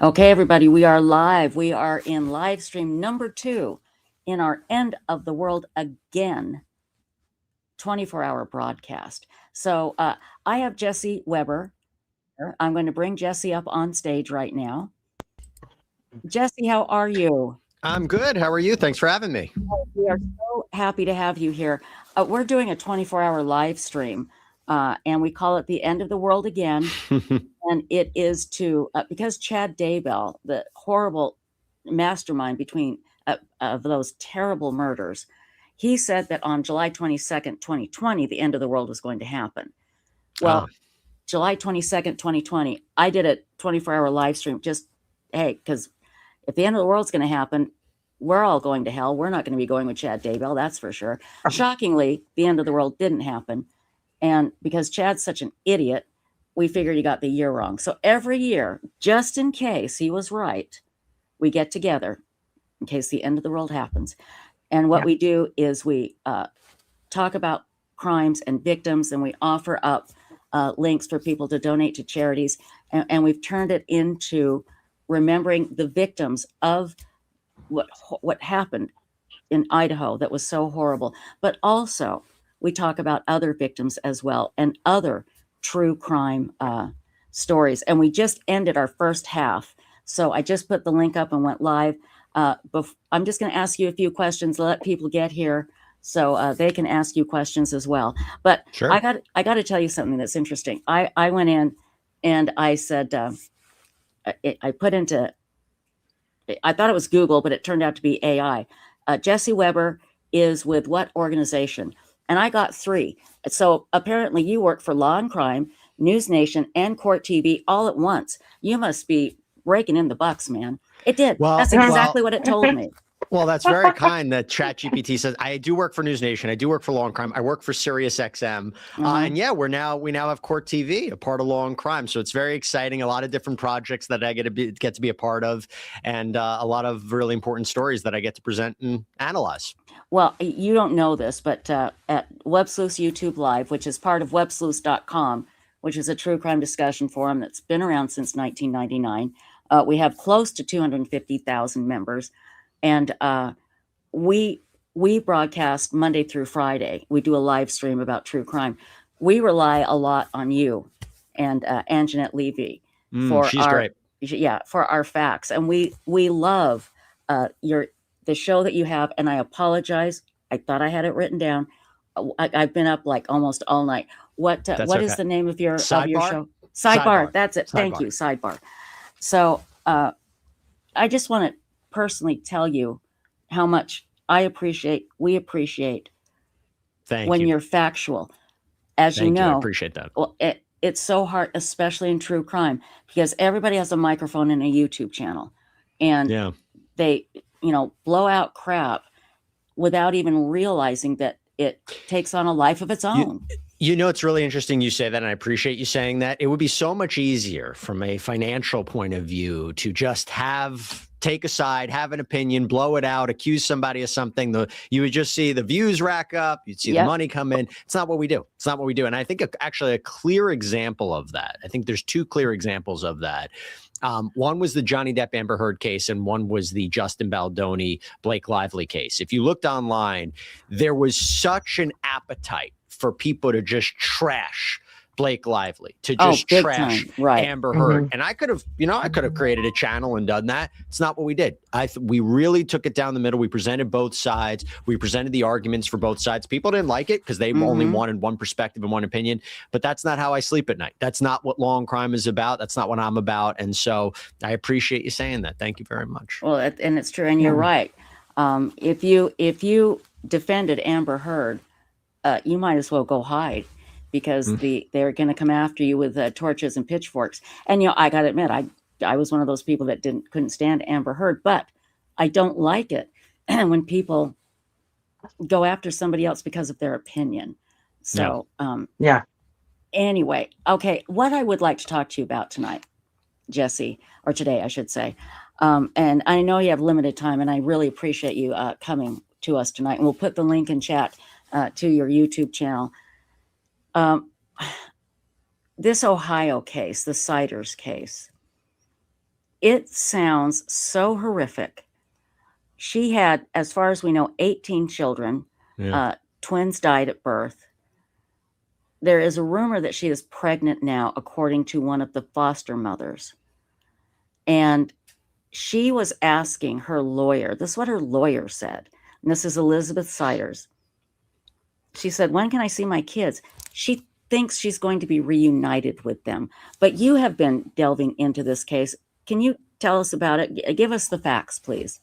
Okay, everybody, we are live. We are in live stream number 2 in our End of the World Again 24-hour broadcast. So I have Jesse Weber. I'm going to bring Jesse up on stage right now. Jesse, how are you? I'm good. How are you? Thanks for having me. We are so happy to have you here. We're doing a 24-hour live stream, and we call it the End of the World Again. And it is to, because Chad Daybell, the horrible mastermind between of those terrible murders, he said that on July 22nd, 2020, the end of the world was going to happen. Well, July 22nd, 2020, I did a 24-hour live stream just, hey, because if the end of the world's going to happen, we're all going to hell. We're not going to be going with Chad Daybell, that's for sure. Shockingly, the end of the world didn't happen. And because Chad's such an idiot, we figured he got the year wrong. So every year, just in case he was right, we get together in case the end of the world happens. And what we do is we talk about crimes and victims, and we offer up links for people to donate to charities. And we've turned it into remembering the victims of what happened in Idaho that was so horrible. But also, we talk about other victims as well and other true crime stories. And we just ended our first half. So I just put the link up and went live. I'm just going to ask you a few questions, let people get here so they can ask you questions as well. But sure. I got to tell you something that's interesting. I went in and I said, I put into, I thought it was Google, but it turned out to be AI. Jesse Weber is with what organization? And I got 3. So apparently you work for Law and Crime, News Nation, and Court TV all at once. You must be raking in the bucks, man. It did. Well, that's exactly what it told me. Well, that's very kind that ChatGPT says. I do work for News Nation. I do work for Law and Crime. I work for Sirius XM. And yeah, we now have Court TV, a part of Law and Crime. So it's very exciting. A lot of different projects that I get to be a part of, and a lot of really important stories that I get to present and analyze. Well, you don't know this, but at Websleuths YouTube Live, which is part of Websleuths.com, which is a true crime discussion forum that's been around since 1999, we have close to 250,000 members. And we broadcast Monday through Friday. We do a live stream about true crime. We rely a lot on you and Anjanette Levy for she's great. Yeah, for our facts. And we love the show that you have. And I apologize. I thought I had it written down. I've been up like almost all night. What is the name of your show? Sidebar. That's it. Thank you. Sidebar. So I just want to personally tell you how much we appreciate when you're factual. As you know, I appreciate that. Well, it's so hard, especially in true crime, because everybody has a microphone and a YouTube channel, and they, blow out crap without even realizing that it takes on a life of its own. It's really interesting you say that, and I appreciate you saying that. It would be so much easier from a financial point of view to just take a side, have an opinion, blow it out, accuse somebody of something. You would just see the views rack up. You'd see the money come in. It's not what we do. It's not what we do. And I think actually a clear example of that, I think there's 2 clear examples of that. One was the Johnny Depp Amber Heard case, and one was the Justin Baldoni Blake Lively case. If you looked online, there was such an appetite for people to just trash Blake Lively, to just trash Amber Heard. And I could have created a channel and done that. It's not what we did. We really took it down the middle. We presented both sides. We presented the arguments for both sides. People didn't like it because they only wanted one perspective and one opinion, but that's not how I sleep at night. That's not what Law and Crime is about. That's not what I'm about. And so I appreciate you saying that. Thank you very much. Well, and it's true. And you're right. If you defended Amber Heard, you might as well go hide, because they're going to come after you with torches and pitchforks. And I got to admit, I was one of those people that couldn't stand Amber Heard, but I don't like it when people go after somebody else because of their opinion. So anyway, okay, what I would like to talk to you about tonight, Jesse, or today, I should say. And I know you have limited time, and I really appreciate you coming to us tonight. And we'll put the link in chat to your YouTube channel. This Ohio case, the Siders case, It sounds so horrific. She had, as far as we know, 18 children. Yeah. Twins died at birth. There is a rumor that she is pregnant now, according to one of the foster mothers. And she was asking her lawyer, this is what her lawyer said, and this is Elizabeth Siders. She said, when can I see my kids? She thinks she's going to be reunited with them. But you have been delving into this case. Can you tell us about it? Give us the facts, please.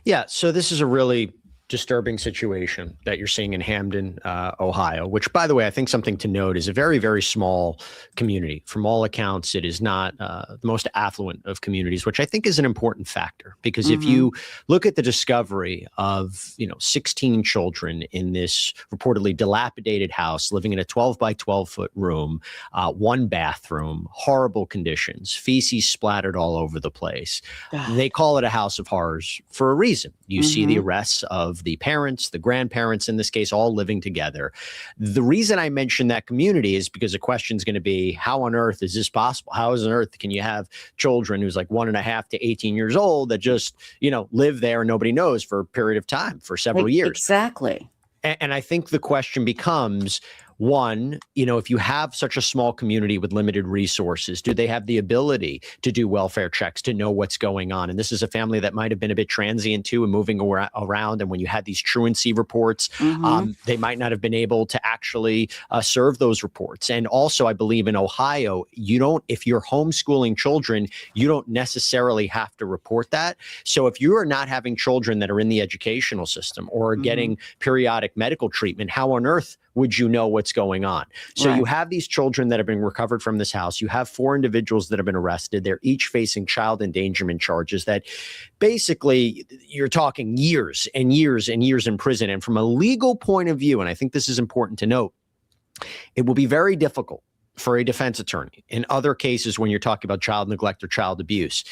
Yeah. So this is a really disturbing situation that you're seeing in Hamden, Ohio, which, by the way, I think something to note is a very, very small community. From all accounts, it is not the most affluent of communities, which I think is an important factor, because if you look at the discovery of, 16 children in this reportedly dilapidated house, living in a 12 by 12 foot room, one bathroom, horrible conditions, feces splattered all over the place. They call it a house of horrors for a reason. You see the arrests of the parents, the grandparents in this case, all living together. The reason I mention that community is because the question is going to be, how on earth is this possible? How on earth can you have children who's like 1.5 to 18 years old that just, live there and nobody knows for a period of time, for several years? Exactly. And I think the question becomes, one, if you have such a small community with limited resources, do they have the ability to do welfare checks, to know what's going on? And this is a family that might have been a bit transient too and moving around. And when you had these truancy reports, they might not have been able to actually serve those reports. And also, I believe in Ohio, if you're homeschooling children, you don't necessarily have to report that. So if you are not having children that are in the educational system or getting periodic medical treatment, how on earth would you know what's going on? So you have these children that have been recovered from this house. You have 4 individuals that have been arrested. They're each facing child endangerment charges that basically you're talking years and years and years in prison. And from a legal point of view, and I think this is important to note, it will be very difficult for a defense attorney in other cases when you're talking about child neglect or child abuse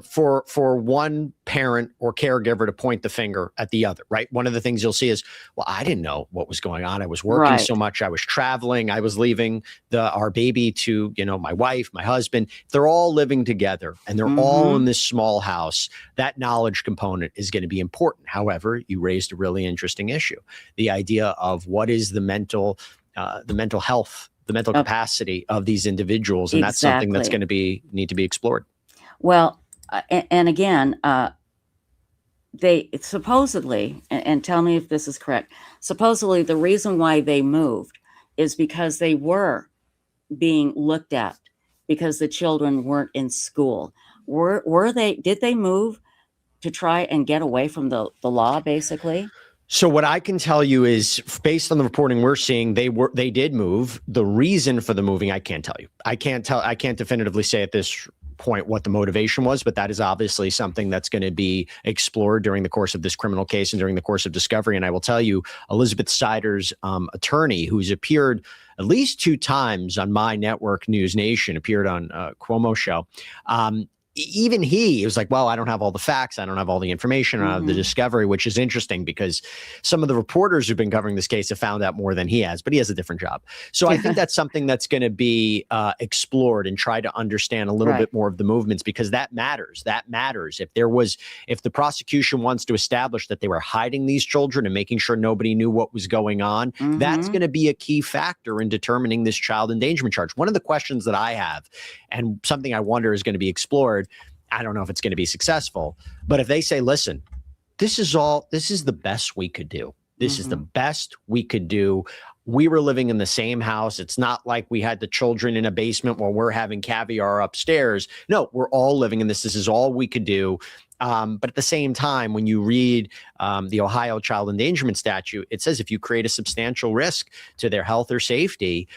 for one parent or caregiver to point the finger at the other, right? One of the things you'll see is, well, I didn't know what was going on. I was working so much. I was traveling. I was leaving our baby to, my wife, my husband. They're all living together and they're all in this small house. That knowledge component is going to be important. However, you raised a really interesting issue. The idea of what is the mental health, the mental capacity of these individuals. And that's something that's going to need to be explored. Well, and again, they supposedly, and tell me if this is correct, supposedly the reason why they moved is because they were being looked at because the children weren't in school. Did they move to try and get away from the law, basically? So what I can tell you is, based on the reporting we're seeing, they did move. The reason for the moving, I can't tell you. I can't definitively say at this point what the motivation was, but that is obviously something that's going to be explored during the course of this criminal case and during the course of discovery. And I will tell you, Elizabeth Siders' attorney, who's appeared at least 2 times on my network, News Nation, appeared on Cuomo show. Even he was like, well, I don't have all the facts. I don't have all the information. I don't have the discovery, which is interesting because some of the reporters who've been covering this case have found out more than he has, but he has a different job. So I think that's something that's going to be explored and try to understand a little bit more of the movements, because that matters. That matters. If the prosecution wants to establish that they were hiding these children and making sure nobody knew what was going on, that's going to be a key factor in determining this child endangerment charge. One of the questions that I have, and something I wonder is going to be explored, I don't know if it's going to be successful, but if they say, listen, this is the best we could do. This is the best we could do. We were living in the same house. It's not like we had the children in a basement while we're having caviar upstairs. No, we're all living in this. This is all we could do. But at the same time, when you read the Ohio child endangerment statute, it says if you create a substantial risk to their health or safety,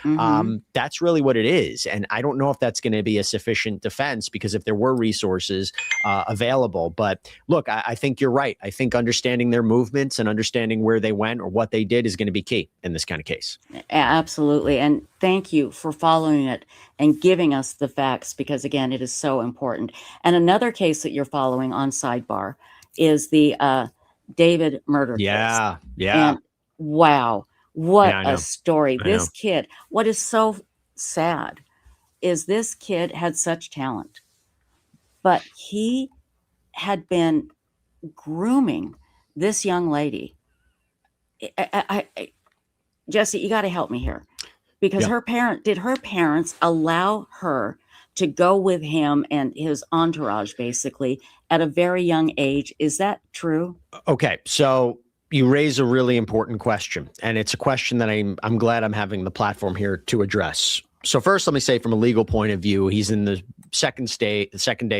that's really what it is. And I don't know if that's going to be a sufficient defense, because if there were resources available. But look, I think you're right. I think understanding their movements and understanding where they went or what they did is going to be key in this kind of case. Absolutely. And thank you for following it and giving us the facts, because again, it is so important. And another case that you're following on Sidebar is the David murder case. Yeah. And wow, what a story. This kid, what is so sad is this kid had such talent. but he had been grooming this young lady. Jesse, you got to help me here, because her parents allow her to go with him and his entourage basically at a very young age? Is that true? Okay, so you raise a really important question, and it's a question that I'm glad I'm having the platform here to address. So first, let me say, from a legal point of view, he's in the second day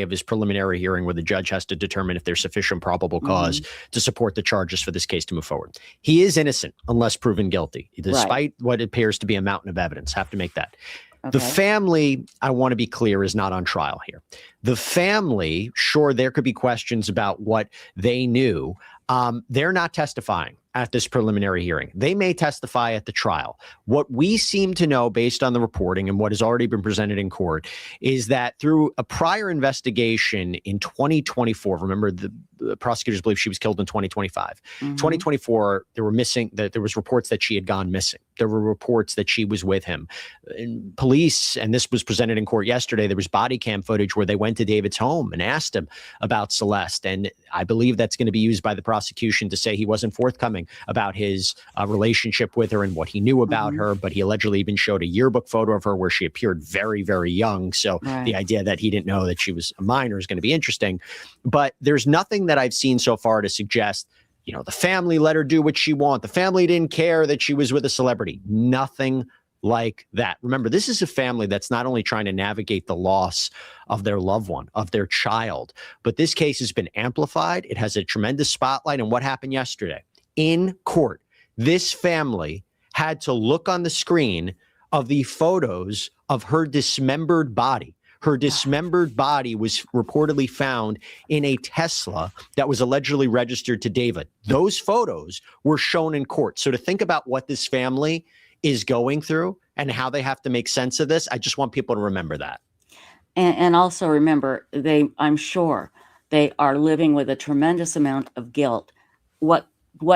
of his preliminary hearing, where the judge has to determine if there's sufficient probable cause to support the charges for this case to move forward. He is innocent unless proven guilty, despite what appears to be a mountain of evidence. Have to make that. Okay. The family, I want to be clear, is not on trial here. The family, sure, there could be questions about what they knew. They're not testifying at this preliminary hearing. They may testify at the trial. What we seem to know, based on the reporting and what has already been presented in court, is that through a prior investigation in 2024, remember the prosecutors believe she was killed in 2025. 2024, there was reports that she had gone missing. There were reports that she was with him. In police, and this was presented in court yesterday, there was body cam footage where they went to David's home and asked him about Celeste. And I believe that's going to be used by the prosecution to say he wasn't forthcoming about his relationship with her and what he knew about her. But he allegedly even showed a yearbook photo of her where she appeared very, very young. So the idea that he didn't know that she was a minor is going to be interesting. But there's nothing that I've seen so far to suggest, the family let her do what she wanted. The family didn't care that she was with a celebrity. Nothing like that. Remember, this is a family that's not only trying to navigate the loss of their loved one, of their child, but this case has been amplified. It has a tremendous spotlight. And what happened yesterday in court, this family had to look on the screen of the photos of her dismembered body. Her dismembered body was reportedly found in a Tesla that was allegedly registered to David. Those photos were shown in court. So to think about what this family is going through and how they have to make sense of this, I just want people to remember that. And also remember, I'm sure they are living with a tremendous amount of guilt. What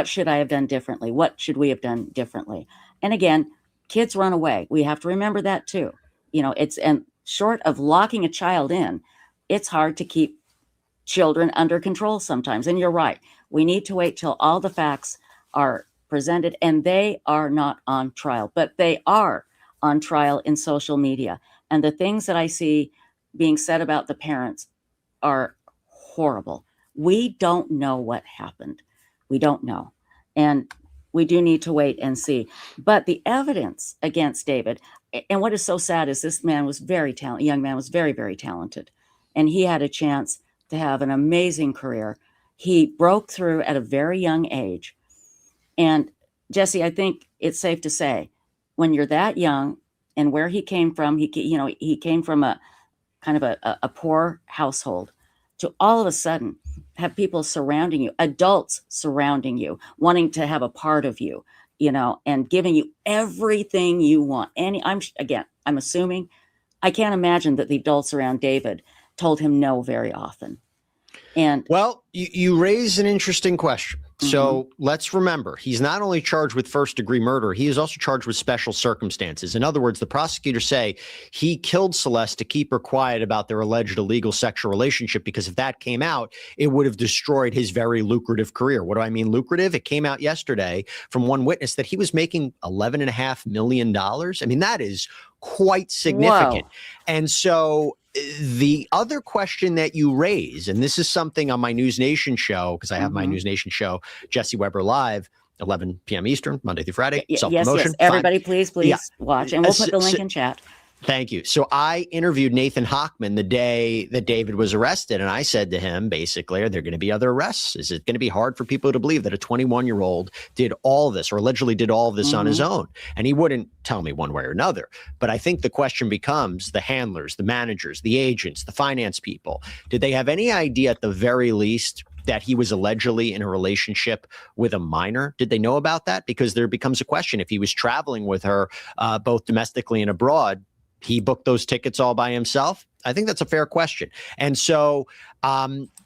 should I have done differently? What should we have done differently? And again, kids run away. We have to remember that too. And short of locking a child in, it's hard to keep children under control sometimes. And you're right. We need to wait till all the facts are presented, and they are not on trial, but they are on trial in social media. And the things that I see being said about the parents are horrible. We don't know what happened. We don't know. And we do need to wait and see. But the evidence against David, and what is so sad is this man was very talented. Young man was very, very talented. And he had a chance to have an amazing career. He broke through at a very young age. And Jesse, I think it's safe to say, when you're that young and where he came from, he came from a kind of a poor household, to all of a sudden have people surrounding you, adults surrounding you, wanting to have a part of you, and giving you everything you want. And I'm assuming, I can't imagine that the adults around David told him no very often. And well, you raise an interesting question. So let's remember, he's not only charged with first-degree murder, he is also charged with special circumstances. In other words, the prosecutors say he killed Celeste to keep her quiet about their alleged illegal sexual relationship, because if that came out, it would have destroyed his very lucrative career. What do I mean lucrative? It came out yesterday from one witness that he was making $11.5 million. I mean, that is quite significant. Whoa. And so the other question that you raise, and this is something on my News Nation show, because I have my News Nation show, Jesse Weber Live, 11 p.m. Eastern, Monday through Friday, self-promotion. Yes. Everybody, please watch, and we'll put the link in chat. Thank you. So I interviewed Nathan Hochman the day that David was arrested, and I said to him, basically, are there going to be other arrests? Is it going to be hard for people to believe that a 21-year-old did all this, or allegedly did all this on his own? And he wouldn't tell me one way or another. But I think the question becomes the handlers, the managers, the agents, the finance people. Did they have any idea at the very least that he was allegedly in a relationship with a minor? Did they know about that? Because there becomes a question. If he was traveling with her both domestically and abroad, he booked those tickets all by himself? I think that's a fair question. And so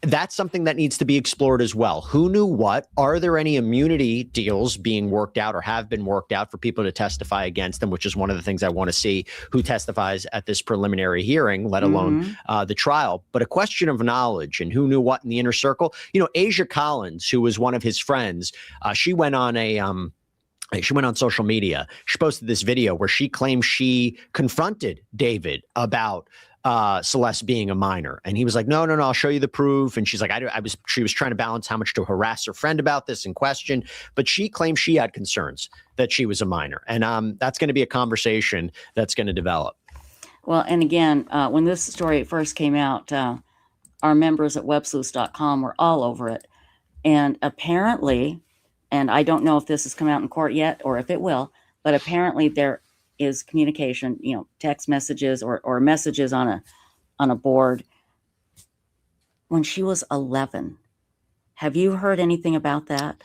that's something that needs to be explored as well. Who knew what? Are there any immunity deals being worked out or have been worked out for people to testify against them, which is one of the things I want to see who testifies at this preliminary hearing, let alone the trial. But a question of knowledge and who knew what in the inner circle. You know, Asia Collins, who was one of his friends, she went on social media. She posted this video where she claims she confronted David about Celeste being a minor. And he was like, no, I'll show you the proof. And she's like, she was trying to balance how much to harass her friend about this and question, but she claimed she had concerns that she was a minor. And that's going to be a conversation that's going to develop. Well, and again, when this story first came out, our members at Websleuths.com were all over it. And apparently, and I don't know if this has come out in court yet or if it will, but apparently there is communication, text messages or messages on a board when she was 11. Have you heard anything about that?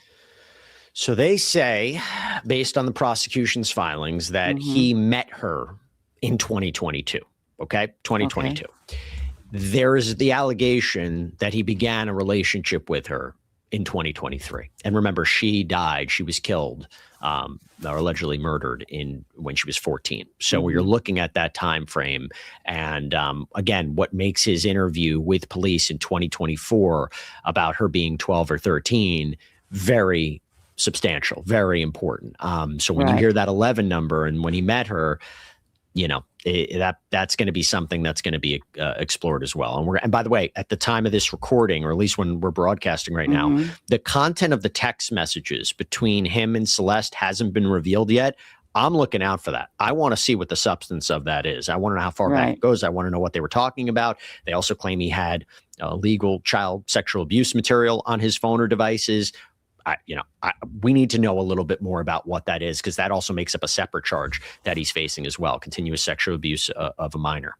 So they say, based on the prosecution's filings, that he met her in 2022. Okay, 2022. Okay. There is the allegation that he began a relationship with her in 2023. And remember, she died. She was killed or allegedly murdered when she was 14. So you're looking at that time frame. And again, what makes his interview with police in 2024 about her being 12 or 13 very substantial, very important. So when you hear that 11 number and when he met her, that's going to be something that's going to be explored as well. And by the way, at the time of this recording, or at least when we're broadcasting right now, the content of the text messages between him and Celeste hasn't been revealed yet. I'm looking out for that. I want to see what the substance of that is. I want to know how far back it goes. I want to know what they were talking about. They also claim he had illegal child sexual abuse material on his phone or devices. We need to know a little bit more about what that is, because that also makes up a separate charge that he's facing as well, continuous sexual abuse of a minor.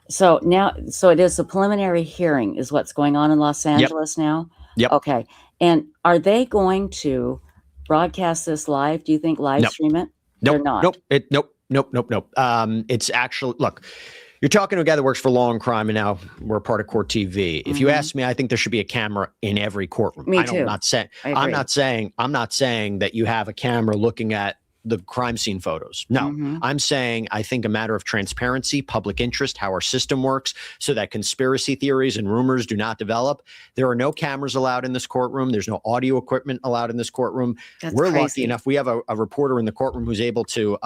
So it is a preliminary hearing is what's going on in Los Angeles now? Yep. Okay. And are they going to broadcast this live? Do you think live stream it? Nope. They're not. Nope. It's actually, look, you're talking to a guy that works for Law and Crime, and now we're part of Court TV. If you ask me, I think there should be a camera in every courtroom. Me too. I'm not saying that you have a camera looking at the crime scene photos. No, I'm saying I think a matter of transparency, public interest, how our system works, so that conspiracy theories and rumors do not develop. There are no cameras allowed in this courtroom. There's no audio equipment allowed in this courtroom. We're crazy. Lucky enough. We have a reporter in the courtroom who's able to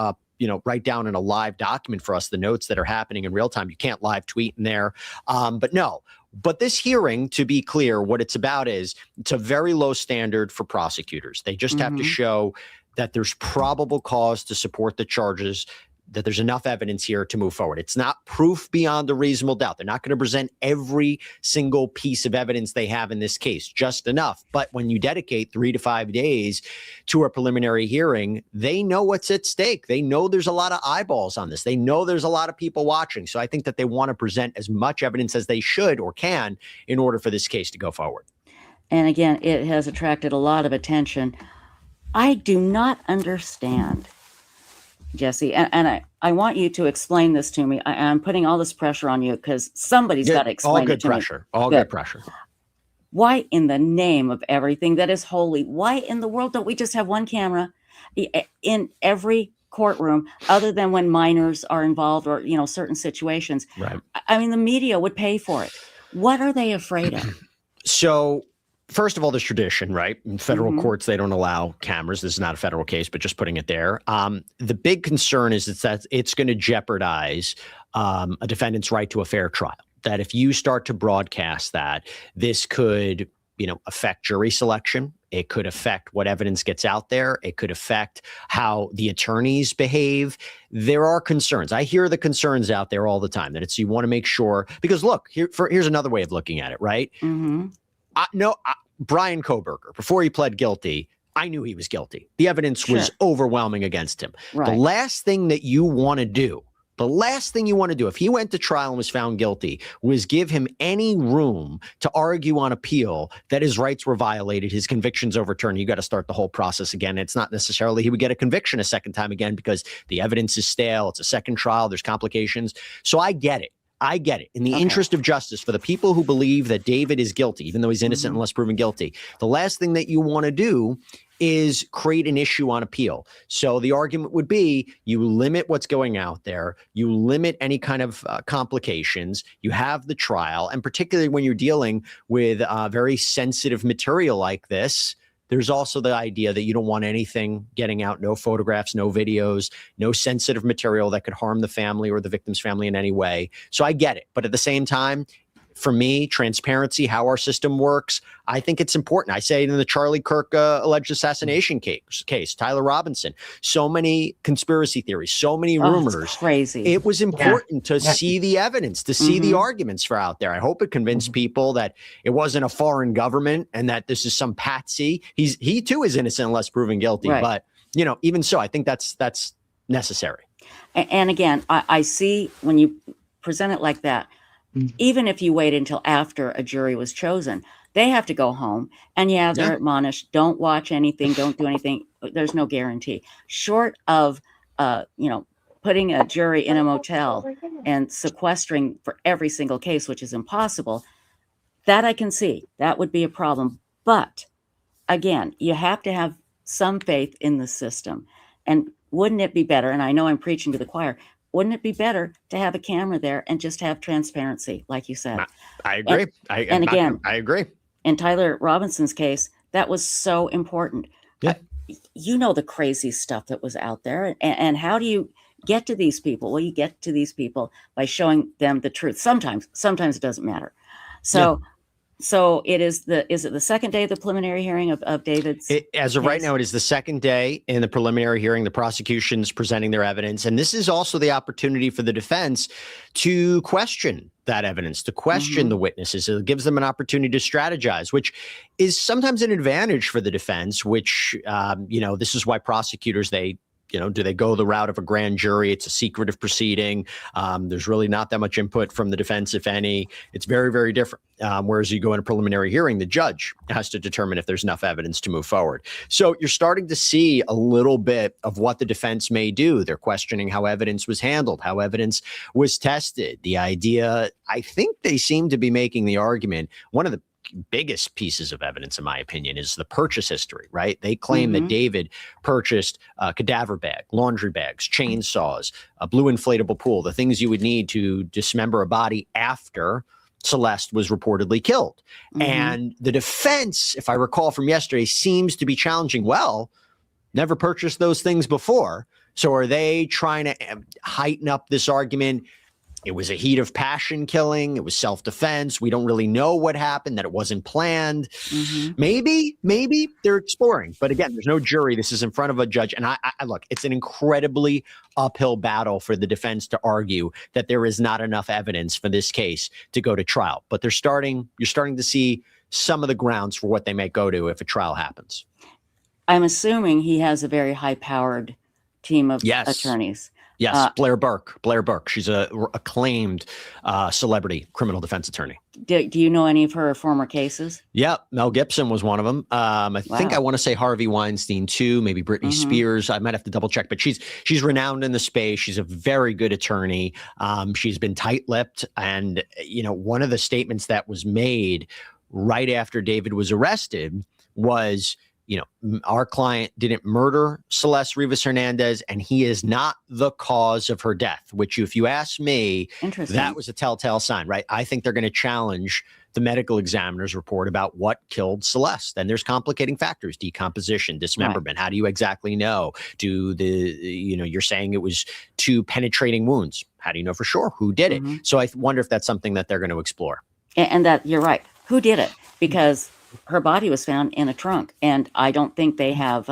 write down in a live document for us the notes that are happening in real time. You can't live tweet in there. But this hearing, to be clear, what it's about is it's a very low standard for prosecutors. They just have to show that there's probable cause to support the charges, that there's enough evidence here to move forward. It's not proof beyond a reasonable doubt. They're not going to present every single piece of evidence they have in this case, just enough. But when you dedicate 3 to 5 days to a preliminary hearing, they know what's at stake. They know there's a lot of eyeballs on this. They know there's a lot of people watching. So I think that they want to present as much evidence as they should or can in order for this case to go forward. And again, it has attracted a lot of attention. I do not understand, Jesse, and I want you to explain this to me. I'm putting all this pressure on you because somebody's got to explain it to me. All good pressure. Why in the name of everything that is holy, why in the world don't we just have one camera in every courtroom other than when minors are involved or, certain situations? Right. I mean, the media would pay for it. What are they afraid of? So, first of all, there's tradition, right? In federal courts, they don't allow cameras. This is not a federal case, but just putting it there. The big concern is that it's going to jeopardize a defendant's right to a fair trial. That if you start to broadcast that, this could, affect jury selection. It could affect what evidence gets out there. It could affect how the attorneys behave. There are concerns. I hear the concerns out there all the time that you want to make sure, because look, here's another way of looking at it, right? Brian Kohberger, before he pled guilty, I knew he was guilty. The evidence was overwhelming against him. Right. The last thing that you want to do The last thing you want to do, if he went to trial and was found guilty, was give him any room to argue on appeal that his rights were violated, his convictions overturned. You got to start the whole process again. It's not necessarily he would get a conviction a second time again because the evidence is stale. It's a second trial. There's complications. So I get it. I get it. In the interest of justice, for the people who believe that David is guilty, even though he's innocent unless proven guilty, the last thing that you want to do is create an issue on appeal. So the argument would be you limit what's going out there, you limit any kind of complications, you have the trial, and particularly when you're dealing with very sensitive material like this, there's also the idea that you don't want anything getting out, no photographs, no videos, no sensitive material that could harm the family or the victim's family in any way. So I get it. But at the same time, for me, transparency, how our system works, I think it's important. I say it in the Charlie Kirk alleged assassination case, Tyler Robinson, so many conspiracy theories, so many rumors. It's crazy. It was important to see the evidence, to see the arguments for out there. I hope it convinced people that it wasn't a foreign government and that this is some patsy. He too is innocent unless proven guilty. Right. But, you know, even so, I think that's necessary. And again, I see when you present it like that, even if you wait until after a jury was chosen, they have to go home and they're admonished, don't watch anything, don't do anything. There's no guarantee. Short of, putting a jury in a motel and sequestering for every single case, which is impossible, that I can see. That would be a problem. But again, you have to have some faith in the system. And wouldn't it be better, and I know I'm preaching to the choir, wouldn't it be better to have a camera there and just have transparency, like you said? I agree. I agree. In Tyler Robinson's case, that was so important. Yeah. You know the crazy stuff that was out there. And how do you get to these people? Well, you get to these people by showing them the truth. Sometimes it doesn't matter. So is it the second day of the preliminary hearing of David's? As of right now, it is the second day in the preliminary hearing. The prosecution's presenting their evidence. And this is also the opportunity for the defense to question that evidence, to question the witnesses. It gives them an opportunity to strategize, which is sometimes an advantage for the defense, which, this is why prosecutors, do they go the route of a grand jury? It's a secretive proceeding. There's really not that much input from the defense, if any. It's very, very different. Whereas you go in a preliminary hearing, the judge has to determine if there's enough evidence to move forward. So you're starting to see a little bit of what the defense may do. They're questioning how evidence was handled, how evidence was tested. The idea, I think they seem to be making the argument, one of the biggest pieces of evidence, in my opinion, is the purchase history, right? They claim that David purchased a cadaver bag, laundry bags, chainsaws, a blue inflatable pool, the things you would need to dismember a body after Celeste was reportedly killed. And the defense, if I recall from yesterday, seems to be challenging, well, never purchased those things before. So are they trying to heighten up this argument? It was a heat of passion killing. It was self-defense. We don't really know what happened, that it wasn't planned. Maybe they're exploring. But again, there's no jury. This is in front of a judge. And I look, it's an incredibly uphill battle for the defense to argue that there is not enough evidence for this case to go to trial. But you're starting to see some of the grounds for what they may go to if a trial happens. I'm assuming he has a very high-powered team of attorneys. Yes, Blair Burke. She's a acclaimed celebrity criminal defense attorney. Do you know any of her former cases? Yeah, Mel Gibson was one of them. I think I want to say Harvey Weinstein too, maybe Britney Spears. I might have to double check, but she's renowned in the space. She's a very good attorney. She's been tight-lipped, and one of the statements that was made right after David was arrested was, our client didn't murder Celeste Rivas Hernandez, and he is not the cause of her death, which, if you ask me, that was a telltale sign, right? I think they're going to challenge the medical examiner's report about what killed Celeste. And there's complicating factors, decomposition, dismemberment. Right. How do you exactly know? You're saying it was 2 penetrating wounds. How do you know for sure who did it? So I wonder if that's something that they're going to explore. And that you're right. Who did it? Because her body was found in a trunk, and I don't think they have,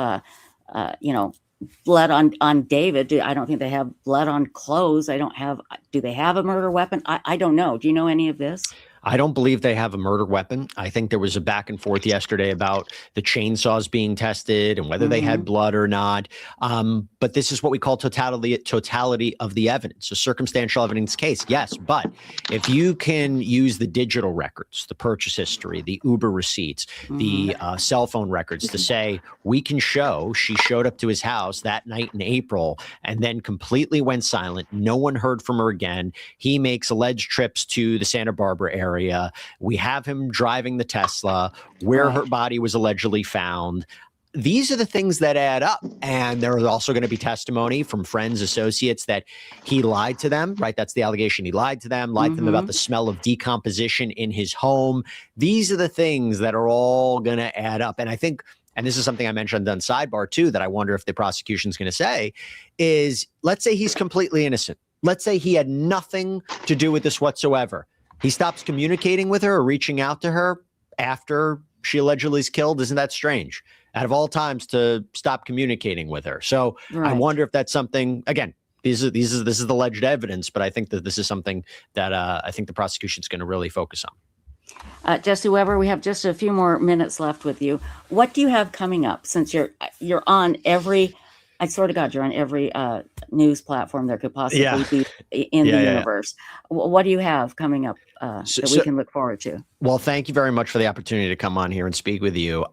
blood on David. I don't think they have blood on clothes. Do they have a murder weapon? I don't know. Do you know any of this? I don't believe they have a murder weapon. I think there was a back and forth yesterday about the chainsaws being tested and whether they had blood or not. But this is what we call totality of the evidence, a circumstantial evidence case. Yes, but if you can use the digital records, the purchase history, the Uber receipts, the cell phone records to say, we can show she showed up to his house that night in April and then completely went silent. No one heard from her again. He makes alleged trips to the Santa Barbara area. We have him driving the Tesla where her body was allegedly found. These are the things that add up. And there is also going to be testimony from friends, associates that he lied to them, right? That's the allegation. He lied to them, lied to them about the smell of decomposition in his home. These are the things that are all going to add up. And I think, and this is something I mentioned on Sidebar too, that I wonder if the prosecution is going to say is, let's say he's completely innocent. Let's say he had nothing to do with this whatsoever. He stops communicating with her or reaching out to her after she allegedly is killed. Isn't that strange? Out of all times to stop communicating with her. So I wonder if that's something, again, this is the alleged evidence, but I think that this is something that I think the prosecution is going to really focus on. Jesse Weber, we have just a few more minutes left with you. What do you have coming up? Since you're on every, I swear to God, you're on every news platform there could possibly be in the universe. What do you have coming up that we can look forward to? Well, thank you very much for the opportunity to come on here and speak with you.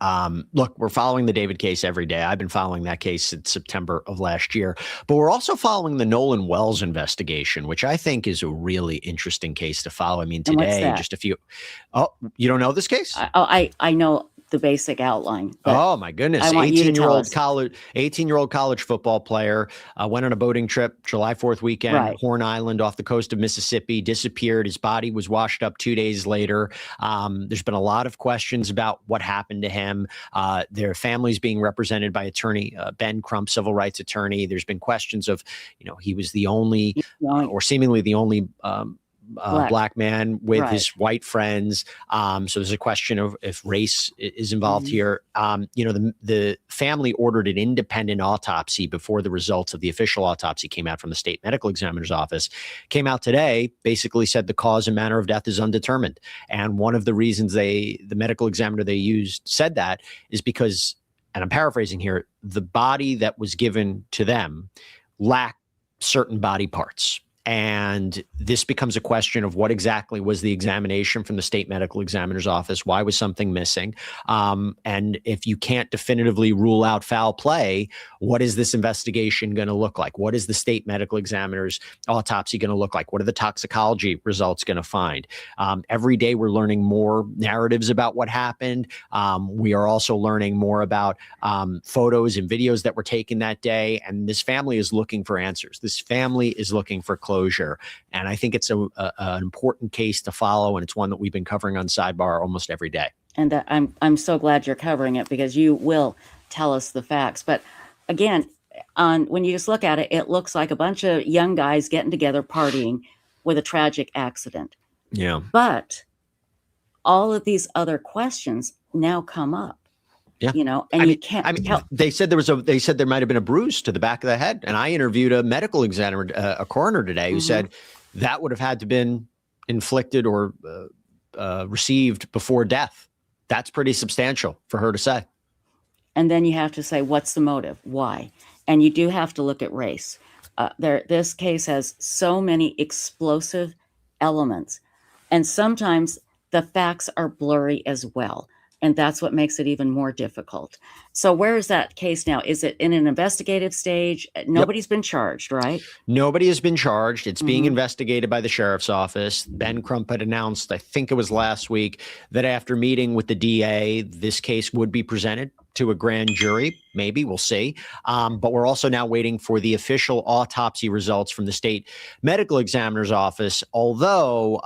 Look, we're following the David case every day. I've been following that case since September of last year, but we're also following the Nolan Wells investigation, which I think is a really interesting case to follow. I mean, today, just a few. Oh, you don't know this case? I know the basic outline. Oh my goodness. 18-year-old college football player went on a boating trip July 4th weekend, Horn Island off the coast of Mississippi, disappeared. His body was washed up 2 days later. There's been a lot of questions about what happened to him. Their family's being represented by attorney Ben Crump, civil rights attorney. There's been questions of, he was the only or seemingly the only black man with his white friends. So there's a question of if race is involved here. The family ordered an independent autopsy before the results of the official autopsy came out from the state medical examiner's office. Came out today, basically said the cause and manner of death is undetermined. And one of the reasons the medical examiner they used said that is because, and I'm paraphrasing here, the body that was given to them lacked certain body parts. And this becomes a question of what exactly was the examination from the state medical examiner's office? Why was something missing? And if you can't definitively rule out foul play, what is this investigation going to look like? What is the state medical examiner's autopsy going to look like? What are the toxicology results going to find? Every day we're learning more narratives about what happened. We are also learning more about photos and videos that were taken that day. And this family is looking for answers. This family is looking for closure. And I think it's an important case to follow. And it's one that we've been covering on Sidebar almost every day. And I'm so glad you're covering it because you will tell us the facts. But again, when you just look at it, it looks like a bunch of young guys getting together, partying with a tragic accident. Yeah. But all of these other questions now come up. Yeah. And you can't tell. They said there might have been a bruise to the back of the head. And I interviewed a medical examiner, a coroner today, who said that would have had to been inflicted or received before death. That's pretty substantial for her to say. And then you have to say, what's the motive? Why? And you do have to look at race. This case has so many explosive elements. And sometimes the facts are blurry as well. And that's what makes it even more difficult. So where is that case now? Is it in an investigative stage? Nobody's been charged, right? Nobody has been charged. It's being investigated by the sheriff's office. Ben Crump had announced, I think it was last week, that after meeting with the DA, this case would be presented to a grand jury. Maybe, we'll see. But we're also now waiting for the official autopsy results from the state medical examiner's office, although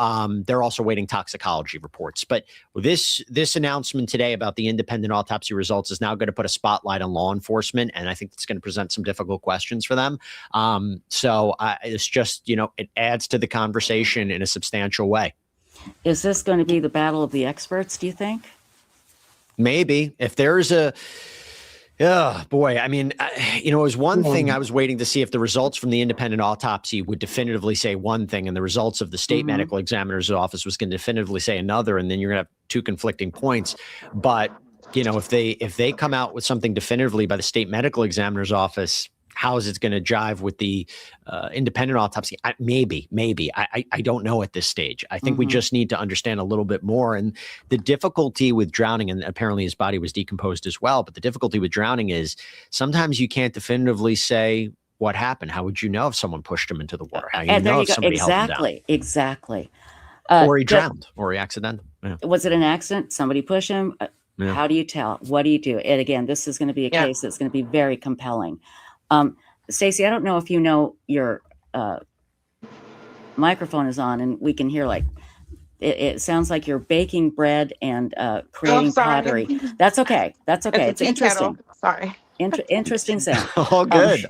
they're also waiting toxicology reports. But this announcement today about the independent autopsy results is now going to put a spotlight on law enforcement, and I think it's going to present some difficult questions for them. So it's just, it adds to the conversation in a substantial way. Is this going to be the battle of the experts, do you think? Maybe. If there's Yeah, boy. I mean, it was one thing I was waiting to see if the results from the independent autopsy would definitively say one thing, and the results of the state medical examiner's office was going to definitively say another, and then you're going to have two conflicting points. But if they come out with something definitively by the state medical examiner's office, how is it going to jive with the independent autopsy? Maybe. I don't know at this stage. I think we just need to understand a little bit more. And the difficulty with drowning, and apparently his body was decomposed as well, but the difficulty with drowning is sometimes you can't definitively say what happened. How would you know if someone pushed him into the water? How you know if somebody held him down? Exactly. Or he drowned, or he accidental. Yeah. Was it an accident? Somebody push him? Yeah. How do you tell? What do you do? And again, this is going to be a case that's going to be very compelling. Stacey, I don't know if you know your microphone is on and we can hear it sounds like you're baking bread and creating pottery. That's okay. It's interesting. Kettle. Sorry. Interesting sound. All good.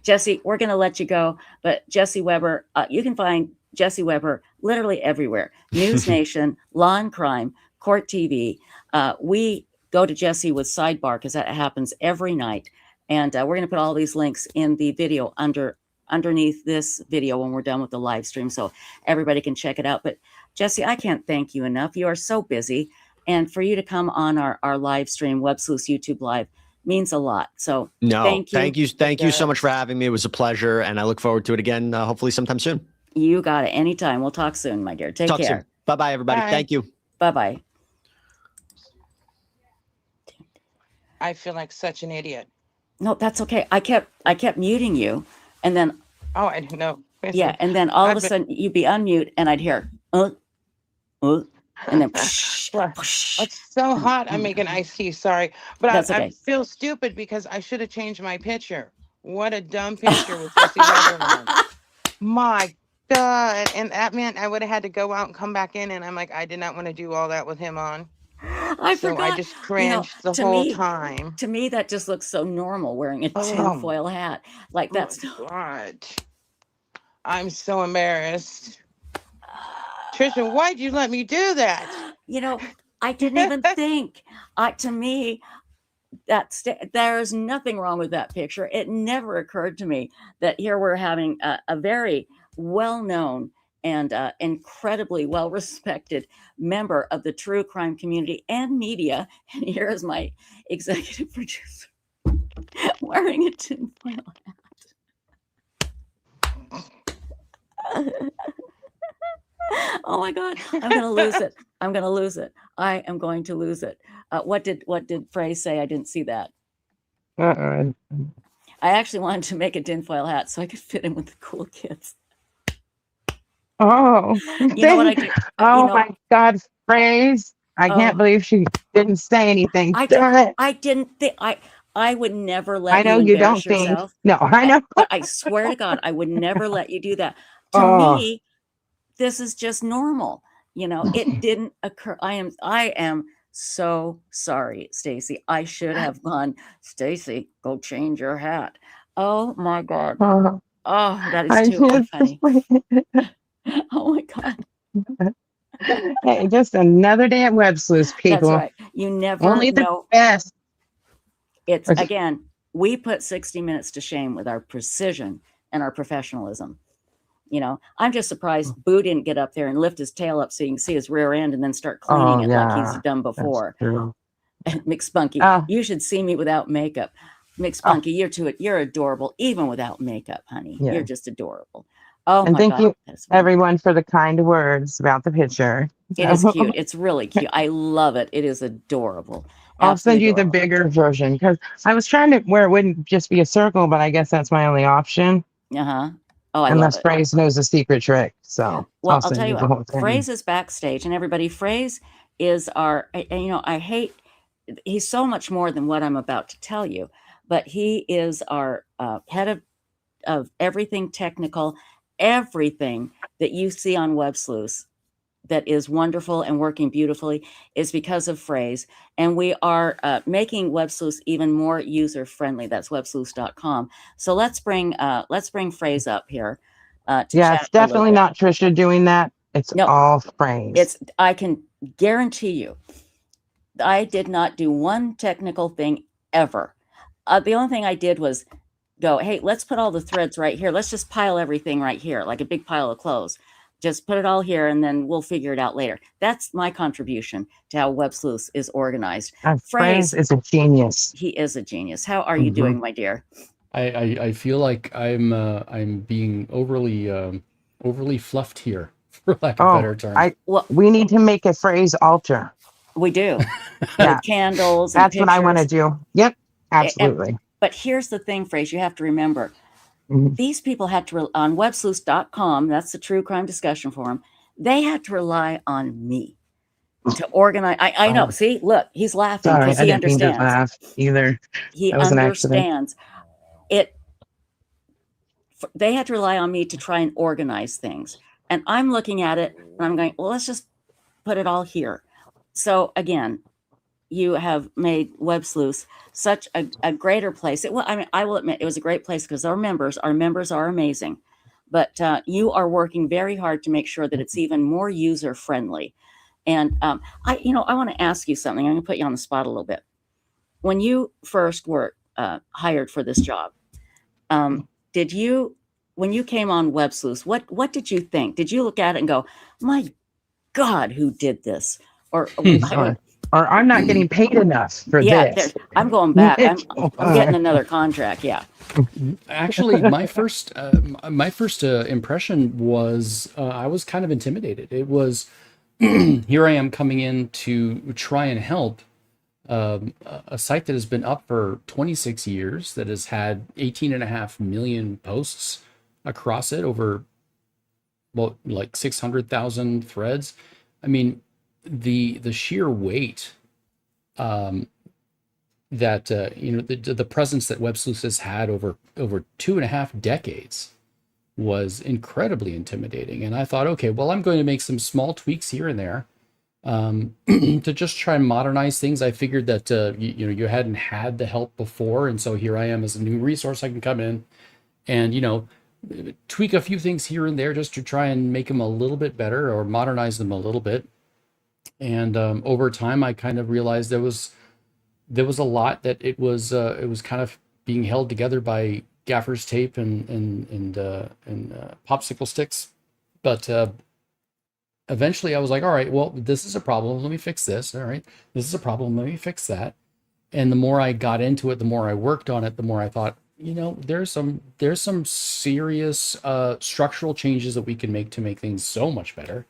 Jesse, we're going to let you go. But Jesse Weber, you can find Jesse Weber literally everywhere. News Nation, Law and Crime, Court TV. We go to Jesse with Sidebar because that happens every night. And we're going to put all these links in the video underneath this video when we're done with the live stream, so everybody can check it out. But Jesse, I can't thank you enough. You are so busy. And for you to come on our live stream, Websleuths YouTube Live, means a lot. So thank you. Thank you so much for having me. It was a pleasure. And I look forward to it again, hopefully sometime soon. You got it. Anytime. We'll talk soon, my dear. Take care. Bye-bye, everybody. Bye. Thank you. Bye-bye. I feel like such an idiot. No, that's okay. I kept muting you, and then I didn't know. Yeah, and then all of a sudden you'd be unmute, and I'd hear and then it's so hot. I'm making iced tea. Sorry, but I feel stupid because I should have changed my picture. What a dumb picture with Jesse Weber on. My God, and that meant I would have had to go out and come back in, and I'm like, I did not want to do all that with him on. I just cringed the whole time. To me, that just looks so normal, wearing a tinfoil hat. Like that's. Oh God. I'm so embarrassed. Trisha, why'd you let me do that? I didn't even think. To me, there's nothing wrong with that picture. It never occurred to me that here we're having a very well-known and incredibly well-respected member of the true crime community and media. And here is my executive producer wearing a tinfoil hat. Oh my God, I'm going to lose it. I am going to lose it. What did Frey say? I didn't see that. I actually wanted to make a tinfoil hat so I could fit in with the cool kids. Oh, you know what I do? My God, phrase! I can't believe she didn't say anything. I didn't think. I would never let. I know you don't yourself. Think. No, I know. But I swear to God, I would never let you do that. To me, this is just normal. It didn't occur. I am so sorry, Stacey. I should have gone. Stacey, go change your hat. Oh my God. That is too funny. Oh my God. Hey, just another day at Websleuths, people. That's right. You never Only know. The best. It's again, we put 60 Minutes to shame with our precision and our professionalism. I'm just surprised Boo didn't get up there and lift his tail up so you can see his rear end and then start cleaning it like he's done before. McSpunky, you should see me without makeup. McSpunky, you're adorable, even without makeup, honey. Yeah. You're just adorable. Oh, and thank you, everyone, for the kind words about the picture. It is cute. It's really cute. I love it. It is adorable. I'll send you the bigger version because I was trying to where it wouldn't just be a circle, but I guess that's my only option. Oh, unless Phrase knows a secret trick. So I'll tell you what. Phrase is backstage, and everybody. Phrase is our. I hate. He's so much more than what I'm about to tell you, but he is our head of everything technical. Everything that you see on Websleuths that is wonderful and working beautifully is because of Phrase. And we are making Websleuths even more user-friendly. That's websleuths.com. So let's bring Phrase up here. It's definitely not Trisha doing that. It's all Phrase. I can guarantee you I did not do one technical thing ever. The only thing I did was go, hey, let's put all the threads right here. Let's just pile everything right here, like a big pile of clothes. Just put it all here, and then we'll figure it out later. That's my contribution to how Websleuths is organized. Phrase is a genius. He is a genius. How are you doing, my dear? I feel like I'm being overly fluffed here, for lack of a better term. We need to make a phrase altar. We do. With candles. That's and what I want to do. Yep, absolutely. But here's the thing, Phrase, you have to remember. These people had to, on websleuths.com, that's the true crime discussion forum, they had to rely on me to organize. I know. See, look, he's laughing because he understands. I didn't mean to laugh either. He understands it. They had to rely on me to try and organize things. And I'm looking at it and I'm going, well, let's just put it all here. So again, you have made Websleuths such a greater place. I will admit it was a great place because our members are amazing, but you are working very hard to make sure that it's even more user friendly. And I want to ask you something. I'm going to put you on the spot a little bit. When you first were hired for this job, when you came on Websleuths, what did you think? Did you look at it and go, my God, who did this? Or I'm not getting paid enough for this. I'm going back. I'm getting another contract. Yeah. Actually, my first impression was I was kind of intimidated. It was here I am coming in to try and help a site that has been up for 26 years, that has had 18.5 million posts across it, over like 600,000 threads. I mean, the sheer weight that the presence that Websleuths has had over 2.5 decades was incredibly intimidating. And I thought, okay, well, I'm going to make some small tweaks here and there to just try and modernize things. I figured that you hadn't had the help before, and so here I am as a new resource. I can come in and tweak a few things here and there just to try and make them a little bit better or modernize them a little bit. And over time, I kind of realized there was a lot that it was kind of being held together by gaffer's tape and popsicle sticks. But eventually, I was like, all right, well, this is a problem. Let me fix this. All right, this is a problem. Let me fix that. And the more I got into it, the more I worked on it, the more I thought, there's some serious structural changes that we can make to make things so much better.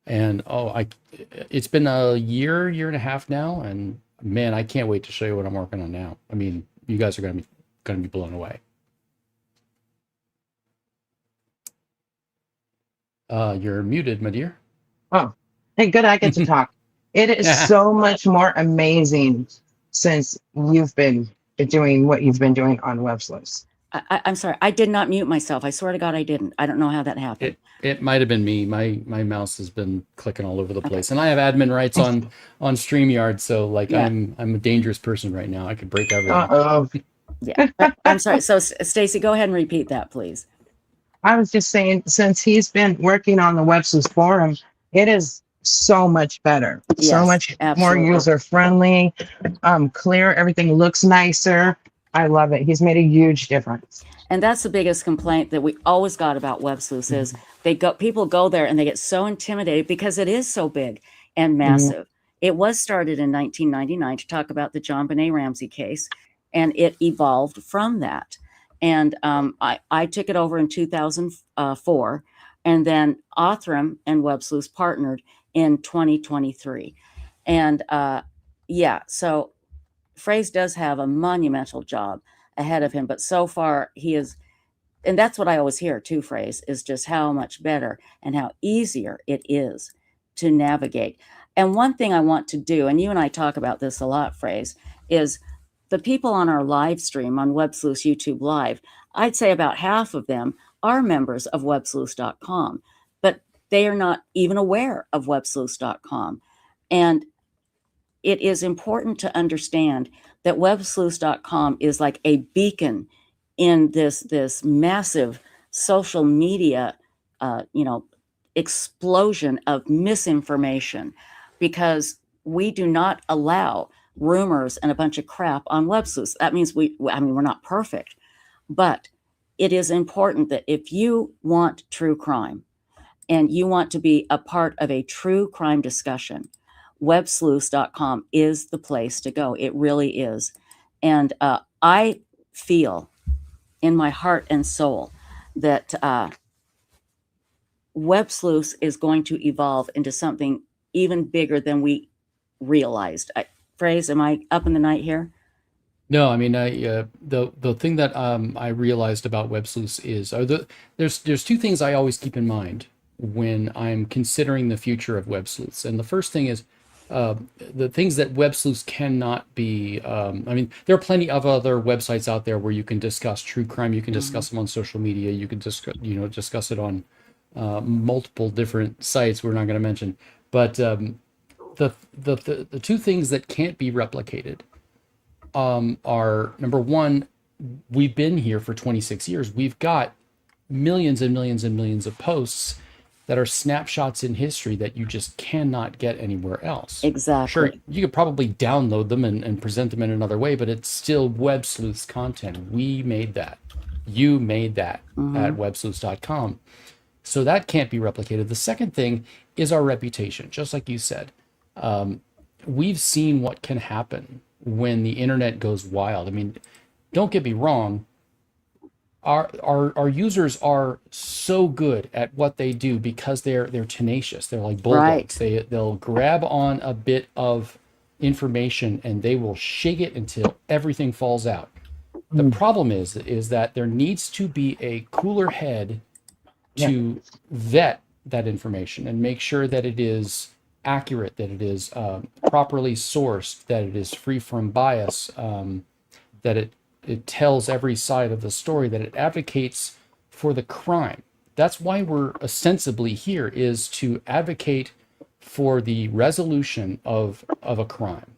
And it's been a year and a half now, and man, I can't wait to show you what I'm working on now. I mean, you guys are going to be blown away. You're muted, my dear. Oh, hey, good. I get to talk. It is so much more amazing since you've been doing what you've been doing on Websleuths. I'm sorry. I did not mute myself. I swear to God, I didn't. I don't know how that happened. It might have been me. My mouse has been clicking all over the place, and I have admin rights on StreamYard. So I'm a dangerous person right now. I could break everything. Yeah. I'm sorry. So Stacy, go ahead and repeat that, please. I was just saying, since he's been working on the Websleuths forum, it is so much better. Yes, so much more user friendly, clear. Everything looks nicer. I love it. He's made a huge difference. And that's the biggest complaint that we always got about Websleuths is people go there and they get so intimidated because it is so big and massive. It was started in 1999 to talk about the John Benet Ramsey case, and it evolved from that. And I took it over in 2004, and then Othram and Websleuths partnered in 2023. And so Phrase does have a monumental job ahead of him, but so far he is, and that's what I always hear too, Phrase, is just how much better and how easier it is to navigate. And one thing I want to do, and you and I talk about this a lot, Phrase, is the people on our live stream on Websleuths YouTube Live, I'd say about half of them are members of Websleuths.com, but they are not even aware of Websleuths.com. And it is important to understand that Websleuths.com is like a beacon in this massive social media, explosion of misinformation, because we do not allow rumors and a bunch of crap on Websleuths. That means we're not perfect, but it is important that if you want true crime and you want to be a part of a true crime discussion, websleuths.com is the place to go. It really is. And I feel in my heart and soul that Websleuths is going to evolve into something even bigger than we realized. Phrase, am I up in the night here? No, I mean, the thing that I realized about Websleuths is there's two things I always keep in mind when I'm considering the future of Websleuths. And the first thing is the things that Websleuths cannot be. I mean, there are plenty of other websites out there where you can discuss true crime. You can discuss them on social media. You can discuss it on multiple different sites we're not going to mention. But the two things that can't be replicated are, number one, we've been here for 26 years. We've got millions and millions and millions of posts that are snapshots in history that you just cannot get anywhere else. Exactly. Sure, you could probably download them and present them in another way, but it's still Websleuths content. We made that. You made that at websleuths.com. So that can't be replicated. The second thing is our reputation, just like you said. We've seen what can happen when the internet goes wild. I mean, don't get me wrong. Our users are so good at what they do because they're tenacious. They're like bulldogs. Right. They'll grab on a bit of information and they will shake it until everything falls out. The problem is that there needs to be a cooler head to vet that information and make sure that it is accurate, that it is properly sourced, that it is free from bias, that it tells every side of the story, that it advocates for the crime. That's why we're ostensibly here, is to advocate for the resolution of a crime.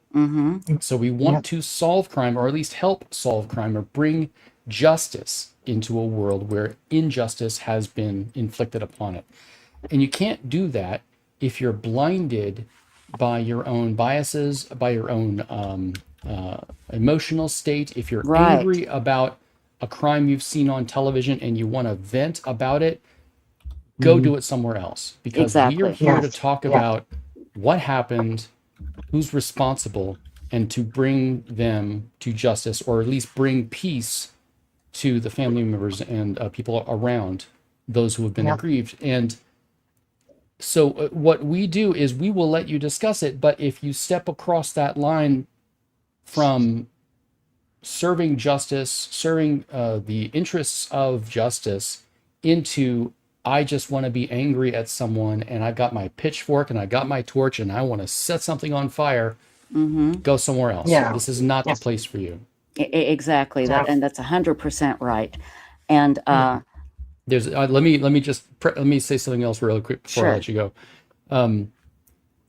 So we want to solve crime, or at least help solve crime, or bring justice into a world where injustice has been inflicted upon it. And you can't do that if you're blinded by your own biases, by your own emotional state. If you're angry about a crime you've seen on television and you want to vent about it, go do it somewhere else. Because we are here to talk about what happened, who's responsible, and to bring them to justice, or at least bring peace to the family members and people around those who have been aggrieved. And so what we do is we will let you discuss it, but if you step across that line from serving justice, serving the interests of justice, into I just want to be angry at someone and I've got my pitchfork and I got my torch and I want to set something on fire, go somewhere else. This is not the place for you. Exactly. And that's 100% right. And there's let me say something else real quick before I let you go.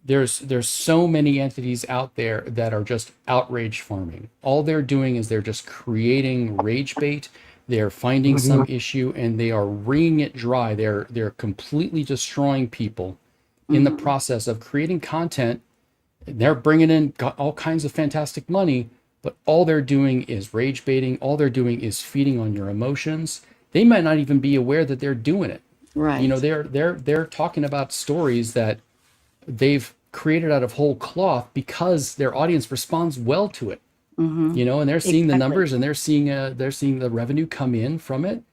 There's so many entities out there that are just outrage farming. All they're doing is they're just creating rage bait. They're finding some issue and they are wringing it dry. They're completely destroying people in the process of creating content. They're bringing in all kinds of fantastic money, but all they're doing is rage baiting. All they're doing is feeding on your emotions. They might not even be aware that they're doing it. Right. You know, they're talking about stories that they've created out of whole cloth because their audience responds well to it. You know, and they're seeing the numbers and they're seeing the revenue come in from it,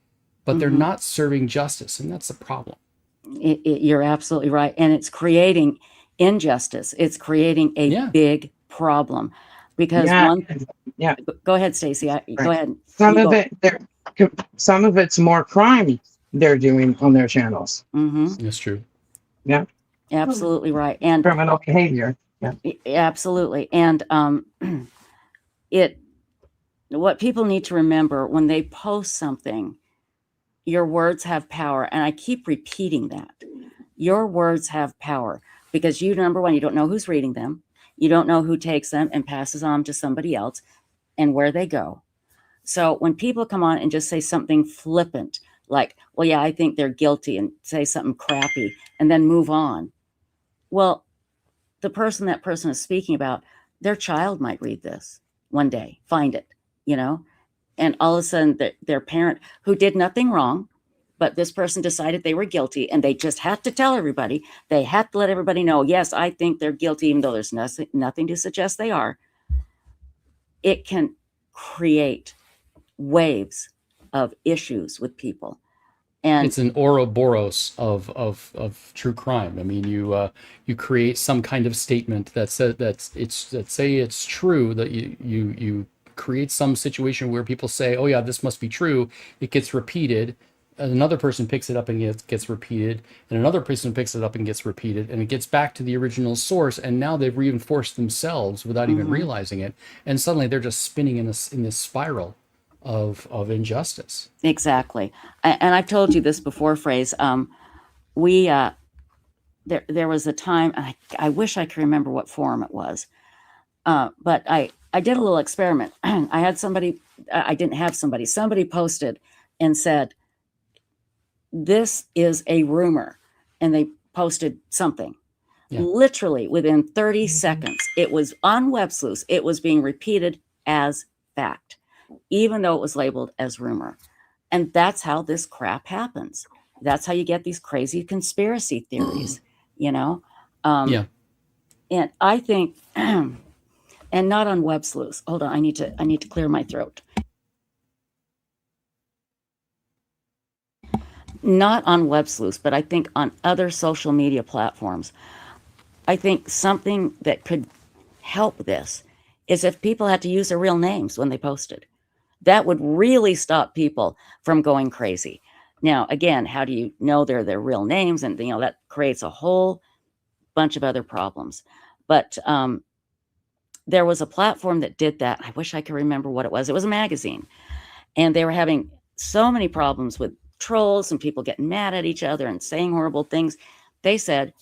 but they're not serving justice, and that's the problem. You're absolutely right, and it's creating injustice. It's creating a big problem because Go ahead, Stacey. Go ahead. Some of it's more crime they're doing on their channels. That's true. Yeah. Absolutely right. And criminal behavior. Yeah. Absolutely. And what people need to remember when they post something, your words have power. And I keep repeating that. Your words have power because number one, you don't know who's reading them. You don't know who takes them and passes on to somebody else and where they go. So when people come on and just say something flippant, like, well, yeah, I think they're guilty, and say something crappy and then move on. Well, the person that person is speaking about, their child might read this one day, find it, and all of a sudden their parent, who did nothing wrong, but this person decided they were guilty, and they just had to tell everybody. They had to let everybody know, yes, I think they're guilty, even though there's nothing to suggest they are. It can create waves of issues with people. And it's an Ouroboros of true crime. I mean, you create some kind of statement that says that say it's true, that you create some situation where people say, oh yeah, this must be true. It gets repeated. Another person picks it up and it gets repeated, and another person picks it up and gets repeated, and it gets back to the original source, and now they've reinforced themselves without even realizing it, and suddenly they're just spinning in this spiral of injustice. Exactly. And I've told you this before, Phrase. We there was a time, I wish I could remember what forum it was, but I did a little experiment. I had somebody, I didn't have somebody posted and said, this is a rumor, and they posted something. Literally within 30 seconds, it was on Websleuths. It was being repeated as fact, even though it was labeled as rumor. And that's how this crap happens. That's how you get these crazy conspiracy theories, And I think, and not on Websleuths. Hold on, I need to clear my throat. Not on Websleuths, but I think on other social media platforms. I think something that could help this is if people had to use their real names when they posted. That would really stop people from going crazy. Now, again, how do you know they're their real names? And, that creates a whole bunch of other problems. But there was a platform that did that. I wish I could remember what it was. It was a magazine. And they were having so many problems with trolls and people getting mad at each other and saying horrible things. They said,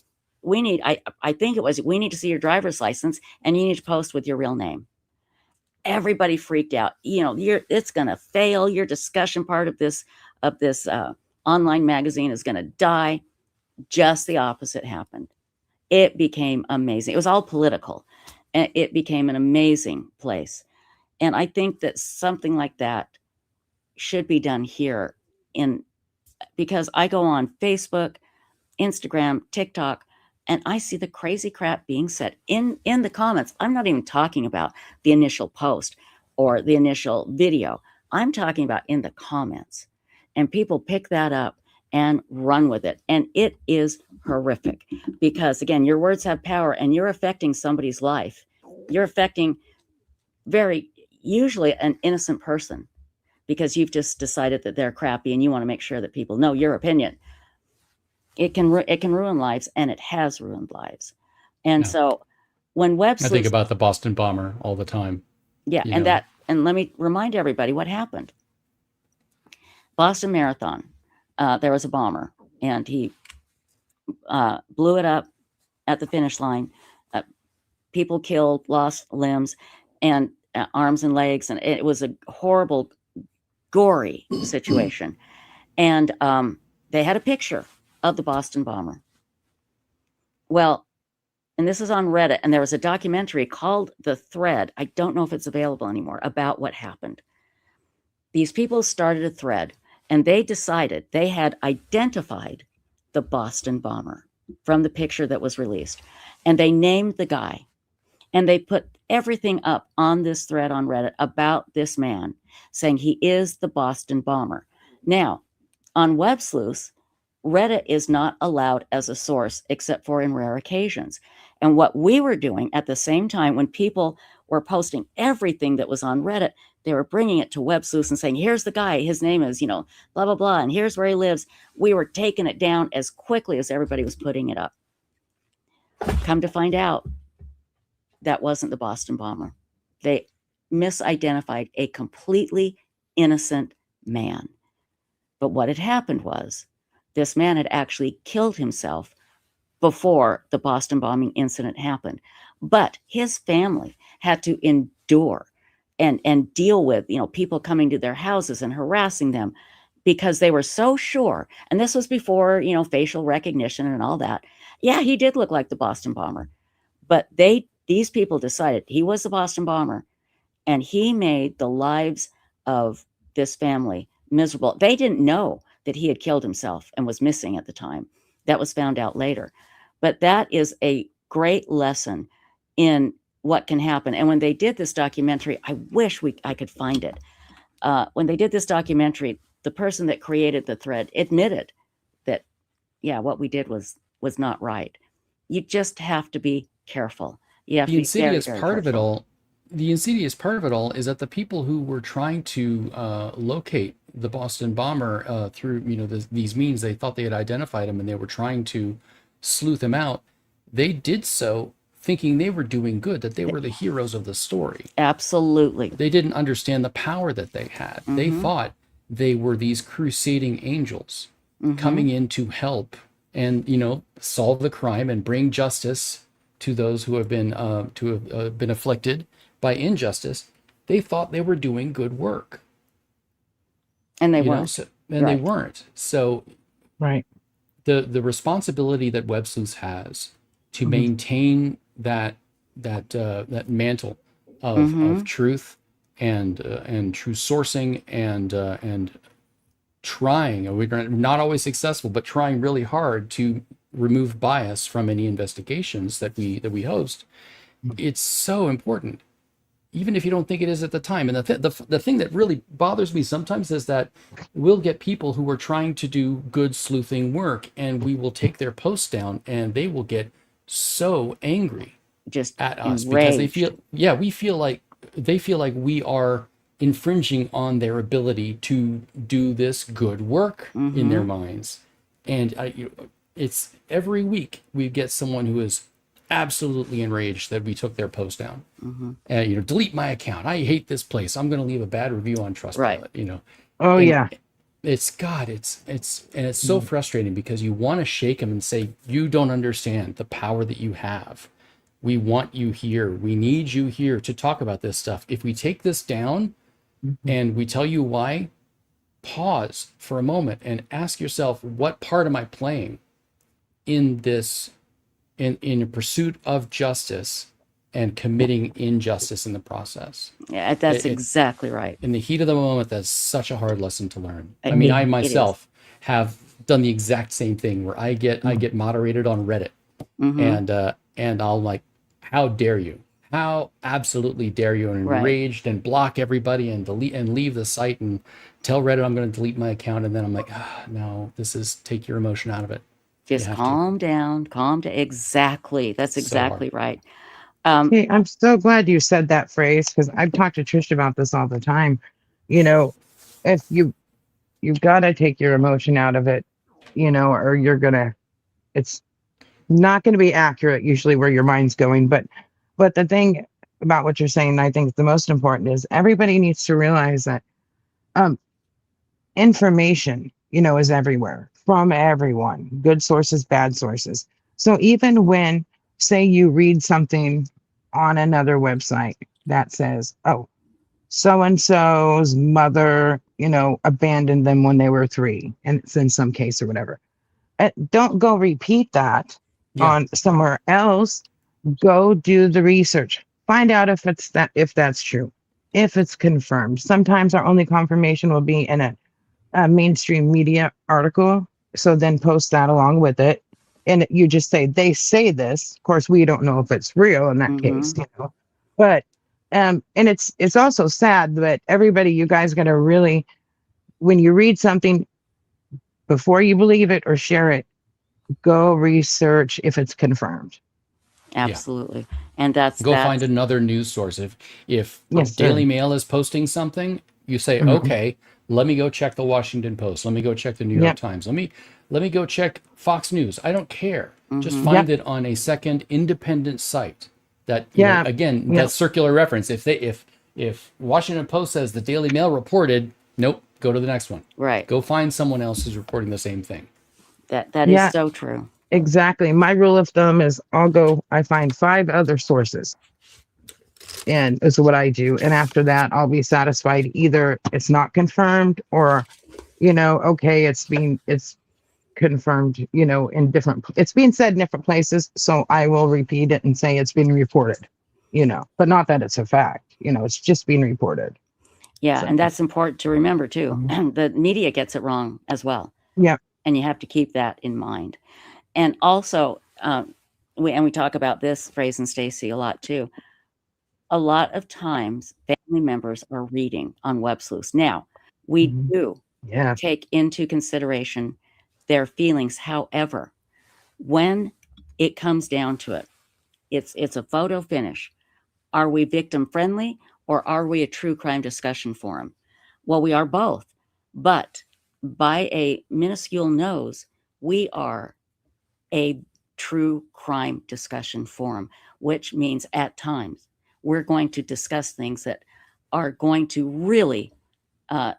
I think it was, we need to see your driver's license, and you need to post with your real name. Everybody freaked out. It's going to fail. Your discussion part of this online magazine is going to die. Just the opposite happened. It became amazing. It was all political, and it became an amazing place. And I think that something like that should be done here, because I go on Facebook, Instagram, TikTok, and I see the crazy crap being said in the comments. I'm not even talking about the initial post or the initial video. I'm talking about in the comments. And people pick that up and run with it. And it is horrific because, again, your words have power, and you're affecting somebody's life. You're affecting usually an innocent person, because you've just decided that they're crappy and you want to make sure that people know your opinion. It can ruin lives, and it has ruined lives. And so when Websleuths, I think about the Boston bomber all the time. Yeah, and let me remind everybody what happened. Boston Marathon, there was a bomber, and he blew it up at the finish line. People killed, lost limbs, and arms and legs, and it was a horrible, gory situation. And they had a picture of the Boston bomber. Well, and this is on Reddit, and there was a documentary called The Thread. I don't know if it's available anymore, about what happened. These people started a thread, and they decided they had identified the Boston bomber from the picture that was released. And they named the guy, and they put everything up on this thread on Reddit about this man, saying he is the Boston bomber. Now, on Websleuths, Reddit is not allowed as a source except for in rare occasions. And what we were doing at the same time, when people were posting everything that was on Reddit, they were bringing it to Websleuths and saying, here's the guy, his name is, blah, blah, blah, and here's where he lives. We were taking it down as quickly as everybody was putting it up. Come to find out, that wasn't the Boston bomber. They misidentified a completely innocent man. But what had happened was, this man had actually killed himself before the Boston bombing incident happened. But his family had to endure and deal with, people coming to their houses and harassing them, because they were so sure. And this was before, facial recognition and all that. Yeah, he did look like the Boston bomber. But these people decided he was the Boston bomber, and he made the lives of this family miserable. They didn't know that he had killed himself and was missing at the time. That was found out later. But that is a great lesson in what can happen. And when they did this documentary, I wish I could find it. When they did this documentary, the person that created the thread admitted that, yeah, what we did was not right. You just have to be careful. You have to be very, very careful. The insidious part of it all is that the people who were trying to locate the Boston bomber through these means, they thought they had identified him, and they were trying to sleuth him out. They did so thinking they were doing good, that they were the heroes of the story. Absolutely. They didn't understand the power that they had. Mm-hmm. They thought they were these crusading angels coming in to help and solve the crime and bring justice to those who have been been afflicted by injustice. They thought they were doing good work, and they weren't. They weren't. So, right. The responsibility that Websleuths has to maintain that mantle of truth and true sourcing and trying. We're not always successful, but trying really hard to remove bias from any investigations that we host. It's so important, even if you don't think it is at the time. And the thing that really bothers me sometimes is that we'll get people who are trying to do good sleuthing work, and we will take their posts down, and they will get so angry just at us enraged. Because they feel like we are infringing on their ability to do this good work in their minds. And it's every week we get someone who is absolutely enraged that we took their post down. Delete my account. I hate this place. I'm going to leave a bad review on Trustpilot. Right. It's so frustrating because you want to shake them and say, you don't understand the power that you have. We want you here. We need you here to talk about this stuff. If we take this down and we tell you why, pause for a moment and ask yourself, what part am I playing in this, in pursuit of justice and committing injustice in the process? Yeah, that's exactly right. In the heat of the moment, that's such a hard lesson to learn. I mean, I myself have done the exact same thing where I get moderated on Reddit, and I'll like, how dare you? How absolutely dare you? And enraged and block everybody and delete and leave the site and tell Reddit I'm going to delete my account. And then I'm like, no, take your emotion out of it. Just calm down. Exactly. That's exactly right. Hey, I'm so glad you said that phrase, because I've talked to Trish about this all the time. If you've got to take your emotion out of it, or it's not going to be accurate usually where your mind's going. But the thing about what you're saying, I think the most important is everybody needs to realize that information, is everywhere from everyone, good sources, bad sources. So even when, say, you read something on another website that says, oh, so-and-so's mother, abandoned them when they were 3, and it's in some case or whatever. Don't go repeat that on somewhere else. Go do the research. Find out if that's true, if it's confirmed. Sometimes our only confirmation will be in a mainstream media article. So then post that along with it. And you just say, they say this. Of course, we don't know if it's real in that case, But and it's also sad that everybody, you guys got to really, when you read something, before you believe it or share it, go research if it's confirmed. Absolutely. And that's find another news source. If Daily Mail is posting something, you say, okay, let me go check the Washington Post. Let me go check the New York Times. Let me go check Fox News. I don't care. Just find it on a second independent site. That that circular reference. If Washington Post says the Daily Mail reported, nope, go to the next one. Right. Go find someone else who's reporting the same thing. That is so true. Exactly. My rule of thumb is I find 5 other sources. And this is what I do. And after that, I'll be satisfied. Either it's not confirmed or, okay, it's confirmed, it's being said in different places. So I will repeat it and say it's being reported, but not that it's a fact, it's just being reported. Yeah. So. And that's important to remember too. The media gets it wrong as well. Yeah. And you have to keep that in mind. And also, we talk about this phrase in Stacy a lot too. A lot of times family members are reading on Websleuths. Now, we do take into consideration their feelings. However, when it comes down to it, it's a photo finish. Are we victim friendly or are we a true crime discussion forum? Well, we are both, but by a minuscule nose, we are a true crime discussion forum, which means at times we're going to discuss things that are going to really,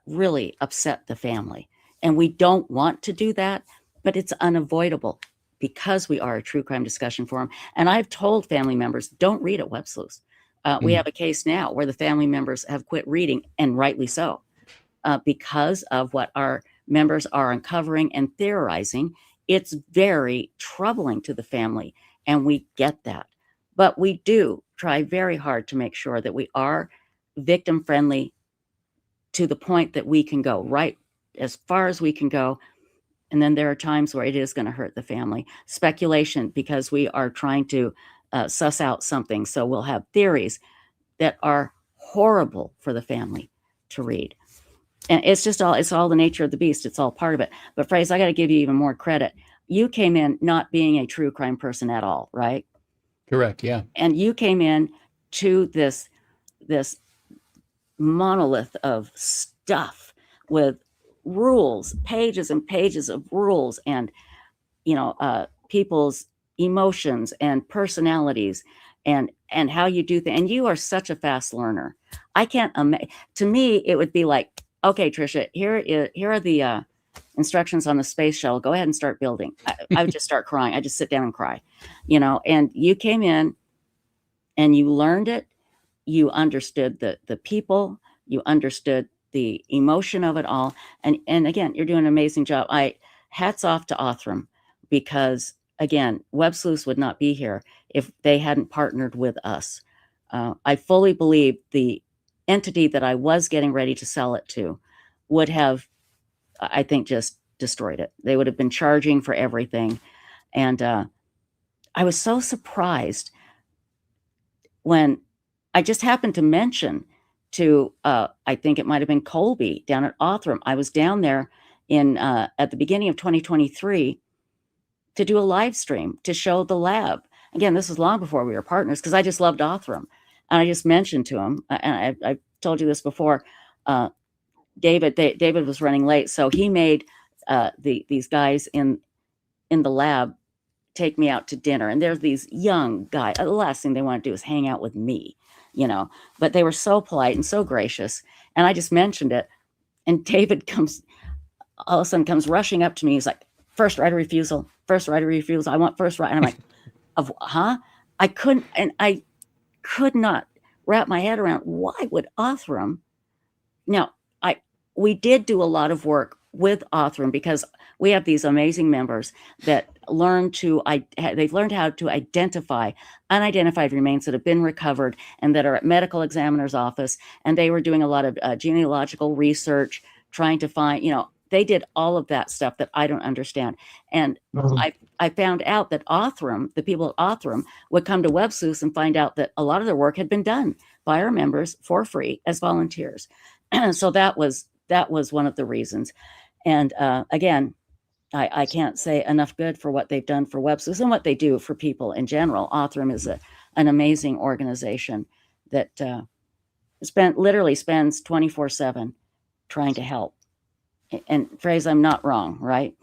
really upset the family. And we don't want to do that, but it's unavoidable because we are a true crime discussion forum. And I've told family members, don't read at Websleuths. We have a case now where the family members have quit reading, and rightly so, because of what our members are uncovering and theorizing. It's very troubling to the family, and we get that. But we do try very hard to make sure that we are victim friendly to the point that we can go, right as far as we can go. And then there are times where it is going to hurt the family. Speculation, because we are trying to suss out something. So we'll have theories that are horrible for the family to read. And it's all the nature of the beast. It's all part of it. But Fraze, I got to give you even more credit. You came in not being a true crime person at all, right? Correct. Yeah. And you came in to this monolith of stuff with rules, pages and pages of rules, and people's emotions and personalities, and how you do things. And you are such a fast learner. I can't to me it would be like, okay, Trisha, here are the instructions on the space shuttle. Go ahead and start building. I would just start crying. I just sit down and cry, and you came in and you learned it. You understood the people, you understood the emotion of it all. And again, you're doing an amazing job. Hats off to Othram, because again, Websleuths would not be here if they hadn't partnered with us. I fully believe the entity that I was getting ready to sell it to would have, I think, just destroyed it. They would have been charging for everything. And I was so surprised when I just happened to mention to, I think it might have been Colby down at Othram. I was down there at the beginning of 2023 to do a live stream to show the lab. Again, this was long before we were partners, because I just loved Othram. And I just mentioned to him, and I've told you this before, David was running late, so he made these guys in the lab take me out to dinner. And there's these young guys. The last thing they want to do is hang out with me, but they were so polite and so gracious. And I just mentioned it. And David all of a sudden comes rushing up to me. He's like, first right of refusal. I want first right. And I'm like, huh? I could not wrap my head around, why would Othram? Now, we did do a lot of work with Othram, because we have these amazing members that they've learned how to identify unidentified remains that have been recovered and that are at medical examiner's office. And they were doing a lot of genealogical research, trying to find, they did all of that stuff that I don't understand. And I found out that the people at Othram would come to Websleuths and find out that a lot of their work had been done by our members for free as volunteers. So that was one of the reasons. And again, I can't say enough good for what they've done for Websleuths and what they do for people in general. Othram is an amazing organization that literally spends 24/7 trying to help. And Fraze, I'm not wrong, right?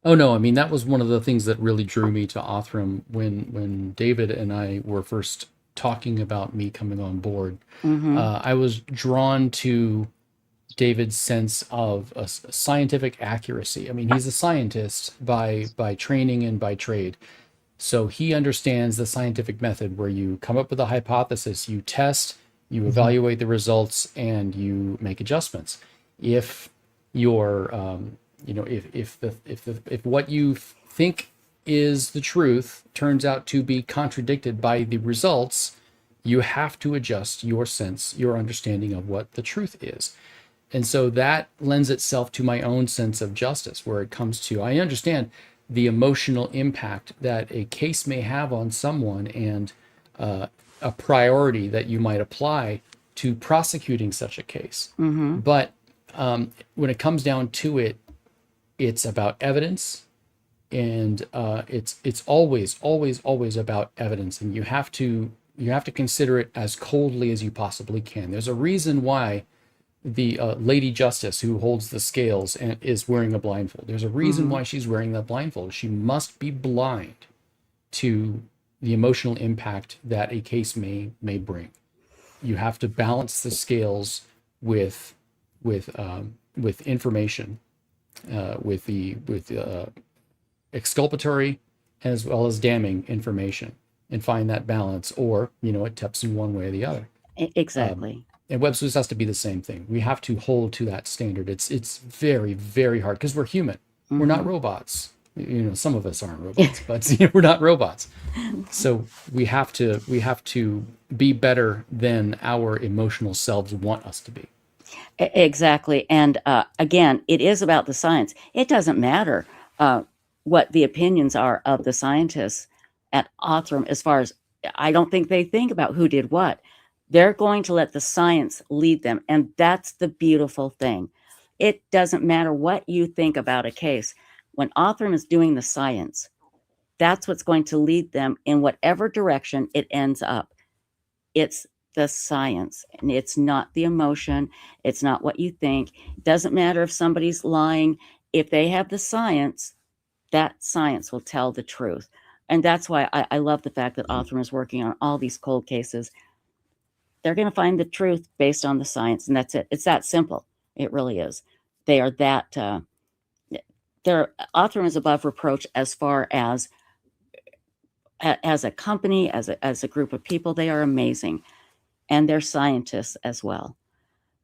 Oh no, I mean, that was one of the things that really drew me to Othram when David and I were first talking about me coming on board. I was drawn to David's sense of a scientific accuracy. I mean, he's a scientist by training and by trade. So he understands the scientific method, where you come up with a hypothesis, you test, you evaluate the results, and you make adjustments. If your if what you think is the truth turns out to be contradicted by the results, you have to adjust your understanding of what the truth is. And so that lends itself to my own sense of justice, where it comes to, I understand the emotional impact that a case may have on someone, and a priority that you might apply to prosecuting such a case. Mm-hmm. But when it comes down to it, it's about evidence, and it's always about evidence, and you have to consider it as coldly as you possibly can. There's a reason why the Lady Justice who holds the scales and is wearing a blindfold. There's a reason why she's wearing that blindfold. She must be blind to the emotional impact that a case may bring. You have to balance the scales with information, with exculpatory as well as damning information, and find that balance, or it tips in one way or the other. Exactly. And Websleuths has to be the same thing. We have to hold to that standard. It's very, very hard because we're human. We're not robots. Some of us aren't robots, but we're not robots. So we have to be better than our emotional selves want us to be. Exactly. And again, it is about the science. It doesn't matter what the opinions are of the scientists at Othram, as far as, I don't think they think about who did what. They're going to let the science lead them. And that's the beautiful thing. It doesn't matter what you think about a case. When Othram is doing the science, that's what's going to lead them in whatever direction it ends up. It's the science, and it's not the emotion. It's not what you think. It doesn't matter if somebody's lying. If they have the science, that science will tell the truth. And that's why I love the fact that Othram is working on all these cold cases. They're going to find the truth based on the science, and that's it. It's that simple. It really is. They are that, Othram is above reproach as far as a company, as a group of people. They are amazing, and they're scientists as well.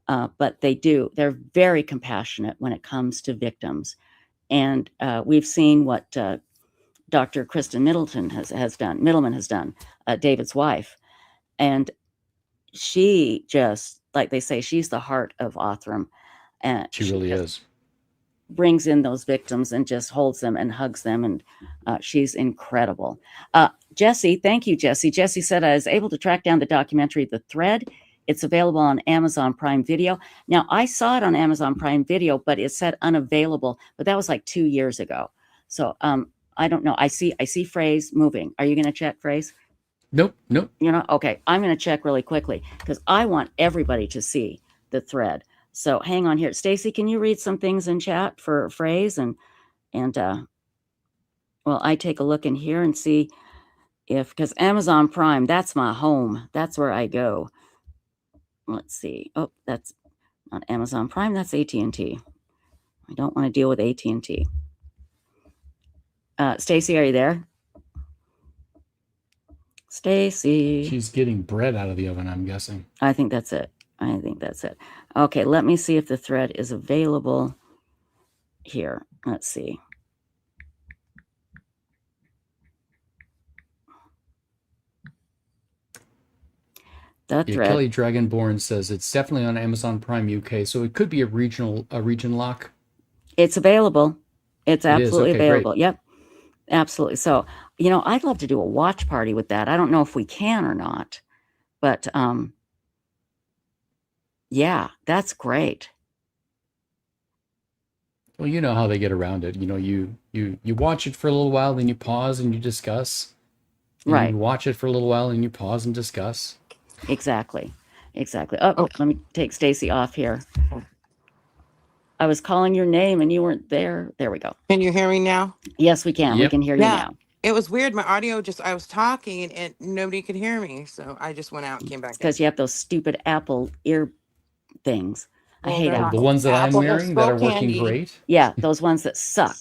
But they're very compassionate when it comes to victims. And we've seen what Dr. Kristen Middleman has done, David's wife. And she just, like they say, she's the heart of Othram. And she really is. Brings in those victims and just holds them and hugs them. And she's incredible. Jesse, thank you, Jesse. Jesse said, I was able to track down the documentary, The Thread. It's available on Amazon Prime Video. Now, I saw it on Amazon Prime Video, but it said unavailable. But that was like 2 years ago. So I don't know. I see Phrase moving. Are you going to check, Phrase? Nope. Okay. I'm going to check really quickly because I want everybody to see The Thread. So hang on here. Stacy, can you read some things in chat for Phrase? And well, I take a look in here and see because Amazon Prime, that's my home. That's where I go. Let's see. Oh, that's not Amazon Prime. That's AT&T. I don't want to deal with AT&T. Stacy, are you there? Stacy. She's getting bread out of the oven, I'm guessing. I think that's it. Okay, let me see if The Thread is available here. Let's see. The Thread. Kelly Dragonborn says it's definitely on Amazon Prime UK, so it could be a region lock. It's available. It's absolutely available. Great. Yep, absolutely. So, I'd love to do a watch party with that. I don't know if we can or not, but yeah, that's great. Well, you know how they get around it. You watch it for a little while, then you pause and you discuss. Right. You watch it for a little while and you pause and discuss. Exactly. Oh, let me take Stacy off here. I was calling your name and you weren't there. There we go. Can you hear me now? Yes, we can. Yep. We can hear you now. It was weird. My audio I was talking and nobody could hear me. So I just went out and came back. Because you have those stupid Apple ear things. I hate Apple. The ones that I'm wearing that are working great. Yeah, those ones that suck.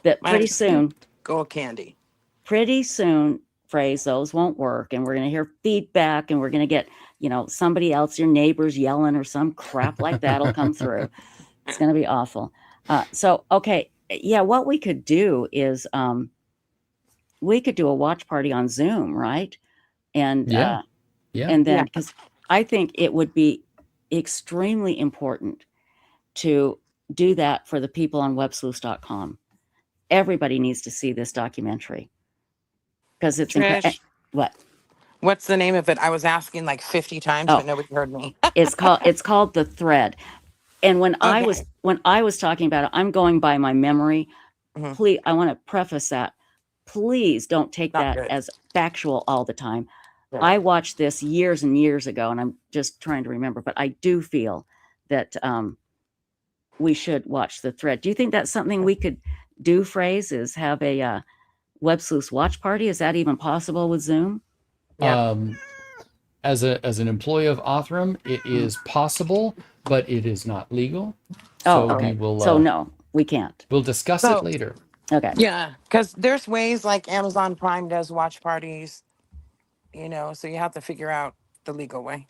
That pretty soon. Gold candy. Pretty soon, Phrase, those won't work. And we're going to hear feedback and we're going to get, somebody else, your neighbors yelling or some crap like that'll come through. It's going to be awful. So, okay. Yeah, what we could do is we could do a watch party on Zoom, right? And Yeah. Yeah. and then Yeah. because I think it would be extremely important to do that for the people on websleuths.com. Everybody needs to see this documentary because it's incredible. Trish, What? what's the name of it? I was asking like 50 times, Oh, but nobody heard me. it's called The Thread. And when I Okay. was talking about it, I'm going by my memory. hmm Please, I want to preface that. Please don't take Not that good. as factual all the time. Yeah. I watched this years and years ago, and I'm just trying to remember, but I do feel that we should watch The Thread. Do you think that's something we could do, Phrase, is have a Web Sleuths watch party? Is that even possible with Zoom? Yeah. As an employee of Othram, it is possible, but it is not legal. Oh, So okay. we will. So no, we can't. We'll discuss it So, later. Okay. yeah, because there's ways like Amazon Prime does watch parties, so you have to figure out the legal way.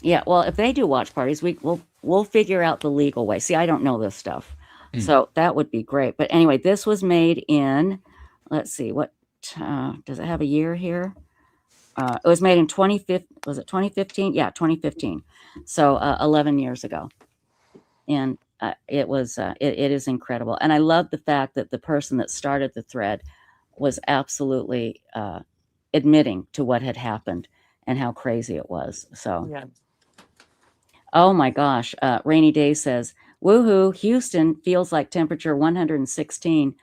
Yeah. Well, if they do watch parties, we'll figure out the legal way. See, I don't know this stuff, so that would be great. But anyway, this was made in. Let's see, what does it have a year here? It was made in 2015. Was it 2015? Yeah, 2015. So 11 years ago, and it was it is incredible. And I love the fact that the person that started the thread was absolutely admitting to what had happened and how crazy it was. So, Yeah. oh my gosh, Rainy Day says, "Woohoo! Houston feels like temperature 116,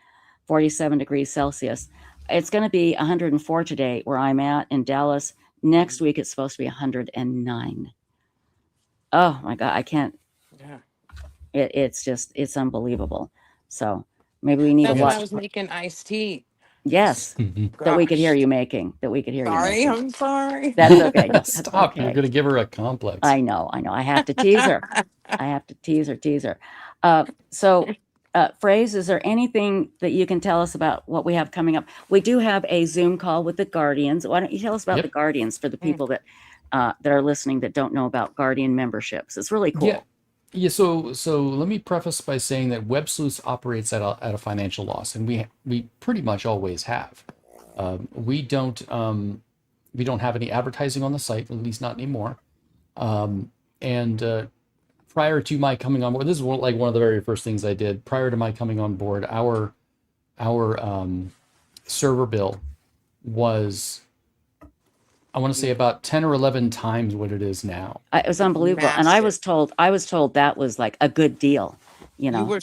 47 degrees Celsius." It's going to be 104 today where I'm at in Dallas. Next week, it's supposed to be 109. Oh my God, I can't. Yeah. It's unbelievable. So maybe we need That's to when watch. I was making iced tea. Yes, that we could hear Gosh. you making. That we could hear you Sorry, making. I'm sorry. That's okay. No, that's Stop. okay. You're going to give her a complex. I know. I have to tease her. I have to tease her. So, Phrase, is there anything that you can tell us about what we have coming up? We do have a Zoom call with the Guardians. Why don't you tell us about Yep. the Guardians for the people that are listening that don't know about Guardian memberships? It's really cool. Yeah. Yeah, so let me preface by saying that Web Sleuths operates at a financial loss, and we pretty much always have. We don't have any advertising on the site, at least not anymore. And prior to my coming on board, this is one of the very first things I did. Prior to my coming on board, our server bill was, I want to say, about 10 or 11 times what it is now. It was unbelievable. And I was told that was like a good deal, You were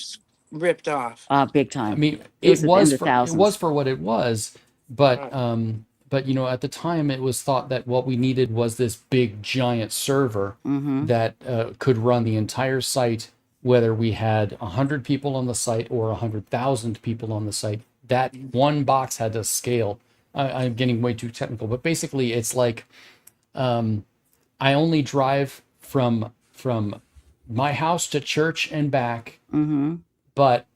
ripped off. big time. I mean, It was for what it was, but at the time it was thought that what we needed was this big giant server that could run the entire site, whether we had 100 people on the site or 100,000 people on the site. That one box had to scale. I'm getting way too technical, but basically it's like I only drive from my house to church and back, but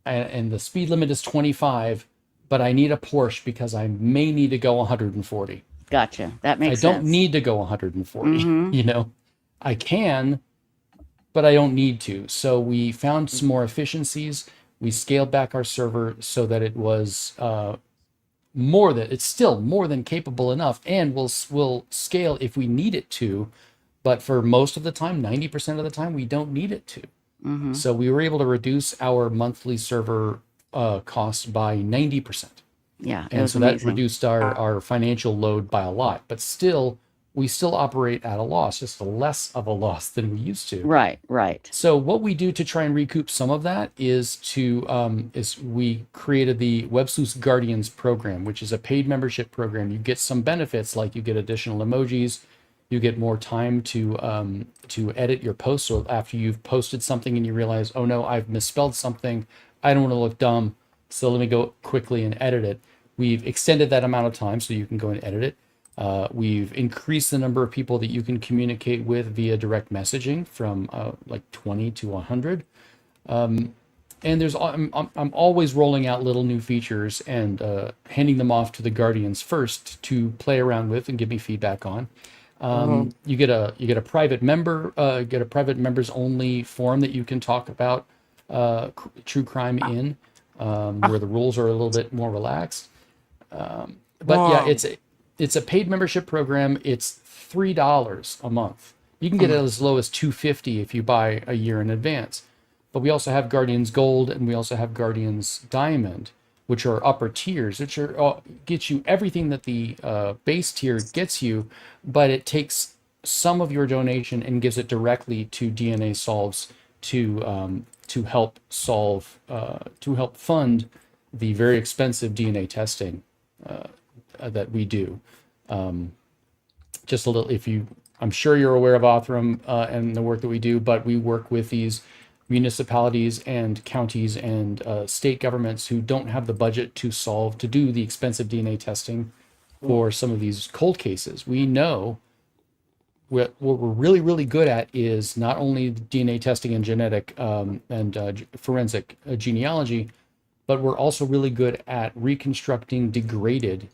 and the speed limit is 25, but I need a Porsche because I may need to go 140. Gotcha. That makes sense. I don't need to go 140. I can, but I don't need to. So we found some more efficiencies. We scaled back our server so that it was it's still more than capable enough, and we'll scale if we need it to, but for most of the time, 90% of the time, we don't need it to. So we were able to reduce our monthly server costs by 90%. Yeah, and so amazing. That reduced our financial load by a lot, but we still operate at a loss, just less of a loss than we used to. Right. So what we do to try and recoup some of that is we created the Web Sleuths Guardians program, which is a paid membership program. You get some benefits, like you get additional emojis, you get more time to edit your posts. So after you've posted something and you realize, oh no, I've misspelled something, I don't want to look dumb, so let me go quickly and edit it. We've extended that amount of time so you can go and edit it. We've increased the number of people that you can communicate with via direct messaging from like 20 to 100. And I'm always rolling out little new features and handing them off to the Guardians first to play around with and give me feedback on. You get a private members only forum that you can talk about true crime in, where the rules are a little bit more relaxed. But yeah, Wow. it's a paid membership program. It's $3 a month. You can get it as low as $2.50 if you buy a year in advance. But we also have Guardians Gold and we also have Guardians Diamond, which are upper tiers, which are get you everything that the base tier gets you, but it takes some of your donation and gives it directly to DNA Solves to help solve to help fund the very expensive DNA testing that we do. Just a little, I'm sure you're aware of Othram and the work that we do, but we work with these municipalities and counties and state governments who don't have the budget to do the expensive DNA testing for some of these cold cases. We know what we're really, really good at is not only DNA testing and genetic and forensic genealogy, but we're also really good at reconstructing degraded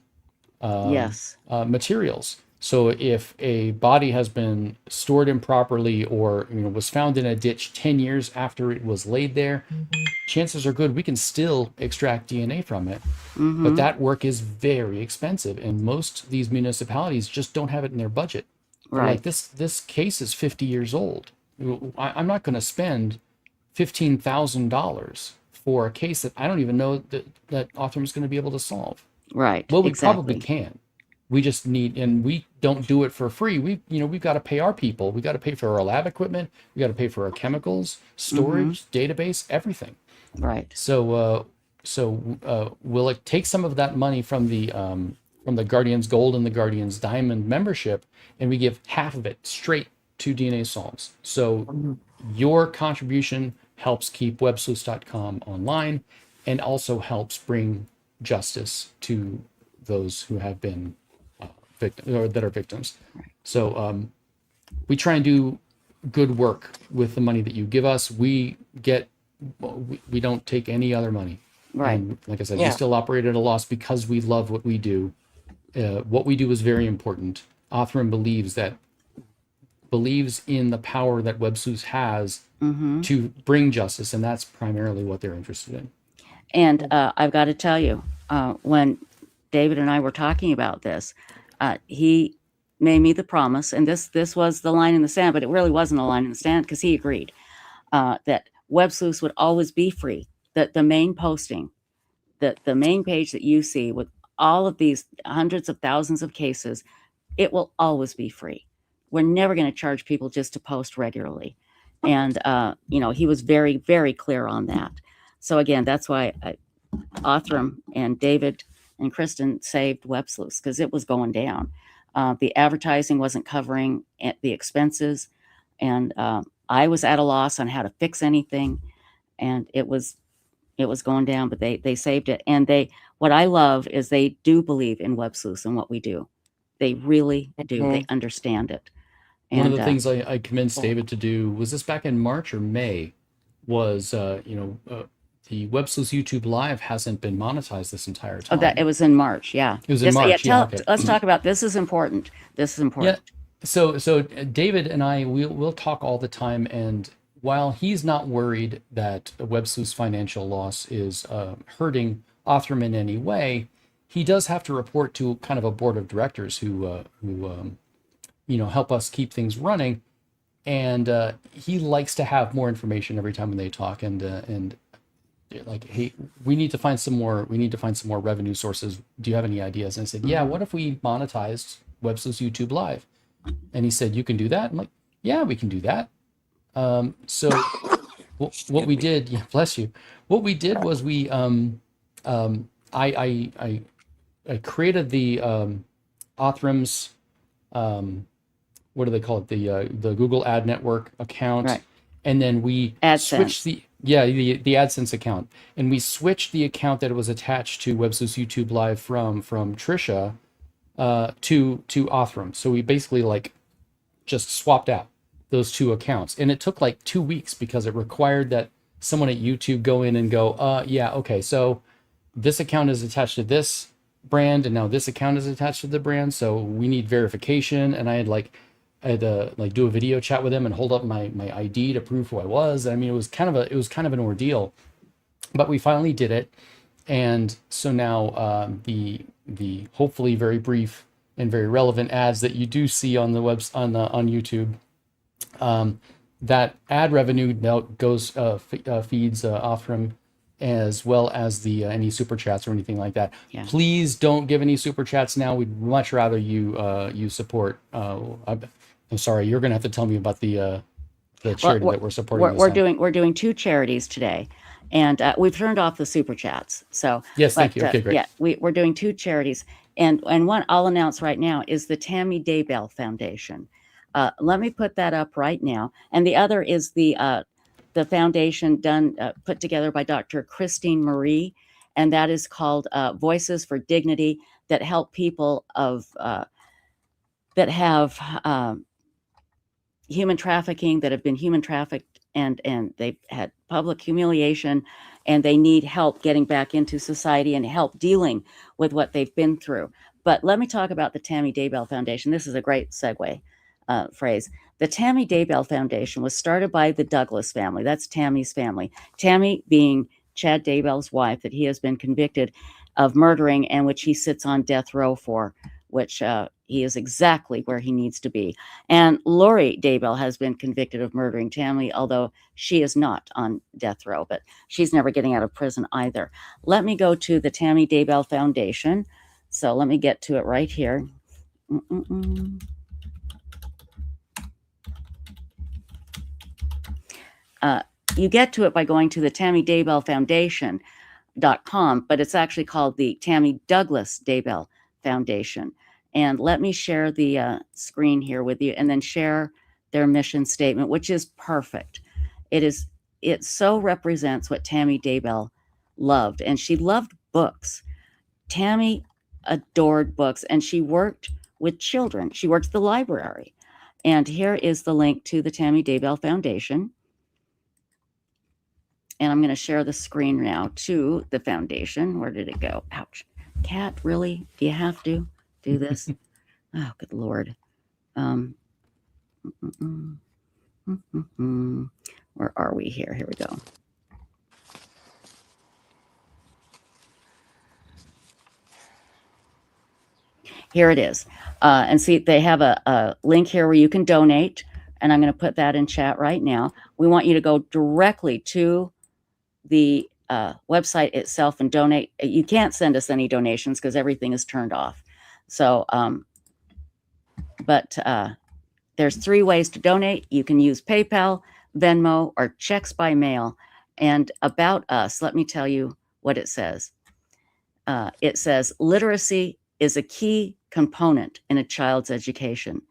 Yes. materials. So if a body has been stored improperly or was found in a ditch 10 years after it was laid there, chances are good we can still extract DNA from it. But that work is very expensive, and most of these municipalities just don't have it in their budget. They're like, this case is 50 years old. I'm not going to spend $15,000 for a case that I don't even know that Othram is going to be able to solve. Right. Well, we probably can. We just need, and we don't do it for free. We've got to pay our people. We got to pay for our lab equipment. We got to pay for our chemicals, storage, database, everything. Right. So we'll take some of that money from the Guardians Gold and the Guardians Diamond membership, and we give half of it straight to DNA Solves. So your contribution helps keep websleuths.com online and also helps bring justice to those who have been victims or that are victims. So we try and do good work with the money that you give us. We don't take any other money. Right. And like I said, we still operate at a loss because we love what we do. What we do is very important. Othram believes in the power that Websleuths has to bring justice, and that's primarily what they're interested in. And I've got to tell you, when David and I were talking about this, he made me the promise, and this was the line in the sand, but it really wasn't a line in the sand because he agreed that Websleuths would always be free. That the main posting, the main page that you see with all of these hundreds of thousands of cases, it will always be free. We're never going to charge people just to post regularly. And, he was very, very clear on that. So again, that's why Othram and David and Kristen saved Websleuths, because it was going down. The advertising wasn't covering the expenses. And I was at a loss on how to fix anything. And it was going down, but they saved it. And what I love is they do believe in Websleuths and what we do. They really do. They understand it. And, one of the things I convinced David to do was this back in March or May was, the Websleuths YouTube Live hasn't been monetized this entire time. it was in March. Yeah. It was in March. Let's talk about, this is important. This is important. Yeah. So David and I, we'll talk all the time. And while he's not worried that Websleuths' financial loss is hurting Othram in any way, he does have to report to kind of a board of directors who help us keep things running. And he likes to have more information every time when they talk. And like, hey, we need to find some more revenue sources. Do you have any ideas? And I said, yeah, what if we monetized Websleuths YouTube Live? And he said, you can do that? I'm like, yeah, we can do that. So what we did, yeah, bless you. What we did was I created the Othram's, what do they call it? The Google Ad Network account. Right. And then we switched the AdSense account. And we switched the account that was attached to Websleuths YouTube Live from Trisha to Othram. So we basically just swapped out those two accounts. And it took 2 weeks because it required that someone at YouTube go in and go, yeah, okay, so this account is attached to this brand and now this account is attached to the brand. So we need verification. And I had had to like do a video chat with him and hold up my ID to prove who I was. I mean, it was kind of an ordeal, but we finally did it. And so now the hopefully very brief and very relevant ads that you do see on the on YouTube, that ad revenue now goes feeds off from, as well as the any super chats or anything like that. Yeah. Please don't give any super chats now. We'd much rather you support. I'm sorry, you're gonna have to tell me about the charity that we're supporting. We're doing 2 charities today, and we've turned off the super chats. So yes, thank you. Okay, great. Yeah, we're doing 2 charities, and one I'll announce right now is the Tammy Daybell Foundation. Let me put that up right now, and the other is the foundation put together by Dr. Christine Marie, and that is called Voices for Dignity, that help people that have human trafficking, that have been human trafficked, and they've had public humiliation, and they need help getting back into society and help dealing with what they've been through. But let me talk about the Tammy Daybell Foundation. This is a great segue phrase. The Tammy Daybell Foundation was started by the Douglas family. That's Tammy's family. Tammy being Chad Daybell's wife, that he has been convicted of murdering, and which he sits on death row for, which he is exactly where he needs to be. And Lori Daybell has been convicted of murdering Tammy, although she is not on death row, but she's never getting out of prison either. Let me go to the Tammy Daybell Foundation. So let me get to it right here. You get to it by going to the Tammy Daybell Foundation.com, but it's actually called the Tammy Douglas Daybell Foundation. And let me share the screen here with you, and then share their mission statement, which is perfect. It so represents what Tammy Daybell loved, and she loved books. Tammy adored books, and she worked with children. She worked at the library. And here is the link to the Tammy Daybell Foundation. And I'm going to share the screen now to the foundation. Where did it go? Ouch. Cat, really? Do you have to do this? Oh, good Lord. Where are we here? Here we go. Here it is. And see, they have a link here where you can donate. And I'm going to put that in chat right now. We want you to go directly to the website itself and donate. You can't send us any donations because everything is turned off. So, but there's 3 ways to donate. You can use PayPal, Venmo, or checks by mail. And about us, let me tell you what it says. It says, literacy is a key component in a child's education.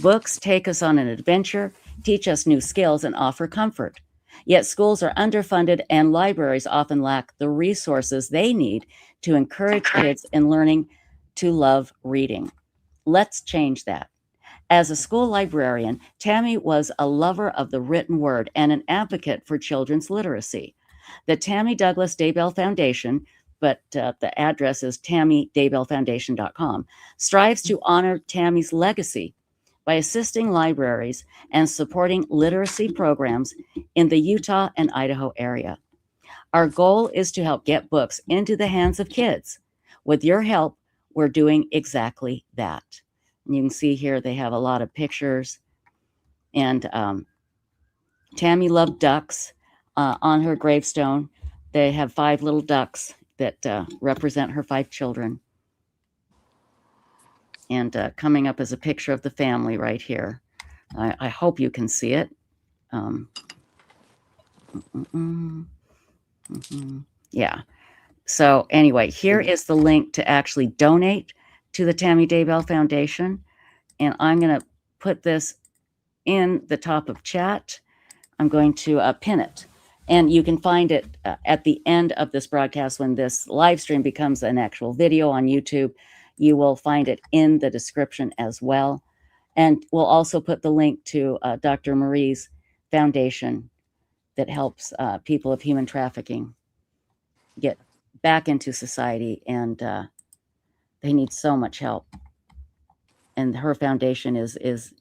Books take us on an adventure, teach us new skills, and offer comfort. Yet schools are underfunded, and libraries often lack the resources they need to encourage kids in learning to love reading. Let's change that. As a school librarian, Tammy was a lover of the written word and an advocate for children's literacy. The Tammy Douglas Daybell Foundation, but the address is tammydaybellfoundation.com, strives to honor Tammy's legacy by assisting libraries and supporting literacy programs in the Utah and Idaho area. Our goal is to help get books into the hands of kids. With your help, we're doing exactly that. And you can see here they have a lot of pictures. And Tammy loved ducks. On her gravestone, they have 5 little ducks that represent her 5 children. And coming up is a picture of the family right here. I hope you can see it. Yeah. So anyway, here is the link to actually donate to the Tammy Daybell Foundation. And I'm going to put this in the top of chat. I'm going to pin it. And you can find it at the end of this broadcast when this live stream becomes an actual video on YouTube. You will find it in the description as well. And we'll also put the link to Dr. Marie's foundation that helps people of human trafficking get back into society. And they need so much help. And her foundation is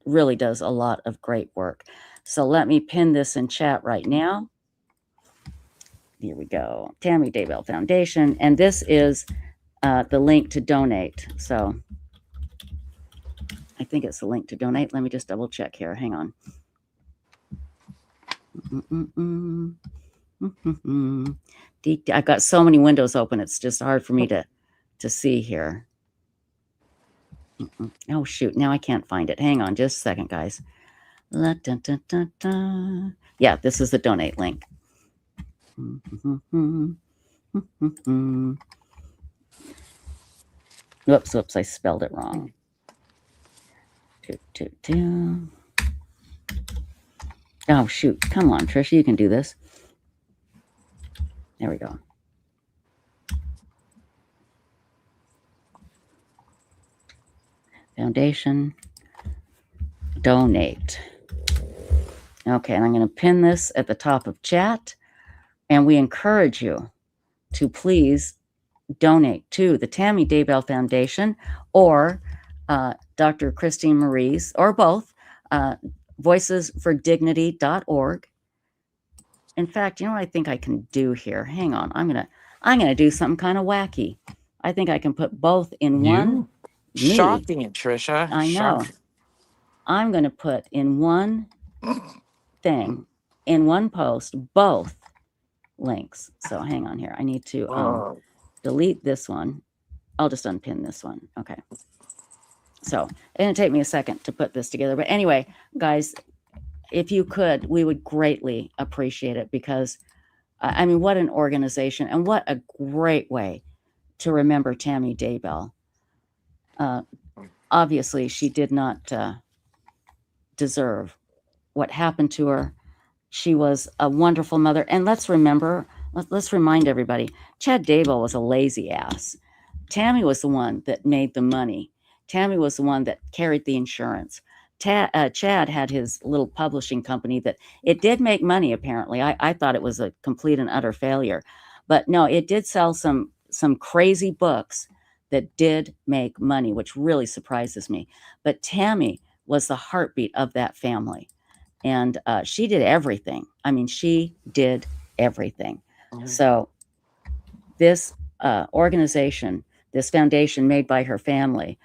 really does a lot of great work. So let me pin this in chat right now. Here we go. Tammy Daybell Foundation. And this is the link to donate. So I think it's the link to donate. Let me just double check here. Hang on. I've got so many windows open. It's just hard for me to see here. Oh, shoot. Now I can't find it. Hang on just a second, guys. Yeah, this is the donate link. Whoops, I spelled it wrong. Oh, shoot. Come on, Trisha, you can do this. There we go. Foundation. Donate. Okay, and I'm going to pin this at the top of chat. And we encourage you to please donate to the Tammy Daybell Foundation or Dr. Christine Marie's, or both, voicesfordignity.org. In fact, you know what I think I can do here? Hang on. I'm gonna do something kind of wacky. I think I can put both in one. Shocking, Trisha. I know. Shocking. I'm gonna put in one thing, in one post, both links. So hang on here. I need to delete this one. I'll just unpin this one. Okay. So it's going to take me a second to put this together. But anyway, guys, if you could, we would greatly appreciate it, because, I mean, what an organization, and what a great way to remember Tammy Daybell. Obviously, she did not deserve what happened to her. She was a wonderful mother. And let's remind everybody, Chad Daybell was a lazy ass. Tammy was the one that made the money. Tammy was the one that carried the insurance. Chad had his little publishing company that it did make money, apparently. I thought it was a complete and utter failure. But no, it did sell some crazy books that did make money, which really surprises me. But Tammy was the heartbeat of that family. And she did everything. I mean, she did everything. Mm-hmm. So this organization, this foundation made by her family,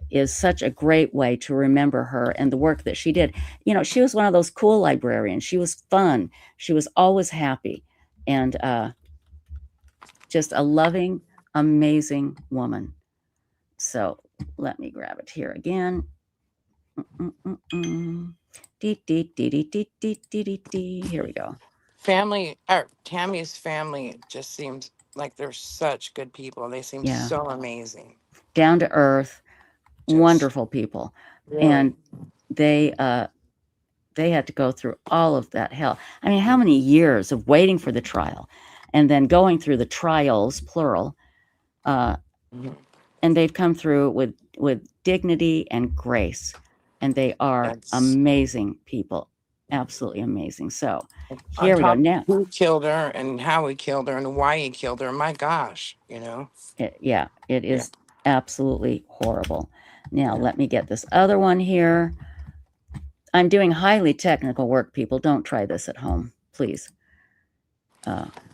is such a great way to remember her and the work that she did. You know, she was one of those cool librarians. She was fun. She was always happy. And just a loving, amazing woman. So let me grab it here again. Here we go. Tammy's family just seems like they're such good people. They seem so amazing. Down to earth, wonderful people. Really? And they had to go through all of that hell. I mean, how many years of waiting for the trial, and then going through the trials, plural, and they've come through with dignity and grace. And they are amazing people. Absolutely amazing. So here we go. Now, who killed her and how he killed her and why he killed her. My gosh, you know. It is absolutely horrible. Now, let me get this other one here. I'm doing highly technical work, people. Don't try this at home, please.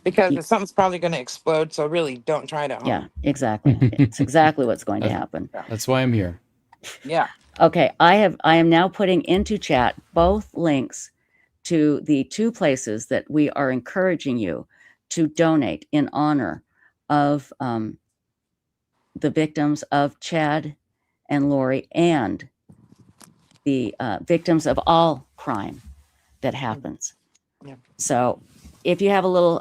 Because something's probably going to explode. So really, don't try it at home. Yeah, exactly. It's exactly what's going to happen. That's why I'm here. Yeah. Okay, I am now putting into chat both links to the two places that we are encouraging you to donate in honor of the victims of Chad and Lori, and the victims of all crime that happens. Yeah. So if you have a little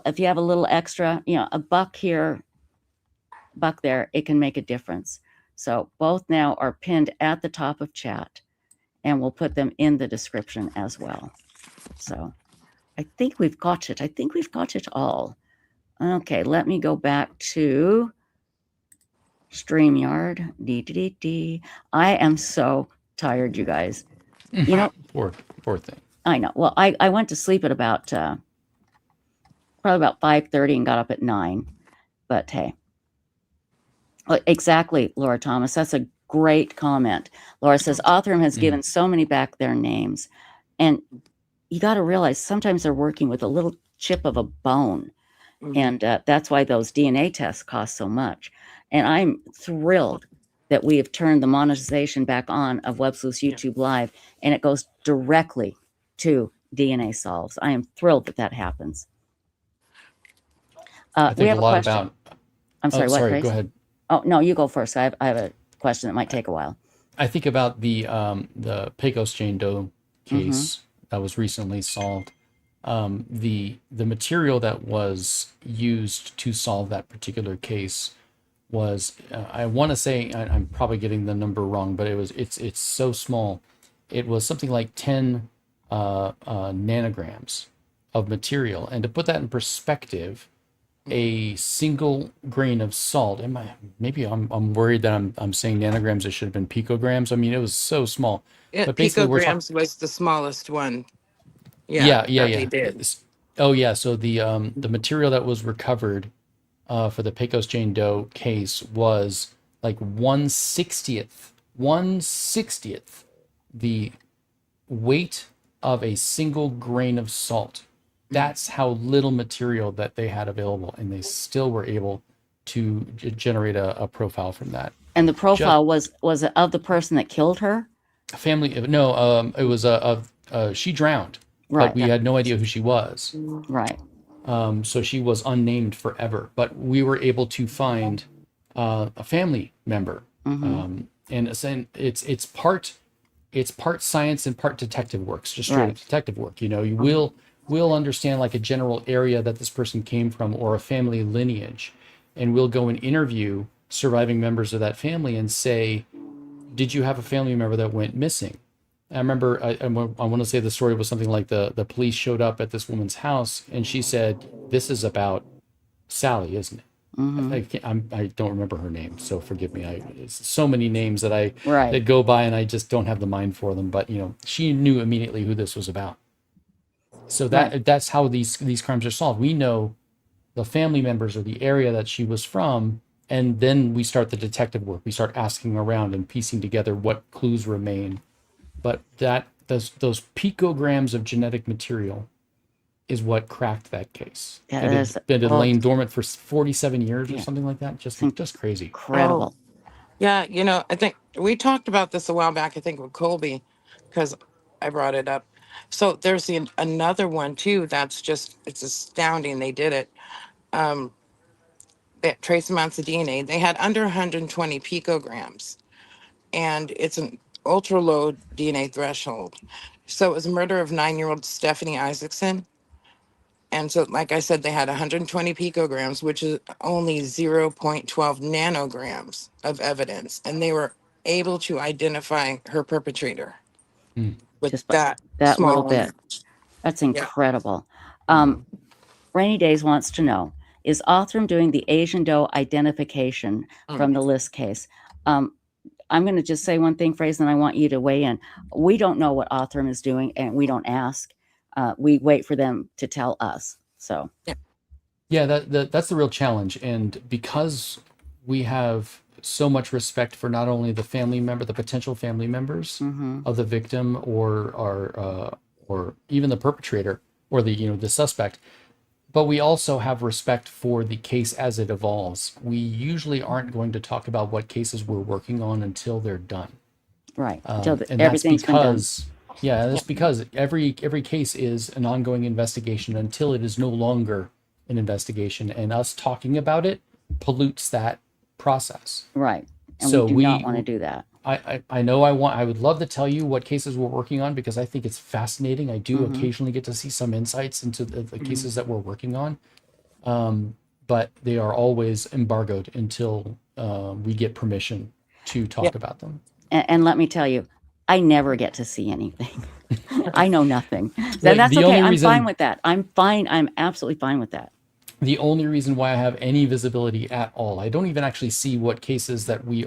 extra, you know, a buck here, buck there, it can make a difference. So both now are pinned at the top of chat, and we'll put them in the description as well. So I think we've got it. I think we've got it all. Okay, let me go back to StreamYard. I am so tired, you guys. You know, poor thing. I know. Well, I went to sleep at about probably about 5:30 and got up at 9. But hey. Exactly, Laura Thomas. That's a great comment. Laura says, Othram has given so many back their names. And you got to realize sometimes they're working with a little chip of a bone. And that's why those DNA tests cost so much. And I'm thrilled that we have turned the monetization back on of Websleuths YouTube Live, and it goes directly to DNA Solves. I am thrilled that that happens. I think we have a lot question. about. I'm sorry. Oh, what? sorry. Grace? Go ahead. Oh no, you go first. I have a question that might take a while. I think about the Pecos Jane Doe case that was recently solved. The material that was used to solve that particular case was I want to say I'm probably getting the number wrong, but it's so small. It was something like 10 nanograms of material, and to put that in perspective, a single grain of salt. I'm worried that I'm saying nanograms. It should have been picograms. I mean, it was so small. But basically, Picograms was the smallest one. Yeah. They did. Oh yeah. So the material that was recovered for the Pecos Jane Doe case was like 1/60th the weight of a single grain of salt. That's how little material that they had available, and they still were able to generate a profile from that. And the profile was it of the person that killed her? Family? No, it was she drowned, Right. but we had no idea who she was. Right. So she was unnamed forever, but we were able to find a family member, and it's part science and part detective work, just straight up detective work. You know, you will understand like a general area that this person came from or a family lineage, and we'll go and interview surviving members of that family and say, did you have a family member that went missing? I remember I want to say the story was something like the police showed up at this woman's house and she said, this is about Sally, isn't it? I don't remember her name, so forgive me. It's so many names that that go by and I just don't have the mind for them. But you know, she knew immediately who this was about. So that's how these crimes are solved. We know the family members or the area that she was from, and then we start the detective work. We start asking around and piecing together what clues remain. But those picograms of genetic material is what cracked that case. Yeah, and it's been laying dormant for 47 years or something like that. Just crazy. Incredible. Yeah, you know, I think we talked about this a while back, I think with Colby, because I brought it up. So there's another one too that's it's astounding. They did it. They had trace amounts of DNA. They had under 120 picograms, and it's an ultra low DNA threshold. So it was a murder of 9-year-old Stephanie Isaacson. And so, like I said, they had 120 picograms, which is only 0.12 nanograms of evidence. And they were able to identify her perpetrator with just that little small bit. That's incredible. Rainy Days wants to know, is Othram doing the Asian doe identification from the list case? I'm going to just say one thing, Fraser, and I want you to weigh in. We don't know what Othram is doing, and we don't ask. We wait for them to tell us. So, yeah, that's the real challenge. And because we have so much respect for not only the potential family members of the victim, or even the perpetrator or the suspect, but we also have respect for the case as it evolves. We usually aren't going to talk about what cases we're working on until they're done. Right. And that's because, that's because every case is an ongoing investigation until it is no longer an investigation, and us talking about it pollutes that process. Right. And so we do not want to do that. I know I would love to tell you what cases we're working on because I think it's fascinating. I do occasionally get to see some insights into the cases that we're working on. But they are always embargoed until we get permission to talk about them. And let me tell you, I never get to see anything. I know nothing. That's okay. I'm fine with that. I'm fine. I'm absolutely fine with that. The only reason why I have any visibility at all, I don't even actually see what cases that we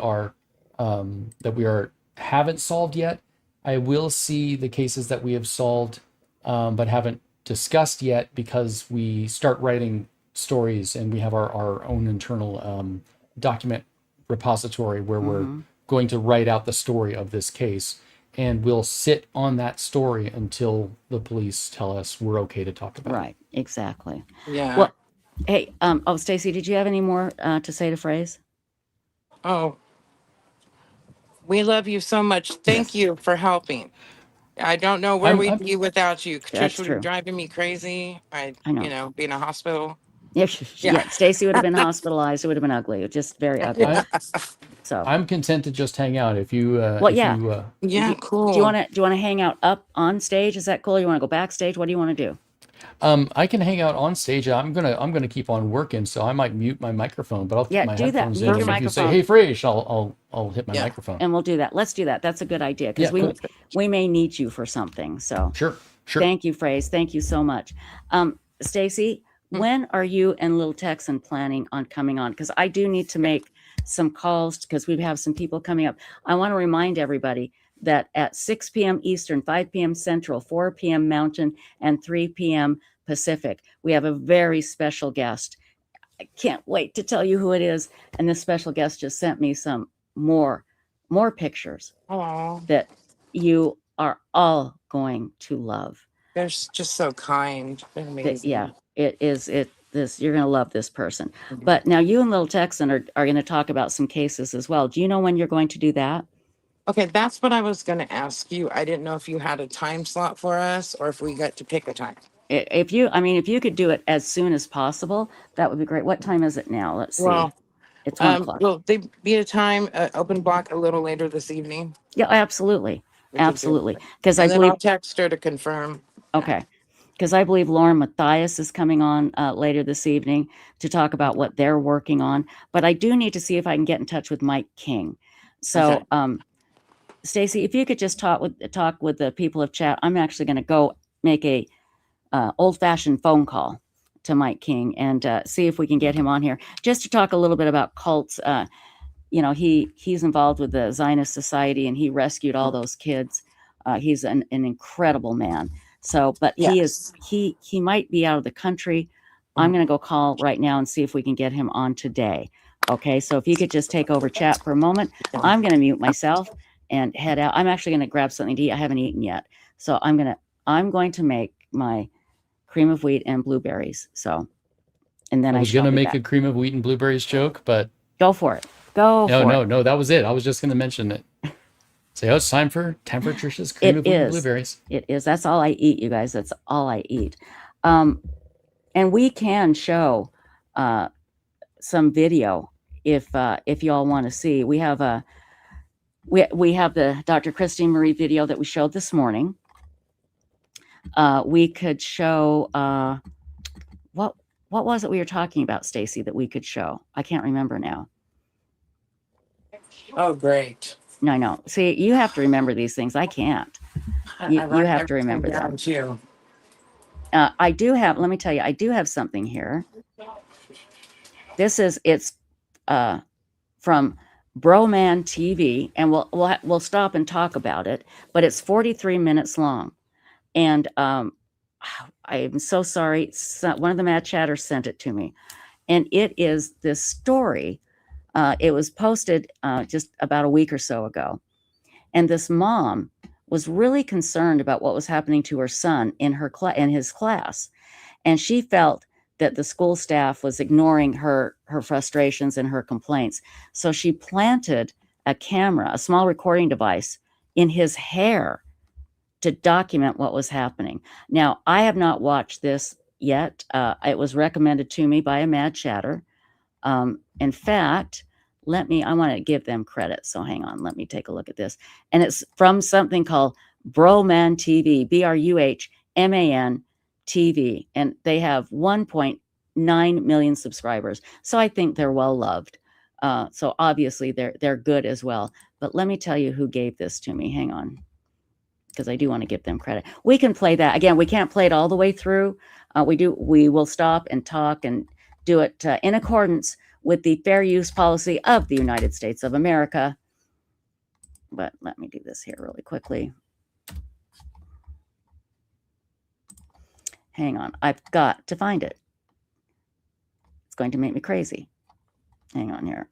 haven't solved yet. I will see the cases that we have solved, but haven't discussed yet because we start writing stories and we have our own internal document repository where we're going to write out the story of this case, and we'll sit on that story until the police tell us we're okay to talk about it. Right, exactly. Yeah. Well, hey, oh, Stacy, did you have any more to say to Phrase? Oh, we love you so much. Thank you for helping. I don't know where we'd be without you. That's Trish would be true. driving me crazy. I know. You know, be in a hospital. Yeah, Yeah. Stacy would have been hospitalized. It would have been ugly. Just very ugly. So I'm content to just hang out. If you, well, yeah, yeah, cool. Do you want to hang out up on stage? Is that cool? You want to go backstage? What do you want to do? I can hang out on stage. I'm gonna keep on working, so I might mute my microphone, but I'll keep my do that. headphones Mute in. your And if you say, microphone. "Hey, Fraish," I'll hit my microphone. And we'll do that. Let's do that. That's a good idea because we may need you for something. So sure. Thank you, Phrase. Thank you so much. Stacy, when are you and Little Texan planning on coming on? Because I do need to make some calls because we have some people coming up. I want to remind everybody that at 6 p.m. Eastern, 5 p.m. Central, 4 p.m. Mountain, and 3 p.m. Pacific, we have a very special guest. I can't wait to tell you who it is. And this special guest just sent me some more pictures that you are all going to love. They're just so kind. They're amazing. Yeah, it is. You're going to love this person. But now you and Little Texan are going to talk about some cases as well. Do you know when you're going to do that? Okay, that's what I was going to ask you. I didn't know if you had a time slot for us or if we got to pick a time. If you could do it as soon as possible, that would be great. What time is it now? Let's see. Well, it's 1 o'clock. Will there be a time, open block a little later this evening? Yeah, absolutely. Absolutely. Because I believe I'll text her to confirm. Okay. Because I believe Lauren Matthias is coming on later this evening to talk about what they're working on. But I do need to see if I can get in touch with Mike King. So, Stacy, if you could just talk with the people of chat, I'm actually going to go make a old-fashioned phone call to Mike King and see if we can get him on here just to talk a little bit about cults. He's involved with the Zionist Society and he rescued all those kids. He's an incredible man. So, but he might be out of the country. I'm going to go call right now and see if we can get him on today. Okay. So if you could just take over chat for a moment, I'm going to mute myself and head out. I'm actually going to grab something to eat. I haven't eaten yet. So I'm going to make my cream of wheat and blueberries. So, and then I was going to make a cream of wheat and blueberries joke, but go for it. No, that was it. I was just going to mention it. Say, it's time for Trish's cream of wheat and blueberries. It is. That's all I eat, you guys. That's all I eat. And we can show some video if you all want to see. We have we have the Dr. Christine Marie video that we showed this morning. We could show what was it we were talking about, Stacy, that we could show? I can't remember now. Oh, great. No. See, you have to remember these things. I can't. You have to remember them. Too. I do have, let me tell you, I do have something here. It's from Broman TV, and we'll stop and talk about it, but it's 43 minutes long. And I'm so sorry. One of the Mad Chatters sent it to me, and it is this story. It was posted just about a week or so ago. And this mom was really concerned about what was happening to her son in his class. And she felt that the school staff was ignoring her frustrations and her complaints. So she planted a camera, a small recording device, in his hair to document what was happening. Now, I have not watched this yet. It was recommended to me by a Mad Chatter. In fact, I want to give them credit. So hang on, let me take a look at this. And it's from something called Broman TV, BRUHMAN TV. And they have 1.9 million subscribers. So I think they're well loved. So obviously they're good as well. But let me tell you who gave this to me. Hang on, because I do want to give them credit. We can play that. Again, we can't play it all the way through. We will stop and talk and do it in accordance with the fair use policy of the United States of America. But let me do this here really quickly. Hang on. I've got to find it. It's going to make me crazy. Hang on here.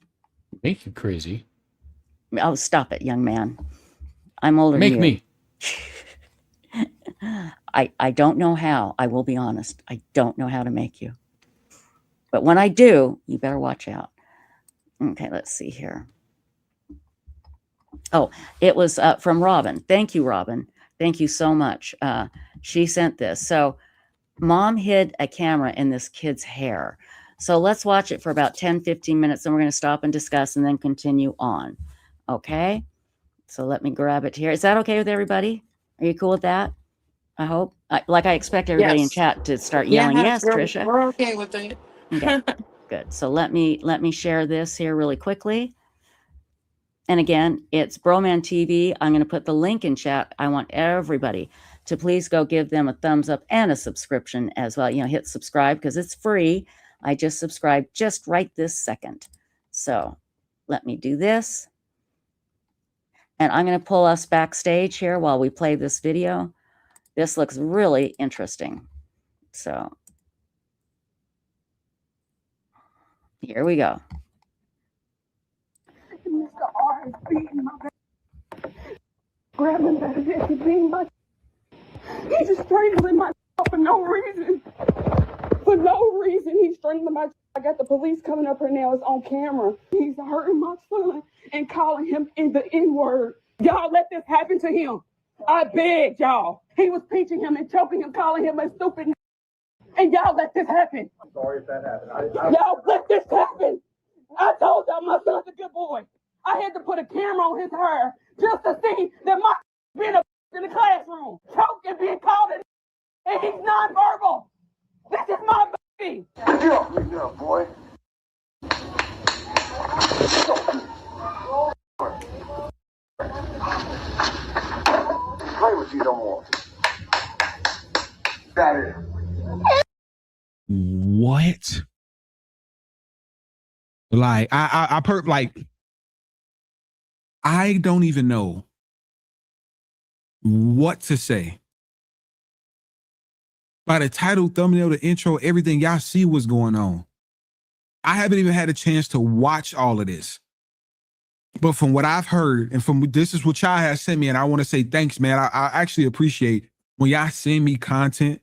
Make you crazy? Oh, stop it, young man. I'm older Make than me. I don't know how. I will be honest. I don't know how to make you. But when I do, you better watch out. Okay, let's see here. Oh, it was from Robin. Thank you, Robin. Thank you so much. She sent this. So mom hid a camera in this kid's hair. So let's watch it for about 10, 15 minutes, and we're going to stop and discuss and then continue on. Okay? So let me grab it here. Is that okay with everybody? Are you cool with that? I hope. Like I expect everybody in Yes. chat to start yelling, yes, Trisha. We're okay with it. Okay, good. So let me share this here really quickly. And again, it's Broman TV. I'm going to put the link in chat. I want everybody to please go give them a thumbs up and a subscription as well. You know, hit subscribe because it's free. I just subscribed just right this second. So let me do this. And I'm going to pull us backstage here while we play this video. This looks really interesting. So here we go. Mr. R is beating my back, grabbing back and beating my. He's just strangling my for no reason. For no reason, he's strangling my. I got the police coming up here now. It's on camera. He's hurting my son and calling him in the N-word. Y'all let this happen to him. I beg y'all. He was pinching him and choking him, calling him a stupid. And y'all let this happen. I'm sorry if that happened. Y'all let this happen. I told y'all my son's a good boy. I had to put a camera on his hair just to see that my being a in the classroom, choked and being called it, and he's nonverbal. This is my baby. Get off me now, boy. Play with you no more. That is. What? Like I don't even know what to say. By the title, thumbnail, the intro, everything, y'all see what's going on. I haven't even had a chance to watch all of this. But from what I've heard, and from this is what y'all has sent me, and I want to say thanks, man. I actually appreciate when y'all send me content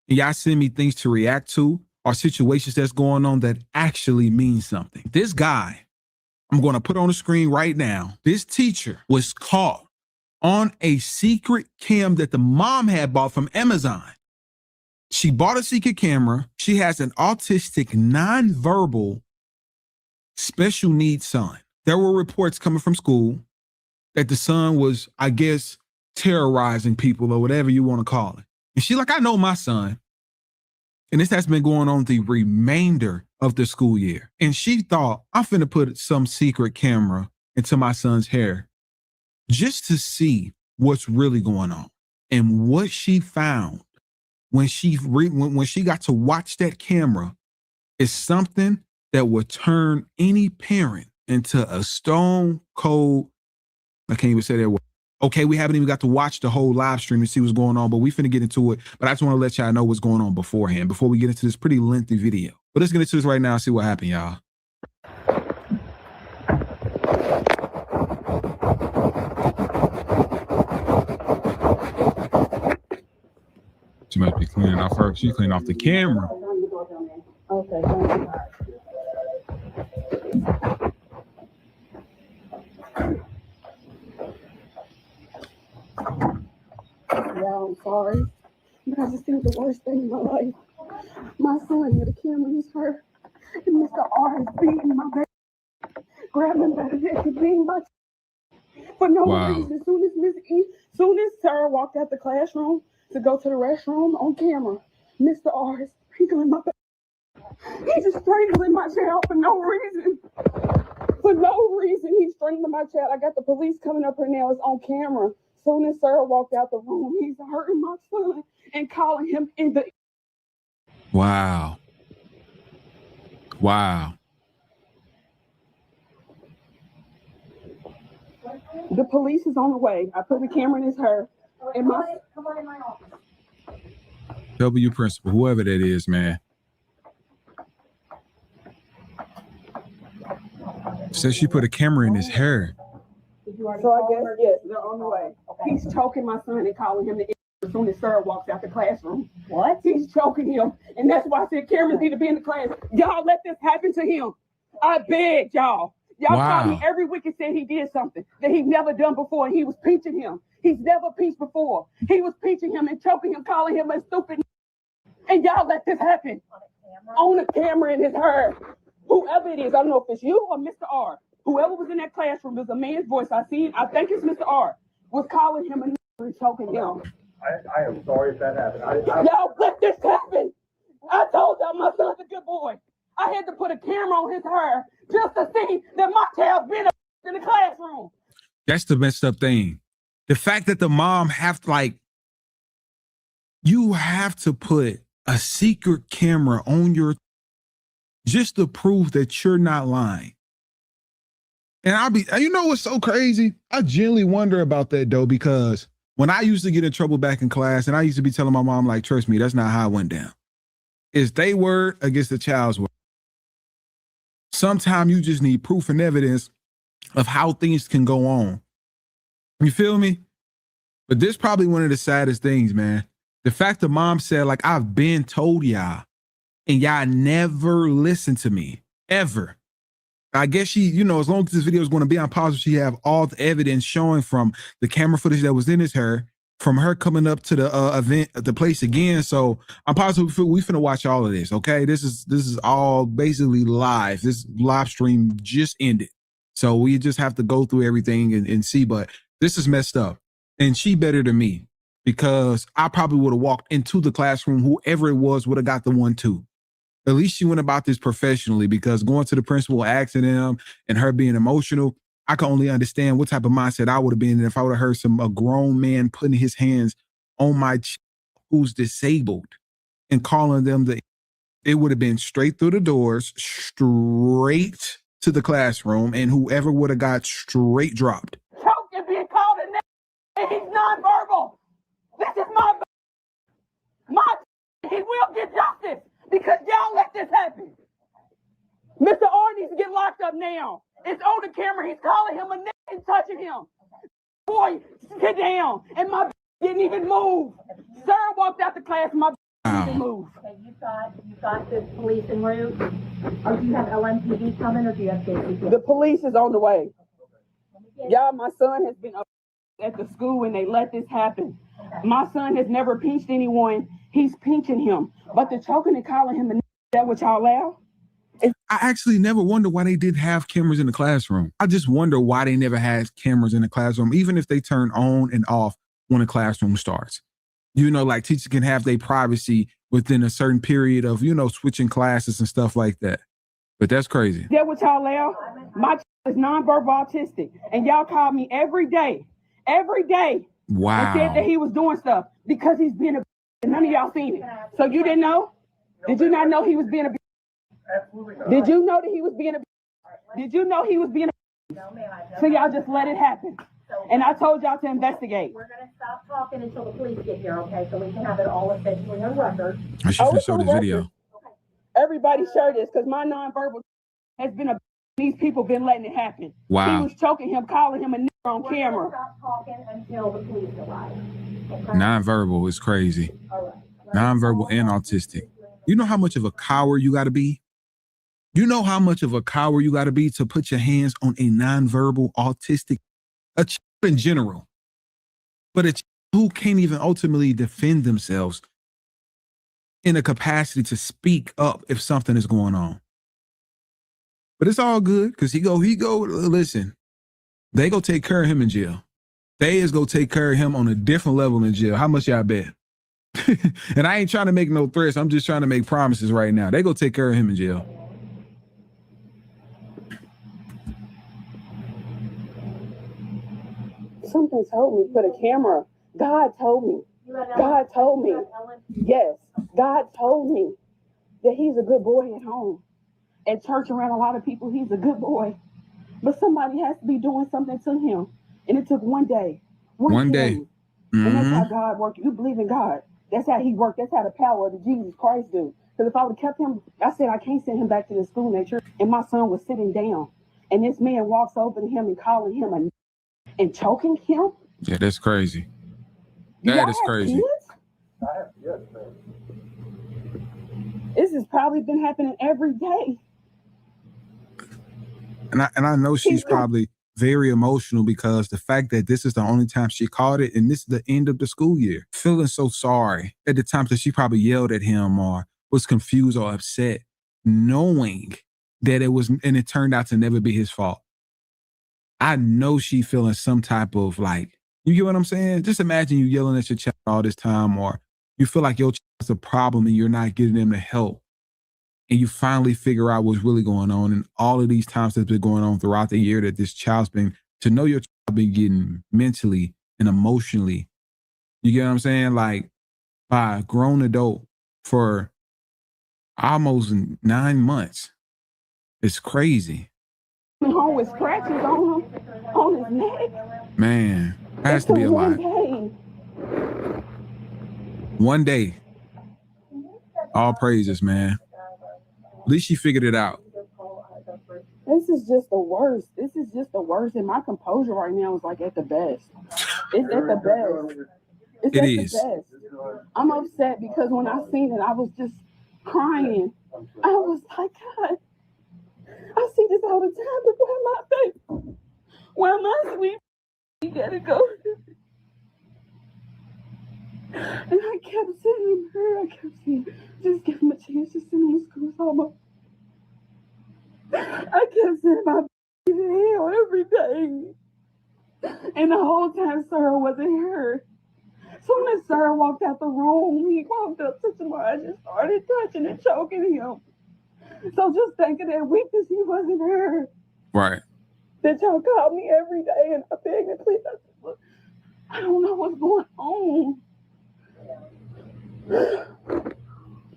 and y'all send me things to react to or situations that's going on that actually mean something. This guy, I'm going to put on the screen right now. This teacher was caught on a secret cam that the mom had bought from Amazon. She bought a secret camera. She has an autistic, nonverbal, special needs son. There were reports coming from school that the son was, I guess, terrorizing people or whatever you want to call it. And she's like, I know my son. And this has been going on the remainder of the school year. And she thought, I'm finna put some secret camera into my son's hair just to see what's really going on. And what she found when she got to watch that camera is something that would turn any parent into a stone cold, I can't even say that word. Okay, we haven't even got to watch the whole live stream and see what's going on, but we finna get into it. But I just want to let y'all know what's going on beforehand, before we get into this pretty lengthy video. But let's get into this right now and see what happened, y'all. She must be cleaning off her. She cleaned off the camera. Okay, thank you. Yeah, I'm sorry. But I just think the worst thing in my life. My son with a camera in his hair, and Mr. R is beating my baby, grabbing back and beating my for no reason. As soon as Sarah walked out the classroom to go to the restroom on camera, Mr. R is strangling my baby. He's just strangling my child for no reason. For no reason, he's strangling my child. I got the police coming up here now. It's on camera. Soon as Sarah walked out the room, he's hurting my son and calling him in the. Wow. Wow. The police is on the way. I put the camera in his hair. And my come on in my office. W principal, whoever that is, man. Says she put a camera in his hair. So I guess, yes, they're on the way. Okay. He's choking my son and calling him the as soon as Sarah walks out the classroom. What? He's choking him. And that's why I said cameras need to be in the class. Y'all let this happen to him. I beg y'all. Y'all called me every week and said he did something that he'd never done before, and he was pinching him. He's never pinched before. He was pinching him and choking him, calling him a stupid. And y'all let this happen. On the camera in his hair. Whoever it is, I don't know if it's you or Mr. R. Whoever was in that classroom, there's a man's voice. I think it's Mr. R. Was calling him a and choking him. I am sorry if that happened. Y'all let this happen. I told y'all my son's a good boy. I had to put a camera on his hair just to see that my child's been in the classroom. That's the messed up thing. The fact that the mom you have to put a secret camera on your just to prove that you're not lying. And you know what's so crazy? I genuinely wonder about that though, because when I used to get in trouble back in class, and I used to be telling my mom, like, trust me, that's not how it went down. It's their word against the child's word. Sometimes you just need proof and evidence of how things can go on. You feel me? But this is probably one of the saddest things, man. The fact that mom said, like, I've been told y'all, and y'all never listened to me, ever. I guess she, as long as this video is going to be on pause, she have all the evidence showing from the camera footage that was in his hair, from her coming up to the event, the place again. So I'm positive we finna watch all of this. Okay, this is all basically live. This live stream just ended, so we just have to go through everything and see. But this is messed up, and she better than me, because I probably would have walked into the classroom. Whoever it was would have got the one too. At least she went about this professionally, because going to the principal, asking him, and her being emotional, I can only understand what type of mindset I would have been if I would have heard a grown man putting his hands on my child who's disabled and calling them it would have been straight through the doors, straight to the classroom, and whoever would have got straight dropped. Choke and being called a name, and he's nonverbal. This is my he will get justice, because y'all let this happen. Mr. R needs to get locked up now. It's on the camera. He's calling him a nigga and touching him. Boy, sit down. And my didn't even move. Sarah walked out the class and my didn't even move. Okay, you've got the police en route. Or do you have LMPD coming, or do you have JCP? The police is on the way. Y'all, my son has been up at the school and they let this happen. My son has never pinched anyone. He's pinching him. But the choking and calling him a nigga, is that what y'all allow? I actually never wondered why they didn't have cameras in the classroom. I just wonder why they never had cameras in the classroom, even if they turn on and off when a classroom starts. Like teachers can have their privacy within a certain period of, switching classes and stuff like that. But that's crazy. Is that what y'all allow? My child is nonverbal autistic, and y'all called me every day. Wow. And said that he was doing stuff because he's being a and none of y'all seen it. So you didn't know? Did you not know he was being a Absolutely not. Did you know that he was being a Did you know he was being a So y'all just let it happen. And I told y'all to investigate. We're going to stop talking until the police get here, okay? So we can have it all officially on record. I should show this video. Everybody share this, because my nonverbal has been these people been letting it happen. Wow. He was choking him, calling him a nigger on camera. Stop talking until the police arrive. Okay? Nonverbal is crazy. All right. Nonverbal and autistic. You know how much of a coward you got to be? You know how much of a coward you got to be to put your hands on a nonverbal autistic, a child in general, but a child who can't even ultimately defend themselves in a capacity to speak up if something is going on. But it's all good, because listen, they go take care of him in jail. They is go take care of him on a different level in jail. How much y'all bet? And I ain't trying to make no threats. I'm just trying to make promises right now. They go take care of him in jail. Something told me, put a camera. God told me. Yes, God told me that he's a good boy at home. At church around a lot of people, he's a good boy. But somebody has to be doing something to him. And it took one day. One day. Mm-hmm. And that's how God works. You believe in God. That's how he worked. That's how the power of Jesus Christ do. Because if I would have kept him, I said, I can't send him back to the school next year. And my son was sitting down. And this man walks over to him and calling him a and choking him. Yeah, that's crazy. Do That y'all is have crazy. kids? I have, yes, man. This has probably been happening every day. And I know she's probably very emotional because the fact that this is the only time she caught it and this is the end of the school year. Feeling so sorry at the times that she probably yelled at him or was confused or upset, knowing that it was, and it turned out to never be his fault. I know she feeling some type of like, you get what I'm saying? Just imagine you yelling at your child all this time, or you feel like your child's a problem and you're not getting them the help. And you finally figure out what's really going on. And all of these times that's been going on throughout the year that this child's been, to know your child been getting mentally and emotionally, you get what I'm saying? Like by a grown adult for almost 9 months. It's crazy. Home with scratches on his neck. Man, that has to be a lot. One day. All praises, man. At least she figured it out. This is just the worst. This is just the worst. And my composure right now is like at the best. It's at the best. It's It at is. the best. I'm upset because when I seen it, I was just crying. I was like, God, I see this all the time, but why am I baby? Why am I sweet? You gotta go. And I kept sending her, I kept saying, just give him a chance to send him to school. Almost. I kept sending my to hell every day. And the whole time Sarah wasn't here. Soon as Sarah walked out the room, he walked up to Tamara and just started touching and choking him. So just thinking that weakness, he wasn't here. Right. That y'all called me every day and I begged and please. I said, look, I don't know what's going on.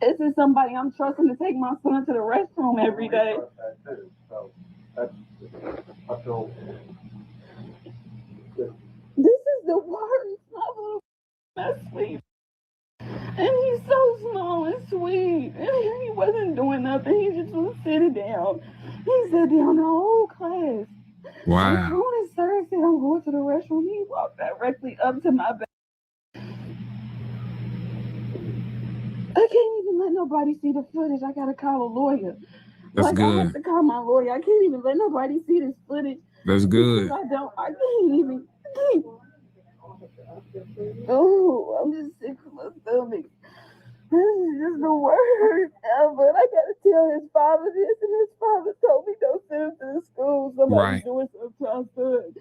This is somebody I'm trusting to take my son to the restroom every day. This is the worst. That's sweet. And he's so small and sweet. And he wasn't doing nothing. He just was sitting down. He sat down the whole class. Wow. And when Sarah said, I'm going to the restroom, he walked directly up to my bed. I can't even let nobody see the footage. I gotta call a lawyer. That's good. I have to call my lawyer. I can't even let nobody see this footage. That's good. I can't even. Oh, I'm just sick to my stomach. This is just the worst ever. I gotta tell his father this, and his father told me don't send him to the school. Somebody's doing something to our son.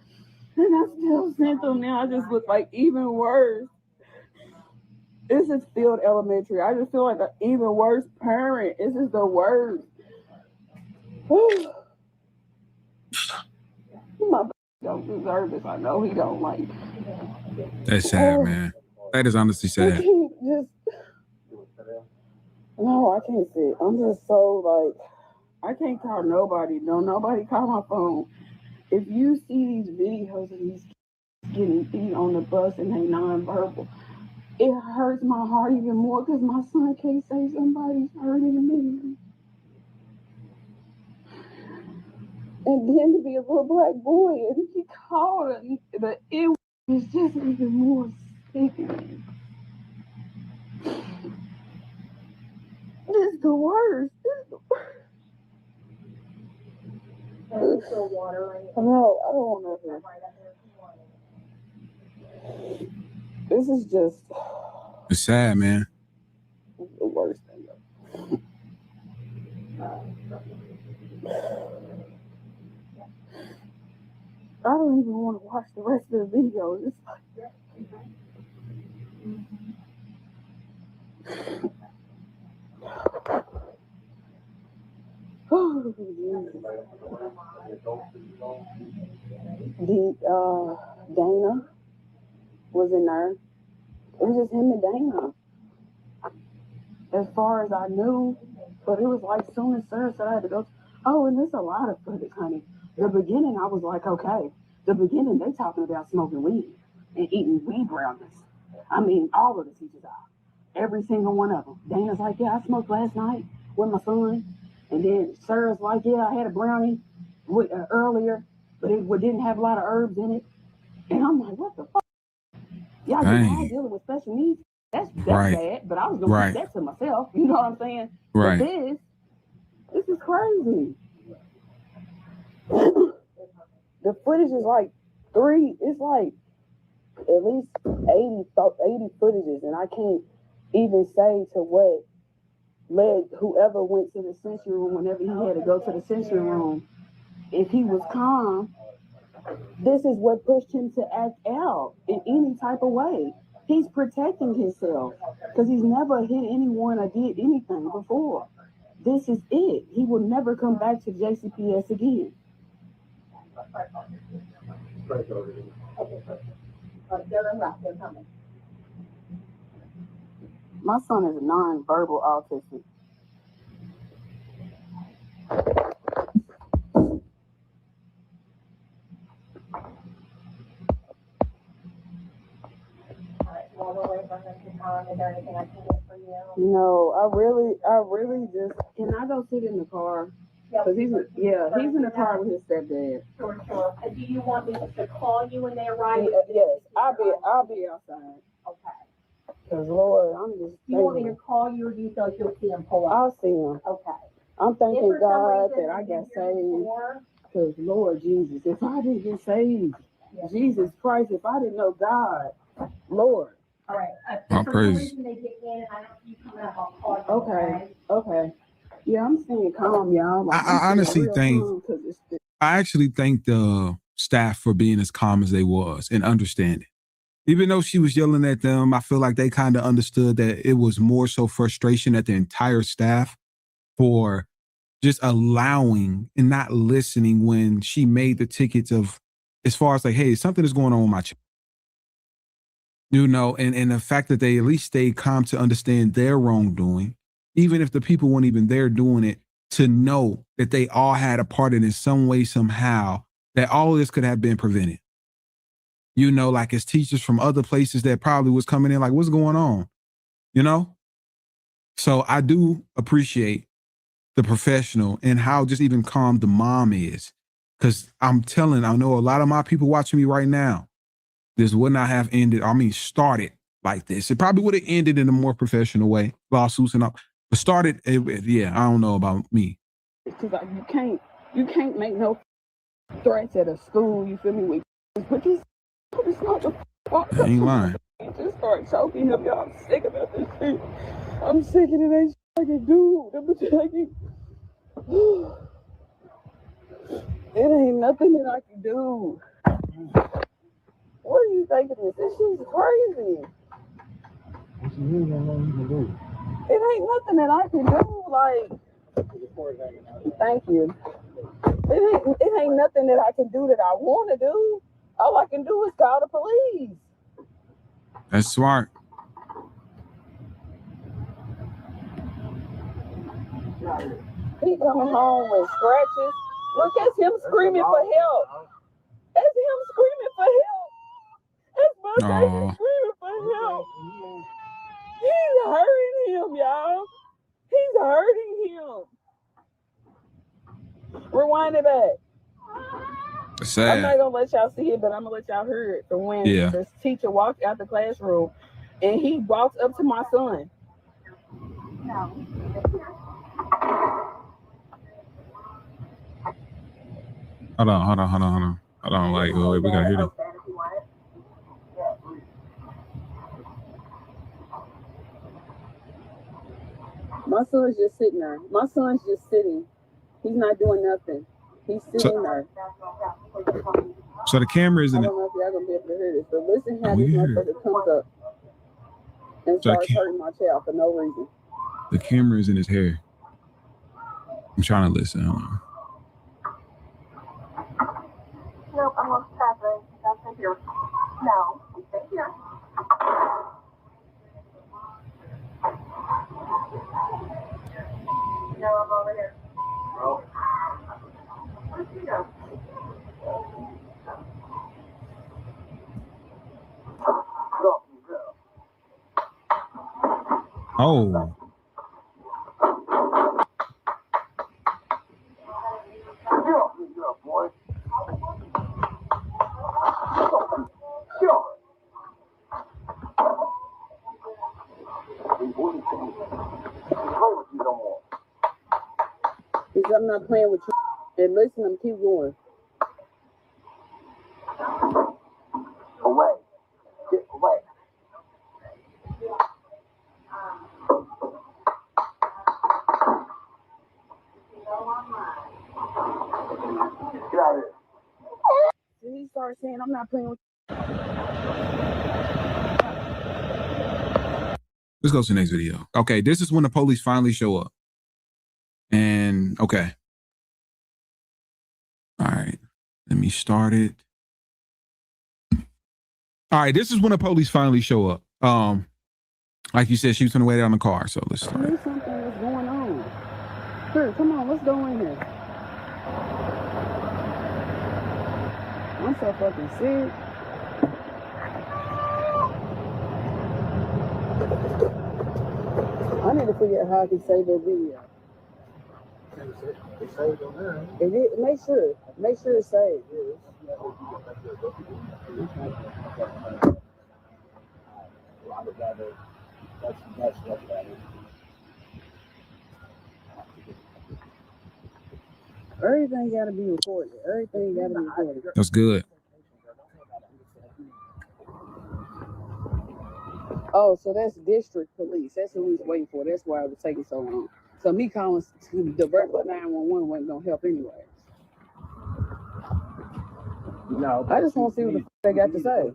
And I still sent him now. I just look like even worse. This is Field Elementary. I just feel like an even worse parent. This is the worst. My don't deserve this. I know he don't like. That's sad, man. That is honestly sad. I can't no, I can't sit. I'm just so like, I can't call nobody. No, nobody call my phone. If you see these videos of these kids getting beat on the bus and they nonverbal, it hurts my heart even more because my son can't say somebody's hurting me. And then to be a little black boy and he called and it was just even more sickening. This is the worst. There's still water right here. No, I don't want nothing. This is just. It's sad, man. The worst thing. I don't even want to watch the rest of the video. It's like. Dana was in there. It was just him and Dana. As far as I knew, but it was like soon as Sarah said I had to go. Oh, and there's a lot of footage, honey. The beginning, I was like, okay. The beginning, they talking about smoking weed and eating weed brownies. I mean, all of the teachers are. Every single one of them. Dana's like, yeah, I smoked last night with my son. And then Sarah's like, yeah, I had a brownie earlier, but it didn't have a lot of herbs in it. And I'm like, what the fuck? Y'all get mad dealing with special needs? That's bad, but I was gonna keep that to myself. You know what I'm saying? Right. But this is crazy. The footage is like it's like at least 80 footages, and I can't even say to what led whoever went to the sensory room whenever he had to go to the sensory room. If he was calm, this is what pushed him to act out in any type of way. He's protecting himself because he's never hit anyone or did anything before. This is it. He will never come back to JCPS again. My son is non-verbal autistic. Is there anything I can do for you? No, I really just, can I go sit in the car? Because he's in the car with his stepdad. Sure. Do you want me to call you when they arrive? Yes, I'll be outside. Okay. Because Lord, I'm just. Do you want me to call you, or do you feel like you'll see him pull up? I'll see him. Okay. I'm thanking God that I got saved. Because Lord Jesus, if I didn't get saved, Jesus Christ, if I didn't know God, Lord. All right. I'm crazy. Reason they get in, I don't see you coming up, I'll call you. Okay. Yeah, I'm staying calm, y'all. Like, I honestly think, I actually thank the staff for being as calm as they was and understanding. Even though she was yelling at them, I feel like they kind of understood that it was more so frustration at the entire staff for just allowing and not listening when she made the tickets of, as far as like, hey, something is going on with my child. You know, and the fact that they at least stayed calm to understand their wrongdoing, even if the people weren't even there doing it, to know that they all had a part in it some way, somehow, that all of this could have been prevented. You know, like as teachers from other places that probably was coming in like, what's going on? You know? So I do appreciate the professional and how just even calm the mom is. Because I know a lot of my people watching me right now, this would not have ended, started like this. It probably would have ended in a more professional way, lawsuits and all. But started, I don't know about me. Because you can't make no threats at a school, you feel me? But this is not the fuck. I ain't lying. Just start choking him, y'all. I'm sick about this shit. I'm sick of it. Ain't shit I can do. It ain't nothing that I can do. What are you thinking this? This shit's crazy. It ain't nothing that I can do. Like, thank you. It ain't nothing that I can do that I want to do. All I can do is call the police. That's smart. He coming home with scratches. Look, that's him screaming for help. That's him screaming for help. That's my baby screaming for help. He's hurting him, y'all. He's hurting him. Rewind it back. Sad. I'm not gonna let y'all see it, but I'm gonna let y'all hear it from when the teacher walked out the classroom and he walks up to my son. Hold on. Like, we gotta hear this. My son's just sitting there. My son's just sitting. He's not doing nothing. He's sitting there. So the camera is in I it. don't know if y'all gonna be able to hear this, but listen how this motherfucker comes up and starts hurting my child for no reason. The camera is in his hair. I'm trying to listen. Hold on. Nope, I'm on traffic. That's here. No, I'm staying here. No, I'm over here. Oh. Where'd you go? Oh. Because I'm not playing with you. And listen, I'm keep going. Away. Get away. Get out of here. And he started saying, I'm not playing with Let's go to the next video. Okay, this is when the police finally show up. And okay. All right. Let me start it. All right, this is when the police finally show up. Like you said, she was on the way down the car. So let's I start. knew something was going on. Here, come on, let's go in here. I'm so fucking sick. I need to figure out how I can save that video. Is it, make sure it's saved. Everything gotta be recorded. Everything gotta be recorded. That's good. Oh, so that's district police. That's who we was waiting for. That's why it was taking so long. So me calling the virtual 911 wasn't gonna help anyway. No. I just want to see what the they got to say.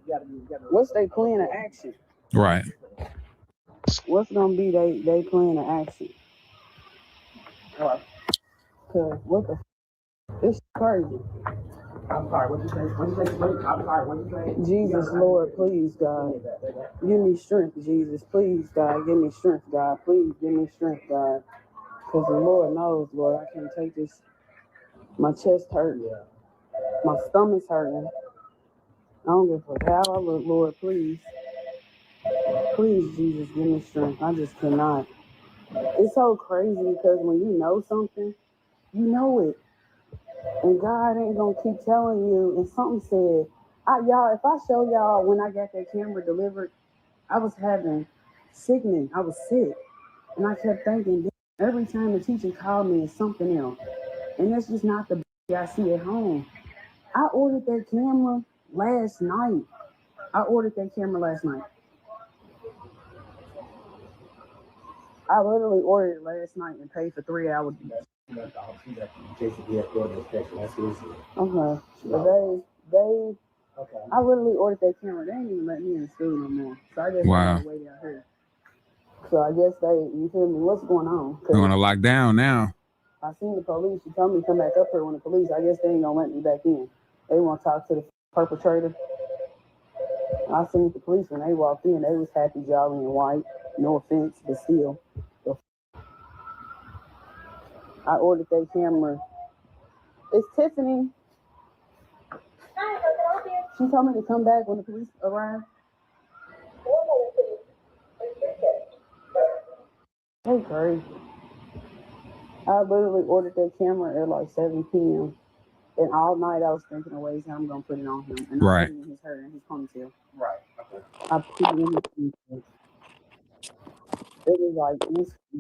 What's they plan of action? Right. What's gonna be they plan of action? Cause what the it's crazy. I'm sorry, what you say? I'm sorry, what you say? Jesus, Lord, please, God, give me strength, Jesus, please, God, give me strength, God, please, give me strength, God, because the Lord knows, Lord, I can't take this. My chest hurts, my stomach's hurting. I don't give a fuck how I look, Lord, please, Jesus, give me strength. I just cannot. It's so crazy because when you know something, you know it. And God ain't gonna keep telling you. And something said, y'all, if I show y'all when I got that camera delivered, I was having sickening. I was sick. And I kept thinking, every time the teacher called me, it's something else. And that's just not the I see at home. I ordered that camera last night. I literally ordered it last night and paid for 3 hours. Okay. But they I literally ordered that camera. They ain't even let me in the school no more. So I guess I gotta wait out here. So I guess you feel me? What's going on? They're gonna lock down now. I seen the police. She told me to come back up here when the police. I guess they ain't gonna let me back in. They want to talk to the perpetrator. I seen the police when they walked in. They was happy, jolly, and white. No offense, but still. I ordered that camera. It's Tiffany. She told me to come back when the police arrived. Hey, crazy. I literally ordered that camera at like 7 p.m. And all night I was thinking of ways how I'm going to put it on him. And I put it in his hair and his ponytail. Right. Okay. I put it in his ponytail. It was like,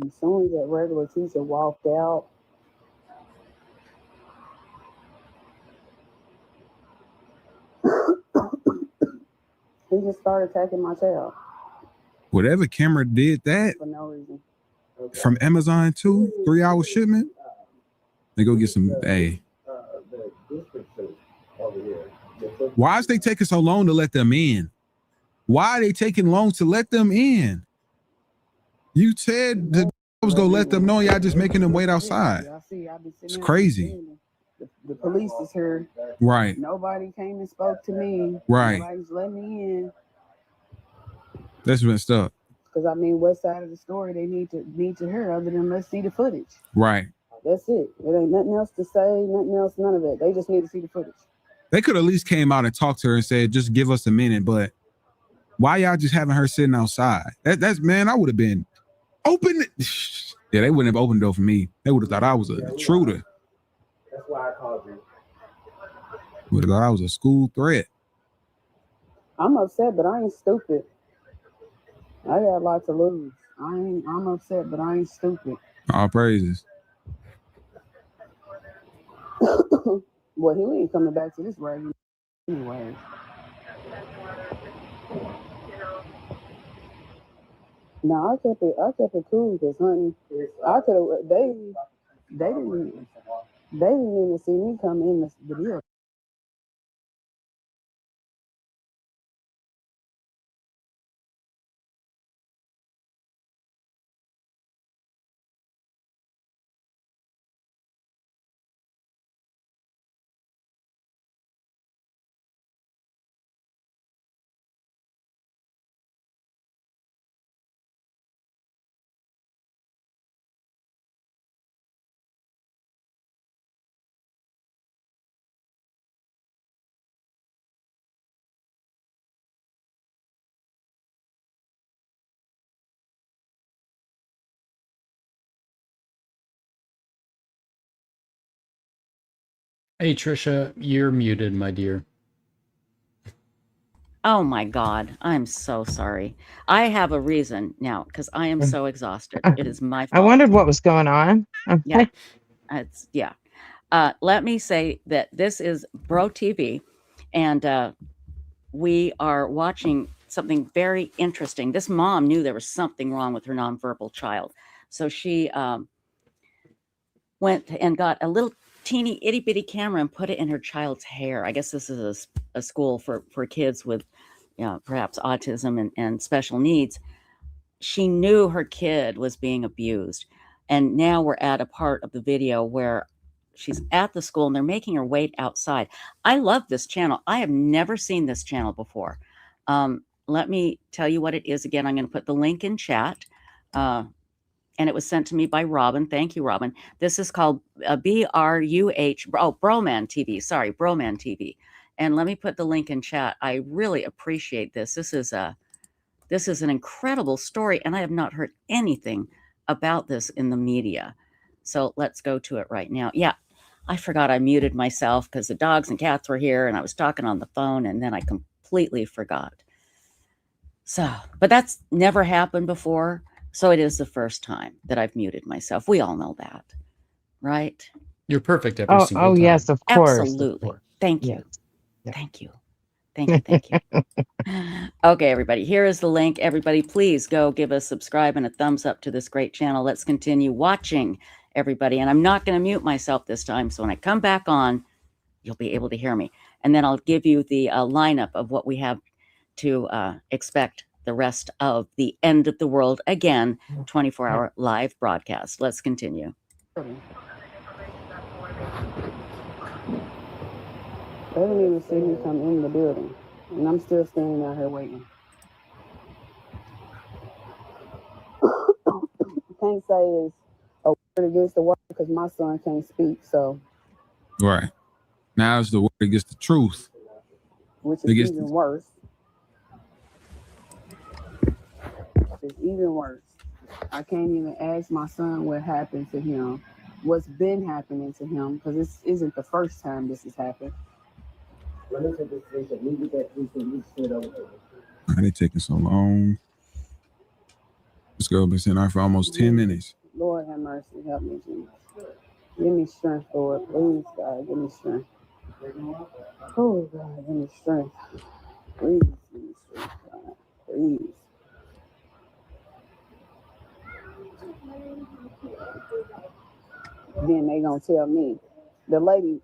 as soon as that regular teacher walked out, he just started attacking my child. Whatever camera did that for no reason. from Amazon too, 3 hour shipment. They go get some. Hey, why is they taking so long to let them in? Why are they taking long to let them in? You said the was gonna let them know. Y'all just making them wait outside. It's crazy. The police is here. Right. Nobody came and spoke to me. Right. Nobody's let me in. That's messed up. Because I mean, what side of the story they need to hear other than let's see the footage. Right. That's it. There ain't nothing else to say, nothing else, none of it. They just need to see the footage. They could at least came out and talked to her and said, just give us a minute. But why y'all just having her sitting outside? That's man, I would have been open. Yeah, they wouldn't have opened the door for me. They would have thought I was an intruder. That's why I called you. Would have thought I was a school threat. I'm upset, but I ain't stupid. I got a lot to lose. I'm upset, but I ain't stupid. All praises. Well, he ain't coming back to this radio anyway. No, I kept it cool because, honey, I could have. They didn't even see me come in the deal. Hey, Trisha, you're muted, my dear. Oh my God. I'm so sorry. I have a reason now because I am so exhausted. It is my I fault. wondered what was going on. Yeah. Let me say that this is Bro TV, and we are watching something very interesting. This mom knew there was something wrong with her nonverbal child. So she went and got a little teeny itty bitty camera and put it in her child's hair. I guess this is a school for kids with perhaps autism and special needs. She knew her kid was being abused. And now we're at a part of the video where she's at the school and they're making her wait outside. I love this channel. I have never seen this channel before. Let me tell you what it is again. I'm going to put the link in chat. And it was sent to me by Robin. Thank you, Robin. This is called BRUH, Broman TV. Sorry, Broman TV. And let me put the link in chat. I really appreciate this. This is an incredible story, and I have not heard anything about this in the media. So let's go to it right now. Yeah, I forgot I muted myself because the dogs and cats were here, and I was talking on the phone, and then I completely forgot. So, but that's never happened before. So it is the first time that I've muted myself. We all know that, right? You're perfect every single time. Yes, of course. Absolutely. Thank you. Yeah. Thank you. Thank you. Okay, everybody, here is the link. Everybody, please go give a subscribe and a thumbs up to this great channel. Let's continue watching, everybody. And I'm not going to mute myself this time. So when I come back on, you'll be able to hear me. And then I'll give you the lineup of what we have to expect the rest of the End of the World Again 24-hour live broadcast. Let's continue. They didn't even see me come in the building, and I'm still standing out here waiting. Can't say it's a word against the word because my son can't speak, so. Right. Now it's the word against the truth. Which is even worse. It's even worse. I can't even ask my son what happened to him, what's been happening to him, because this isn't the first time this has happened. Why they taking so long? This girl been sitting out for almost 10 minutes. Lord have mercy, help me, Jesus. Give me strength, Lord. Please, God, give me strength. Oh, God, give me strength. Please, give me strength, God. Please. Then they gonna tell me. The lady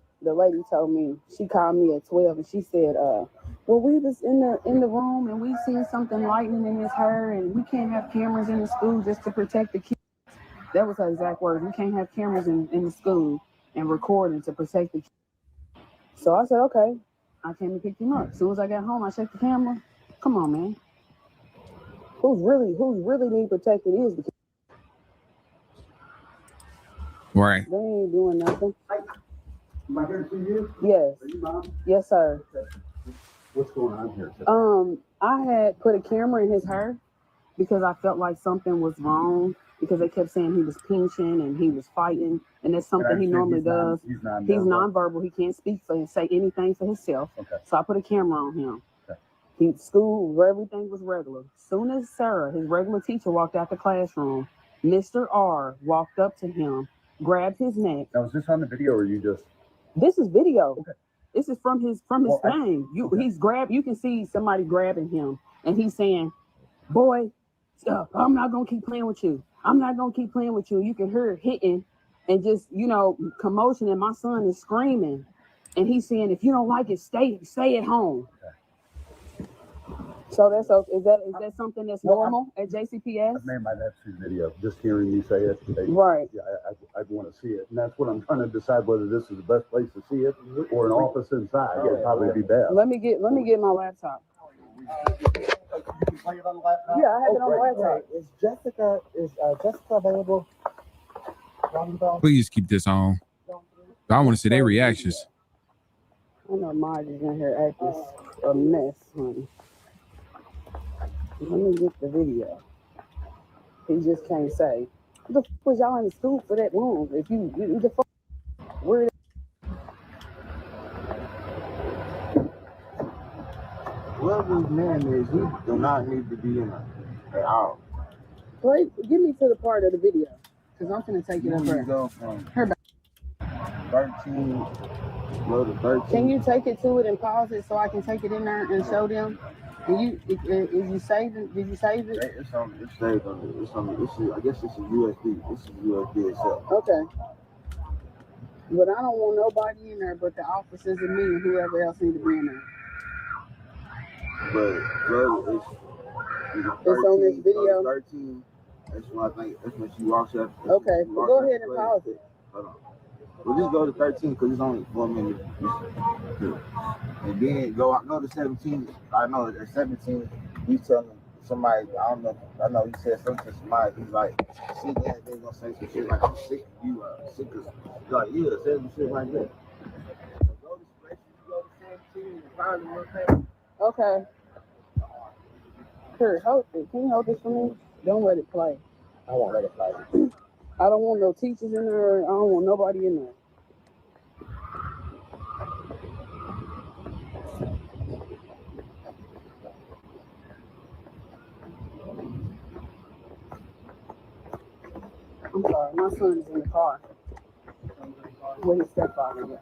told me, she called me at 12 and she said, well, we was in the room and we seen something lightning in his hair and we can't have cameras in the school just to protect the kids. That was her exact words. We can't have cameras in the school and recording to protect the kids. So I said, okay. I came and picked him up. As soon as I got home, I checked the camera. Come on, man. Who's really need protected is the kids. Right. They ain't doing nothing. Am I here to see you? Yes. Are you mom? Yes, sir. What's going on here today? I had put a camera in his hair because I felt like something was wrong because they kept saying he was pinching and he was fighting, and that's something he normally does. He's nonverbal. He can't speak for and say anything for himself. Okay. So I put a camera on him. Okay. School, everything was regular. Soon as Sarah, his regular teacher, walked out the classroom, Mr. R walked up to him, grabbed his neck. Now, is this on the video or you just? This is video. Okay. This is from his thing. He's grabbed. You can see somebody grabbing him, and he's saying, "Boy, I'm not gonna keep playing with you. I'm not gonna keep playing with you." You can hear it hitting, and just commotion. And my son is screaming, and he's saying, "If you don't like it, stay at home." Okay. So is that something that's normal at JCPS? I've made my nephew video. Just hearing you say it, right? Yeah, I'd want to see it, and that's what I'm trying to decide whether this is the best place to see it or an office inside. It'd probably be best. Let me get my laptop. Play it on the laptop? Yeah, I have it on the laptop. Is Jessica available? Please keep this on. I want to see their reactions. I know Marge is in here acting a mess, honey. Let me get the video. He just can't say. What the fuck was y'all in the school for that long? If you the fuck where? Whoever his man is, he do not need to be in it at all. Give me to the part of the video, because I'm gonna take it up there. Go from Her back. 13, go to 13. Can you take it to it and pause it so I can take it in there and show them? Did you save it? Did you save it? It's saved on it. I guess it's a USB. This is USB itself. Okay. But I don't want nobody in there but the officers and me and whoever else need to be in there. But it's on this video. 13. That's when she walks up. Okay. Well, go ahead and pause it. Hold on. We'll just go to 13 because it's only 4 minutes. And then go to 17. I know at 17, he's telling somebody, I know he said something to somebody. He's like, see that they're gonna say some shit like, I'm sick of you, sick of. He's like, yeah, say some shit like that. Go to 17 and probably look at. Okay. Kurt, can you hold this for me? Don't let it play. I won't let it play. I don't want no teachers in there. I don't want nobody in there. I'm sorry, my son is in the car with his stepfather.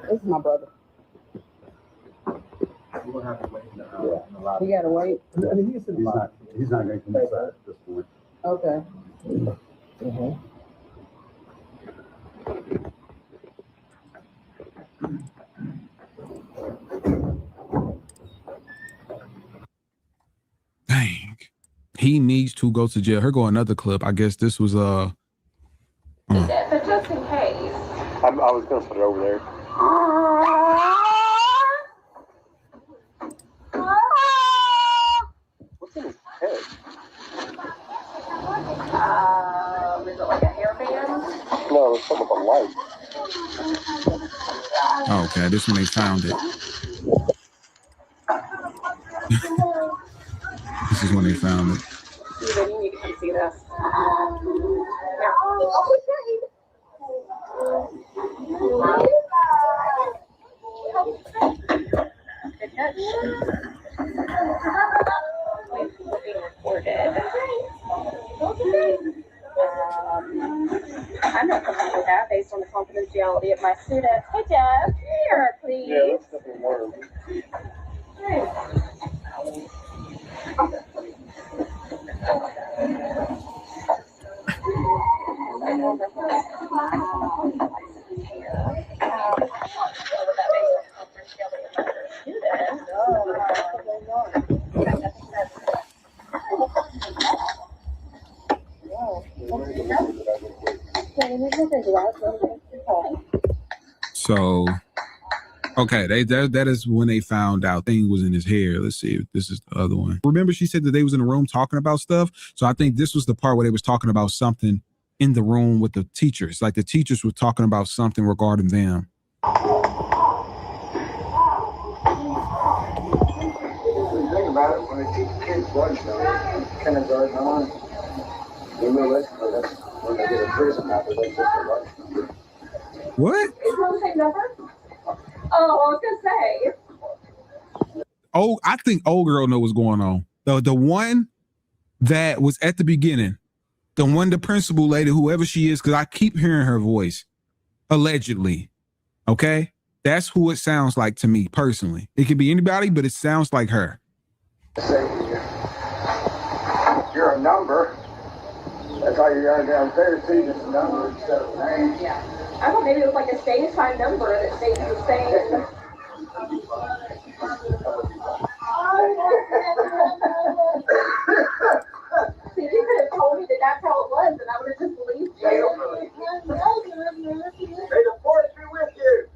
This is my brother. We'll have to wait. He gotta wait. I mean, he's not going to come inside at this point. Okay. Mm-hmm. Dang. He needs to go to jail. Here go another clip. I guess this was But just in case. I was going to put it over there. What's in his head? Is it like a hairband? No, it's something with a light. okay. This one they found it. This is when they found it. Steven, you need to come see this. Good catch. Being recorded. I'm not comfortable with that based on the confidentiality of my students. Hey, Jeff, here, please. Yeah, that's nothing more. So, okay, that is when they found out thing was in his hair. Let's see if this is the other one. Remember, she said that they was in the room talking about stuff. So I think this was the part where they was talking about something in the room with the teachers. Like the teachers were talking about something regarding them. Think about it, when they teach kids lunch, kindergarten on, realistically, that's when they get a prison after they get their lunch. What? Is it the same number? Oh, I was gonna say. I think old girl know what's going on. The one that was at the beginning, the principal lady, whoever she is, because I keep hearing her voice, allegedly. Okay? That's who it sounds like to me personally. It could be anybody, but it sounds like her. Say you're a number. That's all you got downstairs, see, just a number instead of a name. Yeah. I thought maybe it was like a FaceTime number that they were saying. See, if you could have told me that that's how it was, then I would have just believed you. May the force be with you.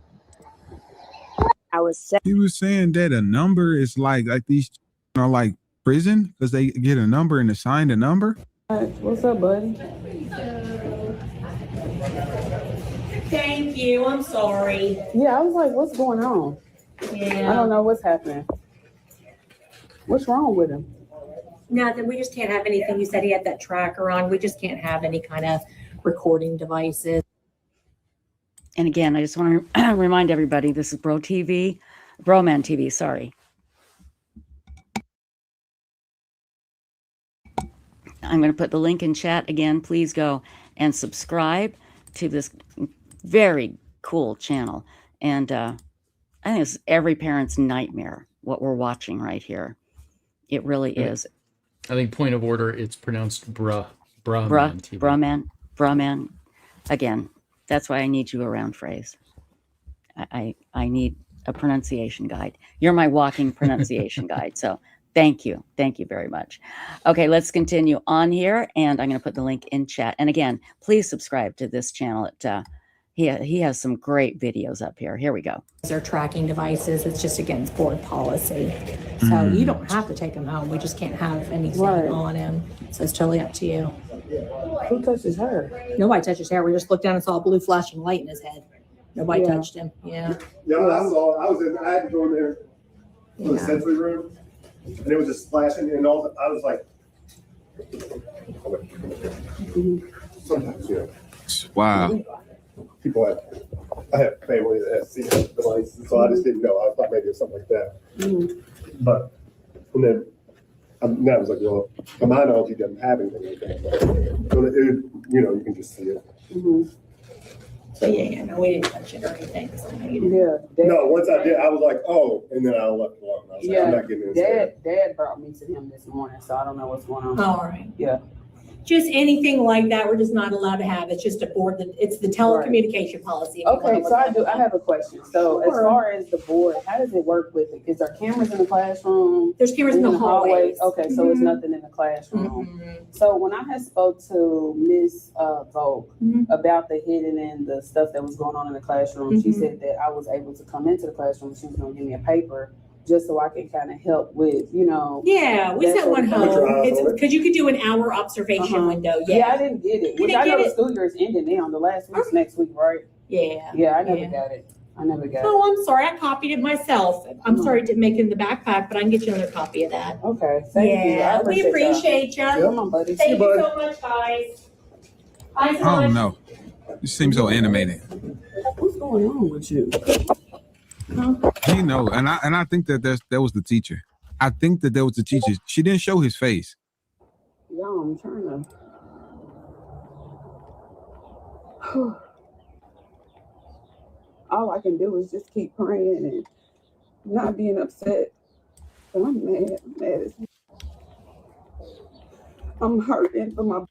He was saying that a number is like these are like prison because they get a number and assign a number. What's up, buddy? Thank you. I'm sorry. Yeah, I was like, what's going on? Yeah. I don't know what's happening. What's wrong with him? Nothing. We just can't have anything. You said he had that tracker on. We just can't have any kind of recording devices. And again, I just want to remind everybody, this is Broman TV, sorry. I'm going to put the link in chat again. Please go and subscribe to this very cool channel. And I think it's every parent's nightmare, what we're watching right here. It really is. I think point of order, it's pronounced Brahman TV. Brahman. Again, that's why I need you around, Phrase. I need a pronunciation guide. You're my walking pronunciation guide. So thank you. Thank you very much. Okay, let's continue on here. And I'm going to put the link in chat. And again, please subscribe to this channel. He has some great videos up here. Here we go. They're tracking devices. It's just against board policy. So you don't have to take him home. We just can't have anything on him. So it's totally up to you. Who touches her? Nobody touches hair. We just looked down and saw a blue flashing light in his head. Nobody touched him. Yeah. Yeah, I had to go in there to the sensory room, and it was just flashing, and I was like, sometimes, Wow. I have family that has seen devices, so I just didn't know. I thought maybe it was something like that. But, and then, I was like, well, to my knowledge, he doesn't have anything like that. So you can just see it. So no, we didn't touch it or anything. So No, once I did, I was like, oh, and then I left it alone. I was like, I'm not getting this. Dad brought me to him this morning, so I don't know what's going on. All right. Yeah. Just anything like that, we're just not allowed to have. It's just a board. It's the telecommunication policy. Okay, so I have a question. So as far as the board, how does it work with it? Is there cameras in the classroom? There's cameras in the hallways. Okay, so it's nothing in the classroom. So when I had spoke to Miss Volk about the hidden and the stuff that was going on in the classroom, she said that I was able to come into the classroom. She was going to give me a paper just so I can kind of help with, Yeah, we sent one home. It's because you could do an hour observation window. Yeah, I didn't get it. Which I know the school year is ending now. The last week's next week, right? Yeah. Yeah, I never got it. Oh, I'm sorry. I copied it myself. I'm sorry to make it in the backpack, but I can get you another copy of that. Okay. Thank you. We appreciate you. Come on, buddy. Thank you so much, guys. I don't know. You seem so animated. What's going on with you? He knows, and I think that was the teacher. I think that was the teacher. She didn't show his face. Y'all, I'm trying to. All I can do is just keep praying and not being upset. But I'm mad. I'm hurting for my.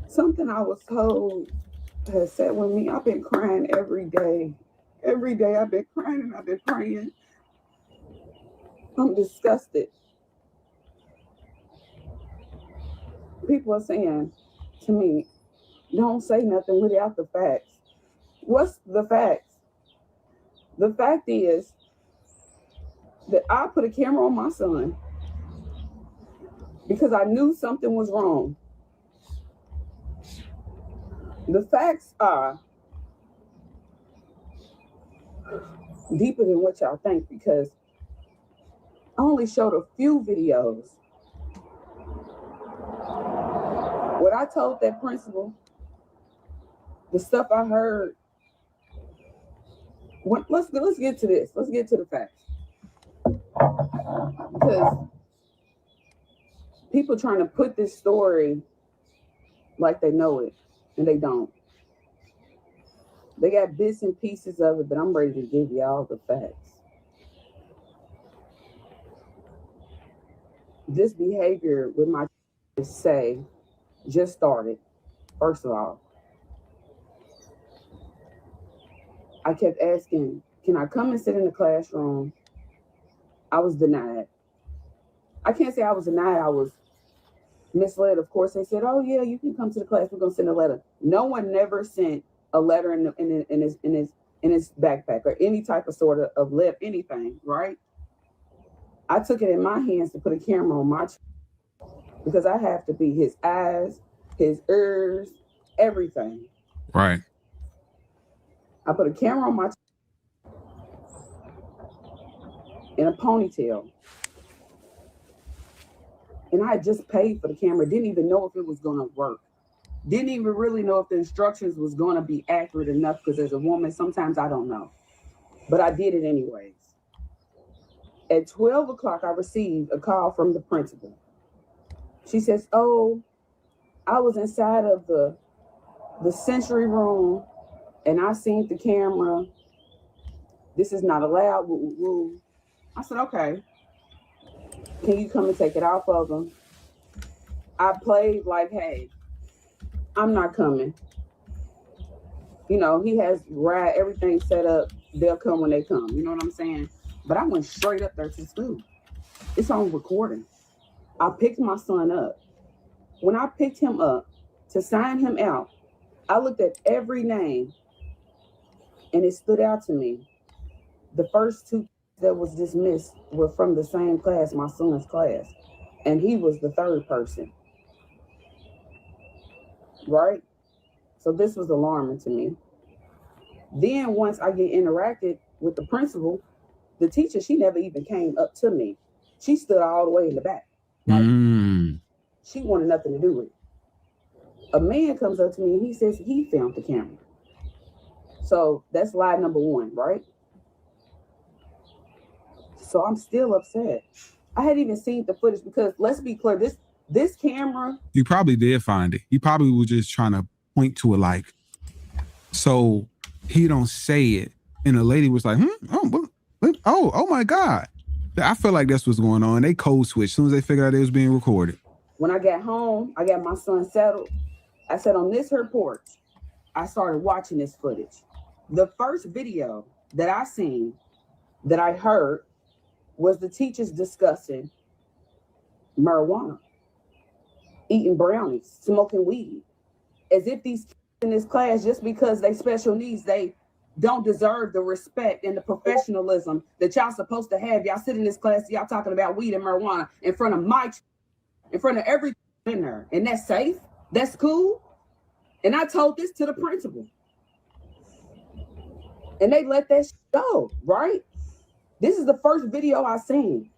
Something I was told has sat with me. I've been crying every day. Every day I've been crying and I've been praying. I'm disgusted. People are saying to me, don't say nothing without the facts. What's the facts? The fact is that I put a camera on my son because I knew something was wrong. The facts are deeper than what y'all think because I only showed a few videos. What I told that principal, the stuff I heard let's get to this. Let's get to the facts. Because people trying to put this story like they know it, and they don't. They got bits and pieces of it, but I'm ready to give y'all the facts. This behavior with my say just started. First of all, I kept asking, can I come and sit in the classroom? I was denied. I can't say I was denied. I was misled. Of course, they said, oh yeah, you can come to the class. We're gonna send a letter. No one never sent a letter in his backpack or any type of sort of letter, anything, right? I took it in my hands to put a camera on my because I have to be his eyes, his ears, everything. Right. I put a camera on my in a ponytail. And I had just paid for the camera. Didn't even know if it was going to work. Didn't even really know if the instructions was going to be accurate enough, because as a woman, sometimes I don't know. But I did it anyways. At 12 o'clock, I received a call from the principal. She says, oh, I was inside of the sensory room and I seen the camera. This is not allowed. Woo, woo, woo. I said, okay. Can you come and take it off of him? I played like, hey, I'm not coming. You know, he has everything set up. They'll come when they come. You know what I'm saying? But I went straight up there to school. It's on recording. I picked my son up. When I picked him up to sign him out, I looked at every name and it stood out to me. The first two that was dismissed were from the same class, my son's class. And he was the third person. Right? So this was alarming to me. Then once I get interacted with the principal, the teacher, she never even came up to me. She stood all the way in the back. Like, she wanted nothing to do with it. A man comes up to me and he says he filmed the camera. So that's lie number one, right? So I'm still upset. I hadn't even seen the footage because let's be clear, this camera. You probably did find it. You probably was just trying to point to it like, so he don't say it. And the lady was like, oh my God. I feel like that's what's going on. They code switched as soon as they figured out it was being recorded. When I got home, I got my son settled. I sat on this her porch. I started watching this footage. The first video that I seen, that I heard, was the teachers discussing marijuana, eating brownies, smoking weed, as if these kids in this class, just because they special needs, they don't deserve the respect and the professionalism that y'all supposed to have. Y'all sit in this class, y'all talking about weed and marijuana in front of in front of everything in there. And that's safe? That's cool? And I told this to the principal. And they let that go, right? This is the first video I seen.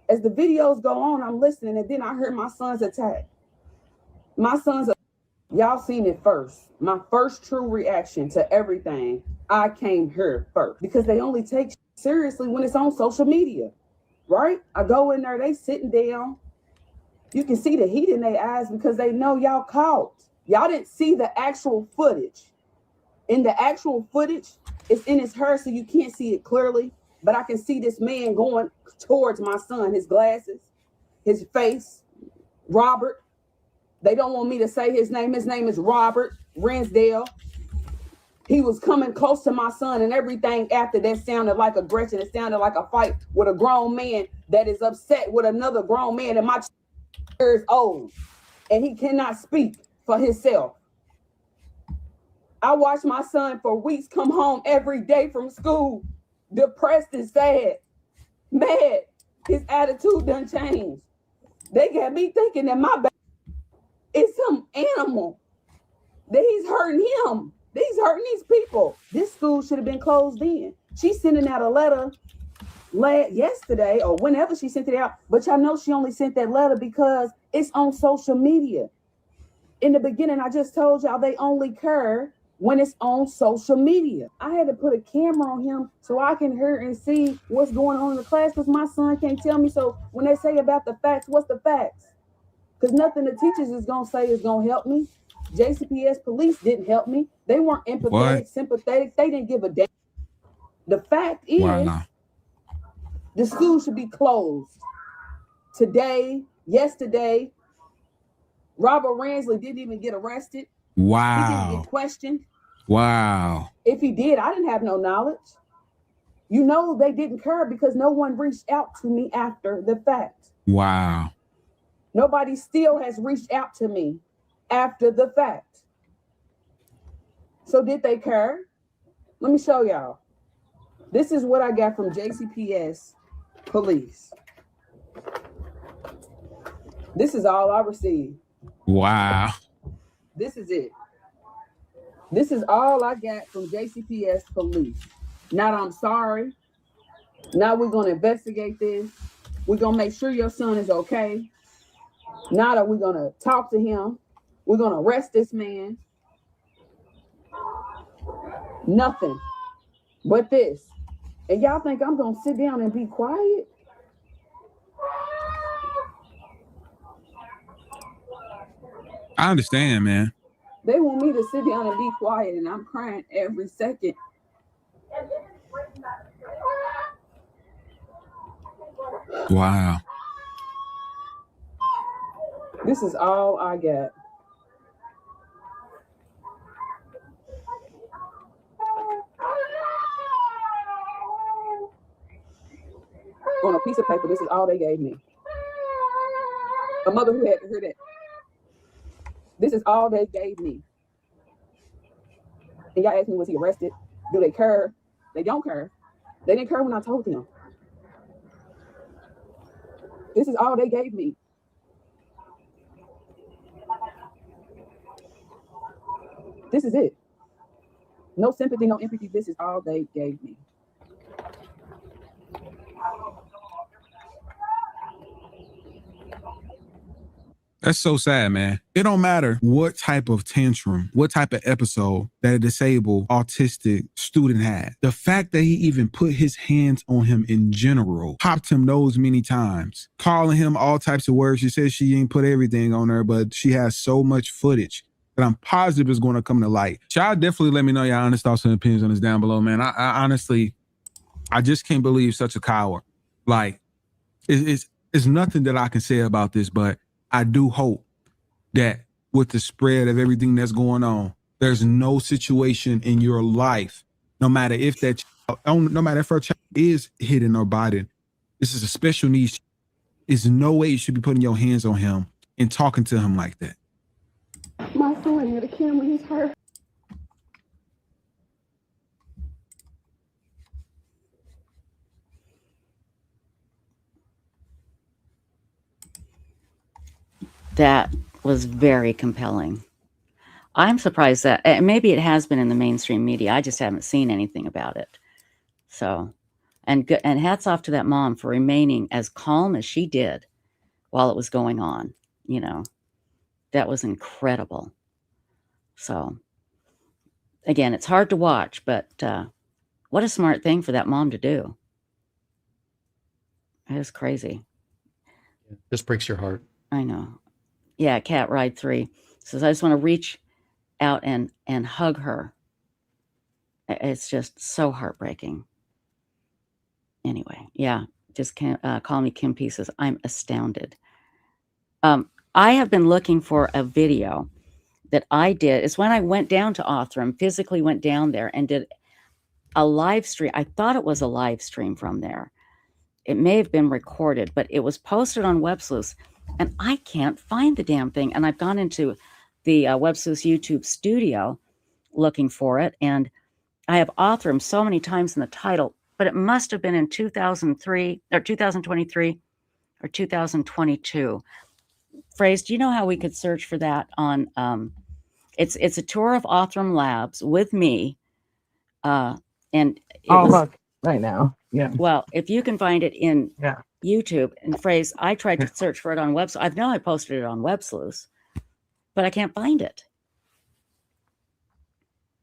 As the videos go on, I'm listening, and then I heard my son's attack. Y'all seen it first. My first true reaction to everything, I came here first. Because they only take seriously when it's on social media, right? I go in there, they sitting down. You can see the heat in their eyes because they know y'all caught. Y'all didn't see the actual footage. In the actual footage, it's in his hair, so you can't see it clearly. But I can see this man going towards my son, his glasses, his face, Robert. They don't want me to say his name. His name is Robert Ransdale. He was coming close to my son, and everything after that sounded like aggression. It sounded like a fight with a grown man that is upset with another grown man, and my years old, and he cannot speak for himself. I watched my son for weeks come home every day from school, depressed and sad, mad. His attitude done changed. They got me thinking that my baby is some animal, that he's hurting him. He's hurting these people. This school should have been closed then. She's sending out a letter yesterday or whenever she sent it out, but y'all know she only sent that letter because it's on social media. In the beginning, I just told y'all they only care when it's on social media. I had to put a camera on him so I can hear and see what's going on in the class because my son can't tell me. So when they say about the facts, what's the facts? Because nothing the teachers is going to say is going to help me. JCPS police didn't help me. They weren't empathetic, sympathetic. They didn't give a damn. The fact is, the school should be closed. Today, yesterday, Robert Ransley didn't even get arrested. Wow. He didn't get questioned. Wow. If he did, I didn't have no knowledge. You know, they didn't care because no one reached out to me after the fact. Wow. Nobody still has reached out to me after the fact. So did they care? Let me show y'all. This is what I got from JCPS police. This is all I received. Wow. This is it. This is all I got from JCPS police. Not I'm sorry. Now we're going to investigate this. We're going to make sure your son is okay. Now that we're going to talk to him. We're going to arrest this man. Nothing but this. And y'all think I'm going to sit down and be quiet? I understand, man. They want me to sit down and be quiet, and I'm crying every second. Wow. This is all I got. On a piece of paper, this is all they gave me. A mother who had to hear that. This is all they gave me. And y'all asked me, was he arrested? Do they care? They don't care. They didn't care when I told them. This is all they gave me. This is it. No sympathy, no empathy. This is all they gave me. That's so sad, man. It don't matter what type of tantrum, what type of episode that a disabled autistic student had. The fact that he even put his hands on him in general, popped him nose many times, calling him all types of words. She says she ain't put everything on her, but she has so much footage that I'm positive is going to come to light. Y'all definitely let me know your honest thoughts and opinions on this down below, man. I honestly, I just can't believe such a coward. Like, it's nothing that I can say about this, but I do hope that with the spread of everything that's going on, there's no situation in your life, no matter if that, no matter if her child is hidden or bodied, this is a special needs. There's no way you should be putting your hands on him and talking to him like that. My son near the camera, he's hurt. That was very compelling. I'm surprised that maybe it has been in the mainstream media. I just haven't seen anything about it. So, and hats off to that mom for remaining as calm as she did while it was going on. You know, that was incredible. So, again, it's hard to watch, but what a smart thing for that mom to do. It was crazy. This breaks your heart. I know. Yeah, Cat Ride 3 says, I just want to reach out and hug her. It's just so heartbreaking. Anyway, yeah, just call me Kim P says, I'm astounded. I have been looking for a video that I did. It's when I went down to Othram, physically went down there and did a live stream. I thought it was a live stream from there. It may have been recorded, but it was posted on Websleuths. And I can't find the damn thing. And I've gone into the Websleuths YouTube studio looking for it. And I have Othram so many times in the title, but it must have been in 2003 or 2023 or 2022. Phrase, do you know how we could search for that on, it's a tour of Othram Labs with me. And look, right now. Yeah. Well, if you can find it in YouTube and Phrase, I tried to search for it on Websleuths. I posted it on Websleuths, but I can't find it.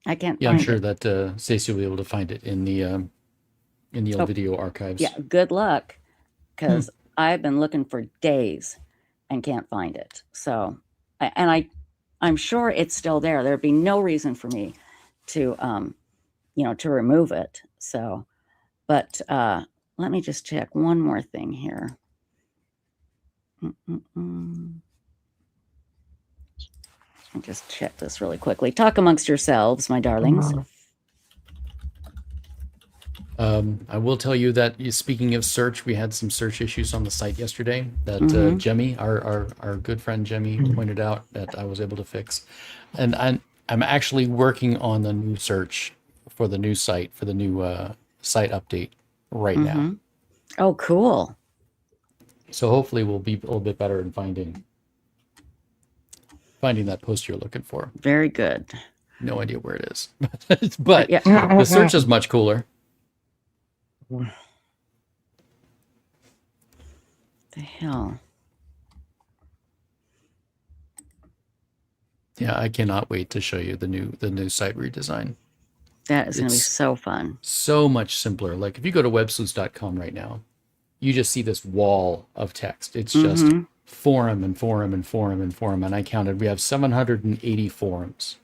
I can't Yeah, I'm find sure it. that Stacey will be able to find it in the Oh, video archives. yeah, good luck, Hmm. because I've been looking for days and can't find it. So, I'm sure it's still there. There'd be no reason for me to, to remove it. So, but let me just check one more thing here. I'll just check this really quickly. Talk amongst yourselves, my darlings. I will tell you that speaking of search, we had some search issues on the site yesterday that Jemmy, our good friend Jemmy, pointed out that I was able to fix. And I'm actually working on the new search for the new site, for the new site update right now. Oh, cool. So hopefully we'll be a little bit better in finding that post you're looking for. Very good. No idea where it is, but the search is much cooler. The hell. Yeah, I cannot wait to show you the new site redesign. That is going to be so fun. So much simpler. Like if you go to websleuths.com right now, you just see this wall of text. It's just forum and forum and forum and forum. And I counted, we have 780 forums.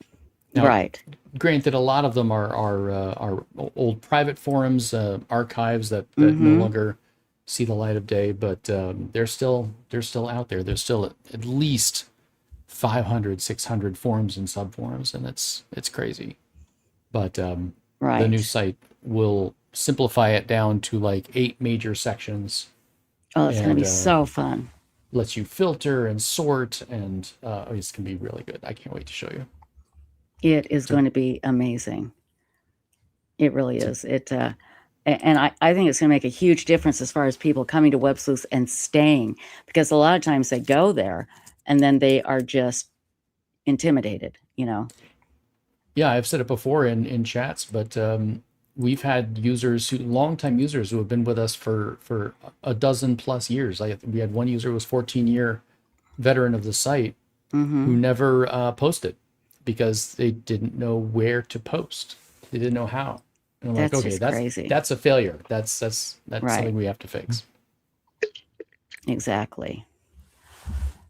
Now, right. Granted, a lot of them are old private forums, archives that no longer see the light of day, but they're still out there. There's still at least 500, 600 forums and subforums, and it's crazy. But the new site will simplify it down to like 8 major sections. Oh, it's going to be so fun. Lets you filter and sort, and it's going to be really good. I can't wait to show you. It is going to be amazing. It really is. And I think it's going to make a huge difference as far as people coming to Websleuths and staying, because a lot of times they go there and then they are just intimidated, Yeah, I've said it before in chats, but we've had longtime users who have been with us for a dozen plus years. We had one user who was 14-year veteran of the site who never posted because they didn't know where to post. They didn't know how. And I'm like, okay, that's a failure. That's something we have to fix. Exactly.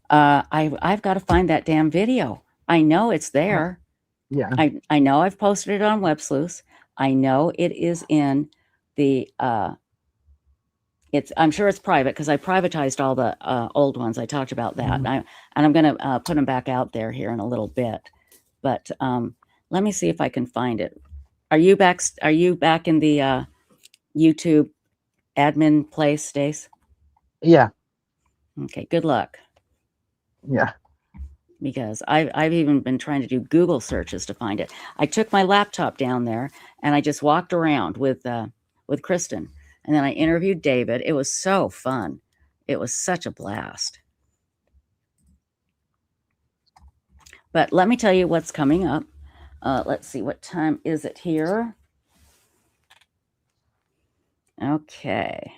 I've got to find that damn video. I know it's there. Yeah. I know I've posted it on Websleuths. I know it is in the I'm sure it's private because I privatized all the old ones. I talked about that. And I'm going to put them back out there here in a little bit. But let me see if I can find it. Are you back in the YouTube admin place, Stace? Yeah. Okay, good luck. Yeah. Because I've even been trying to do Google searches to find it. I took my laptop down there and I just walked around with Kristen, and then I interviewed David. It was so fun. It was such a blast. But let me tell you what's coming up. Let's see, what time is it here? Okay.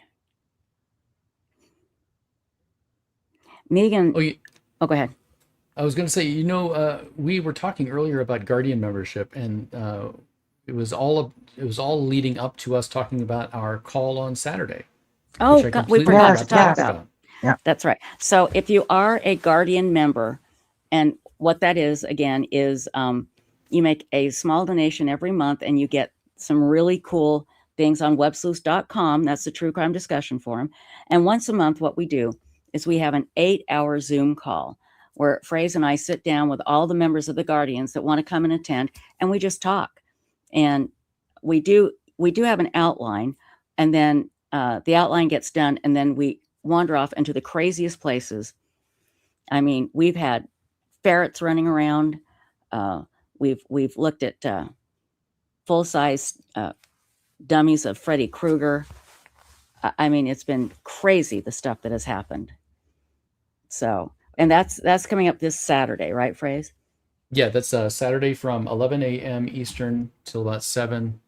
Megan. Oh, go ahead. I was going to say, we were talking earlier about Guardian membership, and it was all leading up to us talking about our call on Saturday. Oh, God, we forgot to talk about. Yeah, that's right. So if you are a Guardian member, and what that is, again, is you make a small donation every month, and you get some really cool things on websleuths.com. That's the True Crime Discussion Forum. And once a month, what we do is we have an 8-hour Zoom call where Fraze and I sit down with all the members of the Guardians that want to come and attend, and we just talk. And we do have an outline, and then the outline gets done, and then we wander off into the craziest places. I mean, we've had ferrets running around. We've looked at full-size dummies of Freddy Krueger. I mean, it's been crazy, the stuff that has happened. So, and that's coming up this Saturday, right, Fraze? Yeah, that's Saturday from 11 a.m. Eastern till about 7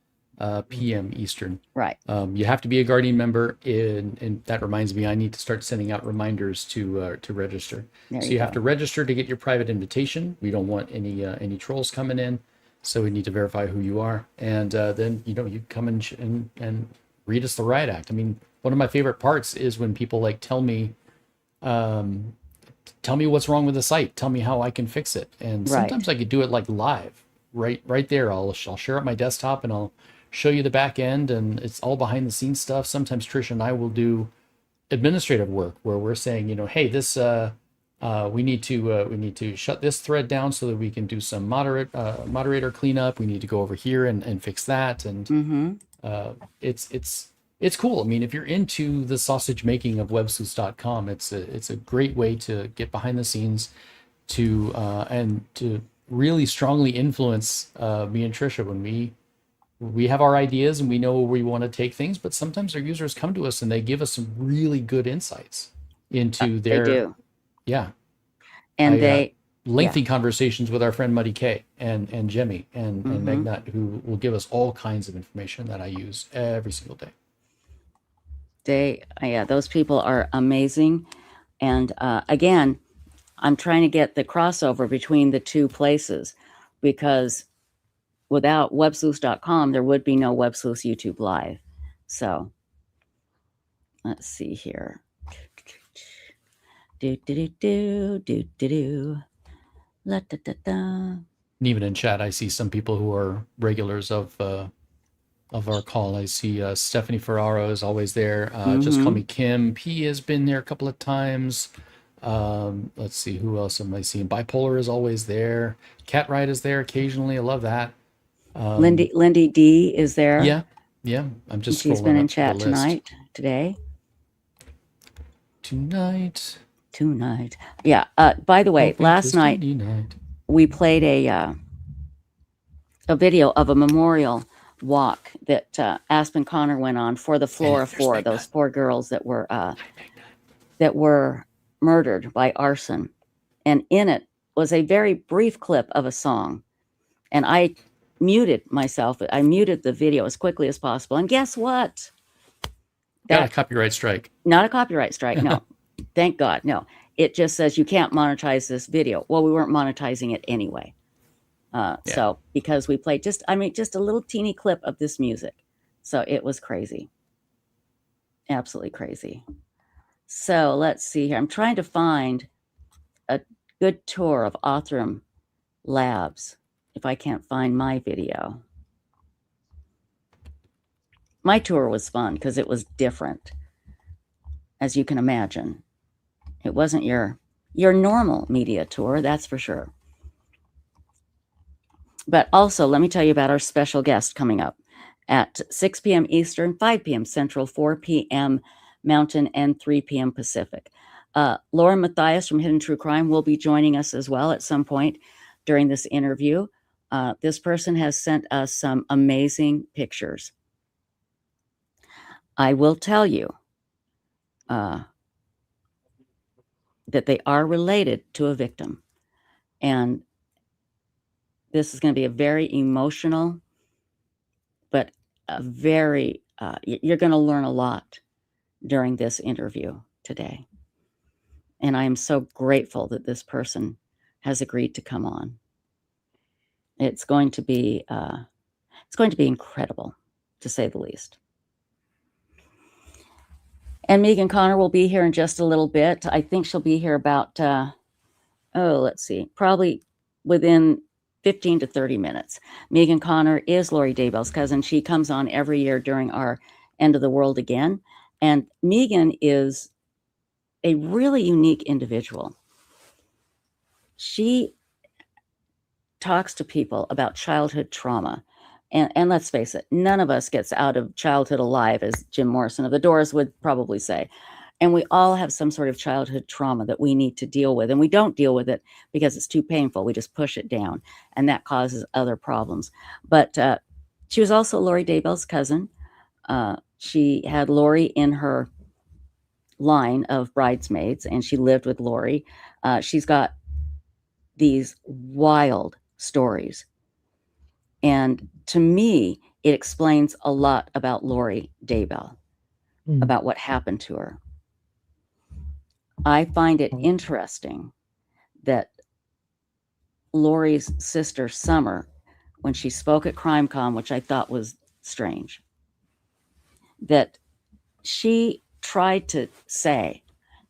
p.m. Eastern. Right. You have to be a Guardian member, and that reminds me, I need to start sending out reminders to register. So you have to register to get your private invitation. We don't want any trolls coming in. So we need to verify who you are. And then, you come and read us the riot act. I mean, one of my favorite parts is when people like tell me what's wrong with the site. Tell me how I can fix it. And sometimes I could do it like live, right there. I'll share up my desktop and I'll show you the back end, and it's all behind the scenes stuff. Sometimes Trish and I will do administrative work where we're saying, hey, this we need to shut this thread down so that we can do some moderator cleanup. We need to go over here and fix that. And it's cool. I mean, if you're into the sausage making of websleuths.com, it's a great way to get behind the scenes and to really strongly influence me and Trisha when we have our ideas and we know where we want to take things, but sometimes our users come to us and they give us some really good insights into their. They do. Yeah. And lengthy conversations with our friend Muddy K and Jimmy and Megnut, who will give us all kinds of information that I use every single day. Those people are amazing. And again, I'm trying to get the crossover between the two places, because without websleuths.com, there would be no Websleuths YouTube Live. So let's see here. La, da, da, da. And even in chat, I see some people who are regulars of our call. I see Stephanie Ferraro is always there. Just call me Kim. P has been there a couple of times. Let's see, who else am I seeing? Bipolar is always there. Cat Ride is there occasionally. I love that. Lindy D is there. Yeah. I'm just. She's been in chat today. Yeah. By the way, last night we played a video of a memorial walk that Aspen Connor went on for the Flora Four, those 4 girls that were murdered by arson, and in it was a very brief clip of a song, and I muted myself. I muted the video as quickly as possible, and guess what? Got a copyright strike. Not a copyright strike, no. Thank God, no. It just says you can't monetize this video. Well, we weren't monetizing it anyway. So because we played just a little teeny clip of this music. So it was crazy. Absolutely crazy. So let's see here. I'm trying to find a good tour of Othram Labs if I can't find my video. My tour was fun because it was different, as you can imagine. It wasn't your normal media tour, that's for sure. But also, let me tell you about our special guest coming up at 6 p.m. Eastern, 5 p.m. Central, 4 p.m. Mountain, and 3 p.m. Pacific. Lauren Matthias from Hidden True Crime will be joining us as well at some point during this interview. This person has sent us some amazing pictures. I will tell you that they are related to a victim. And this is going to be a very emotional, but a very, you're going to learn a lot during this interview today. And I am so grateful that this person has agreed to come on. It's going to be incredible, to say the least. And Megan Connor will be here in just a little bit. I think she'll be here about, let's see, probably within 15 to 30 minutes. Megan Connor is Lori Daybell's cousin. She comes on every year during our End of the World Again. And Megan is a really unique individual. She talks to people about childhood trauma. And let's face it, none of us gets out of childhood alive, as Jim Morrison of the Doors would probably say. And we all have some sort of childhood trauma that we need to deal with. And we don't deal with it because it's too painful. We just push it down. And that causes other problems. But she was also Lori Daybell's cousin. She had Lori in her line of bridesmaids, and she lived with Lori. She's got these wild stories. And to me, it explains a lot about Lori Daybell, about what happened to her. I find it interesting that Lori's sister, Summer, when she spoke at CrimeCon, which I thought was strange, that she tried to say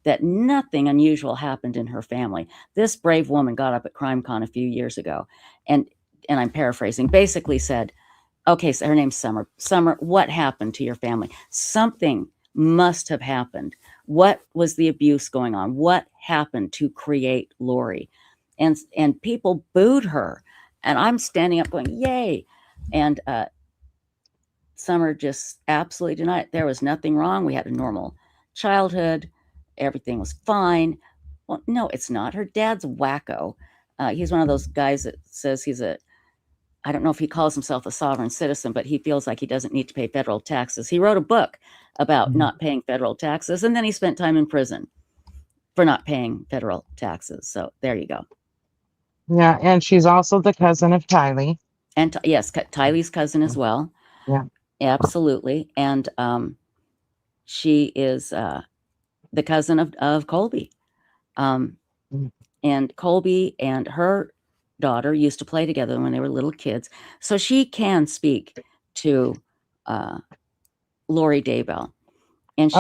that nothing unusual happened in her family. This brave woman got up at CrimeCon a few years ago and I'm paraphrasing, basically said, okay, so her name's Summer. Summer, what happened to your family? Something must have happened. What was the abuse going on? What happened to create Lori? And people booed her. And I'm standing up going, yay. And Summer just absolutely denied it. There was nothing wrong. We had a normal childhood. Everything was fine. Well, no, it's not. Her dad's wacko. He's one of those guys that says I don't know if he calls himself a sovereign citizen, but he feels like he doesn't need to pay federal taxes. He wrote a book about not paying federal taxes, and then he spent time in prison for not paying federal taxes. So there you go. Yeah, and she's also the cousin of Tylee. And yes, Tylee's cousin as well. Yeah. Absolutely. And she is the cousin of Colby. And Colby and her daughter used to play together when they were little kids. So she can speak to Lori Daybell. And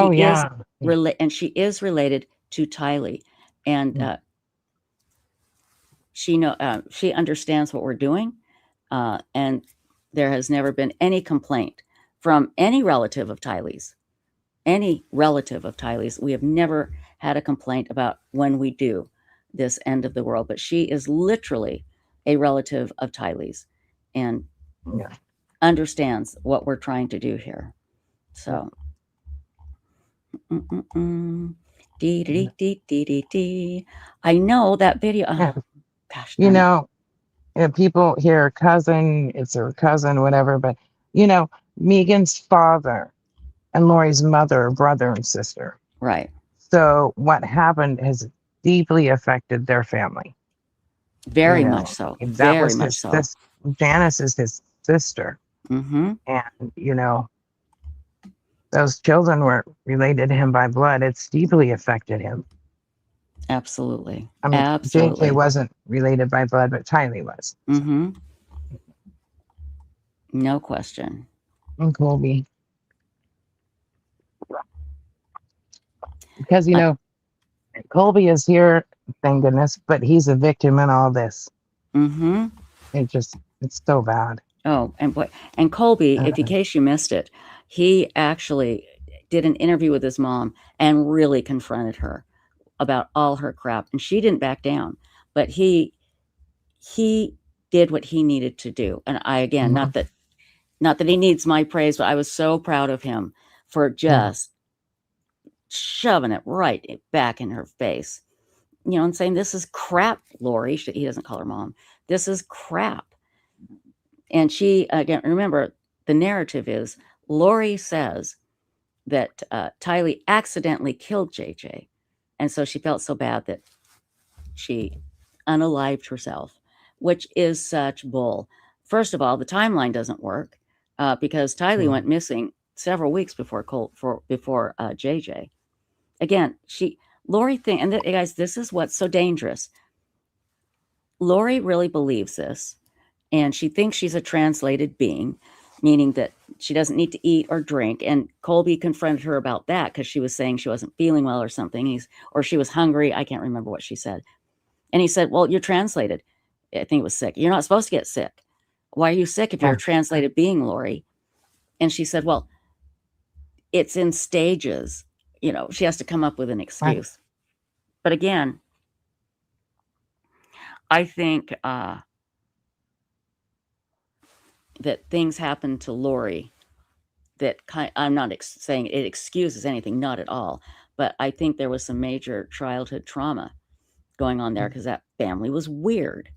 she is related to Tylee. And she understands what we're doing. And there has never been any complaint from any relative of Tylee's. We have never had a complaint about when we do this end of the world, but she is literally a relative of Tylee's and understands what we're trying to do here. So I know that video. Oh, gosh, you know, people hear cousin, it's her cousin, whatever, but Megan's father and Lori's mother, brother and sister. Right. So what happened has deeply affected their family. Very much so. Very much so. Janice is his sister. Mm-hmm. And, those children were related to him by blood. It's deeply affected him. Absolutely. I mean, absolutely. JJ wasn't related by blood, but Tylee was. Mm-hmm. No question. And Colby. Because, Colby is here, thank goodness, but he's a victim in all this. Mm-hmm. It's so bad. Oh, and Colby, if in case you missed it, he actually did an interview with his mom and really confronted her about all her crap. And she didn't back down, but he did what he needed to do. And not that he needs my praise, but I was so proud of him for just shoving it right back in her face, and saying, this is crap, Lori. He doesn't call her mom. This is crap. And she, again, remember, the narrative is Lori says that Tylee accidentally killed JJ. And so she felt so bad that she unalived herself, which is such bull. First of all, the timeline doesn't work because Tylee went missing several weeks before JJ. Again, Lori and guys, this is what's so dangerous. Lori really believes this, and she thinks she's a translated being, meaning that she doesn't need to eat or drink. And Colby confronted her about that because she was saying she wasn't feeling well or something, or she was hungry. I can't remember what she said. And he said, well, you're translated. I think it was sick. You're not supposed to get sick. Why are you sick if you're a translated being, Lori? And she said, well, it's in stages. She has to come up with an excuse. But again, I think that things happen to Lori that I'm not saying it excuses anything, not at all. But I think there was some major childhood trauma going on there because that family was weird.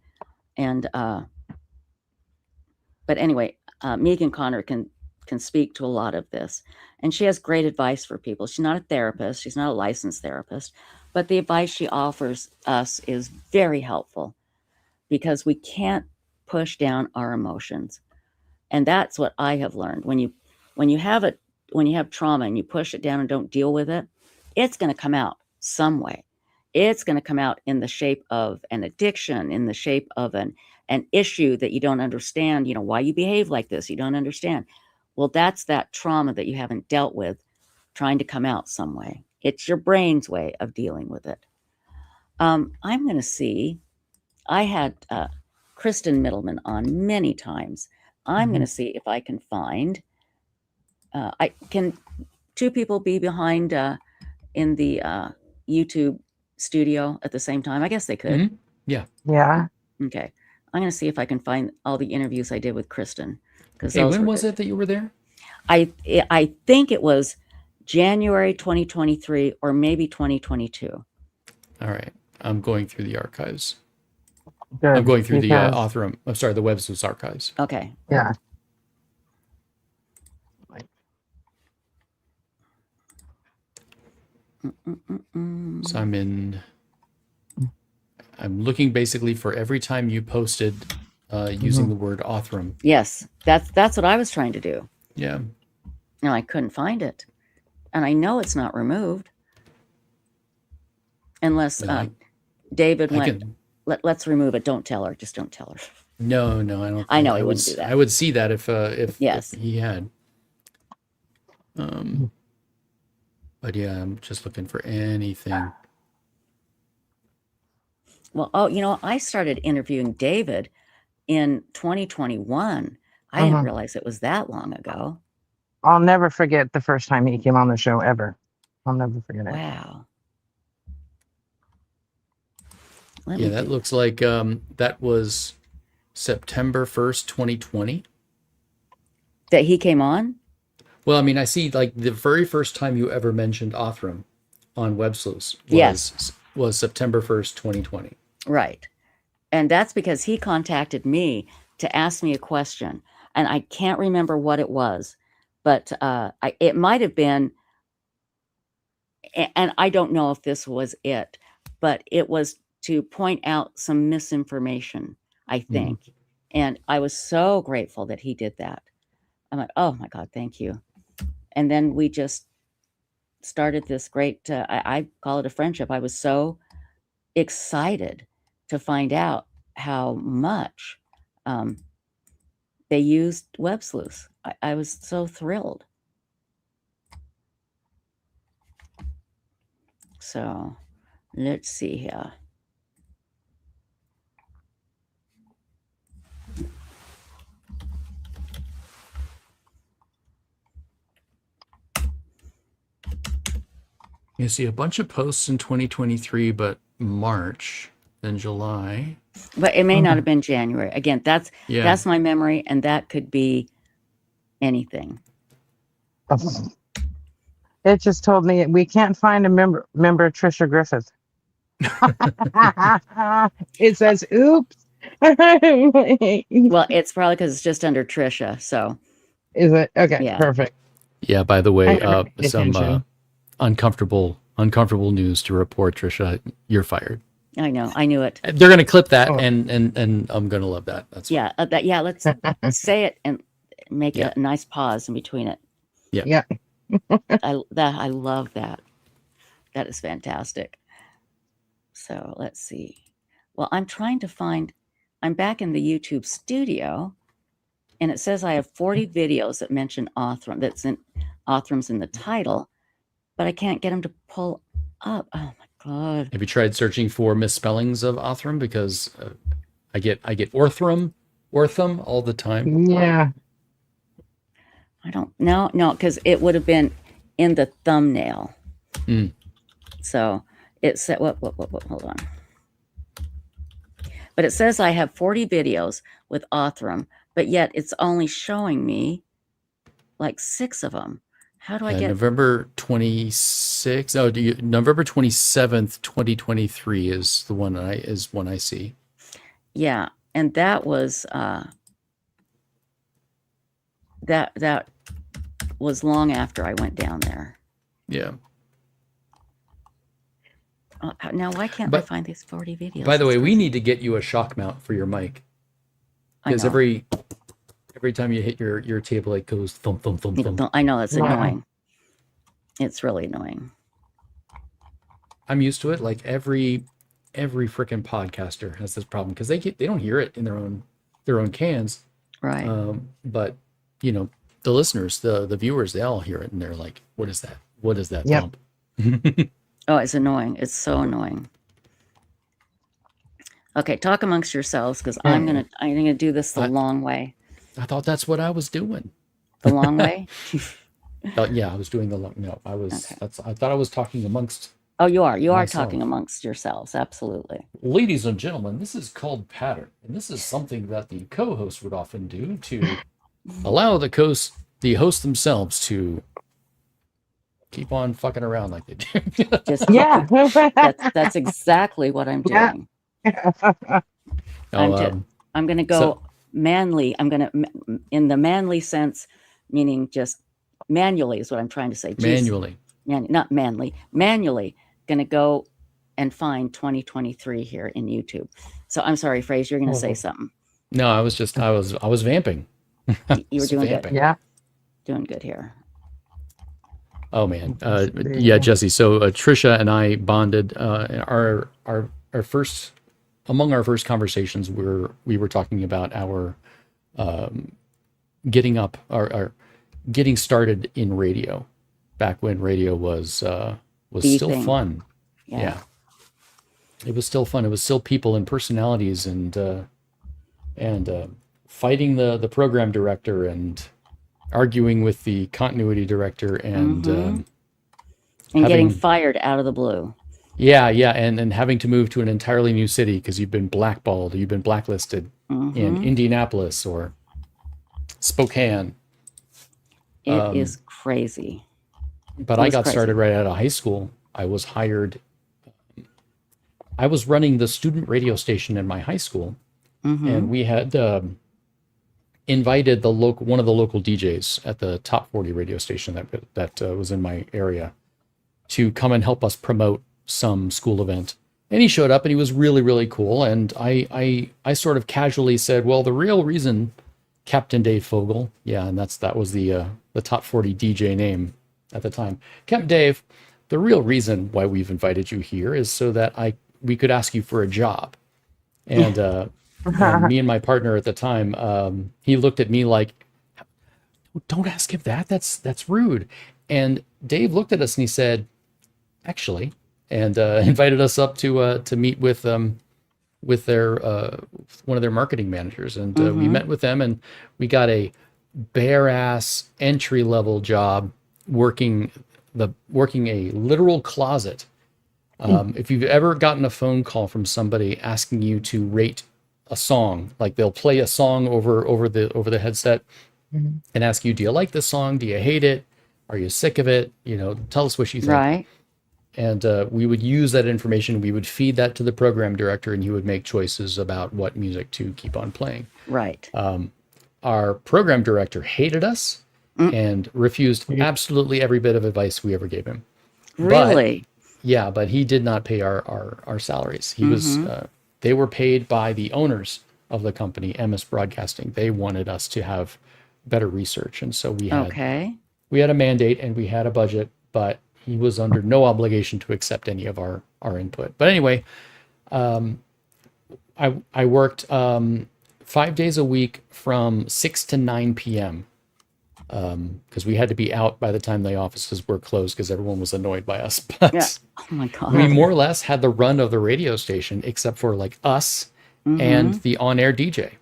And but anyway, Megan Connor can speak to a lot of this, and she has great advice for people. She's not a therapist, she's not a licensed therapist, but the advice she offers us is very helpful because we can't push down our emotions. And that's what I have learned. When you have trauma and you push it down and don't deal with it, it's going to come out some way. it's going to come out in the shape of an addiction, in the shape of an issue that you don't understand, why you behave like this, you don't understand. Well, that's that trauma that you haven't dealt with trying to come out some way. It's your brain's way of dealing with it. I'm going to see, I had Kristen Middleman on many times. I'm going to see if I can find, can two people be behind in the YouTube studio at the same time? I guess they could. Yeah. Yeah. Okay. I'm going to see if I can find all the interviews I did with Kristen. Hey, when was it that you were there? I think it was January 2023 or maybe 2022. All right. I'm going through the archives. Good, I'm going through the because- the Websleuths archives. Okay. Yeah. So I'm looking basically for every time you posted using the word Othram. Yes, that's what I was trying to do. Yeah. And I couldn't find it. And I know it's not removed. Unless David went, let's remove it. Don't tell her. Just don't tell her. No, I don't. I know he wouldn't do that. I would see that if Yes. if he had. But yeah, I'm just looking for anything. Well, I started interviewing David in 2021. I didn't realize it was that long ago. I'll never forget the first time he came on the show ever. I'll never forget it. Wow. Yeah, that looks like that was September 1st, 2020. That he came on? Well, I mean, I see like the very first time you ever mentioned Othram on Websleuths was September 1st, 2020. Right. And that's because he contacted me to ask me a question. And I can't remember what it was, but it might have been, and I don't know if this was it, but it was to point out some misinformation, I think. And I was so grateful that he did that. I'm like, oh my God, thank you. And then we just started this great, I call it a friendship. I was so excited to find out how much they used Websleuths. I was so thrilled. So let's see here. You see a bunch of posts in 2023, but March, then July. But it may not have been January. Again, that's my memory, and that could be anything. It just told me we can't find a member Trisha Griffith. It says, oops. Well, it's probably because it's just under Trisha. So is it? Okay, yeah. Perfect. Yeah, by the way, some uncomfortable news to report, Trisha. You're fired. I know. I knew it. They're going to clip that, and I'm going to love that. That's let's say it and make a nice pause in between it. Yeah. I love that. That is fantastic. So let's see. Well, I'm trying to find. I'm back in the YouTube studio, and it says I have 40 videos that mention Othram. Othram's in the title, but I can't get them to pull up. Oh my God. Have you tried searching for misspellings of Othram? Because I get Orthram all the time. Yeah. I don't know. No, because it would have been in the thumbnail. So it said, what, hold on. But it says I have 40 videos with Othram, but yet it's only showing me like 6 of them. How do I get November 26th? Oh, November 27th, 2023 is the one I see. Yeah, and that was that was long after I went down there. Yeah. Now, why can't I find these 40 videos? By the way, we need to get you a shock mount for your mic. Because every time you hit your table, it goes thump, thump, thump, thump. I know, it's annoying. It's really annoying. I'm used to it. Like every freaking podcaster has this problem because they don't hear it in their own cans. Right. But you know, the listeners, the viewers, they all hear it and they're like, what is that? What is that Yep. bump? Oh, it's annoying. It's so annoying. Okay, talk amongst yourselves because I'm gonna do this the long way. I thought that's what I was doing. The long way? Yeah, I was doing the long. No, I was. Okay. I thought I was talking amongst. Oh, you are. You are myself. talking amongst yourselves. Absolutely. Ladies and gentlemen, this is called pattern, and this is something that the co-host would often do to allow the host themselves to keep on fucking around like they do. Just Yeah. that's exactly what I'm Yeah. doing. Oh, I'm going to go so- manly. I'm going to, in the manly sense, meaning just manually is what I'm trying to say. manually. Not manly. Manually going to go and find 2023 here in YouTube. So I'm sorry, Fraser, you're going to say something. No, I was vamping. You were doing good. Yeah. Doing good here. Oh man, yeah, Jesse. So Trisha and I bonded. Our first, among our first conversations, we were talking about our getting up, our getting started in radio, back when radio was The still thing. fun. Yeah. It was still fun. It was still people and personalities and fighting the program director and arguing with the continuity director and And having- getting fired out of the blue. yeah, and having to move to an entirely new city because you've been blackballed, you've been blacklisted in Indianapolis or Spokane. It is crazy. But It I was got crazy. started right out of high school. I was hired. I was running the student radio station in my high school, and we had invited one of the local DJs at the top 40 radio station that was in my area to come and help us promote some school event. And he showed up and he was really, really cool. And I sort of casually said, well, the real reason Captain Dave Fogel, yeah, and that was the top 40 DJ name at the time. Captain Dave, the real reason why we've invited you here is so that we could ask you for a job. And, and me and my partner at the time, he looked at me like, don't ask him that. That's rude. And Dave looked at us and he said, actually, and invited us up to meet with their one of their marketing managers. And we met with them and we got a bare ass entry level job working a literal closet. If you've ever gotten a phone call from somebody asking you to rate a song, like they'll play a song over the headset and ask you, do you like this song? Do you hate it? Are you sick of it? Tell us what you think. Right. And we would use that information. We would feed that to the program director and he would make choices about what music to keep on playing. Right. Our program director hated us and refused absolutely every bit of advice we ever gave him. Really? But he did not pay our salaries. He was, they were paid by the owners of the company, MS Broadcasting. They wanted us to have better research. And so we had a mandate and we had a budget, but he was under no obligation to accept any of our input. But anyway, I worked 5 days a week from 6 to 9 p.m. Because we had to be out by the time the offices were closed because everyone was annoyed by us. But Yeah. Oh my God. we more or less had the run of the radio station, except for like us and the on-air DJ.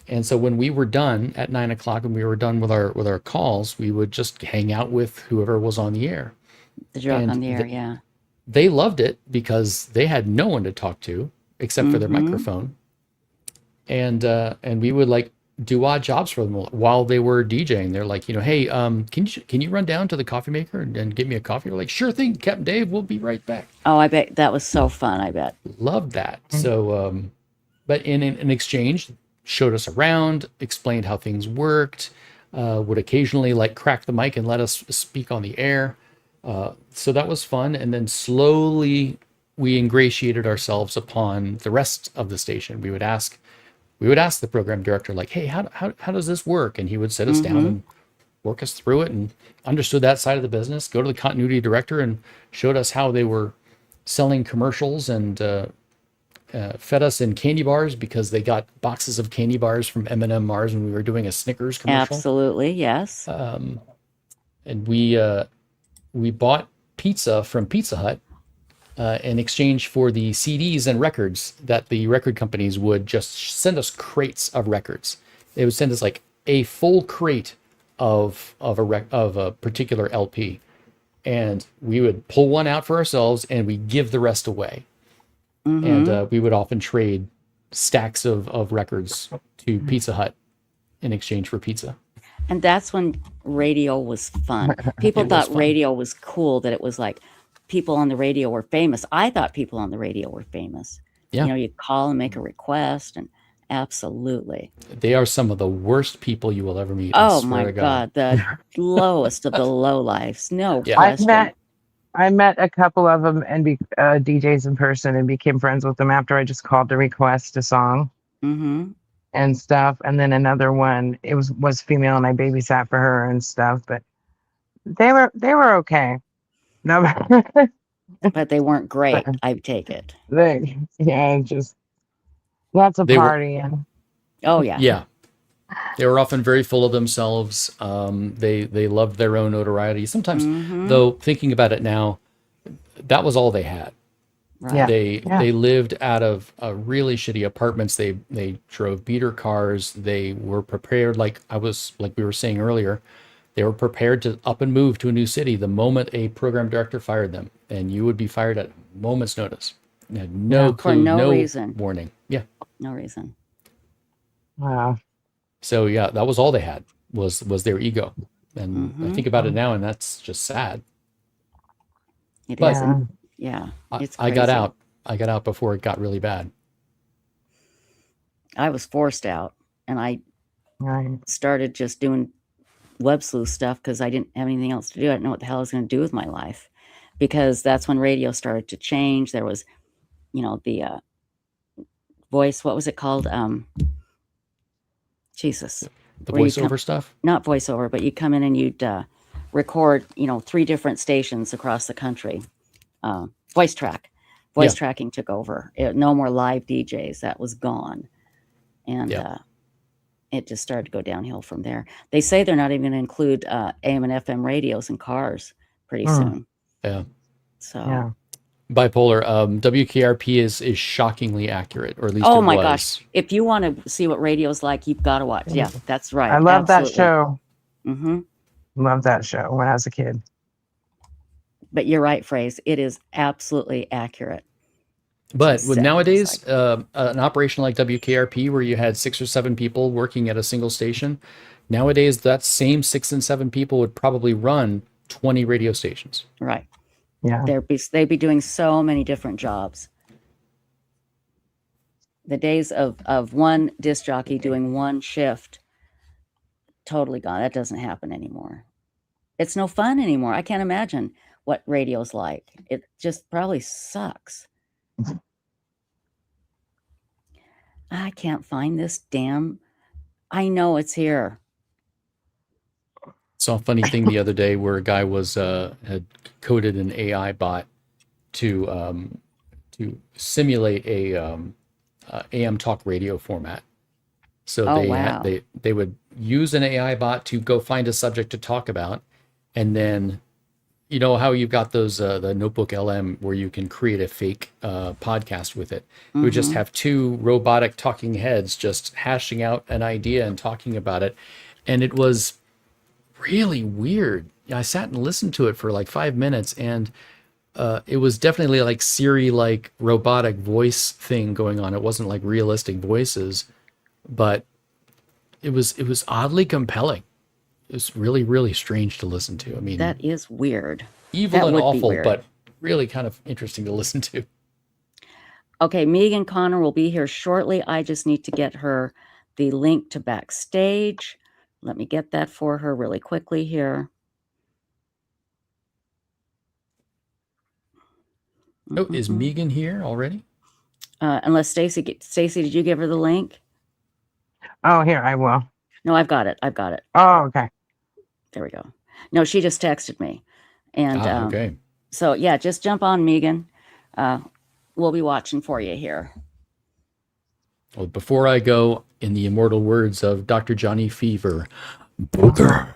And so when we were done at 9 o'clock and we were done with our calls, we would just hang out with whoever was on the air. The joke And on the air, yeah. They loved it because they had no one to talk to except for their microphone. And we would like do odd jobs for them while they were DJing. They're like, hey, can you run down to the coffee maker and get me a coffee? We're like, sure thing, Captain Dave, we'll be right back. Oh, I bet that was so fun. I bet. Loved that. So, but in exchange, showed us around, explained how things worked, would occasionally like crack the mic and let us speak on the air. So that was fun. And then slowly we ingratiated ourselves upon the rest of the station. We would ask the program director, like, hey, how does this work? And he would sit us down and work us through it and understood that side of the business, go to the continuity director and showed us how they were selling commercials and fed us in candy bars because they got boxes of candy bars from M&M Mars when we were doing a Snickers commercial. Absolutely, yes. And we bought pizza from Pizza Hut in exchange for the CDs and records that the record companies would just send us crates of records. They would send us like a full crate of a particular LP, and we would pull one out for ourselves and we give the rest away. And we would often trade stacks of records to Pizza Hut in exchange for pizza. And that's when radio was fun. People thought radio was cool, that it was like people on the radio were famous. I thought people on the radio were famous. Yeah. You know, you'd call and make a request, and absolutely. They are some of the worst people you will ever meet. Oh my God, the lowest of the low lives. No Yeah. question. I met a couple of them and DJs in person and became friends with them after I just called to request a song and stuff. And then another one, it was female and I babysat for her and stuff, but they were okay. No, but they weren't great. I take it. Just lots of partying. Oh yeah. Yeah. They were often very full of themselves. They loved their own notoriety. Sometimes, though, thinking about it now, that was all they had. Right. They lived out of really shitty apartments. They drove beater cars. They were prepared, like we were saying earlier, they were prepared to up and move to a new city the moment a program director fired them, and you would be fired at a moment's notice. You had no clue, no reason, warning. Yeah, no reason. Wow. So yeah, that was all they had was their ego, and I think about it now, and that's just sad. It is. Yeah, it's I got out. I got out before it got really bad. I was forced out, and I started just doing Websleuth stuff because I didn't have anything else to do. I didn't know what the hell I was going to do with my life, because that's when radio started to change. There was, the voice. What was it called? Jesus. The voiceover stuff? Not voiceover, but you'd come in and you'd record, 3 different stations across the country. Voice tracking took over. No more live DJs. That was gone. And it just started to go downhill from there. They say they're not even going to include AM and FM radios in cars pretty soon. Yeah. So. Bipolar. WKRP is shockingly accurate, or at least oh my gosh! If you want to see what radio's like, you've got to watch. Yeah, that's right. I love that show. Love that show when I was a kid. But you're right, Phrase. It is absolutely accurate. But with nowadays, an operation like WKRP, where you had 6 or 7 people working at a single station, nowadays that same 6 and 7 people would probably run 20 radio stations. Right. Yeah. They'd be doing so many different jobs. The days of one disc jockey doing one shift, totally gone. That doesn't happen anymore. It's no fun anymore. I can't imagine what radio's like. It just probably sucks. I can't find this damn. I know it's here. Saw a funny thing the other day where a guy had coded an AI bot to simulate a AM talk radio format. So they would use an AI bot to go find a subject to talk about, and then you know how you've got those the Notebook LM where you can create a fake podcast with it. You would just have 2 robotic talking heads just hashing out an idea and talking about it, and it was really weird. I sat and listened to it for like 5 minutes, and it was definitely like Siri, like robotic voice thing going on. It wasn't like realistic voices, but it was oddly compelling. It was really, really strange to listen to. I mean, that is weird. Evil and awful, but really kind of interesting to listen to. Okay, Megan Connor will be here shortly. I just need to get her the link to backstage. Let me get that for her really quickly here. Oh, is Megan here already? Unless Stacy, did you give her the link? Oh, here, I will. No, I've got it. Oh, okay. There we go. No, she just texted me. And okay. so, yeah, just jump on, Megan. we'll be watching for you here. Well, before I go, in the immortal words of Dr. Johnny Fever, booger.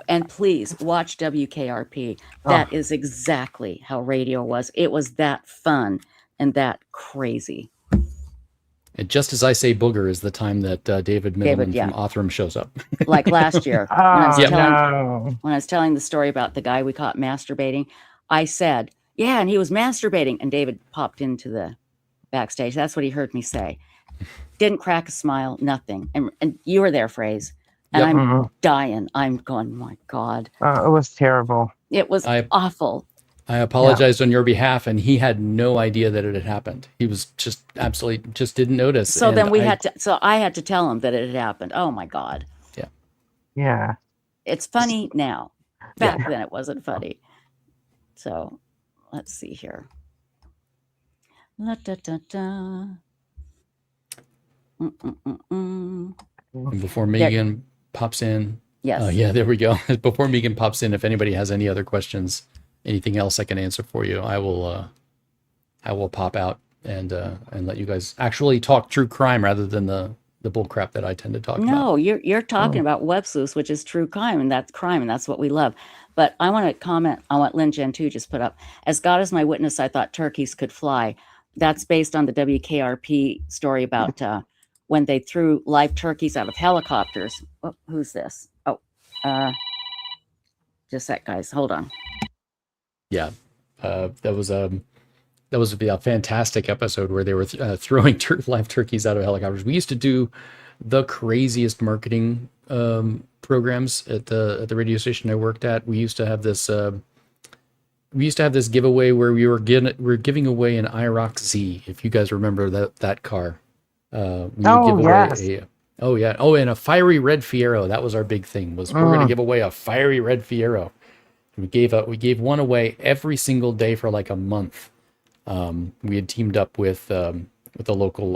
And please watch WKRP. That is exactly how radio was. It was that fun and that crazy. And just as I say booger is the time that David Middleman from Othram shows up. Like last year, when I was telling the story about the guy we caught masturbating, I said, yeah, and he was masturbating. And David popped into the backstage. That's what he heard me say. Didn't crack a smile, nothing. And you were there, Phrase. And I'm dying. I'm going, my God. It was terrible. It was awful. I apologized on your behalf, and he had no idea that it had happened. He was just absolutely just didn't notice. So then I had to tell him that it had happened. Oh my God. Yeah. Yeah. It's funny now. Back then it wasn't funny. So let's see here. La, da, da, da. And before Megan pops in. Yes. Yeah, there we go. Before Megan pops in, if anybody has any other questions, anything else I can answer for you, I will pop out and let you guys actually talk true crime rather than the bull crap that I tend to talk about. No, you're talking about Websleuths, which is true crime, and that's what we love. But I want to comment on what Lynn Gen 2 just put up. As God is my witness, I thought turkeys could fly. That's based on the WKRP story about when they threw live turkeys out of helicopters. Oh, who's this? Oh, just a sec, guys. Hold on. Yeah, that was a fantastic episode where they were throwing live turkeys out of helicopters. We used to do the craziest marketing programs at the radio station I worked at. We used to have this giveaway where we were giving away an IROC Z. If you guys remember that car, and a fiery red Fiero. That was our big thing. We're going to give away a fiery red Fiero. We gave one away every single day for like a month. We had teamed up with a local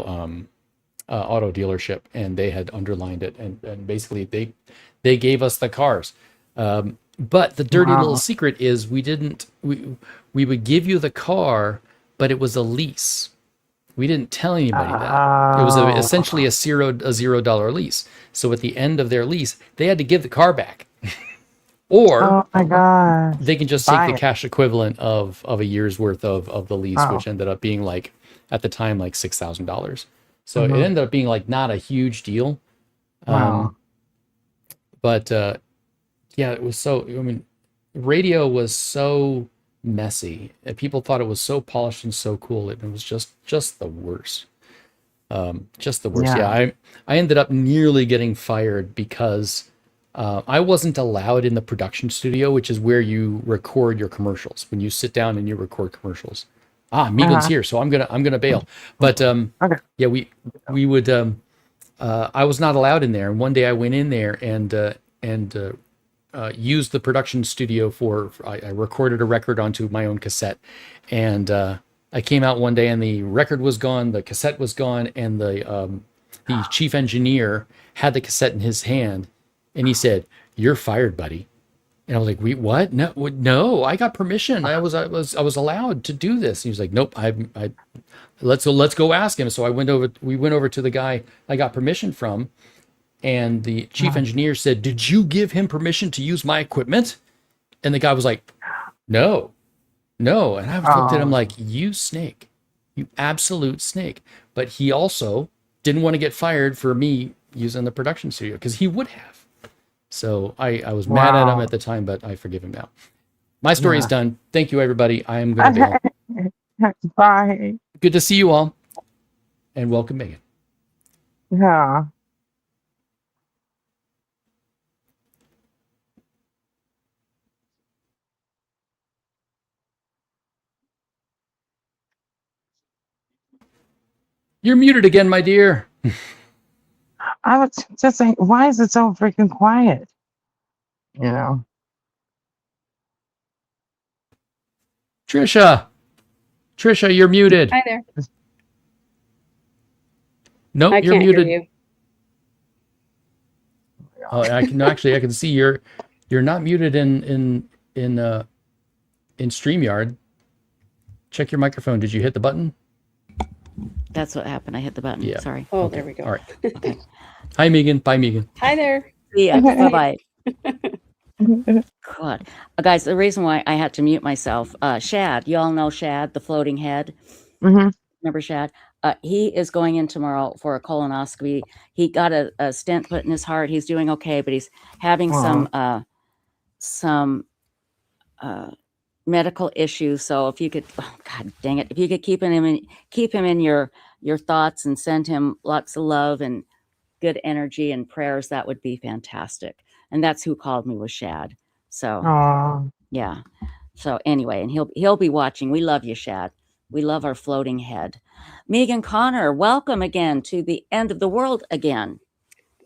auto dealership, and they had underlined it, and basically they gave us the cars. But the dirty little secret is we would give you the car, but it was a lease. We didn't tell anybody that. It was essentially a $0 lease. So at the end of their lease, they had to give the car back. Or oh my God, they can just take the cash equivalent of a year's worth of the lease, which ended up being like, at the time, like $6,000. So it ended up being like not a huge deal. But it was so, I mean, radio was so messy, and people thought it was so polished and so cool. It was just the worst. Just the worst. Yeah, I ended up nearly getting fired because I wasn't allowed in the production studio, which is where you record your commercials. When you sit down and you record commercials. Megan's here, so I'm gonna bail. But yeah, we would. I was not allowed in there, and one day I went in there and used the production studio I recorded a record onto my own cassette, and I came out one day and the record was gone, the cassette was gone, and the chief engineer had the cassette in his hand. And he said, "You're fired, buddy." And I was like, "Wait, what? No, I got permission. I was allowed to do this." And he was like, "Nope, let's go ask him." So we went over to the guy I got permission from, and the chief engineer said, "Did you give him permission to use my equipment?" And the guy was like, No. And I looked at him like, "You snake, you absolute snake." But he also didn't want to get fired for me using the production studio, because he would have. So I was mad at him at the time, but I forgive him now. My story is done. Thank you, everybody. I am going to bail. Bye. Good to see you all. And welcome, Megan. Yeah. You're muted again, my dear. I was just saying, why is it so freaking quiet? You know. Trisha, you're muted. Hi there. Nope, you're can't muted. Hear you. Oh, I can see you're not muted in in StreamYard, check your microphone. Did you hit the button? That's what happened. I hit the button. Yeah. Sorry. Oh, Okay. there we go. All right. Okay. Hi, Megan. Bye, Megan. Hi there. See ya. Bye-bye. God. Guys, the reason why I had to mute myself, Shad, you all know Shad, the floating head. Mm-hmm. Remember Shad? He is going in tomorrow for a colonoscopy. He got a stent put in his heart. He's doing okay, but he's having some medical issues. So if you could, oh, God dang it, if you could keep him in your thoughts and send him lots of love and good energy and prayers, that would be fantastic. And that's who called me, was Shad. So yeah. So anyway, and he'll be watching. We love you, Shad. We love our floating head. Megan Connor, welcome again to the end of the world again.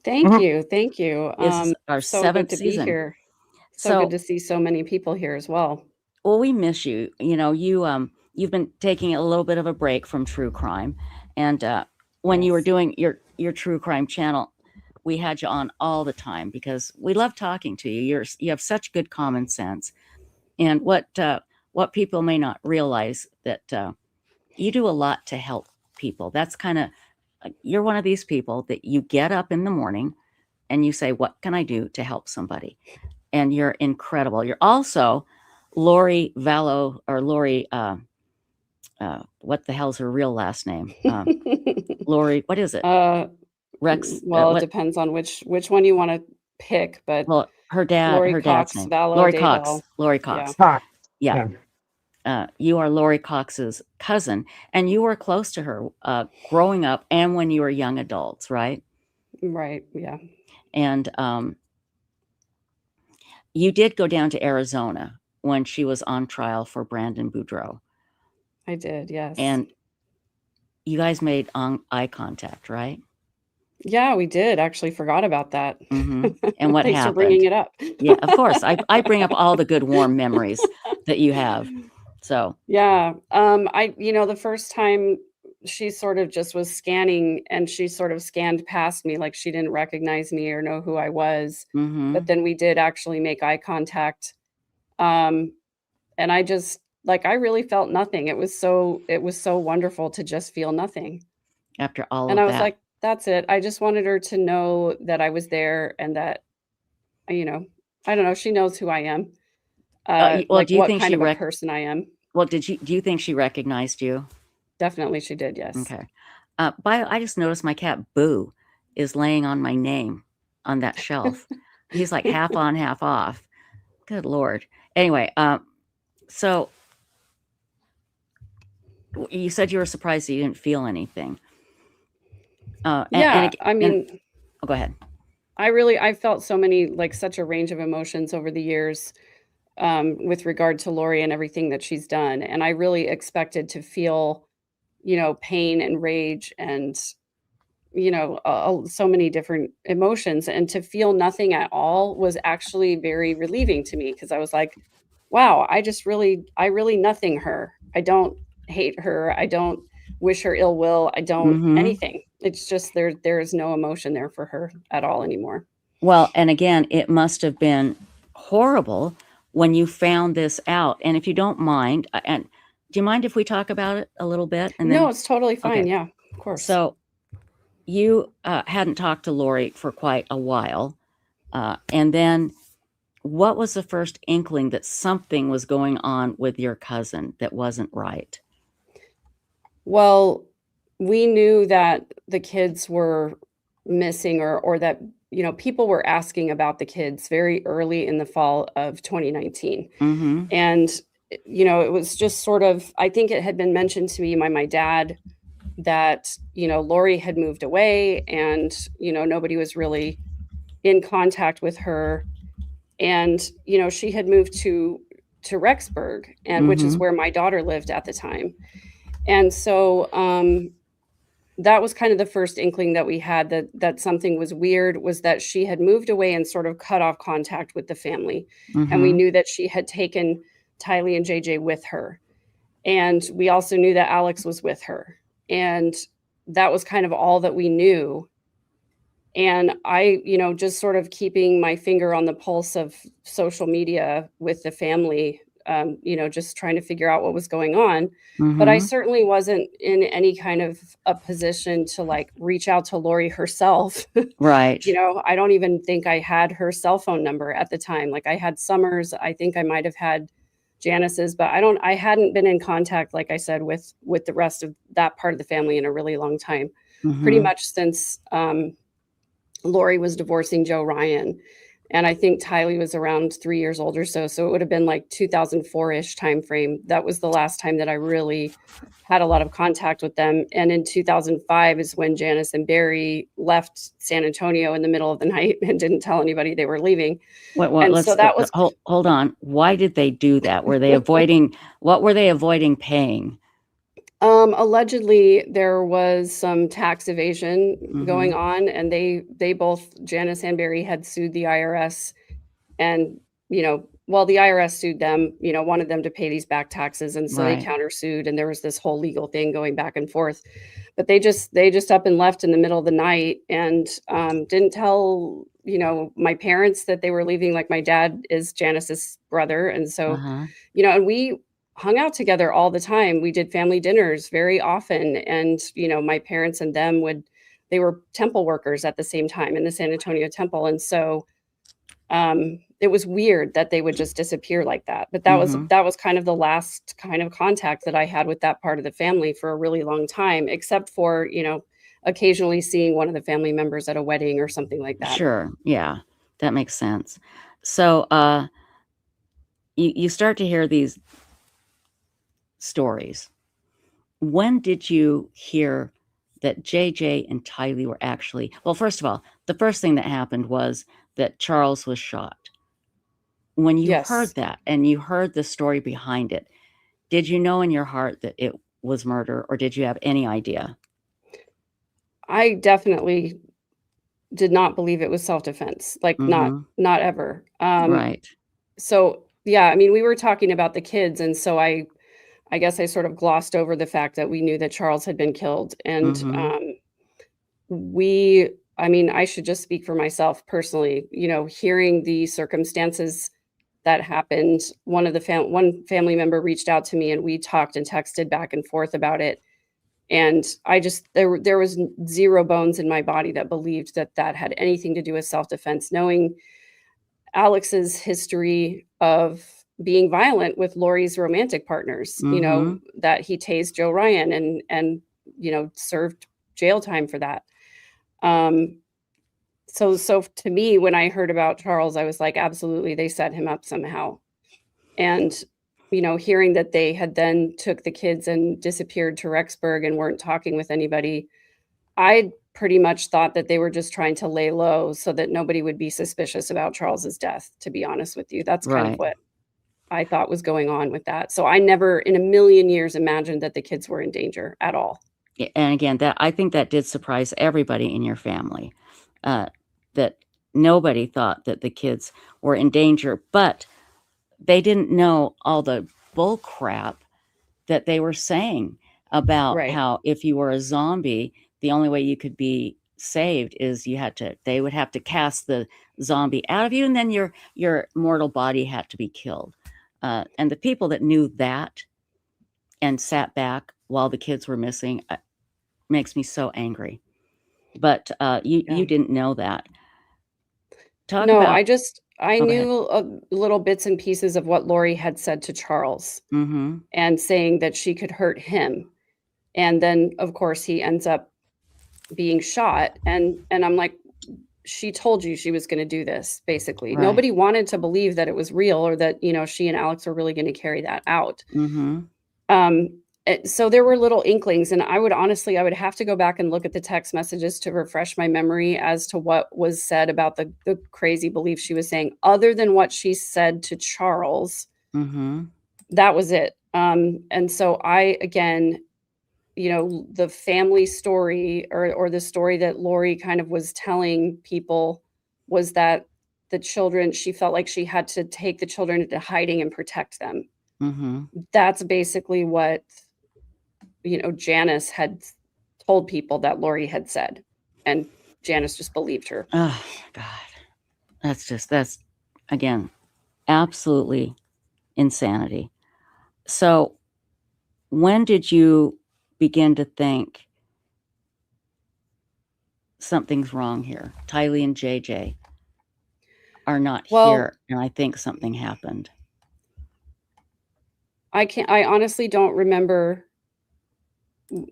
Thank you. Thank you. This is our so seventh good to season. be here. So good to see so many people here as well. Well, we miss you. You know, you've been taking a little bit of a break from true crime, and when you were doing your true crime channel, we had you on all the time because we love talking to you. You have such good common sense, and what people may not realize that you do a lot to help people. That's kind of, you're one of these people that you get up in the morning and you say, what can I do to help somebody? And you're incredible. You're also Lori Vallow, or Lori, what the hell's her real last name? Lori, what is it? Rex. Well, it depends on which one you want to pick, but well, her dad's name. Vallow, Lori Daybell. Cox. Lori Cox. Yeah. You are Lori Cox's cousin, and you were close to her growing up and when you were young adults, right? Right. Yeah. And you did go down to Arizona when she was on trial for Brandon Boudreaux. I did, yes. And you guys made eye contact, right? Yeah, we did. Actually forgot about that. Mm-hmm. And what Thanks happened? for bringing it up. Yeah, of course. I bring up all the good, warm memories that you have. So yeah, the first time she sort of just was scanning, and she sort of scanned past me like she didn't recognize me or know who I was. Mm-hmm. But then we did actually make eye contact. And I just, I really felt nothing. It was so wonderful to just feel nothing. After all of that. And I was like, that's it. I just wanted her to know that I was there and that, I don't know, she knows who I am. Well, do you think kind she of a person I am? Well, do you think she recognized you? Definitely she did, yes. Okay. I just noticed my cat Boo is laying on my name on that shelf. He's like half on, half off. Good Lord. Anyway, so you said you were surprised that you didn't feel anything. Oh, go ahead. I felt so many, such a range of emotions over the years with regard to Lori and everything that she's done. And I really expected to feel, pain and rage and, so many different emotions, and to feel nothing at all was actually very relieving to me, because I was like, wow, I really nothing her. I don't hate her. I don't wish her ill will. I don't anything. It's just there is no emotion there for her at all anymore. Well, and again, it must have been horrible when you found this out. And if you don't mind, and do you mind if we talk about it a little bit? And no, it's totally fine. Okay. Yeah, of course. So you hadn't talked to Lori for quite a while. And then what was the first inkling that something was going on with your cousin that wasn't right? Well, we knew that the kids were missing, or that, people were asking about the kids very early in the fall of 2019. Mm-hmm. And, it was just sort of, I think it had been mentioned to me by my dad that, Lori had moved away and, nobody was really in contact with her. And, she had moved to Rexburg, and which is where my daughter lived at the time. And so that was kind of the first inkling that we had that something was weird, was that she had moved away and sort of cut off contact with the family. And we knew that she had taken Tylee and JJ with her. And we also knew that Alex was with her. And that was kind of all that we knew. And I, just sort of keeping my finger on the pulse of social media with the family, just trying to figure out what was going on. Mm-hmm. But I certainly wasn't in any kind of a position to like reach out to Lori herself. Right. I don't even think I had her cell phone number at the time. Like I had Summer's, I think I might have had Janice's, but I hadn't been in contact, like I said, with the rest of that part of the family in a really long time. Mm-hmm. Pretty much since Lori was divorcing Joe Ryan. And I think Tylee was around 3 years old or so. So it would have been like 2004-ish time frame. That was the last time that I really had a lot of contact with them. And in 2005 is when Janice and Barry left San Antonio in the middle of the night and didn't tell anybody they were leaving. So that was hold on. Why did they do that? Were they avoiding what were they avoiding paying? Allegedly there was some tax evasion going on, and they both, Janice and Barry, had sued the IRS, and the IRS sued them, wanted them to pay these back taxes, and so they countersued, and there was this whole legal thing going back and forth. But they just up and left in the middle of the night, and didn't tell my parents that they were leaving. Like my dad is Janice's brother, and so and we hung out together all the time. We did family dinners very often. And, my parents and them they were temple workers at the same time in the San Antonio temple. And so it was weird that they would just disappear like that. But that was kind of the last kind of contact that I had with that part of the family for a really long time, except for, occasionally seeing one of the family members at a wedding or something like that. Sure. Yeah, that makes sense. So you start to hear these stories. When did you hear that JJ and Tylee were actually, well, first of all, the first thing that happened was that Charles was shot. When you heard that and you heard the story behind it, did you know in your heart that it was murder, or did you have any idea? I definitely did not believe it was self-defense, like not ever. Right. So yeah, I mean, we were talking about the kids, and so I guess I sort of glossed over the fact that we knew that Charles had been killed. And I should just speak for myself personally, hearing the circumstances that happened. One family member reached out to me, and we talked and texted back and forth about it. And there was zero bones in my body that believed that had anything to do with self-defense, knowing Alex's history of being violent with Lori's romantic partners, that he tased Joe Ryan and served jail time for that. So to me, when I heard about Charles, I was like, absolutely, they set him up somehow. And, hearing that they had then took the kids and disappeared to Rexburg and weren't talking with anybody, I pretty much thought that they were just trying to lay low so that nobody would be suspicious about Charles's death, to be honest with you. That's kind of what I thought was going on with that. So I never in a million years imagined that the kids were in danger at all. And again, I think that did surprise everybody in your family, that nobody thought that the kids were in danger, but they didn't know all the bull crap that they were saying about how if you were a zombie, the only way you could be saved is they would have to cast the zombie out of you, and then your mortal body had to be killed. And the people that knew that and sat back while the kids were missing makes me so angry. But you didn't know that. I knew little bits and pieces of what Lori had said to Charles, and saying that she could hurt him. And then, of course, he ends up being shot. And I'm like, she told you she was going to do this, basically. Right. Nobody wanted to believe that it was real, or that, she and Alex were really going to carry that out. So there were little inklings, and I would have to go back and look at the text messages to refresh my memory as to what was said about the crazy belief she was saying. Other than what she said to Charles, that was it. And so again, the family story or the story that Lori kind of was telling people was that the children, she felt like she had to take the children into hiding and protect them. That's basically what Janice had told people that Lori had said, and Janice just believed her. Oh God, that's again absolutely insanity. So when did you begin to think something's wrong here? Tylee and JJ are not here, and I think something happened. I honestly don't remember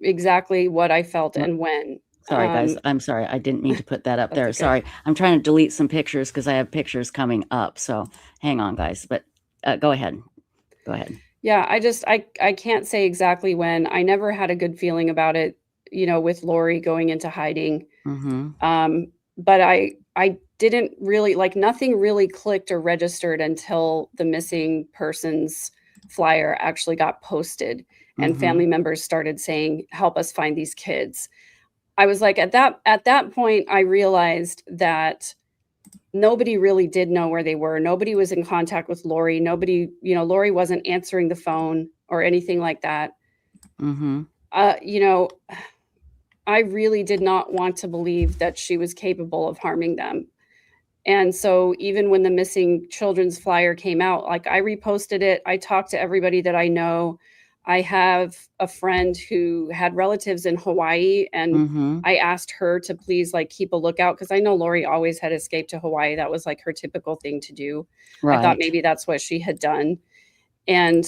exactly what I felt and when. Sorry, guys. I'm sorry. I didn't mean to put that up there. Sorry. I'm trying to delete some pictures because I have pictures coming up. So hang on, guys. But go ahead. Go ahead. Yeah, I can't say exactly when. I never had a good feeling about it, with Lori going into hiding. But I didn't really, nothing really clicked or registered until the missing persons flyer actually got posted and family members started saying, help us find these kids. I was like, at that point, I realized that nobody really did know where they were. Nobody was in contact with Lori. Nobody, Lori wasn't answering the phone or anything like that. I really did not want to believe that she was capable of harming them. And so even when the missing children's flyer came out, I reposted it. I talked to everybody that I know. I have a friend who had relatives in Hawaii, and I asked her to please keep a lookout because I know Lori always had escaped to Hawaii. That was her typical thing to do. Right. I thought maybe that's what she had done. And,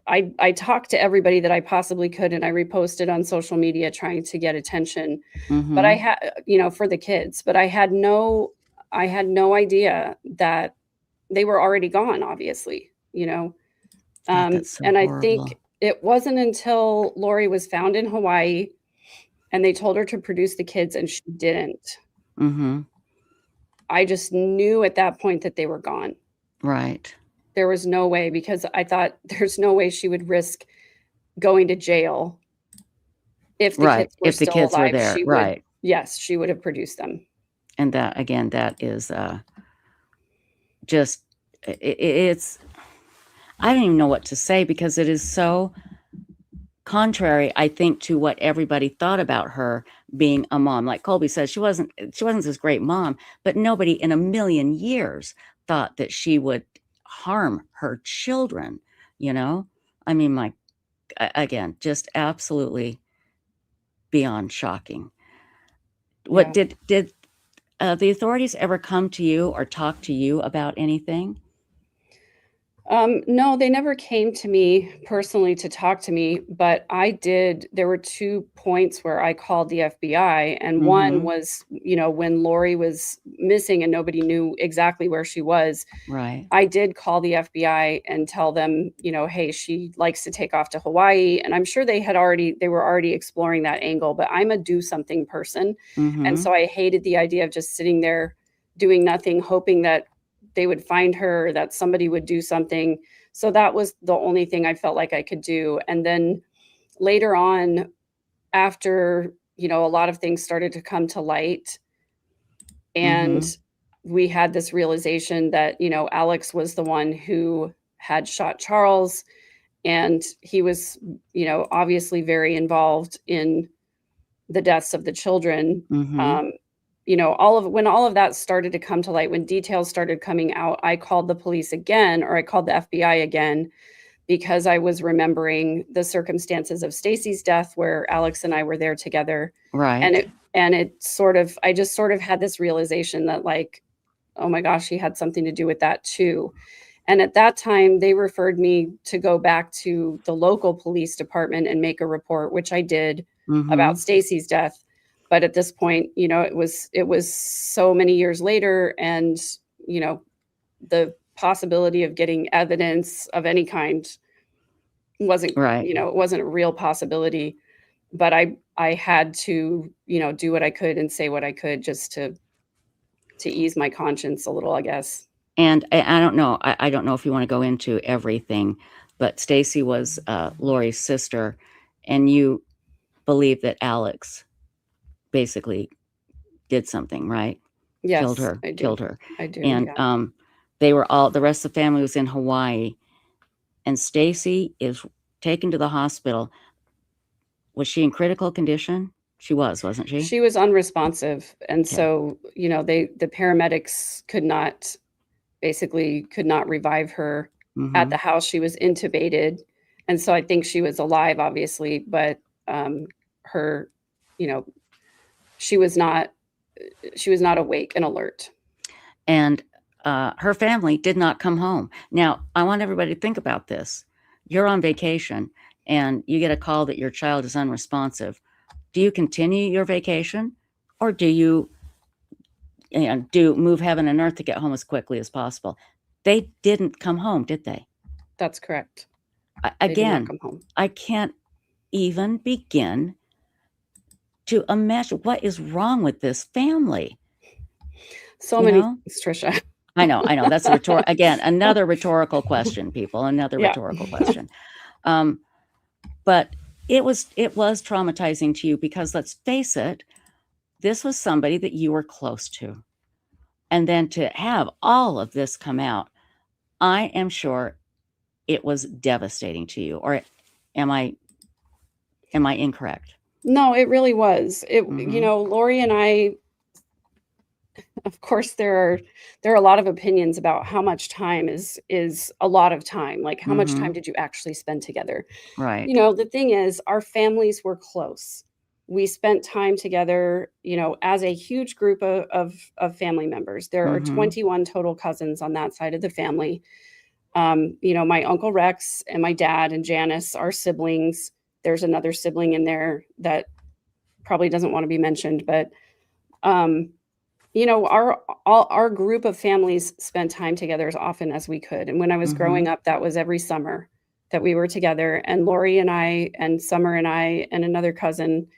I talked to everybody that I possibly could, and I reposted on social media trying to get attention, but I had, for the kids, but I had no idea that they were already gone, obviously, That's so and horrible. I think it wasn't until Lori was found in Hawaii and they told her to produce the kids and she didn't. I just knew at that point that they were gone. Right. There was no way, because I thought there's no way she would risk going to jail if the kids were still alive. Were there. Right. Yes, she would have produced them. And that, again, that is just, it's, I don't even know what to say because it is so contrary, I think, to what everybody thought about her being a mom. Like Colby says, she wasn't this great mom, but nobody in a million years thought that she would harm her children. I mean, again, just absolutely beyond shocking. What did the authorities ever come to you or talk to you about anything? No, they never came to me personally to talk to me, but there were 2 points where I called the FBI, and one was, when Lori was missing and nobody knew exactly where she was. Right. I did call the FBI and tell them, hey, she likes to take off to Hawaii. And I'm sure they were already exploring that angle, but I'm a do something person. And so I hated the idea of just sitting there doing nothing, hoping that they would find her, or that somebody would do something. So that was the only thing I felt like I could do. And then later on, after, a lot of things started to come to light, and we had this realization that, Alex was the one who had shot Charles, and he was, obviously very involved in the deaths of the children. When all of that started to come to light, when details started coming out, I called the police again, or I called the FBI again, because I was remembering the circumstances of Stacy's death, where Alex and I were there together. Right. And I just sort of had this realization that oh my gosh, he had something to do with that too. And at that time, they referred me to go back to the local police department and make a report, which I did about Stacy's death. But at this point, it was so many years later, and, the possibility of getting evidence of any kind wasn't, it wasn't a real possibility. But I had to, do what I could and say what I could just to ease my conscience a little, I guess. And I don't know. I don't know if you want to go into everything, but Stacy was Lori's sister, and you believe that Alex basically did something, right? Yes, killed her. I do. And they were the rest of the family was in Hawaii, and Stacy is taken to the hospital. Was she in critical condition? She wasn't she? She was unresponsive, and so the paramedics could not basically could not revive her Mm-hmm. at the house. She was intubated. And so I think she was alive, obviously, but her, you know, she was not awake and alert. And her family did not come home. Now, I want everybody to think about this. You're on vacation and you get a call that your child is unresponsive. Do you continue your vacation, or do you move heaven and earth to get home as quickly as possible? They didn't come home, did they? That's correct. Again, come home. I can't even begin to imagine what is wrong with this family. So many things, Trisha. I know. That's another rhetorical question, people. Another rhetorical question. But it was traumatizing to you because, let's face it, this was somebody that you were close to. And then to have all of this come out, I am sure it was devastating to you. Or am I incorrect? No, it really was. You know, Lori and I, of course, there are a lot of opinions about how much time is a lot of time. Like, how much time did you actually spend together? Right. You know, the thing is, our families were close. We spent time together, you know, as a huge group of family members. There are 21 total cousins on that side of the family. You know, my Uncle Rex and my dad and Janice are siblings. There's another sibling in there that probably doesn't want to be mentioned, but you know, our group of families spent time together as often as we could. And when I was growing up, that was every summer that we were together. And Lori and I and Summer and I and another cousin,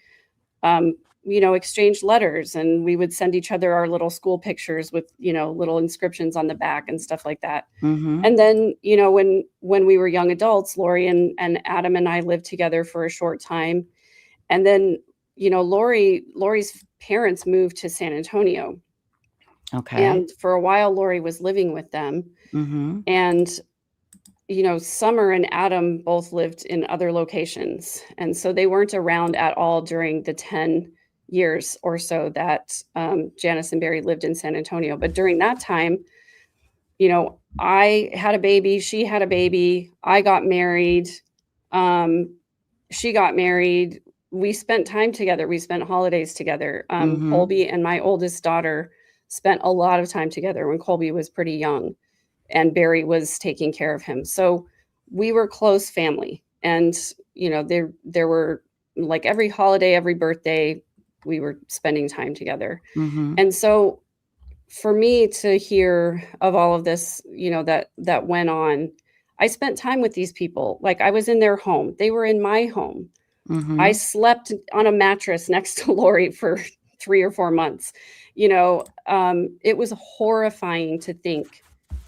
you know, exchanged letters, and we would send each other our little school pictures with, you know, little inscriptions on the back and stuff like that. And then, you know, when we were young adults, Lori and Adam and I lived together for a short time. And then, you know, Lori's parents moved to San Antonio. Okay. And for a while, Lori was living with them. And, you know, Summer and Adam both lived in other locations. And so they weren't around at all during the 10 years or so that Janice and Barry lived in San Antonio. But during that time, you know, I had a baby, she had a baby, I got married, she got married. We spent time together. We spent holidays together. Colby and my oldest daughter spent a lot of time together when Colby was pretty young and Barry was taking care of him. So we were close family. And, you know, there were, like, every holiday, every birthday, we were spending time together. And so for me to hear of all of this, you know, that went on, I spent time with these people. Like, I was in their home. They were in my home. I slept on a mattress next to Lori for 3 or 4 months. You know, it was horrifying to think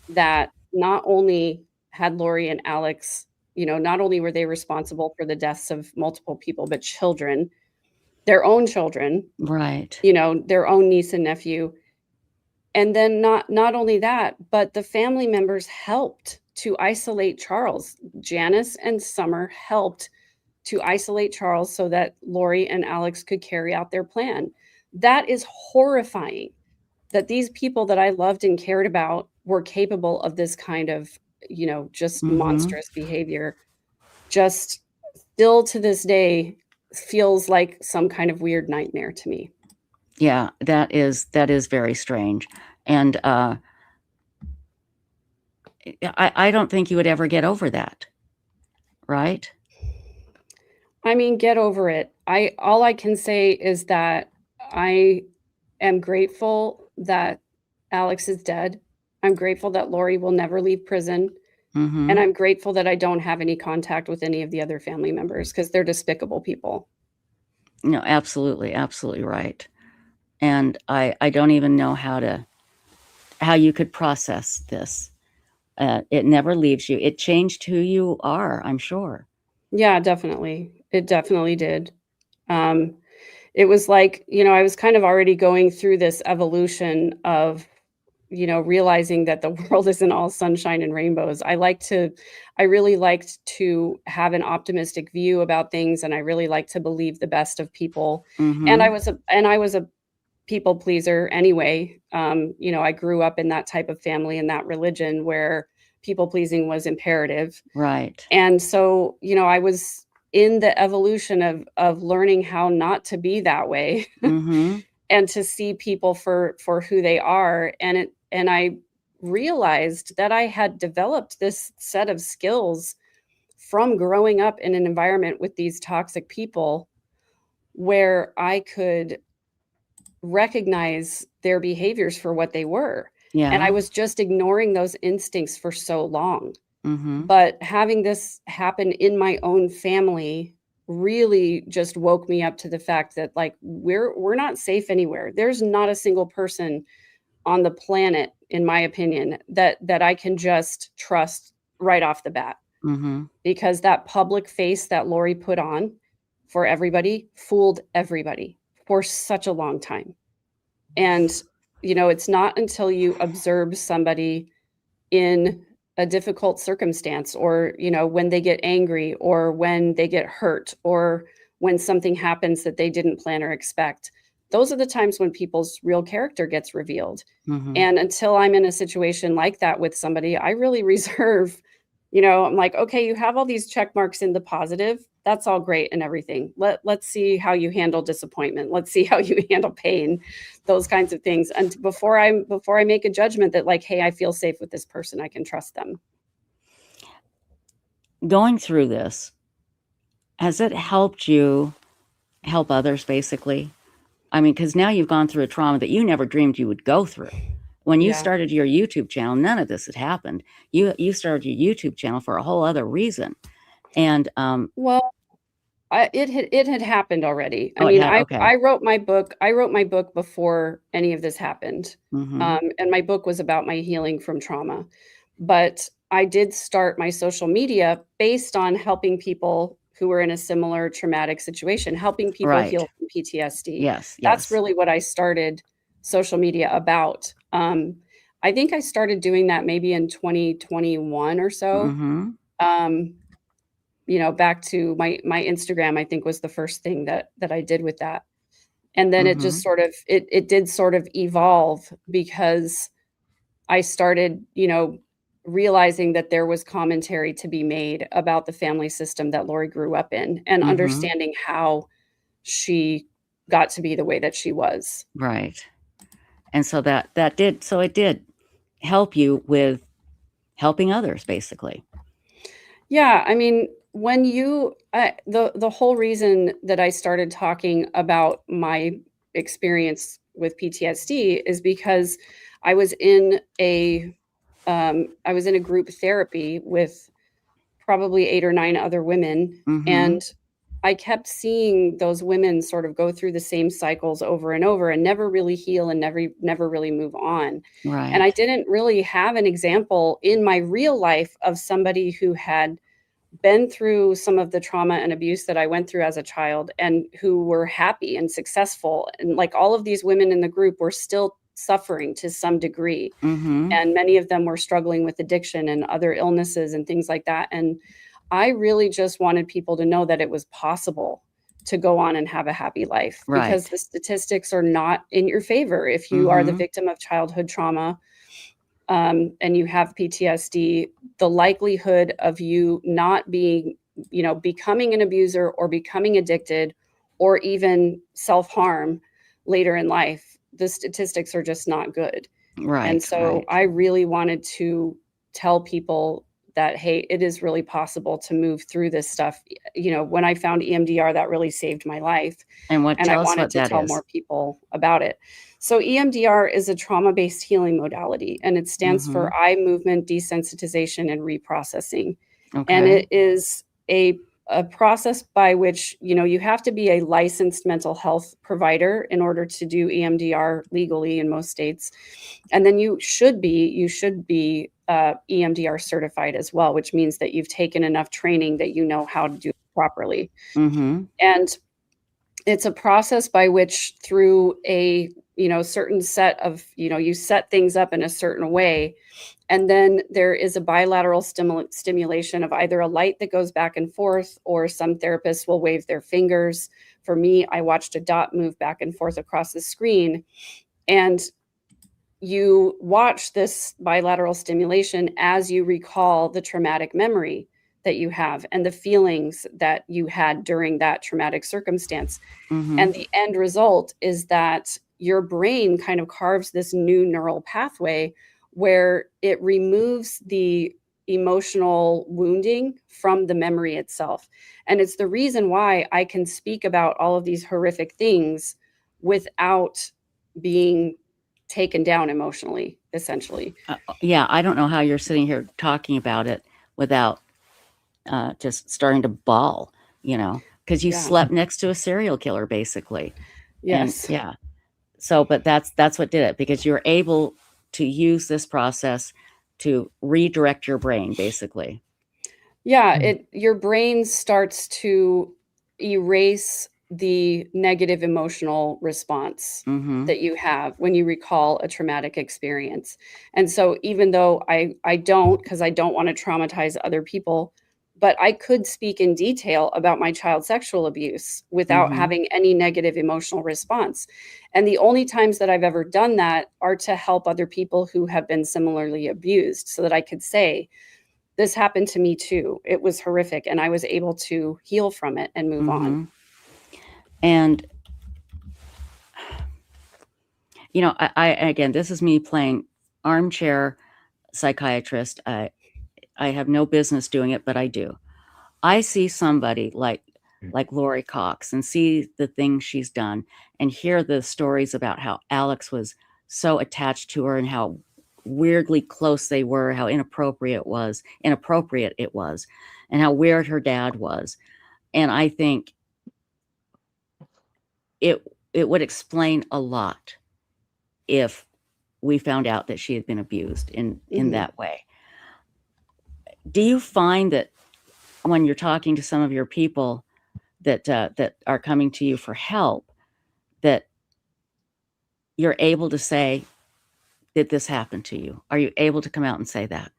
that not only had Lori and Alex, you know, not only were they responsible for the deaths of multiple people, but children, their own children, right? You know, their own niece and nephew. And then not only that, but the family members helped to isolate Charles. Janice and Summer helped to isolate Charles so that Lori and Alex could carry out their plan. That is horrifying, that these people that I loved and cared about were capable of this kind of, you know, just monstrous behavior. Just still to this day feels like some kind of weird nightmare to me. Yeah, that is very strange. And I don't think you would ever get over that, right? I mean, get over it. All I can say is that I am grateful that Alex is dead. I'm grateful that Lori will never leave prison. And I'm grateful that I don't have any contact with any of the other family members, because they're despicable people. No, absolutely. Absolutely right. And I don't even know how you could process this. It never leaves you. It changed who you are, I'm sure. Yeah, definitely. It definitely did. It was like, you know, I was kind of already going through this evolution of, you know, realizing that the world isn't all sunshine and rainbows. I really liked to have an optimistic view about things, and I really liked to believe the best of people. And I was people pleaser anyway. You know, I grew up in that type of family and that religion where people pleasing was imperative. Right. And so, you know, I was in the evolution of learning how not to be that way Mm-hmm. and to see people for who they are. And I realized that I had developed this set of skills from growing up in an environment with these toxic people where I could recognize their behaviors for what they were. Yeah. And I was just ignoring those instincts for so long. Mm-hmm. But having this happen in my own family really just woke me up to the fact that, like, we're not safe anywhere. There's not a single person on the planet, in my opinion, that I can just trust right off the bat. Mm-hmm. Because that public face that Lori put on for everybody fooled everybody for such a long time. And, you know, it's not until you observe somebody in a difficult circumstance, or, you know, when they get angry, or when they get hurt, or when something happens that they didn't plan or expect. Those are the times when people's real character gets revealed. Mm-hmm. And until I'm in a situation like that with somebody, I really reserve, you know, I'm like, okay, you have all these check marks in the positive. That's all great and everything. Let's see how you handle disappointment. Let's see how you handle pain, those kinds of things. And before I make a judgment that, like, hey, I feel safe with this person, I can trust them. Going through this, has it helped you help others, basically? I mean, because now you've gone through a trauma that you never dreamed you would go through. When you started your YouTube channel, none of this had happened. You started your YouTube channel for a whole other reason. And well, it had happened already. Oh, I mean, okay. I wrote my book before any of this happened. Mm-hmm. And my book was about my healing from trauma. But I did start my social media based on helping people who were in a similar traumatic situation, helping people heal from PTSD. Yes. That's really what I started social media about. I think I started doing that maybe in 2021 or so. Mm-hmm. You know, back to my Instagram, I think, was the first thing that I did with that. And then it just sort of, it did sort of evolve because I started, you know, realizing that there was commentary to be made about the family system that Lori grew up in, and understanding how she got to be the way that she was. Right. And so it did help you with helping others, basically. Yeah. I mean, when the whole reason that I started talking about my experience with PTSD is because I was in a group therapy with probably 8 or 9 other women. And I kept seeing those women sort of go through the same cycles over and over and never really heal and never really move on. Right. And I didn't really have an example in my real life of somebody who had been through some of the trauma and abuse that I went through as a child and who were happy and successful. And like all of these women in the group were still suffering to some degree. And many of them were struggling with addiction and other illnesses and things like that. And I really just wanted people to know that it was possible to go on and have a happy life, because the statistics are not in your favor. If you are the victim of childhood trauma, and you have PTSD, the likelihood of you not being, you know, becoming an abuser or becoming addicted or even self-harm later in life, the statistics are just not good. Right. And so I really wanted to tell people that, hey, it is really possible to move through this stuff. You know, when I found EMDR, that really saved my life. And I wanted to tell more people about it. So EMDR is a trauma-based healing modality, and it stands for eye movement desensitization and reprocessing. Okay. And it is a process by which, you know, you have to be a licensed mental health provider in order to do EMDR legally in most states. And then you should be EMDR certified as well, which means that you've taken enough training that you know how to do it properly. And it's a process by which, through a certain set of, you set things up in a certain way. And then there is a bilateral stimulation of either a light that goes back and forth, or some therapists will wave their fingers. For me, I watched a dot move back and forth across the screen, and you watch this bilateral stimulation as you recall the traumatic memory that you have and the feelings that you had during that traumatic circumstance. Mm-hmm. And the end result is that your brain kind of carves this new neural pathway where it removes the emotional wounding from the memory itself. And it's the reason why I can speak about all of these horrific things without being taken down emotionally, essentially. Yeah, I don't know how you're sitting here talking about it without just starting to bawl, because you slept next to a serial killer, basically. Yes. And, yeah. So, but that's what did it, because you're able to use this process to redirect your brain, basically. Yeah, your brain starts to erase the negative emotional response that you have when you recall a traumatic experience. And so even though I don't, because I don't want to traumatize other people, but I could speak in detail about my child sexual abuse without having any negative emotional response. And the only times that I've ever done that are to help other people who have been similarly abused, so that I could say, this happened to me too. It was horrific, and I was able to heal from it and move on. And, I again, this is me playing armchair psychiatrist. I have no business doing it, but I do. I see somebody like Lori Cox and see the things she's done and hear the stories about how Alex was so attached to her and how weirdly close they were, how inappropriate it was, and how weird her dad was. And I think it would explain a lot if we found out that she had been abused in that way. Do you find that when you're talking to some of your people that are coming to you for help, that you're able to say, did this happen to you? Are you able to come out and say that?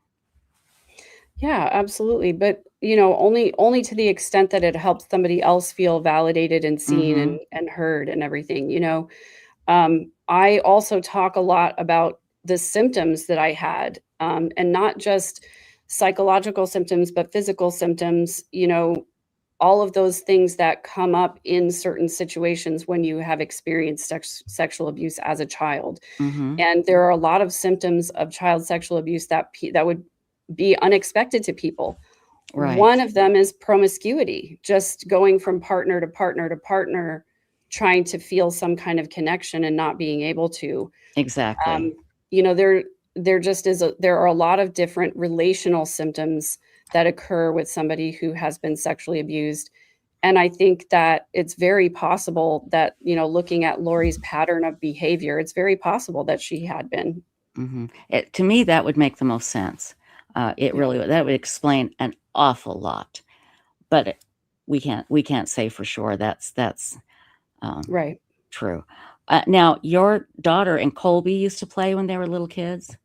Yeah, absolutely. But, only to the extent that it helps somebody else feel validated and seen and heard and everything, I also talk a lot about the symptoms that I had, and not just psychological symptoms, but physical symptoms, all of those things that come up in certain situations when you have experienced sexual abuse as a child. And there are a lot of symptoms of child sexual abuse that would be unexpected to people. Right. One of them is promiscuity, just going from partner to partner to partner, trying to feel some kind of connection and not being able to. Exactly. There are a lot of different relational symptoms that occur with somebody who has been sexually abused. And I think that it's very possible that, looking at Lori's pattern of behavior, it's very possible that she had been. To me, that would make the most sense. Really would. That would explain an awful lot. But we can't say for sure that's right. True. Now, your daughter and Colby used to play when they were little kids.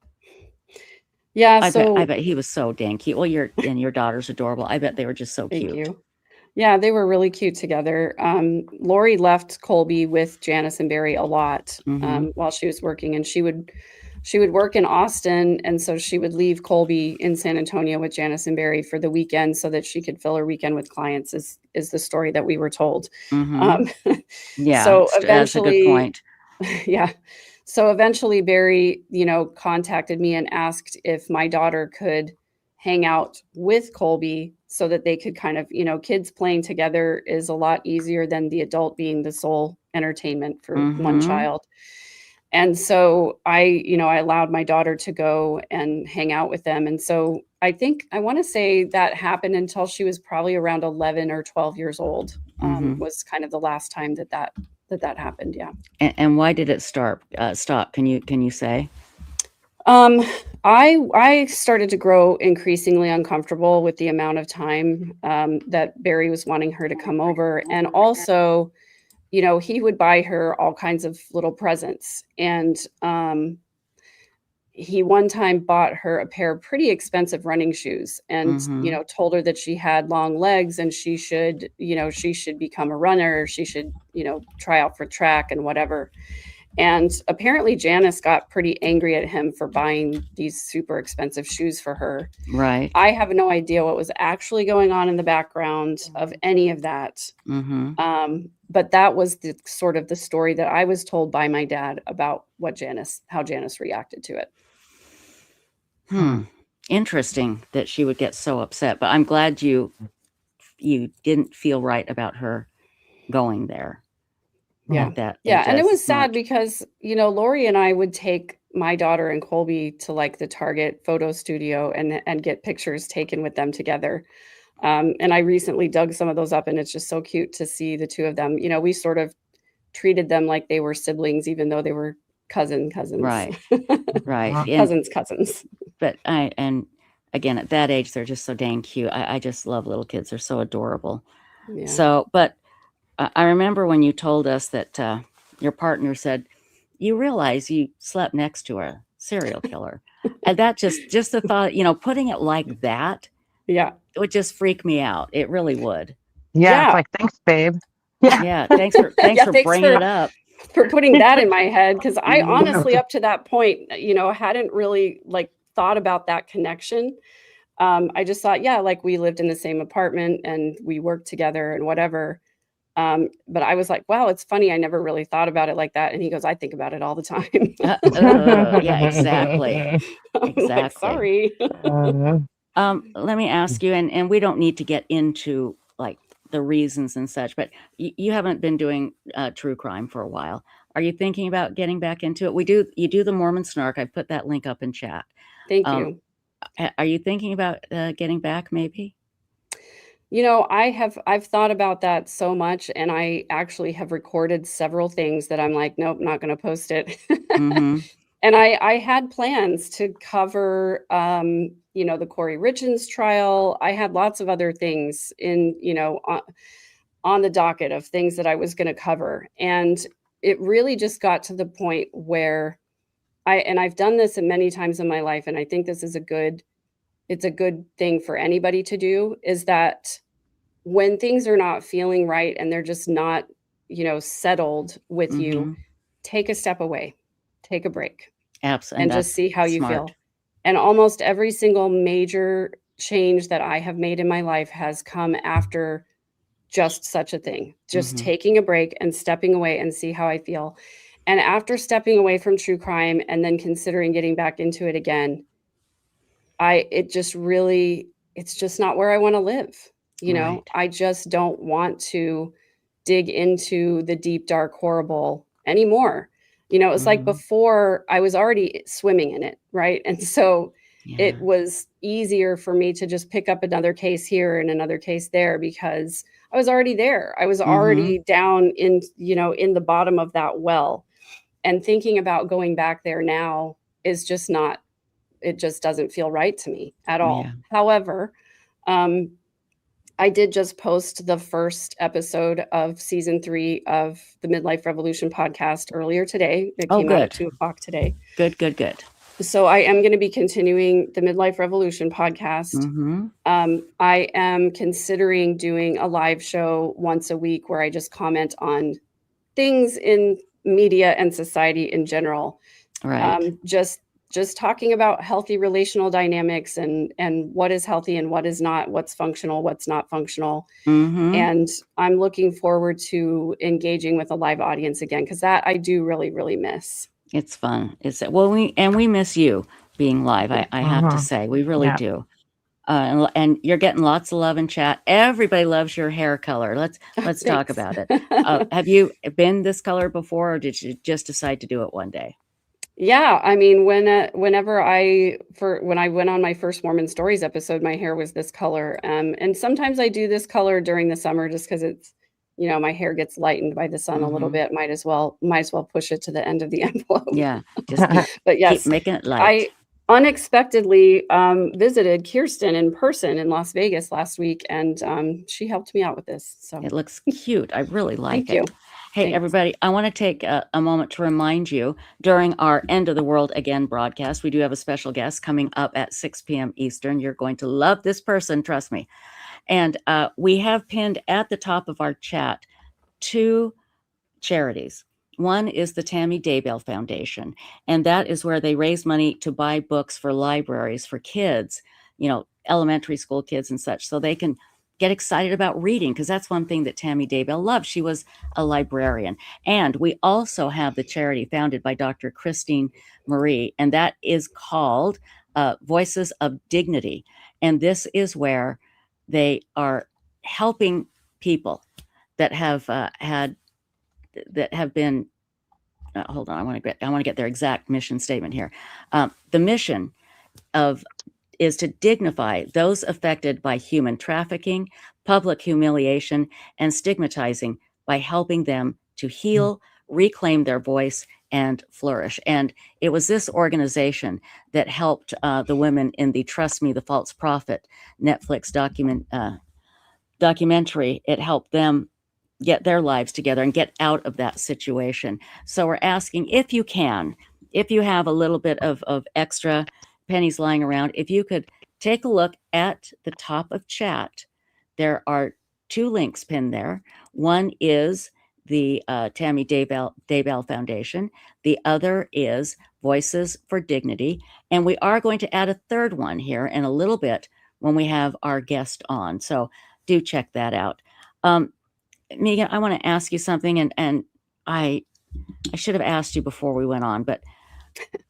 Yeah, I bet he was so dang cute. Well, your daughter's adorable. I bet they were just so cute. Thank you. Yeah, they were really cute together. Lori left Colby with Janice and Barry a lot while she was working, and she would work in Austin, and so she would leave Colby in San Antonio with Janice and Barry for the weekend so that she could fill her weekend with clients. Is the story that we were told. Yeah. So that's eventually, a good point. Yeah. So eventually Barry, contacted me and asked if my daughter could hang out with Colby so that they could kind of, kids playing together is a lot easier than the adult being the sole entertainment for one child. And so I allowed my daughter to go and hang out with them. And so I want to say that happened until she was probably around 11 or 12 years old, was kind of the last time that happened. Yeah. And why did it stop? Can you say? I started to grow increasingly uncomfortable with the amount of time that Barry was wanting her to come over. And also, he would buy her all kinds of little presents. And he one time bought her a pair of pretty expensive running shoes and, told her that she had long legs and she should become a runner. She should, try out for track and whatever. And apparently Janice got pretty angry at him for buying these super expensive shoes for her. Right. I have no idea what was actually going on in the background of any of that. But that was the sort of the story that I was told by my dad about how Janice reacted to it. Interesting that she would get so upset, but I'm glad you didn't feel right about her going there. Yeah. And it was sad because, Lori and I would take my daughter and Colby to like the Target photo studio and get pictures taken with them together. And I recently dug some of those up and it's just so cute to see the two of them. We sort of treated them like they were siblings, even though they were cousins. Right. Right. Cousins. But and again, at that age, they're just so dang cute. I just love little kids. They're so adorable. Yeah. So, but I remember when you told us that your partner said, you realize you slept next to a serial killer. And that just the thought, putting it like that. Yeah. It would just freak me out. It really would. Yeah. It's like, thanks, babe. Yeah. Thanks for bringing it up. For putting that in my head. Cause I honestly, up to that point, hadn't really thought about that connection. I just thought, we lived in the same apartment and we worked together and whatever. But I was like, wow, it's funny. I never really thought about it like that. And he goes, I think about it all the time. Yeah, exactly. Like, sorry. Let me ask you, and we don't need to get into the reasons and such, but you haven't been doing true crime for a while. Are you thinking about getting back into it? You do the Mormon Snark. I put that link up in chat. Thank you. Are you thinking about getting back maybe? I've thought about that so much, and I actually have recorded several things that I'm like, nope, not going to post it. And I had plans to cover, the Corey Richens trial. I had lots of other things on the docket of things that I was going to cover. And it really just got to the point where I've done this many times in my life. And I think this is it's a good thing for anybody to do, is that when things are not feeling right and they're just not, settled with you, take a step away, take a break. Absolutely. And just see how you feel. And almost every single major change that I have made in my life has come after just such a thing, just taking a break and stepping away and see how I feel. And after stepping away from true crime and then considering getting back into it again, it's just not where I want to live. Right. I just don't want to dig into the deep, dark, horrible anymore. It's like before I was already swimming in it. Right. And so it was easier for me to just pick up another case here and another case there because I was already there. I was already down in the bottom of that well, and thinking about going back there now is just not, it just doesn't feel right to me at all. Yeah. However, I did just post the first episode of season 3 of the Midlife Revolution podcast earlier today. It came out at 2:00 today. Good. So I am going to be continuing the Midlife Revolution podcast. I am considering doing a live show once a week where I just comment on things in media and society in general. Right. Just talking about healthy relational dynamics and what is healthy and what is not, what's functional, what's not functional. And I'm looking forward to engaging with a live audience again, because that I do really, really miss. It's fun. We miss you being live. I have to say, we really do. And you're getting lots of love in chat. Everybody loves your hair color. Let's talk about it. Have you been this color before, or did you just decide to do it one day? Yeah, I mean, when I went on my first Mormon Stories episode, my hair was this color. And sometimes I do this color during the summer just because it's, my hair gets lightened by the sun a little bit. Might as well push it to the end of the envelope. Yeah, just but yes, keep making it light. unexpectedly visited Kirsten in person in Las Vegas last week, and she helped me out with this. So it looks cute. I really like Thank it. you. Hey, Thanks. everybody, I want to take a moment to remind you during our End of the World Again broadcast, we do have a special guest coming up at 6 p.m. Eastern. You're going to love this person, trust me. And we have pinned at the top of our chat 2 charities. One is the Tammy Daybell Foundation, and that is where they raise money to buy books for libraries for kids, elementary school kids and such, so they can get excited about reading, because that's one thing that Tammy Daybell loved. She was a librarian. And we also have the charity founded by Dr. Christine Marie, and that is called Voices of Dignity. And this is where they are helping people that have been hold on, I want to get their exact mission statement here. The mission is to dignify those affected by human trafficking, public humiliation, and stigmatizing by helping them to heal, reclaim their voice, and flourish. And it was this organization that helped the women in the Trust Me, the False Prophet Netflix documentary. It helped them get their lives together and get out of that situation. So we're asking, if you have a little bit of extra pennies lying around, if you could take a look at the top of chat. There are 2 links pinned there. One is the Tammy Daybell Foundation. The other is Voices for Dignity. And we are going to add a third one here in a little bit when we have our guest on. So do check that out. Megan, I want to ask you something, and I should have asked you before we went on, but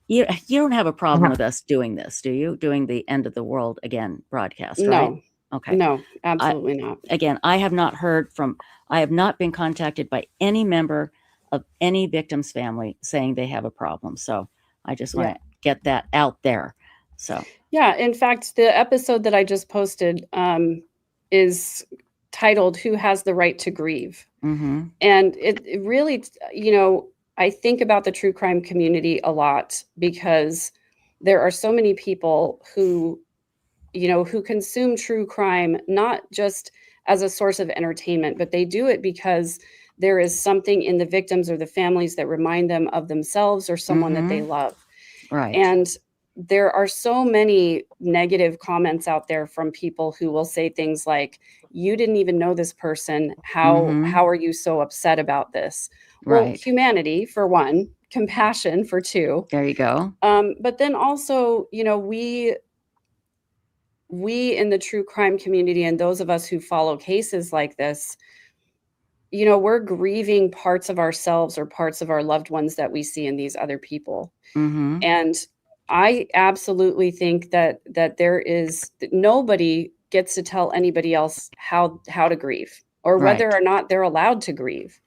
you don't have a problem with us doing this, do you? Doing the End of the World Again broadcast, right? No. Okay. No, absolutely not. Again, I have not been contacted by any member of any victim's family saying they have a problem. So I just want to get that out there. So yeah, in fact, the episode that I just posted is titled "Who Has the Right to Grieve?" Mm-hmm. And it really, I think about the true crime community a lot, because there are so many people who consume true crime, not just as a source of entertainment, but they do it because there is something in the victims or the families that remind them of themselves or someone that they love. Right. And there are so many negative comments out there from people who will say things like, "You didn't even know this person. How are you so upset about this?" Well, Right. humanity for one, compassion for two. There you go. But then also, we in the true crime community, and those of us who follow cases like this, we're grieving parts of ourselves or parts of our loved ones that we see in these other people. Mm-hmm. And I absolutely think that nobody gets to tell anybody else how to grieve, or whether or not they're allowed to grieve.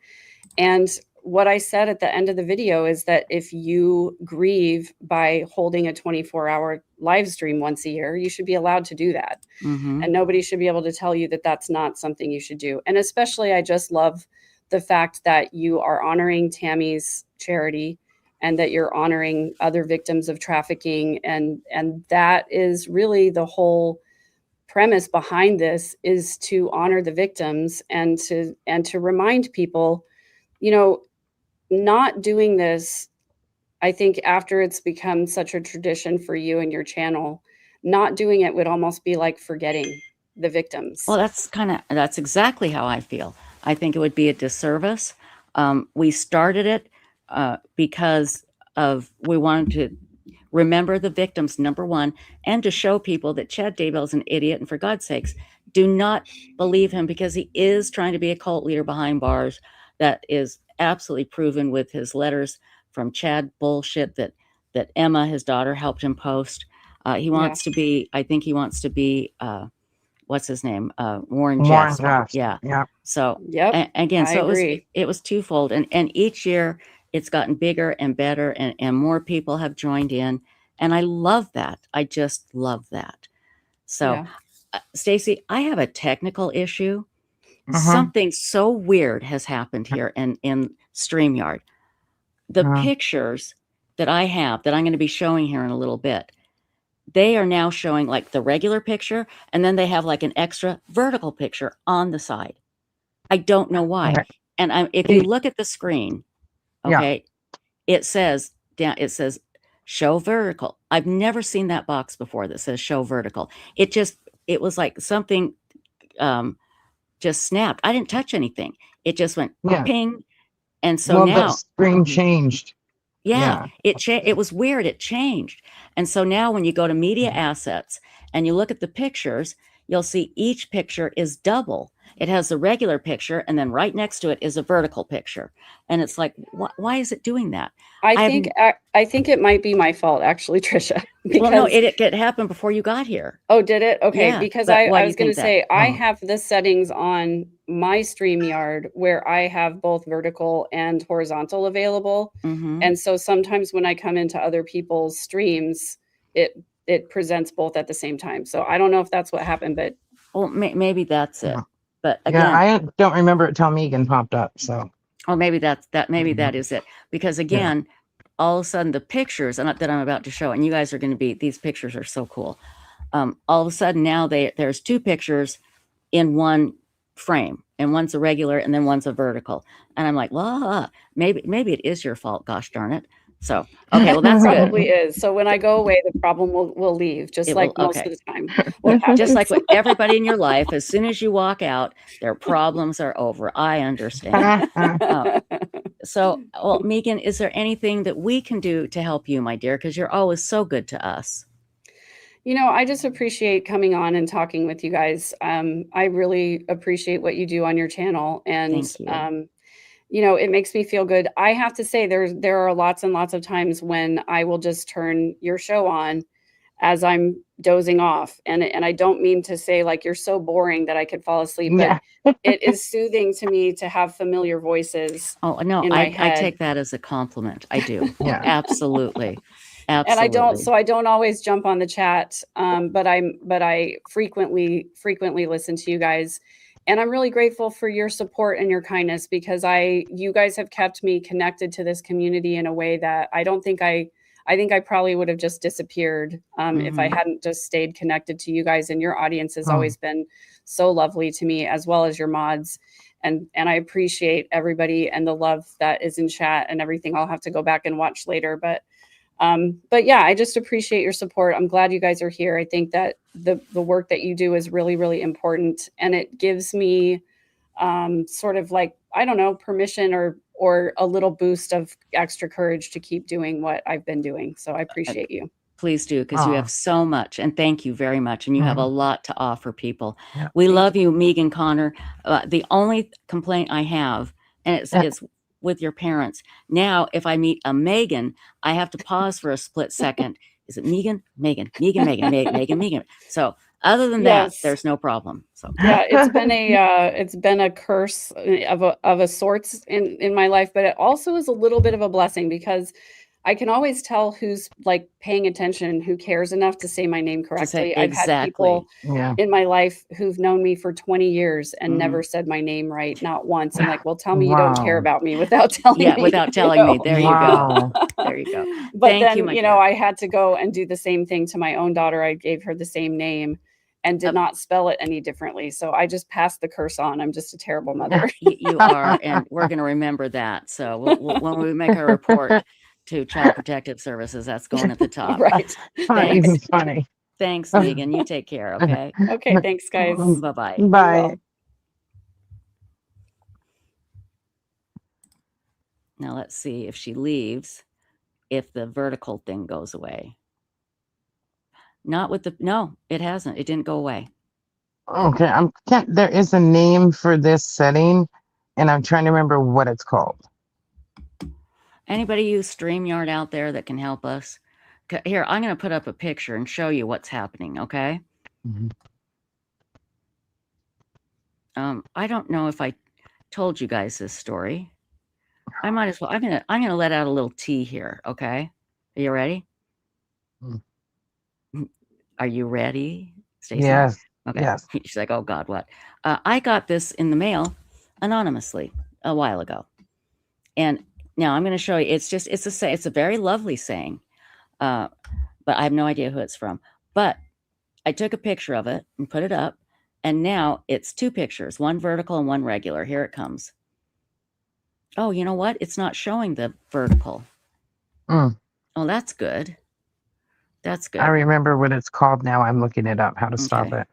And what I said at the end of the video is that if you grieve by holding a 24-hour live stream once a year, you should be allowed to do that. Mm-hmm. And nobody should be able to tell you that that's not something you should do. And especially, I just love the fact that you are honoring Tammy's charity and that you're honoring other victims of trafficking. And that is really the whole premise behind this, is to honor the victims and to remind people, not doing this. I think after it's become such a tradition for you and your channel, not doing it would almost be like forgetting the victims. Well, that's exactly how I feel. I think it would be a disservice. We started it because we wanted to remember the victims, number one, and to show people that Chad Daybell's an idiot, and for God's sakes, do not believe him, because he is trying to be a cult leader behind bars. That is absolutely proven with his letters from Chad bullshit that Emma, his daughter, helped him post. He wants to be, I think he wants to be, what's his name? Warren Jeffs. Yeah. So again, so it was twofold. And each year it's gotten bigger and better, and more people have joined in. And I love that. I just love that. So Stacy, I have a technical issue. Something so weird has happened here in StreamYard. The pictures that I have, that I'm going to be showing here in a little bit, they are now showing like the regular picture, and then they have like an extra vertical picture on the side. I don't know why. Okay. And if you look at the screen, Yeah. okay, it says show vertical. I've never seen that box before that says show vertical. It was like something just snapped. I didn't touch anything. It just went ping. And so well, now the screen changed. yeah, it was weird. It changed. And so now when you go to media assets and you look at the pictures, you'll see each picture is double. It has the regular picture, and then right next to it is a vertical picture. And it's like, why is it doing that? I think it might be my fault, actually, Trisha. Because, well, no, it happened before you got here. Oh, did it? Okay, Yeah, because but I why do was you going to think say, that? I have the settings on my StreamYard where I have both vertical and horizontal available. Mhm. And so sometimes when I come into other people's streams, it presents both at the same time. So I don't know if that's what happened, but well, maybe that's it. But Yeah, again, I don't remember it till Megan popped up. So, or maybe maybe that is it. Because again, all of a sudden the pictures that I'm about to show, and you guys are going to be, these pictures are so cool. All of a sudden now there's two pictures in one frame, and one's a regular and then one's a vertical. And I'm like, well, maybe it is your fault. Gosh darn it. So, okay, well, that's good. Probably is. So when I go away, the problem will leave, just It like will, most okay. of the time. What Just like happens. with everybody in your life, as soon as you walk out, their problems are over. I understand. So, well, Megan, is there anything that we can do to help you, my dear? Because you're always so good to us. You know, I just appreciate coming on and talking with you guys. I really appreciate what you do on your channel, and Thank you. you know, it makes me feel good. I have to say, there are lots and lots of times when I will just turn your show on as I'm dozing off, and I don't mean to say like you're so boring that I could fall asleep, but it is soothing to me to have familiar voices. Oh no, in my I head. take that as a compliment. I do. Yeah. Absolutely. And I don't always jump on the chat, but I frequently listen to you guys, and I'm really grateful for your support and your kindness, because you guys have kept me connected to this community in a way that I think I probably would have just disappeared if I hadn't just stayed connected to you guys. And your audience has always been so lovely to me, as well as your mods. And I appreciate everybody and the love that is in chat and everything. I'll have to go back and watch later, but yeah, I just appreciate your support. I'm glad you guys are here. I think that the work that you do is really, really important, and it gives me sort of like, I don't know, permission or a little boost of extra courage to keep doing what I've been doing. So I appreciate you. Please do, because you have so much, and thank you very much. And you have a lot to offer people. Yeah. We love you, Megan Connor. The only complaint I have, and it's with your parents. Now, if I meet a Megan, I have to pause for a split second. Is it Megan? Megan. So other than that, there's no problem. So yeah, it's been a curse of a sorts in my life, but it also is a little bit of a blessing, because I can always tell who's like paying attention, who cares enough to say my name correctly. I've had people in my life who've known me for 20 years and never said my name right, not once. I'm like, well, tell me you don't care about me without telling me. Yeah, without telling me. There you go. There you go. But Thank then, you, my you know, I had to go and do the same thing to my own daughter. I gave her the same name and did not spell it any differently. So I just passed the curse on. I'm just a terrible mother. You are, and we're going to remember that. So when we make our report to Child Protective Services, that's going at the top. Right. Thanks. Funny. Thanks, Megan. You take care, okay? Okay, thanks, guys. Bye-bye. Bye. Now let's see if she leaves, if the vertical thing goes away. Not with no, it hasn't. It didn't go away. Okay, there is a name for this setting, and I'm trying to remember what it's called. Anybody use StreamYard out there that can help us? Here, I'm going to put up a picture and show you what's happening, okay? I don't know if I told you guys this story. I might as well. I'm gonna let out a little tea here, okay? Are you ready? Are you ready, Stacey? Yes. Okay. Yes. She's like, oh God, what? I got this in the mail anonymously a while ago, and now I'm going to show you. It's a very lovely saying, but I have no idea who it's from. But I took a picture of it and put it up, and now it's 2 pictures, one vertical and one regular. Here it comes. Oh, you know what? It's not showing the vertical. Mm. Oh, that's good. That's good. I remember what it's called now. I'm looking it up, how to stop it.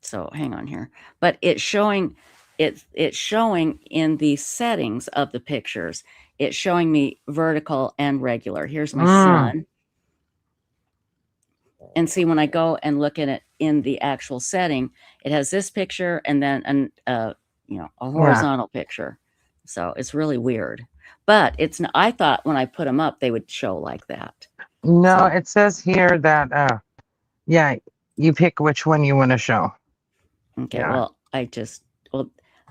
So hang on here. But it's showing in the settings of the pictures. It's showing me vertical and regular. Here's my son. And see, when I go and look at it in the actual setting, it has this picture and then a horizontal picture. So it's really weird. But I thought when I put them up, they would show like that. No, it says here that you pick which one you want to show. Okay, well,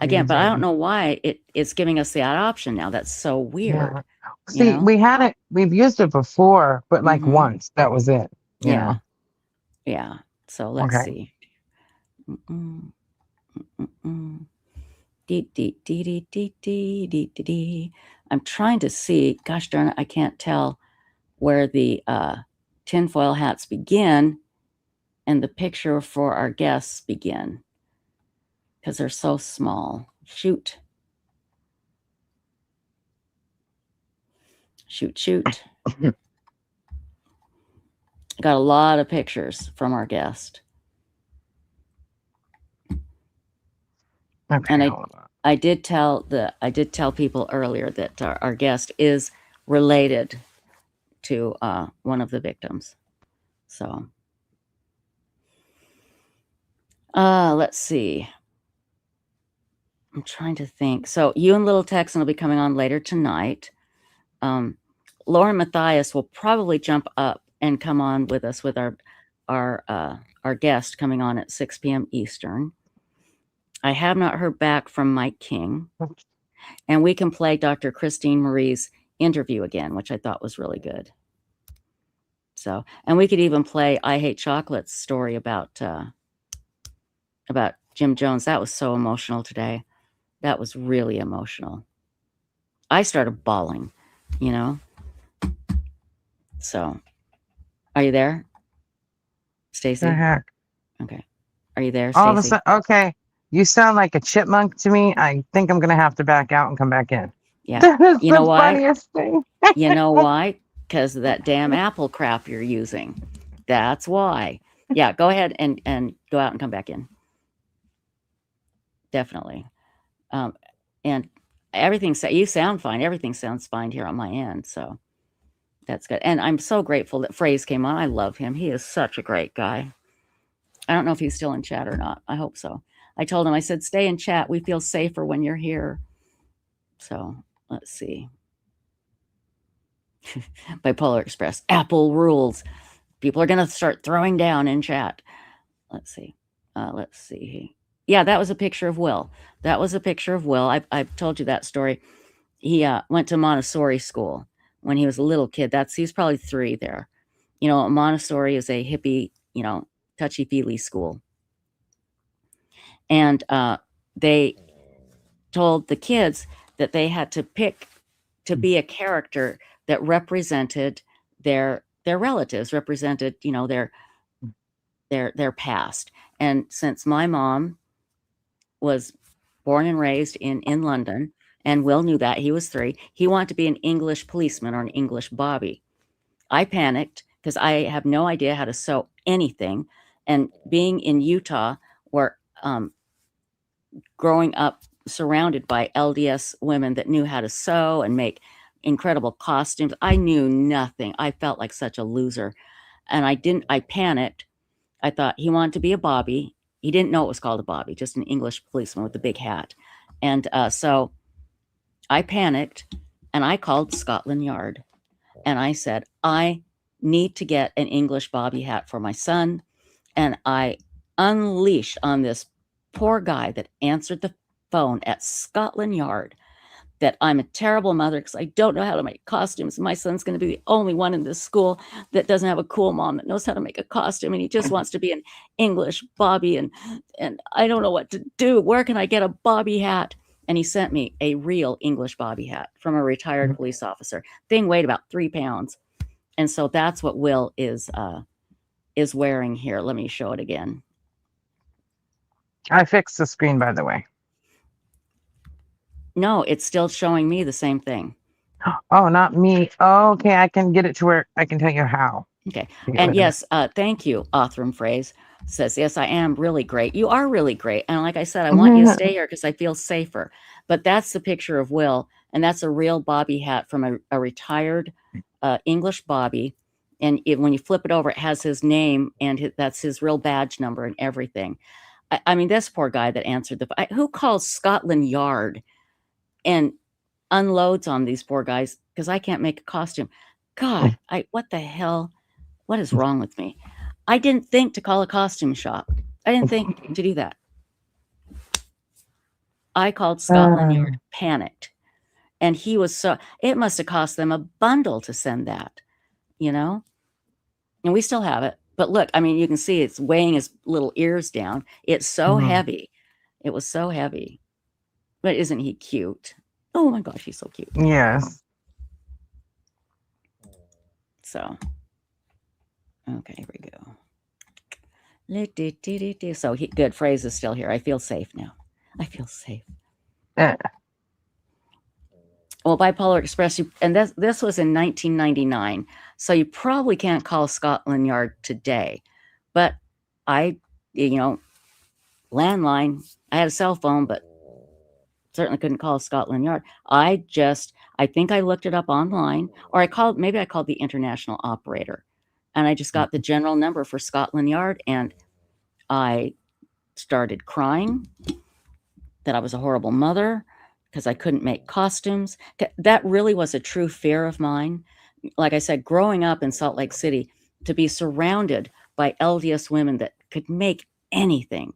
again, but I don't know why it's giving us that option now. That's so weird. Yeah. See, we've used it before, but like once, that was it. Yeah. Yeah. So let's see. I'm trying to see, gosh darn it, I can't tell where the tinfoil hats begin and the picture for our guests begin, because they're so small. Shoot. Got a lot of pictures from our guest. Okay, and I did tell people earlier that our guest is related to one of the victims. So let's see. I'm trying to think. So you and Little Texan will be coming on later tonight. Lauren Matthias will probably jump up and come on with us with our guest coming on at 6 p.m. Eastern. I have not heard back from Mike King, and we can play Dr. Christine Marie's interview again, which I thought was really good. So, and we could even play I Hate Chocolate's story about Jim Jones. That was so emotional today. That was really emotional. I started bawling, So, are you there, Stacy? The heck? Okay. Are you there, All of a Stacy? sudden, okay. You sound like a chipmunk to me. I think I'm gonna have to back out and come back in. Yeah. That is You know the why? funniest thing. You know why? Because of that damn Apple crap you're using. That's why. Yeah, go ahead and go out and come back in. Definitely. And you sound fine. Everything sounds fine here on my end. So that's good. And I'm so grateful that Phrase came on. I love him. He is such a great guy. I don't know if he's still in chat or not. I hope so. I told him, I said, stay in chat. We feel safer when you're here. So let's see. Bipolar Express. Apple rules. People are going to start throwing down in chat. Let's see. Yeah, that was a picture of Will. I've told you that story. He went to Montessori school when he was a little kid. He's probably 3 there. Montessori is a hippie, touchy-feely school. And they told the kids that they had to pick to be a character that represented their relatives, represented, their past. And since my mom was born and raised in London, and Will knew that, he was 3, he wanted to be an English policeman or an English Bobby. I panicked because I have no idea how to sew anything. And being in Utah, where growing up surrounded by LDS women that knew how to sew and make incredible costumes, I knew nothing. I felt like such a loser. And I panicked. I thought he wanted to be a Bobby. He didn't know it was called a Bobby, just an English policeman with a big hat. And so I panicked and I called Scotland Yard and I said, I need to get an English Bobby hat for my son. And I unleashed on this poor guy that answered the phone at Scotland Yard that I'm a terrible mother because I don't know how to make costumes. My son's going to be the only one in this school that doesn't have a cool mom that knows how to make a costume, and he just wants to be an English Bobby, and I don't know what to do. Where can I get a Bobby hat? And he sent me a real English Bobby hat from a retired police officer. Thing weighed about 3 pounds. And so that's what Will is is wearing here. Let me show it again. I fixed the screen, by the way. No, it's still showing me the same thing. Oh, not me. Oh, okay, I can get it to where I can tell you how. Okay. And yes, thank you, Othram Phrase says, yes, I am really great. You are really great. And like I said, I want you to stay here because I feel safer. But that's the picture of Will. And that's a real Bobby hat from a retired English Bobby. And when you flip it over, it has his name and that's his real badge number and everything. I mean, this poor guy that answered who calls Scotland Yard and unloads on these poor guys because I can't make a costume. God, what the hell? What is wrong with me? I didn't think to call a costume shop. I didn't think to do that. I called Scotland Yard, panicked. And he was it must have cost them a bundle to send that, you know? And we still have it. But look, I mean, you can see it's weighing his little ears down. It's so heavy. It was so heavy. But isn't he cute? Oh my gosh, he's so cute. Yes. So, okay, here we go. So good. Phrase is still here. I feel safe now. I feel safe. Well, Bipolar Express, and this was in 1999, so you probably can't call Scotland Yard today. But landline, I had a cell phone, but certainly couldn't call Scotland Yard. I think I looked it up online, or maybe I called the international operator, and I just got the general number for Scotland Yard, and I started crying that I was a horrible mother because I couldn't make costumes. That really was a true fear of mine. Like I said, growing up in Salt Lake City, to be surrounded by LDS women that could make anything.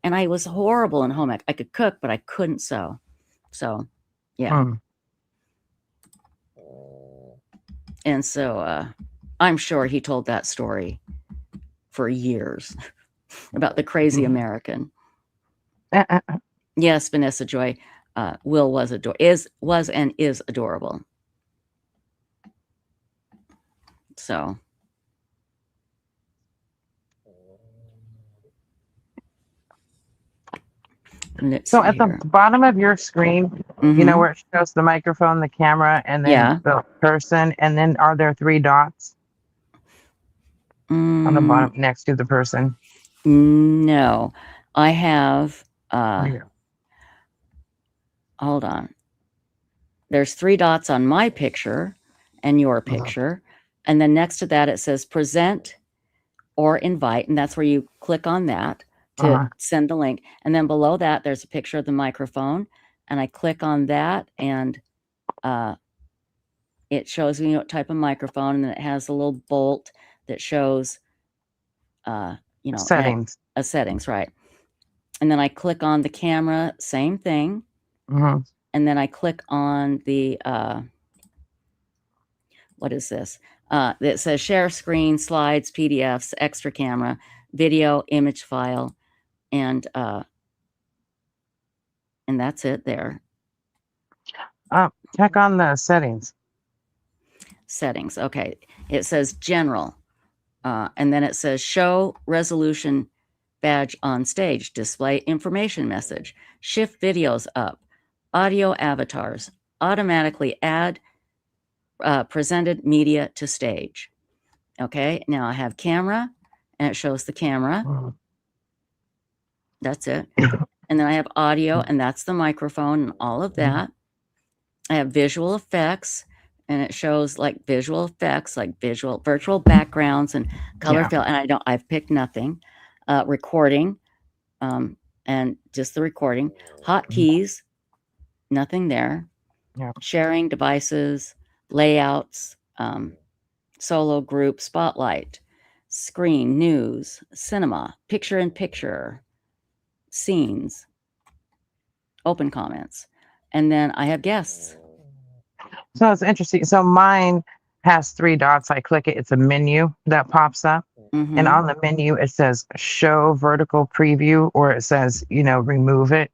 And I was horrible in home ec. I could cook, but I couldn't sew. So, yeah. And so I'm sure he told that story for years about the crazy American. Yes, Vanessa Joy. Will was and is adorable. So at the bottom of your screen, you know where it shows the microphone, the camera, and then the person, and then are there 3 dots on the bottom next to the person? No, I have. Hold on. There's 3 dots on my picture and your picture. And then next to that, it says present or invite. And that's where you click on that to send the link. And then below that, there's a picture of the microphone. And I click on that and it shows me what type of microphone. And then it has a little bolt that shows, settings. Settings, right. And then I click on the camera, same thing. And then I click on the, what is this? That says share screen, slides, PDFs, extra camera, video, image file, and that's it there. Check on the settings. Settings, okay. It says general, and then it says show resolution badge on stage, display information message, shift videos up, audio avatars, automatically add presented media to stage. Okay, now I have camera and it shows the camera. That's it. And then I have audio and that's the microphone and all of that. I have visual effects and it shows like visual effects, like virtual backgrounds and color fill. And I've picked nothing. Recording and just the recording. Hotkeys, nothing there. Sharing devices, layouts, solo group, spotlight, screen, news, cinema, picture in picture, scenes, open comments. And then I have guests. So it's interesting. So mine has 3 dots. I click it. It's a menu that pops up. And on the menu, it says show vertical preview, or it says, remove it.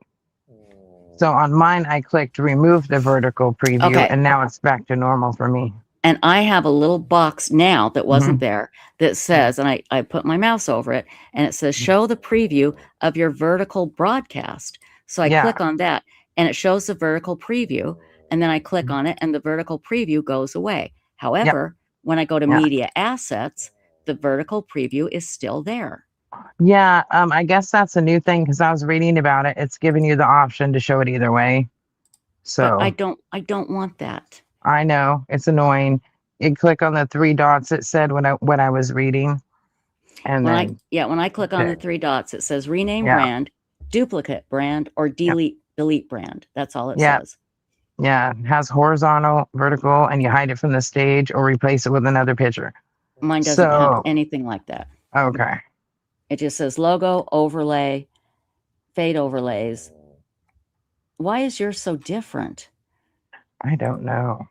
So on mine, I clicked remove the vertical preview, and now it's back to normal for me. And I have a little box now that wasn't there that says, and I put my mouse over it, and it says, show the preview of your vertical broadcast. So I click on that, and it shows the vertical preview, and then I click on it, and the vertical preview goes away. However, when I go to media assets, the vertical preview is still there. Yeah, I guess that's a new thing because I was reading about it. It's giving you the option to show it either way. So But I don't want that. I know it's annoying. You click on the 3 dots. It said when I was reading, and when then I click on the 3 dots, it says rename brand, duplicate brand, or delete brand. That's all it says. Yeah, it has horizontal, vertical, and you hide it from the stage or replace it with another picture. Mine doesn't have anything like that. Okay. It just says logo, overlay, fade overlays. Why is yours so different? I don't know.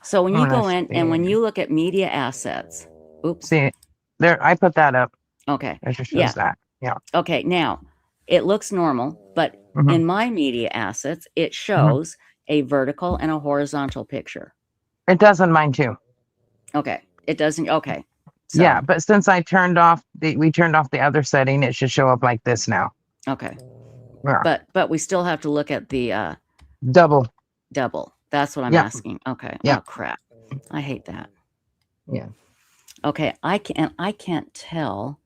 So when you go in and when you look at media assets, oops. See, there, I put that up. Okay. It just shows that. Yeah. Okay. Now it looks normal, but in my media assets, it shows a vertical and a horizontal picture. It does on mine too. Okay. It doesn't. Okay. So, yeah, but since we turned off the other setting, it should show up like this now. Okay. Yeah. But we still have to look at the double. That's what I'm asking. Okay. Yeah. Oh crap. I hate that. Yeah. Okay. I can't tell.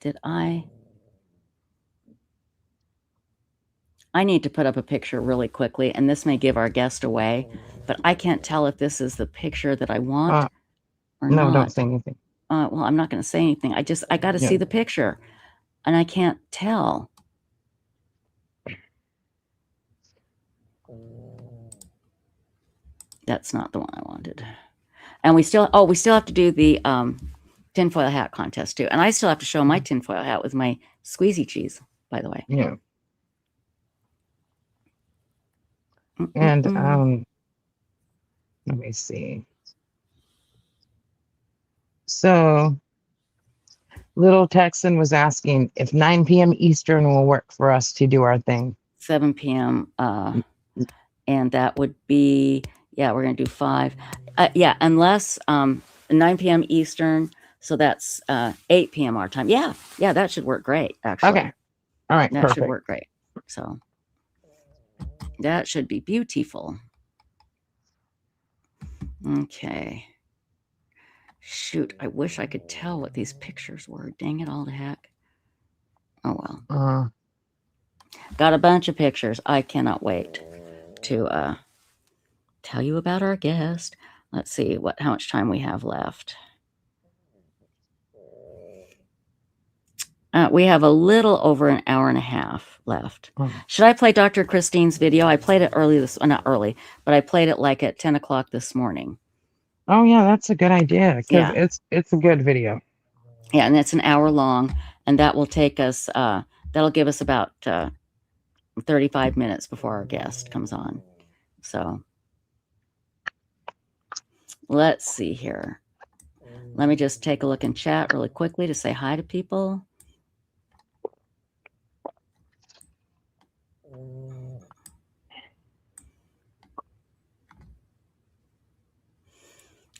Did I need to put up a picture really quickly, and this may give our guest away, but I can't tell if this is the picture that I want or not. No, don't say anything. Well, I'm not going to say anything. I got to see the picture, and I can't tell. That's not the one I wanted. And we still have to do the tinfoil hat contest too. And I still have to show my tinfoil hat with my squeezy cheese, by the way. Yeah. And let me see. So little Texan was asking if 9 p.m. Eastern will work for us to do our thing. 7 p.m. And that would be, we're going to do 5. Unless 9 p.m. Eastern. So that's 8 p.m. our time. Yeah, that should work great, actually. Okay. All right. That perfect. should work great. So that should be beautiful. Okay. Shoot, I wish I could tell what these pictures were. Dang it all to heck. Oh, well. Got a bunch of pictures. I cannot wait to tell you about our guest. Let's see how much time we have left. We have a little over an hour and a half left. Should I play Dr. Christine's video? I played it not early, but I played it like at 10 o'clock this morning. Oh yeah, that's a good idea because it's a good video. Yeah, and it's an hour long, and that will take us. That'll give us about 35 minutes before our guest comes on. So let's see here. Let me just take a look in chat really quickly to say hi to people.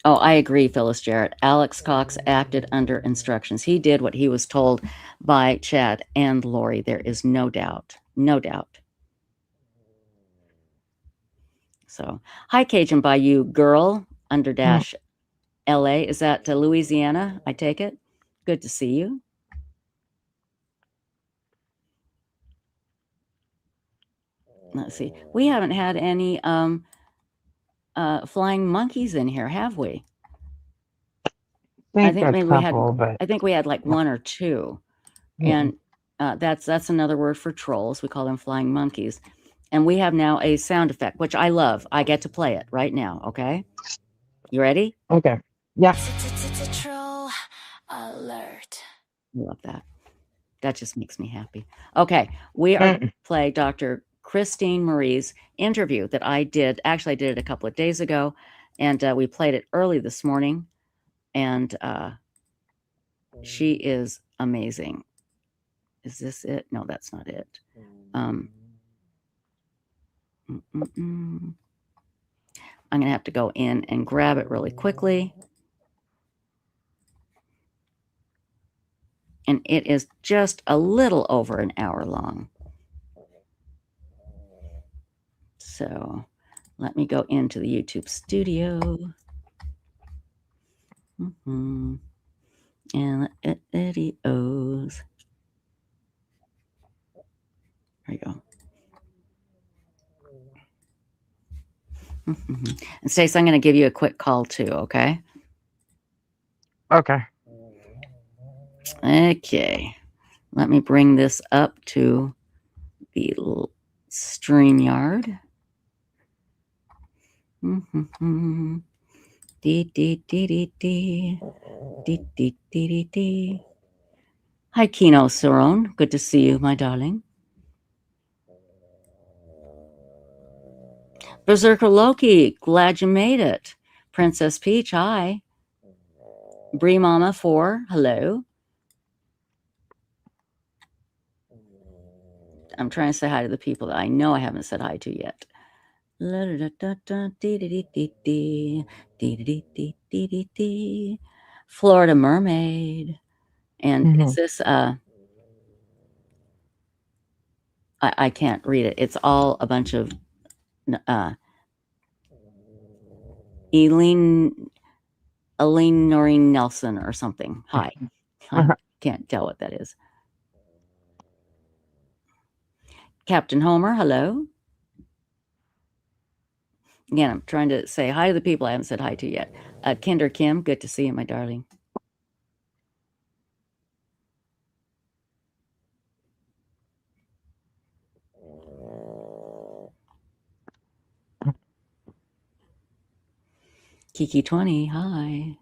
Oh, I agree, Phyllis Jarrett. Alex Cox acted under instructions. He did what he was told by Chad and Lori. There is no doubt. No doubt. So, hi, Cajun Bayou Girl, _ LA. Is that Louisiana? I take it. Good to see you. Let's see. We haven't had any flying monkeys in here, have we? I think maybe I think we had like 1 or 2. And that's another word for trolls. We call them flying monkeys. And we have now a sound effect, which I love. I get to play it right now. Okay. You ready? Okay. Yeah. It's a troll alert. I love that. That just makes me happy. Okay. We are going to play Dr. Christine Marie's interview that I did. Actually, I did it a couple of days ago, and we played it early this morning. And she is amazing. Is this it? No, that's not it. I'm going to have to go in and grab it really quickly. And it is just a little over an hour long. So let me go into the YouTube studio. And videos. There you go. And Stacey, I'm going to give you a quick call too, okay? Okay. Okay. Let me bring this up to the StreamYard. Hi, Kino Saron. Good to see you, my darling. Berserker Loki, glad you made it. Princess Peach, hi. Bree Mama 4, hello. I'm trying to say hi to the people that I know I haven't said hi to yet. Florida Mermaid. And is this I can't read it. It's all a bunch of Eileen Noreen Nelson or something. Hi. I can't tell what that is. Captain Homer, hello. Again, I'm trying to say hi to the people I haven't said hi to yet. Kinder Kim, good to see you, my darling. Kiki 20, hi.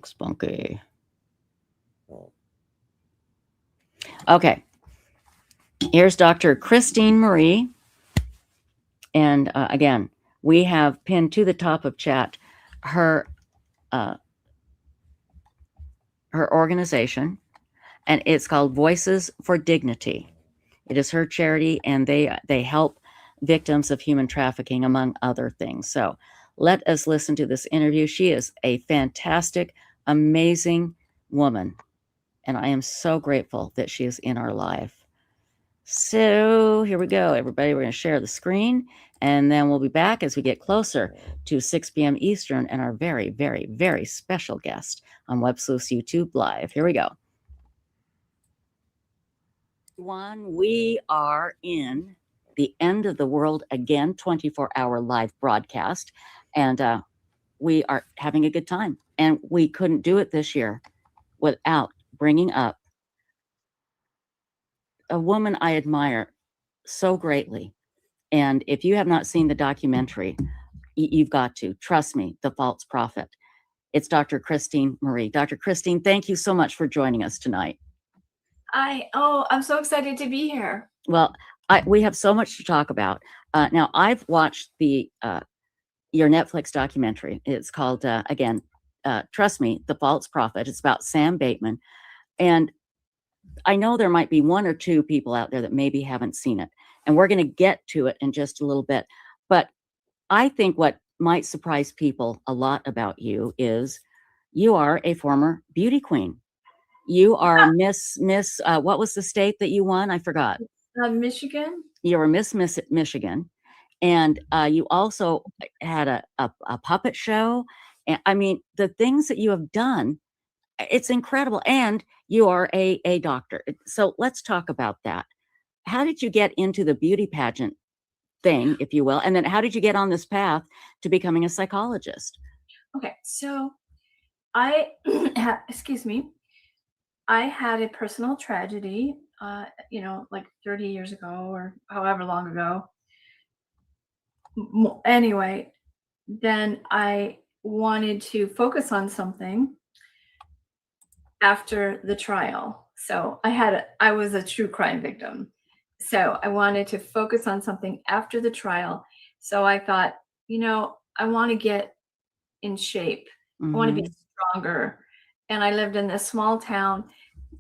Spunky. Okay. Here's Dr. Christine Marie. And again, we have pinned to the top of chat her organization, and it's called Voices for Dignity. It is her charity, and they help victims of human trafficking, among other things. So let us listen to this interview. She is a fantastic, amazing woman, and I am so grateful that she is in our life. So here we go, everybody. We're going to share the screen, and then we'll be back as we get closer to 6 p.m. Eastern and our very, very, very special guest on Websleuths YouTube Live. Here we go. We are in the End of the World Again 24-hour live broadcast, and we are having a good time. And we couldn't do it this year without bringing up a woman I admire so greatly. And if you have not seen the documentary, you've got to. Trust me, The False Prophet. It's Dr. Christine Marie. Dr. Christine, thank you so much for joining us tonight. I'm so excited to be here. Well, we have so much to talk about. Now, I've watched your Netflix documentary. It's called, again, trust me, The False Prophet. It's about Sam Bateman. And I know there might be one or two people out there that maybe haven't seen it. And we're going to get to it in just a little bit. But I think what might surprise people a lot about you is you are a former beauty queen. You are Miss, what was the state that you won? I forgot. Michigan. You were Miss Michigan. And you also had a puppet show. And I mean, the things that you have done, it's incredible. And you are a doctor. So let's talk about that. How did you get into the beauty pageant thing, if you will? And then how did you get on this path to becoming a psychologist? Okay, so excuse me, I had a personal tragedy, like 30 years ago or however long ago. Anyway, then I wanted to focus on something after the trial. So I was a true crime victim. So I wanted to focus on something after the trial. So I thought, I want to get in shape. I want to be stronger. And I lived in this small town.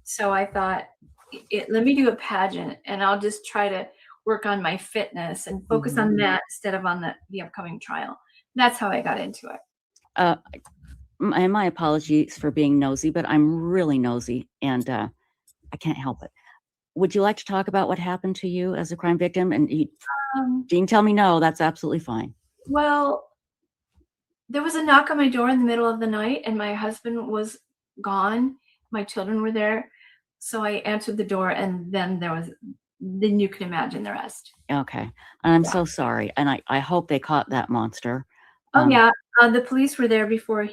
So I thought, let me do a pageant, and I'll just try to work on my fitness and focus on that instead of on the upcoming trial. That's how I got into it. And my apologies for being nosy, but I'm really nosy, and I can't help it. Would you like to talk about what happened to you as a crime victim? And you can tell me no, that's absolutely fine. Well, there was a knock on my door in the middle of the night, and my husband was gone. My children were there. So I answered the door, and then you can imagine the rest. Okay. I'm so sorry. And I hope they caught that monster. Yeah. The police were there before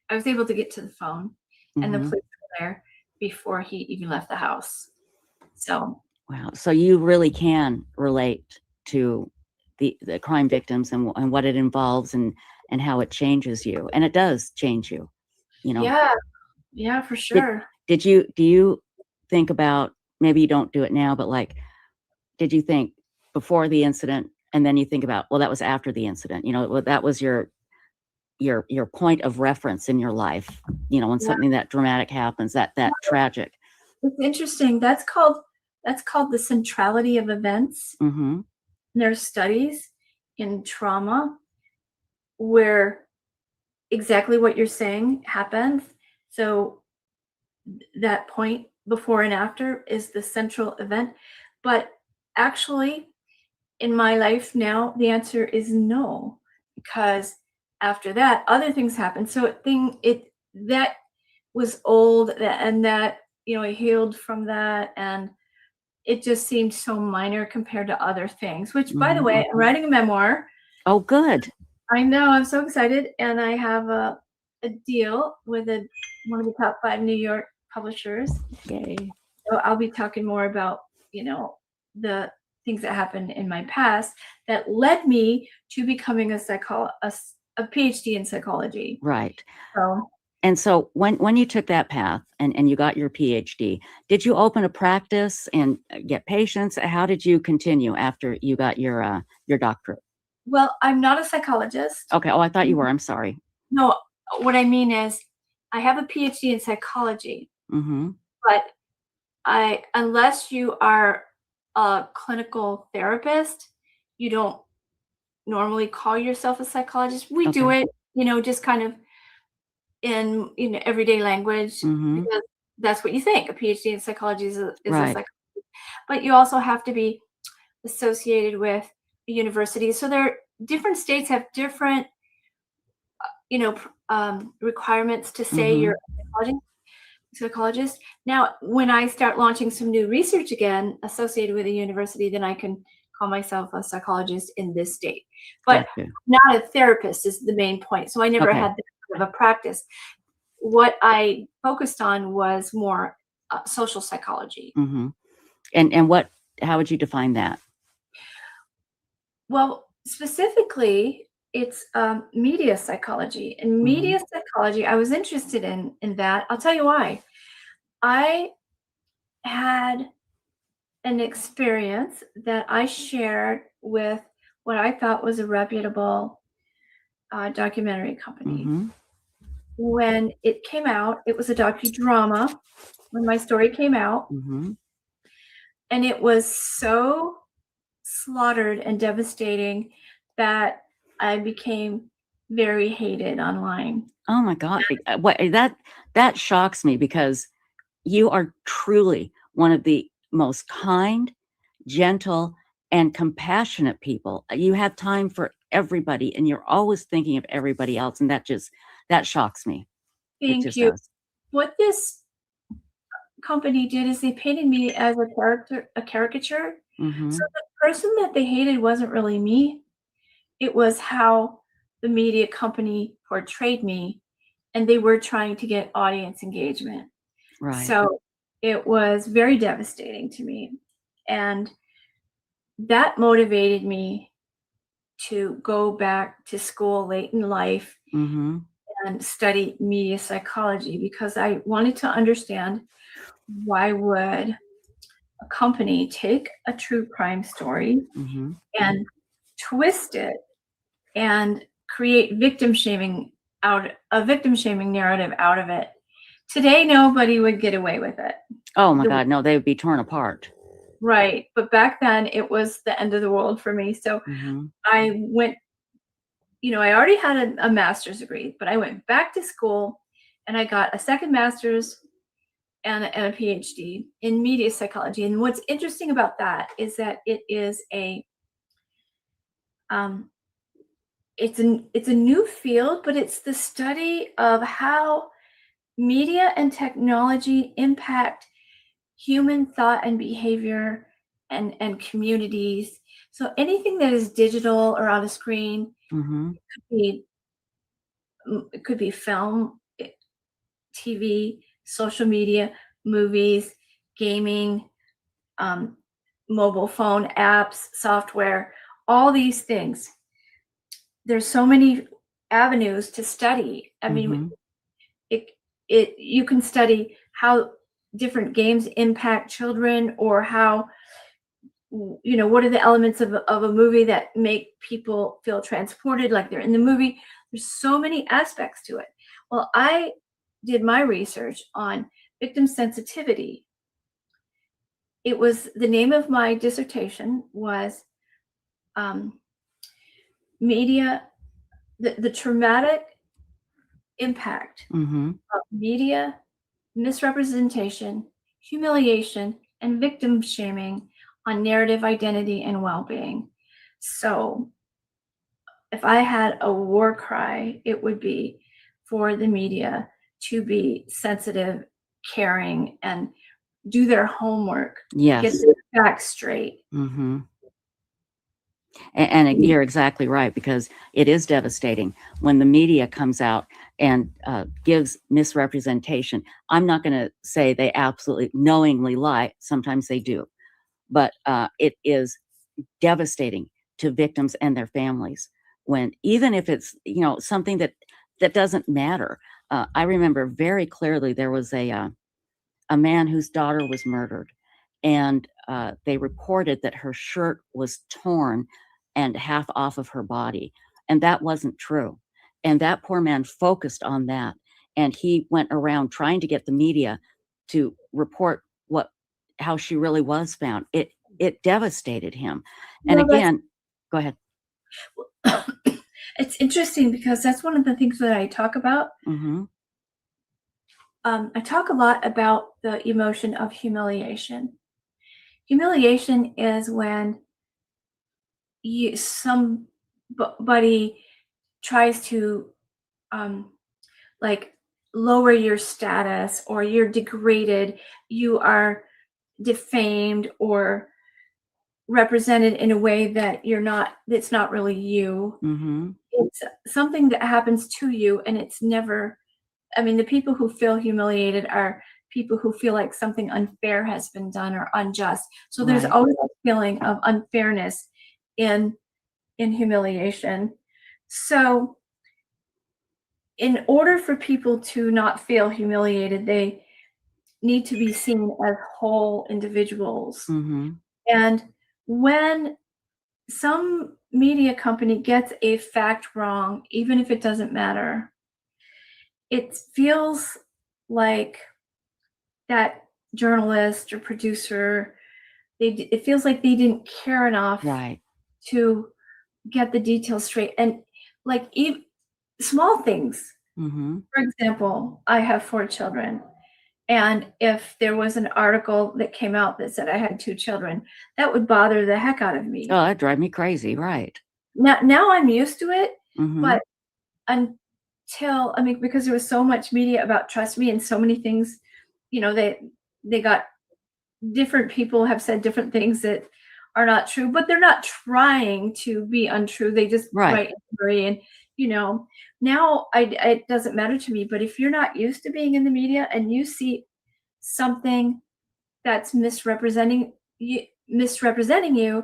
I was able to get to the phone, and the police were there before he even left the house. So. Wow. So you really can relate to the crime victims and what it involves and how it changes you. And it does change you, you know? Yeah. Yeah, for sure. Do you think about, maybe you don't do it now, but like, did you think before the incident, and then you think about, well, that was after the incident, you know, that was your point of reference in your life, you know, when something that dramatic happens, that tragic. It's interesting. That's called the centrality of events. There's studies in trauma where exactly what you're saying happens. So that point before and after is the central event. But actually, in my life now, the answer is no, because after that, other things happen. So that was old, and that, you know, I healed from that, and it just seemed so minor compared to other things, which, by the way, I'm writing a memoir. Oh, good. I know. I'm so excited. And I have a deal with one of the top 5 New York publishers. Yay. So I'll be talking more about, you know, the things that happened in my past that led me to becoming a PhD in psychology. Right. So. And so when you took that path and you got your PhD, did you open a practice and get patients? How did you continue after you got your doctorate? Well, I'm not a psychologist. Okay. Oh, I thought you were. I'm sorry. No, what I mean is I have a PhD in psychology, but unless you are a clinical therapist, you don't normally call yourself a psychologist. We do it, you know, just kind of in everyday language, because that's what you think. A PhD in psychology is a psychologist. But you also have to be associated with a university. So different states have different, requirements to say you're a psychologist. Now, when I start launching some new research again associated with a university, then I can call myself a psychologist in this state. But not a therapist is the main point. So I never had that kind of a practice. What I focused on was more social psychology. And how would you define that? Well, specifically, it's media psychology. And media psychology, I was interested in that. I'll tell you why. I had an experience that I shared with what I thought was a reputable documentary company. When it came out, it was a docudrama when my story came out. And it was so slaughtered and devastating that I became very hated online. Oh my God. That shocks me, because you are truly one of the most kind, gentle, and compassionate people. You have time for everybody, and you're always thinking of everybody else. And that shocks me. Thank you. What this company did is they painted me as a caricature. So the person that they hated wasn't really me. It was how the media company portrayed me, and they were trying to get audience engagement. So it was very devastating to me. And that motivated me to go back to school late in life and study media psychology, because I wanted to understand, why would a company take a true crime story and twist it and create a victim shaming narrative out of it Today, nobody would get away with it. Oh my God, no, they would be torn apart. Right. But back then it was the end of the world for me. So I went, I already had a master's degree, but I went back to school and I got a second master's and a PhD in media psychology. And what's interesting about that is that it is it's a new field, but it's the study of how media and technology impact human thought and behavior and communities. So anything that is digital or on a screen, it could be film, TV, social media, movies, gaming, mobile phone apps, software, all these things. There's so many avenues to study. I mean, you can study how different games impact children, or how, what are the elements of a movie that make people feel transported like they're in the movie. There's so many aspects to it. Well, I did my research on victim sensitivity. It was, the name of my dissertation was media, the traumatic impact of media misrepresentation, humiliation, and victim shaming on narrative identity and well-being. So if I had a war cry, it would be for the media to be sensitive, caring, and do their homework. Yes. Get their facts straight. And you're exactly right, because it is devastating when the media comes out and gives misrepresentation. I'm not going to say they absolutely knowingly lie. Sometimes they do. But it is devastating to victims and their families, when, even if it's, something that doesn't matter. I remember very clearly there was a man whose daughter was murdered, and they reported that her shirt was torn and half off of her body. And that wasn't true. And that poor man focused on that. And he went around trying to get the media to report how she really was found. It devastated him. And again, go ahead. It's interesting because that's one of the things that I talk about. I talk a lot about the emotion of humiliation. Humiliation is when somebody tries to lower your status, or you're degraded, you are defamed or represented in a way that it's not really you. It's something that happens to you, and it's never, the people who feel humiliated are people who feel like something unfair has been done or unjust. So there's always a feeling of unfairness in humiliation. So in order for people to not feel humiliated, they need to be seen as whole individuals. And when some media company gets a fact wrong, even if it doesn't matter, it feels like that journalist or producer, it feels like they didn't care enough to get the details straight. And even small things. For example, I have 4 children. And if there was an article that came out that said I had 2 children, that would bother the heck out of me. Oh, that'd drive me crazy. Right. Now I'm used to it, but until, because there was so much media about trust me and so many things, they got different people have said different things that are not true, but they're not trying to be untrue. They just write angry, and now it doesn't matter to me. But if you're not used to being in the media and you see something that's misrepresenting you,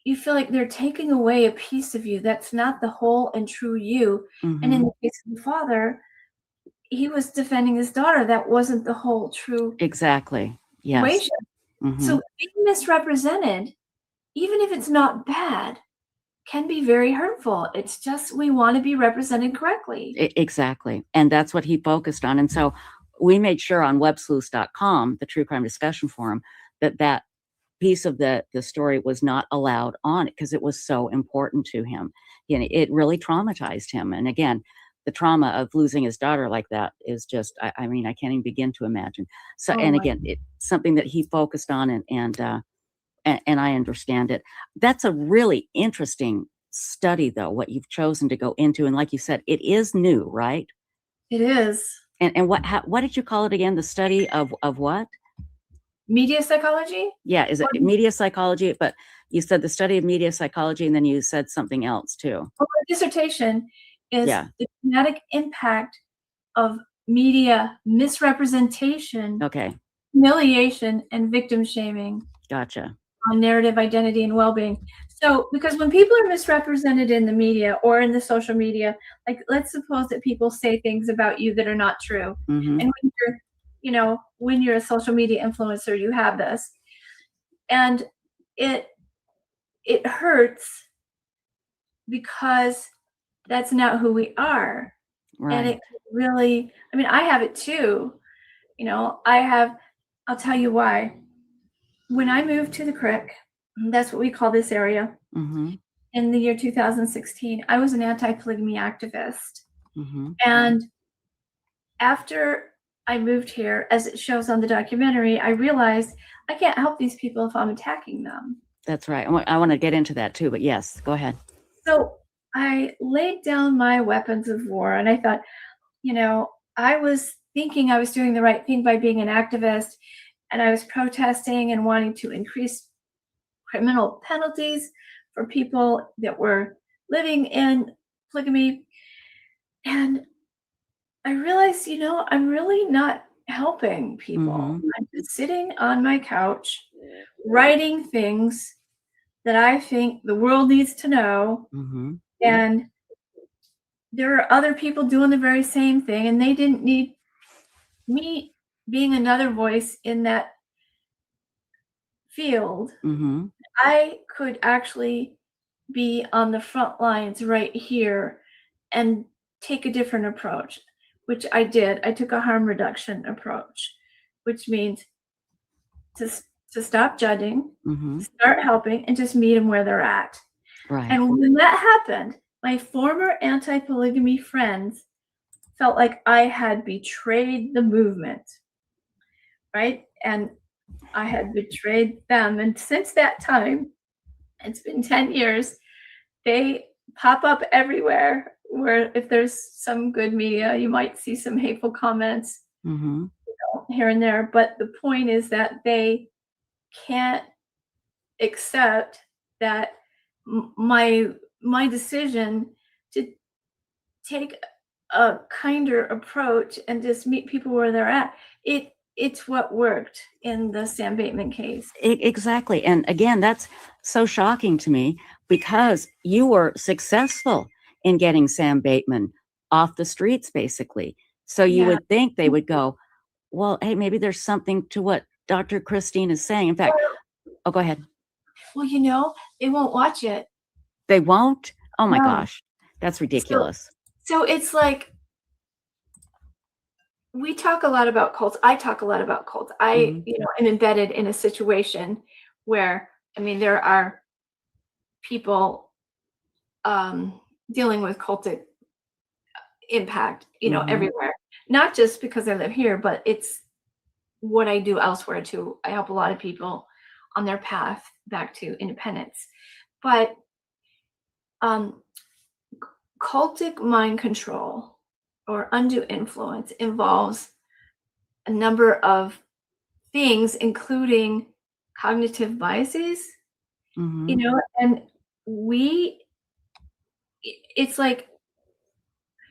you feel like they're taking away a piece of you that's not the whole and true you. And in the case of the father, he was defending his daughter. That wasn't the whole true exactly. Yes. So being misrepresented, even if it's not bad, can be very hurtful. It's just we want to be represented correctly. Exactly. And that's what he focused on. And so we made sure on websleuths.com, the true crime discussion forum, that piece of the story was not allowed on it because it was so important to him. It really traumatized him. And again, the trauma of losing his daughter like that is just, I mean, I can't even begin to imagine. So, and again, it's something that he focused on, and I understand it. That's a really interesting study, though, what you've chosen to go into. And like you said, it is new, right? It is. And what did you call it again? The study of what? Media psychology? Yeah, is it media psychology? But you said the study of media psychology, and then you said something else too. Well, my dissertation is the dramatic impact of media misrepresentation, humiliation, and victim shaming. Gotcha. On narrative identity and well-being. So, because when people are misrepresented in the media or in the social media, like let's suppose that people say things about you that are not true. And when you're a social media influencer, you have this. And it hurts because that's not who we are. Right. And it really, I mean, I have it too. I'll tell you why. When I moved to the Crick, that's what we call this area, in the year 2016, I was an anti-polygamy activist. And after I moved here, as it shows on the documentary, I realized I can't help these people if I'm attacking them. That's right. I want to get into that too, but yes, go ahead. So I laid down my weapons of war, and I thought, I was thinking I was doing the right thing by being an activist, and I was protesting and wanting to increase criminal penalties for people that were living in polygamy. And I realized, I'm really not helping people. I'm just sitting on my couch, writing things that I think the world needs to know. And there are other people doing the very same thing, and they didn't need me being another voice in that field. I could actually be on the front lines right here and take a different approach, which I did. I took a harm reduction approach, which means to stop judging, start helping, and just meet them where they're at. Right. And when that happened, my former anti-polygamy friends felt like I had betrayed the movement, right? And I had betrayed them. And since that time, it's been 10 years, they pop up everywhere where if there's some good media, you might see some hateful comments here and there. But the point is that they can't accept that my decision to take a kinder approach and just meet people where they're at, it's what worked in the Sam Bateman case. Exactly. And again, that's so shocking to me because you were successful in getting Sam Bateman off the streets, basically. So you would think they would go, well, hey, maybe there's something to what Dr. Christine is saying. In fact, go ahead. Well, they won't watch it. They won't? Oh my gosh. That's ridiculous. So it's like, we talk a lot about cults. I talk a lot about cults. I, am embedded in a situation where, there are people dealing with cultic impact, everywhere. Not just because I live here, but it's what I do elsewhere too. I help a lot of people on their path back to independence. But cultic mind control or undue influence involves a number of things, including cognitive biases, and it's like,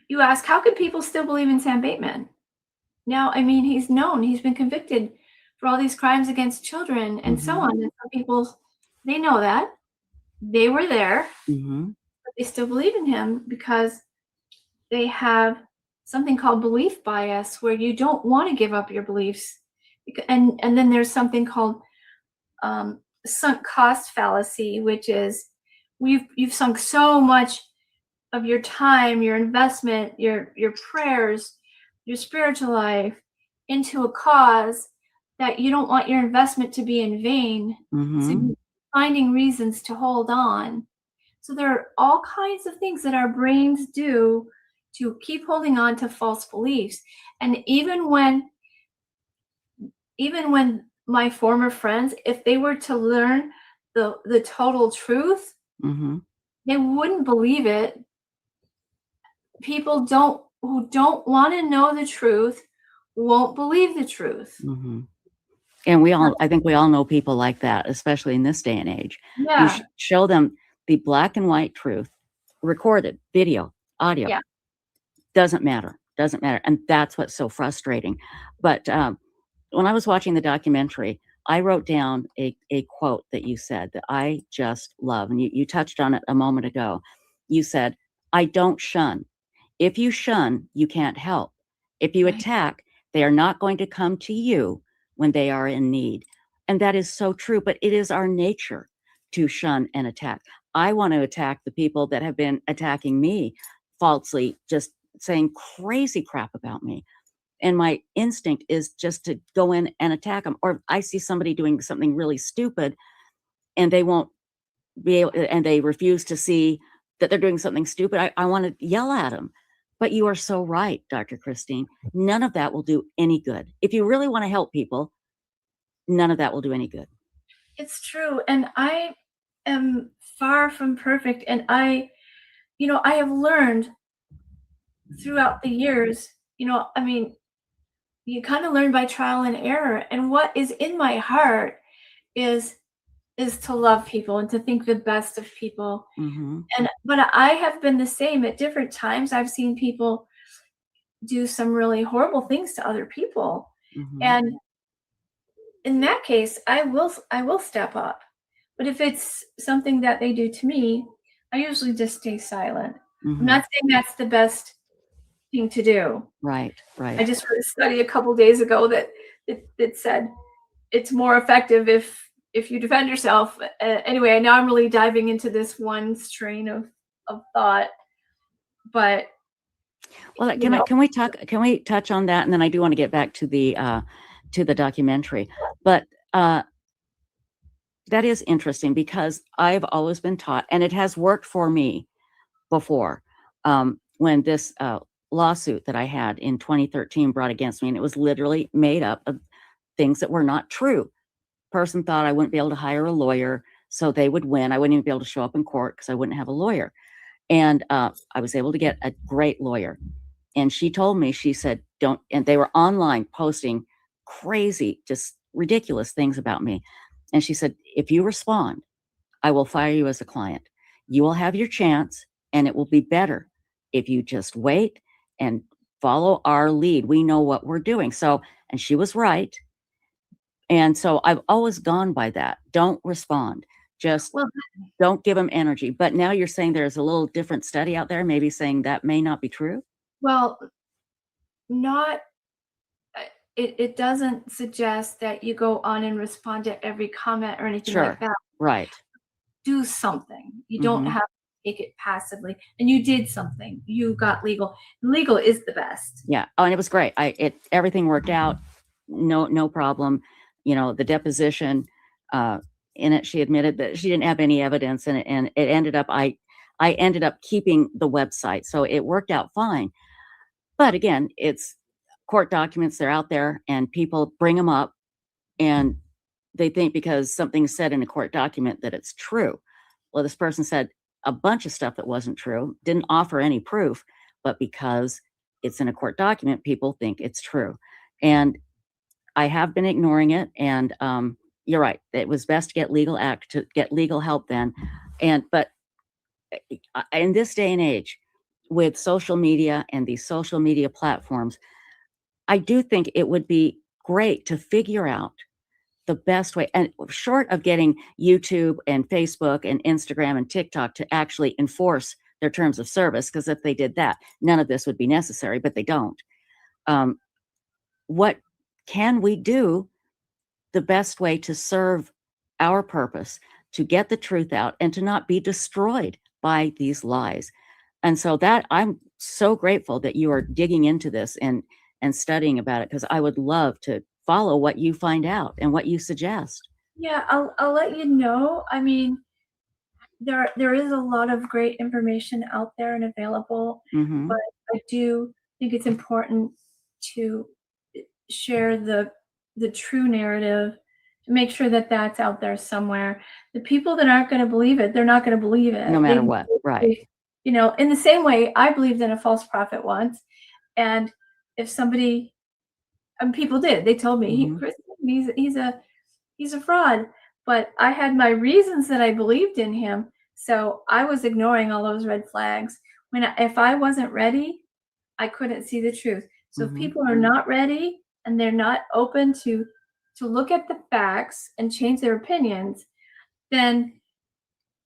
you ask, how can people still believe in Sam Bateman? Now, he's been convicted for all these crimes against children and so on. And some people, they know that. They were there, but they still believe in him because they have something called belief bias, where you don't want to give up your beliefs. And then there's something called sunk cost fallacy, which is you've sunk so much of your time, your investment, your prayers, your spiritual life into a cause that you don't want your investment to be in vain. So you're finding reasons to hold on. So there are all kinds of things that our brains do to keep holding on to false beliefs. And even when my former friends, if they were to learn the total truth, they wouldn't believe it. People who don't want to know the truth won't believe the truth. And I think we all know people like that, especially in this day and age. Yeah. You show them the black and white truth, recorded, video, audio. Yeah. Doesn't matter. And that's what's so frustrating. But when I was watching the documentary, I wrote down a quote that you said that I just love. And you touched on it a moment ago. You said, I don't shun. If you shun, you can't help. If you attack, they are not going to come to you when they are in need. And that is so true, but it is our nature to shun and attack. I want to attack the people that have been attacking me falsely, just saying crazy crap about me. And my instinct is just to go in and attack them. Or I see somebody doing something really stupid and they won't be able, and they refuse to see that they're doing something stupid. I want to yell at them. But you are so right, Dr. Christine. None of that will do any good. If you really want to help people, none of that will do any good. It's true. And I am far from perfect. And I have learned throughout the years, I mean, you kind of learn by trial and error. And what is in my heart is to love people and to think the best of people. But I have been the same at different times. I've seen people do some really horrible things to other people. And in that case, I will step up. But if it's something that they do to me, I usually just stay silent. I'm not saying that's the best thing to do. Right. I just read a study a couple days ago that said it's more effective if you defend yourself. Anyway, now I'm really diving into this one strain of thought. But well, can we touch on that? And then I do want to get back to the documentary. But that is interesting because I've always been taught, and it has worked for me before, when this lawsuit that I had in 2013 brought against me, and it was literally made up of things that were not true. Person thought I wouldn't be able to hire a lawyer, so they would win. I wouldn't even be able to show up in court because I wouldn't have a lawyer. And I was able to get a great lawyer. And she told me, she said, don't, and they were online posting crazy, just ridiculous things about me. And she said, if you respond, I will fire you as a client. You will have your chance and it will be better if you just wait and follow our lead. We know what we're doing. So, and she was right. And so I've always gone by that. Don't respond. Just don't give them energy. But now you're saying there's a little different study out there, maybe saying that may not be true. Well, it doesn't suggest that you go on and respond to every comment or anything like that. Right. Do something. You don't have to take it passively. And you did something. You got legal. Legal is the best. Yeah. Oh, and it was great. Everything worked out. No problem. The deposition in it, she admitted that she didn't have any evidence in it, and it ended up I ended up keeping the website, so it worked out fine. But again, it's court documents, they're out there, and people bring them up, and they think because something's said in a court document that it's true. Well, this person said a bunch of stuff that wasn't true, didn't offer any proof, but because it's in a court document, people think it's true. And I have been ignoring it, and you're right. It was best to get legal help then. But in this day and age, with social media and these social media platforms, I do think it would be great to figure out the best way, and short of getting YouTube and Facebook and Instagram and TikTok to actually enforce their terms of service, because if they did that, none of this would be necessary, but they don't. What can we do the best way to serve our purpose, to get the truth out and to not be destroyed by these lies. And so that I'm so grateful that you are digging into this and studying about it, because I would love to follow what you find out and what you suggest. Yeah, I'll let you know. I mean, there is a lot of great information out there and available, but I do think it's important to share the true narrative, to make sure that that's out there somewhere. The people that aren't going to believe it, they're not going to believe it. No matter what, right. You know, in the same way, I believed in a false prophet once, and if somebody, and people did, they told me, he's a fraud. But I had my reasons that I believed in him. So I was ignoring all those red flags. If I wasn't ready, I couldn't see the truth. So if people are not ready and they're not open to look at the facts and change their opinions, then,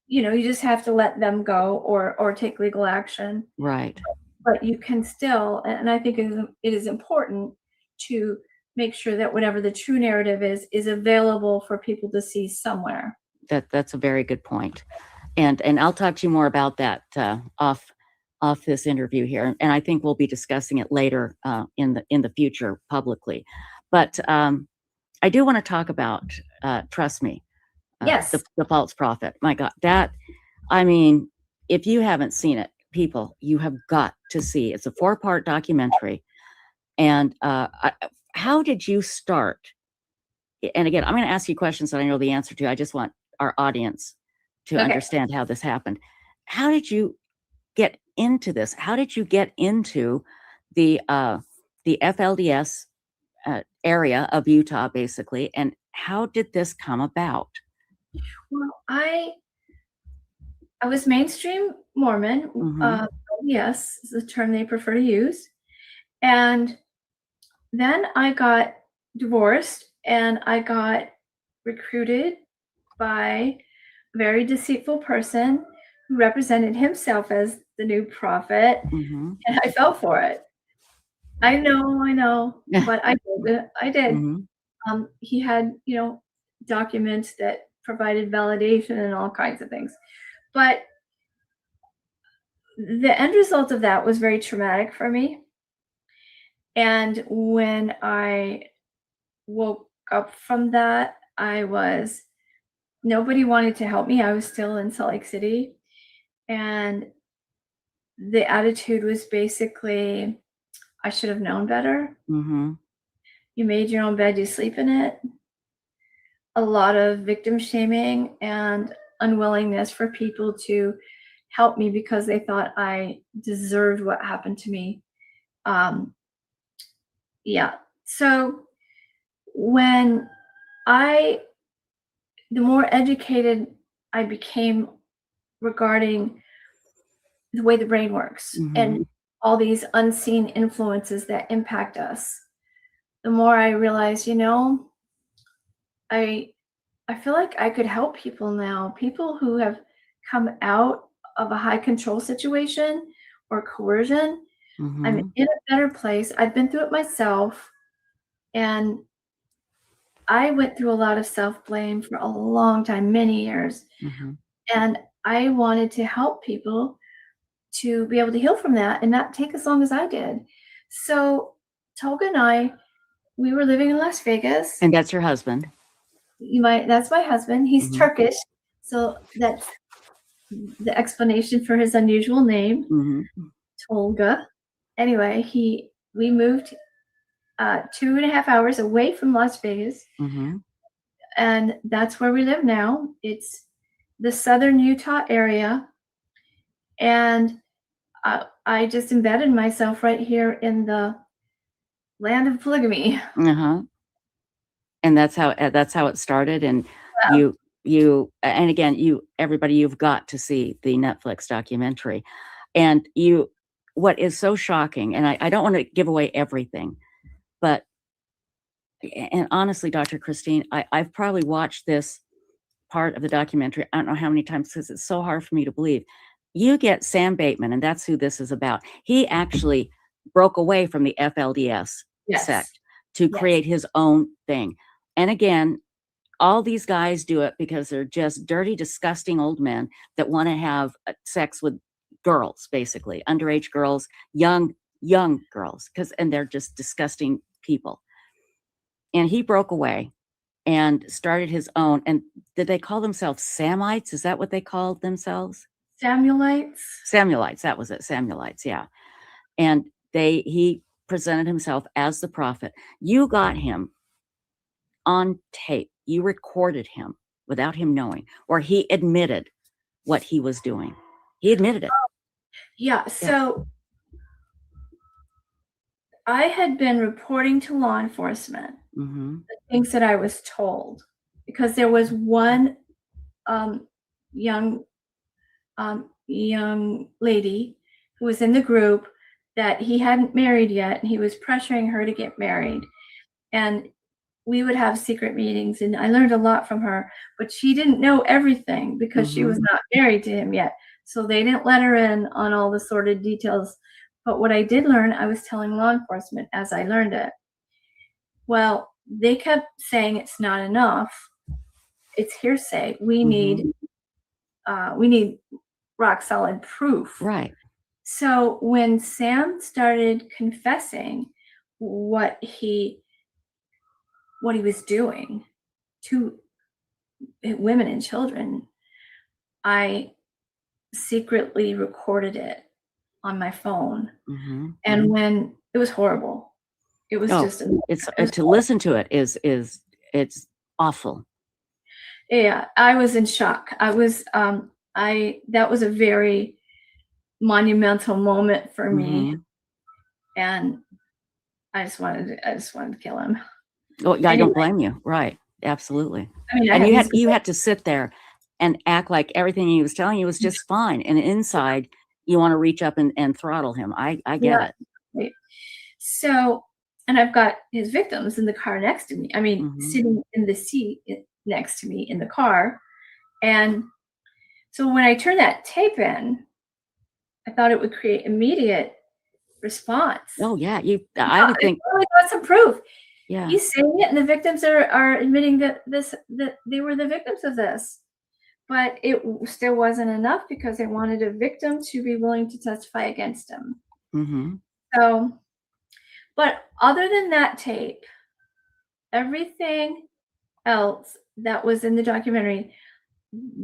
you know, you just have to let them go or take legal action. Right. But you can still, and I think it is important to make sure that whatever the true narrative is available for people to see somewhere. That's a very good point. And I'll talk to you more about that off this interview here. And I think we'll be discussing it later in the future publicly. But I do want to talk about, trust me, yes, the false prophet. My God, that, I mean, if you haven't seen it, people, you have got to see. It's a 4-part documentary. And how did you start? And again, I'm going to ask you questions that I know the answer to. I just want our audience to understand how this happened. How did you get into this? How did you get into the FLDS area of Utah, basically? And how did this come about? Well, I was mainstream Mormon. Yes, is the term they prefer to use. And then I got divorced and I got recruited by a very deceitful person who represented himself as the new prophet. And I fell for it. I know, but I did. He had, you know, documents that provided validation and all kinds of things. But the end result of that was very traumatic for me. And when I woke up from that, nobody wanted to help me. I was still in Salt Lake City. And the attitude was basically, I should have known better. You made your own bed, you sleep in it. A lot of victim shaming and unwillingness for people to help me because they thought I deserved what happened to me. Yeah. So when the more educated I became regarding the way the brain works and all these unseen influences that impact us, the more I realized, you know, I feel like I could help people now. People who have come out of a high control situation or coercion. I'm in a better place. I've been through it myself. And I went through a lot of self-blame for a long time, many years. And I wanted to help people to be able to heal from that and not take as long as I did. So Tolga and we were living in Las Vegas. And that's your husband? That's my husband. He's Turkish. So that's the explanation for his unusual name, Tolga. Anyway, we moved 2.5 hours away from Las Vegas. And that's where we live now. It's the southern Utah area. And I just embedded myself right here in the land of polygamy. And that's how it started. And you and again, everybody, you've got to see the Netflix documentary. And what is so shocking, and I don't want to give away everything, but, and honestly, Dr. Christine, I've probably watched this part of the documentary, I don't know how many times, because it's so hard for me to believe. You get Sam Bateman, and that's who this is about. He actually broke away from the FLDS sect to create his own thing. And again, all these guys do it because they're just dirty, disgusting old men that want to have sex with girls, basically underage girls, young girls, and they're just disgusting people. And he broke away and started his own. And did they call themselves Samites? Is that what they called themselves? Samuelites. Samuelites, that was it. Samuelites, yeah. And he presented himself as the prophet. You got him on tape. You recorded him without him knowing, or he admitted what he was doing. He admitted it. Yeah. So I had been reporting to law enforcement the things that I was told, because there was one young lady who was in the group that he hadn't married yet, and he was pressuring her to get married. And we would have secret meetings, and I learned a lot from her, but she didn't know everything because she was not married to him yet. So they didn't let her in on all the sordid details. But what I did learn, I was telling law enforcement as I learned it. Well, they kept saying it's not enough. It's hearsay. We need rock solid proof. Right. So when Sam started confessing what he was doing to women and children, I secretly recorded it on my phone. And when it was horrible, it was to listen to it is it's awful. Yeah, I was in shock. That was a very monumental moment for me, and I just wanted to kill him. Oh, yeah, I don't blame you. Right, absolutely. I mean, and you had to sit there and act like everything he was telling you was just fine, and inside you want to reach up and throttle him. I get it. Right. So, and I've got his victims in the car next to me. I mean, sitting in the seat next to me in the car. And so when I turned that tape in, I thought it would create immediate response. Oh yeah, I would think. I got some proof. Yeah, he's saying it, and the victims are admitting that they were the victims of this. But it still wasn't enough because they wanted a victim to be willing to testify against him. So, but other than that tape, everything else that was in the documentary,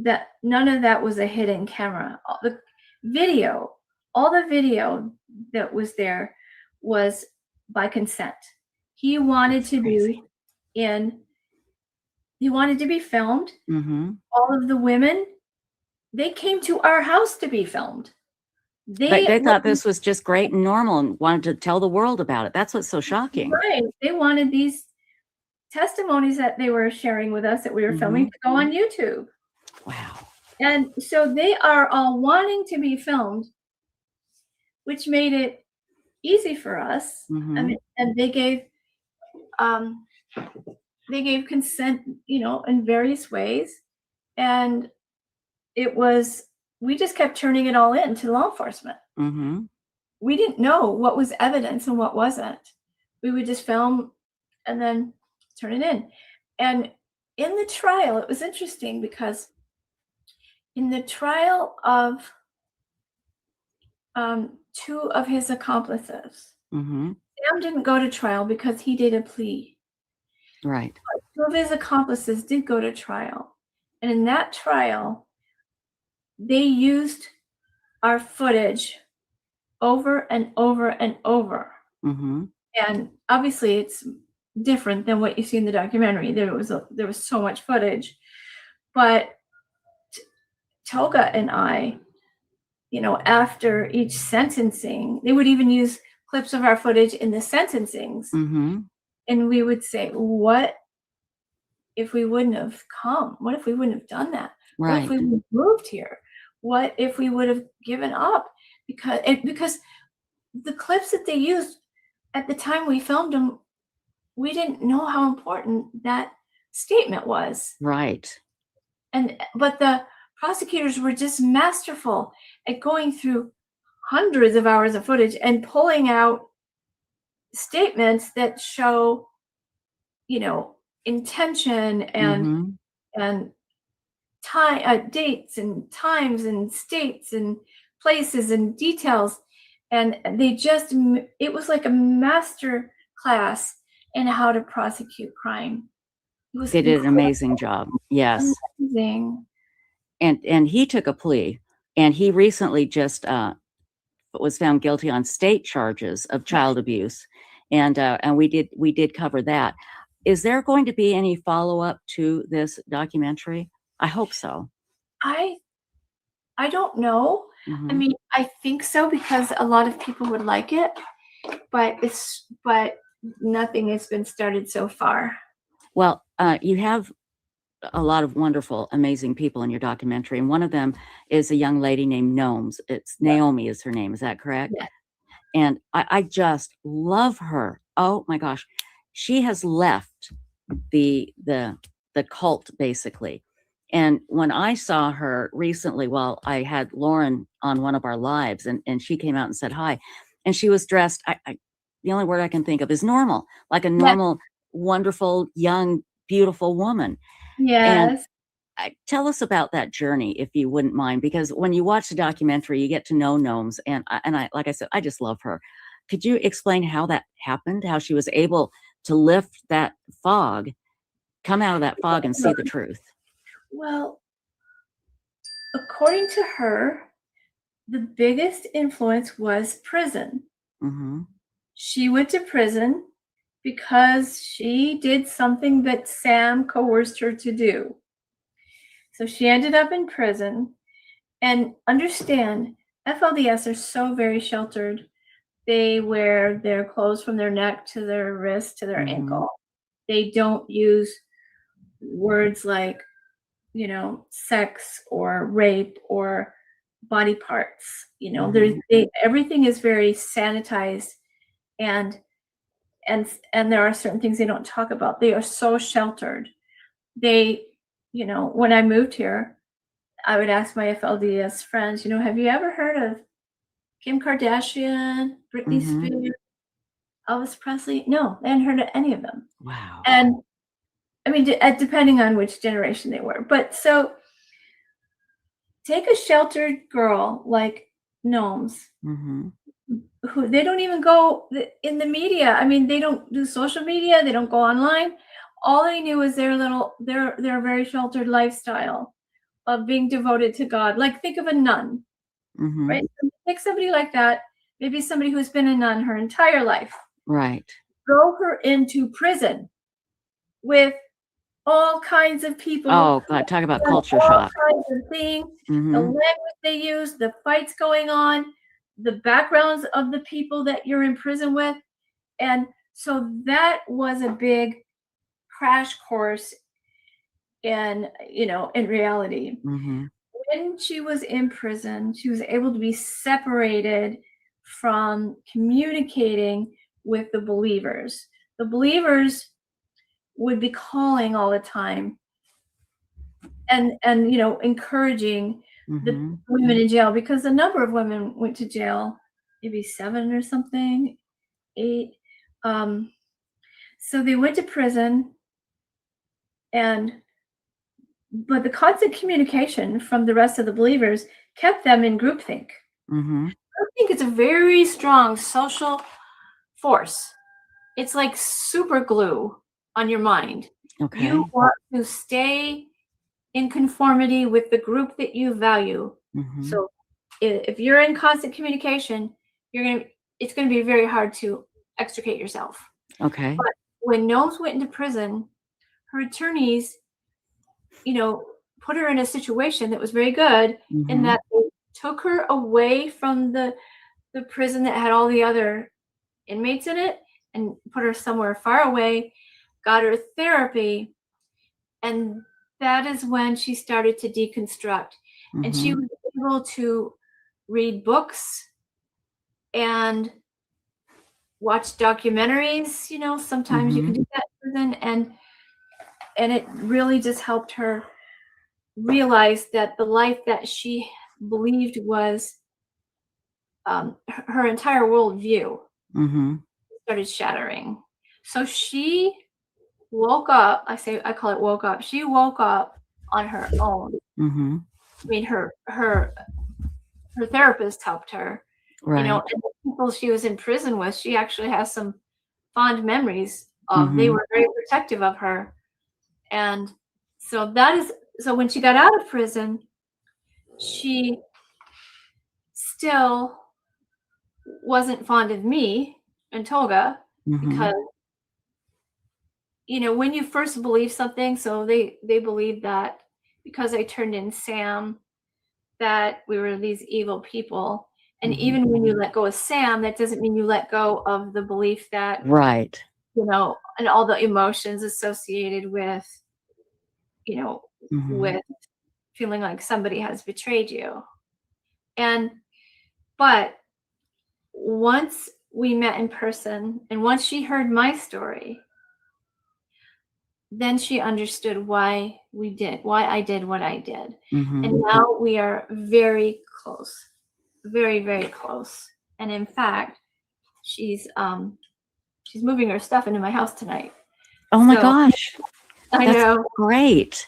that none of that was a hidden camera. All the video that was there was by consent. He wanted to be filmed. All of the women, they came to our house to be filmed. They thought this was just great and normal and wanted to tell the world about it. That's what's so shocking. Right. They wanted these testimonies that they were sharing with us that we were filming to go on YouTube. Wow. And so they are all wanting to be filmed, which made it easy for us. I mean, and they gave consent, in various ways. And we just kept turning it all in to law enforcement. We didn't know what was evidence and what wasn't. We would just film and then turn it in. And in the trial, it was interesting because in the trial of two of his accomplices, Sam didn't go to trial because he did a plea. Right. But two of his accomplices did go to trial. And in that trial, they used our footage over and over and over. And obviously it's different than what you see in the documentary. There was so much footage. But Toga and I, after each sentencing, they would even use clips of our footage in the sentencings. And we would say, what if we wouldn't have come? What if we wouldn't have done that? Right. What if we would have moved here? What if we would have given up? Because the clips that they used at the time we filmed them, we didn't know how important that statement was. Right. But the prosecutors were just masterful at going through hundreds of hours of footage and pulling out statements that show, intention and time, dates and times and states and places and details, and it was like a master class in how to prosecute crime. They did an amazing job. Yes. Amazing. And he took a plea, and he recently just was found guilty on state charges of child abuse, and we did cover that. Is there going to be any follow-up to this documentary? I hope so. I don't know. I mean, I think so, because a lot of people would like it, but nothing has been started so far. Well, you have a lot of wonderful, amazing people in your documentary, and one of them is a young lady named Gnomes. It's Naomi is her name. Is that correct? Yeah. And I just love her. Oh my gosh, she has left the cult basically. And when I saw her recently, well, I had Lauren on one of our lives, and she came out and said hi, and she was dressed. The only word I can think of is normal, like a normal, wonderful, young, beautiful woman. Yes. And tell us about that journey, if you wouldn't mind, because when you watch the documentary, you get to know Gnomes, and I, like I said, I just love her. Could you explain how that happened? How she was able to lift that fog, come out of that fog, and see the truth? Well, according to her, the biggest influence was prison. She went to prison because she did something that Sam coerced her to do. So she ended up in prison. And understand, FLDS are so very sheltered. They wear their clothes from their neck to their wrist to their ankle. They don't use words like, sex or rape or body parts. Everything is very sanitized, and there are certain things they don't talk about. They are so sheltered. They, when I moved here, I would ask my FLDS friends, have you ever heard of Kim Kardashian, Britney Spears, Elvis Presley? No, they hadn't heard of any of them. Wow. And I mean, depending on which generation they were. But so take a sheltered girl like Gnomes, who they don't even go in the media. I mean, they don't do social media. They don't go online. All they knew was their very sheltered lifestyle of being devoted to God. Like, think of a nun, right? Take somebody like that, maybe somebody who's been a nun her entire life. Right. Throw her into prison with all kinds of people. Oh God, talk about culture shock. All kinds of things. The language they use, the fights going on, the backgrounds of the people that you're in prison with. And so that was a big crash course in reality. When she was in prison, she was able to be separated from communicating with the believers. The believers would be calling all the time and encouraging the women in jail, because a number of women went to jail, maybe 7 or something, 8. So they went to prison, but the constant communication from the rest of the believers kept them in groupthink. Groupthink is a very strong social force. It's like super glue on your mind. Okay. You want to stay in conformity with the group that you value. So if you're in constant communication, it's going to be very hard to extricate yourself. Okay. But when Gnomes went into prison, her attorneys, put her in a situation that was very good, in that they took her away from the prison that had all the other inmates in it and put her somewhere far away, got her therapy, and that is when she started to deconstruct. And she was able to read books and watch documentaries. Sometimes you can do that in prison, and it really just helped her realize that the life that she believed was her entire worldview started shattering. So she woke up. I call it woke up. She woke up on her own. Mm-hmm. I mean, her therapist helped her. Right. You know, and the people she was in prison with, she actually has some fond memories of. They Mm-hmm. were very protective of her. And so when she got out of prison, she still wasn't fond of me and Toga Mm-hmm. because, you know, when you first believe something, so they believed that because I turned in Sam, that we were these evil people. And Mm-hmm. even when you let go of Sam, that doesn't mean you let go of the belief that, Right. you know, and all the emotions associated with, you know, Mm-hmm. with feeling like somebody has betrayed you. But once we met in person and once she heard my story, then she understood why I did what I did. Mm-hmm. And now we are very close, very, very close. And in fact, she's moving her stuff into my house tonight. Oh my gosh. I That's know. great.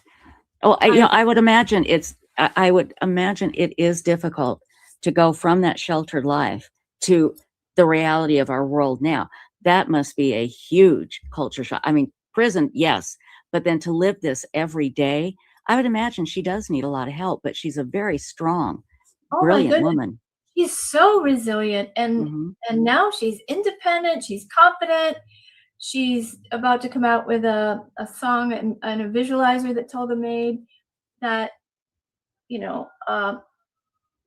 Oh, I would imagine I would imagine it is difficult to go from that sheltered life to the reality of our world now. That must be a huge culture shock. I mean, prison, yes, but then to live this every day, I would imagine she does need a lot of help, but she's a very strong, brilliant woman. She's so resilient, and now she's independent, she's confident. She's about to come out with a song and a visualizer that Tolga made that, you know,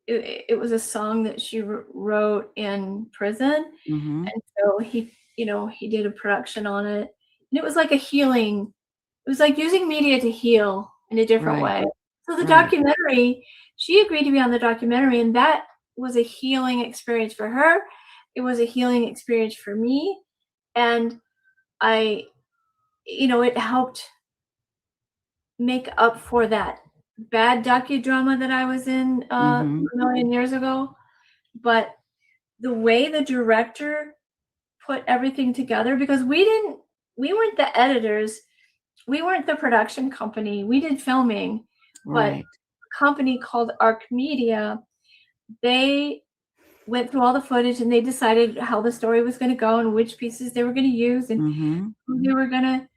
it was a song that she wrote in prison. Mm-hmm. And so he did a production on it. And it was like a healing. It was like using media to heal in a different way. So the documentary, she agreed to be on the documentary, and that was a healing experience for her. It was a healing experience for me. And it helped make up for that bad docudrama that I was in a million years ago. But the way the director put everything together, because we weren't the editors, we weren't the production company, we did filming, but a company called Arc Media, they went through all the footage and they decided how the story was going to go and which pieces they were going to use and who they were going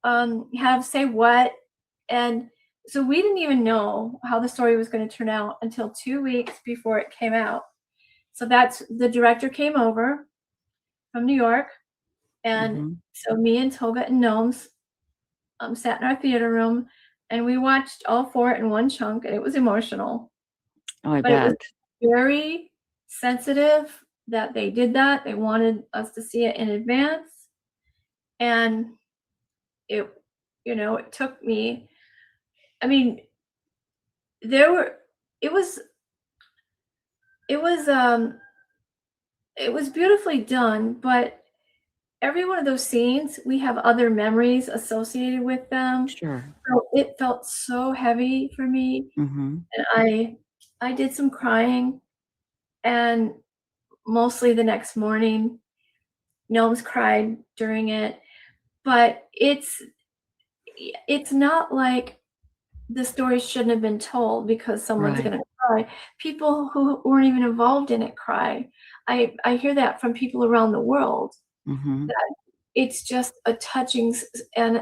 to have say what. And so we didn't even know how the story was going to turn out until 2 weeks before it came out. So the director came over from New York, and so me and Toga and Gnomes sat in our theater room, and we watched all four in one chunk, and it was emotional. Oh, I bet. It was very sensitive that they did that. They wanted us to see it in advance, and it took me. I mean, it was beautifully done, but every one of those scenes, we have other memories associated with them. Sure. So it felt so heavy for me. And I did some crying, and mostly the next morning, Gnomes cried during it. But it's not like the story shouldn't have been told because someone's going to cry. People who weren't even involved in it cry. I hear that from people around the world. That it's just a touching and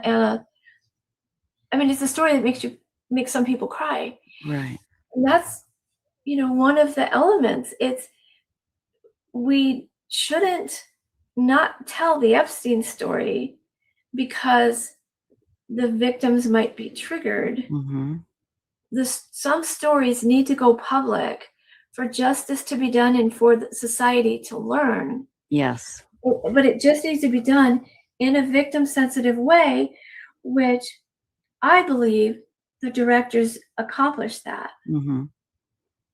it's a story that makes some people cry. Right. And that's one of the elements. We shouldn't not tell the Epstein story because the victims might be triggered. Some stories need to go public for justice to be done and for the society to learn. Yes. But it just needs to be done in a victim-sensitive way, which I believe the directors accomplished that.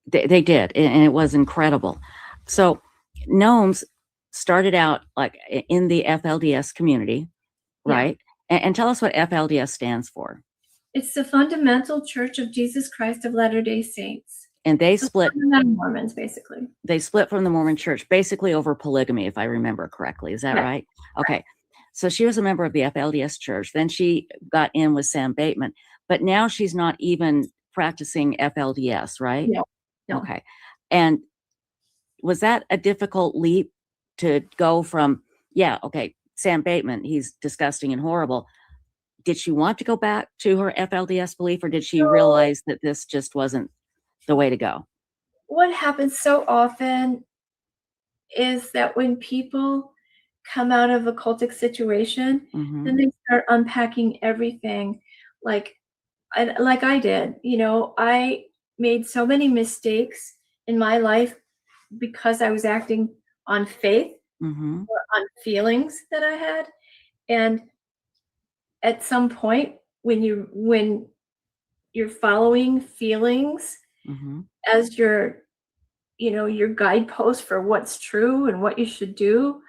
They did, and it was incredible. So Gnomes started out like in the FLDS community, right? And tell us what FLDS stands for. It's the Fundamental Church of Jesus Christ of Latter-day Saints. And they split. Mormons, basically. They split from the Mormon Church, basically over polygamy, if I remember correctly. Is that right? Okay. So she was a member of the FLDS church. Then she got in with Sam Bateman, but now she's not even practicing FLDS, right? No. Okay. And was that a difficult leap to go from, okay, Sam Bateman, he's disgusting and horrible. Did she want to go back to her FLDS belief, or did she realize that this just wasn't the way to go? What happens so often is that when people come out of a cultic situation, then they start unpacking everything like I did. I made so many mistakes in my life because I was acting on faith or on feelings that I had. And at some point, when you're following feelings as your guidepost for what's true and what you should do,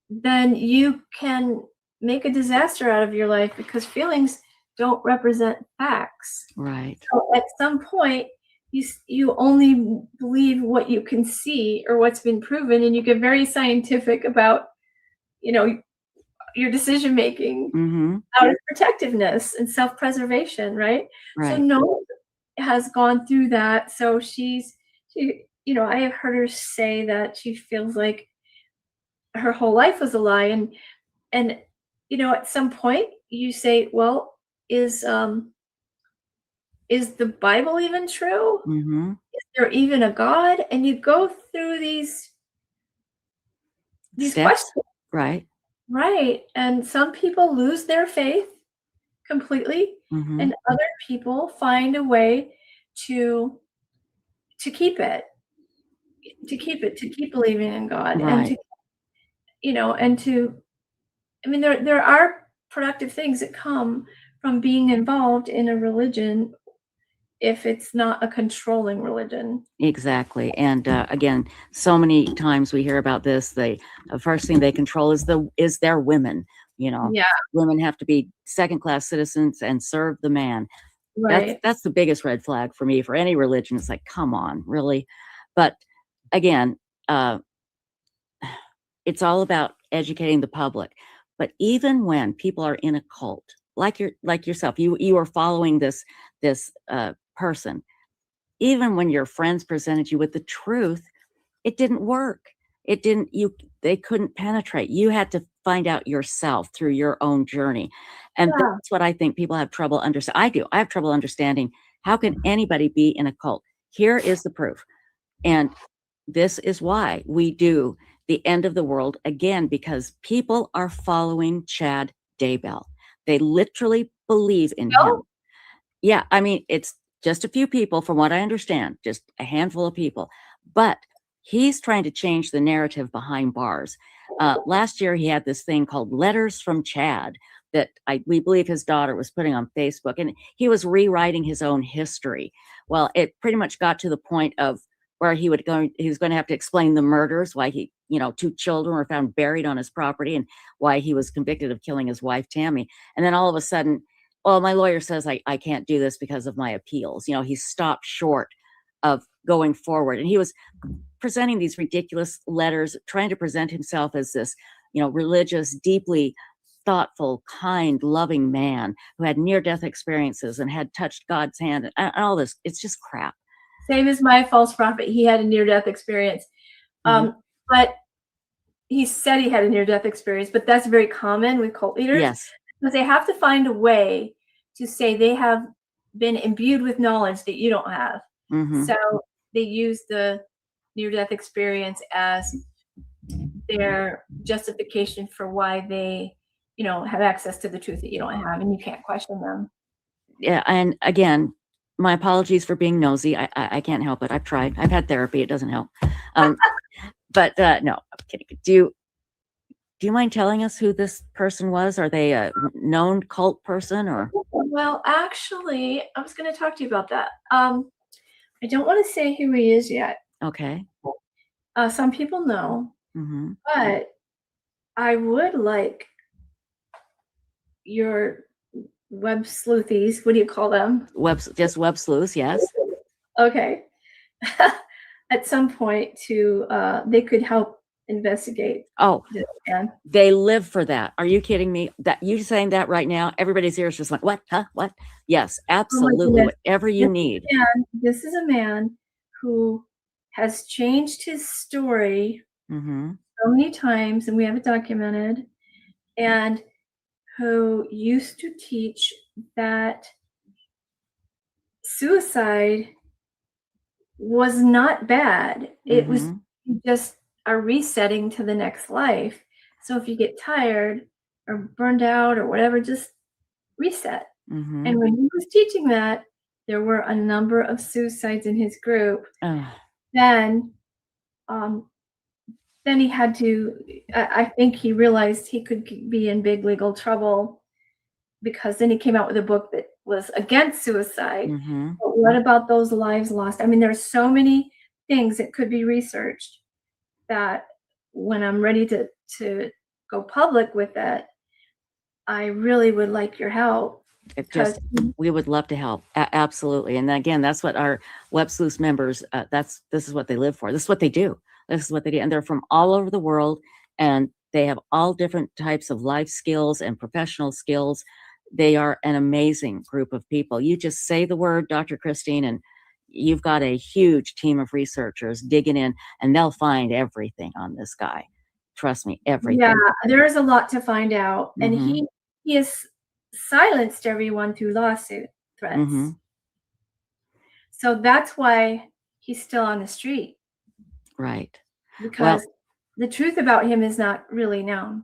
then you can make a disaster out of your life because feelings don't represent facts. Right. So at some point, you only believe what you can see or what's been proven, and you get very scientific about, your decision making out of protectiveness and self-preservation, right? So no has gone through that. So she, I have heard her say that she feels like her whole life was a lie. And at some point you say, well, is the Bible even true? Is there even a God? And you go through these steps. Questions. Right. And some people lose their faith completely, and other people find a way to keep it, to keep believing in God, and there are productive things that come from being involved in a religion if it's not a controlling religion. Exactly. And again, so many times we hear about this. The first thing they control is their women. Women have to be second-class citizens and serve the man. Right. That's the biggest red flag for me for any religion. It's like, come on, really? But again, it's all about educating the public. But even when people are in a cult, like yourself, you are following this person, even when your friends presented you with the truth, it didn't work. They couldn't penetrate. You had to find out yourself through your own journey. And that's what I think people have trouble understanding. I do. I have trouble understanding, how can anybody be in a cult? Here is the proof. And this is why we do the end of the world again, because people are following Chad Daybell. They literally believe in him. Yeah, I mean, it's just a few people, from what I understand, just a handful of people. But he's trying to change the narrative behind bars. Last year, he had this thing called Letters from Chad that we believe his daughter was putting on Facebook, and he was rewriting his own history. Well, it pretty much got to the point of where he was going to have to explain the murders, why 2 children were found buried on his property, and why he was convicted of killing his wife, Tammy. And then all of a sudden, well, my lawyer says I can't do this because of my appeals. He stopped short of going forward. And he was presenting these ridiculous letters, trying to present himself as this, religious, deeply thoughtful, kind, loving man who had near-death experiences and had touched God's hand and all this. It's just crap. Same as my false prophet. He had a near-death experience. But he said he had a near-death experience, but that's very common with cult leaders. Yes. Because they have to find a way to say they have been imbued with knowledge that you don't have. So they use the near-death experience as their justification for why they, have access to the truth that you don't have, and you can't question them. Yeah, and again, my apologies for being nosy. I can't help it. I've tried. I've had therapy. It doesn't help. But no, I'm kidding. Do you mind telling us who this person was? Are they a known cult person, or? Well, actually, I was going to talk to you about that. I don't want to say who he is yet. Okay. Some people know, but I would like your Websleuths. What do you call them? Just Websleuths, yes. Okay. At some point, they could help investigate. Oh, this man. they live for that. Are you kidding me? That you saying that right now? Everybody's ears just like, what? Huh? What? Yes, absolutely. goodness. Whatever you need. This is a man who has changed his story so many times, and we have it documented, and who used to teach that suicide was not bad. It was just a resetting to the next life. So if you get tired or burned out or whatever, just reset. And when he was teaching that, there were a number of suicides in his group. Then he had to, I think he realized he could be in big legal trouble, because then he came out with a book that was against suicide. But what about those lives lost? I mean, there's so many things that could be researched that when I'm ready to go public with it, I really would like your help. We would love to help. Absolutely. And again, that's what our Websleuths members, this is what they live for. This is what they do. This is what they do. And they're from all over the world, and they have all different types of life skills and professional skills. They are an amazing group of people. You just say the word, Dr. Christine, and you've got a huge team of researchers digging in, and they'll find everything on this guy. Trust me, everything. Yeah, there is a lot to find out. And he has silenced everyone through lawsuit threats. So that's why he's still on the street. Right. Because the truth about him is not really known.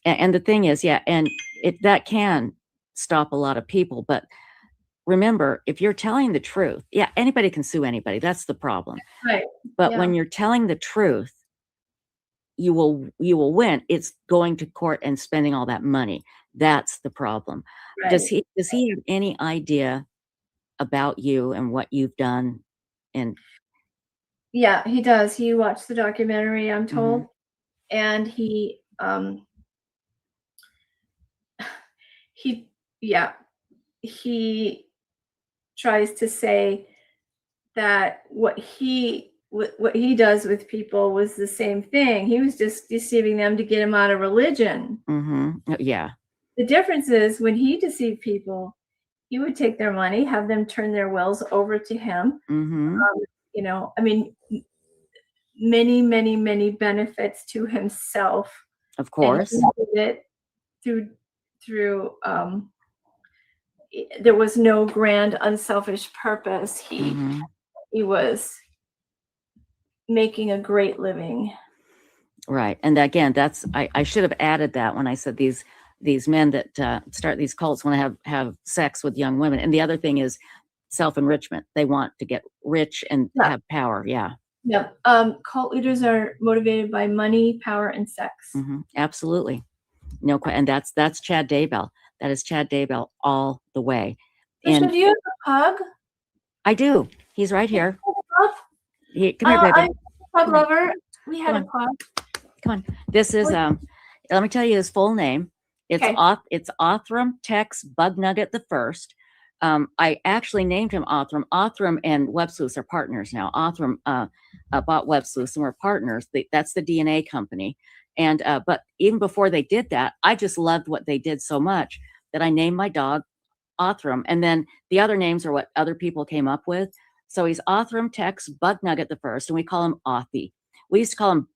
And the thing is, and that can stop a lot of people. But remember, if you're telling the truth, anybody can sue anybody. That's the problem. Right. But when you're telling the truth, you will win. It's going to court and spending all that money. That's the problem. Right. Does he have any idea about you and what you've done? And yeah, he does. He watched the documentary, I'm told, and he tries to say that what he does with people was the same thing. He was just deceiving them to get them out of religion. Yeah. The difference is, when he deceived people, he would take their money, have them turn their wills over to him. I mean, many, many, many benefits to himself. Of course. And he did it through there was no grand unselfish purpose. He was making a great living. Right. And again, I should have added that when I said these men that start these cults want to have sex with young women. And the other thing is self-enrichment. They want to get rich and have power. Yeah. Cult leaders are motivated by money, power, and sex. Absolutely. No question. And that's Chad Daybell. That is Chad Daybell all the way. So do you have a pug? I do. He's right here. Come here, baby. I'm a pug lover. We had a pug. Come on. This is let me tell you his full name. It's Othram Tex Bug Nugget the First. I actually named him Othram. Othram and Websleuths are partners now. Othram bought Websleuths and we're partners. That's the DNA company. And but even before they did that, I just loved what they did so much that I named my dog Othram. And then the other names are what other people came up with. So he's Othram Tex Bug Nugget the First, and we call him Othy. We used to call him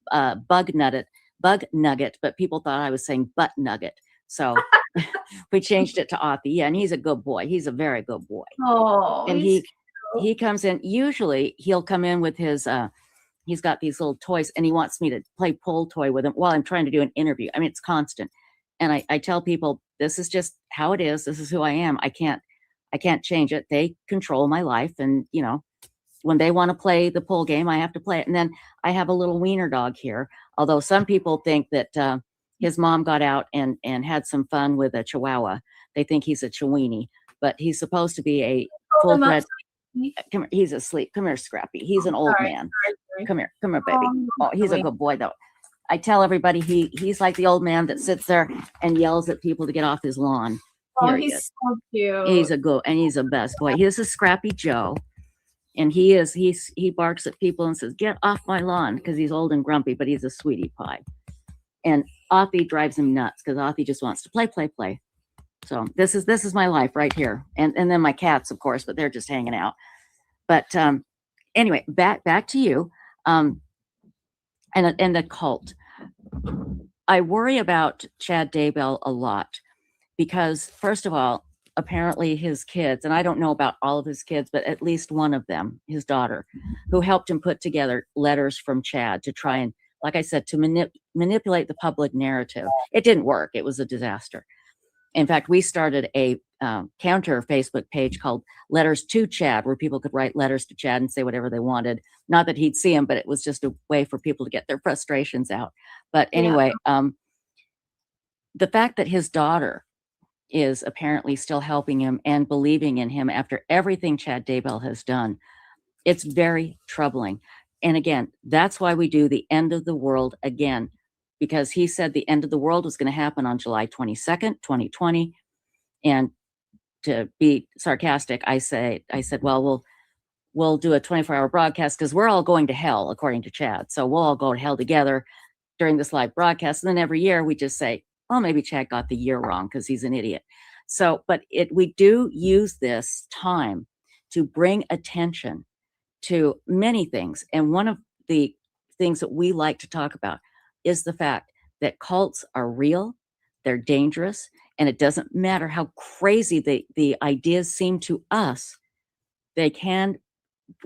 Bug Nugget, but people thought I was saying Butt Nugget. So we changed it to Othy. Yeah, and he's a good boy. He's a very good boy. Oh, and he comes in. Usually he'll come in with his he's got these little toys, and he wants me to play pull toy with him while I'm trying to do an interview. I mean, it's constant. And I tell people, this is just how it is. This is who I am. I can't change it. They control my life. And, when they want to play the pull game, I have to play it. And then I have a little wiener dog here. Although some people think that his mom got out and had some fun with a Chihuahua. They think he's a Chiweenie, but he's supposed to be a full-bred. Come here, he's asleep. Come here, Scrappy. He's an old man. Sorry. Come here, baby. Oh, he's a good boy, though. I tell everybody he's like the old man that sits there and yells at people to get off his lawn. Oh, he's so cute. He's a good, and he's the best boy. He's a Scrappy Joe. And he barks at people and says, "Get off my lawn," because he's old and grumpy, but he's a sweetie pie. And Authy drives him nuts because Authy just wants to play. So this is my life right here. And then my cats, of course, but they're just hanging out. But anyway, back to you. And the cult. I worry about Chad Daybell a lot because, first of all, apparently his kids, and I don't know about all of his kids, but at least one of them, his daughter, who helped him put together letters from Chad to try and, like I said, to manipulate the public narrative. It didn't work. It was a disaster. In fact, we started a counter Facebook page called Letters to Chad, where people could write letters to Chad and say whatever they wanted. Not that he'd see them, but it was just a way for people to get their frustrations out. But anyway, the fact that his daughter is apparently still helping him and believing in him after everything Chad Daybell has done, it's very troubling. And again, that's why we do the end of the world again, because he said the end of the world was going to happen on July 22nd, 2020. And to be sarcastic, I said, well, we'll do a 24-hour broadcast because we're all going to hell, according to Chad. So we'll all go to hell together during this live broadcast. And then every year we just say, well, maybe Chad got the year wrong because he's an idiot. So, but we do use this time to bring attention to many things. And one of the things that we like to talk about is the fact that cults are real, they're dangerous, and it doesn't matter how crazy the ideas seem to us, they can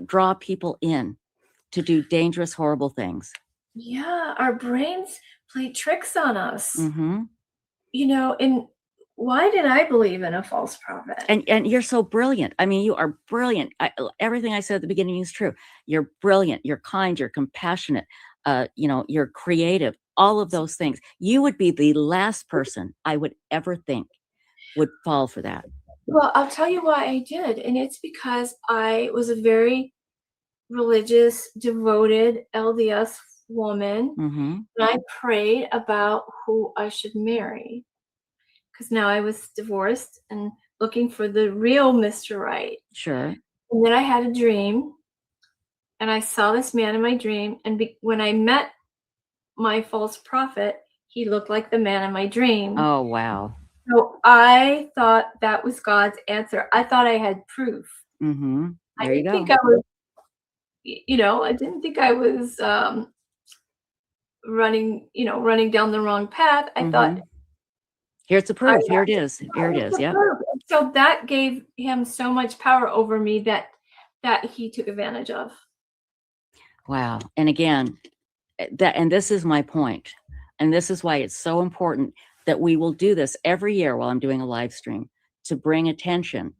draw people in to do dangerous, horrible things. Yeah, our brains play tricks on us. Mm-hmm. You know, and why did I believe in a false prophet? And you're so brilliant. I mean, you are brilliant. Everything I said at the beginning is true. You're brilliant. You're kind. You're compassionate. You're creative. All of those things. You would be the last person I would ever think would fall for that. Well, I'll tell you why I did. And it's because I was a very religious, devoted LDS woman. Mm-hmm. And I prayed about who I should marry. Because now I was divorced and looking for the real Mr. Right. Sure. And then I had a dream. And I saw this man in my dream. And when I met my false prophet, he looked like the man in my dream. Oh, wow. So I thought that was God's answer. I thought I had proof. Mm-hmm. There I you didn't go. think I was, I didn't think I was running down the wrong path. I thought, here's the proof. Here it is. Here it is. Yeah. So that gave him so much power over me that he took advantage of. Wow. And again, and this is my point. And this is why it's so important that we will do this every year while I'm doing a live stream to bring attention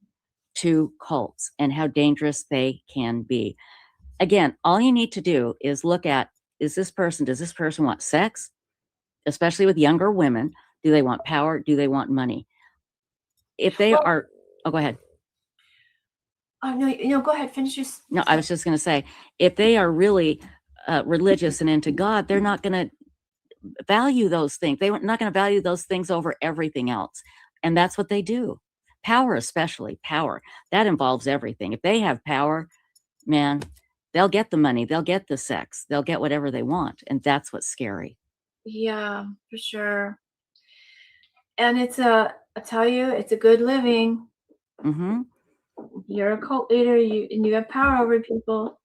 to cults and how dangerous they can be. Again, all you need to do is look at, does this person want sex? Especially with younger women. Do they want power? Do they want money? If they are, go ahead. Oh, no, go ahead. Finish your. No, I was just going to say, if they are really religious and into God, they're not going to value those things. They're not going to value those things over everything else. And that's what they do. Power, especially power, that involves everything. If they have power, man, they'll get the money, they'll get the sex, they'll get whatever they want. And that's what's scary. Yeah, for sure. And I tell you, it's a good living. Mm-hmm. You're a cult leader, you have power over people.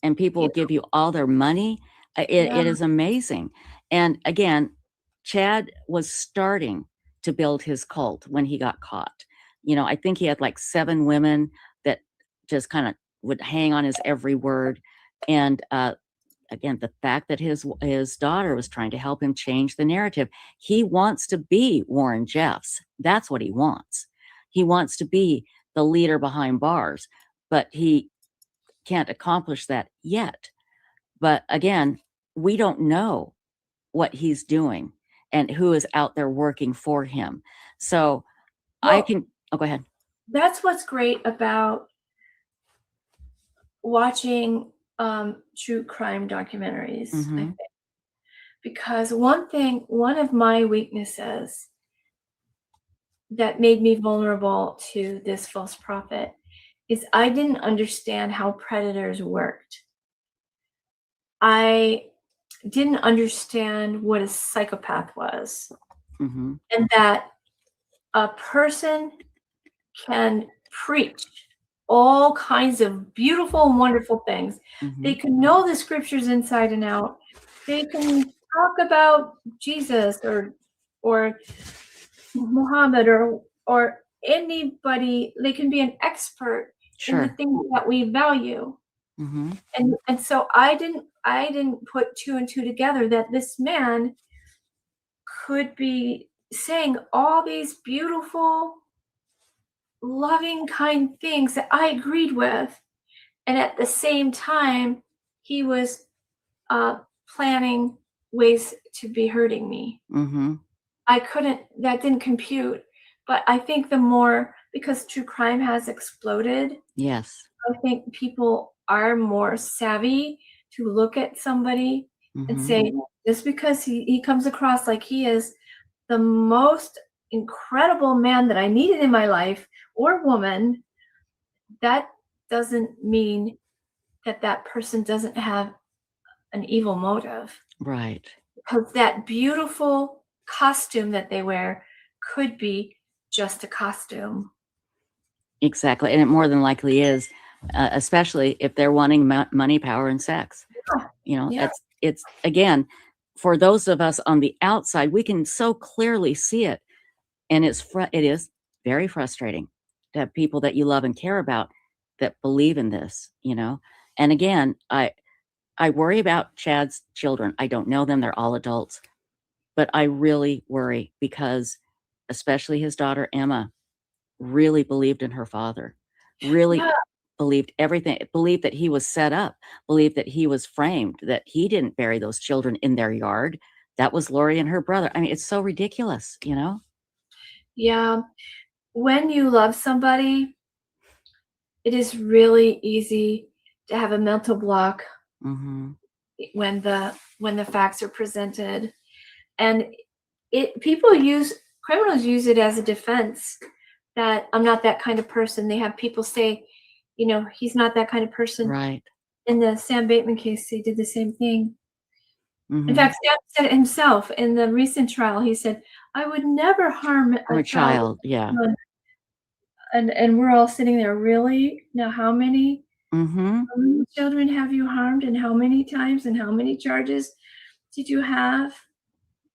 And people will give you all their money. It is amazing. And again, Chad was starting to build his cult when he got caught. I think he had like 7 women that just kind of would hang on his every word. And again, the fact that his daughter was trying to help him change the narrative. He wants to be Warren Jeffs. That's what he wants. He wants to be the leader behind bars, but he can't accomplish that yet. But again, we don't know what he's doing and who is out there working for him. So go ahead. That's what's great about watching true crime documentaries, I think. Because one of my weaknesses that made me vulnerable to this false prophet is I didn't understand how predators worked. I didn't understand what a psychopath was, Mm-hmm. and that a person can preach all kinds of beautiful and wonderful things. Mm-hmm. They can know the scriptures inside and out. They can talk about Jesus or Muhammad or anybody. They can be an expert in the things that we value. Mm-hmm. And so I didn't put two and two together that this man could be saying all these beautiful, loving, kind things that I agreed with, and at the same time he was planning ways to be hurting me. Mm-hmm. That didn't compute. But I think the more, because true crime has exploded, yes, I think people are more savvy to look at somebody and say, just because he comes across like he is the most incredible man that I needed in my life, or woman, that doesn't mean that that person doesn't have an evil motive. Right. Because that beautiful costume that they wear could be just a costume. Exactly. And it more than likely is, especially if they're wanting money, power, and sex. Yeah. You know, Yeah. it's again, for those of us on the outside, we can so clearly see it. And it is very frustrating to have people that you love and care about that believe in this, you know. And again, I worry about Chad's children. I don't know them. They're all adults. But I really worry because especially his daughter, Emma, really believed in her father, really believed everything, believed that he was set up, believed that he was framed, that he didn't bury those children in their yard. That was Lori and her brother. I mean, it's so ridiculous, you know? Yeah. When you love somebody, it is really easy to have a mental block when the facts are presented. And criminals use it as a defense that I'm not that kind of person. They have people say, you know, he's not that kind of person. Right. In the Sam Bateman case, they did the same thing. In fact, Sam said it himself in the recent trial. He said, I would never harm a child. Yeah. And we're all sitting there, really? Now, how many children have you harmed, and how many times, and how many charges did you have?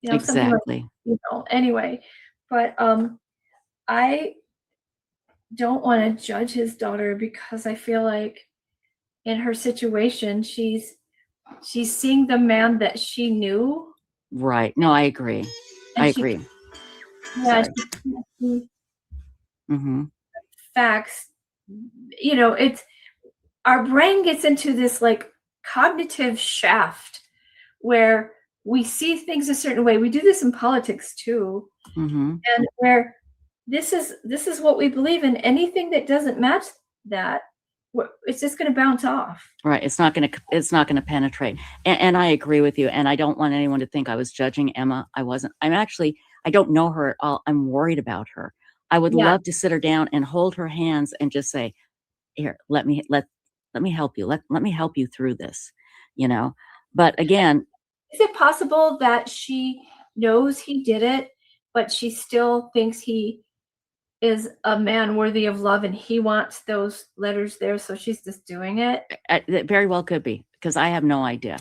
You know, exactly. You know, anyway, but I don't want to judge his daughter because I feel like in her situation, she's seeing the man that she knew. Right. No, I agree. I agree. Yeah. Facts. You know, it's our brain gets into this like cognitive shaft where we see things a certain way. We do this in politics too, and where this is what we believe in. Anything that doesn't match that, it's just going to bounce off. Right. It's not going to penetrate. And I agree with you. And I don't want anyone to think I was judging Emma. I wasn't. I don't know her at all. I'm worried about her. I would love to sit her down and hold her hands and just say, here, let me help you. Let me help you through this, you know? But again, is it possible that she knows he did it, but she still thinks he is a man worthy of love and he wants those letters there, so she's just doing it? It very well could be, because I have no idea.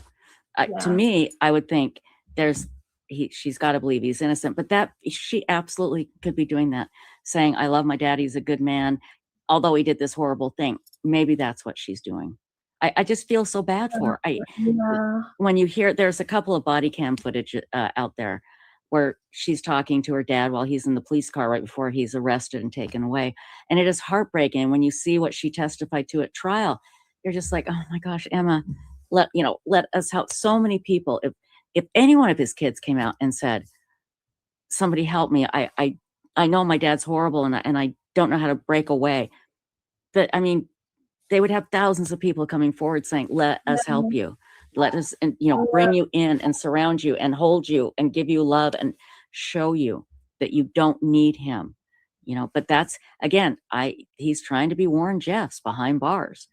To me, I would think she's got to believe he's innocent, but that she absolutely could be doing that, saying, I love my dad, he's a good man, although he did this horrible thing. Maybe that's what she's doing. I just feel so bad for her. When you hear, there's a couple of body cam footage out there where she's talking to her dad while he's in the police car right before he's arrested and taken away. And it is heartbreaking when you see what she testified to at trial. You're just like, oh my gosh, Emma, let us help so many people. If any one of his kids came out and said, somebody help me, I know my dad's horrible and I don't know how to break away. But I mean, they would have thousands of people coming forward saying, let us help you. Let us, and bring you in and surround you and hold you and give you love and show you that you don't need him. but that's, again, he's trying to be Warren Jeffs behind bars.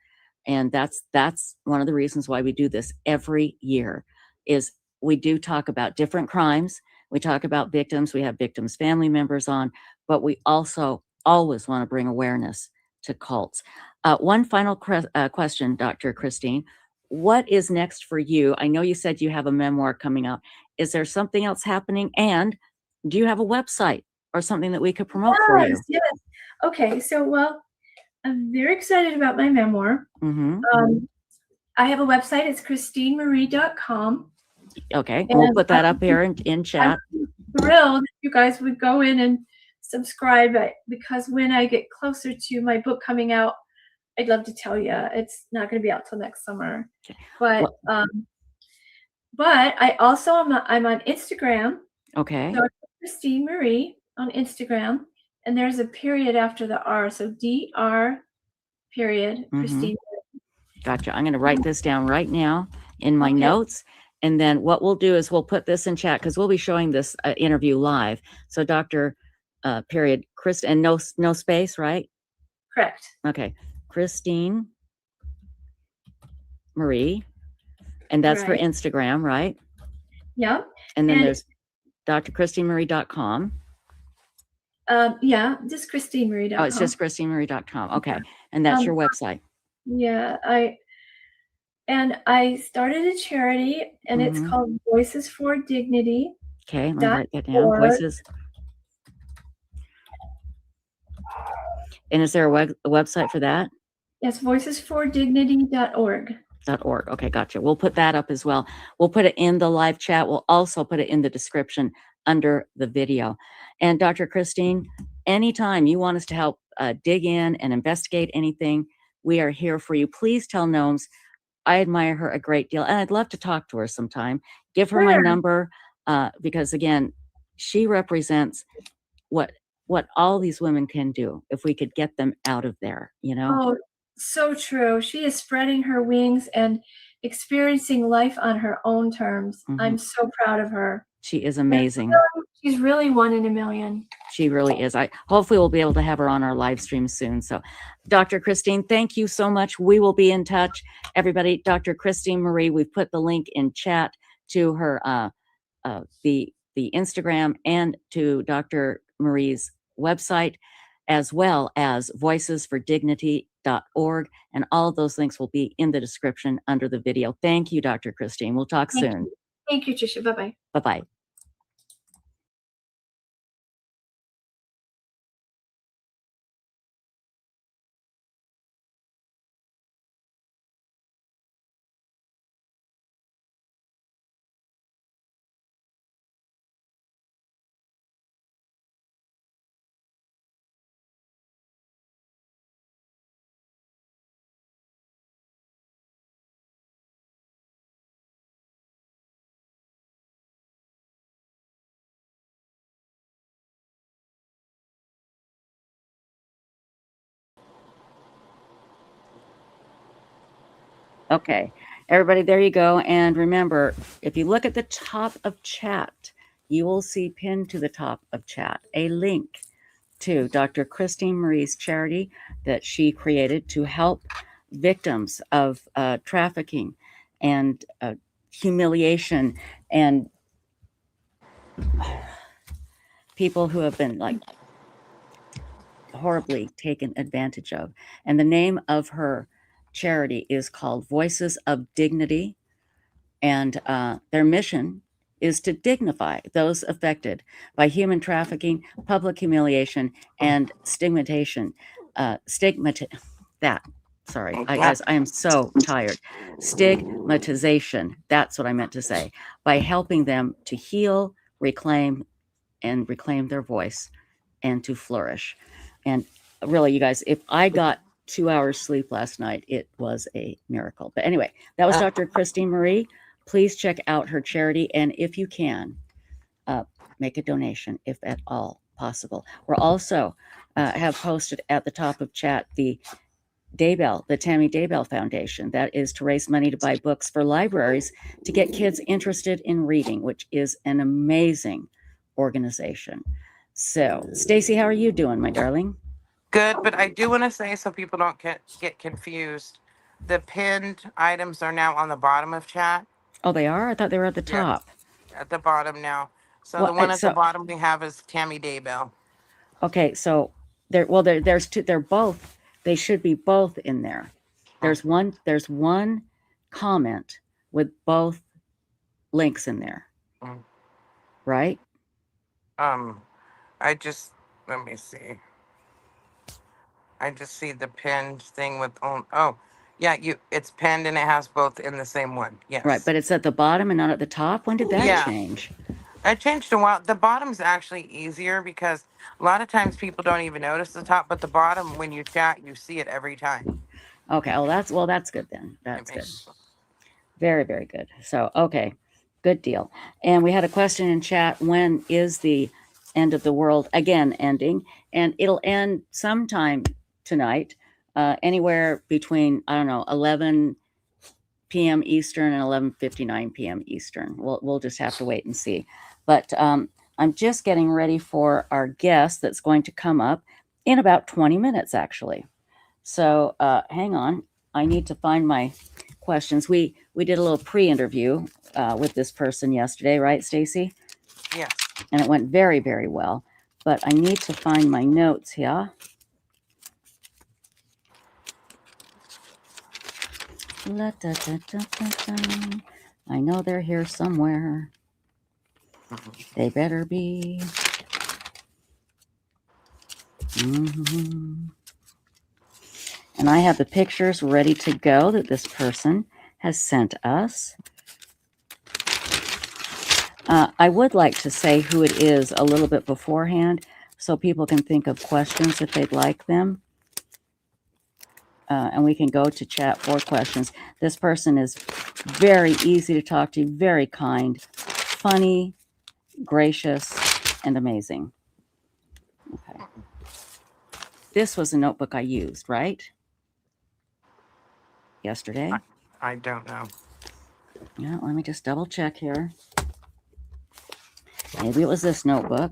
And that's one of the reasons why we do this every year, is we do talk about different crimes. We talk about victims. We have victims' family members on, but we also always want to bring awareness to cults. One final question, Dr. Christine. What is next for you? I know you said you have a memoir coming up. Is there something else happening? And do you have a website or something that we could promote for you? Yes. Okay. So, well, I'm very excited about my memoir. I have a website. It's christinemarie.com. Okay. We'll put that up here in chat. I'm thrilled if you guys would go in and subscribe, because when I get closer to my book coming out, I'd love to tell you. It's not going to be out till next summer. But I also I'm on Instagram. Okay. So Christine Marie on Instagram, and there's a period after the R, so DR period Christine. Gotcha. I'm going to write this down right now in my notes, and then what we'll do is we'll put this in chat because we'll be showing this interview live. So Dr. Period Chris, and no space, right? Correct. Okay. Christine Marie, and that's for Instagram, right? Yeah. And then there's drchristinemarie.com. Yeah, just christinemarie.com. Oh, it's just christinemarie.com. Okay. And that's your website. Yeah, I started a charity, and it's called Voices for Dignity. Okay, let me write that down. Voices. And is there a website for that? Yes, voicesfordignity.org. .org. Okay, gotcha. We'll put that up as well. We'll put it in the live chat. We'll also put it in the description under the video. And Dr. Christine, anytime you want us to help dig in and investigate anything, we are here for you. Please tell Noams I admire her a great deal, and I'd love to talk to her sometime. Give her my number, because again, she represents what all these women can do if we could get them out of there, Oh, so true. She is spreading her wings and experiencing life on her own terms. I'm so proud of her. She is amazing. She's really one in a million. She really is. Hopefully we'll be able to have her on our live stream soon. So Dr. Christine, thank you so much. We will be in touch. Everybody, Dr. Christine Marie, we've put the link in chat to her, the Instagram, and to Dr. Marie's website, as well as voicesfordignity.org. And all of those links will be in the description under the video. Thank you, Dr. Christine. We'll talk soon. Thank you, Trisha. Bye-bye. Bye-bye. Okay, everybody, there you go. And remember, if you look at the top of chat, you will see pinned to the top of chat a link to Dr. Christine Marie's charity that she created to help victims of trafficking and humiliation, and people who have been horribly taken advantage of. And the name of her charity is called Voices of Dignity, and their mission is to dignify those affected by human trafficking, public humiliation, and stigmatization. Guys, I am so tired. Stigmatization, that's what I meant to say, by helping them to heal, reclaim their voice, and to flourish. And really, you guys, if I got 2 hours sleep last night, it was a miracle. But anyway, that was Dr. Christine Marie. Please check out her charity, and if you can, make a donation if at all possible. We're also have posted at the top of chat the Daybell, the Tammy Daybell Foundation. That is to raise money to buy books for libraries to get kids interested in reading, which is an amazing organization. So, Stacy, how are you doing, my darling? Good, but I do want to say so people don't get confused. The pinned items are now on the bottom of chat. Oh, they are? I thought they were at the Yes, top. at the bottom now. So Well, the one at the so bottom we have is Tammy Daybell. okay, so there's two. They're both. They should be both in there. There's one comment with both links in there, right? I just let me see. I just see the pinned thing with yeah, it's pinned and it has both in the same one. Yes. Right, but it's at the bottom and not at the top. When did that change? It changed a while. The bottom's actually easier because a lot of times people don't even notice the top, but the bottom, when you chat, you see it every time. Okay, that's good then. That's good. Very, very good. So, okay, good deal. And we had a question in chat. When is the end of the world again ending? And it'll end sometime tonight, anywhere between, I don't know, 11 p.m. Eastern and 11:59 p.m. Eastern. We'll just have to wait and see. But I'm just getting ready for our guest that's going to come up in about 20 minutes, actually. So hang on. I need to find my questions. We did a little pre-interview with this person yesterday, right, Stacy? Yes. And it went very, very well. But I need to find my notes here. I know they're here somewhere. They better be. And I have the pictures ready to go that this person has sent us. I would like to say who it is a little bit beforehand so people can think of questions if they'd like them. And we can go to chat for questions. This person is very easy to talk to, very kind, funny, gracious, and amazing. Okay. This was a notebook I used, right? Yesterday? I don't know. Yeah, let me just double check here. Maybe it was this notebook.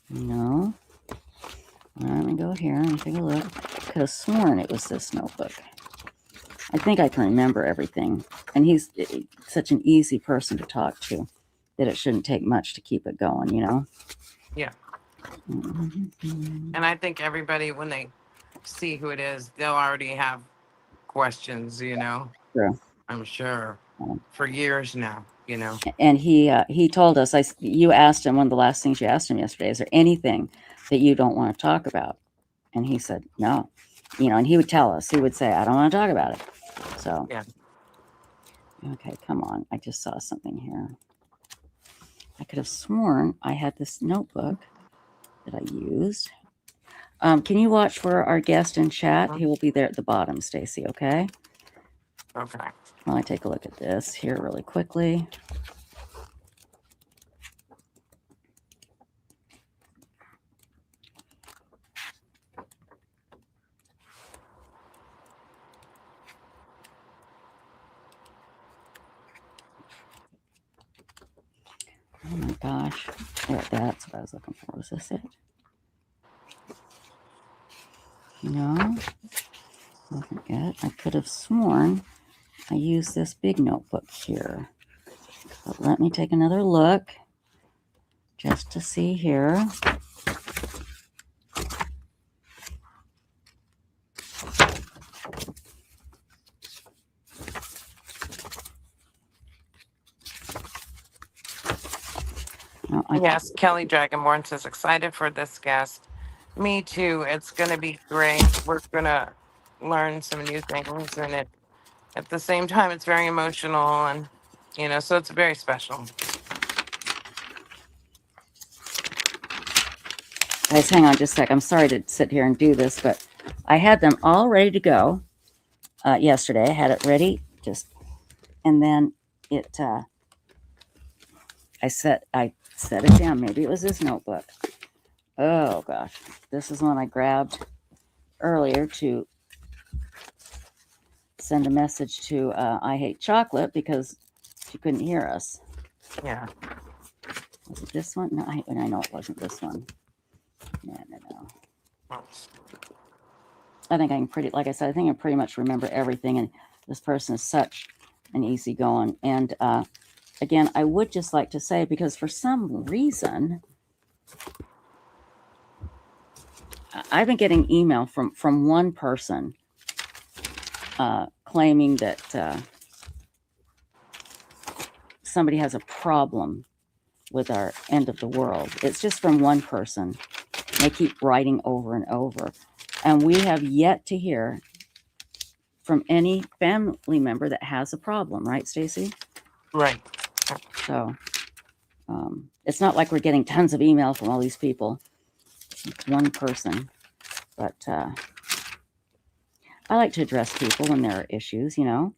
No. Let me go here and take a look. Could have sworn it was this notebook. I think I can remember everything. And he's such an easy person to talk to that it shouldn't take much to keep it going, you know? Yeah. And I think everybody, when they see who it is, they'll already have questions, you know? True. I'm sure. For years now, you know? And he told us, you asked him, one of the last things you asked him yesterday, is there anything that you don't want to talk about? And he said, no. You know, and he would tell us, he would say, I don't want to talk about it. So, yeah. Okay, come on. I just saw something here. I could have sworn I had this notebook that I used. Can you watch for our guest in chat? He will be there at the bottom, Stacy, okay? Okay. Well, I take a look at this here really quickly. Oh my gosh. Yeah, that's what I was looking for. Was this it? No. Wasn't it. I could have sworn I used this big notebook here. But let me take another look just to see here. Yes, Kelly Dragonborn says, excited for this guest. Me too. It's going to be great. We're going to learn some new things. And at the same time, it's very emotional. And, you know, so it's very special. Guys, hang on just a sec. I'm sorry to sit here and do this, but I had them all ready to go yesterday. I had it ready, and then I set it down. Maybe it was this notebook. Oh gosh, this is one I grabbed earlier to send a message to I Hate Chocolate because she couldn't hear us. Yeah. Was it this one? No, I know it wasn't this one. No. I think I can like I said, I think I pretty much remember everything. And this person is such an easygoing. And again, I would just like to say, because for some reason, I've been getting email from one person claiming that somebody has a problem with our end of the world. It's just from one person. They keep writing over and over. And we have yet to hear from any family member that has a problem, right, Stacy? Right. So it's not like we're getting tons of email from all these people. It's one person. But I like to address people when there are issues, you know.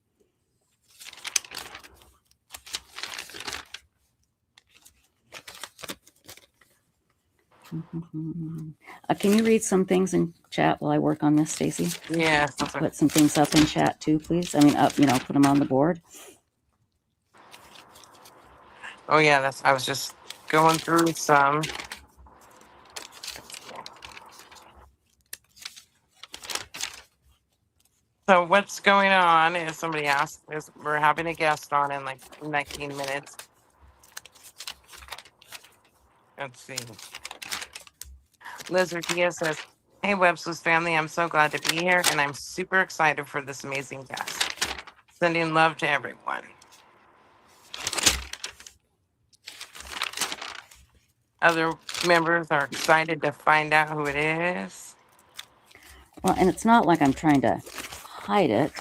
Can you read some things in chat while I work on this, Stacy? Yeah. Put some things up in chat too, please. I mean, up, you know, put them on the board. Oh yeah, I was just going through some. So what's going on is somebody asked, we're having a guest on in like 19 minutes. Let's see. Liz Ortiz says, "Hey Websleuths family, I'm so glad to be here and I'm super excited for this amazing guest. Sending love to everyone." Other members are excited to find out who it is. Well, and it's not like I'm trying to hide it.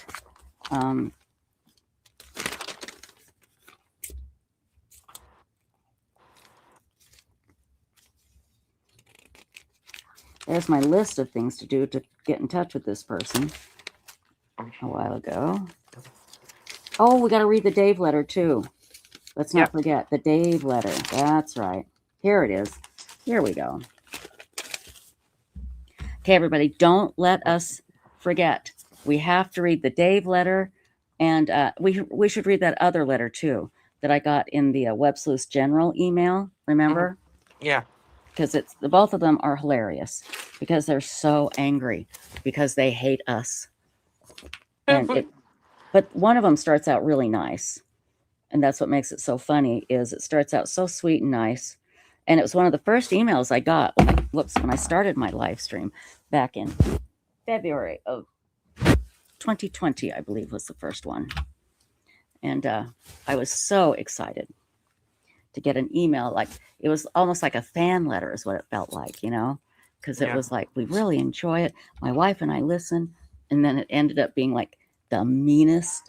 There's my list of things to do to get in touch with this person a while ago. Oh, we got to read the Dave letter too. Let's not forget the Dave letter. That's right. Here it is. Here we go. Okay, everybody, don't let us forget. We have to read the Dave letter, and we should read that other letter too that I got in the Websleuths General email. Remember? Yeah. Because it's the both of them are hilarious because they're so angry because they hate us. And but one of them starts out really nice, and that's what makes it so funny. Is it starts out so sweet and nice, and it was one of the first emails I got when I started my live stream back in February of 2020, I believe was the first one, and I was so excited to get an email. Like it was almost like a fan letter is what it felt like, you know, because it was like, we really enjoy it. My wife and I listen. And then it ended up being like the meanest.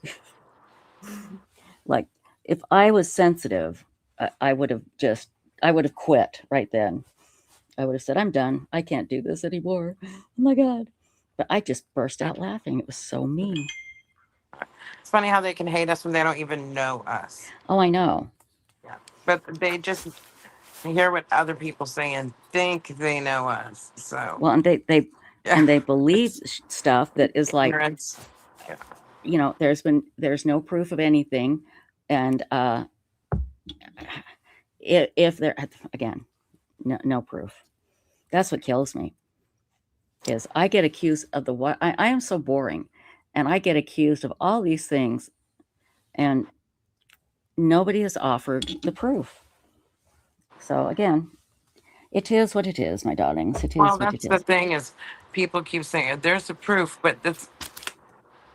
Like if I was sensitive, I would have quit right then. I would have said, I'm done. I can't do this anymore. Oh my God. But I just burst out laughing. It was so mean. It's funny how they can hate us when they don't even know us. Oh, I know. Yeah. But they just hear what other people say and think they know us. So well, and they believe stuff that is like, you know, there's no proof of anything, and if there again, no proof. That's what kills me. Is I get accused of I am so boring, and I get accused of all these things, and nobody has offered the proof. So again, it is what it is, my darlings. It is what it is. That's the thing is, people keep saying there's a proof, but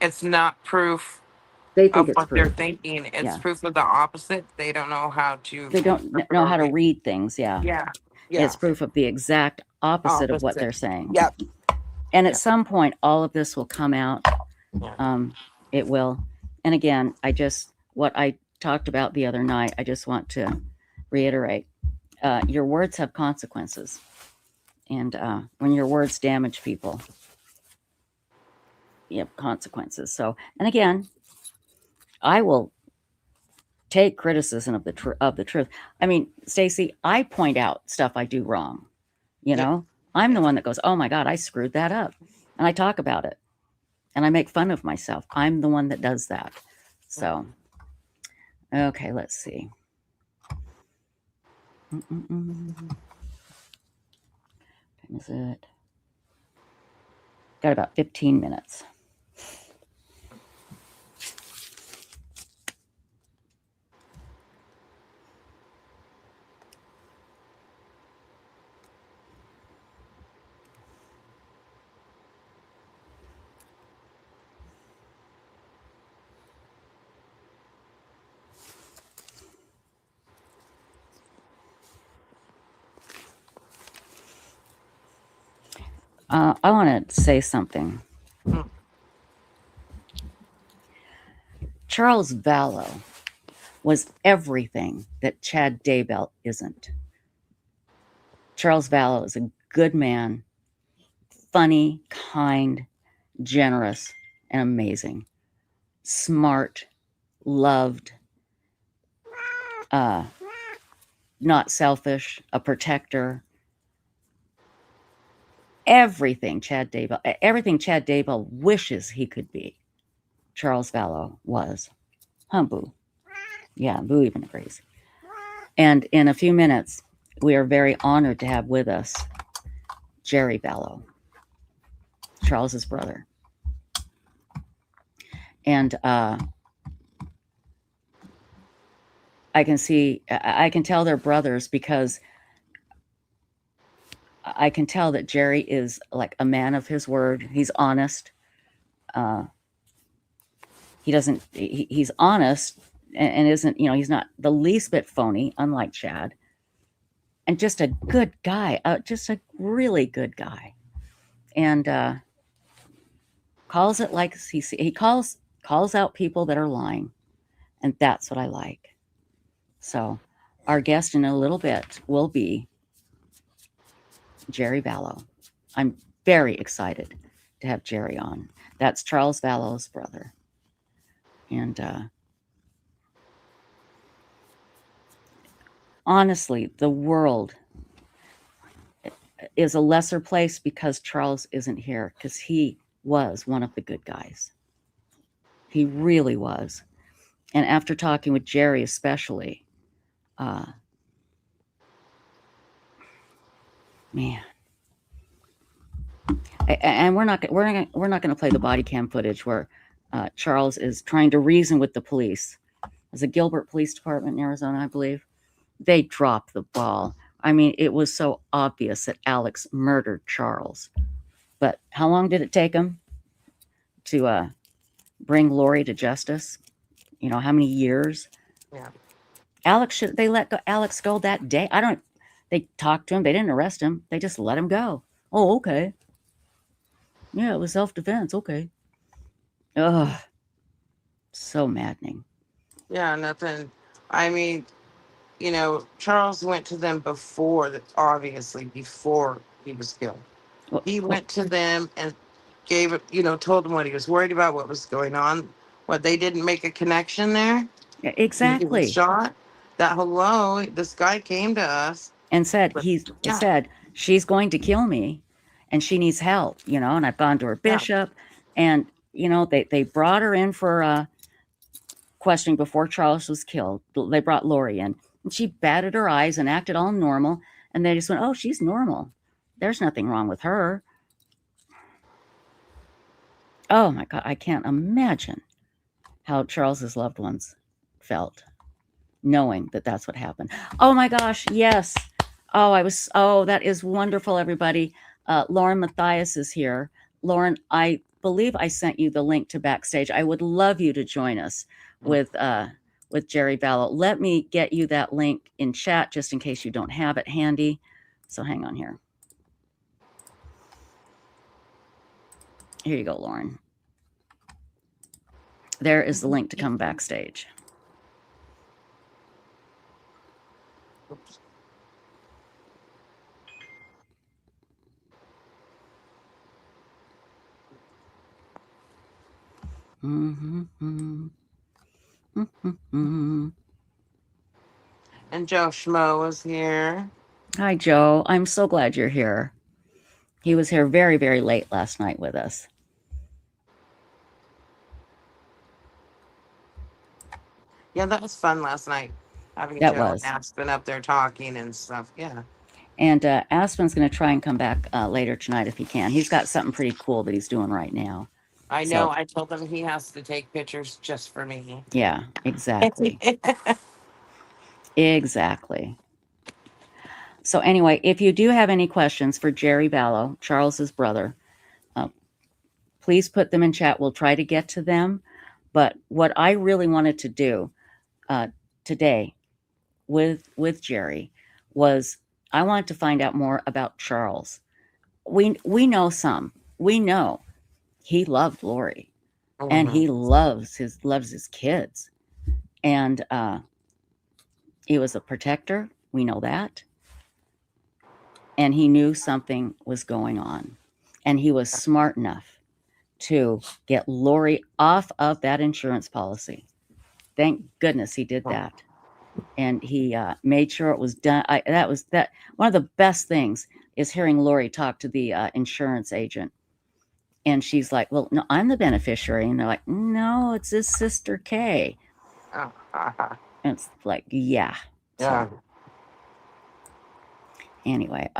it's not proof they think of it's what proof. They're thinking. It's proof of the opposite. They don't know how to. They don't know how to read things. Yeah. It's proof of the exact opposite of what they're saying. Yep. And at some point, all of this will come out. It will. And again, what I talked about the other night, I just want to reiterate. Your words have consequences. And when your words damage people, you have consequences. So, and again, I will take criticism of the truth. I mean, Stacy, I point out stuff I do wrong. You know, I'm the one that goes, oh my God, I screwed that up. And I talk about it. and I make fun of myself. I'm the one that does that. So, okay, let's see. What time is it? Got about 15 minutes. I want to say something. Charles Vallow was everything that Chad Daybell isn't. Charles Vallow is a good man, funny, kind, generous, and amazing. Smart, loved, not selfish, a protector. Everything Chad Daybell wishes he could be, Charles Vallow was. Huh, Boo? Yeah, Boo even agrees. And in a few minutes, we are very honored to have with us Gerry Vallow, Charles's brother. And I can tell they're brothers because I can tell that Gerry is like a man of his word. He's honest. He's honest and isn't, he's not the least bit phony, unlike Chad. And just a good guy, just a really good guy. And calls it like he calls out people that are lying. And that's what I like. So our guest in a little bit will be Gerry Vallow. I'm very excited to have Gerry on. That's Charles Vallow's brother. And honestly, the world is a lesser place because Charles isn't here, because he was one of the good guys. He really was. And after talking with Gerry especially, man. And we're not going to play the body cam footage where Charles is trying to reason with the police. It was the Gilbert Police Department in Arizona, I believe. They dropped the ball. I mean, it was so obvious that Alex murdered Charles. But how long did it take him to bring Lori to justice? How many years? Yeah. They let Alex go that day. They talked to him. They didn't arrest him. They just let him go. Oh, okay. Yeah, it was self-defense. Okay. Ugh. So maddening. Yeah, nothing. I mean, Charles went to them obviously before he was killed. He went to them and told them what he was worried about, what was going on. What, they didn't make a connection there? Exactly. He was shot. This guy came to us and said, said, she's going to kill me and she needs help, and I've gone to her bishop and, they brought her in for questioning before Charles was killed. They brought Lori in and she batted her eyes and acted all normal. And they just went, oh, she's normal. There's nothing wrong with her. Oh my God. I can't imagine how Charles's loved ones felt knowing that that's what happened. Oh my gosh. Yes. That is wonderful, everybody. Lauren Matthias is here. Lauren, I believe I sent you the link to backstage. I would love you to join us with Gerry Vallow. Let me get you that link in chat just in case you don't have it handy. So hang on here. Here you go, Lauren. There is the link to come backstage. Oops. And Joe Schmo was here. Hi, Joe. I'm so glad you're here. He was here very, very late last night with us. Yeah, that was fun last night. Having That Joe and was. Aspen up there talking and stuff. Yeah. And Aspen's going to try and come back later tonight if he can. He's got something pretty cool that he's doing right now. I So, know. I told him he has to take pictures just for me. yeah, exactly. Exactly. So anyway, if you do have any questions for Gerry Vallow, Charles's brother, please put them in chat. We'll try to get to them. But what I really wanted to do today with Gerry was I wanted to find out more about Charles. We know some. We know he loved Lori, and he loves his kids, and he was a protector. We know that, and he knew something was going on, and he was smart enough to get Lori off of that insurance policy. Thank goodness he did that. And he made sure it was done. That was one of the best things is hearing Lori talk to the insurance agent. And she's like, well, no, I'm the beneficiary. And they're like, no, it's his sister Kay. And it's like, yeah. Yeah. So, anyway,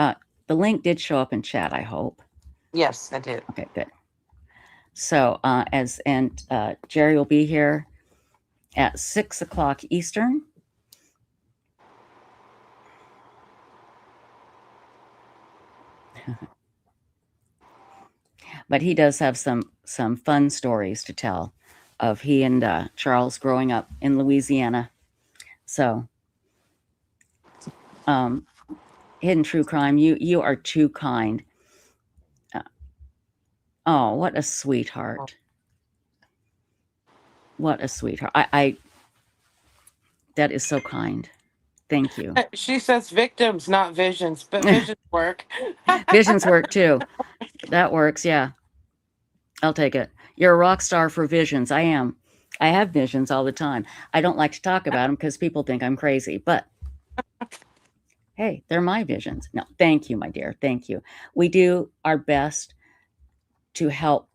the link did show up in chat, I hope. Yes, I did. Okay, good. So Gerry will be here at 6 o'clock Eastern. But he does have some fun stories to tell of he and Charles growing up in Louisiana. So, Hidden True Crime, you are too kind. Oh, what a sweetheart. What a sweetheart. I that is so kind. Thank you. She says victims, not visions, but visions work. Visions work too. That works, yeah. I'll take it. You're a rock star for visions. I am. I have visions all the time. I don't like to talk about them because people think I'm crazy, but hey, they're my visions. No, thank you, my dear. Thank you. We do our best to help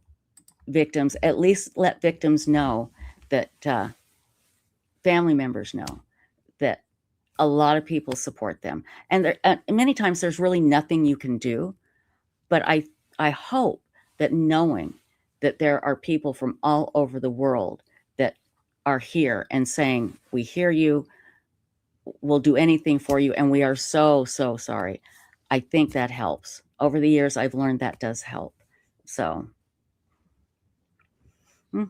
victims, at least let victims know that family members know that a lot of people support them. And many times there's really nothing you can do. But I hope that knowing that there are people from all over the world that are here and saying, we hear you, we'll do anything for you, and we are so, so sorry. I think that helps. Over the years, I've learned that does help. So. So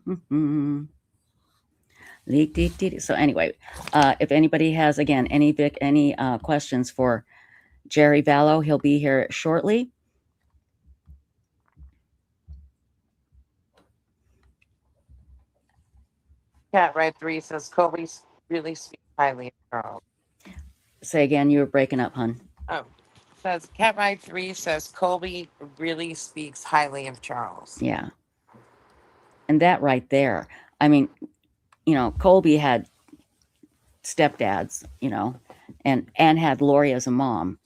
anyway, if anybody has, again, any questions for Gerry Vallow, he'll be here shortly. Cat Ride 3 says Kobe really speaks highly of Charles. Say again, you were breaking up, hon. Oh, says Cat Ride 3 says Colby really speaks highly of Charles. Yeah. And that right there, I mean, Colby had stepdads, and had Lori as a mom.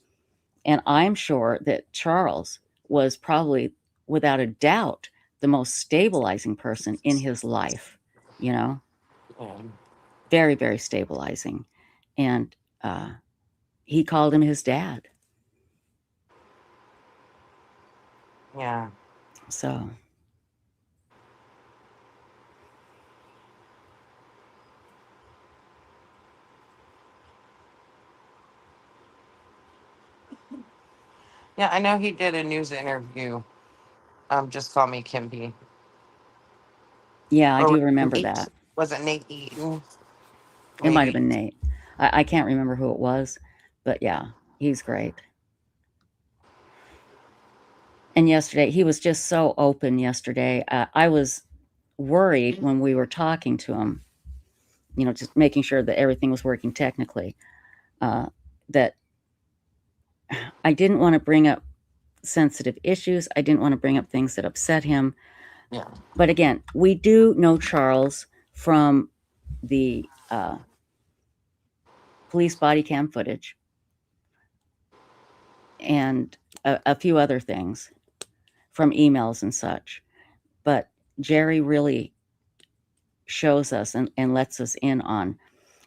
And I'm sure that Charles was probably, without a doubt, the most stabilizing person in his life, very, very stabilizing. And he called him his dad. Yeah. So. Yeah, I know he did a news interview. Just call me Kimby. Yeah, I do remember that. Was it Nate Eaton? It might have been Nate. I can't remember who it was, but yeah, he's great. And yesterday, he was just so open yesterday. I was worried when we were talking to him, just making sure that everything was working technically, that I didn't want to bring up sensitive issues. I didn't want to bring up things that upset him. Yeah. But again, we do know Charles from the police body cam footage and a few other things from emails and such. But Gerry really shows us and lets us in on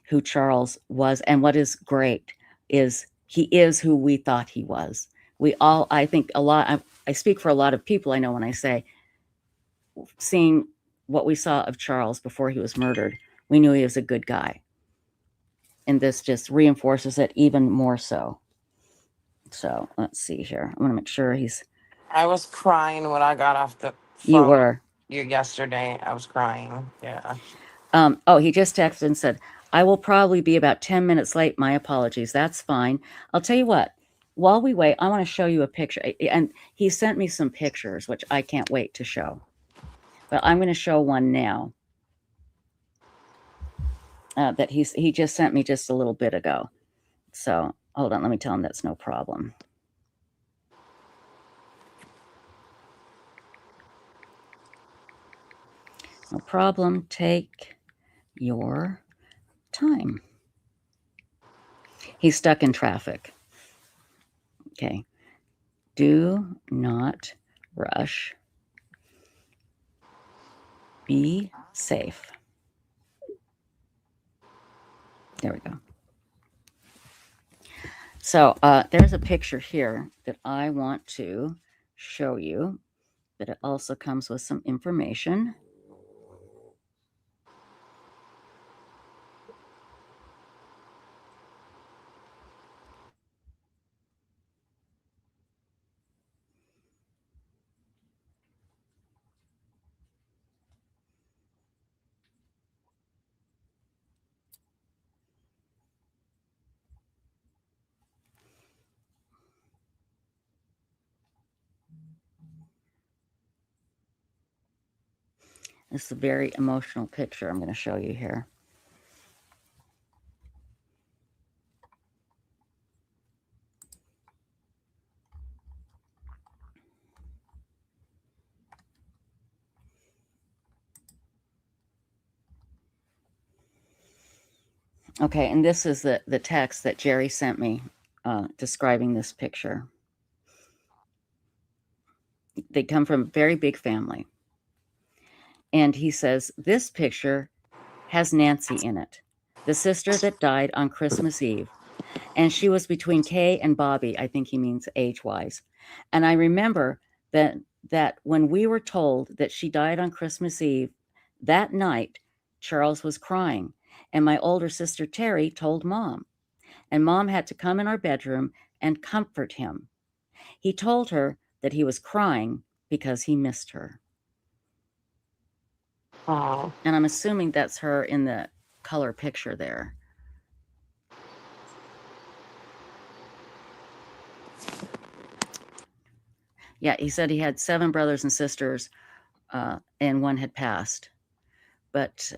who Charles was. And what is great is he is who we thought he was. We all, I think a lot, I speak for a lot of people I know when I say, seeing what we saw of Charles before he was murdered, we knew he was a good guy. And this just reinforces it even more so. So let's see here. I want to make sure he's. I was crying when I got off the phone. You were. You yesterday. I was crying. Yeah. Oh, he just texted and said, I will probably be about 10 minutes late. My apologies. That's fine. I'll tell you what, while we wait, I want to show you a picture. And he sent me some pictures, which I can't wait to show. But I'm going to show one now that he just sent me just a little bit ago. So hold on. Let me tell him that's no problem. No problem. Take your time. He's stuck in traffic. Okay. Do not rush. Be safe. There we go. So there's a picture here that I want to show you, but it also comes with some information. This is a very emotional picture I'm going to show you here. Okay, and this is the text that Gerry sent me describing this picture. They come from a very big family. And he says, this picture has Nancy in it, the sister that died on Christmas Eve. And she was between Kay and Bobby, I think he means age-wise. And I remember that when we were told that she died on Christmas Eve, that night, Charles was crying. And my older sister, Terry, told Mom. And Mom had to come in our bedroom and comfort him. He told her that he was crying because he missed her. Oh. And I'm assuming that's her in the color picture there. Yeah, he said he had 7 brothers and sisters, and one had passed. But,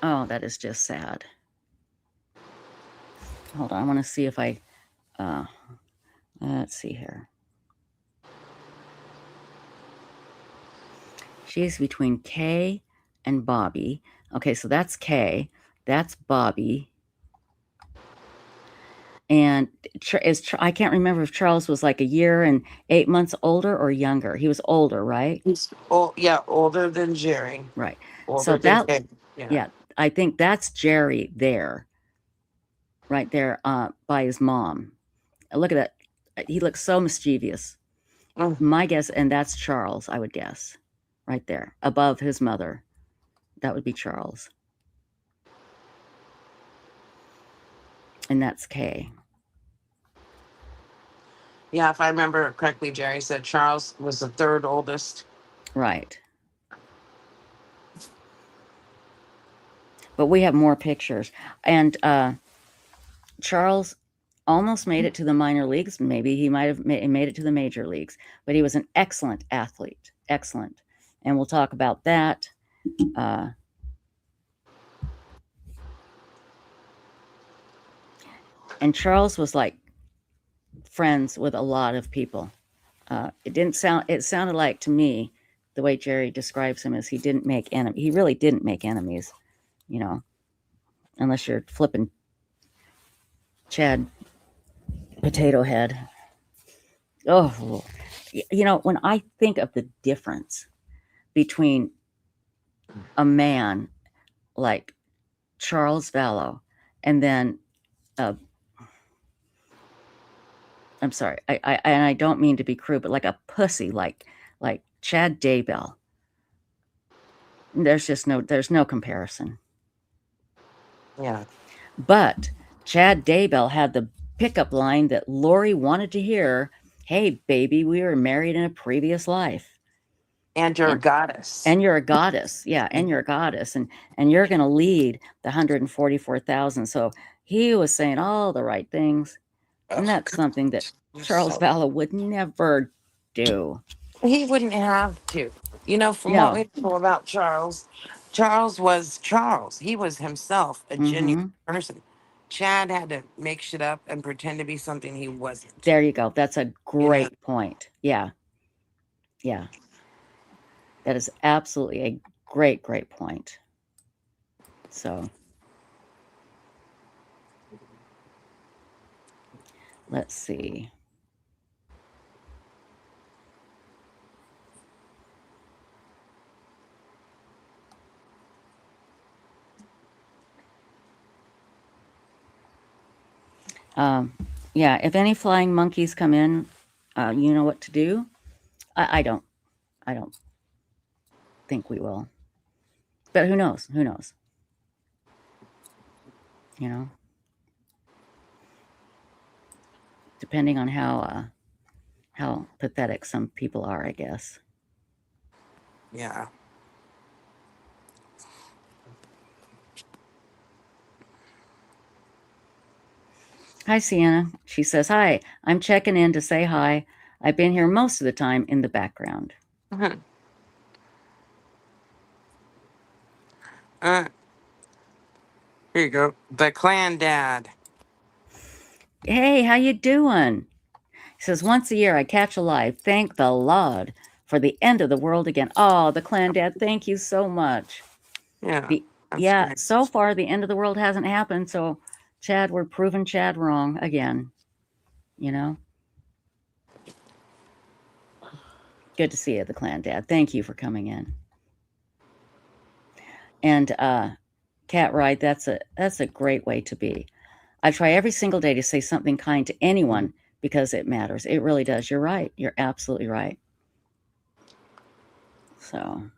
oh, that is just sad. Hold on, I want to see if I, let's see here. She's between Kay and Bobby. Okay, so that's Kay. That's Bobby. And I can't remember if Charles was like a year and 8 months older or younger. He was older, right? He's older than Gerry. Right. Older so than that, yeah, I think that's Gerry there, right there by his mom. Look at that. He looks so mischievous. My guess, and that's Charles, I would guess, right there above his mother. That would be Charles. And that's Kay. Yeah, if I remember correctly, Gerry said Charles was the 3rd oldest. Right. But we have more pictures. And Charles almost made it to the minor leagues. Maybe he might have made it to the major leagues. But he was an excellent athlete. Excellent. And we'll talk about that. And Charles was like friends with a lot of people. It sounded like to me, the way Gerry describes him is he didn't make enemies. He really didn't make enemies, you know, unless you're flipping Chad Potato Head. Oh, you know, when I think of the difference between a man like Charles Vallow, and then I'm sorry, and I don't mean to be crude, but like a pussy, like Chad Daybell. There's no comparison. Yeah. But Chad Daybell had the pickup line that Lori wanted to hear. Hey, baby, we were married in a previous life. And you're a goddess. And you're a goddess. Yeah, and you're a goddess. And you're going to lead the 144,000. So he was saying all the right things. And that's something that Charles Vallow would never do. He wouldn't have to. You know, from No. what we know about Charles, Charles was Charles. He was himself a genuine person. Chad had to make shit up and pretend to be something he wasn't. There you go. That's a great point. Yeah. Yeah. That is absolutely a great point. So let's see. Yeah, if any flying monkeys come in, you know what to do. I don't think we will, but who knows? Who knows? You know, depending on how pathetic some people are, I guess. Yeah. Hi, Sienna. She says, hi, I'm checking in to say hi. I've been here most of the time in the background. Here you go. The clan dad. Hey, how you doing? He says, once a year I catch a live. Thank the Lord for the end of the world again. Oh, the clan dad, thank you so much. Yeah. So far the end of the world hasn't happened. So Chad, we're proving Chad wrong again. You know? Good to see you, the clan dad. Thank you for coming in. And Cat Ride, that's a great way to be. I try every single day to say something kind to anyone because it matters. It really does. You're right. You're absolutely right. So.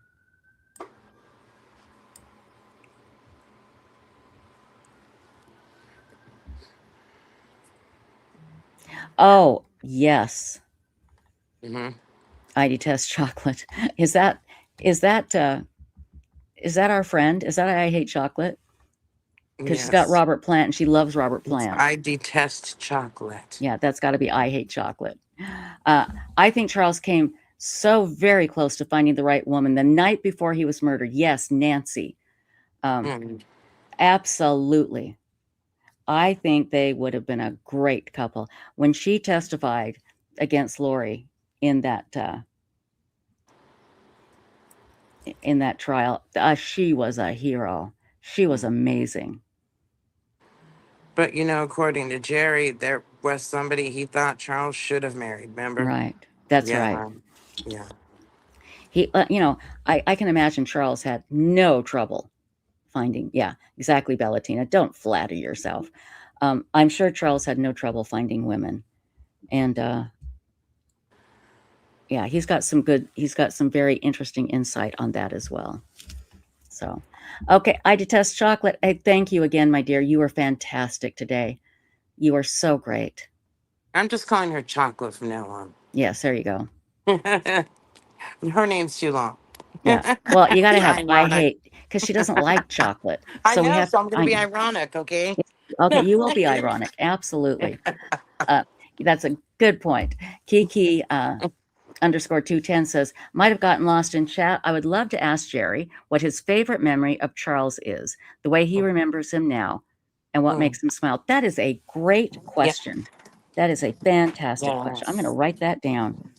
Oh, yes. I detest chocolate. Is that our friend? Is that I hate chocolate? Because she's got Robert Plant and she loves Robert Plant. I detest chocolate. Yeah, that's got to be I hate chocolate. I think Charles came so very close to finding the right woman the night before he was murdered. Yes, Nancy. Absolutely. I think they would have been a great couple. When she testified against Lori in that trial, she was a hero. She was amazing. But, you know, according to Gerry, there was somebody he thought Charles should have married, remember? Right. That's right. Yeah. He, I can imagine Charles had no trouble finding. Yeah, exactly, Bellatina. Don't flatter yourself. I'm sure Charles had no trouble finding women. And, yeah, he's got some very interesting insight on that as well. So, okay, I detest chocolate. Thank you again, my dear. You were fantastic today. You are so great. I'm just calling her Chocolate from now on. Yes, there you go. Her name's too long. Yeah. Well, you got to have I hate, because she doesn't like chocolate. So I know, so I'm going to be ironic, okay? Okay, you will be ironic. Absolutely. That's a good point. Kiki _210 says, might have gotten lost in chat. I would love to ask Gerry what his favorite memory of Charles is, the way he remembers him now, and what makes him smile. That is a great question. Yeah. That is a fantastic question. I'm going to write that down.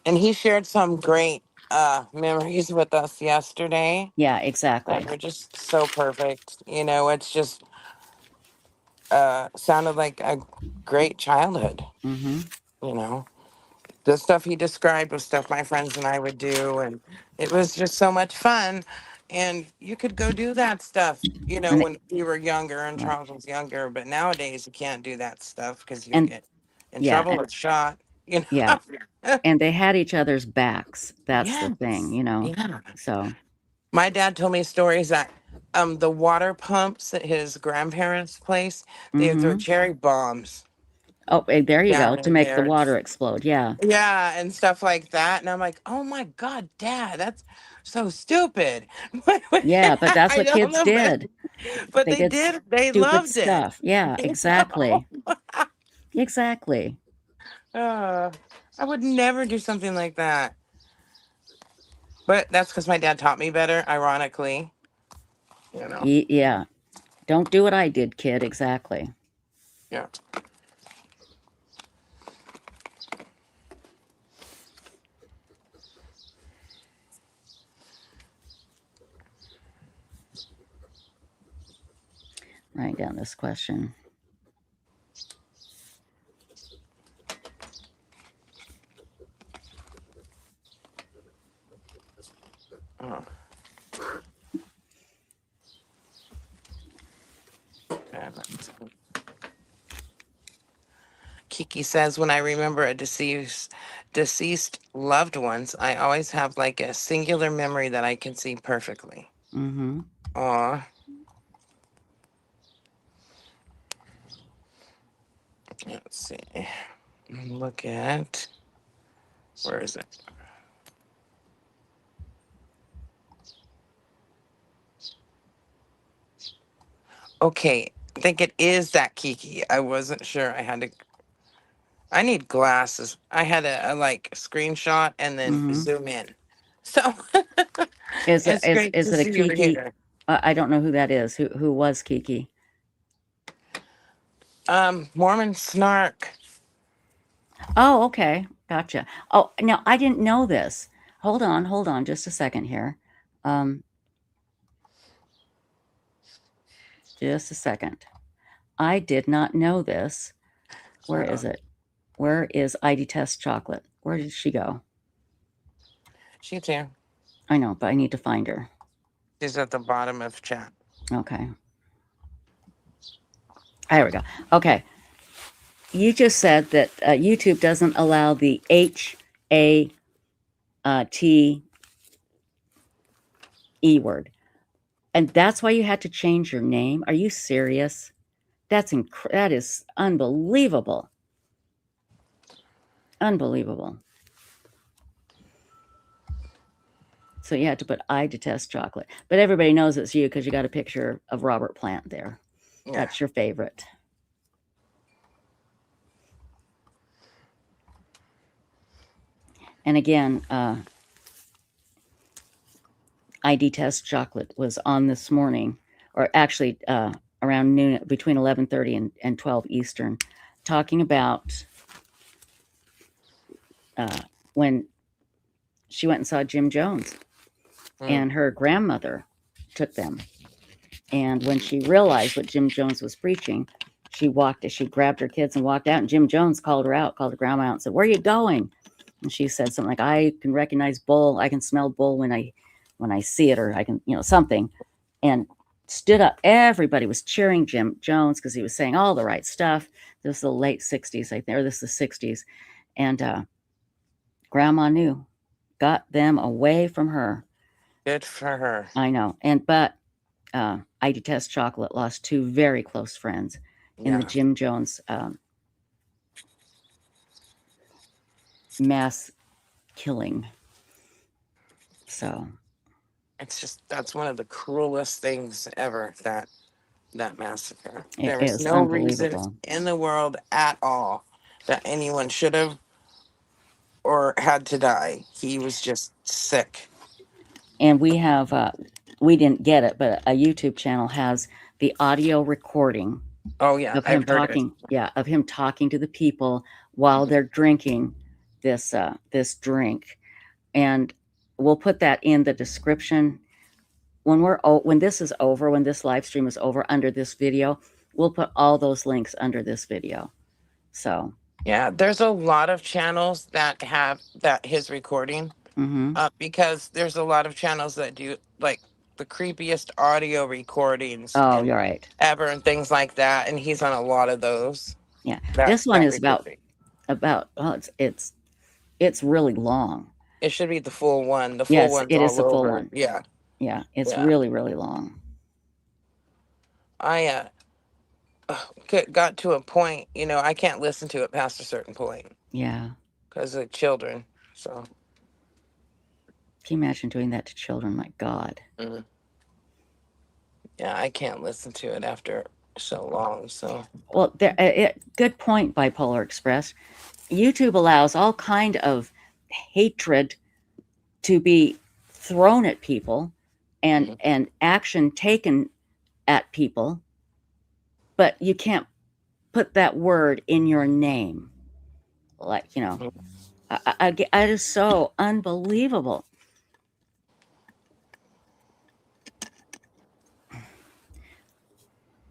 And he shared some great memories with us yesterday. Yeah, exactly. They're just so perfect. You know, it's just sounded like a great childhood. You know, the stuff he described was stuff my friends and I would do, and it was just so much fun. and you could go do that stuff, you know, And when we were younger and right. Charles was younger. But nowadays you can't do that stuff because you And get in yeah, trouble or shot. You yeah. know. And they had each other's backs. That's the thing, Yes. you know. Yeah. So My dad told me stories that the water pumps at his grandparents' place, they would throw mm-hmm. cherry bombs Oh, there you go, down to in make the there. water explode. Yeah. Yeah, and stuff like that. And I'm like, oh my God, Dad, that's so stupid. Yeah, but that's I what don't kids know, did. but They they did did. They stupid loved it. stuff. Yeah, You know? exactly. Exactly. I would never do something like that. But that's because my dad taught me better, ironically. You know. Yeah. Don't do what I did, kid. Exactly. Yeah. Write down this question. Oh. Kiki says, when I remember a deceased loved ones, I always have like a singular memory that I can see perfectly. Mm-hmm. Aw. Let's see. Look at, where is it? Okay, I think it is that Kiki. I wasn't sure. I need glasses. I had a like screenshot and then Mm-hmm. zoom in. So Is it's great it to a see you Kiki? here. I don't know who that is. Who was Kiki? Mormon Snark. Oh, okay. Gotcha. Oh, now I didn't know this. Hold on just a second here. Just a second. I did not know this. Where is it? Where is ID Test Chocolate? Where did she go? She's here. I know, but I need to find her. She's at the bottom of chat. Okay. There we go. Okay. You just said that YouTube doesn't allow the HATE word. And that's why you had to change your name? Are you serious? That is unbelievable. Unbelievable. So you had to put I detest chocolate. But everybody knows it's you because you got a picture of Robert Plant there. Yeah. That's your favorite. And again, I detest chocolate was on this morning, or actually around noon, between 11:30 and 12 Eastern, talking about when she went and saw Jim Jones and her grandmother took them. And when she realized what Jim Jones was preaching, she grabbed her kids and walked out, and Jim Jones called her grandma out and said, "Where are you going?" And she said something like, "I can recognize bull. I can smell bull when I see it, or I can, something." And stood up. Everybody was cheering Jim Jones because he was saying all the right stuff. This is the late 60s, I think, or this is the 60s. And grandma knew, got them away from her. Good for her. I know. But I Detest Chocolate lost two very close friends in the Jim Jones mass killing. So that's one of the cruelest things ever, that massacre. There was no reason in the world at all that anyone should have or had to die. He was just sick. And we have we didn't get it, but a YouTube channel has the audio recording. Oh yeah, of him talking. Yeah, of him talking to the people while they're drinking this drink, and we'll put that in the description when this is over. When this live stream is over, under this video, we'll put all those links under this video. So yeah, there's a lot of channels that have his recording. Mm-hmm. Because there's a lot of channels that do like the creepiest audio recordings Oh, you're right. ever and things like that. And he's on a lot of those. Yeah. This one is about it's really long. It should be the full one. The full Yes, one's it is all the full over. one. Yeah. Yeah, it's Yeah. really, really long. I got to a point, I can't listen to it past a certain point Yeah. because of children. So Can you imagine doing that to children? My God. yeah, I can't listen to it after so long. So Well, good point, Bipolar Express. YouTube allows all kind of hatred to be thrown at people and action taken at people, but you can't put that word in your name. Like, it is so unbelievable.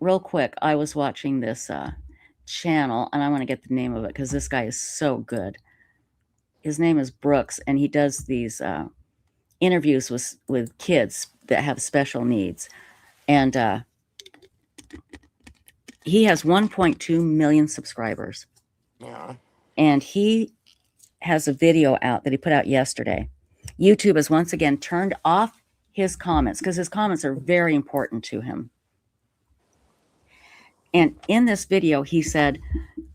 Real quick, I was watching this channel, and I want to get the name of it because this guy is so good. His name is Brooks, and he does these interviews with kids that have special needs. And he has 1.2 million subscribers. yeah. And he has a video out that he put out yesterday. YouTube has once again turned off his comments because his comments are very important to him. And in this video, he said,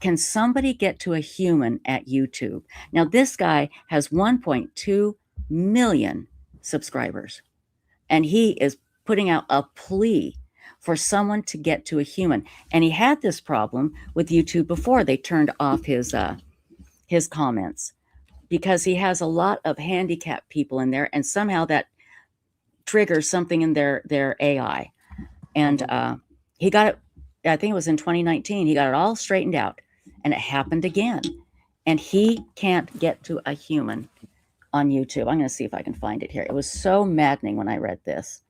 can somebody get to a human at YouTube? Now, this guy has 1.2 million subscribers, and he is putting out a plea for someone to get to a human. And he had this problem with YouTube before they turned off his comments, because he has a lot of handicapped people in there, and somehow that triggers something in their AI. And he got it, I think it was in 2019, he got it all straightened out, and it happened again. And he can't get to a human on YouTube. I'm going to see if I can find it here. It was so maddening when I read this.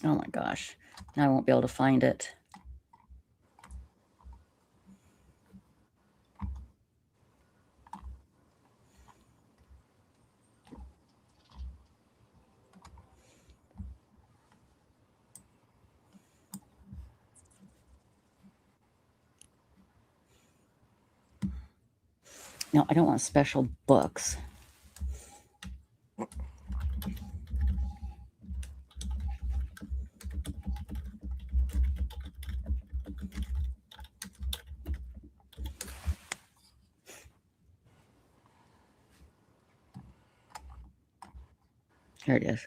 Oh my gosh. Now I won't be able to find it. No, I don't want special books. Here it is.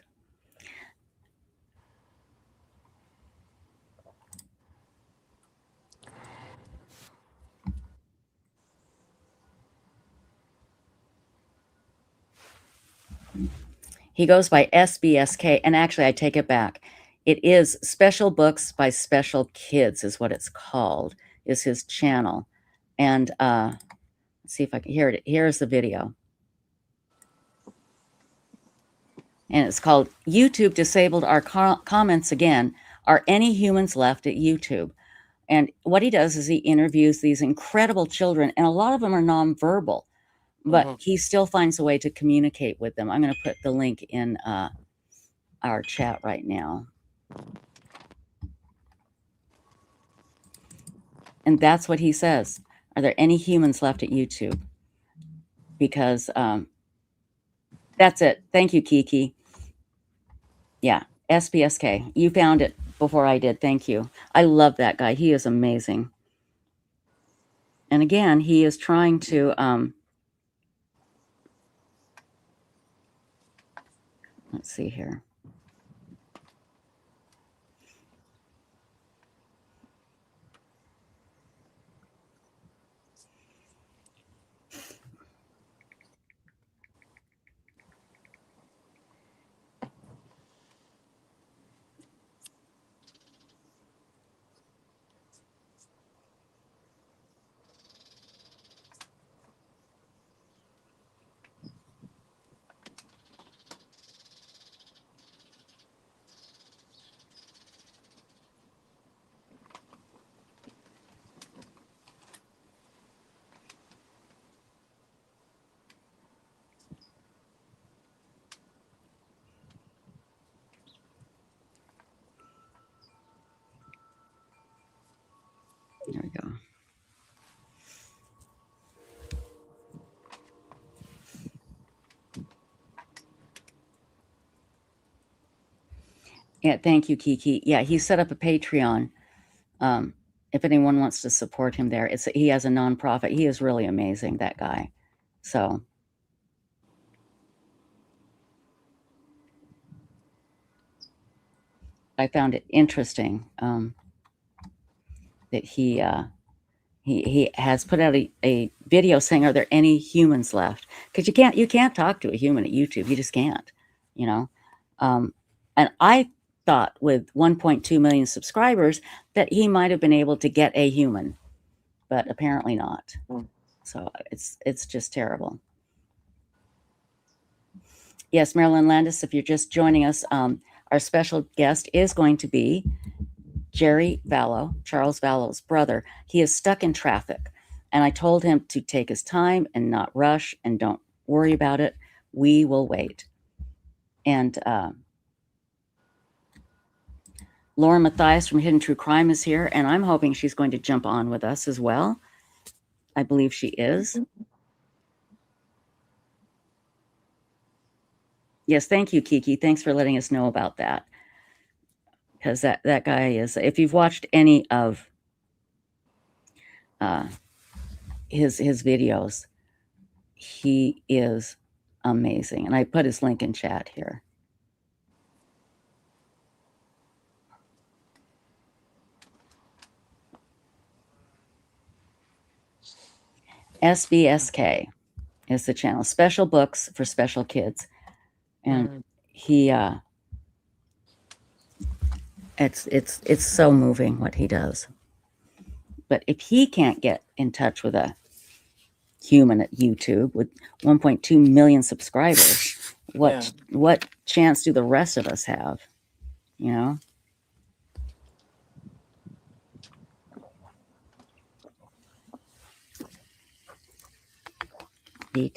He goes by SBSK, and actually I take it back. It is Special Books by Special Kids is what it's called, is his channel. And let's see if I can hear it. Here's the video. And it's called YouTube Disabled Our Comments Again. Are any humans left at YouTube? And what he does is he interviews these incredible children, and a lot of them are nonverbal, but he still finds a way to communicate with them. I'm going to put the link in our chat right now. And that's what he says. Are there any humans left at YouTube? Because that's it. Thank you, Kiki. Yeah, SPSK. You found it before I did. Thank you. I love that guy. He is amazing. And again, he is trying to let's see here. Yeah, thank you, Kiki. Yeah, he set up a Patreon. If anyone wants to support him there, he has a nonprofit. He is really amazing, that guy. So I found it interesting that he has put out a video saying, "Are there any humans left?" Because you can't talk to a human at YouTube. You just can't, you know. And I thought with 1.2 million subscribers that he might have been able to get a human, but apparently not. So it's just terrible. Yes, Marilyn Landis, if you're just joining us, our special guest is going to be Gerry Vallow, Charles Vallow's brother. He is stuck in traffic, and I told him to take his time and not rush and don't worry about it. We will wait. And Lauren Matthias from Hidden True Crime is here, and I'm hoping she's going to jump on with us as well. I believe she is. Yes, thank you, Kiki. Thanks for letting us know about that. Because that guy is, if you've watched any of his videos, he is amazing. And I put his link in chat here. SBSK is the channel, Special Books for Special Kids. And he it's so moving what he does. But if he can't get in touch with a human at YouTube with 1.2 million subscribers, what chance do the rest of us have? You know? You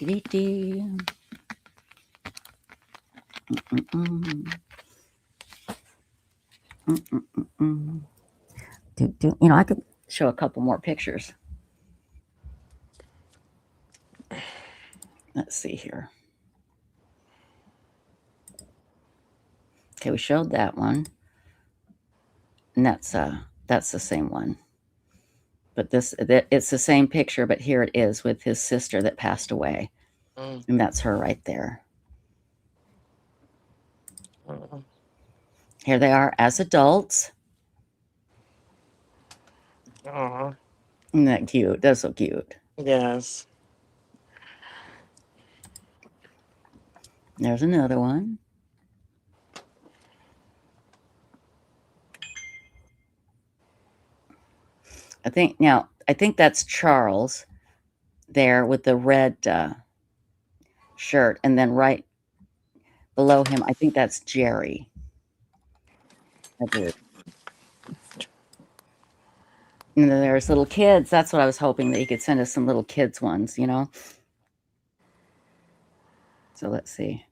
know, I could show a couple more pictures. Let's see here. Okay, we showed that one. And that's the same one. But it's the same picture, but here it is with his sister that passed away. And that's her right there. Here they are as adults. Aww. Isn't that cute? That's so cute. Yes. There's another one. I think that's Charles there with the red shirt. And then right below him, I think that's Gerry. I believe. And then there's little kids. That's what I was hoping, that you could send us some little kids ones, you know? So let's see.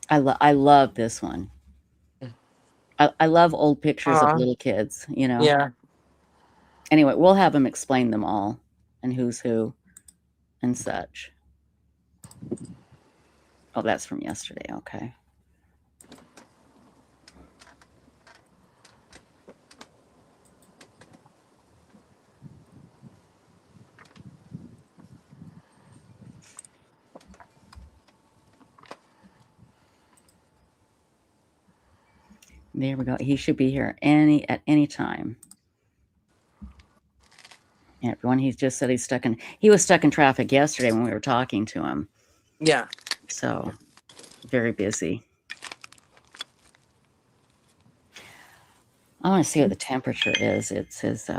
I love this one. I love old pictures of little kids, you know? Yeah. Anyway, we'll have them explain them all and who's who and such. Oh, that's from yesterday. Okay. There we go. He should be here at any time. Yeah, everyone, he just said he was stuck in traffic yesterday when we were talking to him. Yeah. So very busy. I want to see what the temperature is. It says,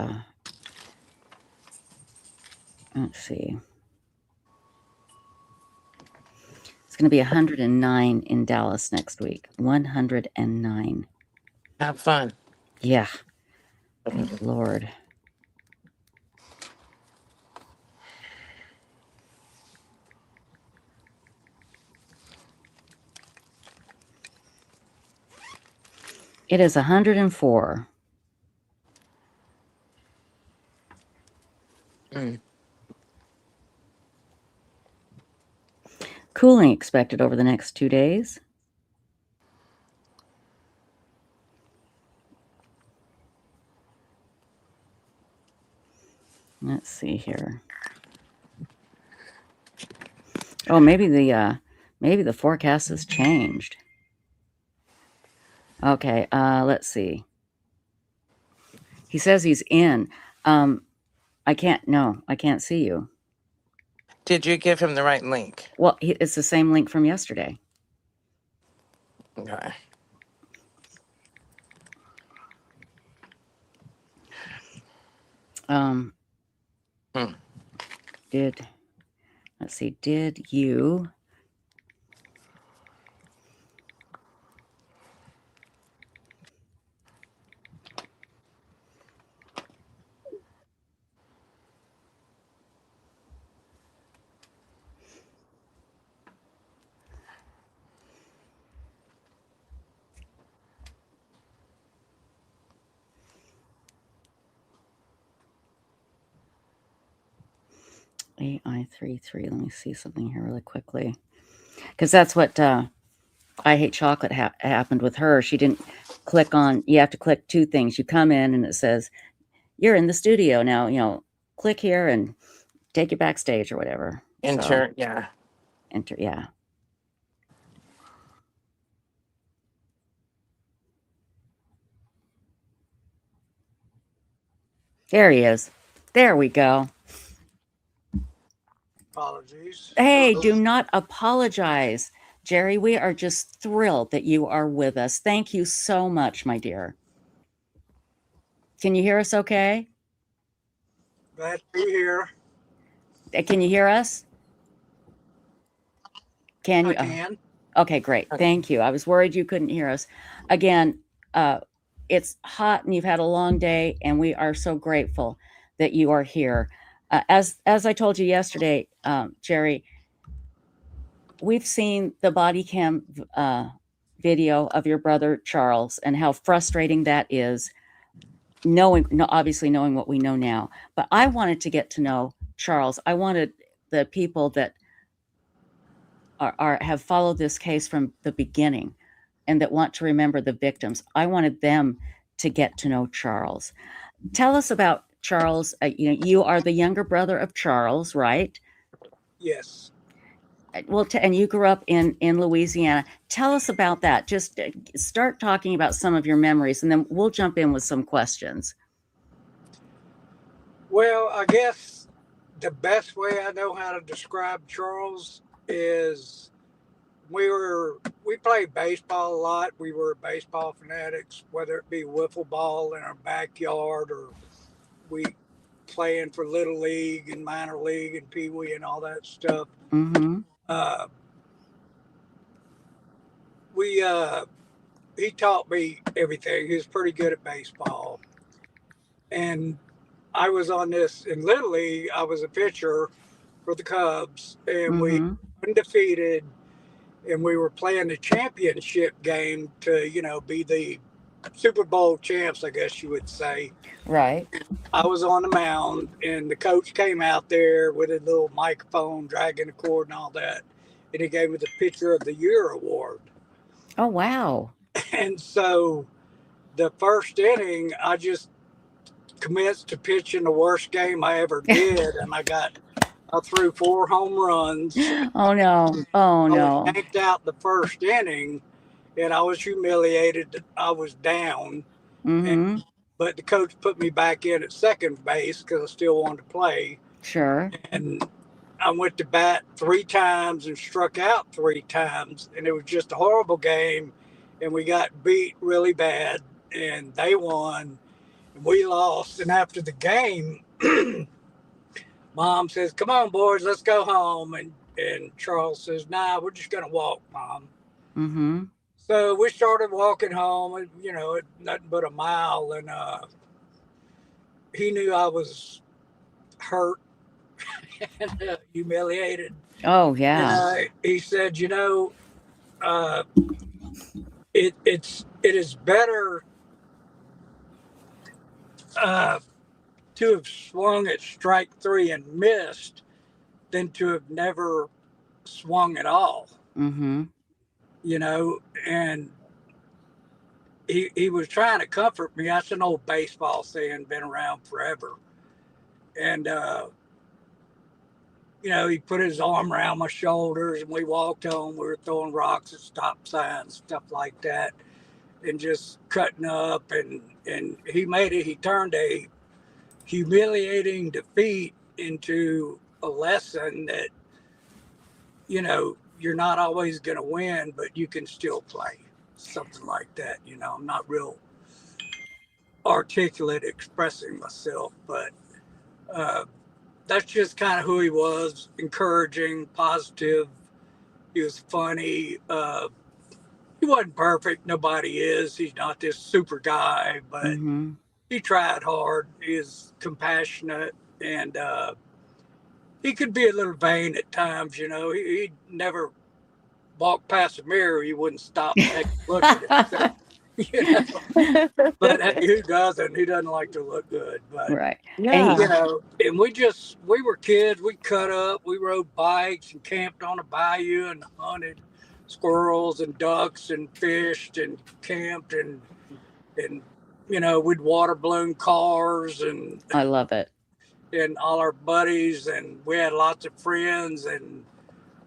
let's see. It's going to be 109 in Dallas next week. 109. Have fun. Yeah. Good Lord. It is 104. Cooling expected over the next 2 days. Let's see here. Oh, maybe the forecast has changed. Okay, let's see. He says he's in. I can't see you. Did you give him the right link? Well, it's the same link from yesterday. Okay. Let's see, did you AI33? Let me see something here really quickly. Because that's what I Hate Chocolate happened with her. She didn't click on, you have to click 2 things. You come in and it says, you're in the studio now, click here and take you backstage or whatever. Enter, yeah. Enter, yeah. There he is. There we go. Apologies. Hey, do not apologize. Gerry, we are just thrilled that you are with us. Thank you so much, my dear. Can you hear us okay? Glad to be here. Can you hear us? Can you? I can. Okay, great. Thank you. I was worried you couldn't hear us. Again, it's hot and you've had a long day, and we are so grateful that you are here. As I told you yesterday, Gerry, we've seen the body cam video of your brother Charles and how frustrating that is, obviously knowing what we know now. But I wanted to get to know Charles. I wanted the people that have followed this case from the beginning and that want to remember the victims. I wanted them to get to know Charles. Tell us about Charles. You are the younger brother of Charles, right? Yes. Well, and you grew up in Louisiana. Tell us about that. Just start talking about some of your memories, and then we'll jump in with some questions. Well, I guess the best way I know how to describe Charles is we played baseball a lot. We were baseball fanatics, whether it be wiffle ball in our backyard or we playing for Little League and minor league and Pee Wee and all that stuff. Mm-hmm. He taught me everything. He was pretty good at baseball. And I was on this in Little League. I was a pitcher for the Cubs, and we were undefeated, and we were playing the championship game to, be the Super Bowl champs, I guess you would say. Right. I was on the mound, and the coach came out there with a little microphone, dragging the cord and all that, and he gave me the Pitcher of the Year award. Oh, wow. And so the first inning, I just commenced to pitch in the worst game I ever did, and I threw 4 home runs. Oh, no. Oh, no. I was yanked out the first inning, and I was humiliated. I was down. Mm-hmm. But the coach put me back in at second base because I still wanted to play. Sure. And I went to bat 3 times and struck out 3 times, and it was just a horrible game, and we got beat really bad, and they won, and we lost. And after the game, Mom says, "Come on, boys, let's go home." And Charles says, "Nah, we're just going to walk, Mom." Mm-hmm. So we started walking home, and, nothing but a mile. And he knew I was hurt and humiliated. Oh, yeah. And he said, it is better to have swung at strike 3 and missed than to have never swung at all. Mm-hmm. You know, and he was trying to comfort me. That's an old baseball saying, been around forever. And you know, he put his arm around my shoulders and we walked home. We were throwing rocks at stop signs, stuff like that, and just cutting up. And he turned a humiliating defeat into a lesson that, you know, you're not always going to win, but you can still play. Something like that. You know, I'm not real articulate expressing myself, but that's just kind of who he was. Encouraging, positive. He was funny. He wasn't perfect. Nobody is. He's not this super guy, but he tried hard. He is compassionate, and he could be a little vain at times. You know, he never walked past a mirror. He wouldn't stop and take a look at it. So, you know, but hey, who doesn't? Who doesn't like to look good? But right, yeah, you know, and we were kids. We cut up. We rode bikes and camped on a bayou and hunted squirrels and ducks and fished and camped and you know, we'd water balloon cars and I love it. And all our buddies, and we had lots of friends, and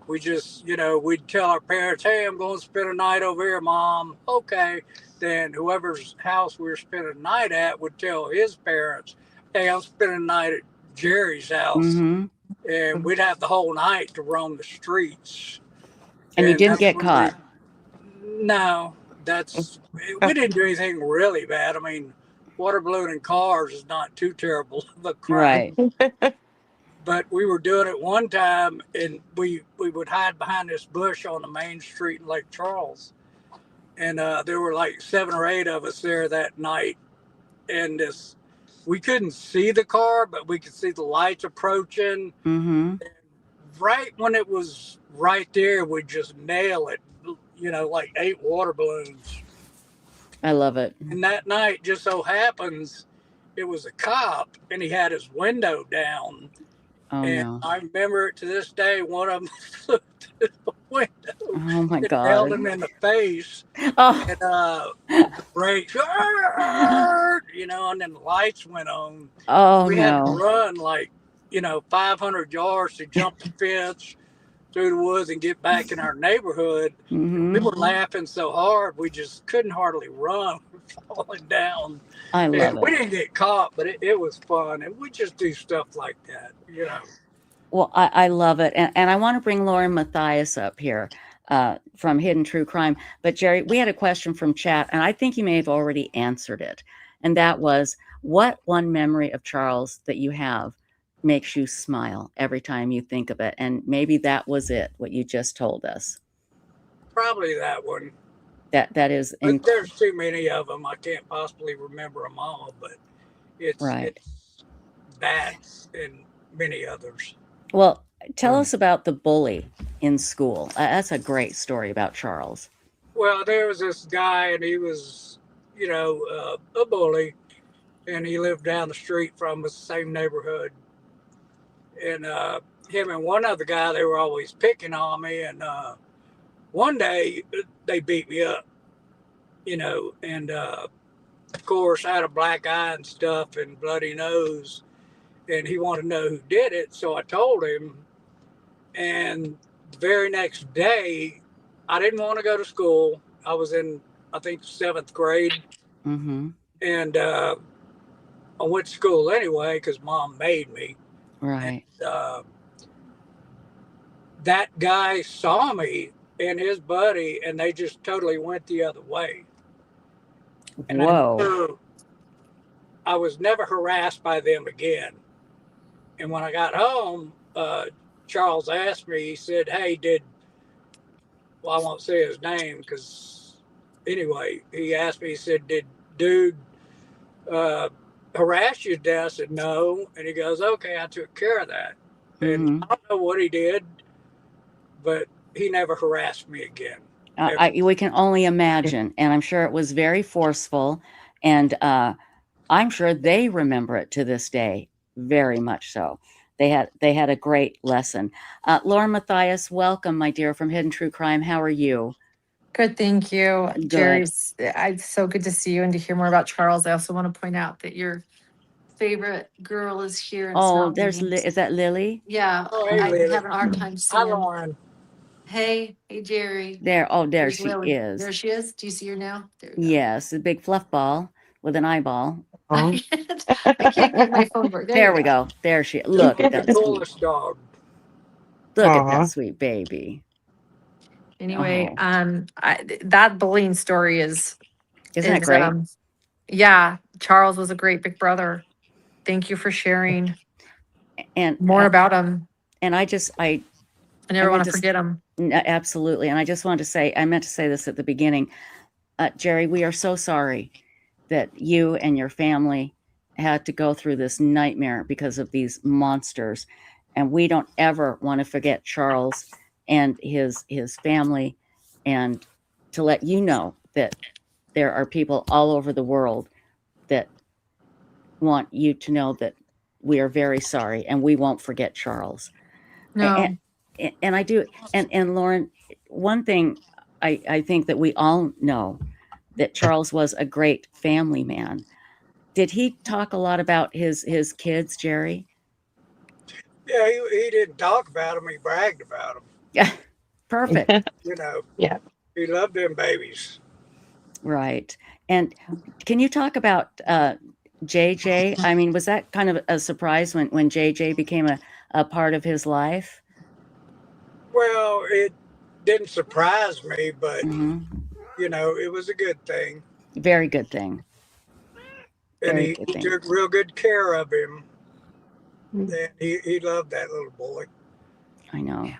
we just, you know, we'd tell our parents, hey, I'm going to spend a night over here, Mom. Okay. Then whoever's house we were spending a night at would tell his parents, hey, I'm spending a night at Jerry's house. And we'd have the whole night to roam the streets. And you didn't get caught? No, we didn't do anything really bad. I mean, water ballooning cars is not too terrible of a crime. Right. But we were doing it one time, and we would hide behind this bush on the main street in Lake Charles. And there were like 7 or 8 of us there that night. And we couldn't see the car, but we could see the lights approaching. And right when it was right there, we'd just nail it, you know, like 8 water balloons. I love it. And that night, just so happens, it was a cop, and he had his window down. Oh, and no. I remember it to this day. One of them flew through the window. Oh, my and God. Nailed him in the face. Oh. And the brakes, you know, and then the lights went on. Oh, we had to no. run like, you know, 500 yards to jump the fence through the woods and get back in our neighborhood. We were laughing so hard, we just couldn't hardly run. We were falling down. I love We it. didn't get caught, but it was fun. And we just do stuff like that, you know. Well, I love it. And I want to bring Lauren Matthias up here from Hidden True Crime. But Gerry, we had a question from chat, and I think you may have already answered it. And that was, what one memory of Charles that you have makes you smile every time you think of it? And maybe that was it, what you just told us. Probably that one. That is But there's too many of them. I can't possibly remember them all, but it's that and many others. Well, tell us about the bully in school. That's a great story about Charles. Well, there was this guy, and he was, you know, a bully, and he lived down the street from us, same neighborhood. And him and one other guy, they were always picking on me. And one day they beat me up, you know, and of course I had a black eye and stuff and bloody nose, and he wanted to know who did it. So I told him, and the very next day, I didn't want to go to school. I was in, I think, 7th grade. And I went to school anyway because Mom made me. Right. And, that guy saw me and his buddy, and they just totally went the other way. And Whoa. I was never harassed by them again. And when I got home, Charles asked me, he said, hey, well, I won't say his name because anyway, he asked me, he said, did dude harass you today? I said, no. And he goes, okay, I took care of that. And I don't know what he did, but he never harassed me again. We can only imagine, and I'm sure it was very forceful, and I'm sure they remember it to this day, very much so. They had a great lesson. Lauren Matthias, welcome, my dear, from Hidden True Crime. How are you? Good, thank you. Good. Jerry's, it's so good to see you and to hear more about Charles. I also want to point out that your favorite girl is here. And Oh, is that Lily? Yeah, Oh, hey, I'm Lily. having a hard time Hi, seeing. Lauren. Hey, Jerry. There There's she Lily. is. There she is. Do you see her now? There we go. Yes, a big fluff ball with an eyeball. I can't get my phone work. There we go. There she. Look at that The sweet. coolest dog. Look at that sweet baby. Anyway, that bullying story Isn't that great? Yeah, Charles was a great big brother. Thank you for sharing and more about him. And I never want to forget him. Absolutely. And I just wanted to say, I meant to say this at the beginning. Gerry, we are so sorry that you and your family had to go through this nightmare because of these monsters. And we don't ever want to forget Charles and his family, and to let you know that there are people all over the world that want you to know that we are very sorry and we won't forget Charles. No. And I do. And Lauren, one thing I think that we all know, that Charles was a great family man. Did he talk a lot about his kids, Gerry? Yeah, he didn't talk about them. He bragged about them. Yeah, perfect. Yeah. He loved them babies. Right. And can you talk about JJ? I mean, was that kind of a surprise when JJ became a part of his life? Well, it didn't surprise me, but it was a good thing. Very good thing. And he took real good care of him. And he loved that little boy. I know.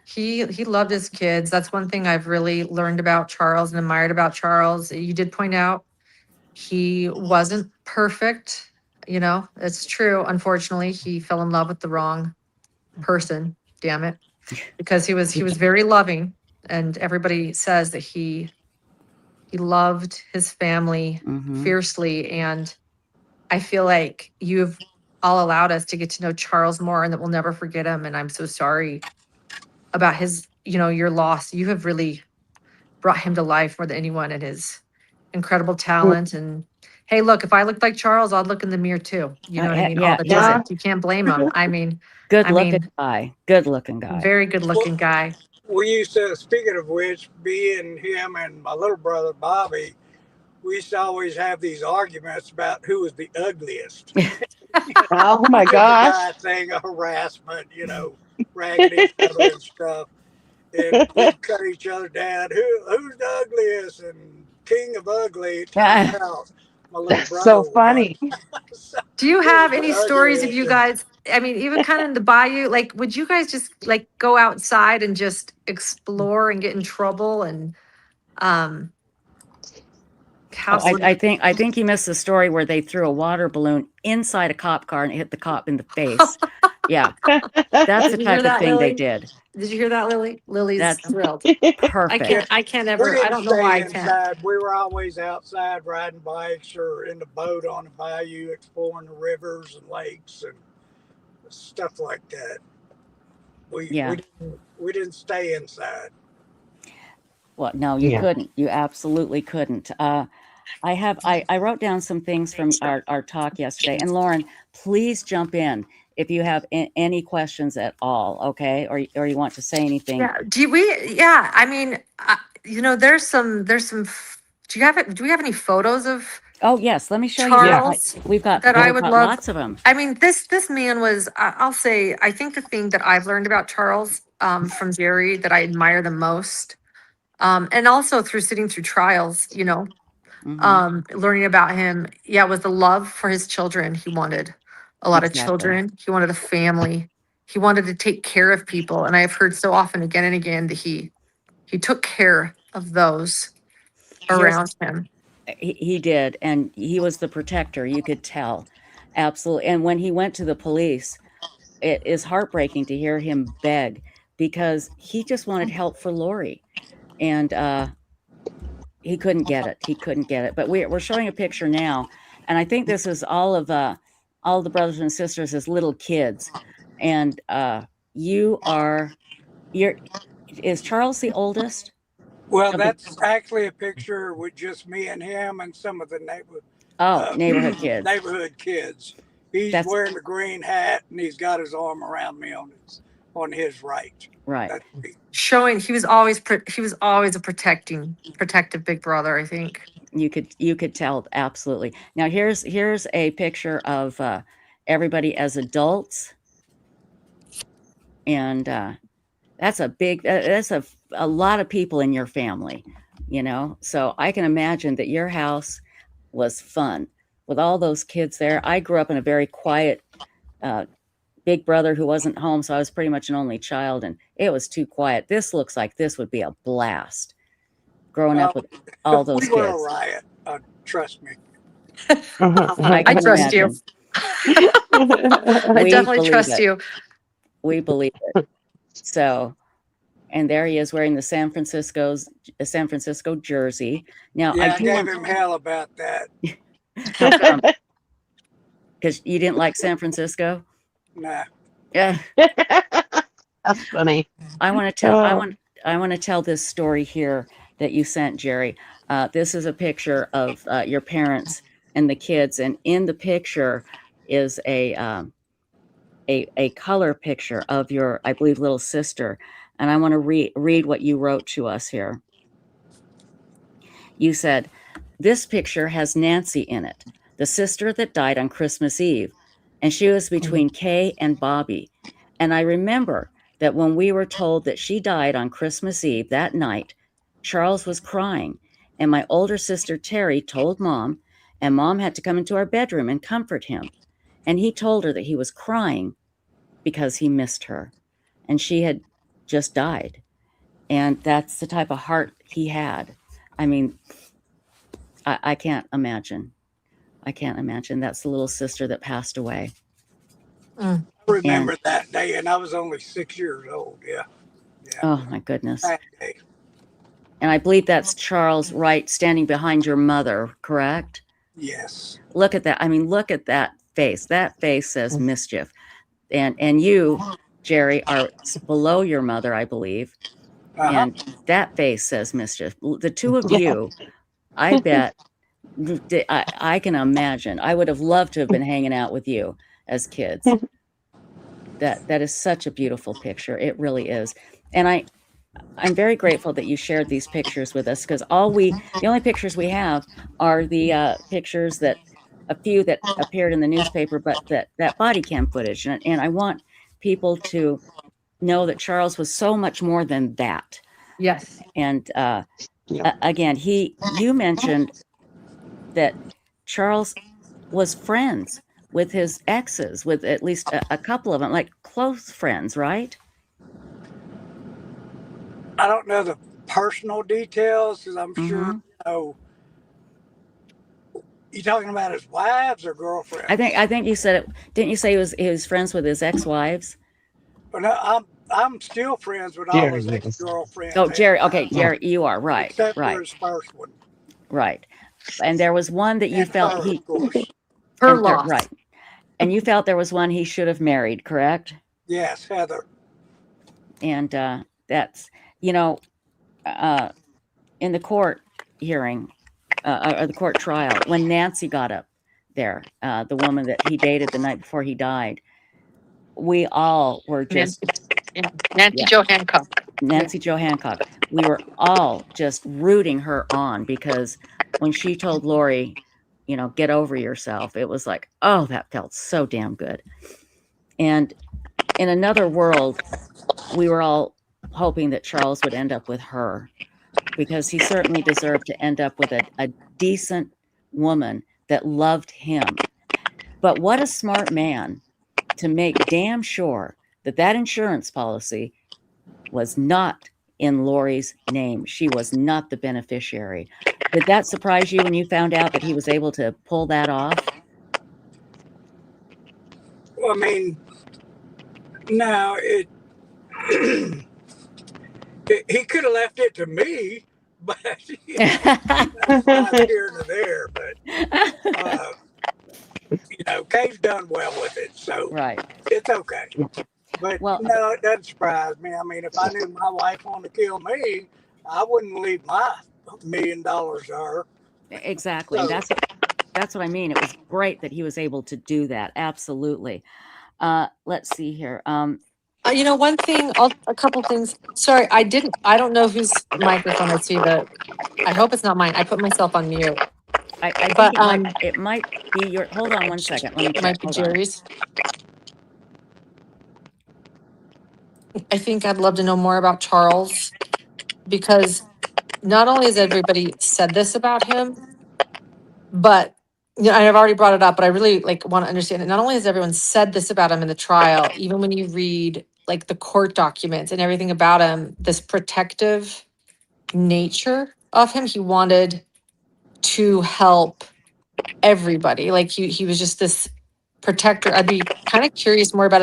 He loved his kids. That's one thing I've really learned about Charles and admired about Charles. You did point out he wasn't perfect. It's true. Unfortunately, he fell in love with the wrong person. Damn it. Because he was very loving, and everybody says that he loved his family fiercely. And I feel like you've all allowed us to get to know Charles more, and that we'll never forget him. And I'm so sorry about his, your loss. You have really brought him to life more than anyone, and his incredible talent. And hey, look, if I looked like Charles, I'd look in the mirror too. You know what I mean? Yeah, All the time. You can't blame him. I mean, good looking guy. Very good looking guy. We used to, speaking of which, me and him and my little brother Bobby, we used to always have these arguments about who was the ugliest. Oh my The gosh. guy thing of harassment, ragging each other and stuff. And we'd cut each other down. Who's the ugliest? And king of ugly, it turned out my little That's brother so funny. Do you have any stories of you guys? I mean, even kind of in the bayou, like, would you guys just like go outside and just explore and get in trouble? And I think you missed the story where they threw a water balloon inside a cop car and it hit the cop in the face. Yeah, that's the type of thing they did. Did you hear that, Lily? Lily's thrilled. Perfect. I can't ever. I don't know why I can't. We were always outside riding bikes or in the boat on the bayou, exploring the rivers and lakes and stuff like that. We didn't stay inside. Well, no, you couldn't. You absolutely couldn't. I wrote down some things from our talk yesterday. And Lauren, please jump in if you have any questions at all, okay? Or you want to say anything. Yeah. Yeah. I mean, there's some. Do we have any photos of? Oh yes, let me show Charles, you. We've got lots of them. I mean, this man was. I'll say. I think the thing that I've learned about Charles from Gerry that I admire the most, and also through sitting through trials, learning about him, was the love for his children. He wanted a lot of children. He wanted a family. He wanted to take care of people, and I've heard so often again and again that he took care of those around him. He did, and he was the protector. You could tell, absolutely. And when he went to the police, it is heartbreaking to hear him beg, because he just wanted help for Lori. and he couldn't get it. He couldn't get it. But we're showing a picture now, and I think this is all of the brothers and sisters as little kids, and is Charles the oldest? Well, that's actually a picture with just me and him and some of the neighborhood kids. Neighborhood kids. He's wearing the green hat and he's got his arm around me on his right. Right. Showing he was always a protective big brother, I think. You could tell, absolutely. Now here's a picture of everybody as adults, and that's a lot of people in your family, you know. So I can imagine that your house was fun with all those kids there. I grew up in a very quiet big brother who wasn't home, so I was pretty much an only child, and it was too quiet. This looks like this would be a blast, growing up with all those kids. We were a riot, trust me. I trust you. I definitely trust you. We believe it. So, and there he is wearing the San Francisco jersey. Now, I gave him hell about that. Because you didn't like San Francisco? Nah. Yeah. That's funny. I want to tell this story here that you sent, Gerry. This is a picture of your parents and the kids, and in the picture is a color picture of your, I believe, little sister. And I want to read what you wrote to us here. You said, "This picture has Nancy in it, the sister that died on Christmas Eve, and she was between Kay and Bobby. And I remember that when we were told that she died on Christmas Eve that night, Charles was crying, and my older sister Terry told Mom, and Mom had to come into our bedroom and comfort him. And he told her that he was crying because he missed her, and she had just died. And that's the type of heart he had. I mean, I can't imagine. I can't imagine. That's the little sister that passed away." I remember that day, and I was only 6 years old. Yeah. Oh my goodness. And I believe that's Charles Wright standing behind your mother, correct? Yes. Look at that. I mean, look at that face. That face says mischief. And you, Gerry, are below your mother, I believe. And that face says mischief. The two of you, I bet, I can imagine. I would have loved to have been hanging out with you as kids. That is such a beautiful picture. It really is. And I'm very grateful that you shared these pictures with us, because the only pictures we have are the pictures that a few that appeared in the newspaper, but that body cam footage. And I want people to know that Charles was so much more than that. Yes. And again, you mentioned that Charles was friends with his exes, with at least a couple of them, like close friends, right? I don't know the personal details, because I'm sure, you talking about his wives or girlfriends? I think you said it. Didn't you say he was friends with his ex-wives? Well, no, I'm still friends with all his ex-girlfriends. Oh, Gerry. Okay, Gerry, you are right. Except right. for his first one. Right. And there was one that you felt her loss. Right. And you felt there was one he should have married, correct? Yes, Heather. And that's, in the court hearing, or the court trial, when Nancy got up there, the woman that he dated the night before he died, we all were just... Nancy Jo Hancock. Nancy Jo Hancock. We were all just rooting her on, because when she told Lori, get over yourself, it was like, oh, that felt so damn good. And in another world, we were all hoping that Charles would end up with her, because he certainly deserved to end up with a decent woman that loved him. But what a smart man to make damn sure that insurance policy was not in Lori's name. She was not the beneficiary. Did that surprise you when you found out that he was able to pull that off? Well, I mean, no, He could have left it to me, but that's not here nor there. But Kay's done well with it, so Right. it's okay. But Well, no, it doesn't surprise me. I mean, if I knew my wife wanted to kill me, I wouldn't leave my $1 million to her. exactly. And that's what I mean. It was great that he was able to do that. Absolutely. Let's see here. One thing, a couple things. Sorry, I don't know whose microphone I see I hope it's not mine. I put myself on mute. I think But it might be your, hold on one second. Let me it check. might be Hold on. Jerry's. I think I'd love to know more about Charles, because not only has everybody said this about him, but I've already brought it up, but I really want to understand it. Not only has everyone said this about him in the trial, even when you read the court documents and everything about him, this protective nature of him, he wanted to help everybody. He was just this protector. I'd be kind of curious more about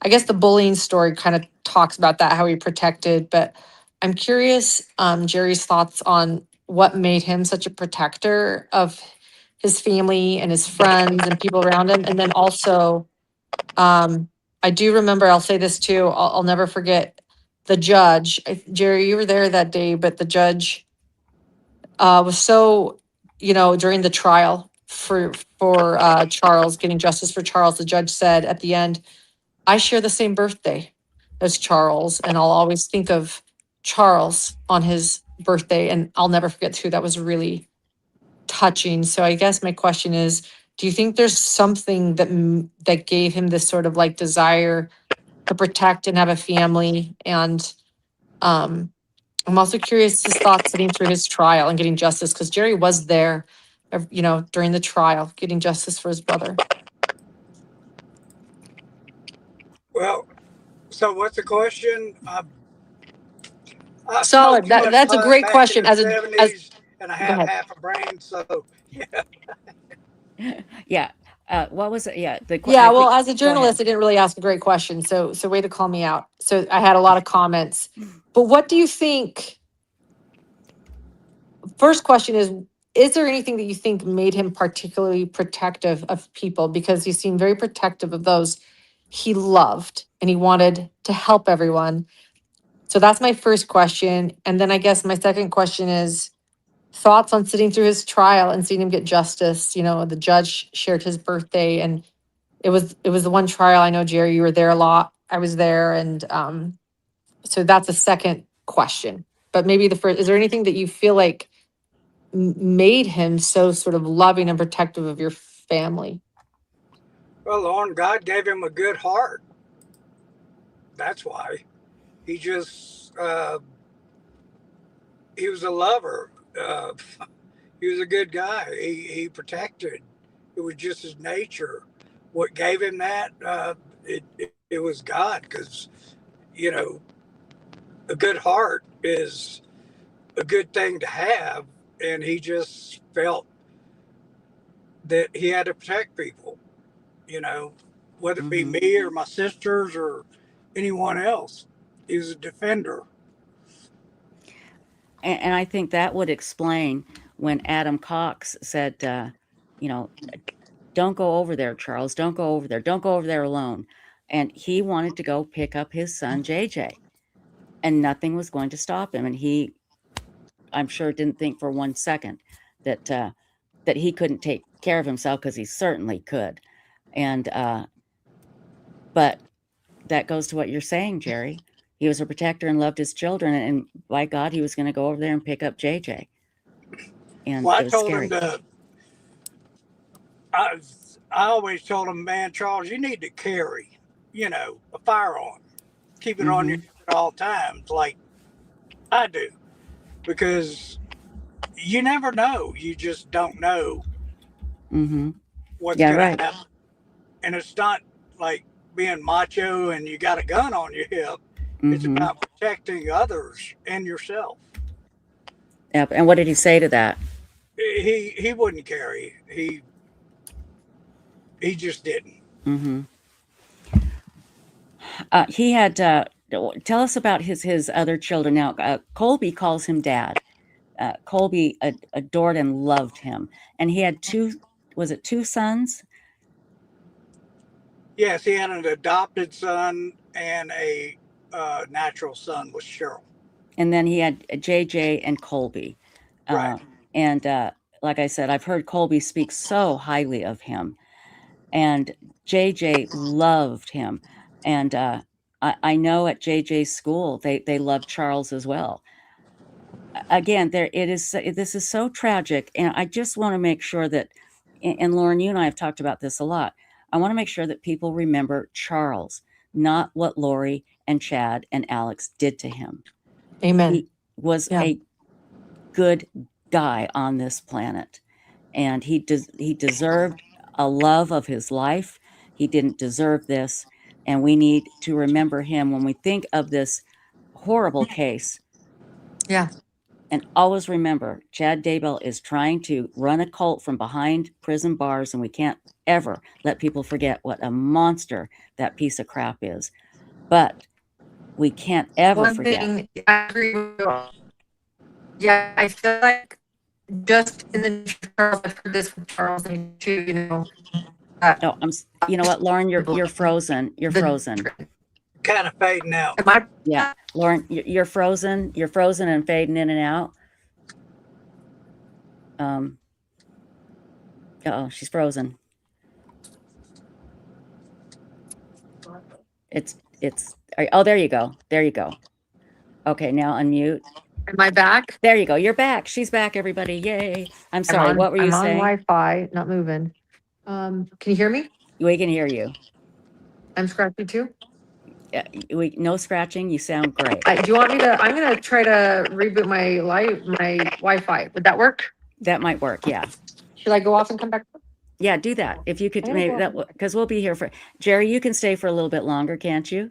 I guess the bullying story kind of talks about that, how he protected, but I'm curious, Jerry's thoughts on what made him such a protector of his family and his friends and people around him. And then also, I do remember, I'll say this too, I'll never forget the judge. Jerry, you were there that day, but the judge was so, during the trial for Charles, getting justice for Charles, the judge said at the end, I share the same birthday as Charles, and I'll always think of Charles on his birthday, and I'll never forget too. That was really touching. So I guess my question is, do you think there's something that gave him this sort of desire to protect and have a family? And I'm also curious his thoughts sitting through his trial and getting justice, because Jerry was there, during the trial, getting justice for his brother. Well, so what's the question? I Solid. smoked too much That's a pot great back in question. the 70s, and I Go have ahead. half a brain, so yeah. Yeah. What was it? Yeah. Yeah, well, as a Go ahead. journalist, I didn't really ask a great question. So way to call me out. So I had a lot of comments. But what do you think? First question is there anything that you think made him particularly protective of people? Because he seemed very protective of those he loved, and he wanted to help everyone. So that's my first question. And then I guess my second question is thoughts on sitting through his trial and seeing him get justice. The judge shared his birthday, and it was the one trial. I know, Jerry, you were there a lot. I was there. And so that's a second question. But maybe the first, is there anything that you feel like made him so sort of loving and protective of your family? Well, Lauren, God gave him a good heart. That's why. He just, he was a lover. He was a good guy. He protected. It was just his nature. What gave him that? It was God, because, a good heart is a good thing to have. And he just felt that he had to protect people, whether it be me or my sisters or anyone else. He was a defender. And I think that would explain when Adam Cox said, don't go over there, Charles. Don't go over there. Don't go over there alone. And he wanted to go pick up his son, JJ. And nothing was going to stop him. And he, I'm sure, didn't think for 1 second that he couldn't take care of himself, because he certainly could. And but that goes to what you're saying, Jerry. He was a protector and loved his children, and by God, he was going to go over there and pick up JJ. And well, it was scary. I always told him, man, Charles, you need to carry, a firearm. Keep it on you at all times, like I do, because you never know. You just don't know what's going to happen. And it's not like being macho and you got a gun on your hip. It's about protecting others and yourself. Yep. And what did he say to that? He wouldn't carry. He just didn't. He had tell us about his other children. Now, Colby calls him dad. Colby adored and loved him, and he had two sons? Yes, he had an adopted son and a natural son with Cheryl. And then he had JJ and Colby. Right. And like I said, I've heard Colby speak so highly of him. And JJ loved him. And I know at JJ's school, they love Charles as well. Again, this is so tragic. And I just want to make sure that, and Lauren, you and I have talked about this a lot. I want to make sure that people remember Charles, not what Lori and Chad and Alex did to him. Amen. He was a good guy on this planet, and he deserved a love of his life. He didn't deserve this, and we need to remember him when we think of this horrible case. Yeah. And always remember, Chad Daybell is trying to run a cult from behind prison bars, and we can't ever let people forget what a monster that piece of crap is. But we can't ever forget. Thing, I agree with you. Yeah, I feel like just in the Charles, I've heard this with Charles and too, you know. Oh, you know what, Lauren, you're frozen. You're frozen. Kind of fading out. Yeah, Lauren, you're frozen. You're frozen and fading in and out. Uh-oh, she's frozen. Oh, there you go. There you go. Okay, now unmute. Am I back? There you go. You're back. She's back, everybody. Yay. I'm sorry. What were you saying? I'm on Wi-Fi, not moving. Can you hear me? We can hear you. I'm scratchy too? No scratching. You sound great. Do you want me to? I'm going to try to reboot my Wi-Fi. Would that work? That might work, yeah. Should I go off and come back? Yeah, do that. If you could, maybe that, because we'll be here for, Gerry, you can stay for a little bit longer, can't you?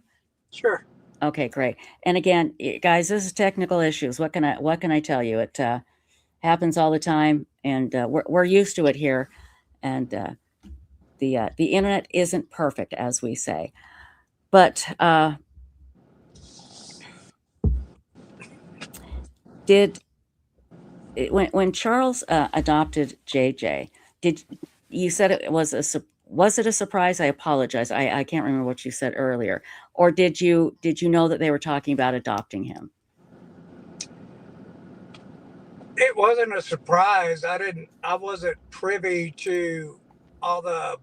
Sure. Okay, great. And again, guys, this is technical issues. What can I tell you? It happens all the time, and we're used to it here. And the internet isn't perfect, as we say. But when Charles adopted JJ, you said it was it a surprise? I apologize. I can't remember what you said earlier. Or did you know that they were talking about adopting him? It wasn't a surprise. I wasn't privy to all the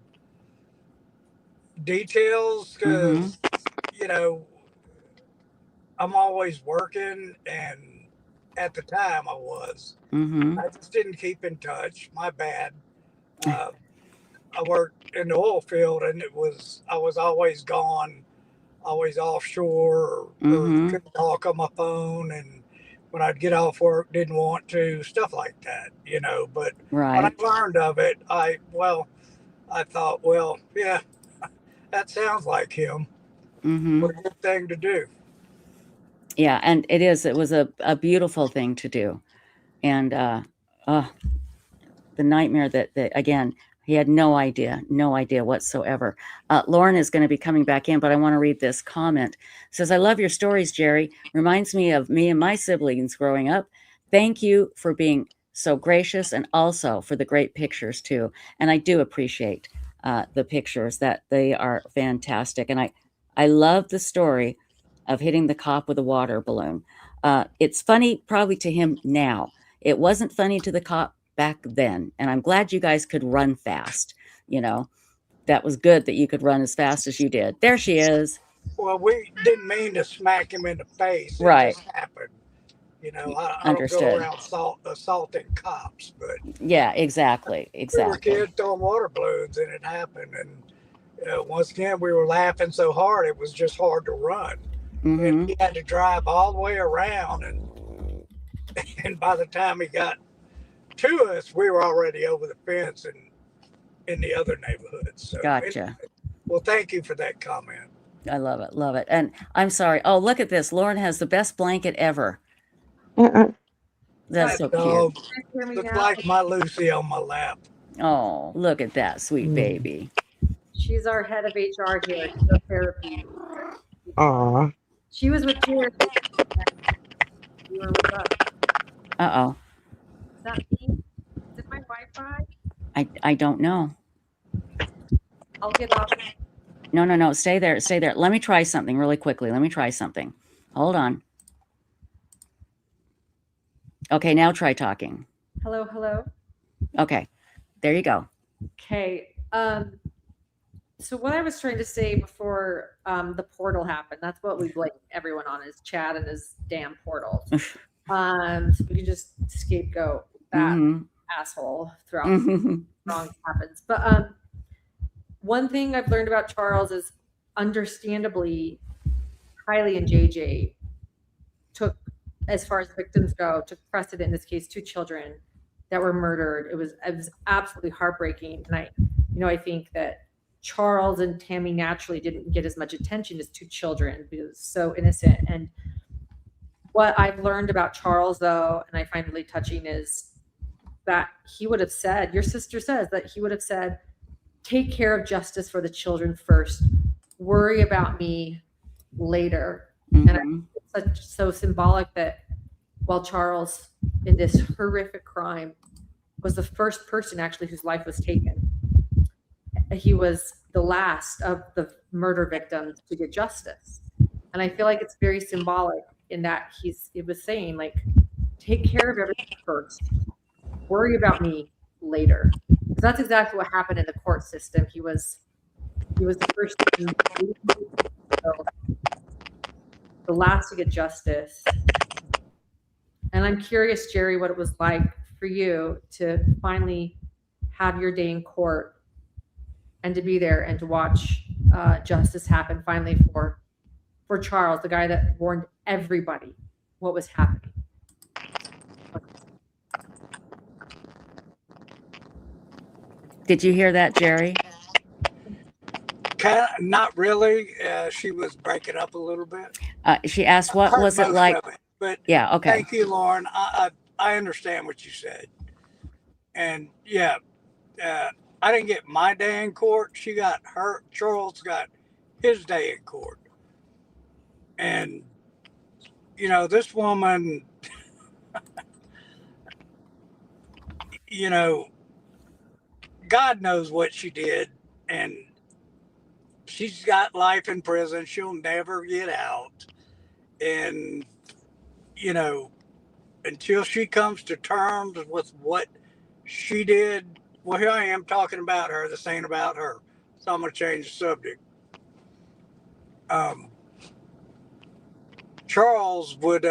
details because, you know, I'm always working, and at the time I was. I just didn't keep in touch. My bad. I worked in the oil field, and I was always gone, always offshore, or couldn't talk on my phone, and when I'd get off work, didn't want to, stuff like that, you know. But when I learned of it, I thought, well, yeah, that sounds like him. What a good thing to do. Yeah, and it was a beautiful thing to do. And the nightmare that again, he had no idea whatsoever. Lauren is going to be coming back in, but I want to read this comment. It says, I love your stories, Gerry. Reminds me of me and my siblings growing up. Thank you for being so gracious, and also for the great pictures too. And I do appreciate the pictures, that they are fantastic. And I love the story of hitting the cop with a water balloon. It's funny probably to him now. It wasn't funny to the cop back then. And I'm glad you guys could run fast. You know, that was good that you could run as fast as you did. There she is. Well, we didn't mean to smack him in the face. It right. just happened. You know, I don't go around assaulting cops, but yeah, exactly. We were kids throwing water balloons, and it happened. And once again, we were laughing so hard, it was just hard to run. And he had to drive all the way around, and by the time he got to us, we were already over the fence and in the other neighborhoods. So gotcha. Anyway, well, thank you for that comment. I love it. Love it. And I'm sorry. Oh, look at this. Lauren has the best blanket ever. That's so cute. Looks like my Lucy on my lap. Oh, look at that sweet baby. She's our head of HR here. She's our therapy. Aw. She was with Gerry. You were with us. Uh-oh. Is that me? Is it my Wi-Fi? I don't know. I'll get off. No. Stay there. Stay there. Let me try something really quickly. Let me try something. Hold on. Okay, now try talking. Hello, hello. Okay, there you go. Okay. So what I was trying to say before the portal happened, that's what we blame everyone on, is Chad and his damn portals. So we can just scapegoat that asshole throughout wrong happens. But one thing I've learned about Charles is, understandably, Kylie and JJ took, as far as victims go, took precedent in this case, 2 children that were murdered. It was absolutely heartbreaking. And I think that Charles and Tammy naturally didn't get as much attention as 2 children because it was so innocent. And what I've learned about Charles, though, and I find really touching, is that he would have said, your sister says that he would have said, take care of justice for the children first, worry about me later. And it's so symbolic that while Charles, in this horrific crime, was the first person actually whose life was taken, he was the last of the murder victims to get justice. And I feel like it's very symbolic in that it was saying, like, take care of everything first, worry about me later. Because that's exactly what happened in the court system. He was the first, the last to get justice. And I'm curious, Gerry, what it was like for you to finally have your day in court and to be there and to watch justice happen finally for Charles, the guy that warned everybody what was happening. Did you hear that, Gerry? Not really. She was breaking up a little bit. She asked, what was it like? But yeah, okay. Thank you, Lauren. I understand what you said. And yeah, I didn't get my day in court. Charles got his day in court. And, this woman, God knows what she did. And she's got life in prison. She'll never get out. And, until she comes to terms with what she did, well, here I am talking about her, this ain't about her. So I'm going to change the subject. Charles would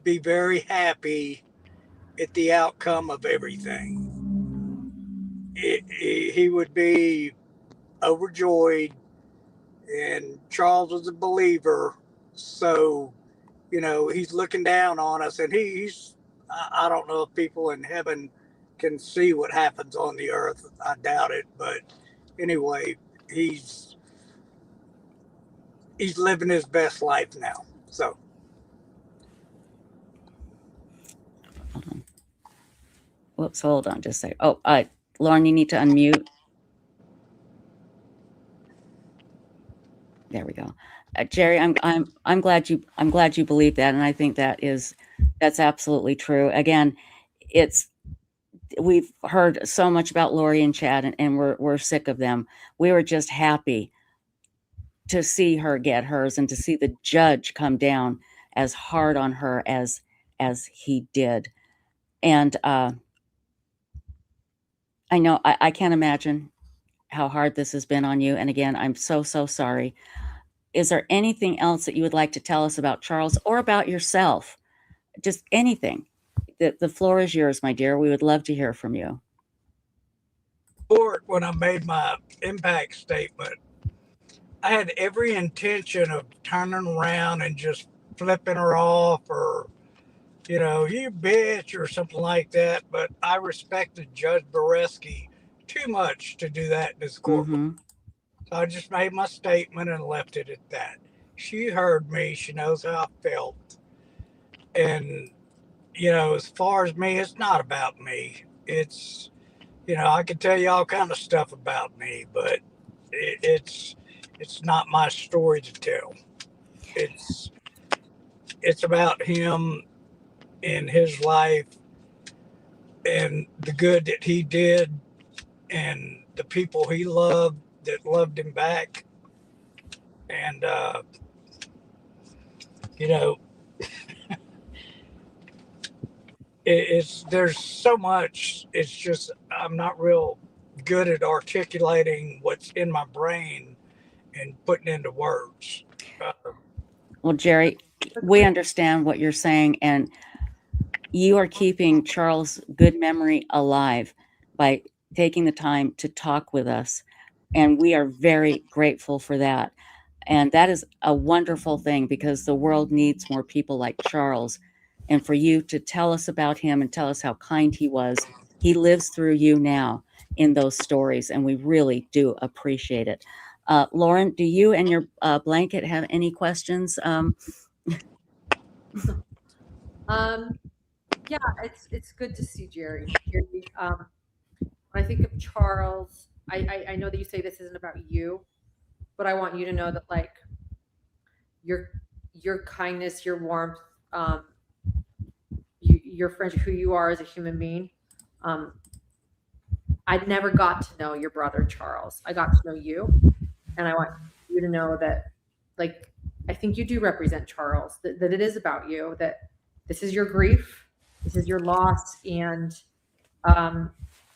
be very happy at the outcome of everything. He would be overjoyed, and Charles was a believer. So, he's looking down on us, and I don't know if people in heaven can see what happens on the earth. I doubt it. But anyway, he's living his best life now. So. Whoops, hold on just a second. Oh, Lauren, you need to unmute. There we go. Gerry, I'm glad you believe that, and I think that's absolutely true. Again, we've heard so much about Lori and Chad, and we're sick of them. We were just happy to see her get hers and to see the judge come down as hard on her as he did. And I know I can't imagine how hard this has been on you. And again, I'm so sorry. Is there anything else that you would like to tell us about Charles or about yourself? Just anything. The floor is yours, my dear. We would love to hear from you. When I made my impact statement, I had every intention of turning around and just flipping her off or, you bitch or something like that. But I respected Judge Boreski too much to do that in this courtroom. So I just made my statement and left it at that. She heard me. She knows how I felt. And, as far as me, it's not about me. It's, I can tell you all kind of stuff about me, but it's not my story to tell. it's about him and his life and the good that he did and the people he loved that loved him back. And, you know, there's so much. It's just, I'm not real good at articulating what's in my brain and putting into words. Well, Gerry, we understand what you're saying, and you are keeping Charles' good memory alive by taking the time to talk with us. And we are very grateful for that. And that is a wonderful thing because the world needs more people like Charles. And for you to tell us about him and tell us how kind he was, he lives through you now in those stories. And we really do appreciate it. Lauren, do you and your blanket have any questions? Yeah, it's good to see Gerry. When I think of Charles, I know that you say this isn't about you, but I want you to know that like your kindness, your warmth, your friendship, who you are as a human being. I never got to know your brother Charles. I got to know you, and I want you to know that, like, I think you do represent Charles. That it is about you. That this is your grief, this is your loss, and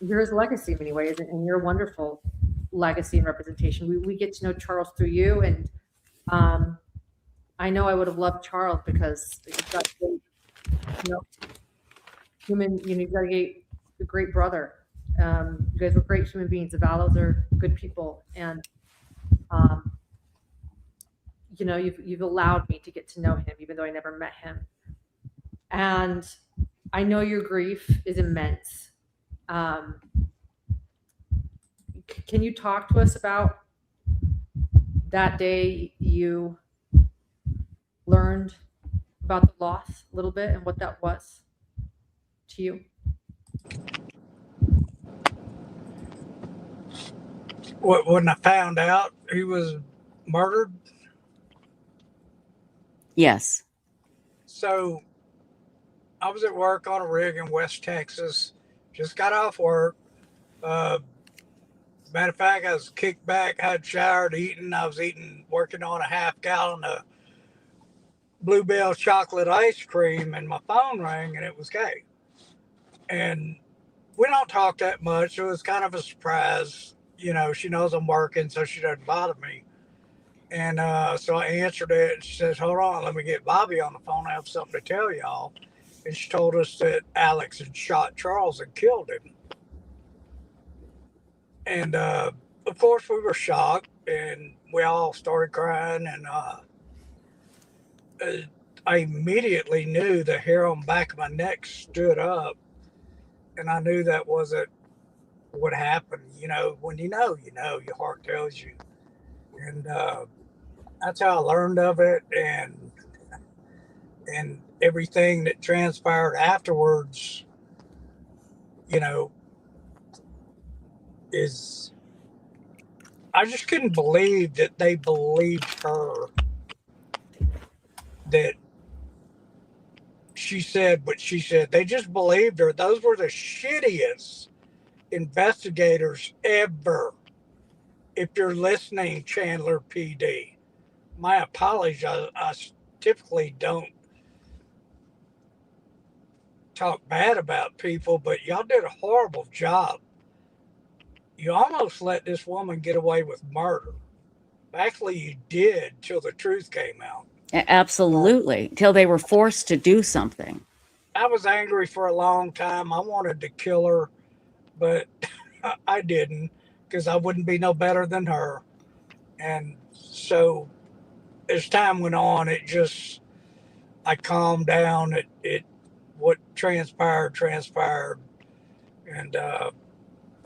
you're his legacy in many ways, and you're a wonderful legacy and representation. We get to know Charles through you, and I know I would have loved Charles because you've got great, you've got a great brother. You guys were great human beings. The Vallows are good people, and you've allowed me to get to know him, even though I never met him. And I know your grief is immense. Can you talk to us about that day you learned about the loss a little bit and what that was to you? When I found out he was murdered? Yes. So I was at work on a rig in West Texas, just got off work. Matter of fact, I was kicked back, had showered, eaten. I was working on a half gallon of Bluebell chocolate ice cream, and my phone rang, and it was Kay. And we don't talk that much. It was kind of a surprise. She knows I'm working, so she doesn't bother me. And so I answered it, and she says, "Hold on, let me get Bobby on the phone. I have something to tell y'all." And she told us that Alex had shot Charles and killed him. And of course, we were shocked, and we all started crying. And I immediately knew the hair on the back of my neck stood up, and I knew that wasn't what happened. When your heart tells you. And that's how I learned of it, and everything that transpired afterwards, is I just couldn't believe that they believed her, that she said what she said. They just believed her. Those were the shittiest investigators ever. If you're listening, Chandler PD, my apologies. I typically don't talk bad about people, but y'all did a horrible job. You almost let this woman get away with murder. Actually, you did till the truth came out. Absolutely. Till they were forced to do something. I was angry for a long time. I wanted to kill her, but I didn't, because I wouldn't be no better than her. And so as time went on, I calmed down. What transpired. And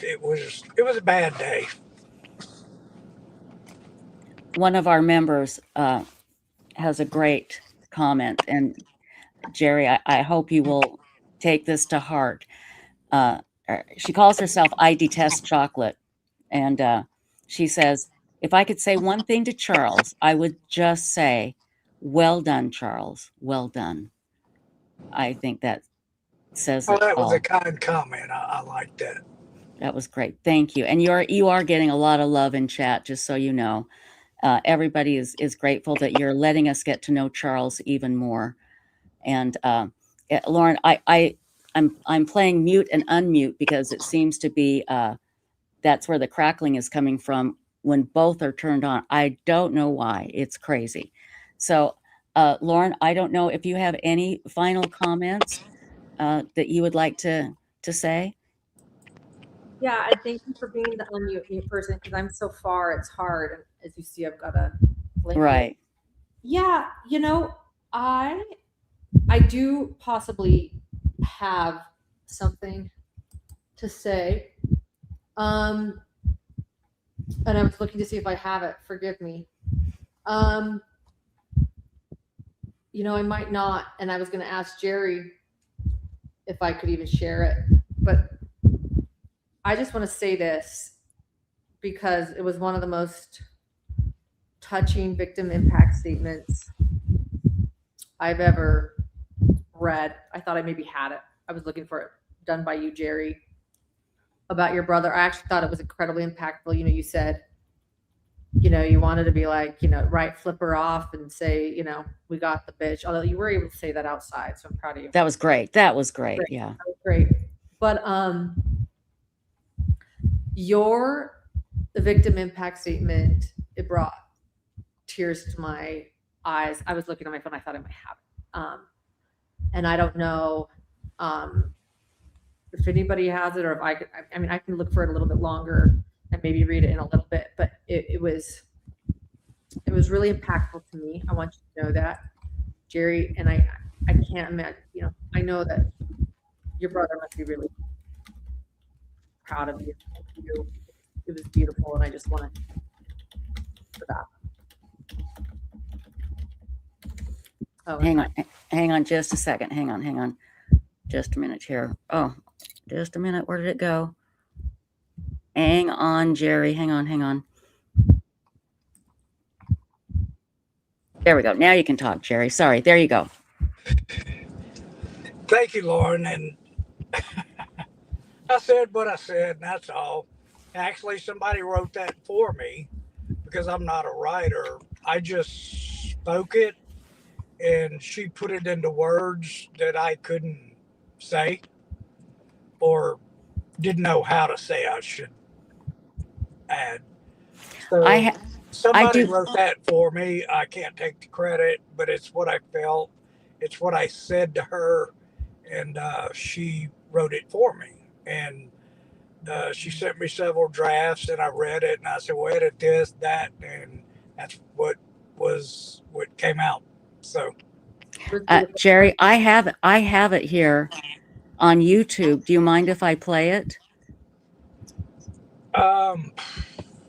it was a bad day. One of our members has a great comment, and Gerry, I hope you will take this to heart. She calls herself I Detest Chocolate, and she says, "If I could say one thing to Charles, I would just say, Well done, Charles. Well done. I think that says it that was a all. kind comment. I like that. That was great. Thank you. And you are getting a lot of love in chat, just so you know. Everybody is grateful that you're letting us get to know Charles even more. And Lauren, I'm playing mute and unmute because it seems to be that's where the crackling is coming from when both are turned on. I don't know why. It's crazy. So Lauren, I don't know if you have any final comments that you would like to say. Yeah, I thank you for being the unmute mute person because I'm so far, it's hard. As you see, I've got a blanket. Right. Yeah, you know, I do possibly have something to say. And I was looking to see if I have it. Forgive me. You know, I might not, and I was going to ask Gerry if I could even share it, but I just want to say this because it was one of the most touching victim impact statements I've ever read. I thought I maybe had it. I was looking for it done by you, Gerry, about your brother. I actually thought it was incredibly impactful. You know, you said, you know, you wanted to be like, you know, right, flip her off and say, you know, we got the bitch. Although you were able to say that outside, so I'm proud of you. That was great. That was great. Great. Yeah. That was great. But the victim impact statement, it brought tears to my eyes. I was looking at my phone. I thought I might have it. And I don't know if anybody has it or if I could, I mean, I can look for it a little bit longer and maybe read it in a little bit, but it was really impactful to me. I want you to know that, Gerry, and I can't imagine, you know, I know that your brother must be really proud of you. It was beautiful, and I just wanted for that. Oh, hang on just a second. Hang on. Just a minute here. Oh, just a minute. Where did it go? Hang on, Gerry. Hang on. There we go. Now you can talk, Gerry. Sorry. There you go. Thank you, Lauren. And I said what I said, and that's all. Actually, somebody wrote that for me because I'm not a writer. I just spoke it, and she put it into words that I couldn't say or didn't know how to say, I should add. So somebody wrote that for me. I can't take the credit, but it's what I felt. It's what I said to her, and she wrote it for me. And she sent me several drafts, and I read it, and I said, well, edit this, that, and that's what came out. So Gerry, I have it here on YouTube. Do you mind if I play it?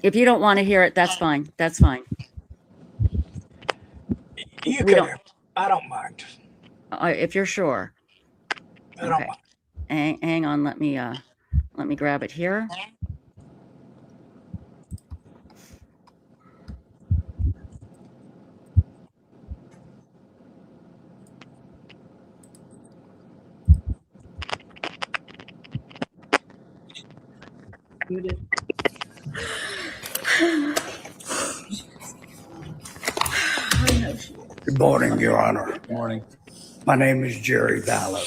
If you don't want to hear it, that's fine. That's fine. You can. I don't mind. If you're sure. I don't mind. Hang on. Let me grab it here. Muted. Good morning, Your Honor. Good morning. My name is Gerry Vallow.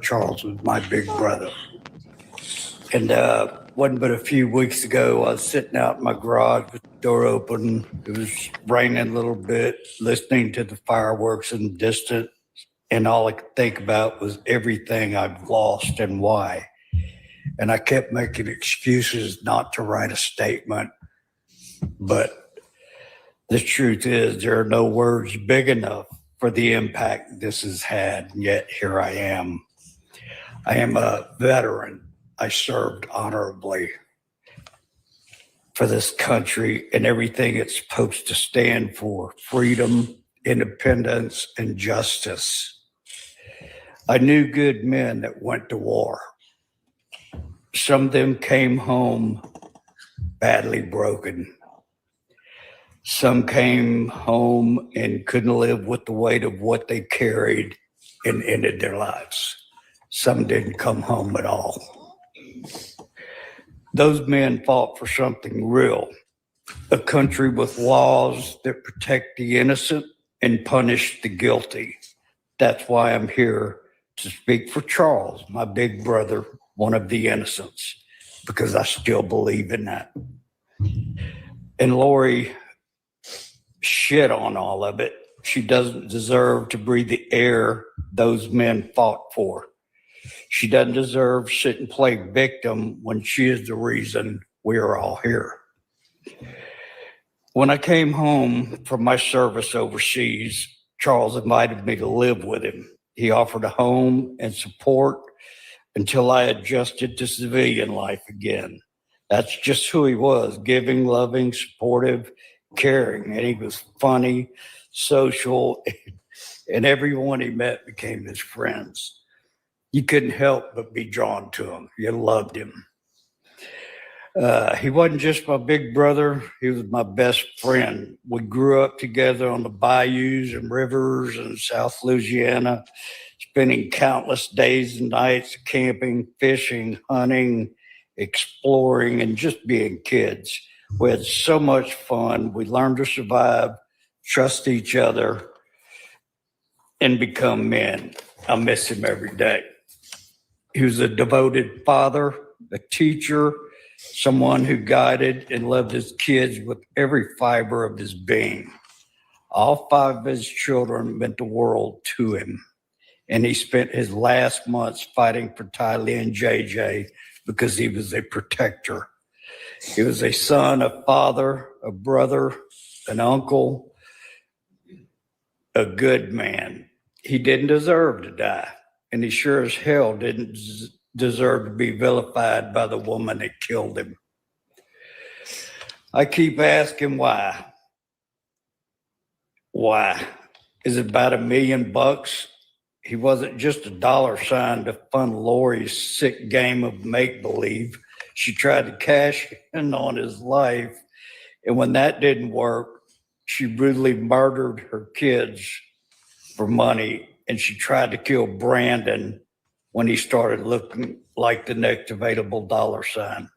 Charles was my big brother. And wasn't but a few weeks ago, I was sitting out in my garage with the door open. It was raining a little bit, listening to the fireworks in the distance. And all I could think about was everything I've lost and why. And I kept making excuses not to write a statement. But the truth is, there are no words big enough for the impact this has had, and yet here I am. I am a veteran. I served honorably for this country and everything it's supposed to stand for: freedom, independence, and justice. I knew good men that went to war. Some of them came home badly broken. Some came home and couldn't live with the weight of what they carried and ended their lives. Some didn't come home at all. Those men fought for something real, a country with laws that protect the innocent and punish the guilty. That's why I'm here to speak for Charles, my big brother, one of the innocents, because I still believe in that. And Lori shit on all of it. She doesn't deserve to breathe the air those men fought for. She doesn't deserve to sit and play victim when she is the reason we are all here. When I came home from my service overseas, Charles invited me to live with him. He offered a home and support until I adjusted to civilian life again. That's just who he was, giving, loving, supportive, caring, and he was funny, social, and everyone he met became his friends. You couldn't help but be drawn to him. You loved him. He wasn't just my big brother, he was my best friend. We grew up together on the bayous and rivers in South Louisiana, spending countless days and nights camping, fishing, hunting, exploring, and just being kids. We had so much fun. We learned to survive, trust each other, and become men. I miss him every day. He was a devoted father, a teacher, someone who guided and loved his kids with every fiber of his being. All 5 of his children meant the world to him. And he spent his last months fighting for Tylee and JJ because he was a protector. He was a son, a father, a brother, an uncle, a good man. He didn't deserve to die, and he sure as hell didn't deserve to be vilified by the woman that killed him. I keep asking why. Why? Is it about $1 million? He wasn't just a dollar sign to fund Lori's sick game of make-believe. She tried to cash in on his life, and when that didn't work, she brutally murdered her kids for money, and she tried to kill Brandon when he started looking like the next available dollar sign.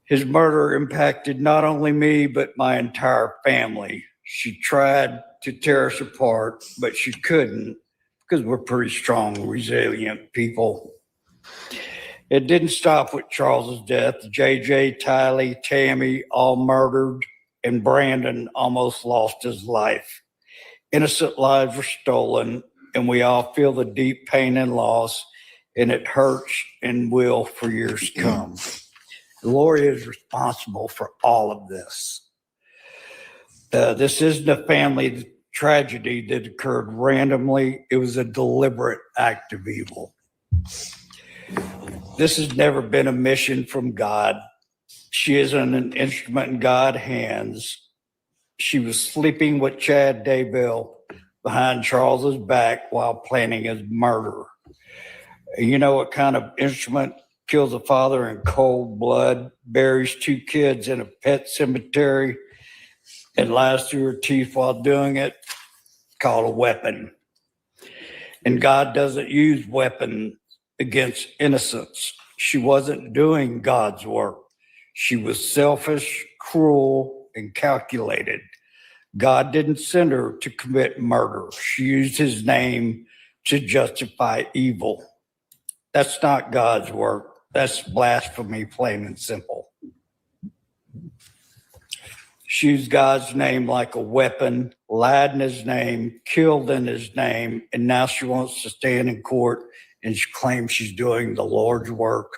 His murder impacted not only me, but my entire family. She tried to tear us apart, but she couldn't because we're pretty strong, resilient people. It didn't stop with Charles's death. JJ, Tylee, Tammy, all murdered, and Brandon almost lost his life. Innocent lives were stolen, and we all feel the deep pain and loss, and it hurts and will for years to come. Lori is responsible for all of this. This isn't a family tragedy that occurred randomly. It was a deliberate act of evil. This has never been a mission from God. She isn't an instrument in God's hands. She was sleeping with Chad Daybell behind Charles's back while planning his murder. You know what kind of instrument kills a father in cold blood, buries 2 kids in a pet cemetery, and lies through her teeth while doing it? Called a weapon. And God doesn't use weapons against innocence. She wasn't doing God's work. She was selfish, cruel, and calculated. God didn't send her to commit murder. She used his name to justify evil. That's not God's work. That's blasphemy, plain and simple. She used God's name like a weapon, lied in his name, killed in his name, and now she wants to stand in court and she claims she's doing the Lord's work.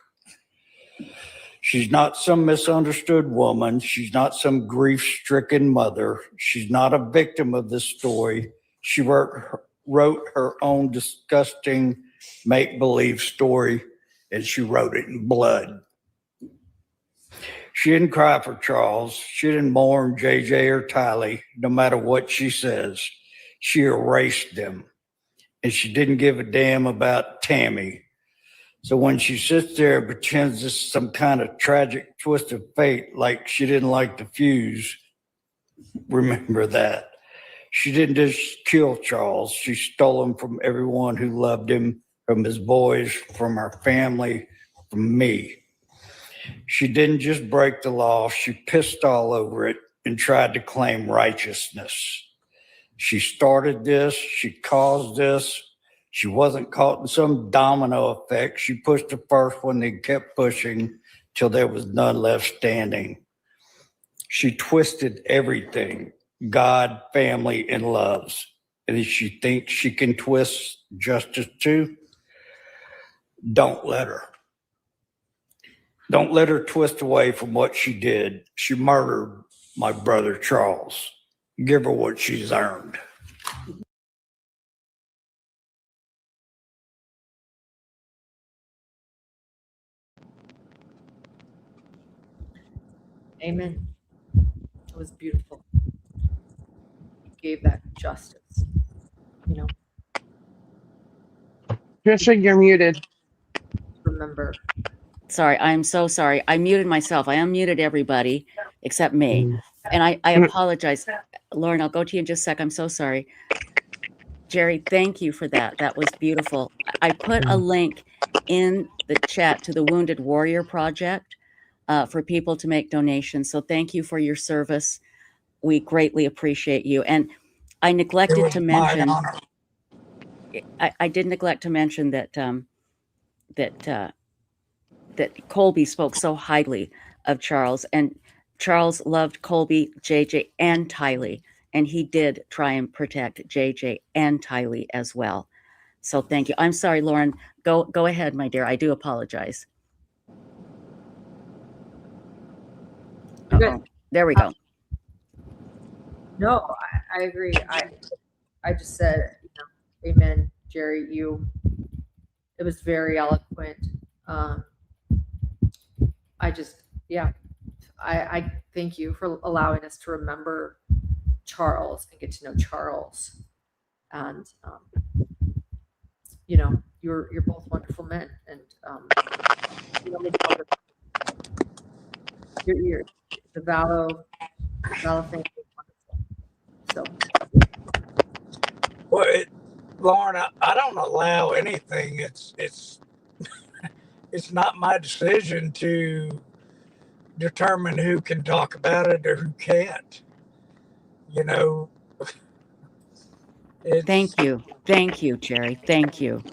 She's not some misunderstood woman. She's not some grief-stricken mother. She's not a victim of this story. She wrote her own disgusting make-believe story, and she wrote it in blood. She didn't cry for Charles. She didn't mourn JJ or Tylee, no matter what she says. She erased them. And she didn't give a damn about Tammy. So when she sits there and pretends this is some kind of tragic twist of fate, like she didn't like the fuse, remember that. She didn't just kill Charles. She stole him from everyone who loved him, from his boys, from our family, from me. She didn't just break the law. She pissed all over it and tried to claim righteousness. She started this. She caused this. She wasn't caught in some domino effect. She pushed the first one and kept pushing till there was none left standing. She twisted everything, God, family, and loves. And if she thinks she can twist justice too, don't let her. Don't let her twist away from what she did. She murdered my brother, Charles. Give her what she's earned. Amen. It was beautiful. You gave that justice, you know, Trisha, you're muted. remember. Sorry, I'm so sorry. I muted myself. I unmuted everybody except me. And I apologize. Lauren, I'll go to you in just a sec. I'm so sorry. Gerry, thank you for that. That was beautiful. I put a link in the chat to the Wounded Warrior Project for people to make donations. So thank you for your service. We greatly appreciate you. And I neglected to mention, I did neglect to mention that that Colby spoke so highly of Charles, and Charles loved Colby, JJ, and Tylee, and he did try and protect JJ and Tylee as well. So thank you. I'm sorry, Lauren. Go ahead, my dear. I do apologize. There we go. No, I agree. I just said, you know, amen, Gerry. It was very eloquent. I thank you for allowing us to remember Charles and get to know Charles. And you know, you're both wonderful men, and you know, you're the Vallow family is wonderful. So, Well, Lauren, I don't allow anything. It's not my decision to determine who can talk about it or who can't. You know. Thank you, Gerry. Thank you.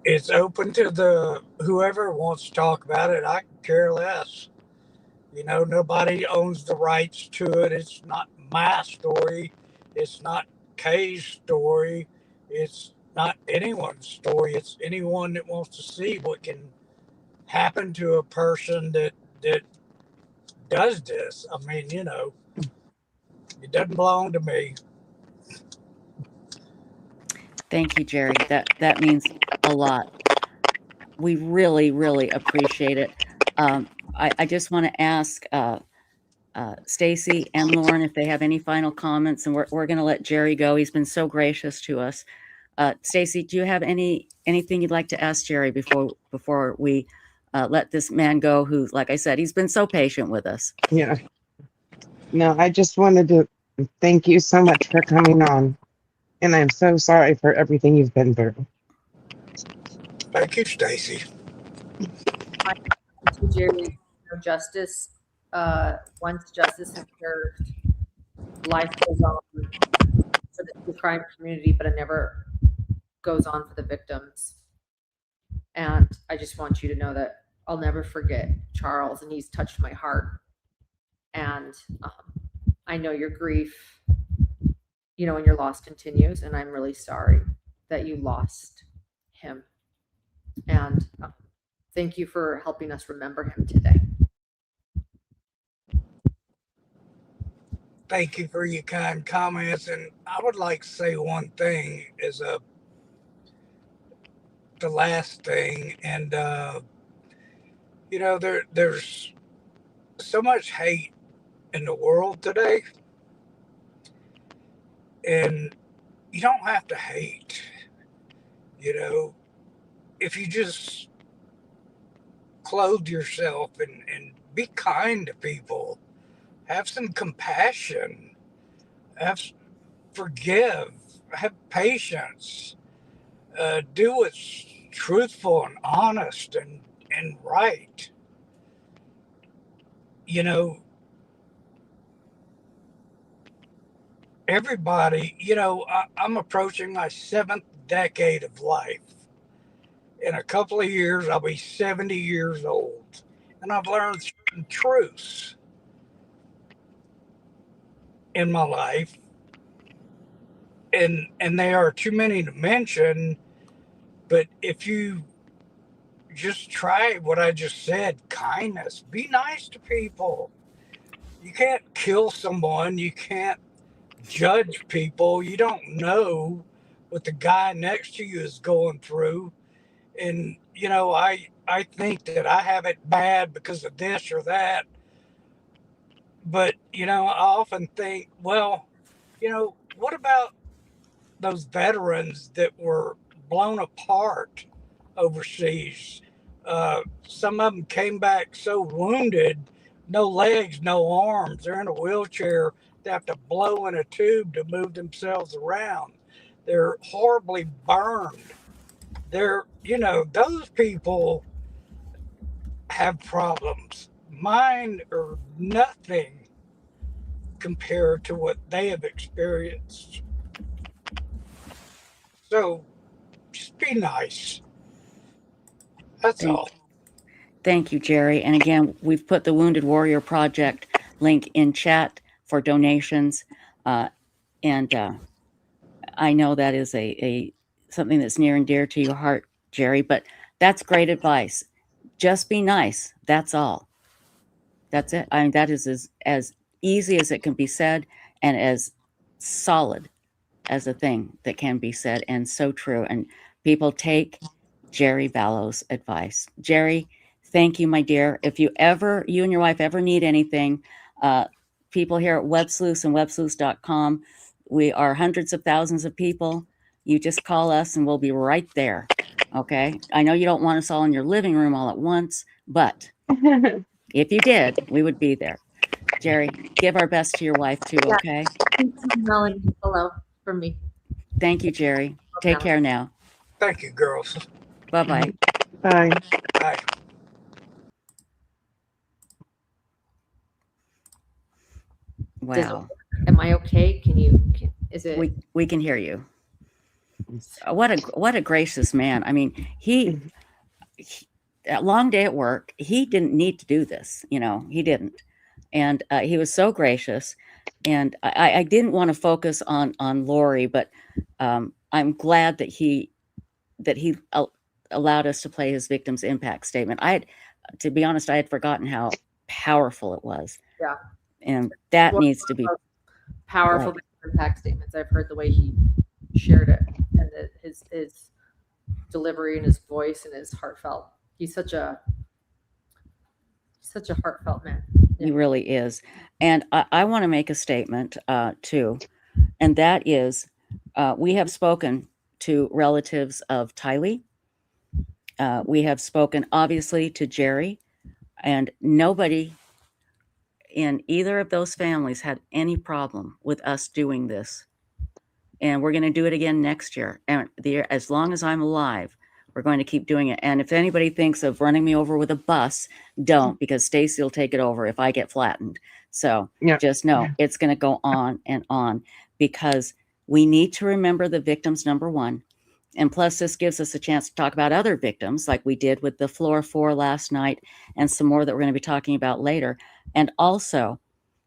It's open to whoever wants to talk about it. I can care less. You know, nobody owns the rights to it. It's not my story. It's not Kay's story. It's not anyone's story. It's anyone that wants to see what can happen to a person that does this. I mean, you know, it doesn't belong to me. Thank you, Gerry. That means a lot. We really, really appreciate it. I just want to ask Stacy and Lauren if they have any final comments, and we're going to let Gerry go. He's been so gracious to us. Stacy, do you have anything you'd like to ask Gerry before we let this man go? Who, like I said, he's been so patient with us. Yeah. No, I just wanted to thank you so much for coming on. And I'm so sorry for everything you've been through. Thank you, Stacy. Gerry, justice. Once justice is served, life goes on for the crime community, but it never goes on for the victims. And I just want you to know that I'll never forget Charles, and he's touched my heart. And I know your grief, you know, and your loss continues, and I'm really sorry that you lost him. And thank you for helping us remember him today. Thank you for your kind comments. And I would like to say one thing as the last thing. And, you know, there's so much hate in the world today. And you don't have to hate, you know. if you just clothe yourself and be kind to people, have some compassion, forgive, have patience, do what's truthful and honest and right. You know, everybody, I'm approaching my 7th decade of life. In a couple of years, I'll be 70 years old. And I've learned certain truths in my life. And they are too many to mention. But if you just try what I just said, kindness, be nice to people. You can't kill someone. You can't judge people. You don't know what the guy next to you is going through. And, I think that I have it bad because of this or that. But, I often think, well, what about those veterans that were blown apart overseas? Some of them came back so wounded, no legs, no arms. They're in a wheelchair. They have to blow in a tube to move themselves around. They're horribly burned. Those people have problems. Mine are nothing compared to what they have experienced. So just be nice. That's all. Thank you, Gerry. And again, we've put the Wounded Warrior Project link in chat for donations. And I know that is a something that's near and dear to your heart, Gerry, but that's great advice. Just be nice. That's all. That's it. I mean, that is as easy as it can be said and as solid as a thing that can be said, and so true. And people take Gerry Vallow's advice. Gerry, thank you, my dear. If you and your wife ever need anything, people here at Websleuths and Websleuths.com, we are hundreds of thousands of people. You just call us and we'll be right there. Okay. I know you don't want us all in your living room all at once, but if you did, we would be there. Gerry, give our best to your wife too, okay? Melanie, hello from me. Thank you, Gerry. Take care now. Thank you, girls. Bye-bye. Bye. Bye. Wow. Am I okay? Is it? We can hear you. What a gracious man. I mean, that long day at work, he didn't need to do this. He didn't. And he was so gracious. And I didn't want to focus on Lori, but I'm glad that he allowed us to play his victim's impact statement. To be honest, I had forgotten how powerful it was. Yeah. And that needs to be powerful impact statements. I've heard the way he shared it and his delivery and his voice and his heartfelt. He's such a heartfelt man. Yeah. He really is. And I want to make a statement too, and that is we have spoken to relatives of Tylee. We have spoken obviously to Gerry, and nobody in either of those families had any problem with us doing this. And we're going to do it again next year. And as long as I'm alive, we're going to keep doing it. And if anybody thinks of running me over with a bus, don't, because Stacy will take it over if I get flattened. So just know it's going to go on and on, because we need to remember the victims, number one. And plus, this gives us a chance to talk about other victims like we did with the Floor 4 last night, and some more that we're going to be talking about later. And also,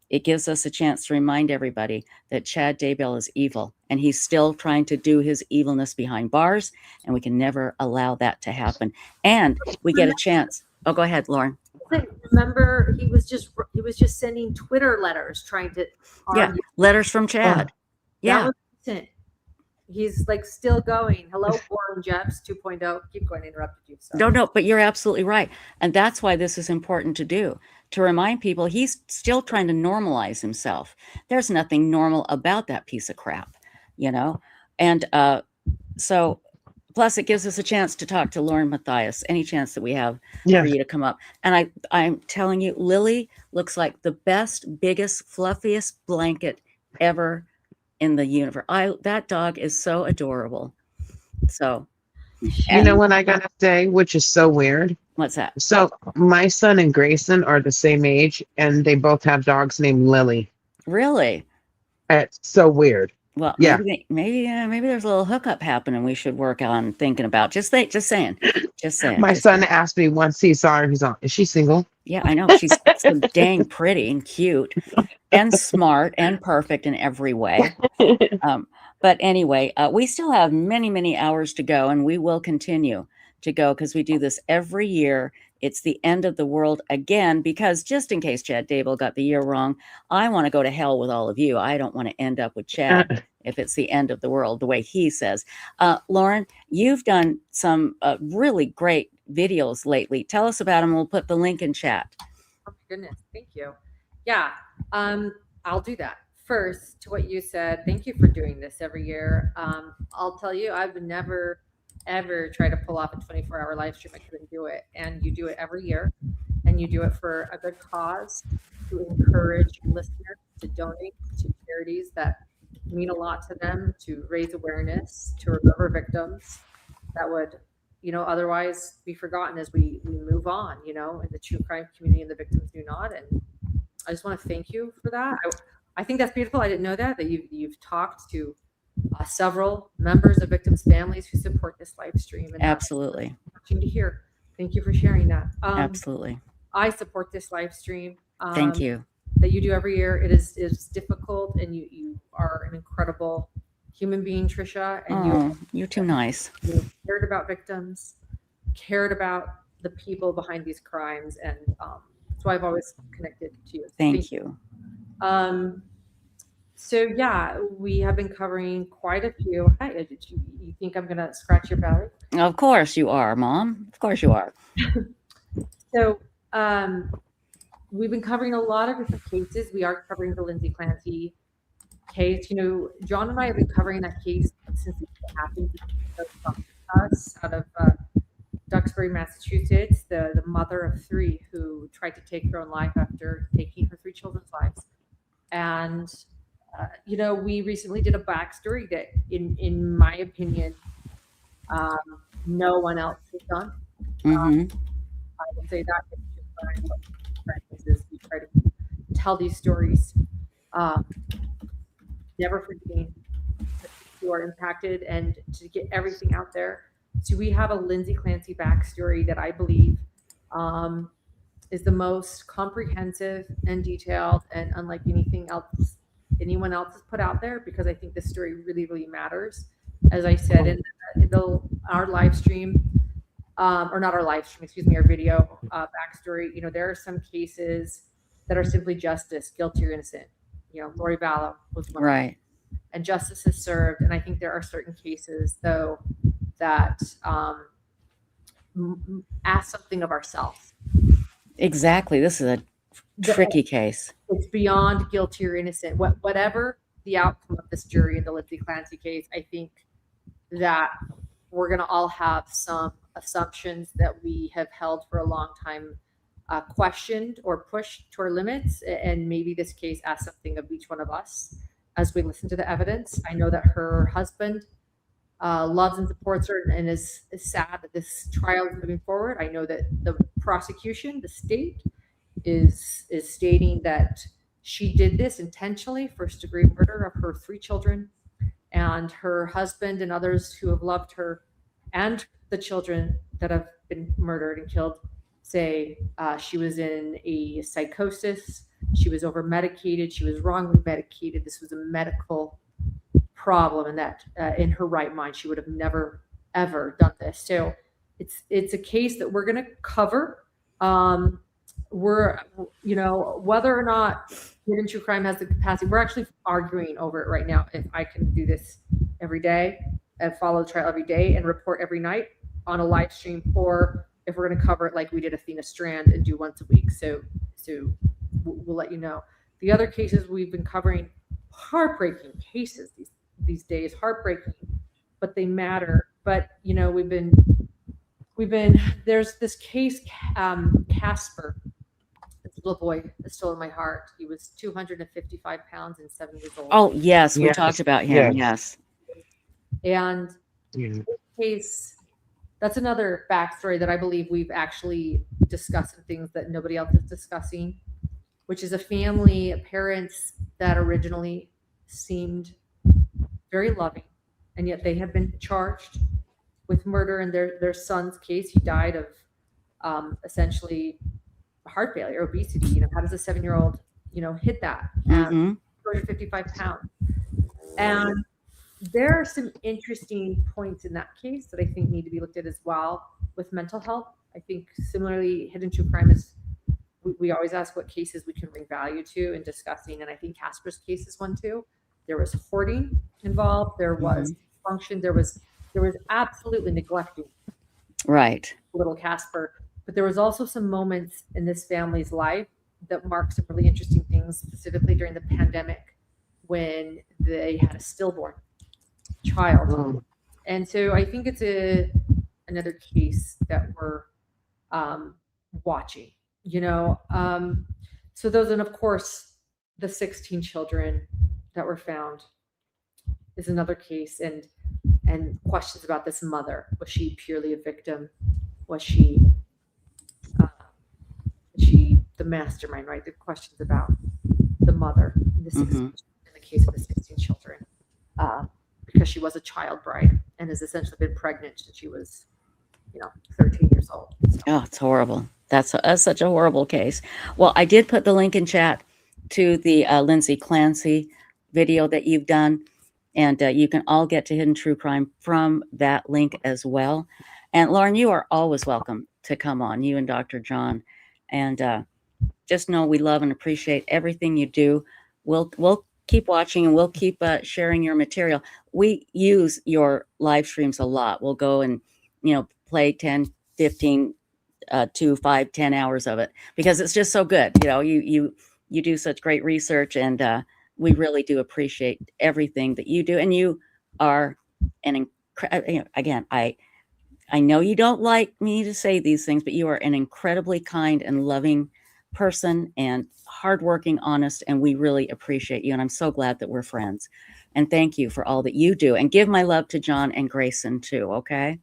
it gives us a chance to remind everybody that Chad Daybell is evil, and he's still trying to do his evilness behind bars, and we can never allow that to happen. And we get a chance. Oh, go ahead, Lauren. Remember, he was just sending Twitter letters trying to argue. Letters from Chad. That was recent. He's like still going. Hello, Warren Jeffs 2.0. Keep going, interrupted you. Sorry. No, but you're absolutely right. And that's why this is important to do, to remind people he's still trying to normalize himself. There's nothing normal about that piece of crap, And so Plus, it gives us a chance to talk to Lauren Matthias any chance that we have Yeah. for you to come up. And I'm telling you, Lily looks like the best, biggest, fluffiest blanket ever in the universe. That dog is so adorable. So, You know what I gotta say, which is so weird? What's that? So my son and Grayson are the same age, and they both have dogs named Lily. Really? It's so weird. Well, Yeah. maybe there's a little hookup happening we should work on thinking about. Just saying. My son asked me once he saw her, he's on, is she single? Yeah, I know. She's so dang pretty and cute and smart and perfect in every way. But anyway, we still have many, many hours to go, and we will continue to go because we do this every year. It's the end of the world again, because just in case Chad Daybell got the year wrong, I want to go to hell with all of you. I don't want to end up with Chad if it's the end of the world, the way he says. Lauren, you've done some really great videos lately. Tell us about them. We'll put the link in chat. Oh my goodness, thank you. Yeah, I'll do that. First, to what you said, thank you for doing this every year. I'll tell you, I would never, ever try to pull off a 24-hour live stream. I couldn't do it. And you do it every year, and you do it for a good cause, to encourage listeners to donate to charities that mean a lot to them, to raise awareness, to remember victims that would, otherwise be forgotten as we move on, in the true crime community, and the victims do not. And I just want to thank you for that. I think that's beautiful. I didn't know that you've talked to several members of victims' families who support this live stream. And absolutely, watching to hear. Thank you for sharing that. Absolutely, I support this live stream. Thank you. That you do every year. It is difficult, and you are an incredible human being, Trisha. And you're too nice. You cared about victims, cared about the people behind these crimes, and that's why I've always connected to you. Thank you. So yeah, we have been covering quite a few. Hi, you think I'm gonna scratch your belly? Of course you are, Mom. Of course you are. So we've been covering a lot of different cases. We are covering the Lindsay Clancy case. John and I have been covering that case since it happened. Us out of Duxbury, Massachusetts, the mother of 3 who tried to take her own life after taking her 3 children's lives. And we recently did a backstory that, in my opinion, no one else has done. I would say that we try to tell these stories, never forgetting who are impacted, and to get everything out there. So we have a Lindsay Clancy backstory that I believe is the most comprehensive and detailed, and unlike anything else anyone else has put out there, because I think this story really, really matters. As I said in our live stream, or not our live stream, excuse me, our video backstory, there are some cases that are simply justice, guilty or innocent. Gerry Vallow was one. Right. And justice is served. And I think there are certain cases, though, that ask something of ourselves. Exactly. This is a tricky case. It's beyond guilty or innocent. Whatever the outcome of this jury in the Lindsay Clancy case, I think that we're going to all have some assumptions that we have held for a long time, questioned or pushed to our limits. And maybe this case asks something of each one of us as we listen to the evidence. I know that her husband loves and supports her, and is sad that this trial is moving forward. I know that the prosecution, the state, is stating that she did this intentionally, first-degree murder of her 3 children, and her husband and others who have loved her, and the children that have been murdered and killed, say she was in a psychosis, she was over-medicated, she was wrongly medicated, this was a medical problem, and that in her right mind she would have never ever done this. So it's a case that we're going to cover. We're whether or not Hidden True Crime has the capacity, we're actually arguing over it right now, if I can do this every day and follow the trial every day and report every night on a live stream, or if we're going to cover it like we did Athena Strand and do once a week. So we'll let you know. The other cases we've been covering, heartbreaking cases these days, heartbreaking, but they matter but you know, we've been, there's this case, Casper, this little boy is still in my heart. He was 255 pounds and 7 years old. Oh, yes. We talked about him. Yes. And this case, that's another backstory that I believe we've actually discussed, and things that nobody else is discussing, which is a family of parents that originally seemed very loving, and yet they have been charged with murder in their son's case. He died of essentially heart failure, obesity. You know, how does a 7-year-old, you know, hit that at 255 pounds? And there are some interesting points in that case that I think need to be looked at as well with mental health. I think similarly, hidden true crime is, we always ask what cases we can bring value to in discussing, and I think Casper's case is one too. There was hoarding involved. There was function. There was absolutely neglecting. Right. Little Casper. But there was also some moments in this family's life that marked some really interesting things, specifically during the pandemic when they had a stillborn child. And so I think it's another case that we're watching, you know. So those, and of course, the 16 children that were found is another case, and questions about this mother. Was she purely a victim? Was she the mastermind, right? The questions about the mother in the, 16, in the case of the 16 children, because she was a child bride and has essentially been pregnant since she was, you know, 13 years old. So. Oh, it's horrible. That's such a horrible case. Well, I did put the link in chat to the Lindsay Clancy video that you've done, and you can all get to Hidden True Crime from that link as well. And Lauren, you are always welcome to come on, you and Dr. John, and just know we love and appreciate everything you do. We'll keep watching, and we'll keep sharing your material. We use your live streams a lot. We'll go and, you know, play 10, 15, 2, 5, 10 hours of it, because it's just so good. You know, you do such great research, and we really do appreciate everything that you do. And you are an you know, again, I know you don't like me to say these things, but you are an incredibly kind and loving person, and hardworking, honest, and we really appreciate you. And I'm so glad that we're friends. And thank you for all that you do. And give my love to John and Grayson too, okay?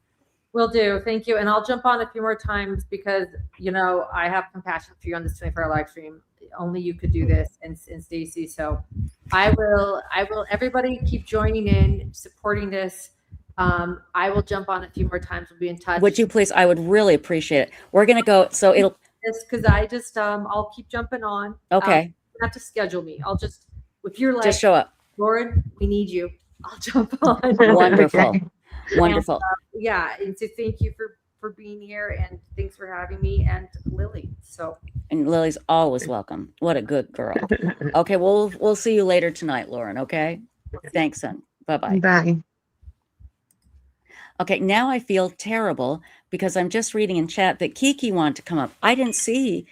Will do. Thank you. And I'll jump on a few more times because, you know, I have compassion for you on this 24-hour live stream. Only you could do this, and Stacy. So I will, everybody keep joining in, supporting this. I will jump on a few more times. We'll be in touch. Would you please? I would really appreciate it. We're going to go. So it'll. Just because I just, I'll keep jumping on. Okay. You don't have to schedule me. I'll just, if you're like, just show up. Lauren, we need you. I'll jump on. Wonderful. Wonderful. And, yeah. And so thank you for being here, and thanks for having me, and Lily. So. And Lily's always welcome. What a good girl. Okay. We'll see you later tonight, Lauren. Okay. Thanks, son. Bye-bye. Bye. Okay, now I feel terrible because I'm just reading in chat that Kiki wanted to come up. I didn't see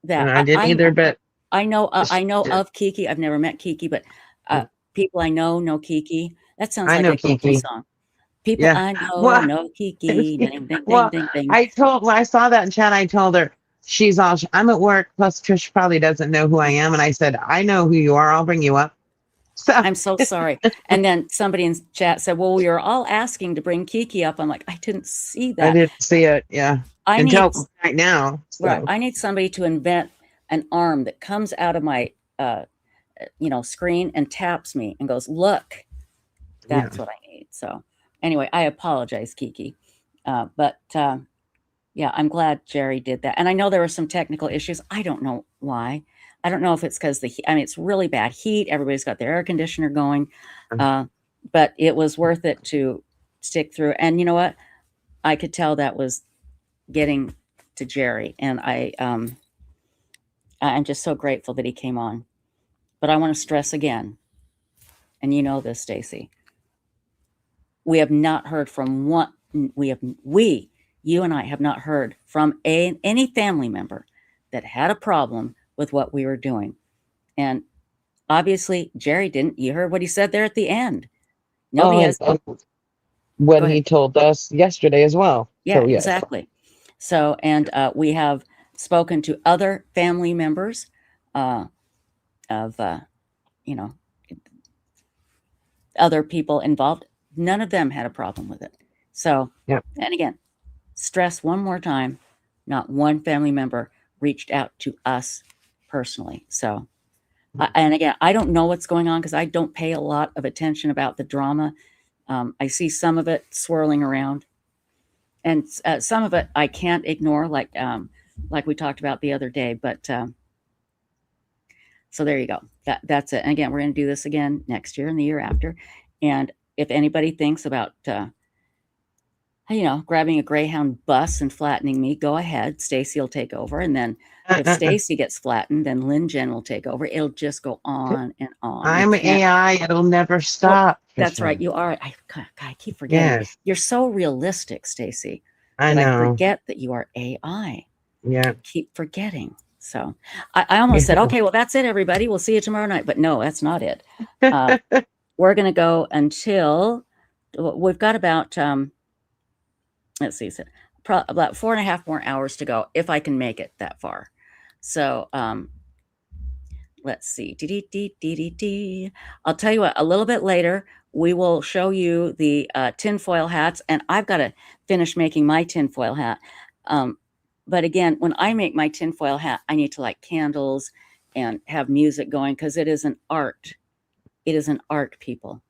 that. I didn't either, but I know of Kiki. I've never met Kiki, but people I know Kiki. That sounds like a Kiki song. People I know Kiki. Ding, ding, well, ding, ding, ding. when I saw that in chat, I told her, I'm at work, plus Trish probably doesn't know who I am. And I said, I know who you are. I'll bring you up. So I'm so sorry. And then somebody in chat said, well, we were all asking to bring Kiki up. I'm like, I didn't see that. I didn't see it. Yeah. Until right now. So. Right. I need somebody to invent an arm that comes out of my, screen and taps me and goes, look, that's what I need. So anyway, I apologize, Kiki. But I'm glad Gerry did that. And I know there were some technical issues. I don't know why. I don't know if it's because it's really bad heat. Everybody's got their air conditioner going, but it was worth it to stick through. And you know what? I could tell that was getting to Gerry, and I'm just so grateful that he came on. But I want to stress again, and you know this, Stacy. We have not heard from you and I have not heard from any family member that had a problem with what we were doing. And obviously Gerry didn't. You heard what he said there at the end. Nobody has. what he told us yesterday as well. Yeah, So, yes. exactly. So, and we have spoken to other family members of, you know, other people involved. None of them had a problem with it. So, and again, stress one more time, not one family member reached out to us personally. So, and again, I don't know what's going on because I don't pay a lot of attention about the drama. I see some of it swirling around, and some of it I can't ignore, like we talked about the other day. But so there you go. That's it. And again, we're going to do this again next year and the year after. And if anybody thinks about, grabbing a Greyhound bus and flattening me, go ahead. Stacy will take over. And then if Stacy gets flattened, then Lynn Jen will take over. It'll just go on and on. I'm AI. It'll never stop. Well, that's right. You are. I keep forgetting. Yes. You're so realistic, Stacy. I know. I forget that you are AI. Yeah. I keep forgetting. So I almost said, okay, well, that's it, everybody. We'll see you tomorrow night. But no, that's not it. We're going to go until we've got about, let's see, about 4.5 more hours to go if I can make it that far. So let's see. I'll tell you what, a little bit later, we will show you the tinfoil hats. And I've got to finish making my tinfoil hat. But again, when I make my tinfoil hat, I need to light candles and have music going because it is an art. It is an art, people.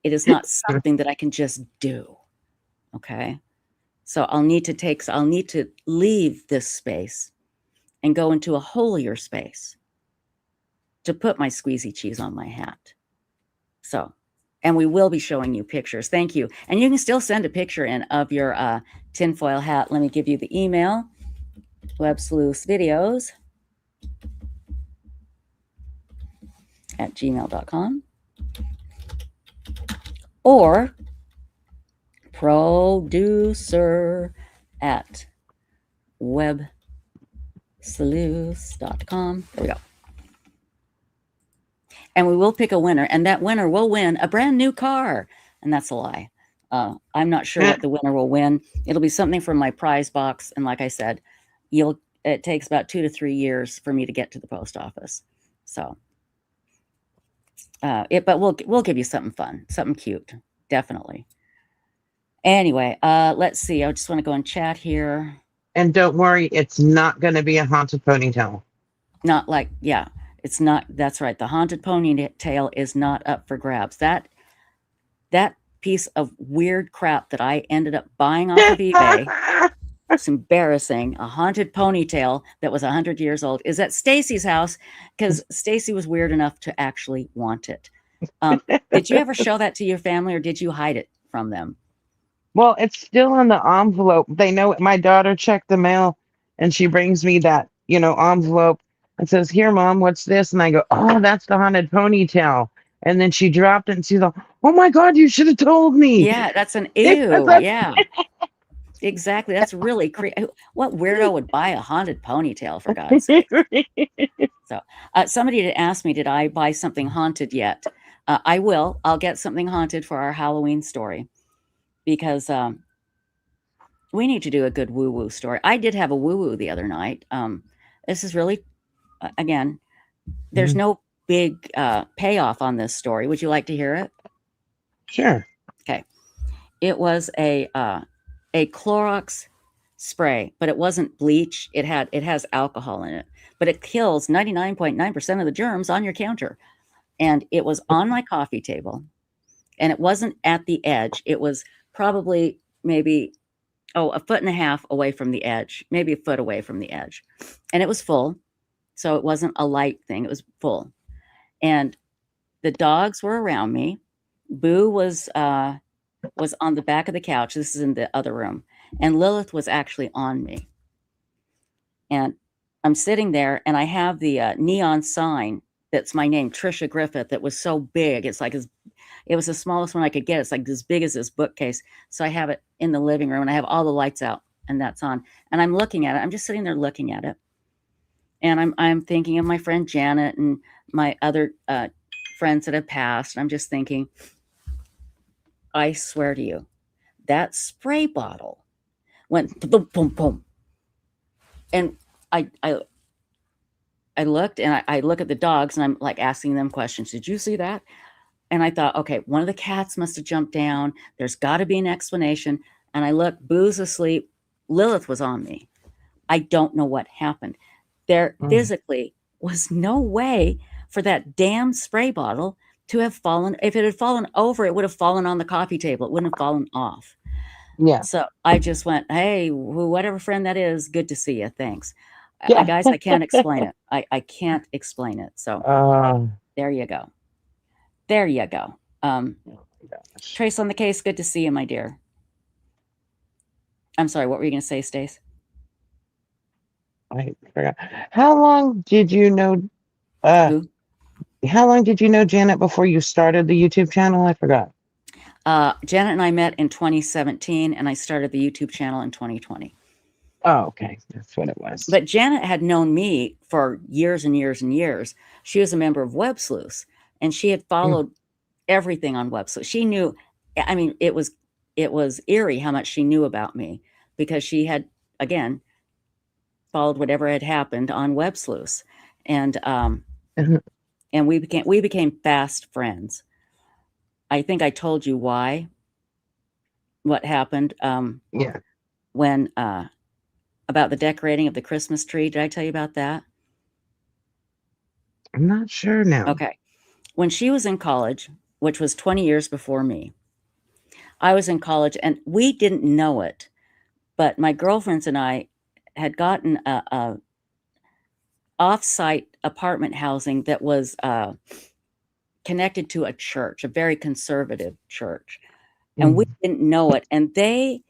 It is not something that I can just do. Okay. So I'll need to leave this space and go into a holier space to put my squeezy cheese on my hat. So, and we will be showing you pictures. Thank you. And you can still send a picture in of your tinfoil hat. Let me give you the email. Websleuths videos @gmail.com or producer @websleuths.com. There we go. And we will pick a winner, and that winner will win a brand new car. And that's a lie. I'm not sure what the winner will win. It'll be something from my prize box. And like I said, it takes about 2 to 3 years for me to get to the post office. So, but we'll give you something fun, something cute, definitely. Anyway, let's see. I just want to go and chat here. And don't worry, it's not going to be a haunted ponytail. Not like, yeah, it's not. That's right. The haunted ponytail is not up for grabs. That piece of weird crap that I ended up buying off of eBay. It's embarrassing. A haunted ponytail that was 100 years old is at Stacy's house because Stacy was weird enough to actually want it. Did you ever show that to your family or did you hide it from them? Well, it's still in the envelope. They know it. My daughter checked the mail and she brings me that, envelope and says, "Here, Mom, what's this?" And I go, "Oh, that's the haunted ponytail." And then she dropped it and she's like, "Oh my God, you should have told me." Yeah, that's an ew. Yeah. Exactly. That's really creepy. What weirdo would buy a haunted ponytail, for God's sake? So somebody had asked me, did I buy something haunted yet? I will. I'll get something haunted for our Halloween story because we need to do a good woo-woo story. I did have a woo-woo the other night. This is really, again, there's no big payoff on this story. Would you like to hear it? Sure. Okay. It was a Clorox spray, but it wasn't bleach. It has alcohol in it, but it kills 99.9% of the germs on your counter. And it was on my coffee table and it wasn't at the edge. It was probably maybe, 1.5 feet away from the edge, maybe 1 foot away from the edge. And it was full. So it wasn't a light thing. It was full. And the dogs were around me. Boo was on the back of the couch. This is in the other room. And Lilith was actually on me. And I'm sitting there and I have the neon sign that's my name, Trisha Griffith, that was so big. It's like, it was the smallest one I could get. It's like as big as this bookcase. So I have it in the living room and I have all the lights out and that's on. And I'm looking at it. I'm just sitting there looking at it. And I'm thinking of my friend Janet and my other friends that have passed. I'm just thinking, I swear to you, that spray bottle went boom, boom, boom. And I looked, and I look at the dogs, and I'm like asking them questions. Did you see that? And I thought, okay, one of the cats must have jumped down. There's got to be an explanation. And I look, Boo's asleep. Lilith was on me. I don't know what happened. There physically was no way for that damn spray bottle to have fallen. If it had fallen over, it would have fallen on the coffee table. It wouldn't have fallen off. Yeah. So I just went, hey, whatever friend that is, good to see you. Thanks. Yeah. Guys, I can't explain it. I can't explain it. So there you go. There you go. Trace on the case, good to see you, my dear. I'm sorry, what were you going to say, Stace? I forgot. How long did you know Janet before you started the YouTube channel? I forgot. Janet and I met in 2017, and I started the YouTube channel in 2020. Oh, okay. That's what it was. But Janet had known me for years and years and years. She was a member of Websleuths, and she had followed everything on Websleuths. She knew, I mean, it was eerie how much she knew about me, because she had, again, followed whatever had happened on Websleuths. And and we became fast friends. I think I told you why, what happened. When about the decorating of the Christmas tree. Did I tell you about that? I'm not sure now. Okay. When she was in college, which was 20 years before me, I was in college, and we didn't know it, but my girlfriends and I had gotten a off-site apartment housing that was connected to a church, a very conservative church. And we didn't know it. And they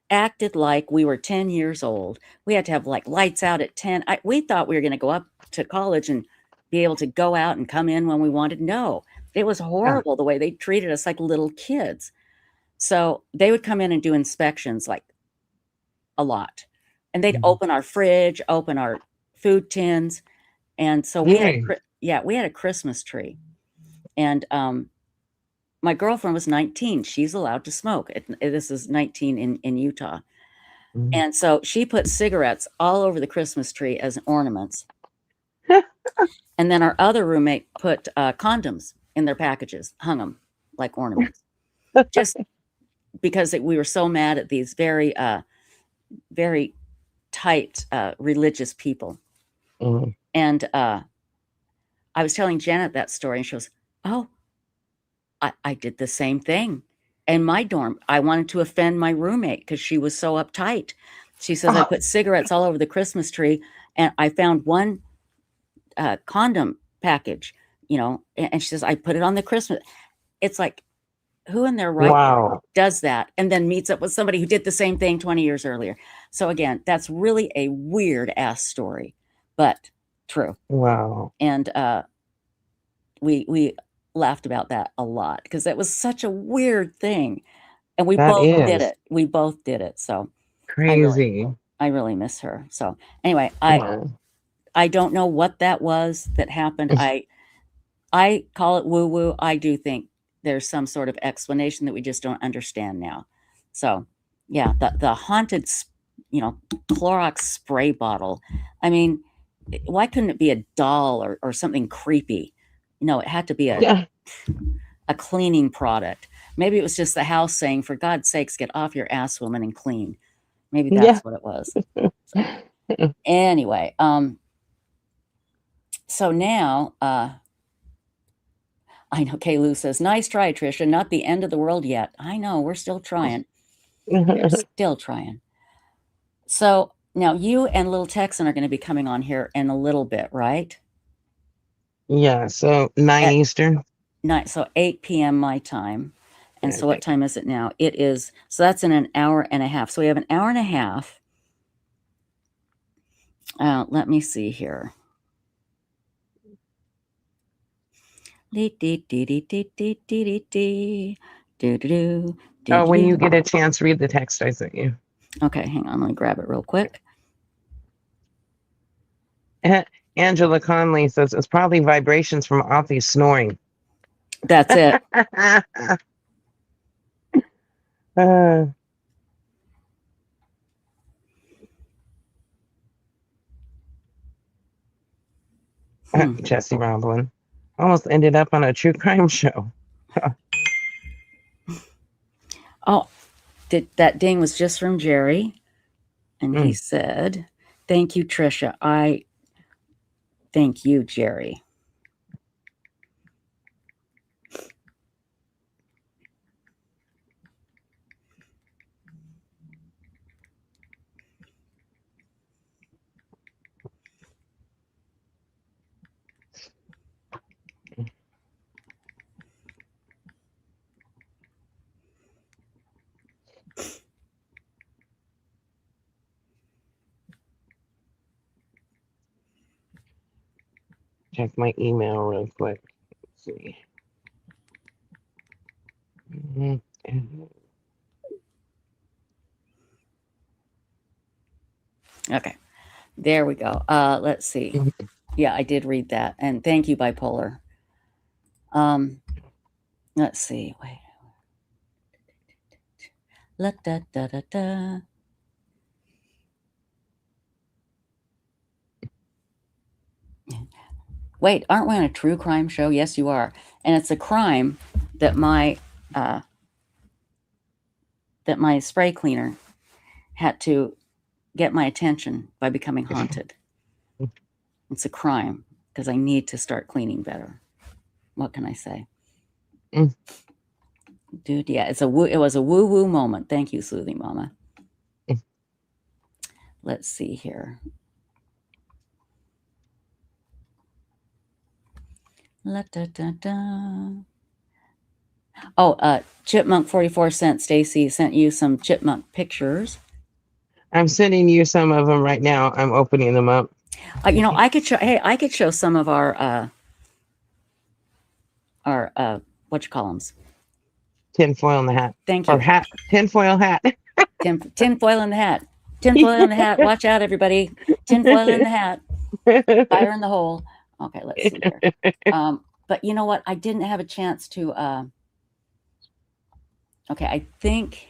acted like we were 10 years old. We had to have like lights out at 10. We thought we were going to go up to college and be able to go out and come in when we wanted. No, it was horrible the way they treated us like little kids. So they would come in and do inspections like a lot. And they'd open our fridge, open our food tins. And so we had a Christmas tree. And my girlfriend was 19. She's allowed to smoke. This is 19 in Utah. And so she put cigarettes all over the Christmas tree as ornaments. And then our other roommate put condoms in their packages, hung them like ornaments. Just because we were so mad at these very, very tight religious people. And I was telling Janet that story, and she goes, oh, I did the same thing in my dorm. I wanted to offend my roommate because she was so uptight. She says, I put cigarettes all over the Christmas tree, and I found one condom package, and she says, I put it on the Christmas. It's like, who in their right does that and then meets up with somebody who did the same thing 20 years earlier? So again, that's really a weird ass story, but true. Wow. And we laughed about that a lot because that was such a weird thing. And we both did it. We both did it. So crazy. I really miss her. So anyway, I don't know what that was that happened. I call it woo-woo. I do think there's some sort of explanation that we just don't understand now. So yeah, the haunted, Clorox spray bottle. I mean, why couldn't it be a doll or something creepy? It had to be a cleaning product. Maybe it was just the house saying, for God's sakes, get off your ass, woman, and clean. Maybe that's what it was. So, anyway, so now, I know Kay Lou says, nice try, Trisha. Not the end of the world yet. I know, we're still trying. We're still trying. So now you and little Texan are going to be coming on here in a little bit, right? Yeah, so 9 Eastern. So 8 p.m. my time. And so what time is it now? It is, so that's in an hour and a half. So we have an hour and a half. Let me see here. Oh, when you get a chance, read the text I sent you. Okay, hang on. Let me grab it real quick. Angela Conley says it's probably vibrations from Offie snoring. That's it. Jesse Roblin almost ended up on a true crime show. Oh, that ding was just from Gerry. And he said, thank you, Trisha. Thank you, Gerry. Check my email real quick. Let's see. Okay, there we go. Let's see. Yeah, I did read that, and thank you, Bipolar. Let's see. Wait. La da da da da. Wait, aren't we on a true crime show? Yes, you are, and it's a crime that my spray cleaner had to get my attention by becoming haunted. It's a crime because I need to start cleaning better. What can I say? Dude, yeah, it was a woo-woo moment. Thank you, Soothing Mama. Let's see here. La, da, da, da. Oh, Chipmunk 44 cent Stacy sent you some chipmunk pictures. I'm sending you some of them right now. I'm opening them up. You know, I could show. Hey, I could show some of our what you call them? Tinfoil in the hat. Thank you. Or hat. Tinfoil hat. Tinfoil in the hat. Tinfoil in the hat. Watch out, everybody. Tinfoil in the hat. Fire in the hole. Okay, let's see here. But you know what? I didn't have a chance to. Okay, I think.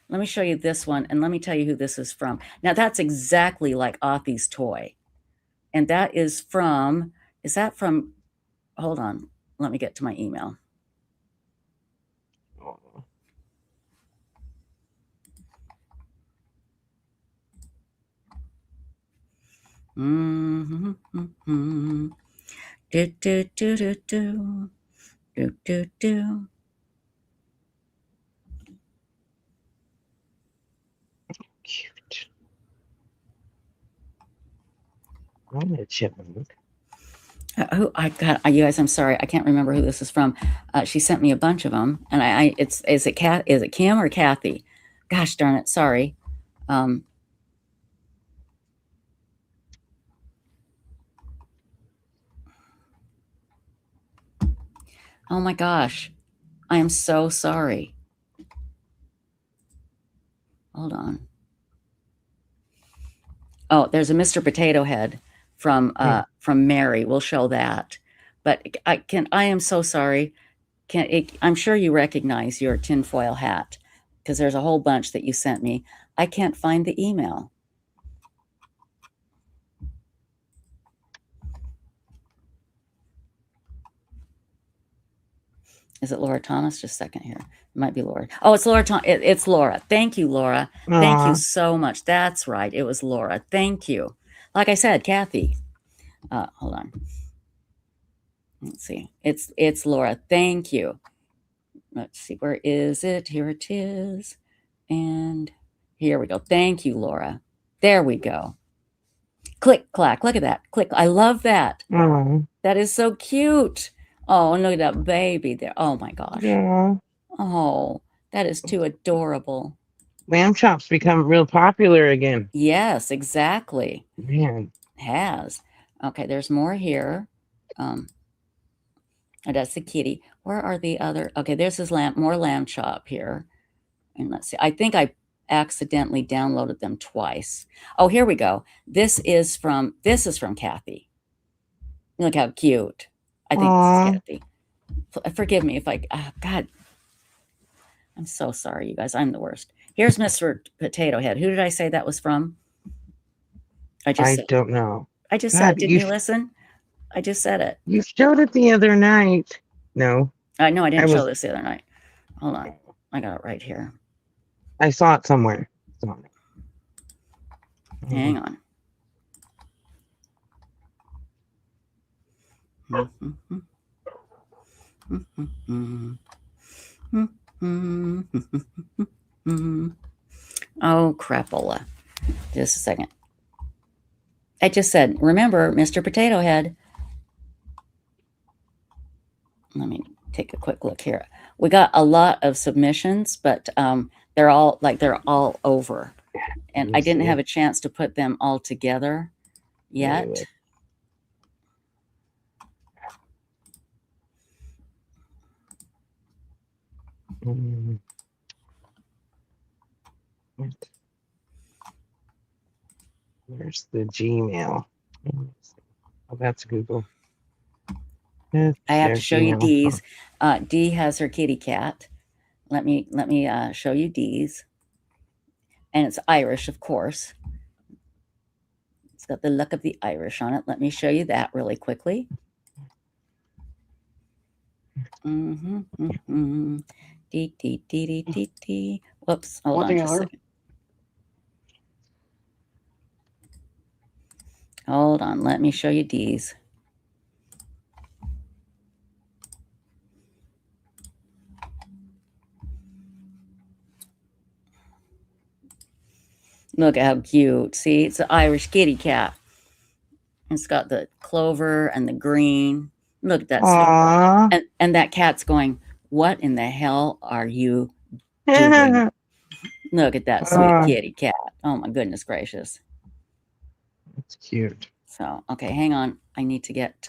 Let me show you this one, and let me tell you who this is from. Now, that's exactly like Authy's toy. And that is from, is that from, hold on, let me get to my email. Mm-hmm. Do, do, do, do, do. Do, do, do. Cute. I'm a chipmunk. Who I got? You guys, I'm sorry, I can't remember who this is from. She sent me a bunch of them, and is it Kim or Kathy? Gosh darn it, sorry. Oh my gosh, I am so sorry. Hold on. Oh, there's a Mr. Potato Head from Mary. We'll show that. But I am so sorry. I'm sure you recognize your tinfoil hat because there's a whole bunch that you sent me. I can't find the email. Is it Laura Thomas? Just a second here. It might be Laura. Oh, it's Laura. It's Laura. Thank you, Laura. Aww. Thank you so much. That's right. It was Laura. Thank you. Like I said, Kathy. Hold on. Let's see. It's Laura. Thank you. Let's see. Where is it? Here it is. And here we go. Thank you, Laura. There we go. Click, clack. Look at that. Click. I love that. Aww. That is so cute. Oh, and look at that baby there. Oh my gosh. Yeah. Oh, that is too adorable. Lamb chops become real popular again. Yes, exactly. Man. It has. Okay, there's more here. Oh, that's the kitty. Where are the other? Okay, there's his more lamb chop here. And let's see. I think I accidentally downloaded them twice. Oh, here we go. This is from Kathy. Look how cute. I think this is Kathy. Forgive me if God. I'm so sorry, you guys. I'm the worst. Here's Mr. Potato Head. Who did I say that was from? I don't know. I just God, said, didn't you listen? I just said it. You showed it the other night. No. No, I didn't show this the other night. Hold on. I got it right here. I saw it somewhere. Hang on. Oh, crapola. Just a second. I just said, remember, Mr. Potato Head. Let me take a quick look here. We got a lot of submissions, but they're all over. And I didn't have a chance to put them all together yet. Where's the Gmail? Oh, that's Google. I have to show you Dee's. Dee has her kitty cat. Let me show you Dee's. And it's Irish, of course. It's got the look of the Irish on it. Let me show you that really quickly. Dee. Whoops, hold on just a second. Hold on, let me show you Dee's. Look how cute. See, it's an Irish kitty cat. It's got the clover and the green. Look at that. And that cat's going, what in the hell are you doing? Look at that sweet kitty cat. Oh, my goodness gracious. That's cute. So, okay, hang on. I need to get...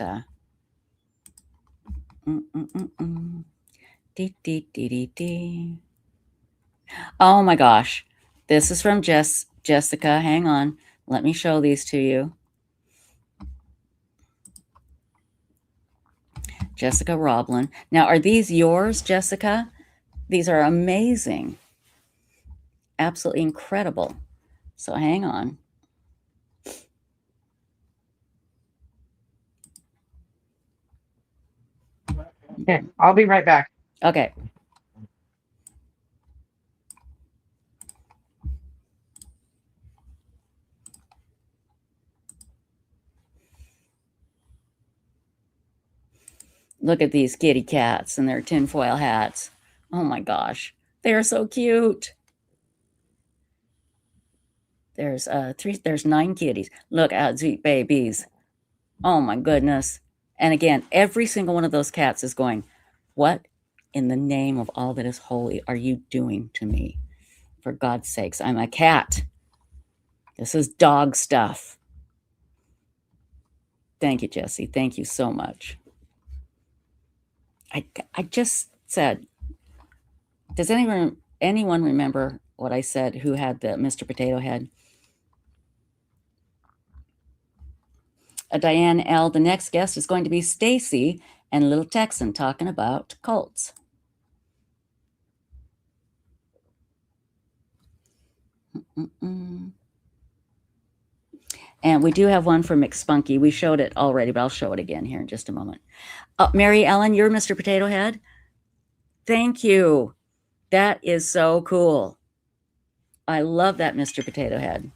Oh, my gosh. This is from Jessica. Hang on. Let me show these to you. Jessica Roblin. Now, are these yours, Jessica? These are amazing. Absolutely incredible. So hang on. Okay, I'll be right back. Okay. Look at these kitty cats and their tinfoil hats. Oh my gosh. They are so cute. There's 9 kitties. Look out, sweet babies. Oh my goodness. And again, every single one of those cats is going, what in the name of all that is holy are you doing to me? For God's sakes, I'm a cat. This is dog stuff. Thank you, Jesse. Thank you so much. I just said, does anyone remember what I said who had the Mr. Potato Head? Diane L. The next guest is going to be Stacy and Little Texan talking about cults. And we do have one for McSpunky. We showed it already, but I'll show it again here in just a moment. Mary Ellen, you're Mr. Potato Head? Thank you. That is so cool. I love that Mr. Potato Head.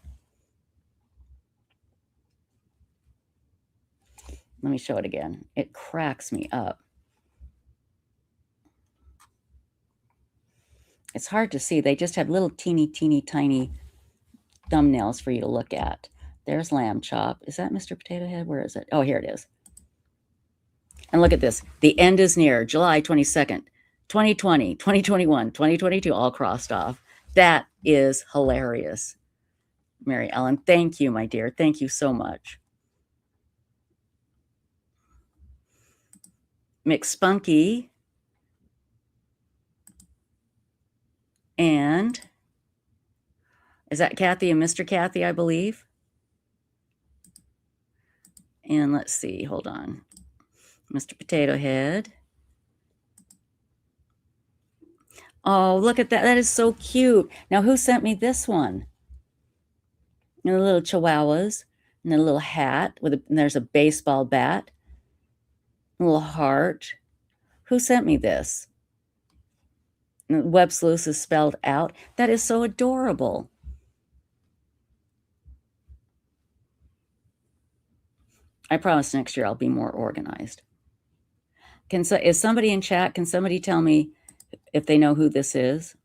Let me show it again. It cracks me up. It's hard to see. They just have little teeny tiny thumbnails for you to look at. There's Lamb Chop. Is that Mr. Potato Head? Where is it? Oh, here it is. And look at this. The end is near. July 22nd, 2020, 2021, 2022, all crossed off. That is hilarious. Mary Ellen, thank you, my dear. Thank you so much. McSpunky. And is that Kathy and Mr. Kathy, I believe? And let's see, hold on. Mr. Potato Head. Oh, look at that. That is so cute. Now, who sent me this one? And the little chihuahuas and a little hat and there's a baseball bat, a little heart. Who sent me this? Websleuths is spelled out. That is so adorable. I promise next year I'll be more organized. Is somebody in chat? Can somebody tell me if they know who this is?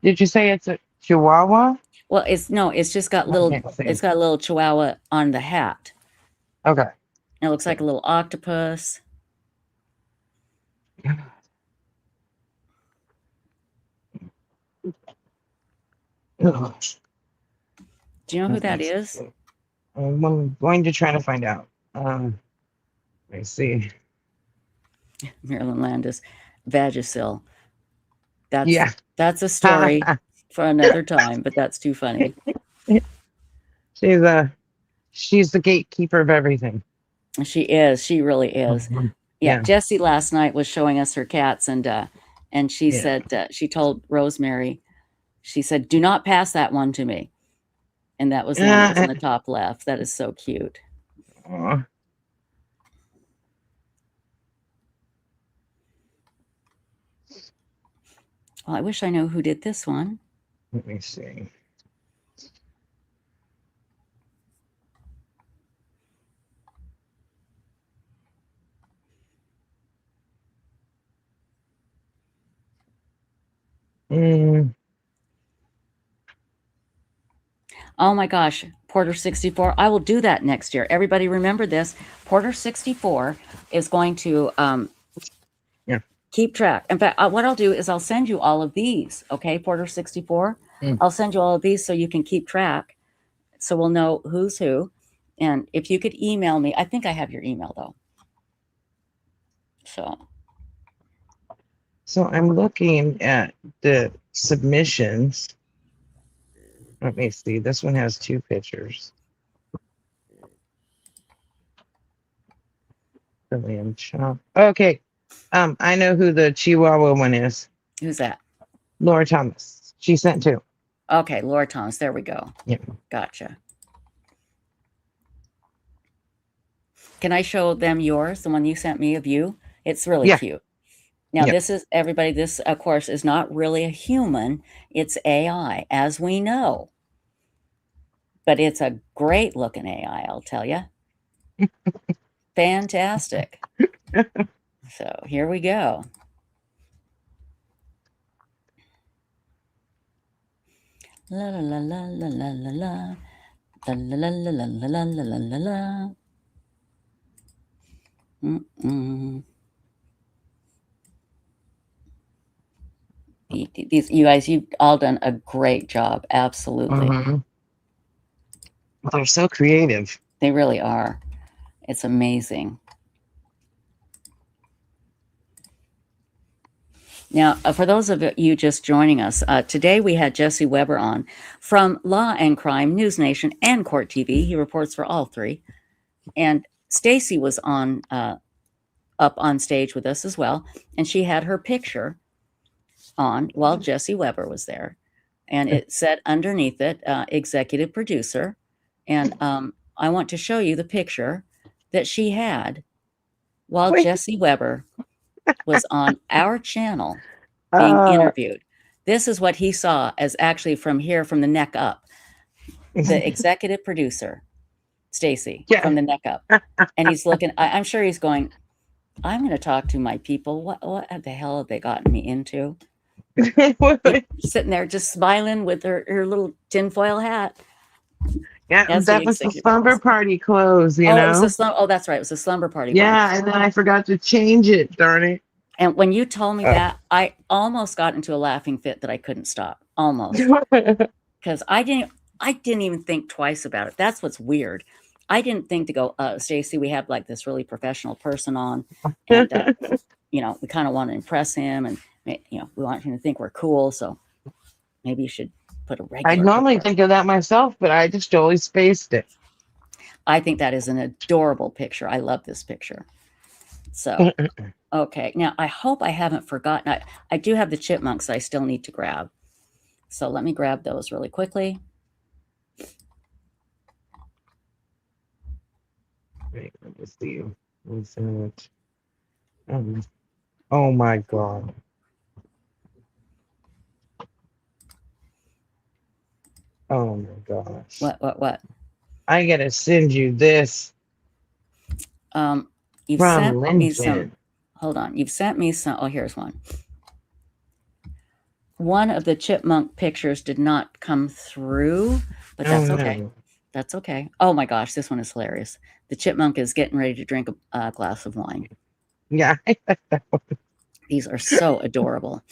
Did you say it's a Chihuahua? Well, it's just got it's got a little chihuahua on the hat. Okay. It looks like a little octopus. Do you know who that is? I'm going to try to find out. Let me see. Marilyn Landis, Vagisil. Yeah. That's a story for another time, but that's too funny. She's the gatekeeper of everything. She is. She really is. Yeah. Jessie last night was showing us her cats, and she said she told Rosemary, she said, "Do not pass that one to me." And that was the one that was in the top left. That is so cute. Aww. Well, I wish I knew who did this one. Let me see. Oh my gosh, Porter 64. I will do that next year. Everybody remember this. Porter 64 is going to keep track. In fact, what I'll do is I'll send you all of these. Okay, Porter 64. I'll send you all of these so you can keep track. So we'll know who's who. And if you could email me, I think I have your email though. So I'm looking at the submissions. Let me see. This one has 2 pictures. Okay. I know who the Chihuahua one is. Who's that? Laura Thomas. She sent 2. Okay, Laura Thomas. There we go. Yeah. Gotcha. Can I show them yours, the one you sent me of you? It's really cute. Now, this is, everybody, this, of course, is not really a human. It's AI, as we know. But it's a great-looking AI, I'll tell you. Fantastic. So, here we go. La la la la la la la la. La la la la la la la la la la. You guys, you've all done a great job. Absolutely. They're so creative. They really are. It's amazing. Now, for those of you just joining us, today we had Jesse Weber on from Law and Crime, News Nation, and Court TV. He reports for all 3. And Stacy was on up on stage with us as well, and she had her picture on while Jesse Weber was there, and it said underneath it, executive producer. And I want to show you the picture that she had while Jesse Weber was on our channel being interviewed. This is what he saw as actually from here, from the neck up, the executive producer, Stacy, from the neck up. And he's looking, I'm sure he's going, I'm going to talk to my people. What the hell have they gotten me into? Sitting there just smiling with her little tinfoil hat. Yeah, that was the slumber party clothes, you know? It was that's right. It was a slumber party. Yeah, and then I forgot to change it, darn it. And when you told me that, I almost got into a laughing fit that I couldn't stop. Almost. Because I didn't even think twice about it. That's what's weird. I didn't think to go, Stacy, we have like this really professional person on. And, you know, we kind of want to impress him. And, you know, we want him to think we're cool. So maybe you should put a I regular normally picture. think of that myself, but I just totally spaced it. I think that is an adorable picture. I love this picture. So, okay. Now, I hope I haven't forgotten. I do have the chipmunks I still need to grab. So let me grab those really quickly. Wait, let me see. What's it? Oh my God. Oh my gosh. What? I gotta send you this. You've from sent me some. Lincoln. Hold on. You've sent me some. Oh, here's one. One of the chipmunk pictures did not come through, but that's okay. No. That's okay. Oh my gosh, this one is hilarious. The chipmunk is getting ready to drink a glass of wine. Yeah. These are so adorable.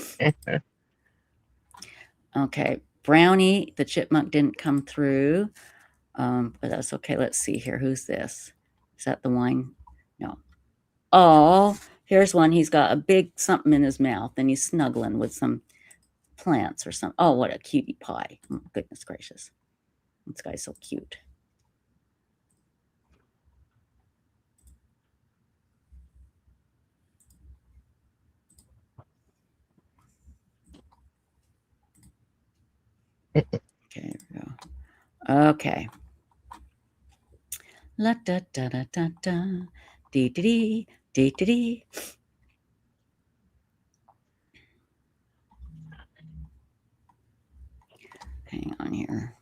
Okay. Brownie, the chipmunk didn't come through, but that's okay. Let's see here. Who's this? Is that the wine? No. Oh, here's one. He's got a big something in his mouth, and he's snuggling with some plants or something. Oh, what a cutie pie. Oh, goodness gracious. This guy's so cute. Okay, there we go. Okay. La da da da da da. Dee dee dee dee dee. Hang on here.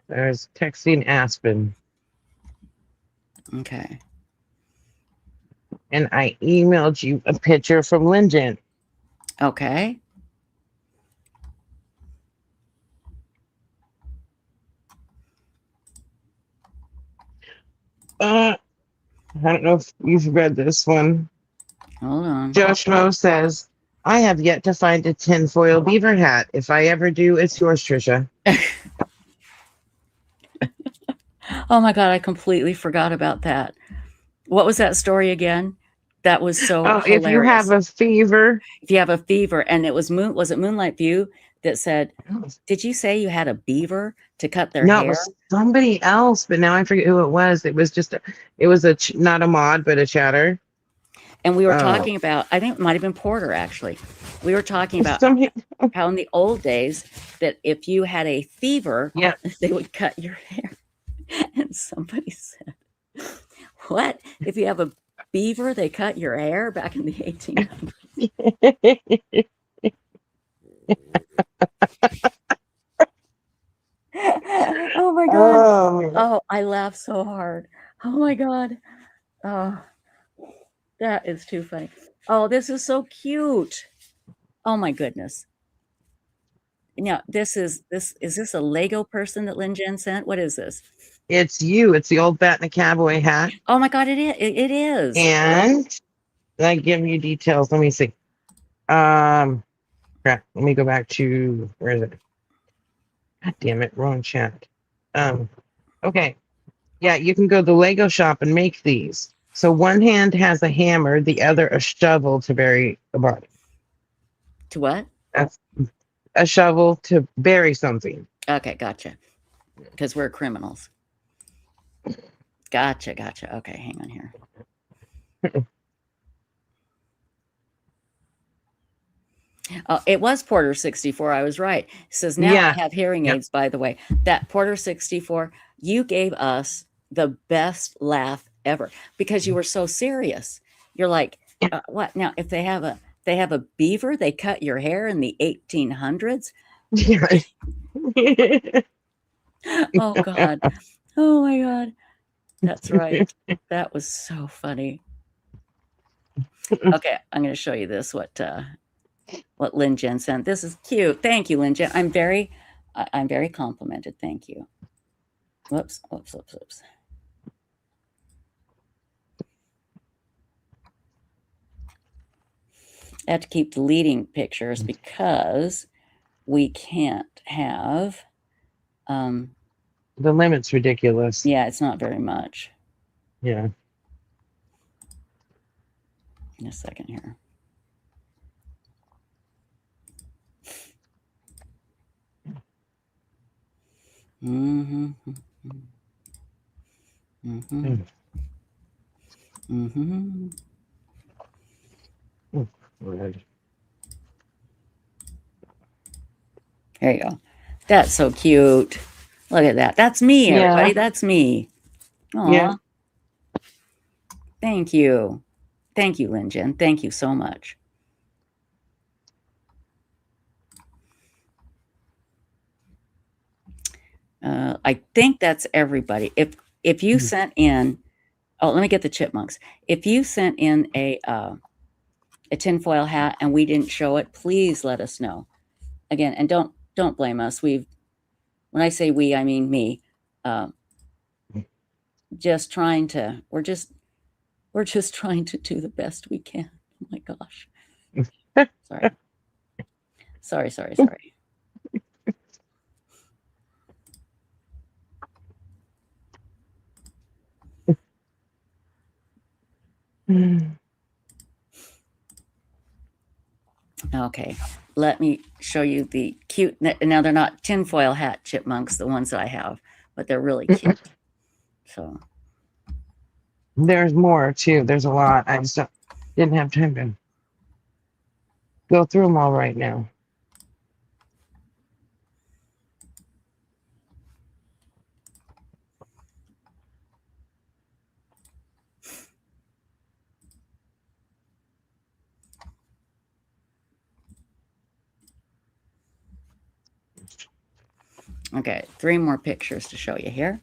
There's texting Aspen. Okay. And I emailed you a picture from Lincoln. Okay. I don't know if you've read this one. Hold on. Josh Mo says, I have yet to find a tinfoil beaver hat. If I ever do, it's yours, Trisha. Oh my God, I completely forgot about that. What was that story again? That was so hilarious. If you have a fever. If you have a fever, and it was Moonlight View that said, did you say you had a beaver to cut their No, hair? it was somebody else, but now I forget who it was. It was just, not a mod, but a chatter. And we were talking about, I think it might have been Porter, actually. We were talking about how in the old days that if you had a fever, they would cut your hair. And somebody said, what? If you have a beaver, they cut your hair back in the 1800s? Oh my God. Oh, I laughed so hard. Oh my God. Oh, that is too funny. Oh, this is so cute. Oh my goodness. Now, is this a Lego person that Lynn Jen sent? What is this? It's you. It's the old bat in a cowboy hat. Oh my God, it is. It is. And I give you details. Let me see. Crap. Let me go back to, where is it? God damn it, wrong chat. Okay. Yeah, you can go to the Lego shop and make these. So one hand has a hammer, the other a shovel to bury a body. To what? That's a shovel to bury something. Okay, gotcha. Because we're criminals. Gotcha. Okay, hang on here. Oh, it was Porter 64. I was right. It says now I have hearing aids, by the way. That Porter 64, you gave us the best laugh ever because you were so serious. You're like, what? Now, if they have a beaver, they cut your hair in the 1800s? Oh God. Oh my God. That's right. That was so funny. Okay, I'm going to show you this, what Lynn Jen sent. This is cute. Thank you, Lynn Jen. I'm very complimented. Thank you. Whoops. I have to keep deleting pictures because we can't have The limit's ridiculous. Yeah, it's not very much. Yeah. In a second here. Mm-hmm. Mm-hmm. Mm-hmm. Red. There you go. That's so cute. Look at that. That's me, everybody. Yeah. That's me. Aw. Yeah. Thank you. Thank you, Lynn Jen. Thank you so much. I think that's everybody. If you sent in, oh, let me get the chipmunks. If you sent in a tinfoil hat and we didn't show it, please let us know. Again, and don't blame us. When I say we, I mean me. Just trying to. We're just trying to do the best we can. Oh my gosh. Sorry. Okay, let me show you the cute. Now they're not tinfoil hat chipmunks, the ones that I have, but they're really cute. So There's more too. There's a lot. I just didn't have time to go through them all right now. okay, 3 more pictures to show you here.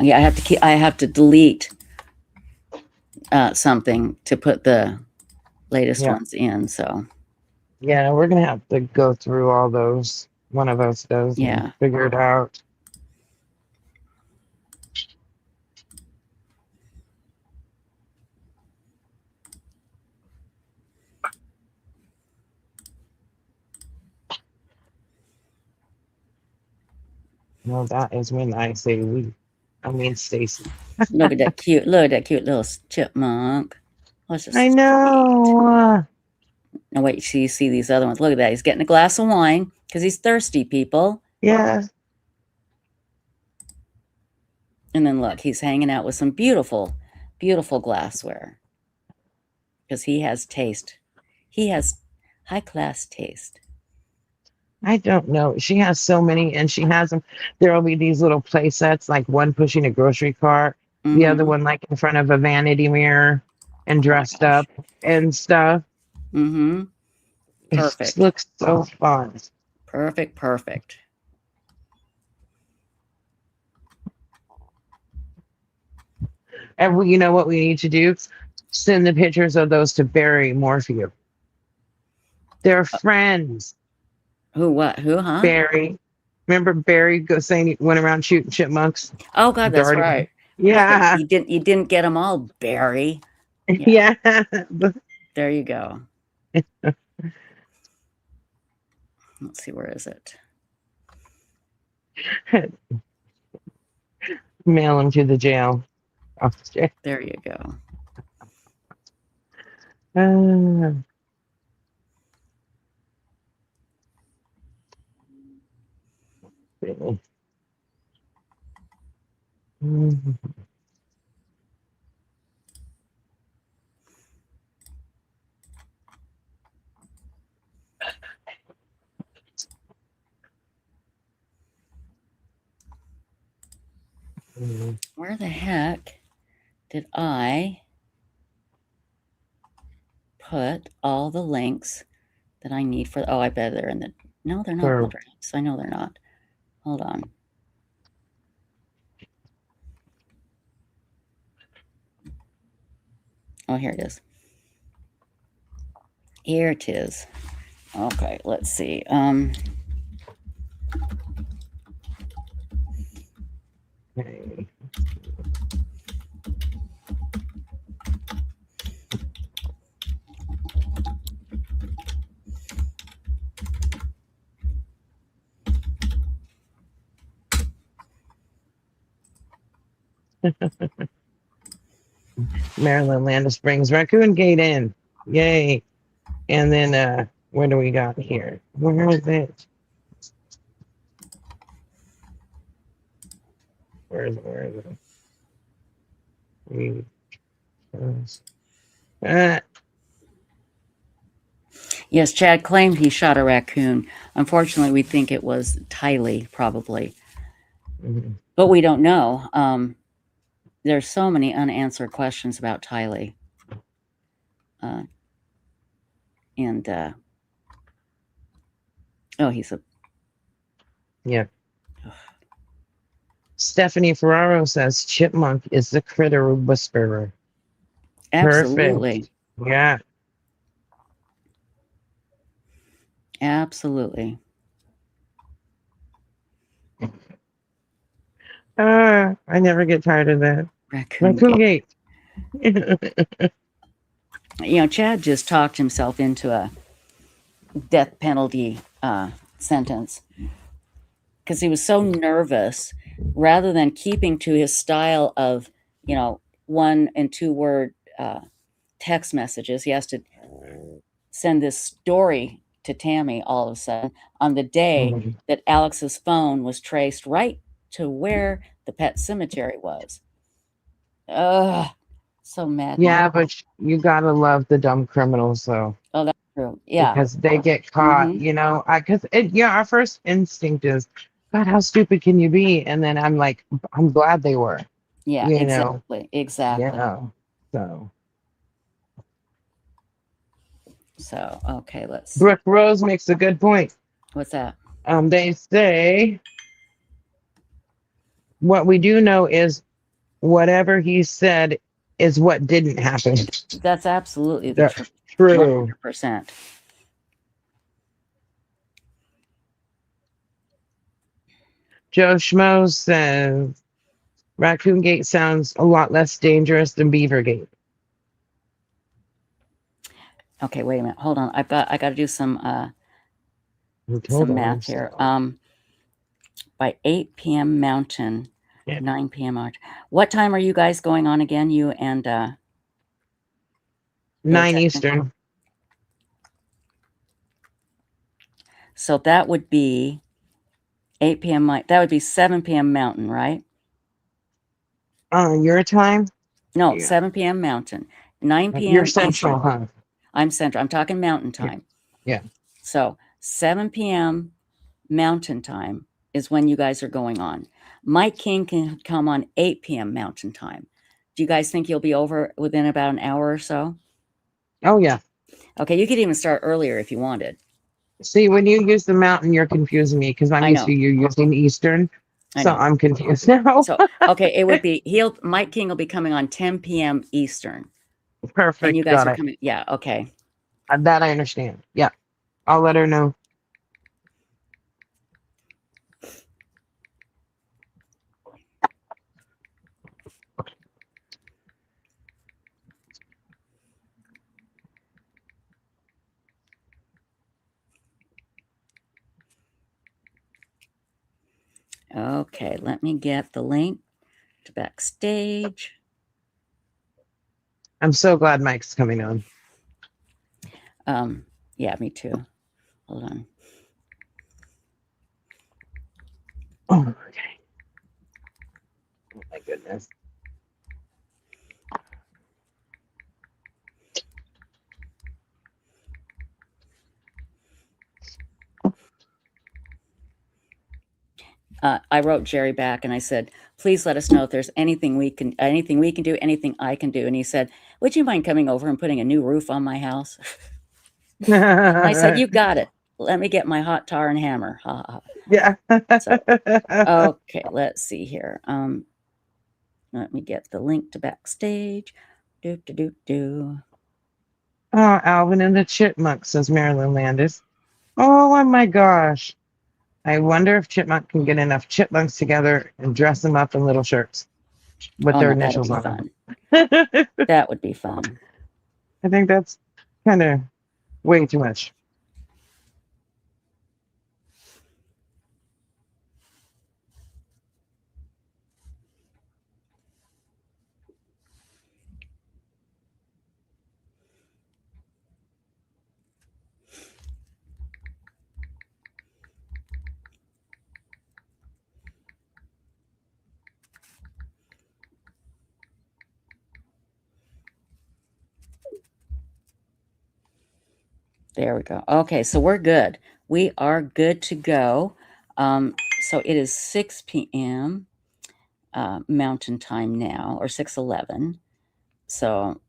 Yeah, I have to delete something to put the latest ones in. So yeah, we're gonna have to go through all those. One of us does. Yeah. And figure it out. No, that is when I say we. I mean Stacy. look at that cute little chipmunk. I know. Now wait, you see these other ones. Look at that. He's getting a glass of wine because he's thirsty, people. Yeah. And then look, he's hanging out with some beautiful glassware because he has taste. He has high class taste. I don't know. She has so many, and she has them. There will be these little play sets, like one pushing a grocery cart, the other one like in front of a vanity mirror and dressed up and stuff. Mm-hmm. Perfect. It looks so fun. Perfect. And you know what we need to do? Send the pictures of those to Barry Morphew. They're friends. Who, huh? Barry. Remember Barry saying he went around shooting chipmunks? Oh God, that's right. Yeah. You didn't get them all, Barry. Yeah. There you go. Let's see, where is it? Mail him to the jail. There you go. Where the heck did I put all the links that I need for. Oh, I bet they're in the. No, they're not in the drafts. I know they're not. Hold on. Oh, here it is. Here it is. Okay, let's see. Okay. Maryland, Land of Springs, Raccoon Gate Inn. Yay. And then where do we got here? Where is it? Where is it? Yes, Chad claimed he shot a raccoon. Unfortunately, we think it was Tylee, probably. But we don't know. There's so many unanswered questions about Tylee. Oh, he's a... Yeah. Stephanie Ferraro says chipmunk is the critter whisperer. Absolutely. Perfect. Yeah. Absolutely. I never get tired of that. Raccoon Gate. Chad just talked himself into a death penalty sentence because he was so nervous. Rather than keeping to his style of 1 and 2 word text messages, he has to send this story to Tammy all of a sudden on the day that Alex's phone was traced right to where the pet cemetery was. So mad. Yeah, but you gotta love the dumb criminals, though. Oh, that's true. Yeah, because they get caught. Our first instinct is, God, how stupid can you be? And then I'm like, I'm glad they were. Yeah, exactly. Yeah. So okay, let's see. Brooke Rose makes a good point. What's that? They say what we do know is whatever he said is what didn't happen. That's absolutely That's true. 100%. Joe Schmo says Raccoon Gate sounds a lot less dangerous than Beaver Gate. Okay, wait a minute. Hold on. I got to do some math here. By 8 p.m. Mountain, 9 p.m. March. What time are you guys going on again? You and 9 Eastern. So that would be 8 p.m. That would be 7 p.m. Mountain, right? Your time? No, 7 p.m. Mountain. 9 p.m. You're Central, huh? I'm Central. I'm talking Mountain time. Yeah. So 7 p.m. Mountain time is when you guys are going on. Mike King can come on 8 p.m. Mountain time. Do you guys think you'll be over within about an hour or so? Oh, yeah. Okay, you could even start earlier if you wanted. See, when you use the Mountain, you're confusing me because I'm used to you using Eastern. So I'm confused now. So, okay, it would be, Mike King will be coming on 10 p.m. Eastern. Perfect. And you guys are coming. Yeah, okay. That I understand. Yeah. I'll let her know. Okay, let me get the link to backstage. I'm so glad Mike's coming on. Yeah, me too. Hold on. Oh, okay. Oh my goodness. I wrote Gerry back and I said, please let us know if there's anything we can do, anything I can do. And he said, would you mind coming over and putting a new roof on my house? I said, you got it. Let me get my hot tar and hammer. Ha, ha. Yeah. So, okay, let's see here. Let me get the link to backstage. Do, do, do, do. Oh, Alvin and the Chipmunks, says Marilyn Landis. Oh my gosh. I wonder if Chipmunk can get enough chipmunks together and dress them up in little shirts with Oh, their no, that'd initials be on fun. them. That would be fun. I think that's kind of way too much. There we go. Okay, so we're good. We are good to go. So it is 6 p.m. Mountain Time now, or 6:11. So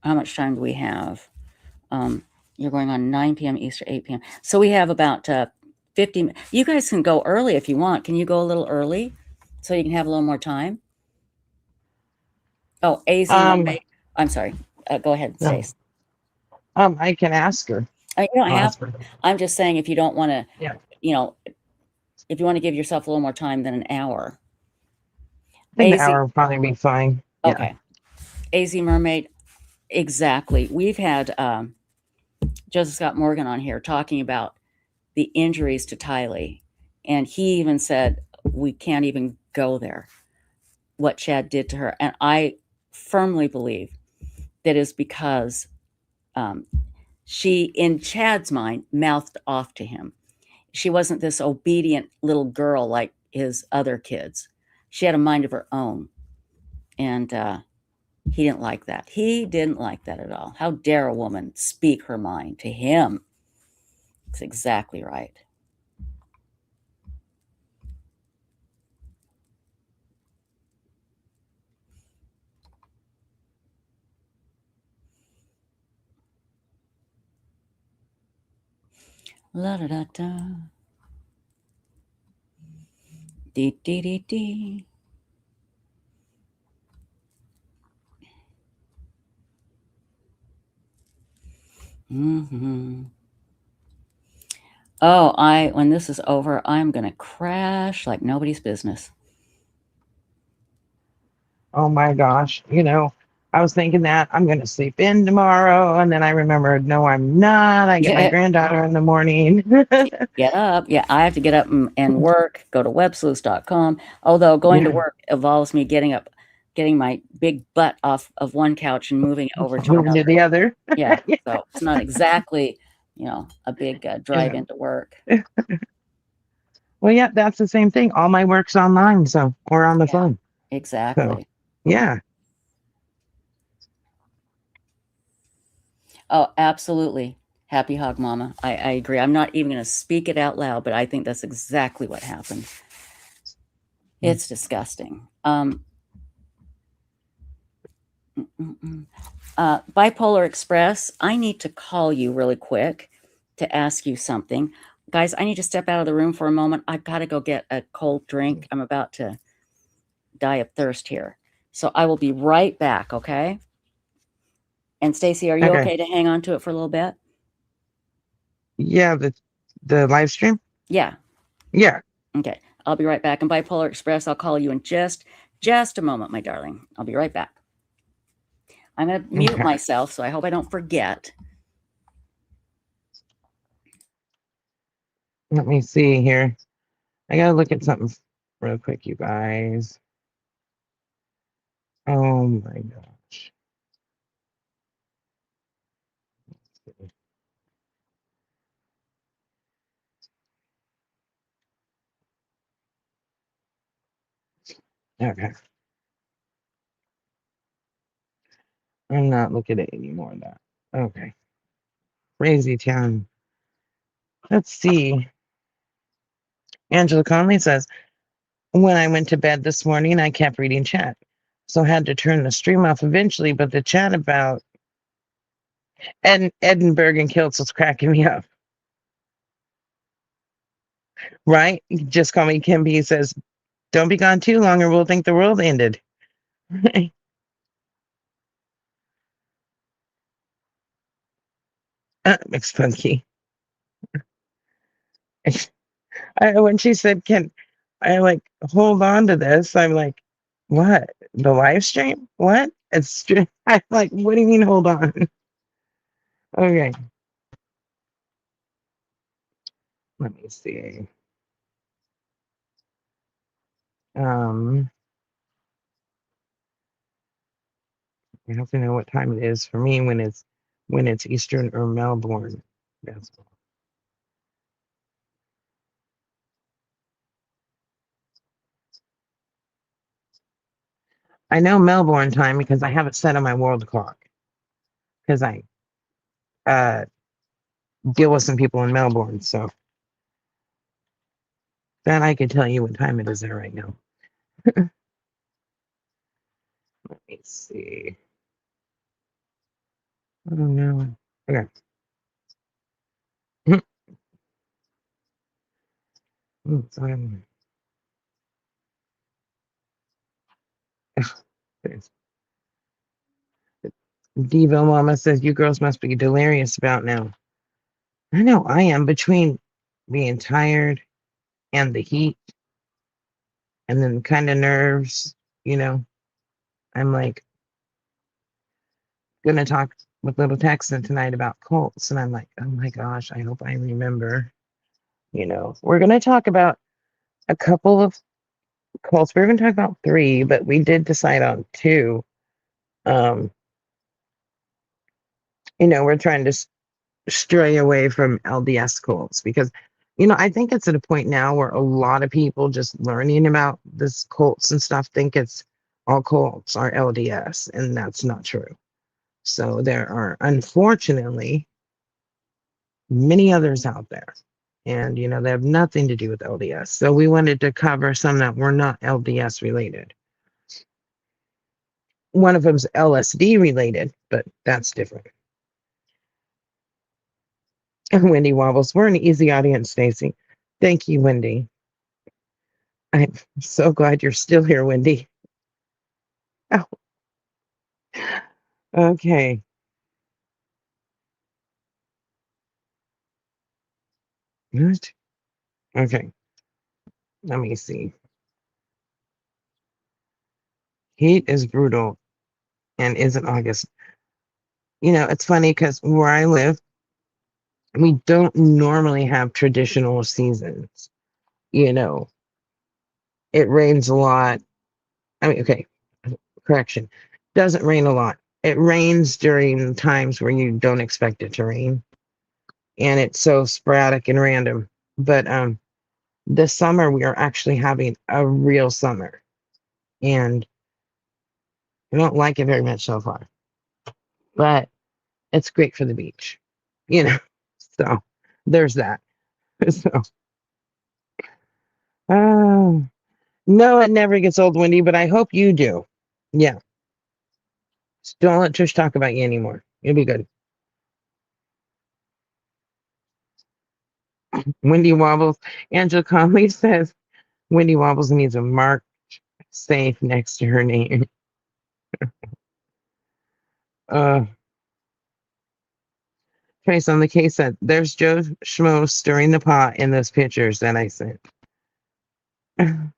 how much time do we have? You're going on 9 p.m. Eastern, 8 p.m. So we have about 50. You guys can go early if you want. Can you go a little early so you can have a little more time? Oh, AZ Mermaid. I'm sorry. Go ahead, No. Stace. I can ask her. You don't I'll have. ask her. I'm just saying if you don't want to, Yeah. you know, if you want to give yourself a little more time than an hour. I think AZ, the hour will probably be fine. okay. Yeah. AZ Mermaid. Exactly. We've had Joseph Scott Morgan on here talking about the injuries to Tylee. And he even said, we can't even go there, what Chad did to her. And I firmly believe that is because she, in Chad's mind, mouthed off to him. She wasn't this obedient little girl like his other kids. She had a mind of her own. And he didn't like that. He didn't like that at all. How dare a woman speak her mind to him? That's exactly right. La da da da. Dee dee dee dee. Mm-hmm. Oh, when this is over, I'm gonna crash like nobody's business. Oh my gosh. I was thinking that I'm going to sleep in tomorrow. And then I remembered, no, I'm not. I get my granddaughter in the morning. Get up. Yeah, I have to get up and work, go to websleuths.com. Although going to work involves me getting my big butt off of one couch and moving it over to Moving another. to the other. Yeah, so it's not exactly, a big drive into work. Well, yeah, that's the same thing. All my work's online, or on the phone. Exactly. So, yeah. Oh, absolutely. Happy Hog Mama. I agree. I'm not even going to speak it out loud, but I think that's exactly what happened. It's disgusting. Bipolar Express, I need to call you really quick to ask you something. Guys, I need to step out of the room for a moment. I've got to go get a cold drink. I'm about to die of thirst here. So I will be right back, okay? And Stacy, are you okay to hang on to it for a little bit? Yeah, the live stream? Yeah. Yeah. Okay. I'll be right back. And Bipolar Express, I'll call you in just a moment, my darling. I'll be right back. I'm going to mute myself, so I hope I don't forget. Let me see here. I got to look at something real quick, you guys. Oh my gosh. Okay. I'm not looking at any more of that. Okay. Crazy town. Let's see. Angela Conley says, when I went to bed this morning, I kept reading chat. So I had to turn the stream off eventually, but the chat about And Edinburgh and Kilts was cracking me up. Right? Just call me Kimby. He says, don't be gone too long or we'll think the world ended. McSpunky. When she said, can I like hold on to this? I'm like, what? The live stream? What? I'm like, what do you mean hold on? Okay. Let me see. Um, I have to know what time it is for me when it's Eastern or Melbourne. That's all. I know Melbourne time because I have it set on my world clock. Because I deal with some people in Melbourne, so that I could tell you what time it is there right now. Let me see. Oh no. Okay. Sorry. Devo Mama says you girls must be delirious about now. I know I am between being tired and the heat and then kind of nerves, you know. I'm like gonna talk with little Texan tonight about cults, and I'm like, oh my gosh, I hope I remember. You know, we're gonna talk about a couple of cults. We're gonna talk about 3, but we did decide on 2. Um, you know, we're trying to stray away from LDS cults because, you know, I think it's at a point now where a lot of people just learning about this cults and stuff think it's all cults are LDS, and that's not true. So there are unfortunately many others out there, and you know they have nothing to do with LDS. So we wanted to cover some that were not LDS related. One of them's LSD related, but that's different. And Wendy Wobbles, we're an easy audience, Stacy. Thank you, Wendy. I'm so glad you're still here, Wendy. Oh. Okay. What? Okay. Let me see. Heat is brutal and isn't August. You know, it's funny because where I live, we don't normally have traditional seasons. You know, it rains a lot. I mean, okay, correction. Doesn't rain a lot. It rains during times where you don't expect it to rain. And it's so sporadic and random. But this summer we are actually having a real summer. And I don't like it very much so far. But it's great for the beach. You know. So there's that. So no, it never gets old, Wendy, but I hope you do. Yeah. Just don't let Trish talk about you anymore. You'll be good. Wendy Wobbles. Angela Conley says Wendy Wobbles needs a mark safe next to her name. Trace on the case said, there's Joe Schmo stirring the pot in those pictures that I sent. I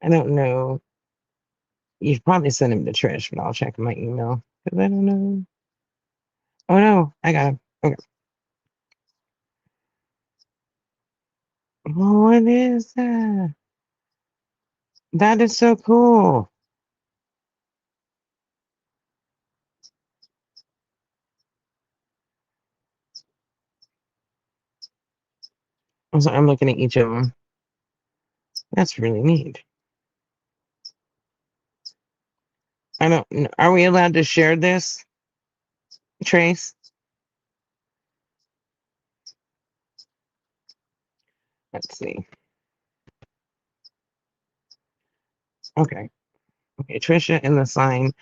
don't know. You probably sent him to Trish, but I'll check my email because I don't know. Oh no, I got him. Okay. Oh, what is that? That is so cool. So I'm looking at each of them. That's really neat. I don't know. Are we allowed to share this, Trace? Let's see. Okay. Okay, Trisha in the sign.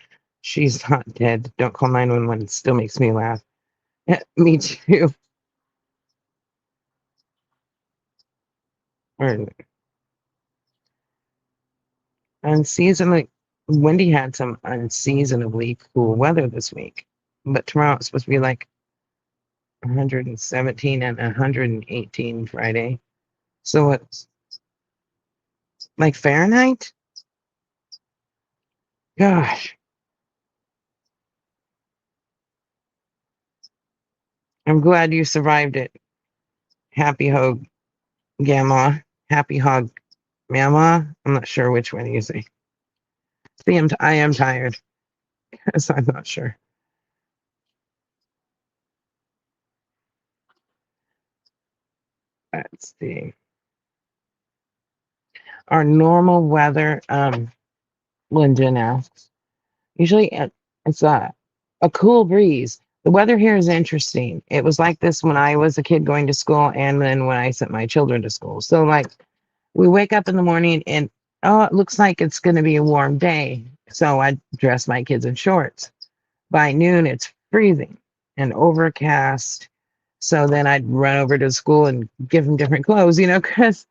She's not dead. Don't call 911. It still makes me laugh. Me too. Or unseasonably, Wendy had some unseasonably cool weather this week, but tomorrow it's supposed to be like 117 and 118 Friday. So it's like Fahrenheit? Gosh. I'm glad you survived it. Happy hog gamma. Happy hog mama. I'm not sure which one you say. See, I am tired. So I'm not sure. Let's see. Our normal weather, Lyndon asks. Usually it's a cool breeze. The weather here is interesting. It was like this when I was a kid going to school and then when I sent my children to school. So like we wake up in the morning and oh, it looks like it's going to be a warm day. So I dress my kids in shorts. By noon, it's freezing and overcast. So then I'd run over to school and give them different clothes, because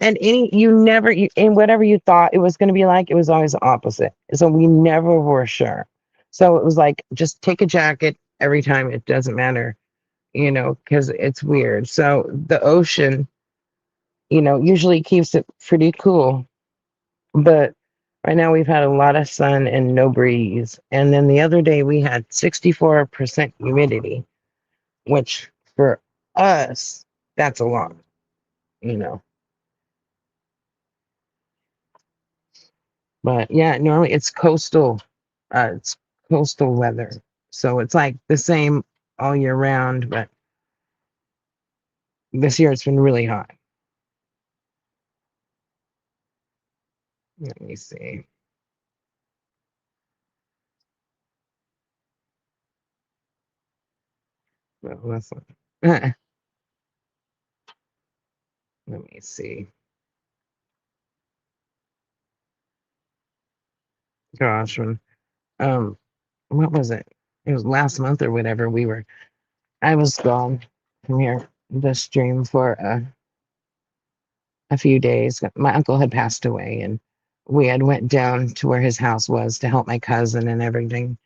and whatever you thought it was going to be like, it was always the opposite. So we never were sure. So it was like, just take a jacket every time. It doesn't matter, because it's weird. So the ocean, usually keeps it pretty cool. But right now we've had a lot of sun and no breeze. And then the other day we had 64% humidity, which for us, that's a lot, you know. But yeah, normally it's coastal weather. So it's like the same all year round, but this year it's been really hot. Let me see. Well, that's not, let me see. Gosh, um, what was it? It was last month or whatever. I was gone from here, the stream for a few days. My uncle had passed away, and we had went down to where his house was to help my cousin and everything.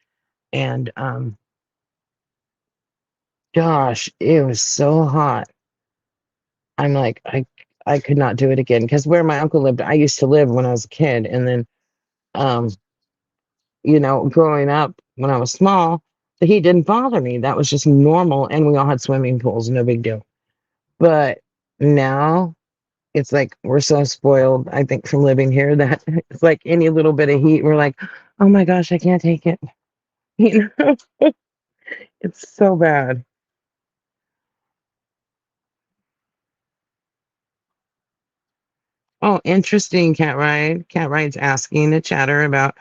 And gosh, it was so hot. I'm like, I could not do it again because where my uncle lived, I used to live when I was a kid, and then um, growing up when I was small, the heat didn't bother me. That was just normal, and we all had swimming pools, no big deal. But now it's like we're so spoiled, I think, from living here that it's like any little bit of heat, we're like, oh my gosh, I can't take it. You know, it's so bad. Oh, interesting, Cat Ride. Cat Ride's asking the chatter about,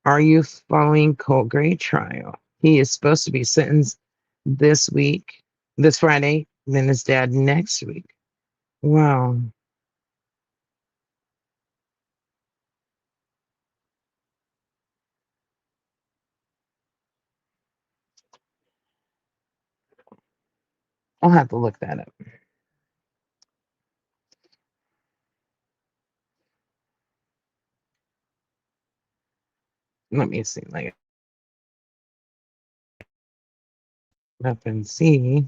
are you following Colt Gray trial? He is supposed to be sentenced this week, this Friday, then his dad next week. Wow. I'll have to look that up. Let me see. Like, up and see.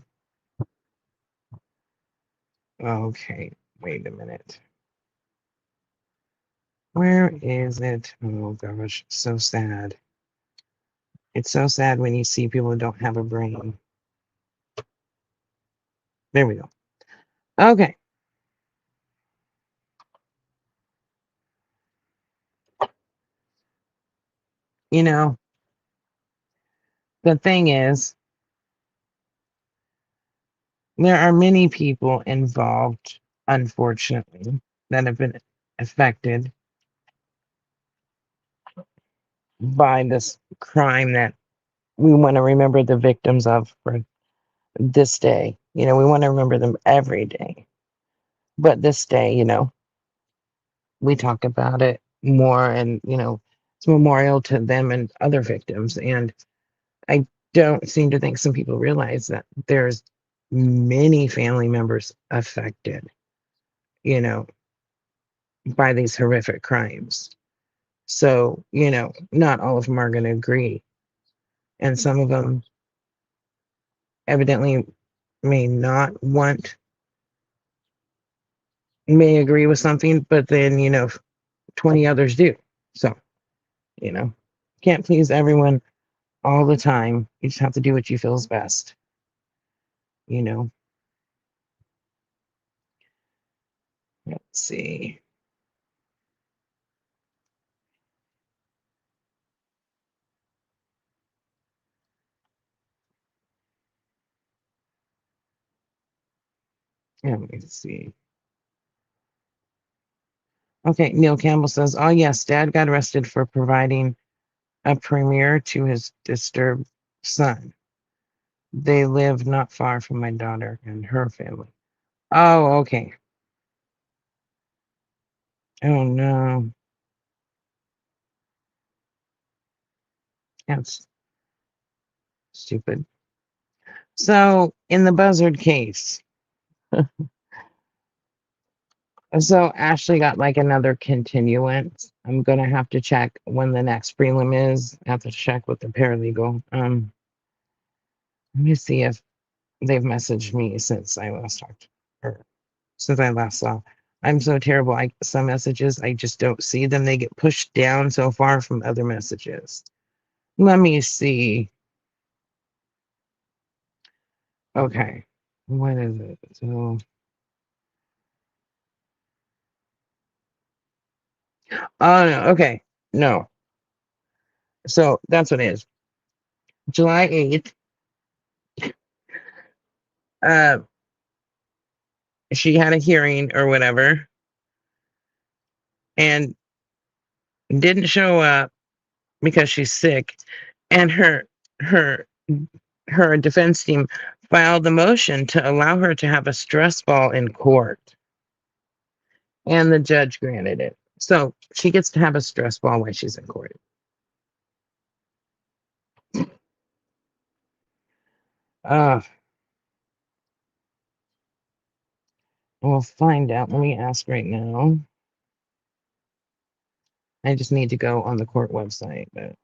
Okay, wait a minute. Where is it? Oh gosh, so sad. It's so sad when you see people who don't have a brain. There we go. Okay. You know, the thing is, there are many people involved, unfortunately, that have been affected by this crime that we want to remember the victims of for this day. We want to remember them every day. But this day, we talk about it more and, it's memorial to them and other victims. And I don't seem to think some people realize that there's many family members affected, you know, by these horrific crimes. So, you know, not all of them are going to agree. And some of them evidently may not want, may agree with something, but then, you know, 20 others do. So, you know, can't please everyone all the time. You just have to do what you feel is best, you know. Let's see. Yeah, let me see. Okay, Neil Campbell says, oh, yes, Dad got arrested for providing a premiere to his disturbed son. They live not far from my daughter and her family. Oh, okay. Oh, no. That's stupid. So, in the Buzzard case, so Ashley got like another continuance. I'm going to have to check when the next prelim is. I have to check with the paralegal. Let me see if they've messaged me since I last talked, or since I last saw. I'm so terrible. Some messages I just don't see them. They get pushed down so far from other messages. Let me see. Okay. What is it? So oh no, okay. No. So that's what it is. July 8th. She had a hearing or whatever and didn't show up because she's sick, and her her defense team filed the motion to allow her to have a stress ball in court, and the judge granted it. So she gets to have a stress ball when she's in court. We'll find out. Let me ask right now. I just need to go on the court website, but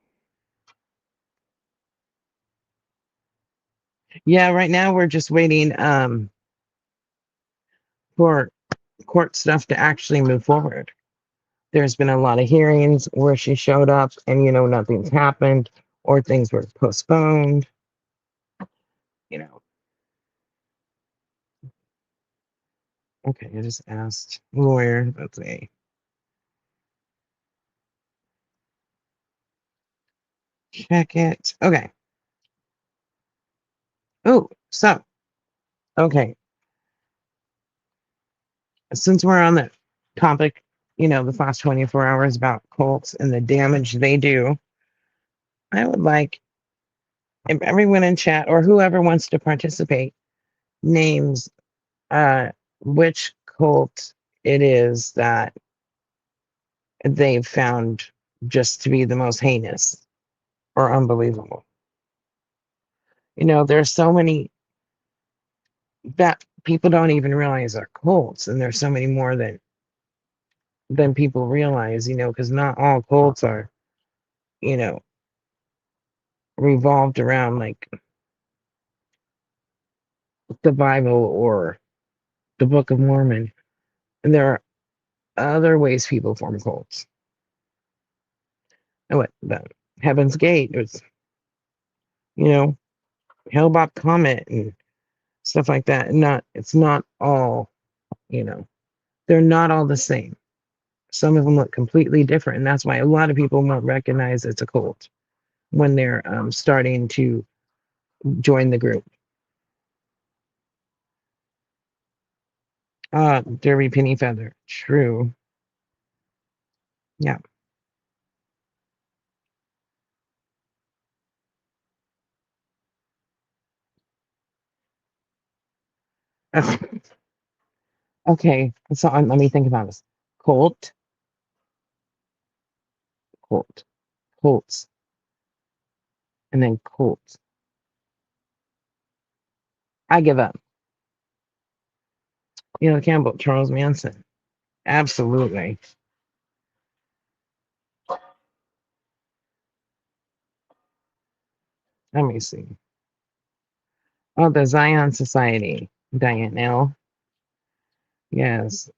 yeah, right now we're just waiting for court stuff to actually move forward. There's been a lot of hearings where she showed up and, you know, nothing's happened or things were postponed, you know. Okay, I just asked lawyer. Let's see. Check it. Okay. Oh, so, okay. Since we're on the topic, you know, the last 24 hours about cults and the damage they do, I would like if everyone in chat or whoever wants to participate names which cult it is that they've found just to be the most heinous or unbelievable. You know, there's so many that people don't even realize are cults, and there's so many more than people realize, you know, because not all cults are, you know, revolved around like the Bible or the Book of Mormon. And there are other ways people form cults. And what the Heaven's Gate was, you know, Hellbop Comet and stuff like that. It's not all, you know, they're not all the same. Some of them look completely different, and that's why a lot of people won't recognize it's a cult when they're starting to join the group. Derby Penny Feather. True. Yeah. Okay, so let me think about this. Cult. Colts, and then Colts. I give up. Campbell, Charles Manson. Absolutely. Let me see. Oh, the Zion Society. Diane L. Yes.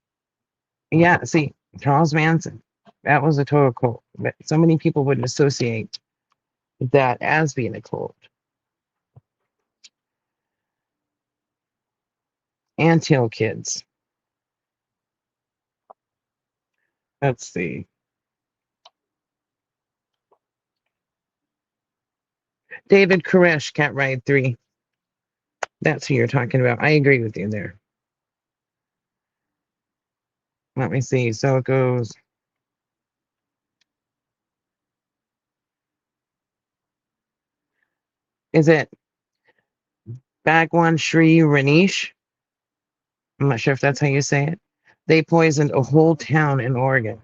Yeah, see, Charles Manson. That was a total cult. But so many people wouldn't associate that as being a cult. Anthill Kids. Let's see. David Koresh, Cat Ride 3. That's who you're talking about. I agree with you there. Let me see. So it goes. Is it Bhagwan Sri Ranish? I'm not sure if that's how you say it. They poisoned a whole town in Oregon.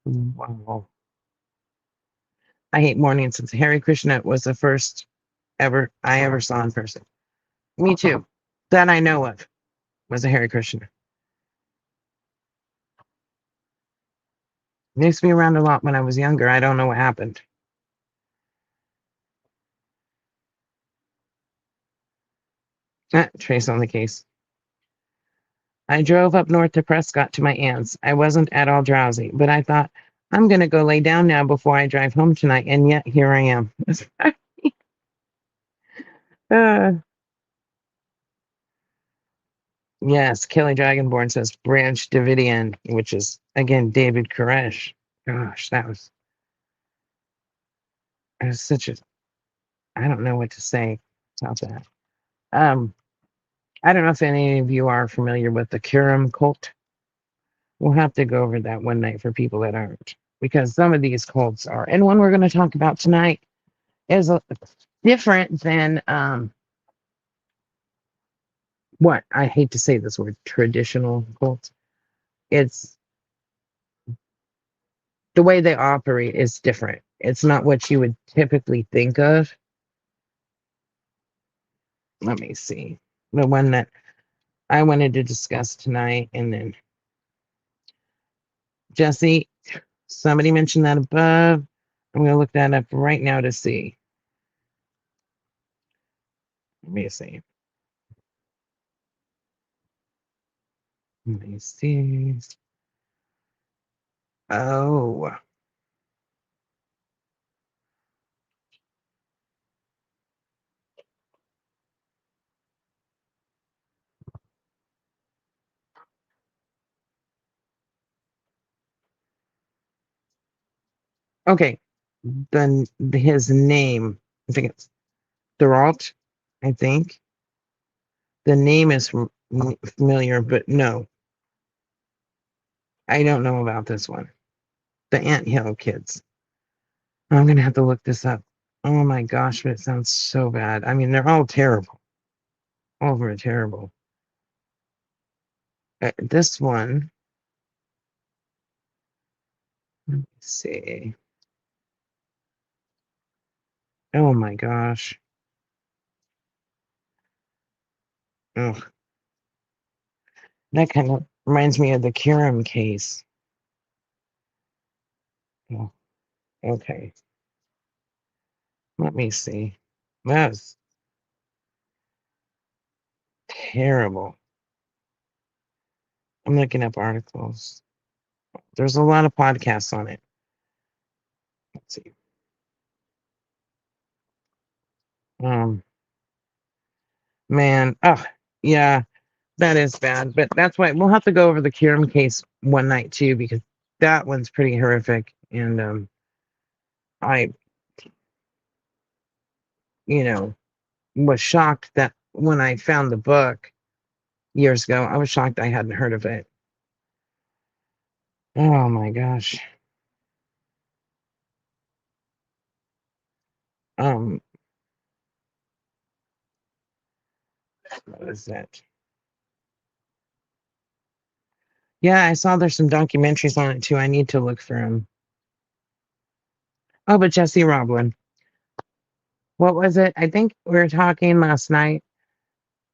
Wow. I hate morning since Hare Krishna was the first I ever saw in person. Me too. That I know of was a Hare Krishna. They used to be around a lot when I was younger. I don't know what happened. Trace on the case. I drove up north to Prescott to my aunt's. I wasn't at all drowsy, but I thought, I'm going to go lay down now before I drive home tonight, and yet here I am. Yes, Kelly Dragonborn says Branch Davidian, which is, again, David Koresh. Gosh, that was such a, I don't know what to say about that. I don't know if any of you are familiar with the Curum cult. We'll have to go over that one night for people that aren't, because some of these cults are, and one we're going to talk about tonight is different than what I hate to say this word, traditional cults. It's the way they operate is different. It's not what you would typically think of. Let me see. The one that I wanted to discuss tonight, and then Jesse, somebody mentioned that above. I'm going to look that up right now to see. Let me see. Let me see. Oh. Okay. Then his name, I think it's Thuralt, I think. The name is familiar, but no. I don't know about this one. The Anthill Kids. I'm going to have to look this up. Oh my gosh, but it sounds so bad. I mean, they're all terrible. All of them are terrible. This one, let me see. Oh my gosh. Ugh. That kind of reminds me of the Kiram case. Oh, okay. Let me see. That's terrible. I'm looking up articles. There's a lot of podcasts on it. Let's see. Man, oh yeah, that is bad. But that's why we'll have to go over the Kiram case one night too, because that one's pretty horrific. And I, was shocked that when I found the book years ago, I was shocked I hadn't heard of it. Oh my gosh. What is that? Yeah, I saw there's some documentaries on it too. I need to look for them. Oh, but Jesse Roblin. What was it? I think we were talking last night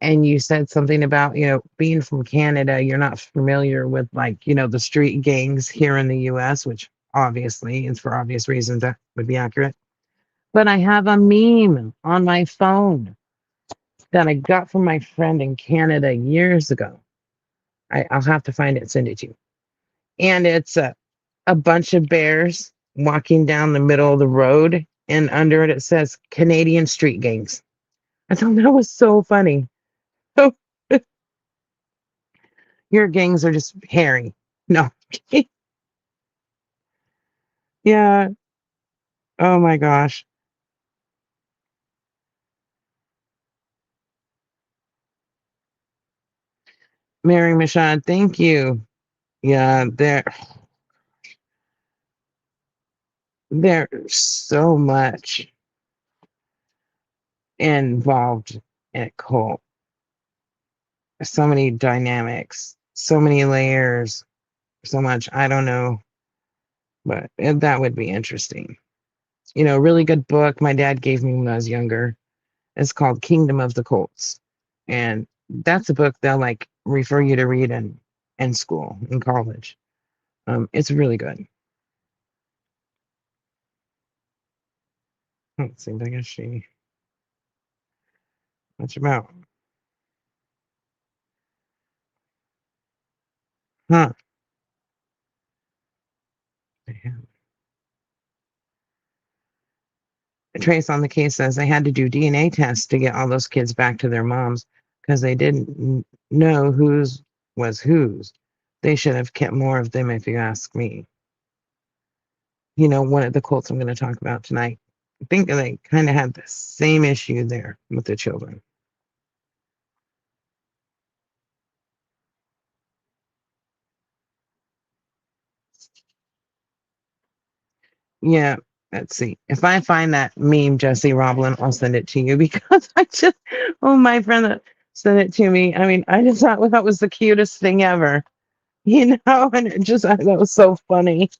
and you said something about, being from Canada, you're not familiar with like, the street gangs here in the US, which obviously is for obvious reasons that would be accurate. But I have a meme on my phone that I got from my friend in Canada years ago. I'll have to find it and send it to you. And it's a bunch of bears walking down the middle of the road, and under it says Canadian street gangs. I thought that was so funny. So your gangs are just hairy. No. Yeah. Oh my gosh. Mary Michonne, thank you. Yeah, there's so much involved in cult. So many dynamics, so many layers, so much. I don't know, but that would be interesting. Really good book my dad gave me when I was younger. It's called Kingdom of the Colts. And that's a book they'll like refer you to read in school, in college. It's really good. Let's see if I can see much about. Huh. Trace on the case says they had to do DNA tests to get all those kids back to their moms because they didn't know whose was whose. They should have kept more of them, if you ask me. One of the quotes I'm going to talk about tonight. I think they kind of had the same issue there with the children. Yeah, let's see. If I find that meme, Jesse Roblin, I'll send it to you because my friend that sent it to me. I mean, I just thought that was the cutest thing ever, and that was so funny.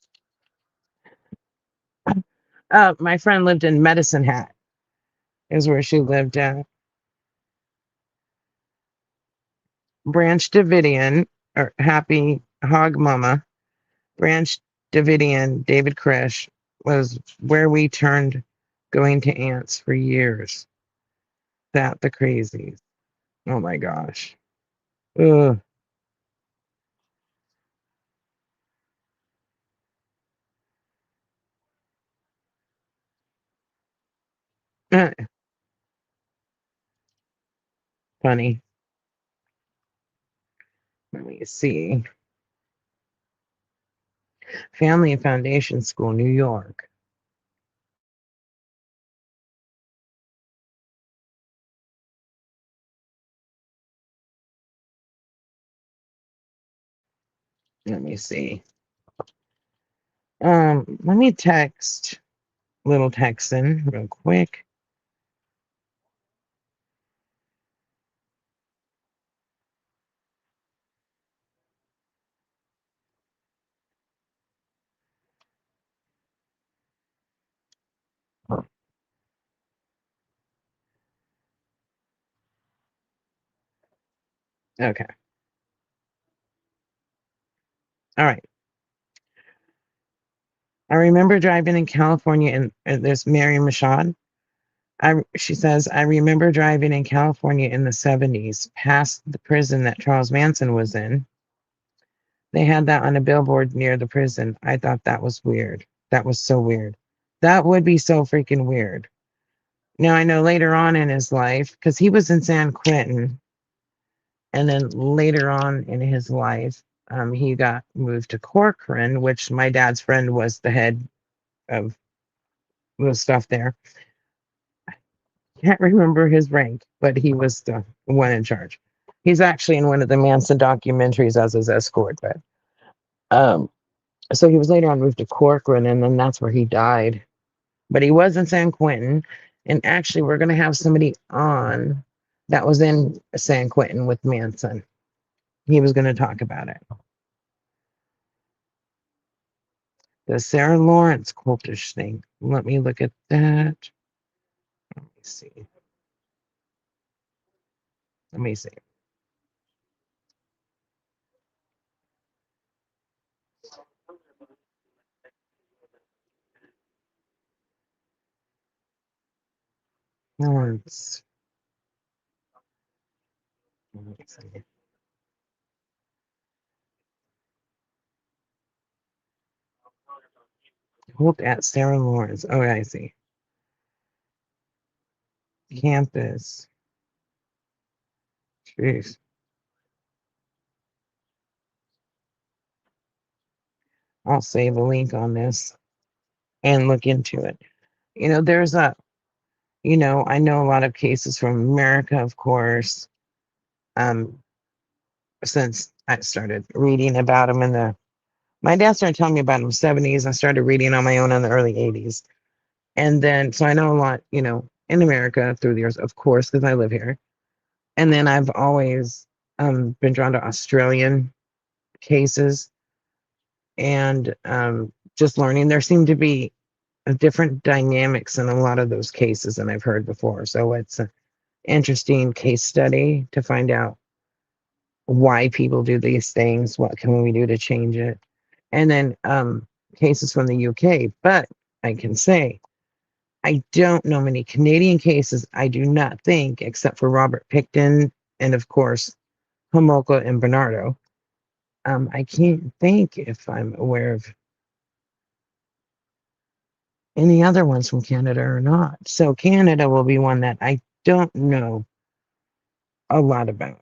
My friend lived in Medicine Hat, is where she lived at. Branch Davidian, or Happy Hog Mama, Branch Davidian, David Krish, was where we turned going to ants for years. That the crazies. Oh my gosh. Ugh. Funny. Let me see. Family and Foundation School, New York. Let me see. Let me text little Texan real quick. Okay. All right. I remember driving in California, and there's Mary Michaud. She says, I remember driving in California in the 70s past the prison that Charles Manson was in. They had that on a billboard near the prison. I thought that was weird. That was so weird. That would be so freaking weird. Now, I know later on in his life, because he was in San Quentin, and then later on in his life, he got moved to Corcoran, which my dad's friend was the head of the stuff there. Can't remember his rank, but he was the one in charge. He's actually in one of the Manson documentaries as his escort, but so he was later on moved to Corcoran, and then that's where he died. But he was in San Quentin, and actually we're going to have somebody on that was in San Quentin with Manson. He was going to talk about it. The Sarah Lawrence cultish thing. Let me look at that. Let me see. Let me see. Lawrence. Let me see. Hold at Sarah Lawrence. Oh, I see. Campus. Jeez. I'll save a link on this and look into it. There's I know a lot of cases from America, of course. Since I started reading about them my dad started telling me about them in the 70s. I started reading on my own in the early 80s. And then, so I know a lot, in America through the years, of course, because I live here. And then I've always been drawn to Australian cases and just learning. There seem to be different dynamics in a lot of those cases than I've heard before. So it's an interesting case study to find out why people do these things. What can we do to change it? And then cases from the UK. But I can say I don't know many Canadian cases. I do not think, except for Robert Picton and of course Homolka and Bernardo. I can't think if I'm aware of any other ones from Canada or not. So Canada will be one that I don't know a lot about.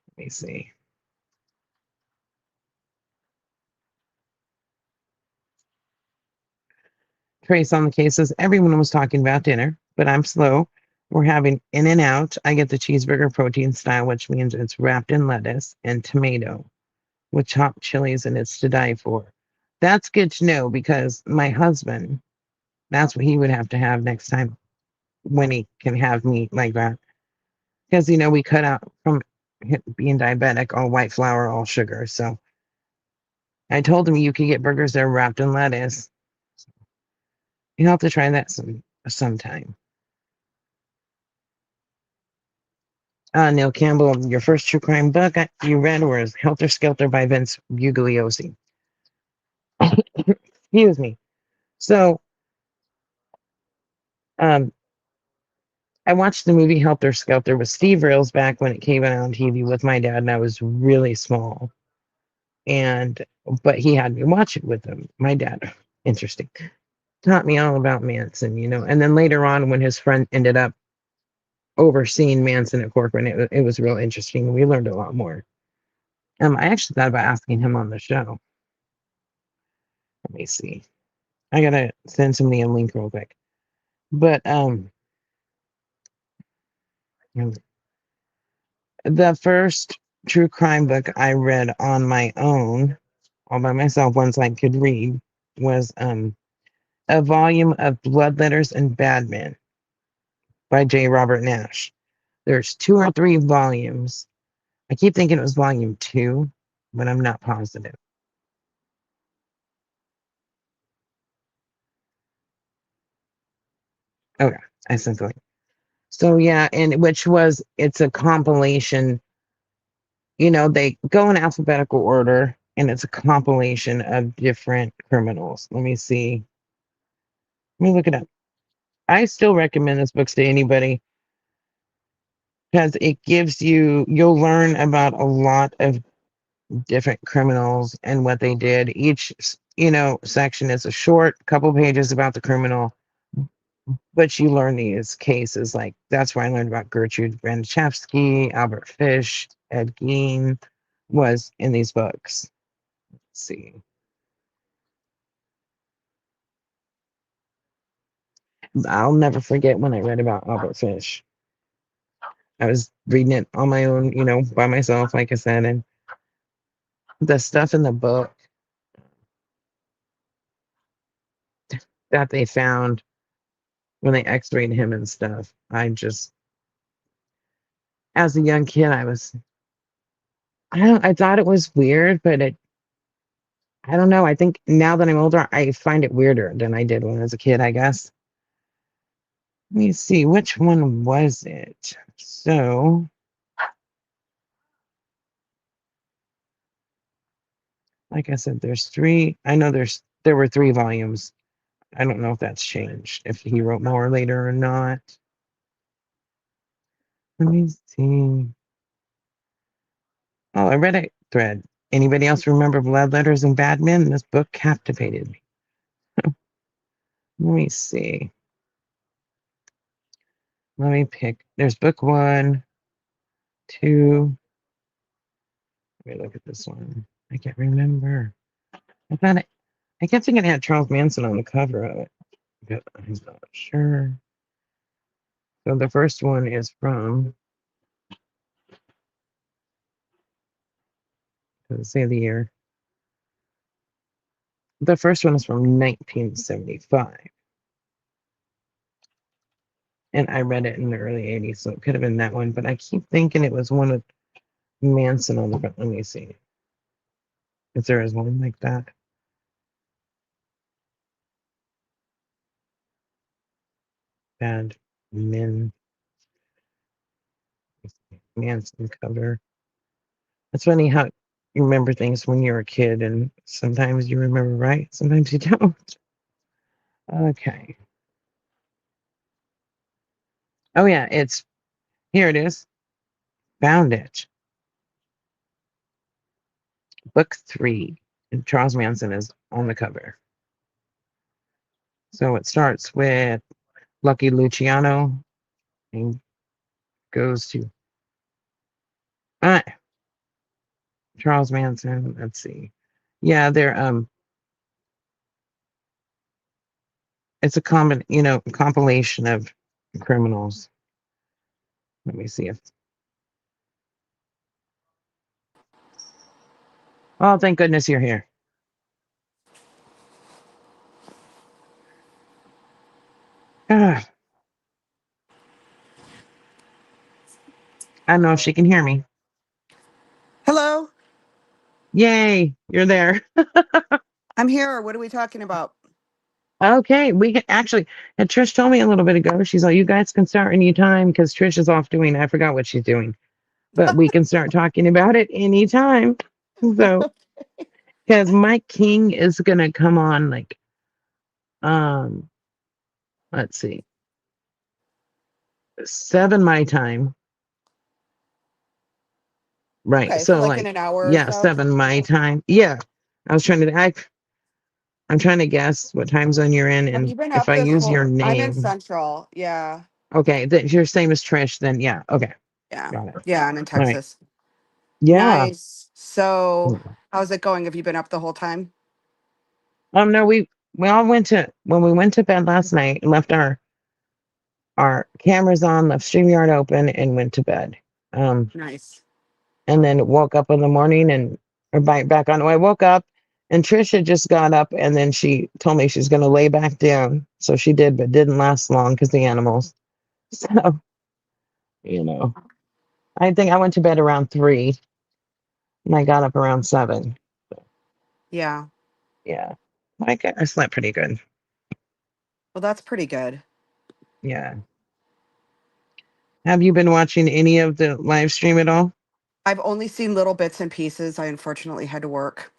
Let me see. Trace on the cases. Everyone was talking about dinner, but I'm slow. We're having in and out. I get the cheeseburger protein style, which means it's wrapped in lettuce and tomato with chopped chilies, and it's to die for. That's good to know because my husband, that's what he would have to have next time when he can have meat like that. Because, we cut out from being diabetic, all white flour, all sugar. So I told him you could get burgers that are wrapped in lettuce. You'll have to try that sometime. Neil Campbell, your first true crime book you read was Helter Skelter by Vince Bugliosi. Excuse me. So, I watched the movie Helter Skelter with Steve Rails back when it came out on TV with my dad, and I was really small. But he had me watch it with him. My dad, interesting, taught me all about Manson, And then later on, when his friend ended up overseeing Manson at corporate, it was real interesting. We learned a lot more. I actually thought about asking him on the show. Let me see. I gotta send somebody a link real quick. But the first true crime book I read on my own, all by myself, once I could read, was a volume of Blood Letters and Bad Men by J. Robert Nash. There's 2 or 3 volumes. I keep thinking it was volume 2, but I'm not positive. Okay, I sent the link. So yeah, and it's a compilation. They go in alphabetical order, and it's a compilation of different criminals. Let me see. Let me look it up. I still recommend this book to anybody because you'll learn about a lot of different criminals and what they did. Each, section is a short couple pages about the criminal, but you learn these cases. Like that's where I learned about Gertrude Brandachevsky, Albert Fish, Ed Gein was in these books. Let's see. I'll never forget when I read about Albert Fish. I was reading it on my own, by myself, like I said, and the stuff in the book that they found when they x-rayed him and stuff, as a young kid, I thought it was weird, but I don't know. I think now that I'm older, I find it weirder than I did when I was a kid, I guess. Let me see, which one was it? So, like I said, there's three. I know there were 3 volumes. I don't know if that's changed, if he wrote more later or not. Let me see. Oh, I read a thread. Anybody else remember Blood Letters and Bad Men? This book captivated me. Let me see. Let me pick. There's book 1, 2. Let me look at this one. I can't remember. I kept thinking it had Charles Manson on the cover of it, but I'm not sure. So the first one is from, doesn't say the year. The first one is from 1975. And I read it in the early 80s, so it could have been that one, but I keep thinking it was one with Manson on the front. Let me see if there is one like that. Bad Men Manson cover. It's funny how you remember things when you're a kid, and sometimes you remember right, sometimes you don't. Okay. Oh yeah, here it is. Found it. Book 3. And Charles Manson is on the cover. So it starts with Lucky Luciano and goes to Charles Manson. Let's see. Yeah, it's a compilation of criminals. Let me see if oh, thank goodness you're here. I don't know if she can hear me. Hello. Yay, you're there. I'm here. What are we talking about? Okay, we can actually, and Trish told me a little bit ago, she's like, you guys can start anytime because Trish is off doing, I forgot what she's doing, but we can start talking about it anytime. So, because Mike King is going to come on like, let's see, 7 my time. Right. Okay, so So like in like, an hour or yeah, so. 7 my time. Yeah. I'm trying to guess what time zone you're in. Have And you been if up I this use whole? your I'm in name, Central. Yeah. okay, that you're same as Trish, then yeah. Okay. Yeah. Got it. Yeah, I'm in All right. Texas. Yeah. Nice. So, how's it going? Have you been up the whole time? No, we all went to when we went to bed last night and left our cameras on, left StreamYard open, and went to bed. Nice. And then woke up in the morning and or back on. I woke up and Trisha just got up and then she told me she's gonna lay back down. So she did, but didn't last long because the animals. So, I think I went to bed around 3 and I got up around 7. Yeah. Yeah. I slept pretty good. Well, that's pretty good. Yeah. Have you been watching any of the live stream at all? I've only seen little bits and pieces. I unfortunately had to work.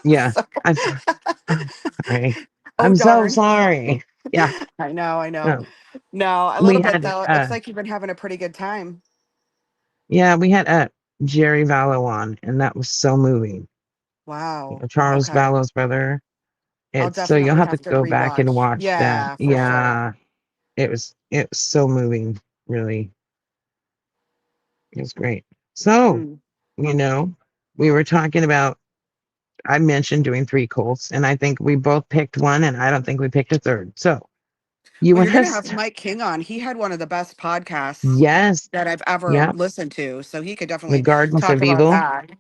Yeah. So- I'm sorry. Oh, I'm so darn. sorry. Yeah. I know. I know. No. No, a We little bit had though. It's like you've been having a pretty good time. yeah, we had Gerry Vallow on, and that was so moving. Wow. Charles Okay. Vallow's brother. I'll It's so you'll definitely have to have to go back and rewatch. watch that. Yeah, for sure. Yeah, it was so moving, really. It was great. So, Mm. we were talking about I mentioned doing 3 Colts, and I think we both picked one, and I don't think we picked a third. So you Well, want you're going to us? have Mike King on. He had one of the best podcasts Yes. that I've ever Yep. listened to. So he could The definitely Gardens talk of about Evil. that.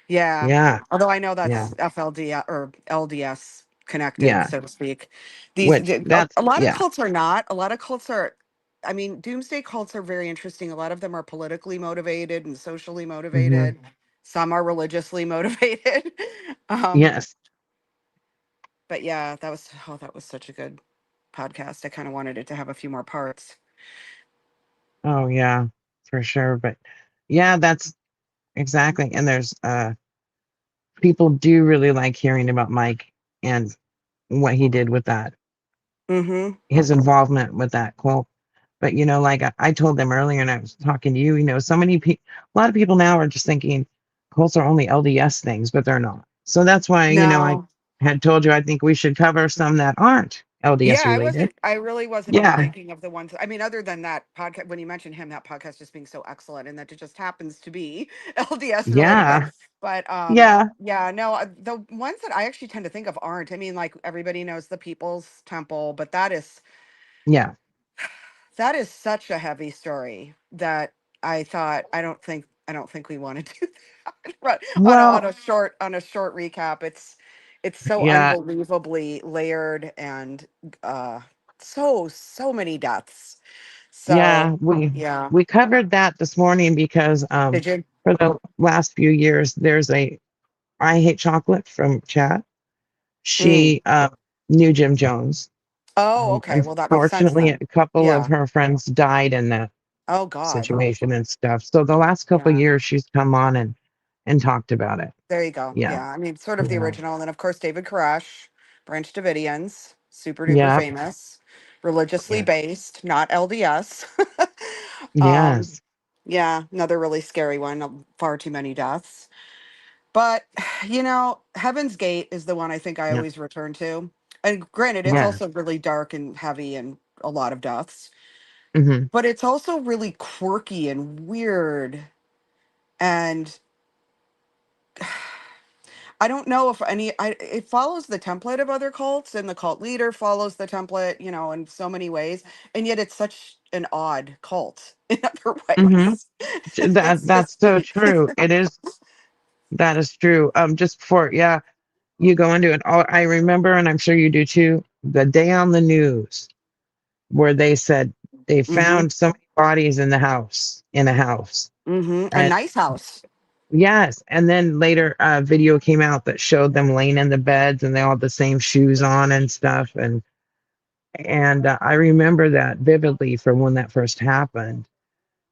Yeah. Yeah. Although I know Yeah. that's FLD or LDS connected, Yeah. so to speak. Which that's A lot of yeah. cults are not. A lot of cults are, I mean, doomsday cults are very interesting. A lot of them are politically motivated and socially Hmm. motivated. some are religiously motivated. Yes. But yeah, that was such a good podcast. I kind of wanted it to have a few more parts. Oh yeah, for sure. But yeah, that's exactly. And there's people do really like hearing about Mike and what he did with that, Mm-hmm. his involvement with that cult. But like I told them earlier, and I was talking to you, so many people, a lot of people now are just thinking cults are only LDS things, but they're not. So that's why, I No. had told you I think we should cover some that aren't LDS Yeah, related. I really wasn't even Yeah. thinking of the ones. I mean, other than that podcast, when you mentioned him, that podcast just being so excellent, and that it just happens to be LDS related. Yeah. But Yeah. yeah, no, the ones that I actually tend to think of aren't. I mean, like everybody knows the People's Temple, but Yeah. that is such a heavy story that I thought I don't think we want to do that. Right. Well, On a short recap. It's so yeah. unbelievably layered and uh so many deaths. So Yeah, we yeah. we covered that this morning because Did you? for the last few years there's a I Hate Chocolate from Chat. Mm. She knew Jim Jones. Oh, okay. Well, that makes sense Unfortunately, then. a couple of Yeah. her friends died in that Oh God. situation and stuff. So the last couple of Yeah. years she's come on and talked about it. There you go. Yeah. Yeah. I mean, sort of the Yeah. original. And then, of course, David Koresh, Branch Davidians, super duper Yeah. famous, religiously Yeah. based, not LDS. um, Yes. yeah, another really scary one. Far too many deaths. But, Heaven's Gate is the one I think I Yeah. always return to. And granted, it's Yeah. also really dark and heavy and a lot of deaths, Hmm. but it's also really quirky and weird. And I don't know if it follows the template of other cults, and the cult leader follows the template, in so many ways. And yet it's such an odd cult in other Hmm. ways. It's That's just, so true. It is. That is true. Just before, yeah, you go into it. I remember, and I'm sure you do too, the day on the news where they said they hmm found so many bodies in a house. a And nice house. yes, and then later a video came out that showed them laying in the beds and they all had the same shoes on and stuff. And I remember that vividly from when that first happened.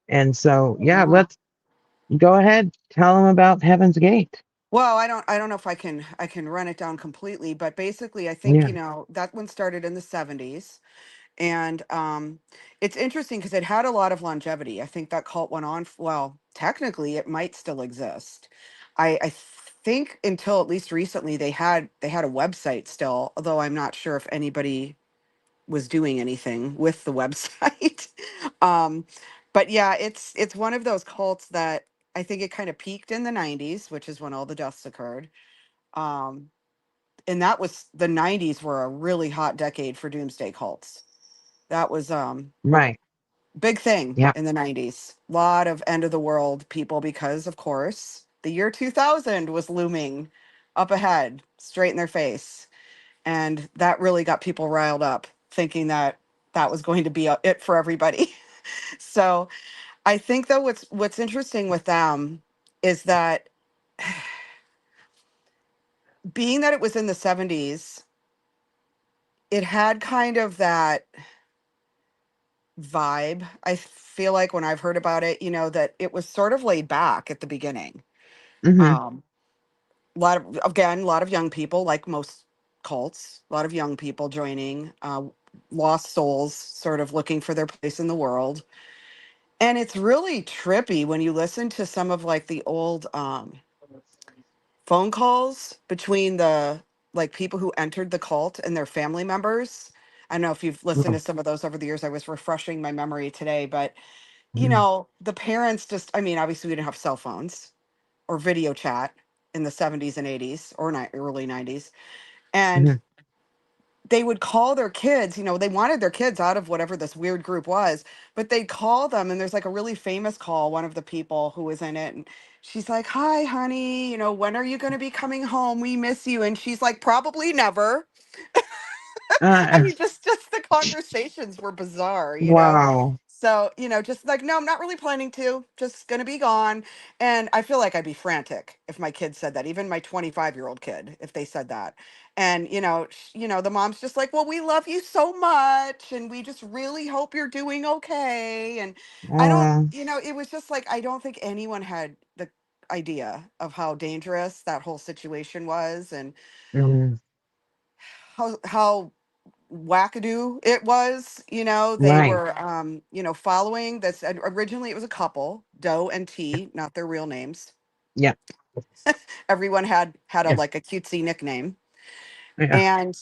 And so, yeah, Yeah. let's go ahead, tell them about Heaven's Gate. Well, I don't know if I can run it down completely, but basically I think, Yeah. that one started in the 70s. And it's interesting because it had a lot of longevity. I think that cult went on, well, technically it might still exist. I think until at least recently they had a website still, although I'm not sure if anybody was doing anything with the website. um, but yeah, it's one of those cults that I think it kind of peaked in the 90s, which is when all the deaths occurred. Um, and that was the 90s were a really hot decade for doomsday cults. That was Right. big thing Yeah. in the 90s. Lot of end of the world people because of course the year 2000 was looming up ahead, straight in their face. And that really got people riled up thinking that that was going to be it for everybody. So, I think though what's interesting with them is that being that it was in the 70s, it had kind of that vibe. I feel like when I've heard about it, that it was sort of laid back at the beginning. Hmm. Um, a lot of young people, like most cults, a lot of young people joining, lost souls, sort of looking for their place in the world. And it's really trippy when you listen to some of like the old phone calls between the like people who entered the cult and their family members. I don't know if you've listened to some of those over the years. I was refreshing my memory today, but the parents just, I mean, obviously we didn't have cell phones or video chat in the 70s and 80s or early 90s. And Hmm. they would call their kids, they wanted their kids out of whatever this weird group was, but they'd call them. And there's like a really famous call, one of the people who was in it. And she's like, "Hi, honey, when are you going to be coming home? We miss you." And she's like, "Probably never." I Uh, mean, just the conversations were bizarre. wow. So, just like, no, I'm not really planning to, just gonna be gone. And I feel like I'd be frantic if my kid said that, even my 25-year-old kid, if they said that. And, the mom's just like, well, we love you so much. And we just really hope you're doing okay. And I don't, Mm, it was just like, I don't think anyone had the idea of how dangerous that whole situation was and mm, how wackadoo it was. They right. were following this, and originally it was a couple, Doe and T, not their real names. Yeah. Everyone had a Yeah. like a cutesy nickname. Yeah. And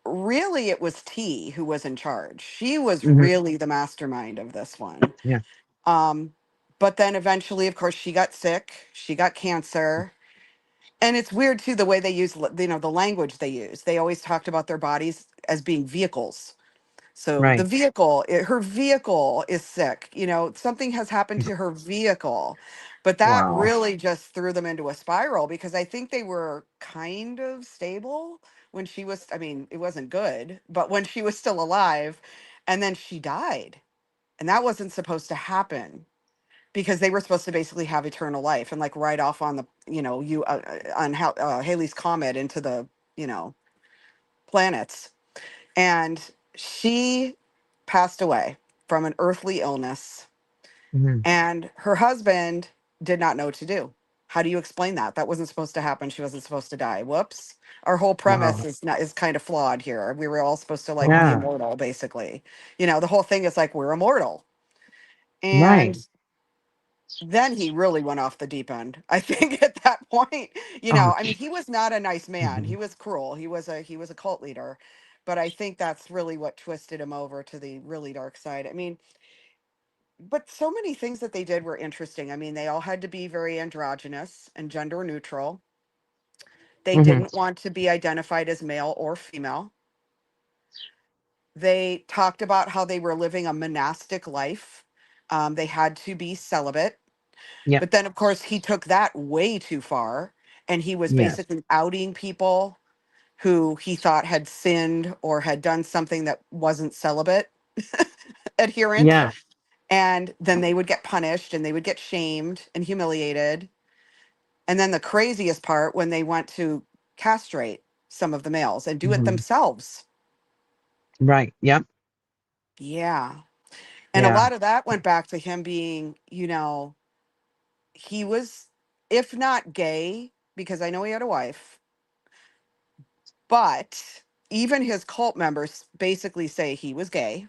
really it was T who was in charge. She was Hmm. really the mastermind of this one. Yeah. um but then eventually, of course, she got sick, she got cancer. And it's weird too, the way they use, the language they use. They always talked about their bodies as being vehicles. So the Right. vehicle, her vehicle is sick. Something has happened to her vehicle. But that Wow. really just threw them into a spiral, because I think they were kind of stable when she was, I mean, it wasn't good, but when she was still alive, and then she died. And that wasn't supposed to happen, because they were supposed to basically have eternal life and like ride off on the, on Haley's comet into the, planets. And she passed away from an earthly illness, Hmm. and her husband did not know what to do. How do you explain that? That wasn't supposed to happen. She wasn't supposed to die. Whoops. Our whole premise Wow. is kind of flawed here. We were all supposed to like be Yeah. immortal, basically. The whole thing is like we're immortal. Right. And then he really went off the deep end. I think at that point, Oh. I mean, he was not a nice man. He Mhm. was cruel. He was a cult leader. But I think that's really what twisted him over to the really dark side. I mean, but so many things that they did were interesting. I mean, they all had to be very androgynous and gender neutral. They Mhm. didn't want to be identified as male or female. They talked about how they were living a monastic life. They had to be celibate. Yep. But then, of course, he took that way too far, and he was Yeah. basically outing people who he thought had sinned or had done something that wasn't celibate adherent. Yeah. And then they would get punished and they would get shamed and humiliated. And then the craziest part, when they went to castrate some of the males and do it Mhm. themselves. Right. Yep. Yeah. And a Yeah. lot of that went back to him being, he was, if not gay, because I know he had a wife, but even his cult members basically say he was gay.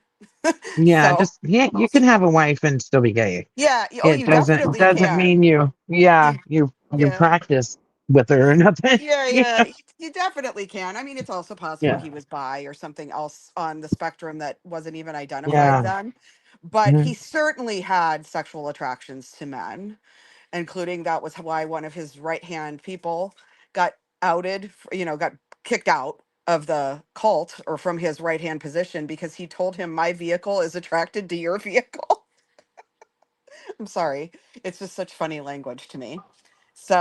Yeah. So, Just yeah. You can have a wife and still be gay. yeah, oh, It you doesn't definitely can. mean you. Yeah. You, You yeah. practice with her or nothing. Yeah, Yeah. yeah, you definitely can. I mean, it's also possible Yeah. he was bi or something else on the spectrum that wasn't even identified Yeah. then. But he Mhm. certainly had sexual attractions to men, including that was why one of his right hand people got outed, got kicked out of the cult or from his right hand position, because he told him, my vehicle is attracted to your vehicle. I'm sorry. It's just such funny language to me.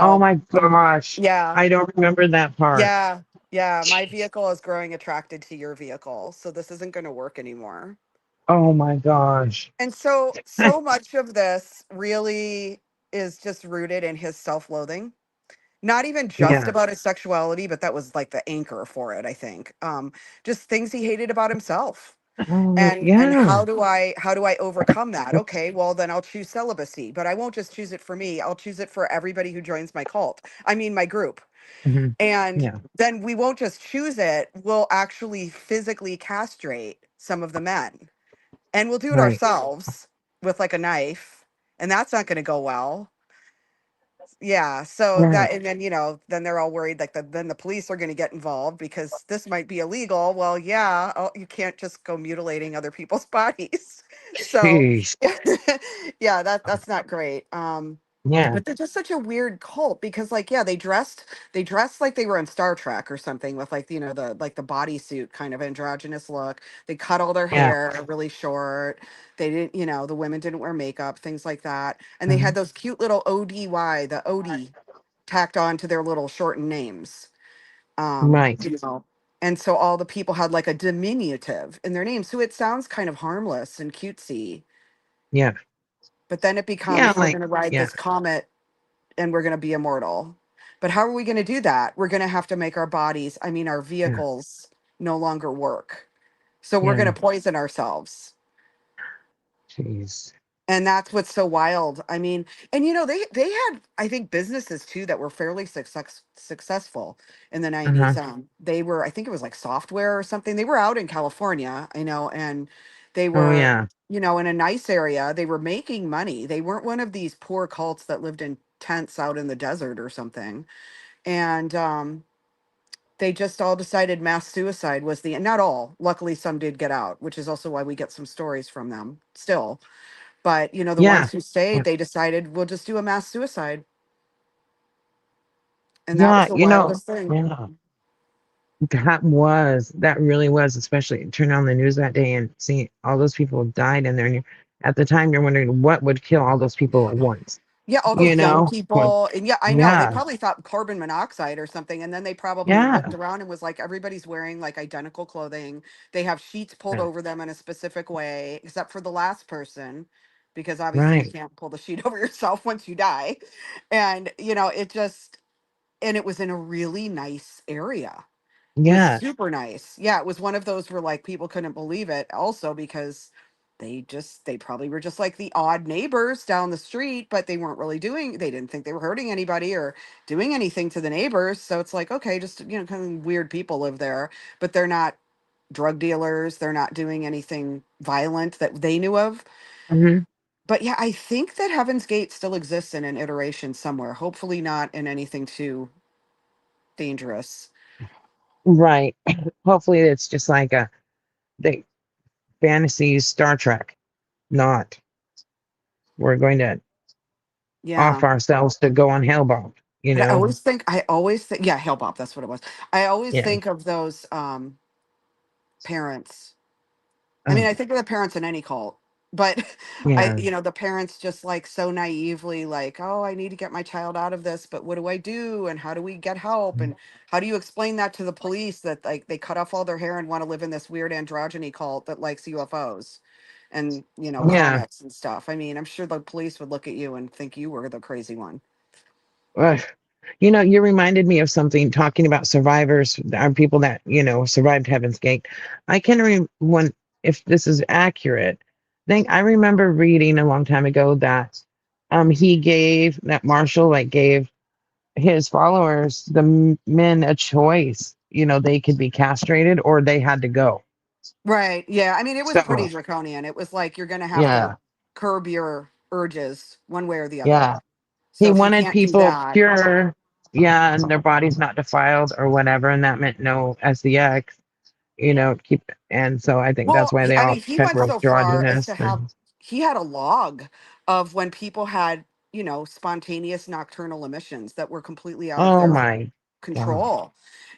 Oh So, my gosh. yeah. I don't remember that part. Yeah, yeah, my vehicle is growing attracted to your vehicle, so this isn't going to work anymore. Oh my gosh. And so much of this really is just rooted in his self-loathing. Not even just Yeah. about his sexuality, but that was like the anchor for it, I think. Just things he hated about himself. And Yeah. how do I overcome that? Okay, well then I'll choose celibacy, but I won't just choose it for me. I'll choose it for everybody who joins my cult. I mean my group. Mhm. And Yeah. then we won't just choose it, we'll actually physically castrate some of the men. And we'll do it Right. ourselves with like a knife. And that's not going to go well. Yeah. So Right. that, and then, then they're all worried like then the police are going to get involved because this might be illegal. Well, yeah, you can't just go mutilating other people's bodies. So Jeez. yeah, that's not great. Yeah. But they're just such a weird cult because like, yeah, they dressed like they were in Star Trek or something with like, the bodysuit kind of androgynous look. They cut all their Yeah. hair really short. They didn't, the women didn't wear makeup, things like that. And they had Mhm. those cute little the OD tacked on to their little shortened names. Right. And so all the people had like a diminutive in their name. So it sounds kind of harmless and cutesy. Yeah. But then it Yeah, becomes we're like going to ride yeah, this comet and we're going to be immortal. But how are we going to do that? We're going to have to make our bodies, I mean, our yeah, vehicles no longer work. So we're going yeah. to poison ourselves. Jeez. And that's what's so wild. I mean, and they had, I think, businesses too that were fairly successful in the 90s. Uh-huh. They were, I think it was like software or something. They were out in California, and they Oh were, yeah. in a nice area. They were making money. They weren't one of these poor cults that lived in tents out in the desert or something. And they just all decided mass suicide was the, not all, luckily some did get out, which is also why we get some stories from them still. But, the Yeah. ones who stayed, Yeah. they decided we'll just do a mass suicide. And that was Yeah, the wildest thing. yeah. That really was, especially turn on the news that day and see all those people died in there. And at the time, you're wondering what would kill all those people at once. Yeah, all You those young know? What? people. And yeah, I know. They Yeah. probably thought carbon monoxide or something. And then they probably looked Yeah. around and was like, everybody's wearing like identical clothing. They have sheets pulled Yeah. over them in a specific way, except for the last person, because obviously you Right. can't pull the sheet over yourself once you die. And, it just, and it was in a really nice area. It was Yeah. super nice. Yeah, it was one of those where like people couldn't believe it also because they probably were just like the odd neighbors down the street, but they weren't really they didn't think they were hurting anybody or doing anything to the neighbors. So it's like, okay, just, kind of weird people live there, but they're not drug dealers. They're not doing anything violent that they knew of. Hmm. But yeah, I think that Heaven's Gate still exists in an iteration somewhere. Hopefully not in anything too dangerous. Right. Hopefully, it's just like the fantasy Star Trek, not we're going to Yeah. off ourselves to go on Hellbound, you But know? I always think, yeah, Hale Bob, that's what it was. I always Yeah. think of those parents. I mean, Oh, I think of the parents in any cult, but yeah. the parents just like so naively like, oh, I need to get my child out of this, but what do I do? And how do we get help? And how do you explain that to the police that like they cut off all their hair and want to live in this weird androgyny cult that likes UFOs and, Yeah. comets and stuff? I mean, I'm sure the police would look at you and think you were the crazy one. Ugh. You reminded me of something talking about survivors, people that, survived Heaven's Gate. I can when, if this is accurate, I remember reading a long time ago that that Marshall like gave his followers, the men, a choice. They could be castrated or they had to go. Right. Yeah. I mean, it was pretty So draconian. It was like you're going to have to yeah, curb your urges one way or the other. yeah. He So if you wanted can't do people that, pure, yeah, and their bodies not defiled or whatever, and that meant no SEX. Keep, and so I think that's well, why they I all mean, he kept went so far as to androgynous. have, he had a log of when people had, spontaneous nocturnal emissions that were completely out of Oh their my god! control.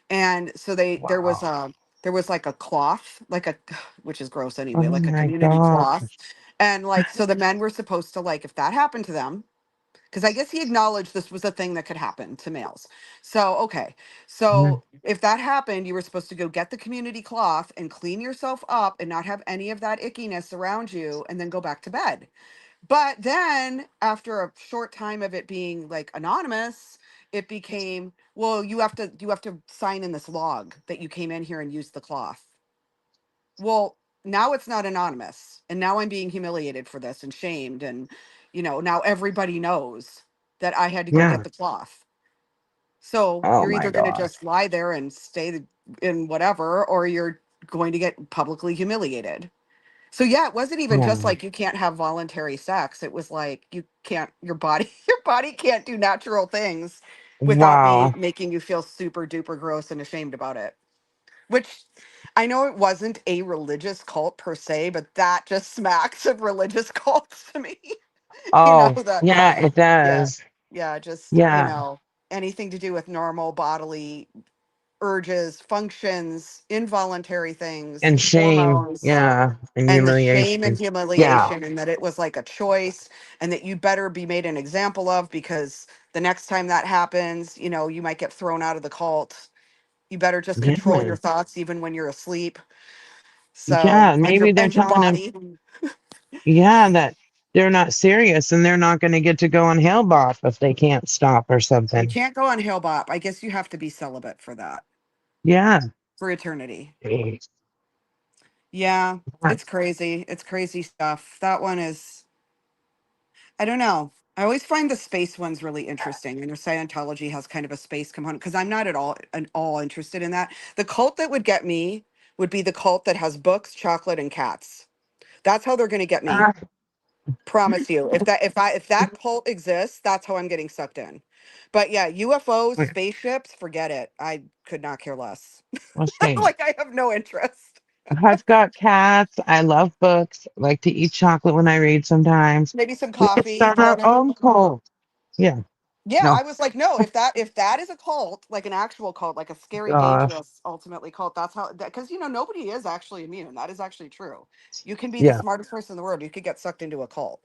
And so Wow! there was like a cloth, like a, which is gross Oh anyway, like a my community god! cloth. And like, so the men were supposed to like, if that happened to them, because I guess he acknowledged this was a thing that could happen to males. So, okay. Mhm. So, if that happened, you were supposed to go get the community cloth and clean yourself up and not have any of that ickiness around you and then go back to bed. But then, after a short time of it being like anonymous, it became, well, you have to sign in this log that you came in here and used the cloth. Well, now it's not anonymous. And now I'm being humiliated for this and shamed. And, now everybody knows that I had to go get Yeah. the cloth. So Oh you're my either going to god! just lie there and stay in whatever, or you're going to get publicly humiliated. So yeah, it wasn't even just Yeah. like you can't have voluntary sex. It was like you can't, your body, your body can't do natural things without Wow! making you feel super duper gross and ashamed about it. Which I know it wasn't a religious cult per se, but that just smacks of religious cults to me. Oh The yeah, it yeah, does. yeah, just, Yeah, anything to do with normal bodily urges, functions, involuntary things, and shame. hormones, Yeah, and and the shame and humiliation. Yeah. humiliation, and that it was like a choice, and that you better be made an example of because the next time that happens, you might get thrown out of the cult. You better just control Yeah. your thoughts even when you're asleep. So, Yeah, maybe they're and your telling him, body. yeah, that they're not serious and they're not going to get to go on Hale-Bopp if they can't stop or You something. can't go on Hale-Bopp. I guess you have to be celibate for that, Yeah. for eternity. Jeez. Yeah, it's crazy. It's crazy stuff. That one is, I don't know. I always find the space ones really interesting. And Scientology has kind of a space component because I'm not at all interested in that. The cult that would get me would be the cult that has books, chocolate, and cats. That's how they're going to get me. Uh, Promise you. If that cult exists, that's how I'm getting sucked in. But yeah, UFOs, spaceships, forget it. I could not care less. let's see. Like I have no interest. I've got cats. I love books. I like to eat chocolate when I read sometimes. Maybe some Let's coffee, start throw our in a own cult. Yeah. Yeah, No. I was like, no, if that is a cult, like an actual cult, like a scary, Gosh. dangerous, ultimately cult, that's how that because nobody is actually immune. That is actually true. You can be the Yeah. smartest person in the world. You could get sucked into a cult.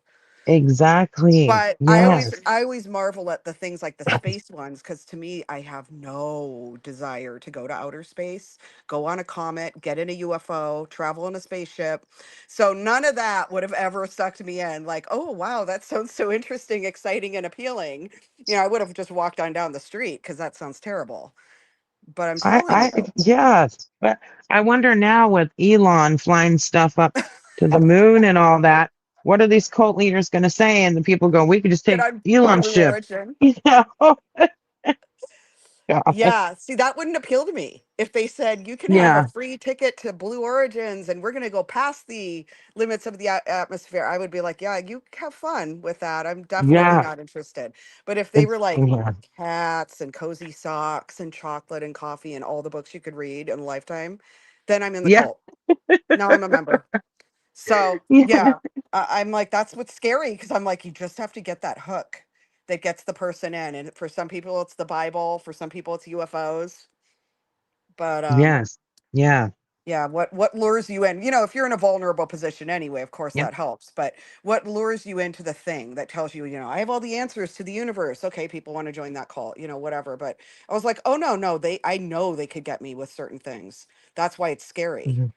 Exactly. But I always Yes. I always marvel at the things like the space ones because to me, I have no desire to go to outer space, go on a comet, get in a UFO, travel in a spaceship. So none of that would have ever sucked me in. Like, oh wow, that sounds so interesting, exciting, and appealing. I would have just walked on down the street because that sounds terrible. But I'm telling I you, yes. But I wonder now with Elon flying stuff up to the moon and all that, what are these cult leaders going to say? And the people go, we could just get take on Elon's Blue ship. Origin. You know? God. Yeah, see, that wouldn't appeal to me. If they said you can have a Yeah. free ticket to Blue Origins and we're going to go past the limits of the atmosphere, I would be like, yeah, you have fun with that. I'm definitely Yeah. not interested. But if they were It's like yeah. cats and cozy socks and chocolate and coffee and all the books you could read in a lifetime, then I'm in the Yeah. cult. Now I'm a member. So Yeah. yeah, I'm like, that's what's scary because I'm like, you just have to get that hook that gets the person in. And for some people, it's the Bible. For some people, it's UFOs. But Yes. Yeah. yeah, what lures you in? If you're in a vulnerable position anyway, of course Yep. that helps. But what lures you into the thing that tells you, I have all the answers to the universe. Okay, people want to join that cult, whatever. But I was like, oh no, no, I know they could get me with certain things. That's why it's scary. Mhm.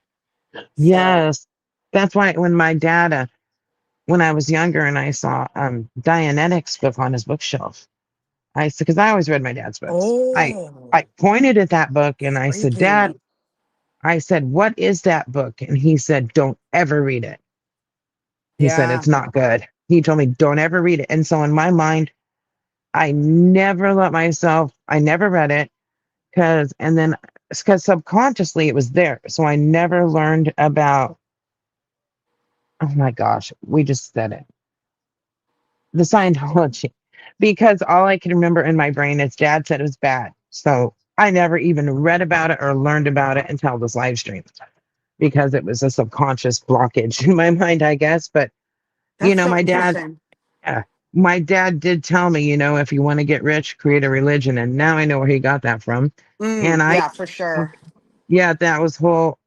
So, Yes. That's why when my dad, when I was younger and I saw Dianetics book on his bookshelf, I said, because I always read my dad's books. I oh, pointed at that book and I said, Dad, freaky. I said, what is that book? And he said, don't ever read it. He said, Yeah, it's not good. He told me, don't ever read it. And so in my mind, I never let myself, I never read it and then, because subconsciously it was there. So I never learned about, oh my gosh, we just said it, the Scientology, because all I can remember in my brain is dad said it was bad. So I never even read about it or learned about it until this live stream because it was a subconscious blockage in my mind, I guess. But, that's so my dad, interesting. uh, my dad did tell me, if you want to get rich, create a religion. And now I know where he got that from. And Yeah, for sure. yeah, that was whole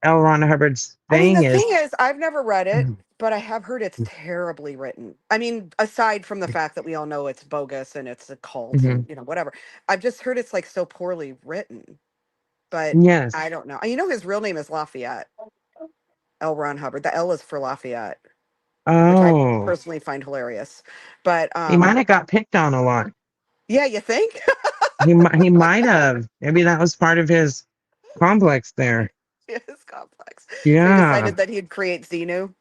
L. Ron Hubbard's I mean, thing the is, thing is, I've never read it, but I have heard it's terribly written. I mean, aside from the fact that we all know it's bogus and it's a cult and, Mhm. whatever, I've just heard it's like so poorly written. But Yes. I don't know. His real name is Lafayette, L. Ron Hubbard. The L is for Lafayette, which I Oh, personally find hilarious. But he might have got picked on a lot. yeah, you think? He might have. Maybe that was part of his complex there. It is complex. So he Yeah. decided that he'd create Xenu.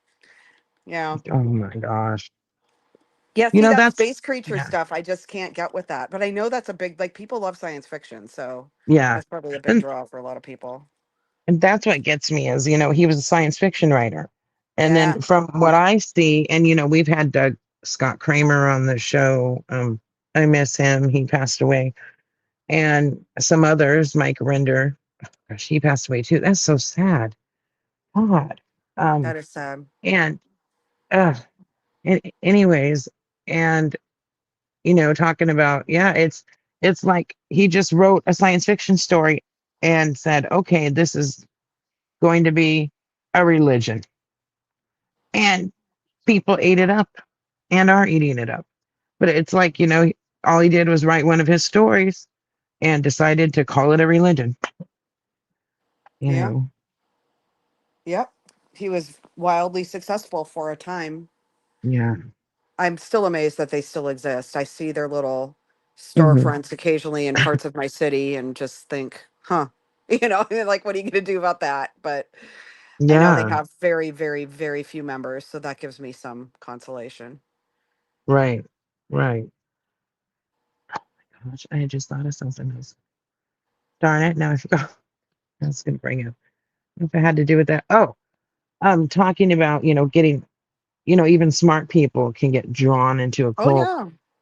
Yeah. Oh my gosh. Yeah, see that That's space creature yeah. stuff, I just can't get with that. But I know that's a big like people love science fiction, so Yeah. that's probably a big And draw for a lot of people. and that's what gets me is, he was a science fiction writer. And Yeah, then from what I see, and we've had Doug Scott Kramer on the show. I miss him. He passed away. And some others, Mike Render, gosh, he passed away too. That's so sad. God. that Um, is sad. and uh anyways, and talking about, yeah, it's like he just wrote a science fiction story and said, okay, this is going to be a religion. And people ate it up and are eating it up. But it's like, all he did was write one of his stories and decided to call it a religion. You Yeah. know. Yep. He was wildly successful for a time. Yeah. I'm still amazed that they still exist. I see their little Mhm. storefronts occasionally in parts of my city and just think, huh, like, what are you going to do about that? But I know they Yeah. have very, very, very few members. So that gives me some consolation. Right. Right. Gosh, I just thought of something else. Darn it! Now I forgot. I was going to bring up if it had to do with that. Oh, I'm talking about getting even smart people can get drawn into a Oh, cult.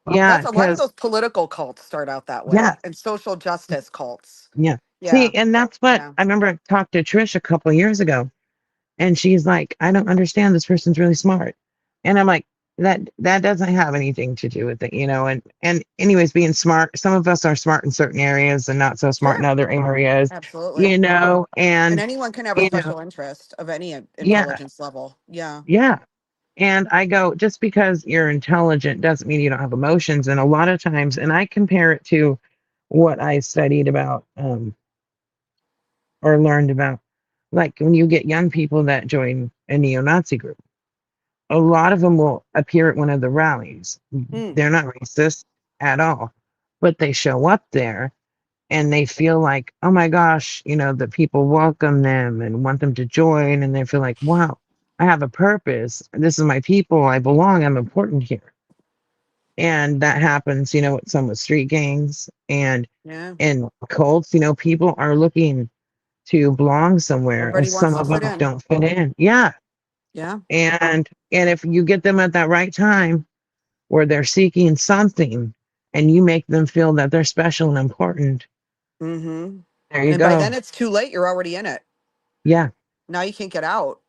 yeah. Yeah, That's a lot of because those political cults start out that yeah, way and social justice cults. yeah. Yeah. See, and that's what Yeah. I remember. I talked to Trish a couple of years ago, and she's like, "I don't understand. This person's really smart," and I'm like, "That doesn't have anything to do with it. And anyways, being smart. Some of us are smart in certain areas and not so smart in Sure. other areas. Absolutely. And And anyone can have a you know, special interest of any yeah, intelligence level. Yeah. yeah. And I go, just because you're intelligent doesn't mean you don't have emotions. And a lot of times, and I compare it to what I studied about or learned about, like when you get young people that join a neo-Nazi group, a lot of them will appear at one of the rallies. Mm. They're not racist at all, but they show up there and they feel like, oh my gosh, the people welcome them and want them to join. And they feel like, wow, I have a purpose. This is my people. I belong. I'm important here. And that happens with some with street gangs Yeah. and cults. People are looking to belong somewhere, and Everybody some wants to of fit them in. don't fit in. Yeah. Yeah. And if you get them at that right time where they're seeking something and you make them feel that they're special and important, Mm-hmm. there you And by go. then it's too late. You're already in it. Yeah. Now you can't get out.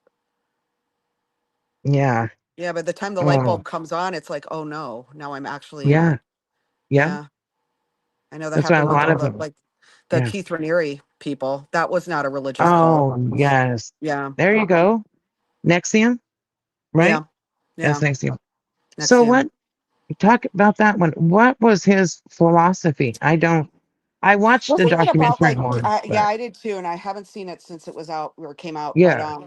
Yeah. Yeah. By the time the light Oh, bulb comes on, it's like, oh no, now I'm actually in yeah. it. Yeah. Yeah. I know that That's why a happened with lot all of the them. like the Yeah. Keith Raniere people. That was not a religious cult. Oh, yes. Yeah. There you go. Nexium, right? Yeah. That's Yeah. Nexium. Next So year. what talk about that one. What was his philosophy? I watched the Wasn't it about documentary like, once, yeah, but I did too, and I haven't seen it since it was out or came out. But yeah.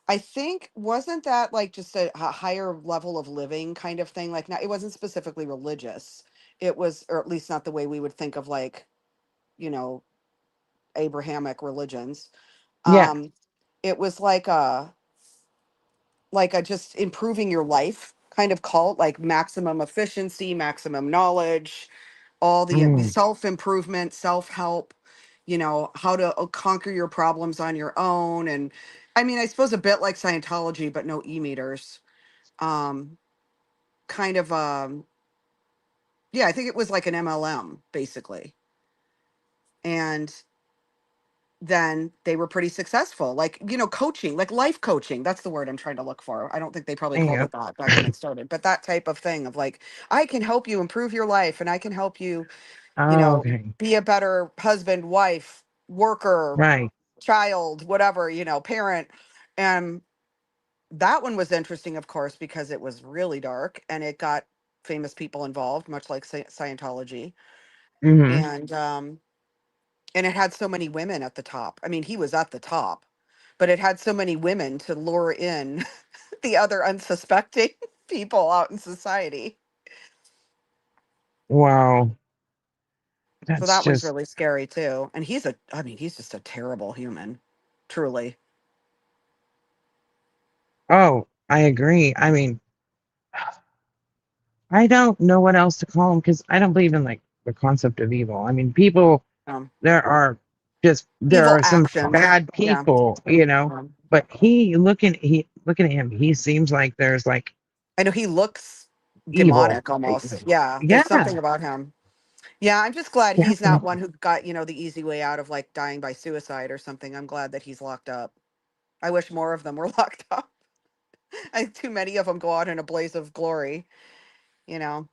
I think wasn't that like just a higher level of living kind of thing? Like, not it wasn't specifically religious. It was, or at least not the way we would think of like, you know, Abrahamic religions. Yeah. Um, it was like a just improving your life kind of cult, like maximum efficiency, maximum knowledge, all the Mm, self-improvement, self-help, how to conquer your problems on your own. And I mean, I suppose a bit like Scientology, but no e-meters. Um, kind of yeah, I think it was like an MLM basically. And then they were pretty successful. Like, coaching, like life coaching. That's the word I'm trying to look for. I don't think they probably called yeah. it that back when it started, but that type of thing of like, I can help you improve your life and I can help you, Okay. be a better husband, wife, worker, Right. child, whatever, parent. And that one was interesting, of course, because it was really dark and it got famous people involved, much like Scientology. Hmm. And it had so many women at the top. I mean, he was at the top, but it had so many women to lure in the other unsuspecting people out in society. Wow. So That's that one's just really scary too. And he's just a terrible human, truly. oh, I agree. I mean, I don't know what else to call him because I don't believe in like the concept of evil. I mean, people Um, there Evil are some actions. bad Yeah. people, but looking at him, he seems like there's like I know he looks evil. demonic almost. Yeah. There's Yeah. something about him. Yeah. I'm just glad he's not one Definitely. who got, the easy way out of like dying by suicide or something. I'm glad that he's locked up. I wish more of them were locked up. I think too many of them go out in a blaze of glory, you know.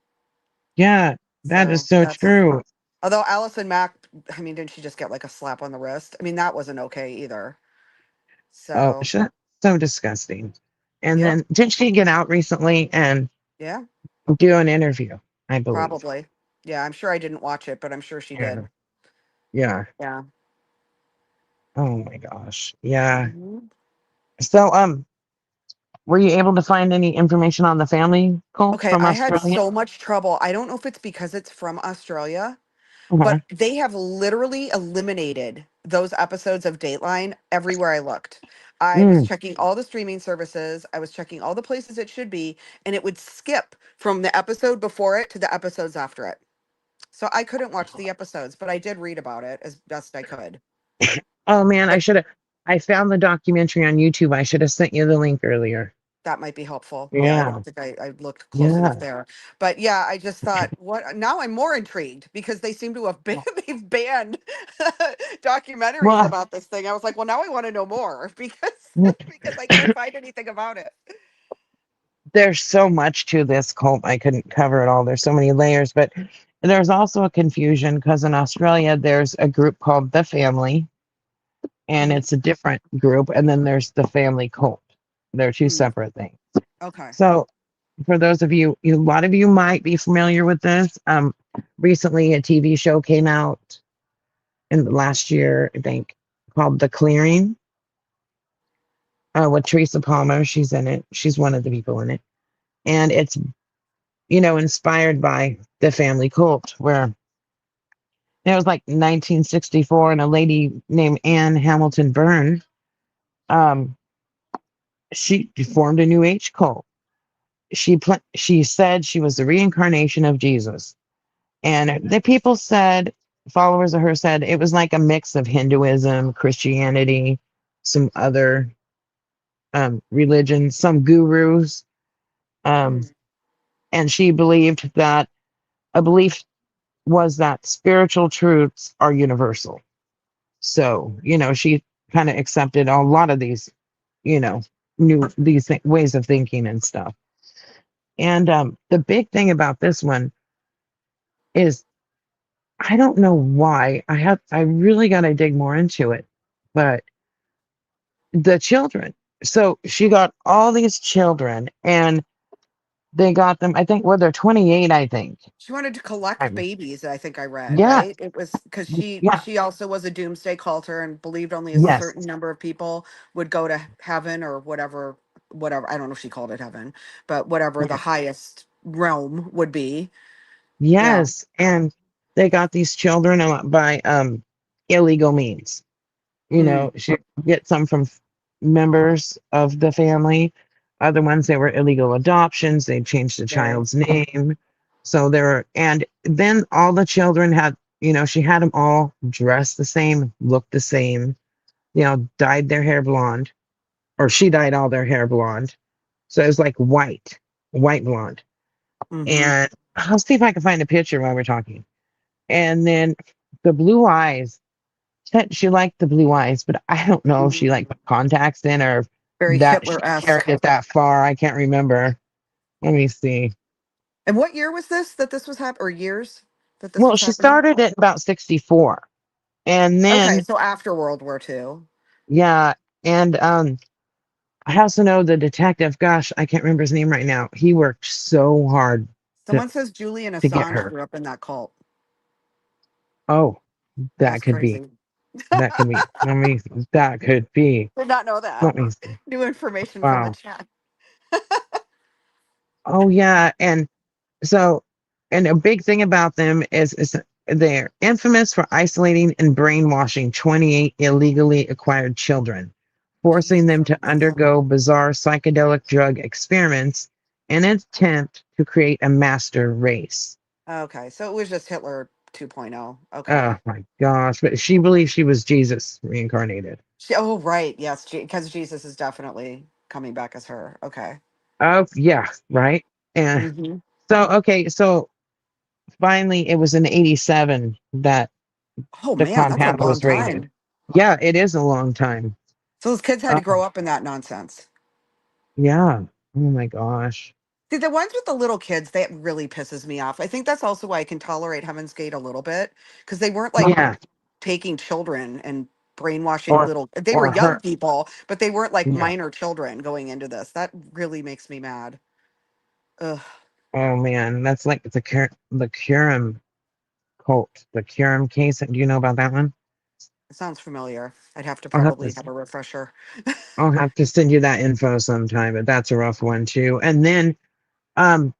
Yeah, that is So so that's, true. although Allison Mack, I mean, didn't she just get like a slap on the wrist? I mean, that wasn't okay either. Oh, So, so disgusting. And yep. then did she get out recently and Yeah, do an interview? I believe. probably. Yeah, I'm sure I didn't watch it, but I'm sure she Yeah. did. Yeah. Yeah. Oh my gosh. Yeah. Mhm. So, were you able to find any information on the family cult Okay, from I had Australia? so much trouble. I don't know if it's because it's from Australia, Uh-huh. but they have literally eliminated those episodes of Dateline everywhere I looked. I was Mm. checking all the streaming services, I was checking all the places it should be, and it would skip from the episode before it to the episodes after it. So I couldn't watch the episodes, but I did read about it as best I could. Oh man, But I found the documentary on YouTube. I should have sent you the link earlier. that might be helpful. Yeah, I Yeah. don't think I looked close enough Yeah. there. But yeah, I just thought, what now I'm more intrigued because they seem to have they've banned documentaries Well, about this thing. I was like, well, now I want to know more because mm, because I can't find anything about it. there's so much to this cult. I couldn't cover it all. There's so many layers, but there's also a confusion because in Australia there's a group called the Family, and Hmm. it's a different group, and then there's the Family Cult. They're two Hmm. separate things. Okay. So for those of you, a lot of you might be familiar with this. Recently a TV show came out in the last year, I think, called The Clearing, with Teresa Palmer. She's in it. She's one of the people in it. And it's, inspired by the family cult, where it was like 1964, and a lady named Anne Hamilton Byrne, um, she formed a New Age cult. She said she was the reincarnation of Jesus. And the people said, followers of her said, it was like a mix of Hinduism, Christianity, some other religions, some gurus. Um, Hmm. and she believed that a belief was that spiritual truths are universal. So, she kind of accepted a lot of these, you know, ways of thinking and stuff. And the big thing about this one is I don't know why. I really got to dig more into it. But the children. So she got all these children and they got them, I think, well, they're 28, I think. She wanted to collect I'm, babies, I think I read, yeah, right? It was because she yeah, she also was a doomsday culter and believed only a yes, certain number of people would go to heaven or whatever. I don't know if she called it heaven, but whatever the yeah, highest realm would be. Yeah. yes. And they got these children by illegal means. Mm, She get some from members of the family. Other ones, they were illegal adoptions. They changed the right. child's name. So and then all the children had, she had them all dressed the same, looked the same, dyed their hair blonde, or she dyed all their hair blonde. So it was like white blonde. Mm-hmm. And I'll see if I can find a picture while we're talking. And then the blue eyes, said she liked the blue eyes, but I don't know if she Hmm. like put contacts in or Very that she Hitler-esque. carried it that far. I can't remember. Let me see. And what year was this that this was happening, or years that this Well, was she happening? started at about 64. And Okay, then, so after World War II. yeah, and I also know the detective, gosh, I can't remember his name right now. He worked so hard to Someone says Julian get Assange her. grew up in that cult. Oh, that That's could be. crazy. That could be. Let me that could be. Did not know that. Let me see. New information from the Wow. chat. Oh yeah. And a big thing about them is they're infamous for isolating and brainwashing 28 illegally acquired children, forcing Jesus. them to undergo bizarre psychedelic drug experiments in an attempt to create a master race. Okay, so it was just Hitler 2.0. Okay. Oh my gosh. But she believes she was Jesus reincarnated. Oh, right. Yes, because Jesus is definitely coming back as her. Okay. Oh, yeah, right. And Hmm. so finally it was in 87 that Oh, the man, that's a compound long was raided. time. Yeah, it is a long time. So those kids had Uh, to grow up in that nonsense. yeah. Oh my gosh. See, the ones with the little kids, that really pisses me off. I think that's also why I can tolerate Heaven's Gate a little bit because they weren't like Yeah. taking children and brainwashing Or little, they were or young her. people, but they weren't like Yeah. minor children going into this. That really makes me mad. Ugh. Oh man, that's like the Curum cult, the Curum case. Do you know about that one? It sounds familiar. I'd have to I'll have probably to have a refresher. I'll have to send you that info sometime, but that's a rough one too. And then um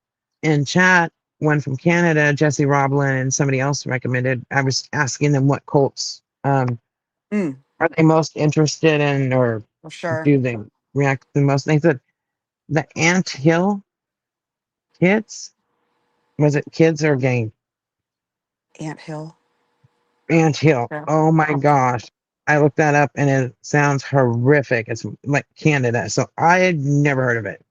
in chat, one from Canada, Jesse Roblin and somebody else recommended. I was asking them what cults are they most interested in, or For sure. do they react the most? They said the Ant Hill kids. Was it kids or gang? Ant Hill. Ant Hill. Yeah. Oh my gosh. I looked that up and it sounds horrific. It's like Canada. So I had never heard of it.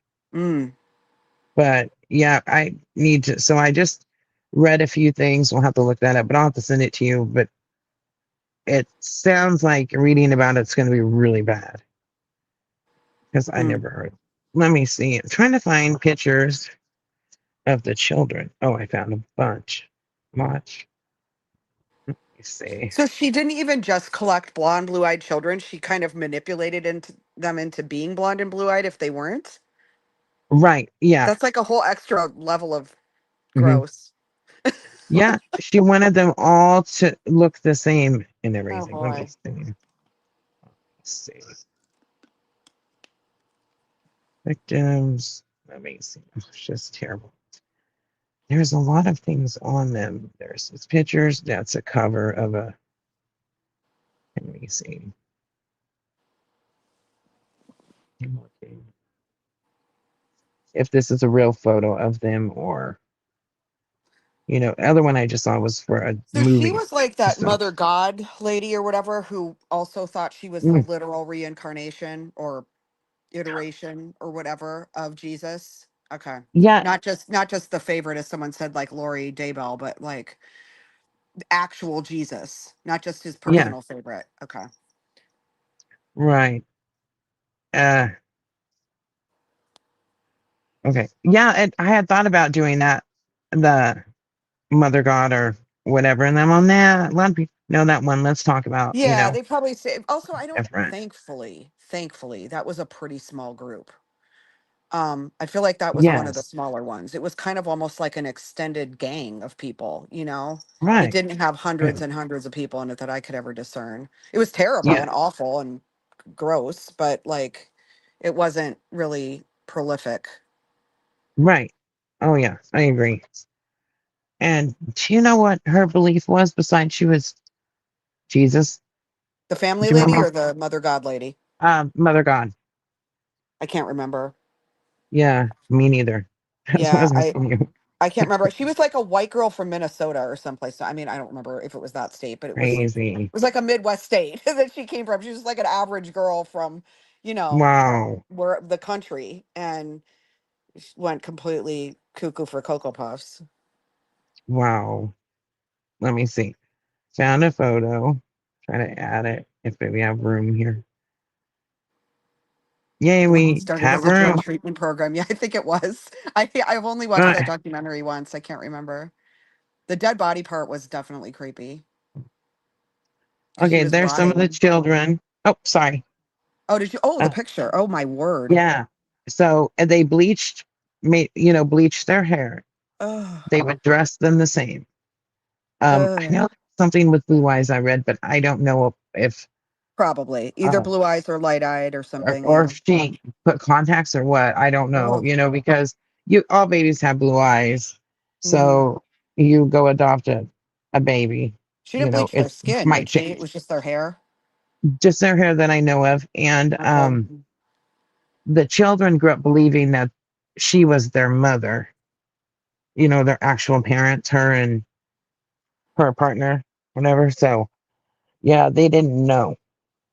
But yeah, I need to. So I just read a few things. We'll have to look that up, but I'll have to send it to you. But it sounds like reading about it's going to be really bad because I never heard. Let me see. I'm trying to find pictures of the children. Oh, I found a bunch. Watch. Let me see. So she didn't even just collect blonde, blue-eyed children. She kind of manipulated them into being blonde and blue-eyed if they weren't. Right. Yeah. That's like a whole extra level of Mhm. gross. Yeah. She wanted them all to look the same and Oh everything. Let me boy. see. Let's see. Victims. Let me see. It's just terrible. There's a lot of things on them. There's these pictures. That's a cover of a. Let me see. I'm looking if this is a real photo of them or, other one I just saw was for a So she movie. was like that So, mother god lady or whatever who also thought she was the mm, literal reincarnation or iteration or whatever of Jesus. Okay. yeah, Not just the favorite, as someone said, like Lori Daybell, but like actual Jesus, not just his yeah, personal favorite. Okay. right. Uh, okay. Yeah, I had thought about doing that, the Mother God or whatever, and I'm on that. A lot of people know that one. Let's talk about, Yeah, they probably say also I don't different. thankfully that was a pretty small group. I feel like that was one of the Yes. smaller ones. It was kind of almost like an extended gang of people. It Right. didn't have Yeah. hundreds and hundreds of people in it that I could ever discern. It was terrible Yeah. and awful and gross, but like it wasn't really prolific. Right. Oh, yeah. I agree. And do you know what her belief was besides she was Jesus? The family Do you lady remember? or the mother god lady? Mother God. I can't remember. Yeah, me neither. That's what I Yeah, was asking you. I can't remember. She was like a white girl from Minnesota or someplace. I mean, I don't remember if it was that state, but it was Crazy. like a Midwest state that she came from. She was like an average girl from, you know, Wow. where the country, and she went completely cuckoo for Cocoa Puffs. Wow. Let me see. Found a photo. Try to add it if we have room here. Yay, Oh, it we started have as a drug room. treatment program. Yeah, I think it was. I've only watched Uh, that documentary once. I can't remember. The dead body part was definitely creepy because she okay, was there's some of the rotting. children. Oh, sorry. Oh, did you? Oh, the Uh, picture. Oh, my word. yeah. So they bleached their hair. Oh, They would dress them the same. I ugh. know something with blue eyes I read, but I don't know if Probably either uh, blue eyes or light eyed or something. or Yeah. if she put contacts or what. I don't know, Oh. because all babies have blue eyes. Hmm. So you go adopt a baby, She didn't bleach their it's skin, might did she? It change. was just their hair. Just their hair that I know of. And Okay. the children grew up believing that she was their mother, their actual parents, her and her partner, whatever. So yeah, they didn't know.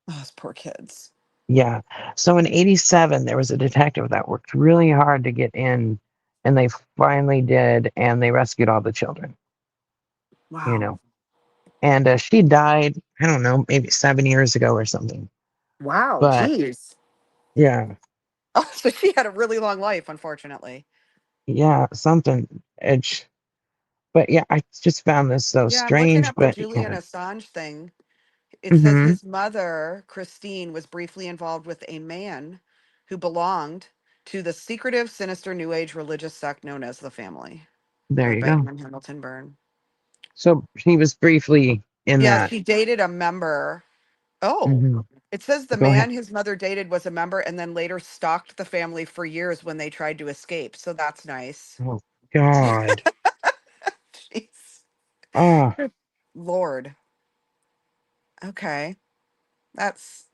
Oh, those poor kids. Yeah. So in 87, there was a detective that worked really hard to get in, and they finally did, and they rescued all the children, you Wow. know. And she died, I don't know, maybe 7 years ago or something. Wow. But Jeez. yeah, Oh, so she had a really long life, unfortunately. yeah, something. But yeah, I just found this so Yeah, I'm looking strange, at the but Julian yeah. Assange thing. It says Hmm. his mother, Christine, was briefly involved with a man who belonged to the secretive, sinister New Age religious sect known as the Family, There led you by go. Aaron Hamilton Byrne. So he was briefly in Yeah, that. she dated a member. Oh, Mhm. it says the Go ahead. man his mother dated was a member and then later stalked the family for years when they tried to escape. So that's nice. Oh God. Jeez. Oh, Good Lord. Okay. That's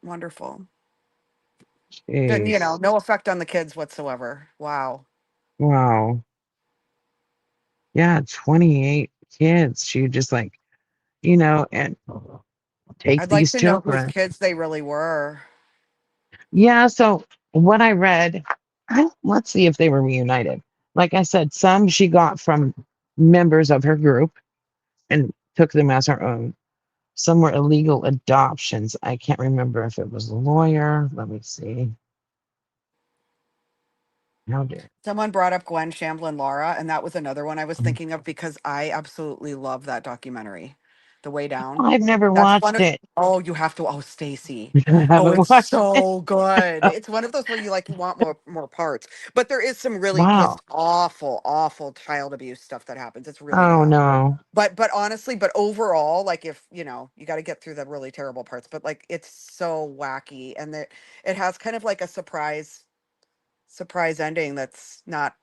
wonderful. And, jeez. no effect on the kids whatsoever. Wow. Wow. Yeah, 28 kids. She just like, and take I'd like these to know whose children. kids they really were. Yeah, so what I read, let's see if they were reunited. Like I said, some she got from members of her group and took them as her own. Some were illegal adoptions. I can't remember if it was a lawyer. Let me see. How dare. Someone brought up Gwen Shamblin Laura, and that was another one I was thinking of because I absolutely love that documentary, The Way Down. I've never That's one watched of, it. oh, you have to, oh, Stacy. I Oh, haven't it's watched it. so good. It's one of those where you want more parts. But there is some really Wow. just awful, awful child abuse stuff that happens. It's really Oh bad. no. But honestly, but overall, like if, you got to get through the really terrible parts, but like it's so wacky and that it has kind of like a surprise ending that's not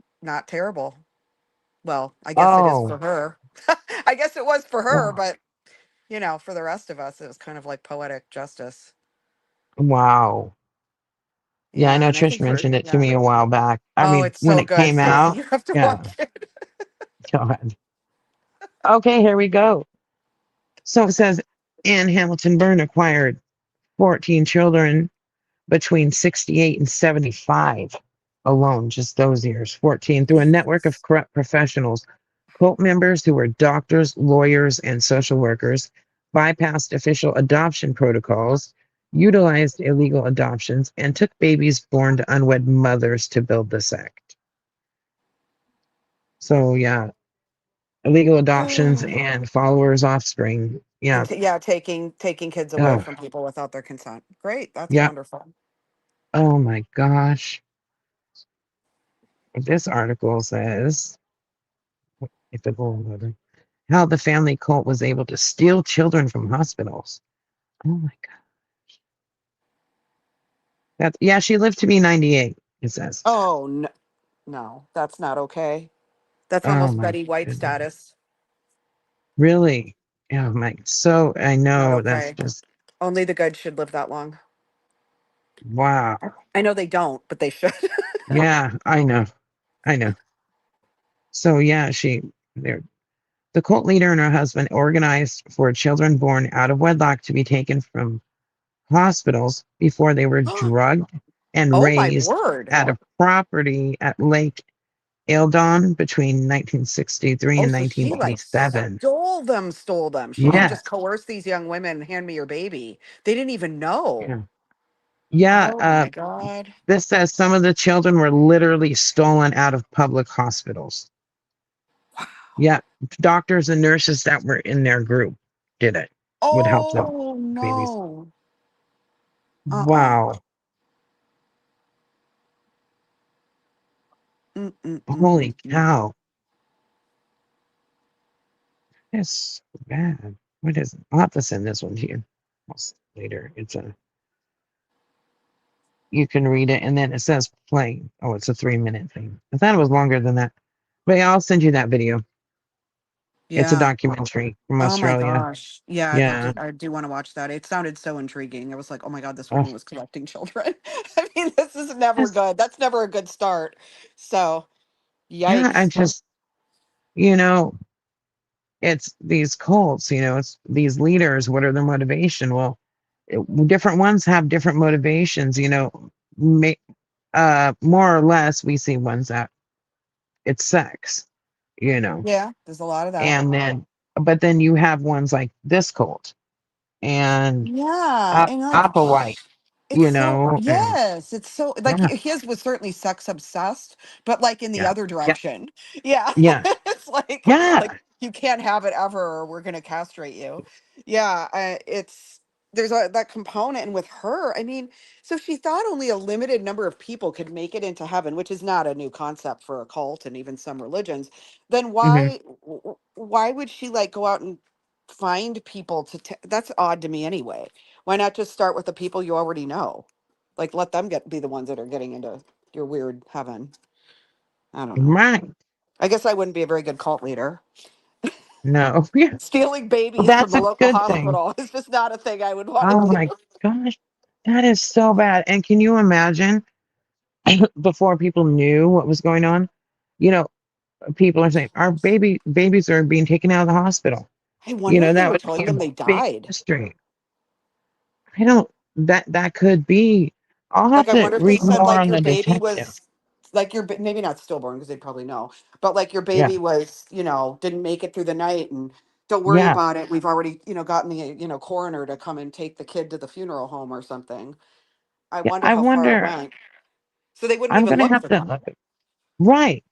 terrible. Well, I guess it is for Oh. her. I guess it was for her, Wow. but for the rest of us, it was kind of like poetic justice. Wow. Yeah, I Yeah, know and I Trish think mentioned it to yeah. me a while back. I Oh, mean, it's when so it good, came Stacy. out. You have to Yeah. watch it. God. Okay, here we go. So it says Ann Hamilton Byrne acquired 14 children between 68 and 75 alone, just those years, 14, through a network of corrupt professionals. Cult members who were doctors, lawyers, and social workers bypassed official adoption protocols, utilized illegal adoptions, and took babies born to unwed mothers to build the sect. So, yeah, illegal adoptions and followers' offspring. And Yeah. yeah, taking kids away Oh, from people without their consent. Great. That's yeah. wonderful. Oh my gosh. This article says, if it will load, how the family cult was able to steal children from hospitals. Oh my God. Yeah, she lived to be 98, it says. Oh no, no, that's not okay. That's Oh almost my Betty White goodness. status. Really? Oh my, so I Not know that's okay. just, Only the good should live that long. wow. I know they don't, but they should. Yeah, I know. I know. So yeah, they're, the cult leader and her husband organized for children born out of wedlock to be taken from hospitals before they were drugged and Oh my raised word. at a property at Lake Eildon between 1963 Oh, and so she like 1987. stole them. She didn't just Yes. coerce these young women and hand me your baby. They didn't even know. Yeah. Yeah. Oh my God. This says some of the children were literally stolen out of public hospitals. Yeah. Doctors and nurses that were in their group did it, would help them. Oh Babies. no. Uh-uh. Wow. Holy Mm-mm-mm-mm-mm. cow. It's bad. What is it? I'll have to send this one to you later. You can read it and then it says play. Oh, it's a 3-minute thing. I thought it was longer than that. But yeah, I'll send you that video. It's a Yeah. documentary from Oh my Australia. gosh. Yeah, Yeah. I do want to watch that. It sounded so intriguing. I was like, oh my God, this Oh, woman was collecting children. I mean, this is never yes. good. That's never a good start. So, Yeah, I yikes. just, you know, it's these cults, it's these leaders. What are their motivation? Well, different ones have different motivations, may, more or less we see ones that it's sex, you know, Yeah, there's a lot of that. and then, but then you have ones like this cult and Yeah, and like Applewhite, it's so and yes, it's so like yeah, his was certainly sex obsessed, but like in the yeah, other yeah, direction. Yeah. yeah, It's like yeah, you can't have it ever or we're gonna castrate you. Yeah, it's there's that component. And with her, I mean, so she thought only a limited number of people could make it into heaven, which is not a new concept for a cult and even some religions. Then Hmm. why would she like go out and find people that's odd to me anyway. Why not just start with the people you already know? Like let them be the ones that are getting into your weird heaven. I don't know. Right. I guess I wouldn't be a very good cult leader. No. Yeah. Stealing Well, babies from that's the a local good thing. hospital is just not a thing I would want to Oh do. my gosh. That is so bad. And can you imagine before people knew what was going on? You know, people are saying our babies are being taken out of the hospital. I wonder if they That were would be telling a them they big died. mystery. I don't that could be. I'll Like, have I to wonder if they read said, more like, on your the baby detective. was, like, maybe not stillborn because they'd probably know, but like your Yeah. baby was, didn't make it through the night and don't worry Yeah. about it. We've already, gotten the, coroner to come and take the kid to the funeral home or something. I Yeah. wonder I how far it wonder. went. So they wouldn't I'm even gonna look have for to them. look. Right.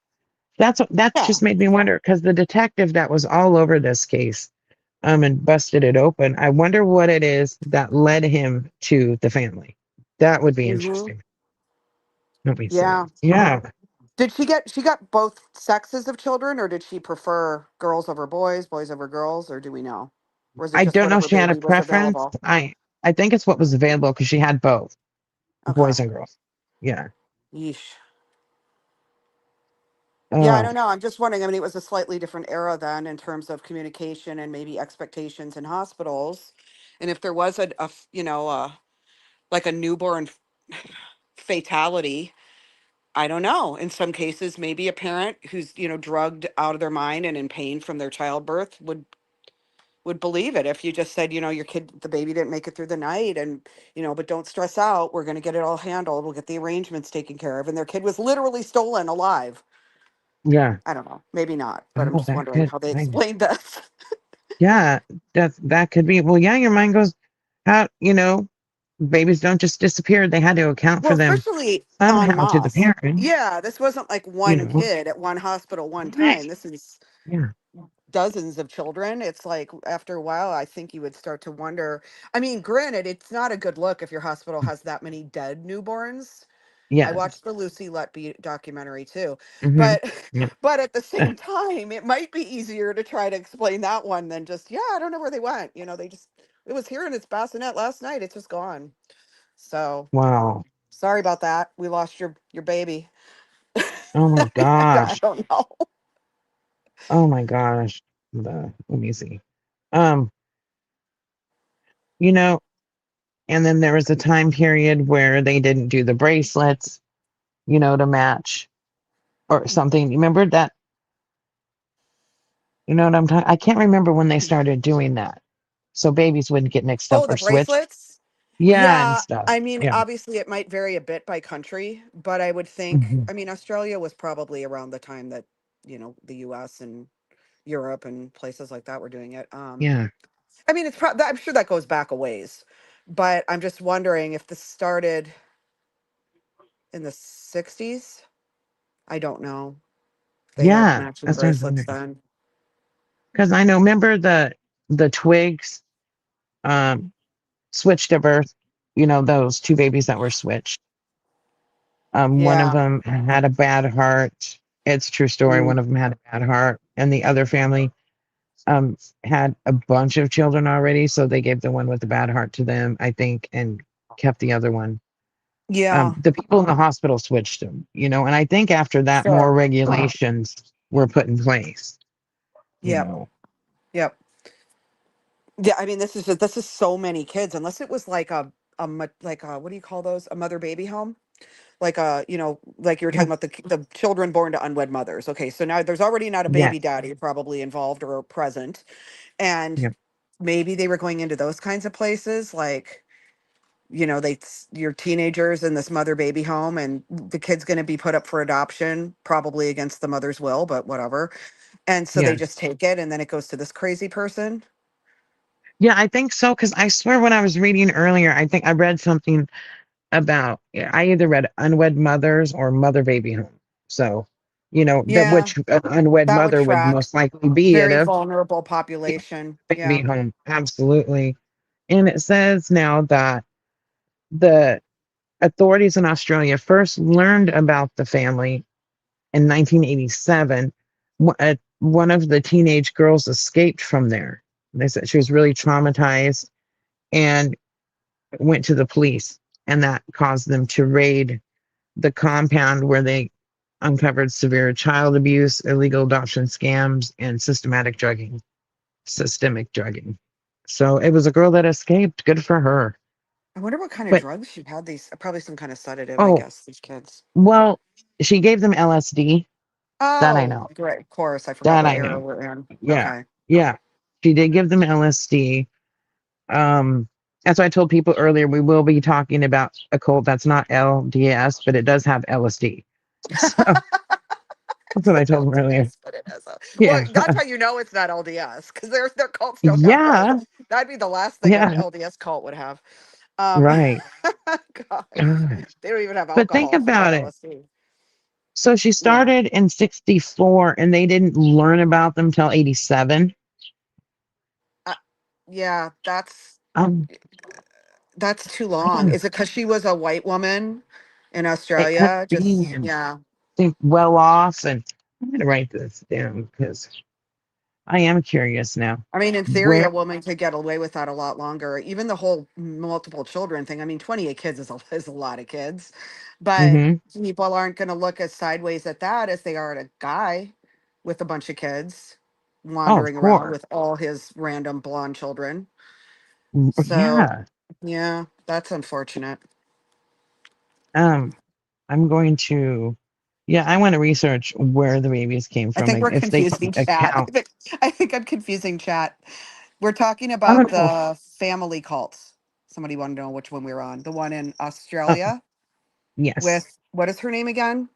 That's Yeah. just made me wonder because the detective that was all over this case, and busted it open. I wonder what it is that led him to the family. That would be Hmm. interesting. Let me see. Yeah. Yeah. Did she got both sexes of children, or did she prefer girls over boys, boys over girls, or do we know? Or is it I just don't know if whatever she had a baby was preference. available? I think it's what was available because she had both Okay. boys and girls. Yeah. Yeesh. Yeah, I Oh, don't know. I'm just wondering. I mean, it was a slightly different era then in terms of communication and maybe expectations in hospitals. And if there was like a newborn fatality, I don't know. In some cases, maybe a parent who's, drugged out of their mind and in pain from their childbirth would believe it. If you just said, your kid, the baby didn't make it through the night and, but don't stress out. We're going to get it all handled. We'll get the arrangements taken care of. And their kid was literally stolen alive. yeah. I don't know. Maybe not, but I'm Oh, just that wondering could. how they explained this. Yeah. That could be. Well, yeah. Your mind goes. How babies don't just disappear. They had to account Well, for them especially en somehow to the masse. parents. Yeah, this wasn't like You one know. kid at one hospital one time. Right. This is Yeah. dozens of children. It's like after a while, I think you would start to wonder. I mean, granted, it's not a good look if your hospital has that many dead newborns. I Yeah. watched the Lucy Letby documentary too, Hmm. but Yeah. but at the same time, it might be easier to try to explain that one than just, yeah, I don't know where they went. They just it was here in its bassinet last night. It's just gone. So Wow. sorry about that. We lost your baby. Oh my I gosh. don't know. Oh my gosh. Let me see. Um, you know, and then there was a time period where they didn't do the bracelets, to match or something. You remember that? You know what I'm talking? I can't remember when they started doing that. So babies wouldn't get mixed up Oh, or the switched. bracelets? Yeah, and Yeah, stuff. I mean, Yeah. obviously it might vary a bit by country, but I would think, Hmm. I mean, Australia was probably around the time that, the US and Europe and places like that were doing it. Yeah. I mean, I'm sure that goes back a ways, but I'm just wondering if this started in the 60s. I don't know. They had Yeah. matching That's what I was bracelets wondering. then. Because I know, remember the twigs switched to birth, those two babies that were switched. One of Yeah. them had a bad heart. It's a true story. Mm. One of them had a bad heart, and the other family had a bunch of children already, so they gave the one with the bad heart to them, I think, and kept the other one. Yeah. The people in the hospital switched them, and I think after that, more Sure. regulations were put in place. You Yep. know, Yep. Yeah, I mean, this is so many kids. Unless it was like like a, what do you call those? A mother baby home, like like you were yeah, talking about the children born to unwed mothers. Okay, so now there's already not a yeah, baby daddy probably involved or present, and yeah, maybe they were going into those kinds of places, like you're teenagers in this mother baby home, and the kid's going to be put up for adoption, probably against the mother's will, but whatever. And so they yeah. just take it, and then it goes to this crazy person. Yeah, I think so. Because I swear, when I was reading earlier, I think I read something about. I either read unwed mothers or mother baby home. So, that Yeah, which unwed that would mother would track. most likely be at Very a vulnerable population. baby Yeah. home. Absolutely. And it says now that the authorities in Australia first learned about the family in 1987. One of the teenage girls escaped from there. They said she was really traumatized and went to the police, and that caused them to raid the compound where they uncovered severe child abuse, illegal adoption scams, and systemic drugging. So it was a girl that escaped. Good for her. I wonder what kind of But drugs she had. These probably some kind of sedative, I oh, guess. These kids. well, she gave them LSD. That I Oh, know. great. Of course, I forgot That what I era know. we're in. Yeah. Okay. Yeah. She did give them LSD. As I told people earlier, we will be talking about a cult that's not LDS, but it does have LSD. So that's what I told them earlier. LDS, but it has a well. Yeah. That's how you know it's not LDS because their cults don't have Yeah. LDS. That'd be the last thing an Yeah. LDS cult would have. Um, Right. God, God. they don't even have But think alcohol if they got about it. LSD. So she Yeah. started in 64 and they didn't learn about them till 87. Uh, yeah, Um, that's too I don't long. know. Is it because she was a white woman in It could Australia? be Just yeah. think well off, and I'm gonna write this down because I am curious now. I mean, in theory, Where a woman could get away with that a lot longer. Even the whole multiple children thing. I mean, 28 kids is a lot of kids, but hmm people aren't going to look as sideways at that as they are at a guy with a bunch of kids Oh, of wandering around course. with all his random blonde children. So, Yeah. yeah, that's unfortunate. Um, I'm going to yeah, I want to research where the babies came I from think and we're if they confusing can chat. account. I think I'm confusing chat. We're talking I about don't know. the family cults. Somebody wanted to know which one we were on. The one in Oh, Australia yes. with what is her name again?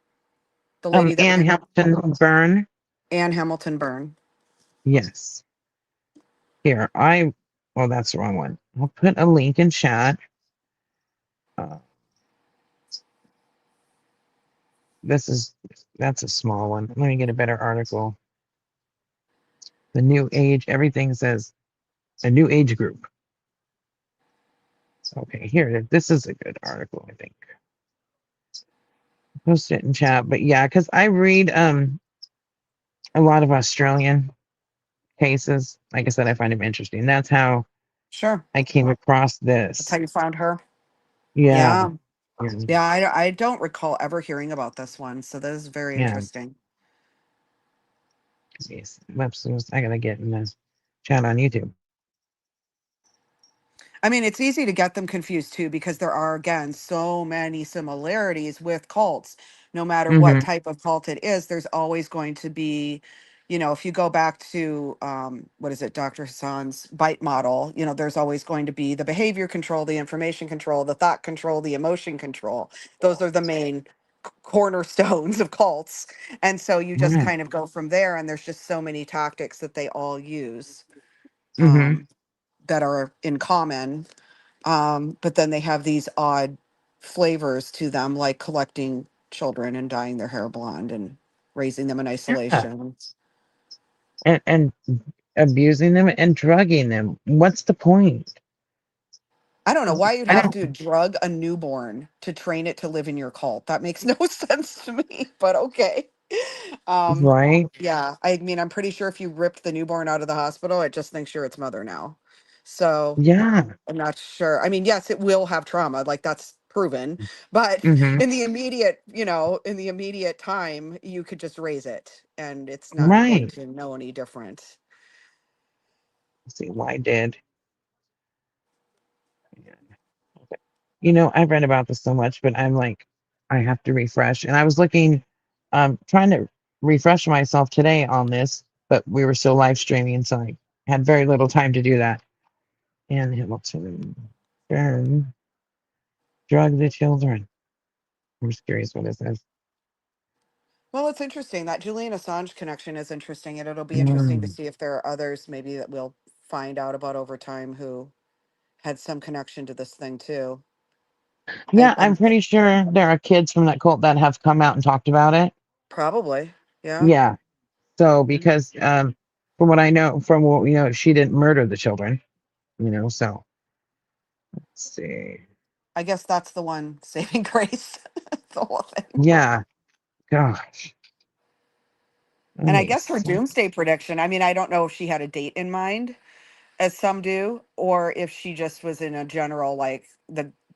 The lady that Anne ran Hamilton Byrne. Anne Hamilton Byrne. Yes. Here, well, that's the wrong one. I'll put a link in chat. Uh, that's a small one. Let me get a better article. The new age, everything says a new age group. Okay, here it is. This is a good article, I think. Post it in chat. But yeah, because I read a lot of Australian cases. Like I said, I find them interesting. That's how Sure. I came across That's how this. you found her. Yeah. Yeah. Yeah. I don't recall ever hearing about this one. So this is very Yeah. interesting. Yes. Websleuths. I gotta get in the chat on YouTube. I mean, it's easy to get them confused too, because there are, again, so many similarities with cults. No matter what Mm-hmm. type of cult it is, there's always going to be, if you go back to, what is it, Dr. Hassan's bite model, there's always going to be the behavior control, the information control, the thought control, the emotion control. Those are the main cornerstones of cults. And so you just Right. kind of go from there, and there's just so many tactics that they all use, Mm-hmm. um, that are in common, but then they have these odd flavors to them, like collecting children and dyeing their hair blonde and raising them in Yeah. isolation. And abusing them and drugging them. What's the point? I don't know why you'd I have don't to drug a newborn to train it to live in your cult. That makes no sense to me, but okay. Um, right. yeah, I mean, I'm pretty sure if you ripped the newborn out of the hospital, it just thinks you're its mother now. So Yeah. I'm not sure. I mean, yes, it will have trauma, like that's proven, but Mm-hmm. in the immediate time, you could just raise it and it's not going Right. to know any different. Let's see why did. I've read about this so much, but I'm like, I have to refresh. And I was looking, trying to refresh myself today on this, but we were still live streaming, so I had very little time to do that. And Hamilton Byrne drug the children. I'm just curious what it says. Well, it's interesting. That Julian Assange connection is interesting, and it'll be interesting to Mm. see if there are others maybe that we'll find out about over time who had some connection to this thing too. Yeah, I'm I'm pretty sure there are kids from that cult that have come out and talked about it. probably, yeah. Yeah. So Mhm. because from what I know, from what she didn't murder the children, so. Let's see. I guess that's the one saving grace. The whole thing. Yeah. Gosh. And I Okay, guess her so doomsday prediction, I mean, I don't know if she had a date in mind, as some do, or if she just was in a general, like,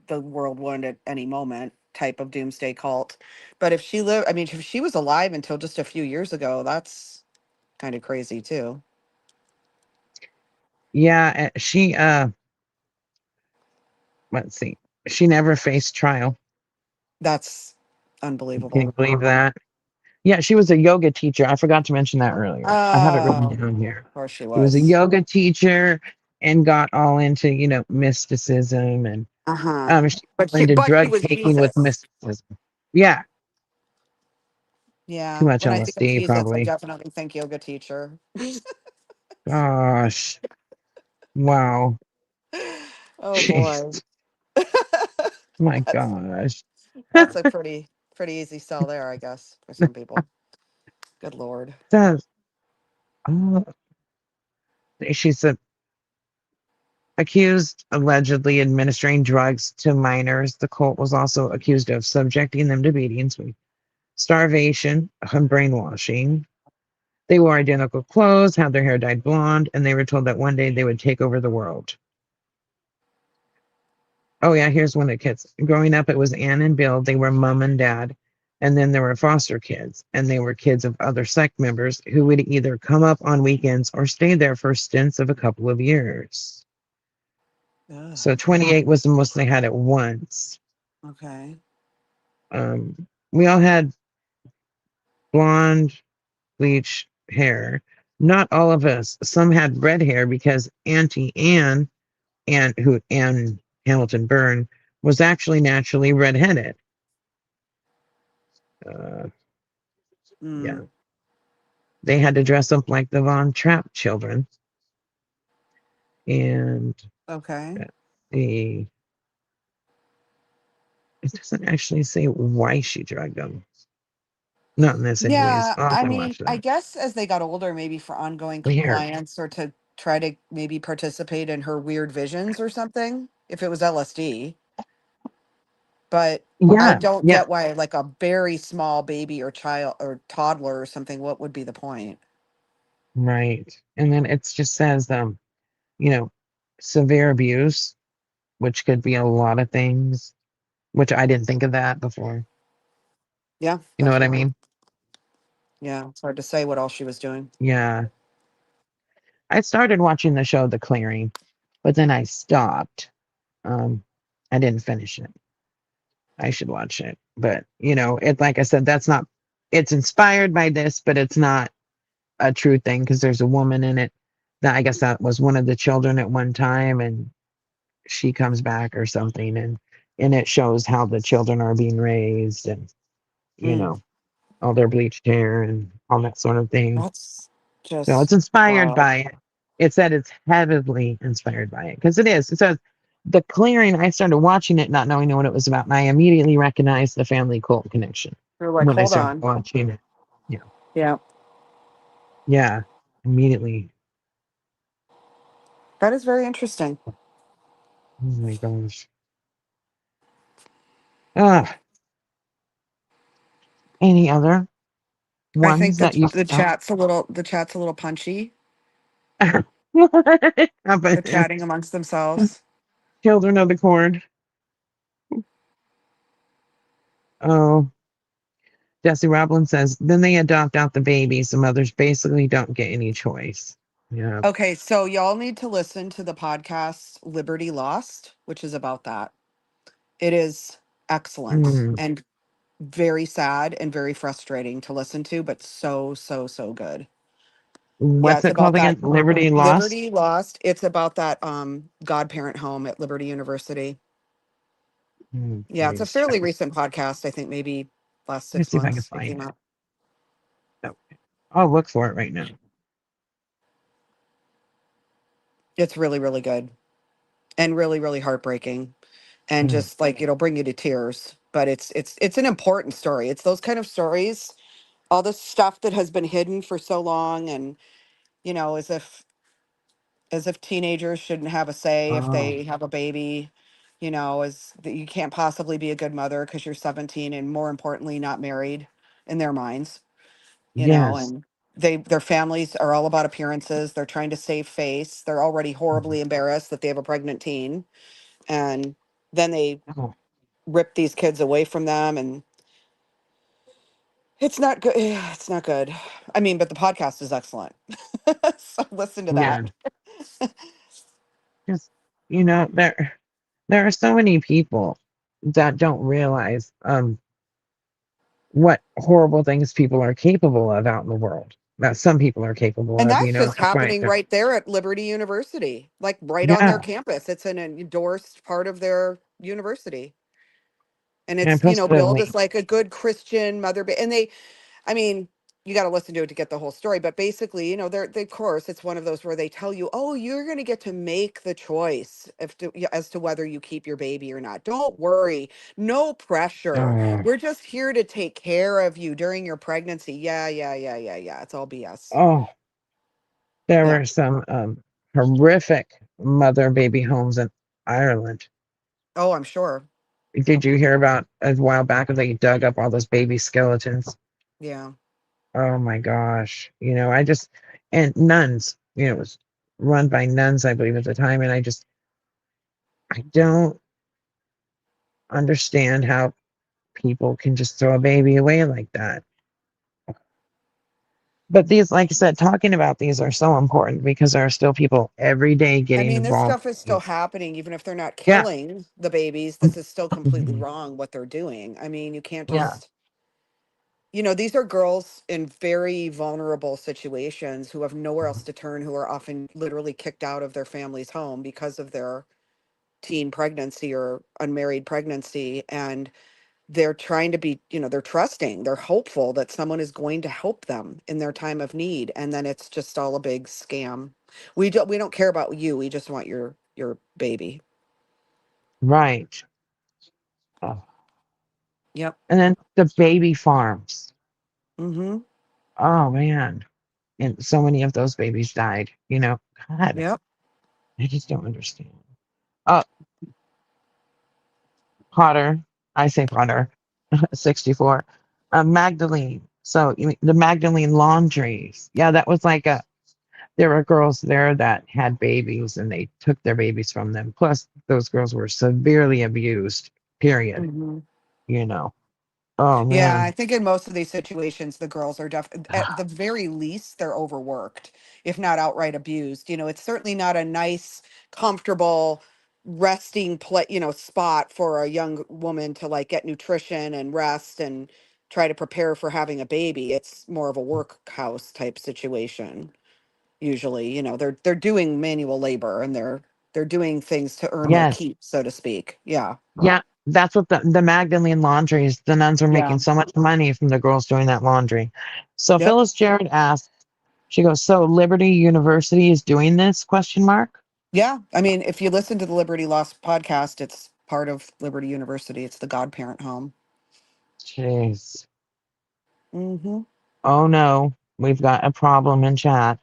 the world will end at any moment type of doomsday cult. But if she lived, I mean, if she was alive until just a few years ago, that's kind of crazy too. yeah, she let's see. She never faced trial. That's Can you unbelievable. believe that? Yeah, she was a yoga teacher. I forgot to mention that earlier. I had it written Oh, down here. of course she She was a was. yoga teacher and got all into, mysticism and Uh-huh. she But into she drug was taking with Jesus. mysticism. Yeah, too Yeah. much When I think of LSD Jesus, I probably. definitely think yoga teacher. Gosh. Wow. Oh boy. Jeez. My That's gosh. that's a pretty easy sell there, I guess, for some people. Good Lord. Says, oh, she's accused allegedly administering drugs to minors. The cult was also accused of subjecting them to beatings, starvation, and brainwashing. They wore identical clothes, had their hair dyed blonde, and they were told that one day they would take over the world. Oh, yeah, here's one of the kids. Growing up, it was Anne and Bill. They were mom and dad. And then there were foster kids, and they were kids of other sect members who would either come up on weekends or stay there for stints of a couple of years. Ugh. So 28 was the most they had at once. Okay. We all had blonde, bleach hair. Not all of us. Some had red hair because Auntie Anne, Anne Hamilton Byrne, was actually naturally redheaded. Yeah. They had to dress up like the Von Trapp children. And Okay. it doesn't actually say why she drugged them. Not in this, anyways. Yeah, I'll have I to mean, watch I that. guess as they got older, maybe for ongoing Weird. compliance or to try to maybe participate in her weird visions or something, if it was LSD. But I Yeah, don't yeah, get why, like a very small baby or child or toddler or something, what would be the point? right. And then it just says, you know, severe abuse, which could be a lot of things, which I didn't think of that before. Yeah, You know what I definitely. mean? Yeah, it's hard to say what all she was doing. Yeah. I started watching the show The Clearing, but then I stopped. I didn't finish it. I should watch it. But, it like I said, it's inspired by this, but it's not a true thing because there's a woman in it that I guess that was one of the children at one time and she comes back or something and it shows how the children are being raised and Mm, all their bleached hair and all that sort of thing. that's So it's just inspired wild. by it. It said it's heavily inspired by it because it is. It says The Clearing. I started watching it not knowing what it was about, and I immediately recognized the family cult connection You're like, when I hold started on. watching it. Yeah, Yeah, yeah, immediately. that is very interesting. Oh my gosh. Ah, any other I think ones that that you the saw? chat's a little punchy. What The happened? chatting amongst themselves. Children of the Corn. Oh, Jesse Roblin says, then they adopt out the babies. The mothers basically don't get any choice. Yeah. Okay, so y'all need to listen to the podcast Liberty Lost, which is about that. It is excellent Mm. and very sad and very frustrating to listen to, but so, so, so good. Yeah, What's it's it about called that again? Liberty Lost? Liberty Lost. It's about that godparent home at Liberty University. Yeah, it's a Please. fairly recent podcast. I think maybe last Let me six see if I can months it find came it. out. Okay. I'll look for it right now. It's really, really good and really, really heartbreaking. And Mm. just like it'll bring you to tears. But it's an important story. It's those kind of stories, all this stuff that has been hidden for so long, and as if teenagers shouldn't have a say if Oh, they have a baby. is that you can't possibly be a good mother because you're 17 and more importantly, not married in their minds, Yes. and their families are all about appearances. They're trying to save face. They're already horribly embarrassed that they have a pregnant teen. And then they Oh, rip these kids away from them. And it's not good. It's not good. I mean, but the podcast is excellent. So listen to yeah. that. Just, there are so many people that don't realize what horrible things people are capable of out in the world. That some people are capable And of, that's just that's why happening right there at Liberty University, like right on their yeah. campus. It's an endorsed part of their university. And And it's, billed as positively. like a good Christian mother. And I mean, you got to listen to it to get the whole story, but basically, of course, it's one of those where they tell you, oh, you're going to get to make the choice as to whether you keep your baby or not. Don't worry. No pressure. Oh, We're just here to take care of you during your pregnancy. Yeah, yeah, yeah, yeah, yeah. It's all BS. oh, there Yeah. were some horrific mother baby homes in Ireland. Oh, I'm sure. Did you hear about a while back they dug up all those baby skeletons? Yeah. Oh my gosh. And nuns, it was run by nuns, I believe, at the time. And I don't understand how people can just throw a baby away like that. But these, like I said, talking about these are so important because there are still people every day I getting mean, this involved stuff is in still these. happening, even if they're not Yeah. killing the babies. This is still completely Mhm. wrong what they're doing. I mean, you can't Yeah. just, these are girls in very vulnerable situations who have nowhere else to turn, who are often literally kicked out of their family's home because of their teen pregnancy or unmarried pregnancy. And they're trying to be, they're trusting, they're hopeful that someone is going to help them in their time of need. And then it's just all a big scam. We don't care about you. We just want your baby. Right. Oh. Yep. And then the baby farms. Mm-hmm. Oh man. And so many of those babies died, God, Yep. I just don't understand. Oh, Potter, I say Potter, 64. Magdalene. So the Magdalene laundries. Yeah, that was there were girls there that had babies and they took their babies from them. Plus, those girls were severely abused, period. Mm-hmm. You know. Oh Yeah, I man. think in most of these situations, the girls are at the very least, they're overworked, if not outright abused. It's certainly not a nice, comfortable resting spot for a young woman to like get nutrition and rest and try to prepare for having a baby. It's more of a workhouse type situation. Usually, they're doing manual labor and they're doing things to earn their Yes. keep, so to speak. Yeah. Yeah. That's what the Magdalene laundries, the nuns were Yeah. making so much money from the girls doing that laundry. So Yep. Phyllis Jared asked, she goes, so Liberty University is doing this question mark? Yeah. I mean, if you listen to the Liberty Lost podcast, it's part of Liberty University. It's the godparent home. Jeez. Mm-hmm. Oh no, we've got a problem in chat.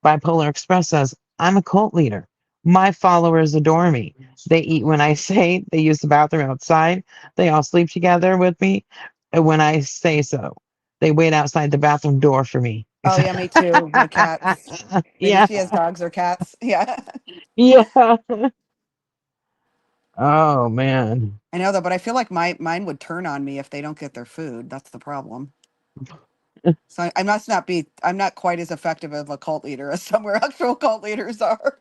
Bipolar Express says, I'm a cult leader. My followers adore me. They eat when I say, they use the bathroom outside. They all sleep together with me when I say so. They wait outside the bathroom door for me. Oh, yeah, me too. My cats. Maybe Yeah. she has dogs or cats. Yeah. Yeah. Oh man. I know though, but I feel like mine would turn on me if they don't get their food. That's the problem. So I'm not quite as effective of a cult leader as some where actual cult leaders are.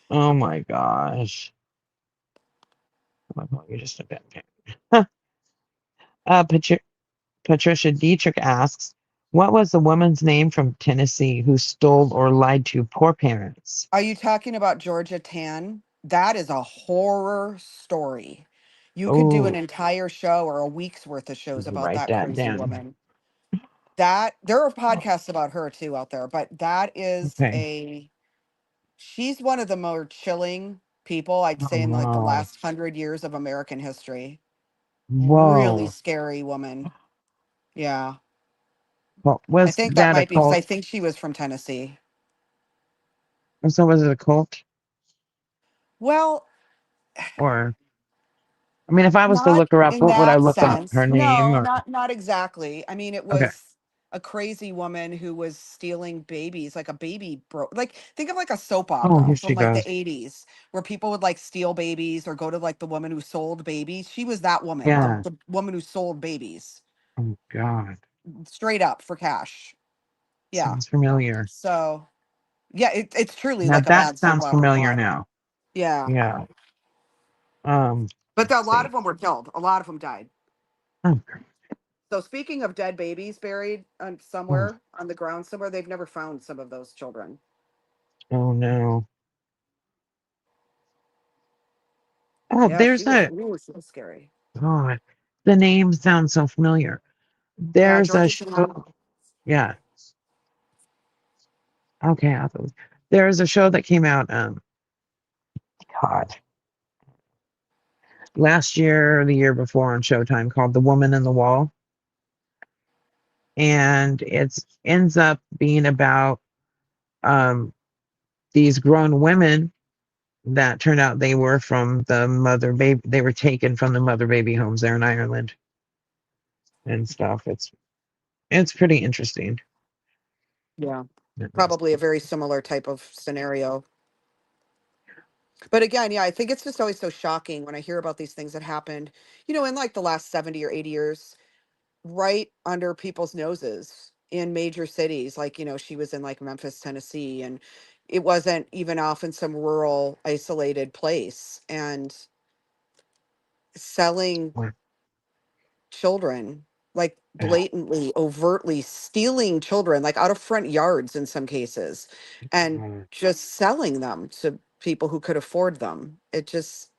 Oh my gosh. You're just a bit. Patricia Dietrich asks, what was the woman's name from Tennessee who stole or lied to poor parents? Are you talking about Georgia Tan? That is a horror story. You could do an Oh, entire show or a week's worth of shows about write that that crazy down. woman. There are podcasts about her too out there, but Okay. she's one of the more chilling people I'd Oh say in like the no. last 100 years of American history. Really Whoa. scary woman. Yeah. Well, I was think that that a might be because I cult? think she was from Tennessee. So was it a cult? Well, Or I mean, if I was to Not look her up, in what would I that look up? Her sense. name No, or not exactly. I mean, it okay. was a crazy woman who was stealing babies, like a baby bro. Like think of like a soap Oh, opera here she from like the goes. 80s where people would like steal babies or go to like the woman who sold babies. She was that woman, Yeah. the woman who sold babies Oh God. straight up for cash. Yeah. Sounds familiar. So, yeah, it's truly Now like a that bad soap sounds opera familiar plot. now. Yeah. Yeah. But a Let's lot of see. them were killed. A lot of them died. Oh, So speaking of dead babies buried on oh, somewhere on the ground somewhere, they've never found some of those children. oh no. Oh, Yeah, there's a she was scary. God. The name sounds so familiar. Yeah, There's a Georgia Tann. show. Yeah. Okay. There's a show that came out. God. Last year or the year before on Showtime called The Woman in the Wall. And it ends up being about these grown women that turned out they were from the mother baby. They were taken from the mother baby homes there in Ireland and stuff. It's pretty interesting. Yeah. Probably a very similar type of scenario. But again, yeah, I think it's just always so shocking when I hear about these things that happened, in like the last 70 or 80 years, right under people's noses in major cities. Like, she was in like Memphis, Tennessee, and it wasn't even off in some rural, isolated place. And selling children, like blatantly, overtly stealing children, like out of front yards in some cases, and just selling them to people who could afford them. It just,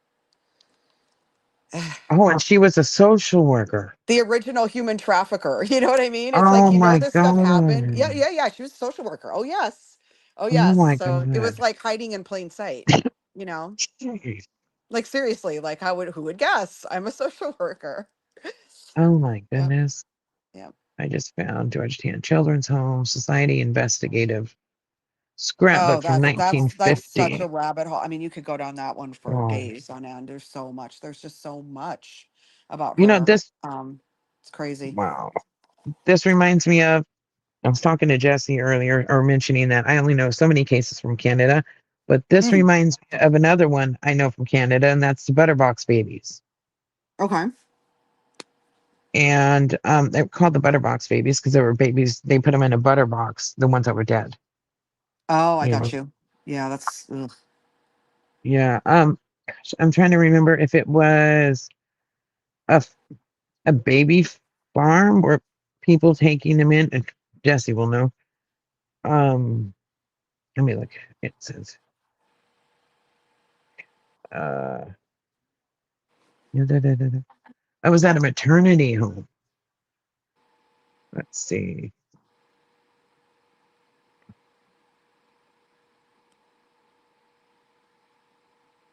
Oh, and she was a social worker. the original human trafficker. You know what I mean? It's like, Oh my this stuff happened. Yeah, God. yeah, yeah. She was a social worker. Oh, yes. Oh, Oh yes. my So it was God. like hiding in plain sight, you know? Jeez. Like seriously, like who would guess? I'm a social worker. Oh my Yeah. goodness. Yeah. I just found Georgetown Children's Home Society Investigative Oh, Scrapbook from that's such a 1950. rabbit hole. I mean, you could go down that one for Oh, days on end. There's so much. There's just so much about you know, her. this, It's crazy. wow. This reminds me of, I was talking to Jesse earlier or mentioning that I only know so many cases from Canada, but this Mm, reminds me of another one I know from Canada, and that's the Butterbox babies. okay. And they're called the Butterbox babies because they were babies. They put them in a butter box, the ones that were dead. Oh, I You got know, you. Yeah, that's ugh. yeah. Gosh, I'm trying to remember if it was a a baby farm or people taking them in. And Jesse will know. Um, Let me look. It says, I was at a maternity home. Let's see.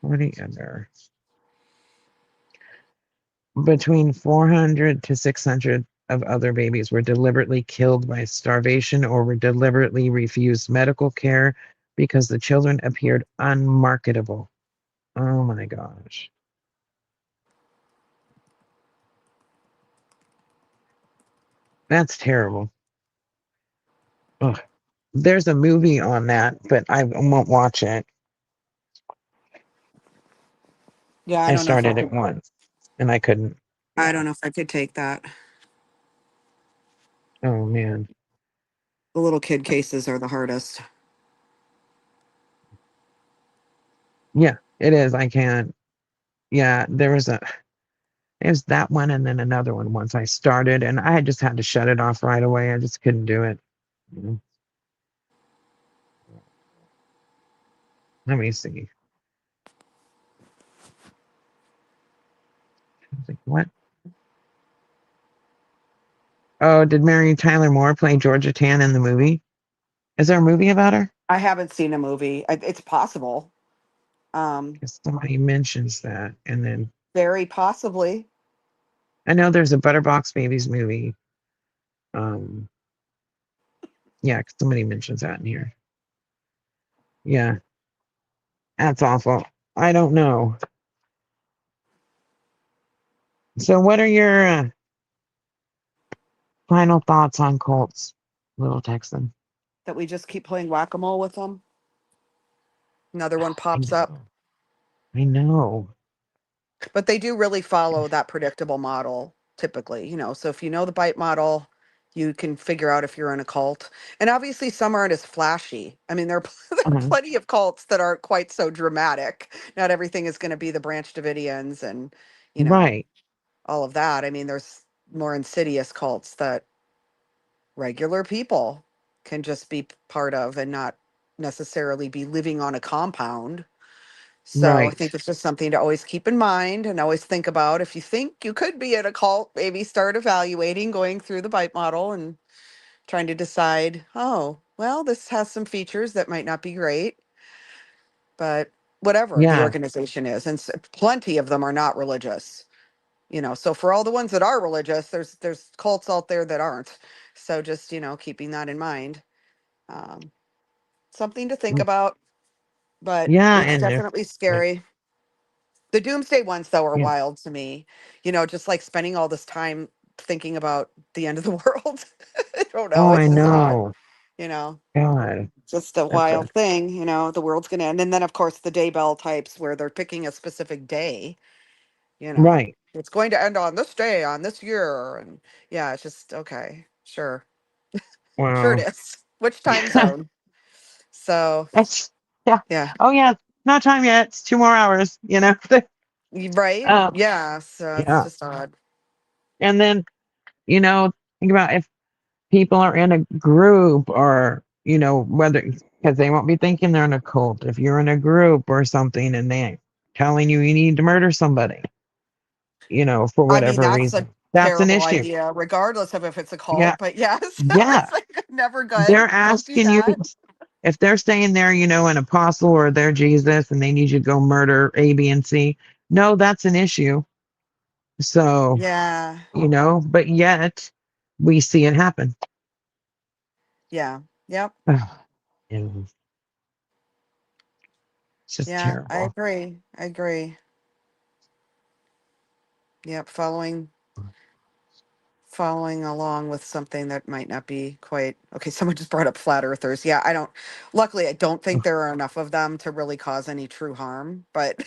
What do you under? Between 400 to 600 of other babies were deliberately killed by starvation or were deliberately refused medical care because the children appeared unmarketable. Oh my gosh. That's terrible. Ugh. There's a movie on that, but I won't watch it. Yeah, I I don't know if I started it could. once and I couldn't. I Yeah. don't know if I could take that. Oh man. The little kid cases are the hardest. Yeah, it is. I can't. Yeah, there's that one and then another one once I started and I just had to shut it off right away. I just couldn't do it. You know? Let me see. I was like, what? Oh, did Mary Tyler Moore play Georgia Tann in the movie? Is there a movie about her? I haven't seen a movie. It's possible. Um, Because somebody mentions that. And then Very possibly. I know there's a Butterbox Babies movie. Um, yeah, 'cause somebody mentions that in here. Yeah, that's awful. I don't know. So, what are your final thoughts on Colts, little Texan? That we just keep playing whack-a-mole with them. Another one I pops up. know. I know. But they do really follow that predictable model typically, so if you know the bite model, you can figure out if you're in a cult. And obviously some aren't as flashy. I mean, there are, there are Uh-huh. plenty of cults that aren't quite so dramatic. Not everything is going to be the Branch Davidians and, Right. all of that. I mean, there's more insidious cults that regular people can just be part of and not necessarily be living on a compound. So I Right. think it's just something to always keep in mind and always think about. If you think you could be in a cult, maybe start evaluating, going through the bite model and trying to decide, oh, well, this has some features that might not be great, but whatever the Yeah. organization is. And plenty of them are not religious, so for all the ones that are religious, there's cults out there that aren't. So just, keeping that in mind. Um, Something to think about, but Yeah. it's And if, definitely scary. The doomsday ones, though, are yeah. wild to me. Just like spending all this time thinking about the end of the world. I don't know. Oh, I It's just odd. know. You know, God. just a That's a wild thing. The world's going to end. And then, of course, the Daybell types where they're picking a specific day. right. It's going to end on this day, on this year. And yeah, it's just, okay, sure. Sure it Wow. is. Which time zone? So, That's yeah. yeah. Oh yeah. Not time yet. It's 2 more hours. Right? Um. Yeah. So it's Yeah. just odd. And then think about if people are in a group or whether because they won't be thinking they're in a cult. If you're in a group or something and they telling you need to murder somebody, for I mean, whatever that's a reason, that's an terrible issue. idea, regardless of if it's a Yeah. cult. But yes, Yeah. it's like never good. They're Don't do asking you that. if they're saying they're, an apostle or they're Jesus and they need you to go murder A, B, and C. No, that's an issue. So, Yeah. but yet we see it happen. Yeah. Yep. And it's just Yeah. I terrible. agree. I agree. Yep. Following along with something that might not be quite okay. Someone just brought up flat earthers. Yeah. Luckily, I don't think there are enough of them to really cause any true harm, but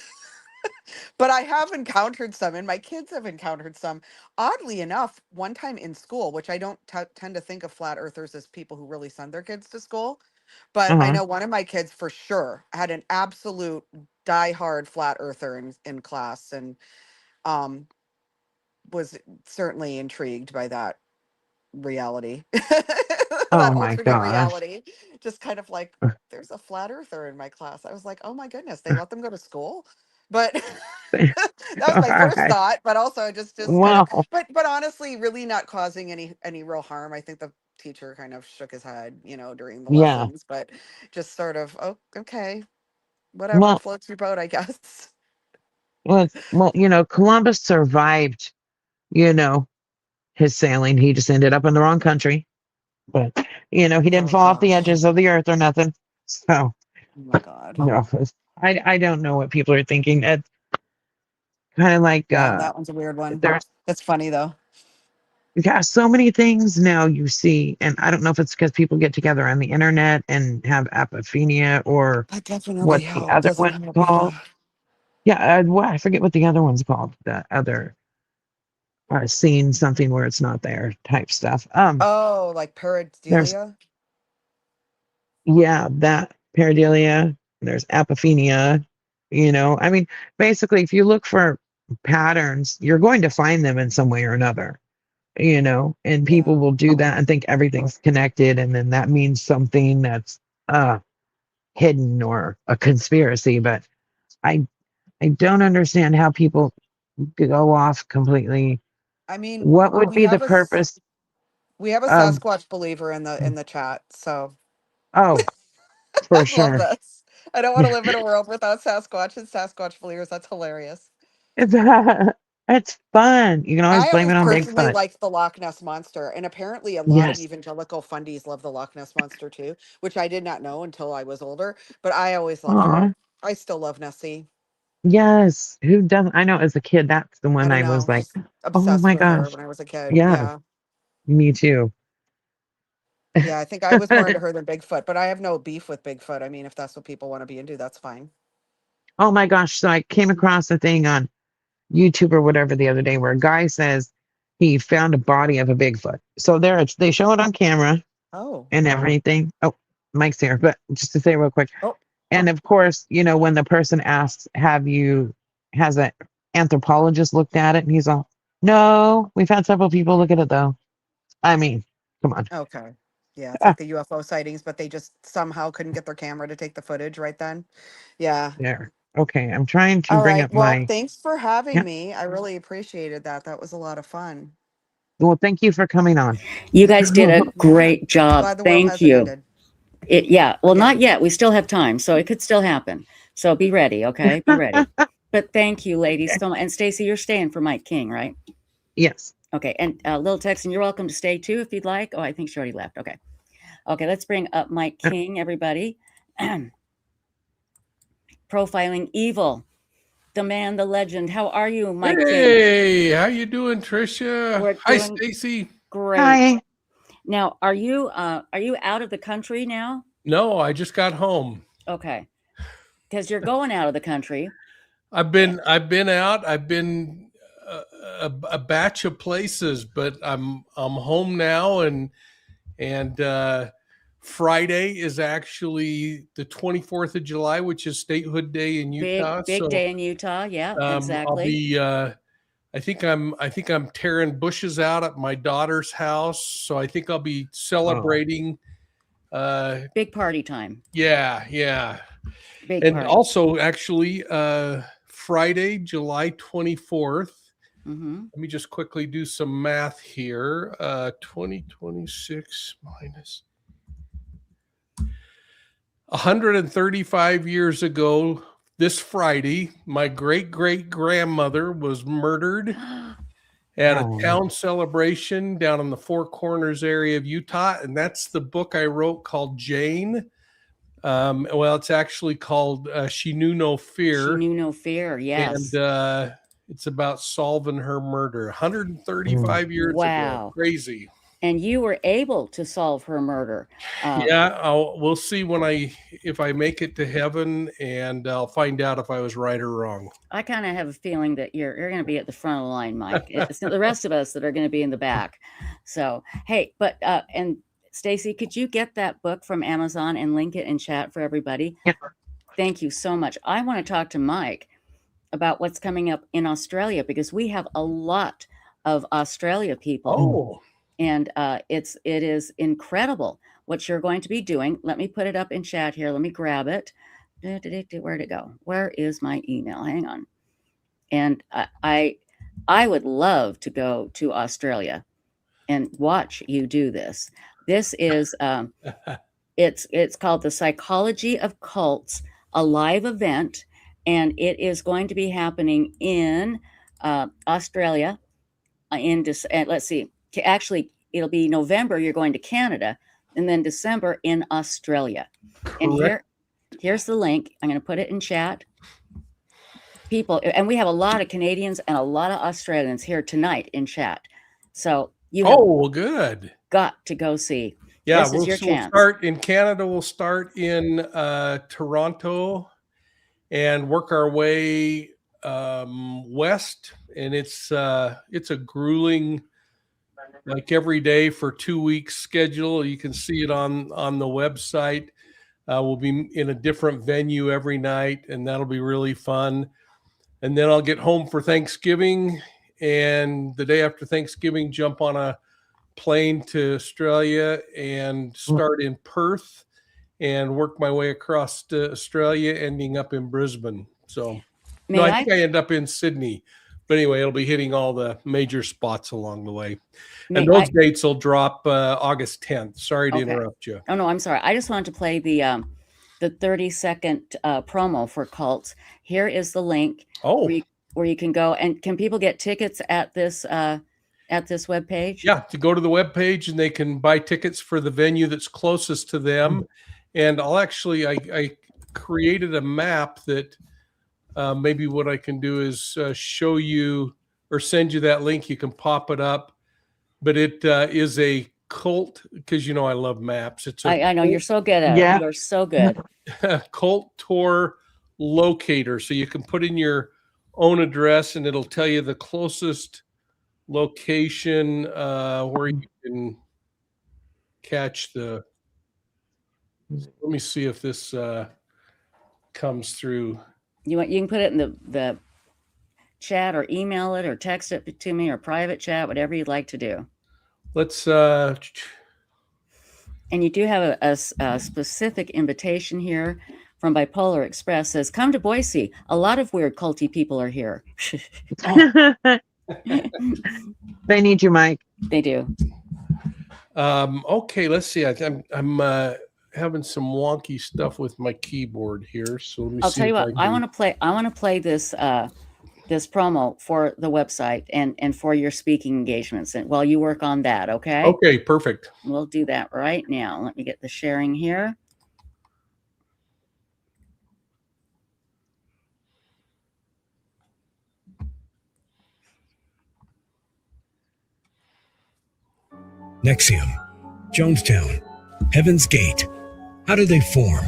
but I have encountered some, and my kids have encountered some. Oddly enough, one time in school, which I don't tend to think of flat earthers as people who really send their kids to school, but I Uh-huh. know one of my kids for sure had an absolute diehard flat earther in class, and um, was certainly intrigued by that reality, that Oh my alternate gosh. reality. Just kind of like, there's a flat earther in my class. I was like, oh my goodness, they let them go to school. But that was my first God. thought. But also just kind of, Wow. but honestly, really not causing any real harm. I think the teacher kind of shook his head, during the Yeah. lessons, but just sort of, oh, okay, whatever Well, floats your boat, I guess. Columbus survived, you know, his sailing. He just ended up in the wrong country. But he didn't Oh fall off the gosh. edges of the earth or nothing. So, Oh my God. I don't know what people are thinking. It's kind of like Yeah, that one's a weird one. there's That's funny though. got so many things now you see, and I don't know if it's because people get together on the internet and have apophenia or That definitely what's the other doesn't one help. called? Yeah. Yeah, I forget what the other one's called. The other seeing something where it's not there type stuff. Oh, like There's pareidolia? yeah, that pareidolia. There's apophenia. I mean, basically, if you look for patterns, you're going to find them in some way or another. And Yeah. people will do that and think everything's connected, and then that means something that's uh hidden or a conspiracy. But I I don't understand how people go off completely. I mean, What would be the purpose we have a of Sasquatch believer in the chat, so oh, I for love sure. this. I don't want to live in a world without Sasquatch and Sasquatch believers. That's hilarious. It's it's fun. You can always I blame always it on personally Bigfoot. liked the Loch Ness Monster, and apparently a lot of Yes. evangelical fundies love the Loch Ness Monster too, which I did not know until I was older, but I always loved Aw. her. I still love Nessie. Yes. Who doesn't? I know as a kid, that's the one I don't I was know, like, just oh obsessed my with her gosh. when I was a kid. Yeah, Yeah. me too. Yeah, I think I was more into her than Bigfoot, but I have no beef with Bigfoot. I mean, if that's what people want to be into, that's fine. Oh my gosh. So I came across a thing on YouTube or whatever the other day where a guy says he found a body of a Bigfoot. So they show it on camera Oh. and everything. Oh, Mike's here, but just to say real quick. Oh. And of course, when the person asks, has an anthropologist looked at it? And he's all, no, we've had several people look at it though. I mean, come on. Okay. Yeah, it's like the UFO sightings, but they just somehow couldn't get their camera to take the footage right then. Yeah. There. Okay, I'm trying to All bring right. up Well, my. thanks for having Yeah. me. I really appreciated that. That was a lot of fun. Well, thank you for coming on. You guys did a Yeah. great job. Glad the world Thank hasn't you. ended. Yeah. Well, Again. not yet. We still have time, so it could still happen. So be ready, okay? Be ready. But thank you, ladies, so much. And Stacy, you're staying for Mike King, right? Yes. Okay. And Little Texan, you're welcome to stay too if you'd like. Oh, I think she already left. Okay. Okay. Let's bring up Mike King, everybody. Profiling evil. The man, the legend. How are you, Mike King? Hey, how you doing, Tricia? Hi, Stacy. Great. Hi. Now, are you out of the country now? No, I just got home. Okay. Because you're going out of the country. I've been out. I've been a batch of places, but I'm home now, and Friday is actually the 24th of July, which is Statehood Day in Utah. Big day in Utah. Yeah, exactly. I'll be. I think I'm tearing bushes out at my daughter's house, so I think I'll be celebrating. Big party time. Yeah. Big and party. Also, actually, Friday, July 24th. Mm-hmm. Let me just quickly do some math here. 2026 minus 135 years ago, this Friday, my great-great-grandmother was murdered at a town celebration down in the Four Corners area of Utah. And that's the book I wrote called Jane. Well, it's actually called She Knew No Fear. She Knew No Fear, yes. And it's about solving her murder 135 years ago. Crazy. And you were able to solve her murder. We'll see if I make it to heaven, and I'll find out if I was right or wrong. I kind of have a feeling that you're going to be at the front of the line, Mike. It's the rest of us that are going to be in the back. So, hey, but and Stacy, could you get that book from Amazon and link it in chat for everybody? Yeah. Thank you so much. I want to talk to Mike about what's coming up in Australia, because we have a lot of Australia people. Oh. And it is incredible what you're going to be doing. Let me put it up in chat here. Let me grab it. Where'd it go? Where is my email? Hang on. And I would love to go to Australia and watch you do this. This is it's called The Psychology of Cults, a live event, and it is going to be happening in Australia. Let's see. Actually, it'll be November. You're going to Canada, and then December in Australia. And here's the link. I'm going to put it in chat. People, and we have a lot of Canadians and a lot of Australians here tonight in chat. So you have good. Got to go see. Yeah, this is your chance. Start in Canada. We'll start in Toronto and work our way west. And it's a grueling, like every day for 2 weeks schedule. You can see it on the website. We'll be in a different venue every night, and that'll be really fun. And then I'll get home for Thanksgiving, and the day after Thanksgiving, jump on a plane to Australia and start in Perth and work my way across to Australia, ending up in Brisbane. So I think I end up in Sydney. But anyway, it'll be hitting all the major spots along the way. And those dates will drop August 10th. Sorry to interrupt you. Oh, no, I'm sorry. I just wanted to play the 30-second promo for Cults. Here is the link where you can go. And can people get tickets at this webpage? Yeah, to go to the webpage, and they can buy tickets for the venue that's closest to them. And I'll actually, I created a map that maybe what I can do is show you or send you that link. You can pop it up, but it is a cult, because I love maps. It's I know you're so good at it. You're so good. Cult tour locator. So you can put in your own address and it'll tell you the closest location where you can catch the. Let me see if this comes through. You can put it in the chat or email it or text it to me or private chat, whatever you'd like to do. Let's and you do have a specific invitation here from Bipolar Express. Says, come to Boise. A lot of weird culty people are here. They need you, Mike. They do. Okay, let's see. I'm having some wonky stuff with my keyboard here. So let me I'll see. tell you what, I want to play this this promo for the website and for your speaking engagements, and while you work on that, okay? Okay, perfect. We'll do that right now. Let me get the sharing here. Nexium, Jonestown, Heaven's Gate. How do they form?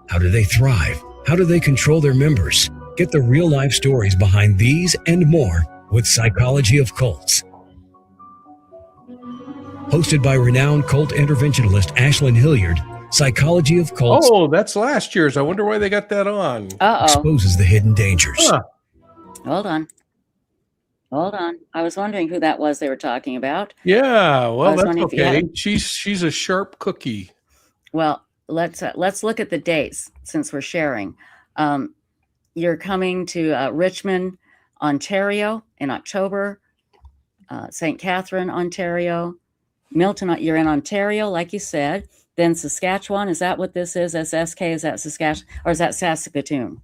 How do they thrive? How do they control their members? Get the real-life stories behind these and more with Psychology of Cults. Hosted by renowned cult interventionalist Ashlyn Hilliard, Psychology of Cults. Oh, that's last year's. I wonder why they got that on. Exposes the hidden dangers. Huh. Hold on. I was wondering who that was they were talking about. Yeah, well, that's okay. She's a sharp cookie. Well, let's look at the dates since we're sharing. You're coming to Richmond, Ontario in October. St. Catherine, Ontario. Milton, you're in Ontario, like you said. Then Saskatchewan, is that what this is? SSK, is that Saskatchewan or is that Saskatoon?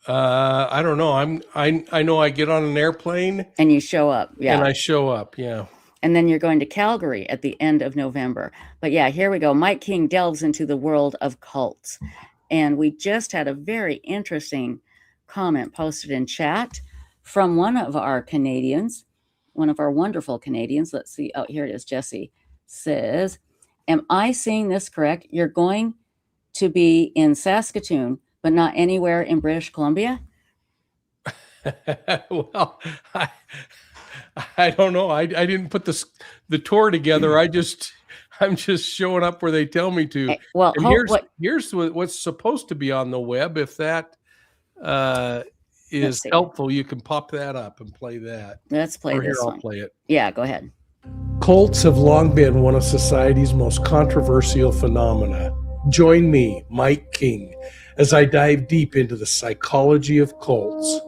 I don't know. I know I get on an airplane and you show up. Yeah. And I show up. Yeah. And then you're going to Calgary at the end of November. But yeah, here we go. Mike King delves into the world of cults. And we just had a very interesting comment posted in chat from one of our Canadians, one of our wonderful Canadians. Let's see. Oh, here it is. Jesse says, am I seeing this correct? You're going to be in Saskatoon, but not anywhere in British Columbia? Well, I don't know. I didn't put the tour together. I'm just showing up where they tell me to. Well, here's what's supposed to be on the web. If that is helpful, you can pop that up and play that. Let's play this one. I'll play it. Yeah, go ahead. Cults have long been one of society's most controversial phenomena. Join me, Mike King, as I dive deep into the psychology of cults.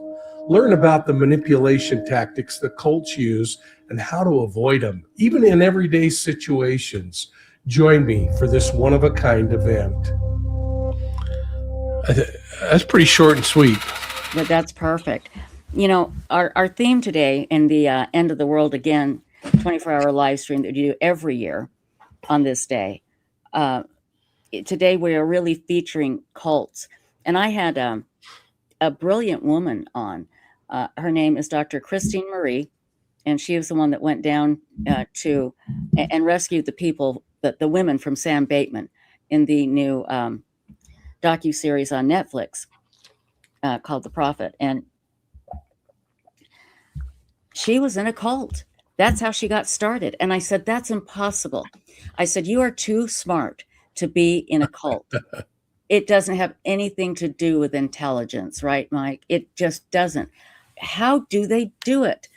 Learn about the manipulation tactics that cults use and how to avoid them, even in everyday situations. Join me for this one-of-a-kind event. That's pretty short and sweet. But that's perfect. You know, our theme today in the End of the World Again 24-hour live stream that you do every year on this day. Today we are really featuring cults. And I had a brilliant woman on. Her name is Dr. Christine Marie, and she was the one that went down to and rescued the people, the women from Sam Bateman in the new docuseries on Netflix called The Prophet. And she was in a cult. That's how she got started. And I said, that's impossible. I said, you are too smart to be in a cult. It doesn't have anything to do with intelligence, right, Mike? It just doesn't. How do they do it?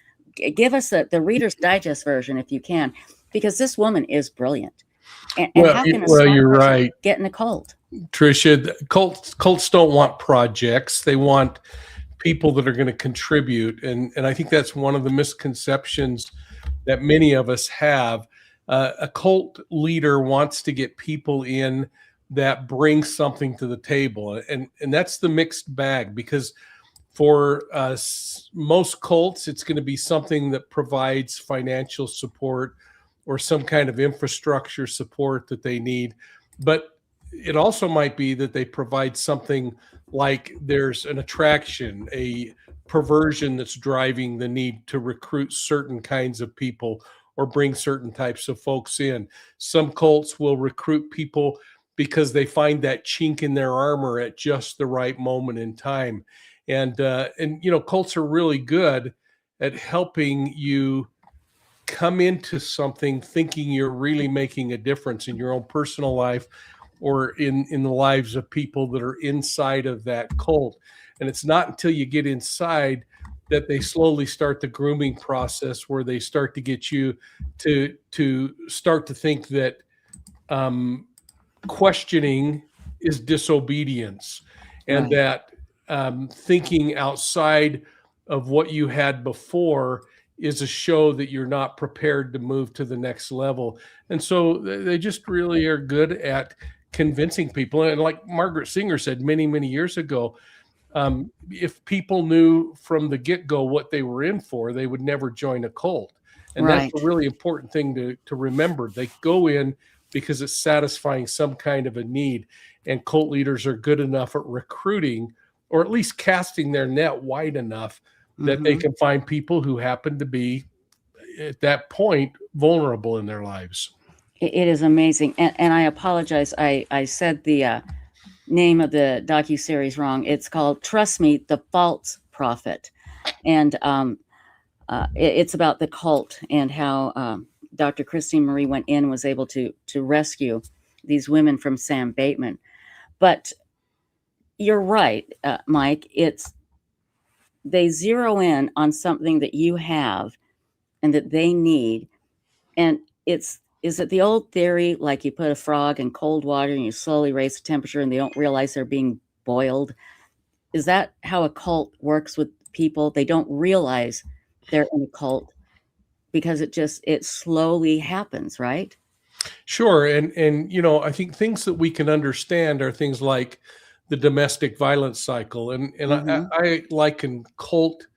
Give us the Reader's Digest version if you can, because this woman is brilliant. And how can a smart you're person right, get in a cult? Tricia. Cults don't want projects. They want people that are going to contribute. And I think that's one of the misconceptions that many of us have. A cult leader wants to get people in that bring something to the table. And that's the mixed bag, because for most cults, it's going to be something that provides financial support or some kind of infrastructure support that they need. But it also might be that they provide something like there's an attraction, a perversion that's driving the need to recruit certain kinds of people or bring certain types of folks in. Some cults will recruit people because they find that chink in their armor at just the right moment in time. And cults are really good at helping you come into something thinking you're really making a difference in your own personal life or in the lives of people that are inside of that cult. And it's not until you get inside that they slowly start the grooming process where they start to get you to start to think that questioning is disobedience, and that thinking outside of what you had before is a show that you're not prepared to move to the next level. And so they just really are good at convincing people. And like Margaret Singer said many, many years ago, if people knew from the get-go what they were in for, they would never join a cult. And that's a really important thing to remember. They go in because it's satisfying some kind of a need. And cult leaders are good enough at recruiting, or at least casting their net wide enough that they can find people who happen to be, at that point, vulnerable in their lives. It is amazing. And I apologize. I said the name of the docuseries wrong. It's called Trust Me, The False Prophet. And it's about the cult and how Dr. Christine Marie went in and was able to rescue these women from Sam Bateman. But you're right, Mike. They zero in on something that you have and that they need. And is it the old theory, like you put a frog in cold water and you slowly raise the temperature and they don't realize they're being boiled? Is that how a cult works with people? They don't realize they're in a cult because it slowly happens, right? Sure. And I think things that we can understand are things like the domestic violence cycle. And I liken cult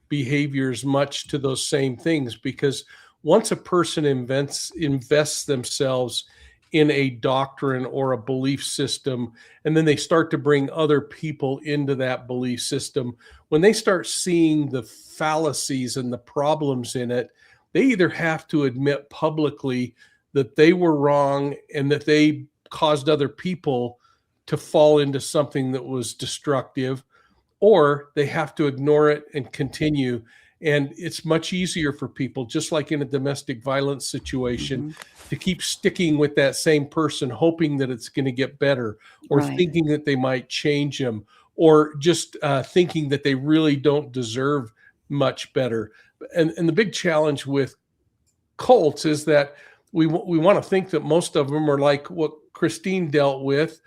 behaviors much to those same things, because once a person invests themselves in a doctrine or a belief system, and then they start to bring other people into that belief system, when they start seeing the fallacies and the problems in it, they either have to admit publicly that they were wrong and that they caused other people to fall into something that was destructive, or they have to ignore it and continue. And it's much easier for people, just like in a domestic violence situation, to keep sticking with that same person, hoping that it's going to get better, or thinking that they might change them, or just thinking that they really don't deserve much better. And the big challenge with cults is that we want to think that most of them are like what Christine dealt with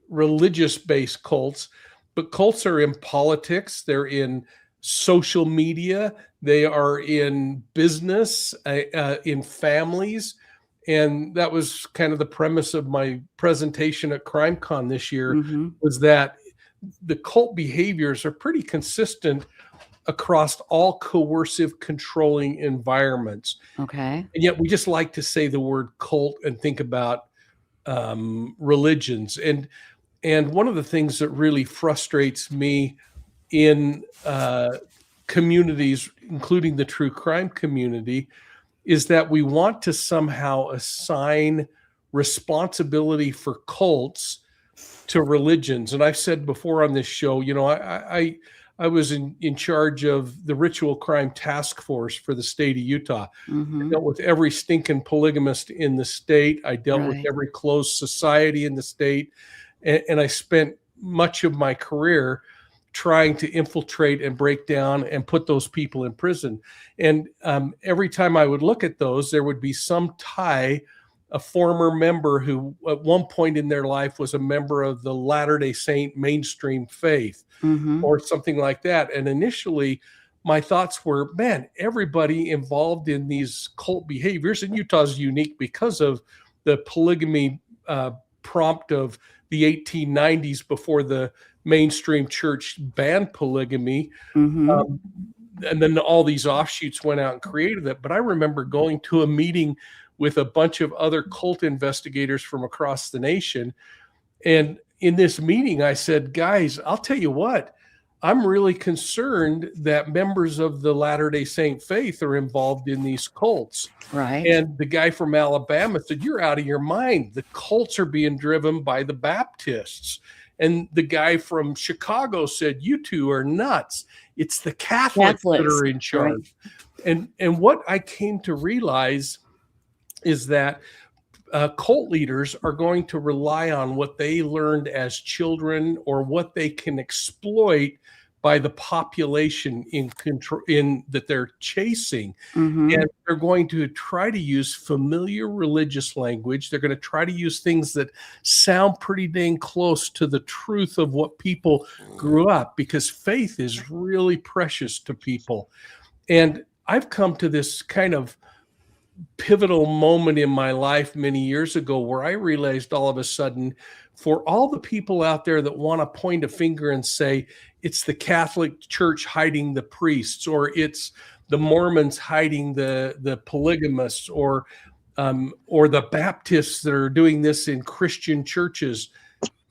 religious-based cults. But cults are in politics, they're in social media, they are in business, in families. And that was kind of the premise of my presentation at CrimeCon this year, was that the cult behaviors are pretty consistent across all coercive, controlling environments. Okay. And yet we just like to say the word cult and think about religions. And one of the things that really frustrates me in communities, including the true crime community, is that we want to somehow assign responsibility for cults to religions. And I've said before on this show, I was in charge of the ritual crime task force for the state of Utah. I dealt with every stinking polygamist in the state. I dealt with every closed society in the state. And I spent much of my career trying to infiltrate and break down and put those people in prison. And every time I would look at those, there would be some tie, a former member who at one point in their life was a member of the Latter-day Saint mainstream faith or something like that. And initially, my thoughts were, man, everybody involved in these cult behaviors, and Utah's unique because of the polygamy prompt of the 1890s before the mainstream church banned polygamy. And then all these offshoots went out and created it. But I remember going to a meeting with a bunch of other cult investigators from across the nation. And in this meeting, I said, guys, I'll tell you what, I'm really concerned that members of the Latter-day Saint faith are involved in these cults. Right. And the guy from Alabama said, you're out of your mind. The cults are being driven by the Baptists. And the guy from Chicago said, you two are nuts. It's the Catholics that are in charge. Right. And what I came to realize is that cult leaders are going to rely on what they learned as children or what they can exploit by the population that they're chasing. Mm-hmm. And they're going to try to use familiar religious language. They're going to try to use things that sound pretty dang close to the truth of what people grew up, because faith is really precious to people. And I've come to this kind of pivotal moment in my life many years ago where I realized all of a sudden, for all the people out there that want to point a finger and say it's the Catholic Church hiding the priests, or it's the Mormons hiding the polygamists, or the Baptists that are doing this in Christian churches,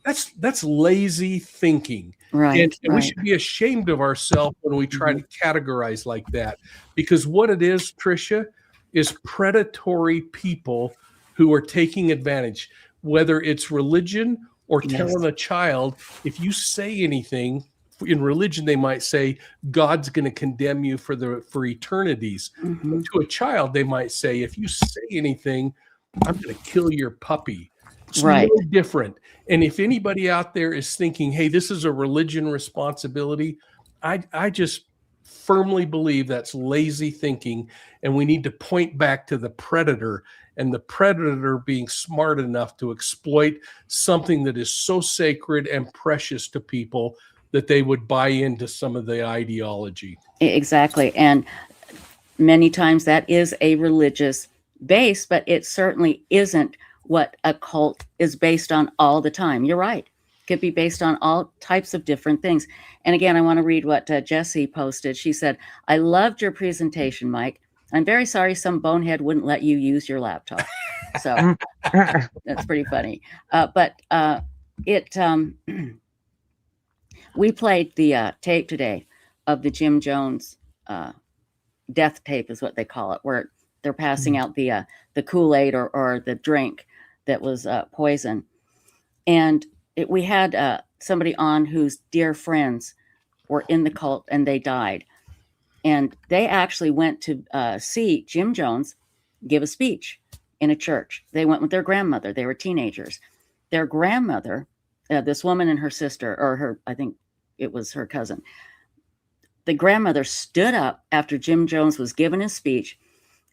that's lazy thinking. Right. And we should be ashamed of ourselves when we try to categorize like that, because what it is, Tricia, is predatory people who are taking advantage, whether it's religion or telling a child, if you say anything in religion, they might say, God's going to condemn you for eternities. Mm-hmm. To a child, they might say, if you say anything, I'm going to kill your puppy. It's no different. And if anybody out there is thinking, hey, this is a religion responsibility, I just firmly believe that's lazy thinking, and we need to point back to the predator, and the predator being smart enough to exploit something that is so sacred and precious to people that they would buy into some of the ideology. Exactly. And many times that is a religious base, but it certainly isn't what a cult is based on all the time. You're right. It could be based on all types of different things. And again, I want to read what Jessie posted. She said, I loved your presentation, Mike. I'm very sorry some bonehead wouldn't let you use your laptop. So that's pretty funny. We played the tape today of the Jim Jones death tape is what they call it, where they're passing out the Kool-Aid or the drink that was poison. And we had somebody on whose dear friends were in the cult and they died. And they actually went to see Jim Jones give a speech in a church. They went with their grandmother. They were teenagers. Their grandmother, this woman and her sister, or I think it was her cousin, the grandmother stood up after Jim Jones was giving his speech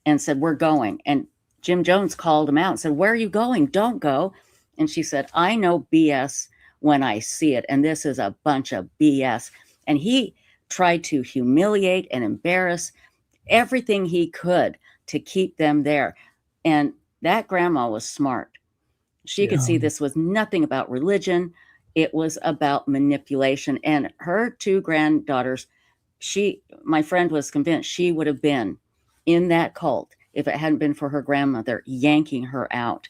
and said, we're going. And Jim Jones called him out and said, where are you going? Don't go. And she said, I know BS when I see it. And this is a bunch of BS. And he tried to humiliate and embarrass everything he could to keep them there. And that grandma was smart. She could see this was nothing about religion. It was about manipulation. And her two granddaughters, my friend was convinced she would have been in that cult if it hadn't been for her grandmother yanking her out.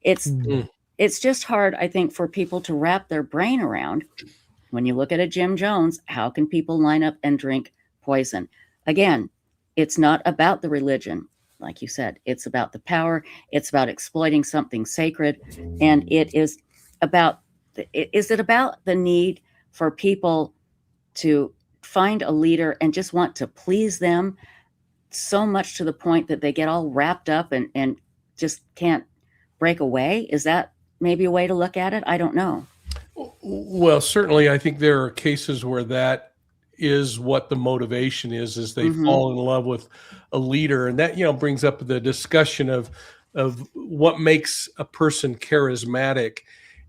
It's just hard, I think, for people to wrap their brain around. When you look at a Jim Jones, how can people line up and drink poison? Again, it's not about the religion. Like you said, it's about the power. It's about exploiting something sacred. And it is about, is it about the need for people to find a leader and just want to please them so much to the point that they get all wrapped up and just can't break away? Is that maybe a way to look at it? I don't know. Well, certainly, I think there are cases where that is what the motivation is they fall in love with a leader. And that, brings up the discussion of what makes a person charismatic.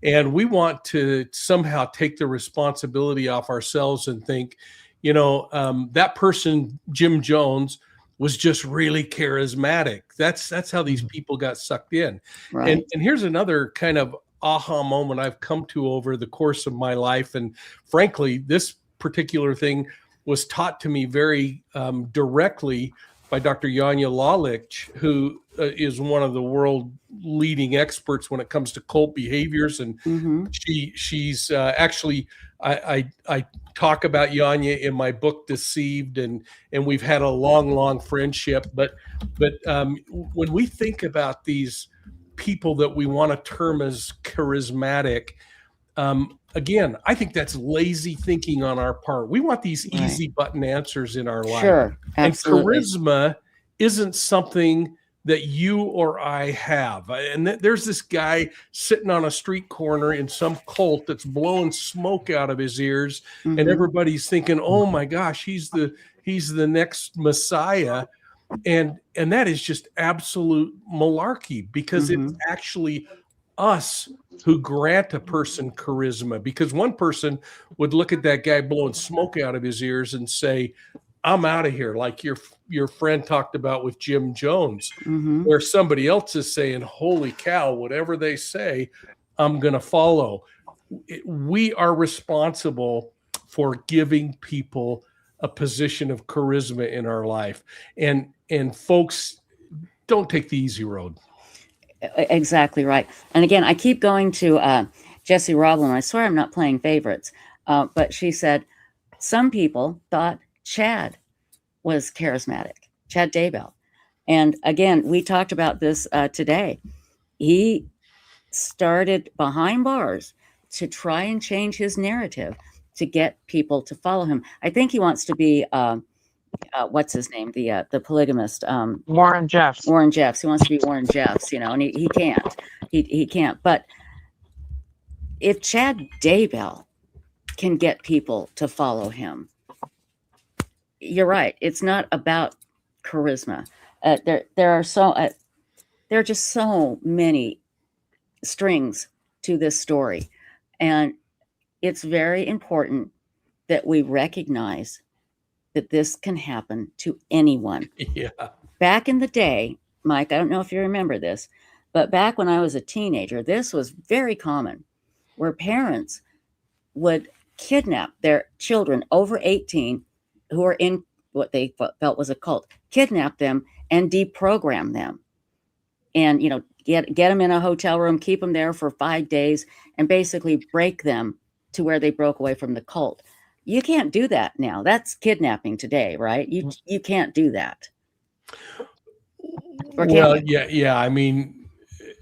And we want to somehow take the responsibility off ourselves and think, that person, Jim Jones, was just really charismatic. That's how these people got sucked in. Right. And here's another kind of aha moment I've come to over the course of my life. And frankly, this particular thing was taught to me very directly by Dr. Janja Lalich, who is one of the world leading experts when it comes to cult behaviors. And she's actually, I talk about Janja in my book Deceived, and we've had a long friendship. But when we think about these people that we want to term as charismatic, again, I think that's lazy thinking on our part. We want these easy button answers in our life. Sure, absolutely. And charisma isn't something that you or I have. And there's this guy sitting on a street corner in some cult that's blowing smoke out of his ears, and everybody's thinking, "Oh my gosh, he's the next Messiah." And that is just absolute malarkey, because it's actually us who grant a person charisma. Because one person would look at that guy blowing smoke out of his ears and say, "I'm out of here," like your friend talked about with Jim Jones, where somebody else is saying, "Holy cow, whatever they say, I'm going to follow." We are responsible for giving people a position of charisma in our life. And folks, don't take the easy road. Exactly right. And again, I keep going to Jessie Roblin. I swear I'm not playing favorites, but she said some people thought Chad was charismatic, Chad Daybell. And again, we talked about this today. He started behind bars to try and change his narrative to get people to follow him. I think he wants to be what's his name? The polygamist. Warren Jeffs. Warren Jeffs. He wants to be Warren Jeffs, and he can't. He can't. But if Chad Daybell can get people to follow him, you're right. It's not about charisma. There are just so many strings to this story, and it's very important that we recognize that this can happen to anyone. Yeah. Back in the day, Mike, I don't know if you remember this, but back when I was a teenager, this was very common, where parents would kidnap their children over 18 who are in what they felt was a cult, kidnap them and deprogram them, and get them in a hotel room, keep them there for 5 days, and basically break them to where they broke away from the cult. You can't do that now. That's kidnapping today, right? You can't do that. Well, yeah. I mean,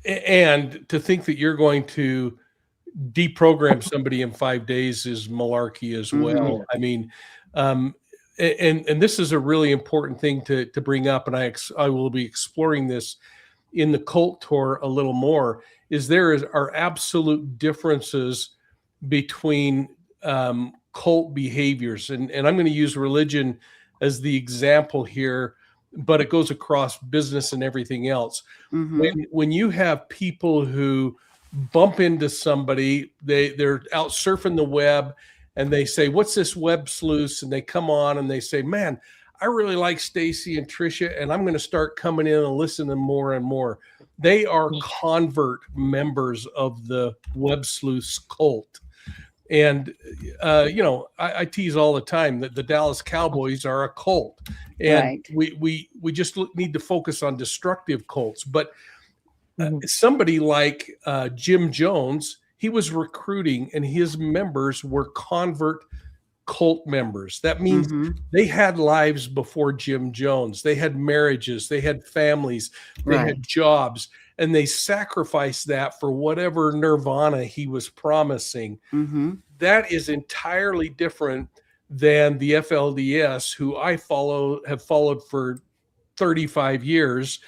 and to think that you're going to deprogram somebody in 5 days is malarkey as well. I mean, and this is a really important thing to bring up, and I will be exploring this in the cult tour a little more. Are absolute differences between cult behaviors, and I'm going to use religion as the example here, but it goes across business and everything else. When you have people who bump into somebody, they're out surfing the web, and they say, "What's this Websleuths?" And they come on and they say, "Man, I really like Stacy and Trisha, and I'm going to start coming in and listening more and more." They are convert members of the Websleuths cult. And, I tease all the time that the Dallas Cowboys are a cult, and we just need to focus on destructive cults. But somebody like Jim Jones, he was recruiting, and his members were convert cult members. That means they had lives before Jim Jones. They had marriages, they had families, they had jobs, and they sacrificed that for whatever nirvana he was promising. That is entirely different than the FLDS, who have followed for 35 years.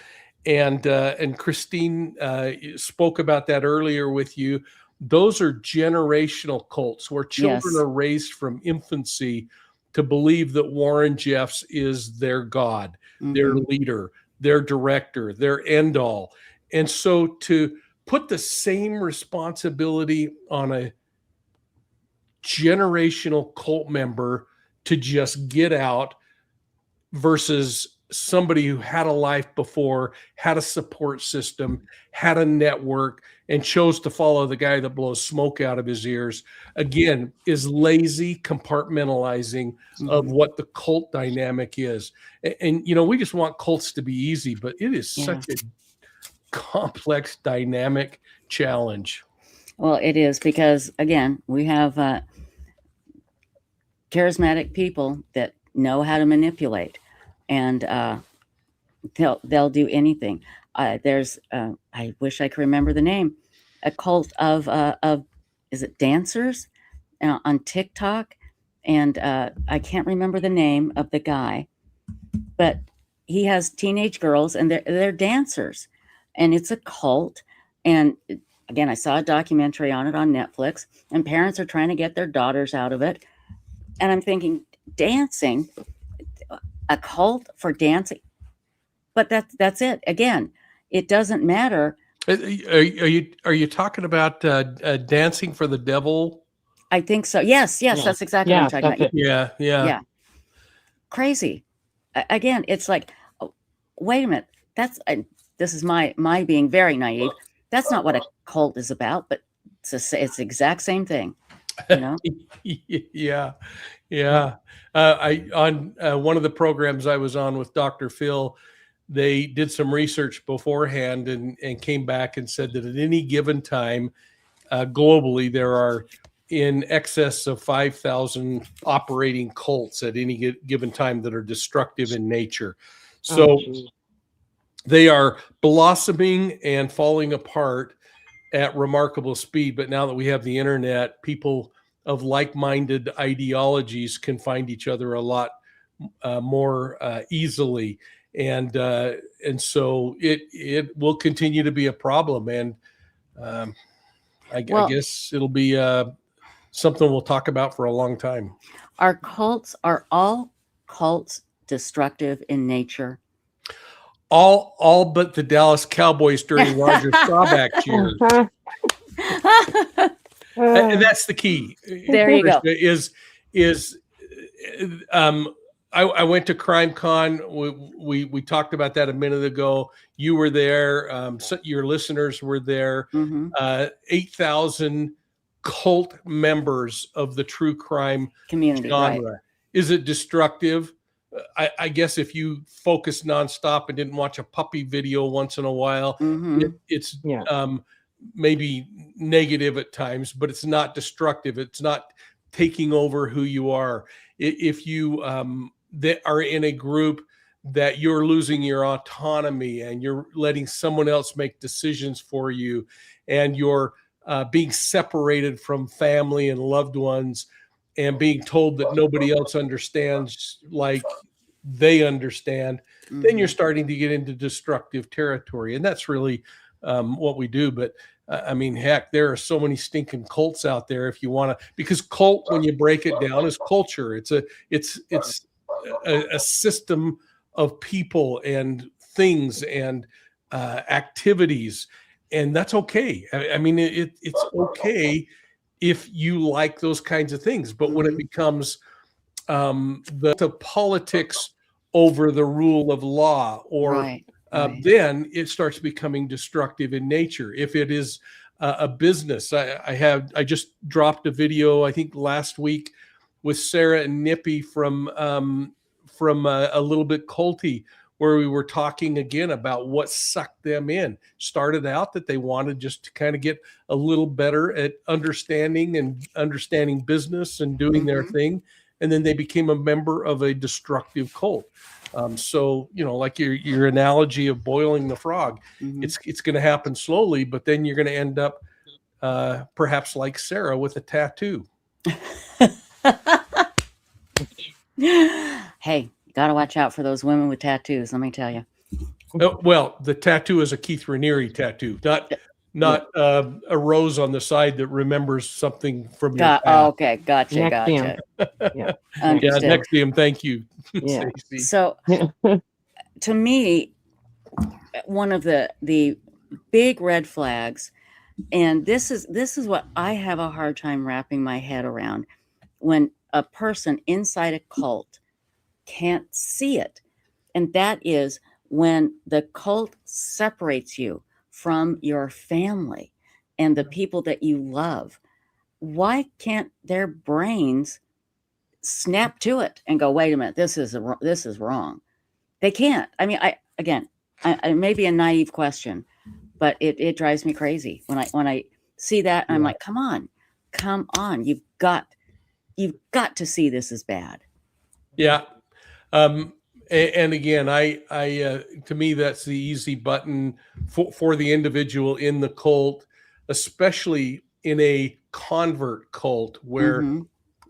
And Christine spoke about that earlier with you. Those are generational cults where children are raised from infancy to believe that Warren Jeffs is their God, their leader, their director, their end all. And so to put the same responsibility on a generational cult member to just get out versus somebody who had a life before, had a support system, had a network, and chose to follow the guy that blows smoke out of his ears, again, is lazy compartmentalizing of what the cult dynamic is. And we just want cults to be easy, but it is such a complex, dynamic challenge. Well, it is, because again, we have charismatic people that know how to manipulate, and they'll do anything. There's I wish I could remember the name, a cult of is it dancers on TikTok, and I can't remember the name of the guy, but he has teenage girls, and they're dancers, and it's a cult. And again, I saw a documentary on it on Netflix, and parents are trying to get their daughters out of it. And I'm thinking, dancing, a cult for dancing, but that's it. Again, it doesn't matter. Are you talking about dancing for the devil? I think so. Yes, that's exactly what I'm talking about. Yeah. Crazy. Again, it's like, oh, wait a minute. This is my being very naive. That's not what a cult is about, but it's the exact same thing. Yeah. On one of the programs I was on with Dr. Phil, they did some research beforehand and came back and said that at any given time, globally, there are in excess of 5,000 operating cults at any given time that are destructive in nature. So they are blossoming and falling apart at remarkable speed. But now that we have the internet, people of like-minded ideologies can find each other a lot more easily. And so it will continue to be a problem. And I guess it'll be something we'll talk about for a long time. Are all cults destructive in nature? All but the Dallas Cowboys during Roger Staubach years. And that's the key. There you go. I went to CrimeCon. We talked about that a minute ago. You were there. Your listeners were there. 8,000 cult members of the true crime community genre. Right. Is it destructive? I guess if you focus nonstop and didn't watch a puppy video once in a while, it's maybe negative at times, but it's not destructive. It's not taking over who you are. If you that are in a group that you're losing your autonomy and you're letting someone else make decisions for you, and you're being separated from family and loved ones and being told that nobody else understands like they understand, then you're starting to get into destructive territory. And that's really what we do. But I mean, heck, there are so many stinking cults out there if you want to, because cult, when you break it down, is culture. It's a system of people and things and activities. And that's okay. I mean, it's okay if you like those kinds of things. But when it becomes the politics over the rule of law, or then it starts becoming destructive in nature. If it is a business, I just dropped a video, I think last week, with Sarah and Nippy from a little bit culty, where we were talking again about what sucked them in. Started out that they wanted just to kind of get a little better at understanding business and doing their thing. And then they became a member of a destructive cult. So, like your analogy of boiling the frog, it's going to happen slowly, but then you're going to end up perhaps like Sarah with a tattoo. Hey, got to watch out for those women with tattoos. Let me tell you. Well, the tattoo is a Keith Raniere tattoo, not a rose on the side that remembers something from your past. Okay, gotcha. Yeah, Nexium, thank you. Yeah. So, to me, one of the big red flags, and this is what I have a hard time wrapping my head around, when a person inside a cult can't see it. And that is when the cult separates you from your family and the people that you love. Why can't their brains snap to it and go, wait a minute, this is wrong? They can't. I mean, I may be a naive question, but it drives me crazy when I see that. And I'm like, come on, you've got to see this is bad. Yeah. And again, to me, that's the easy button for the individual in the cult, especially in a convert cult where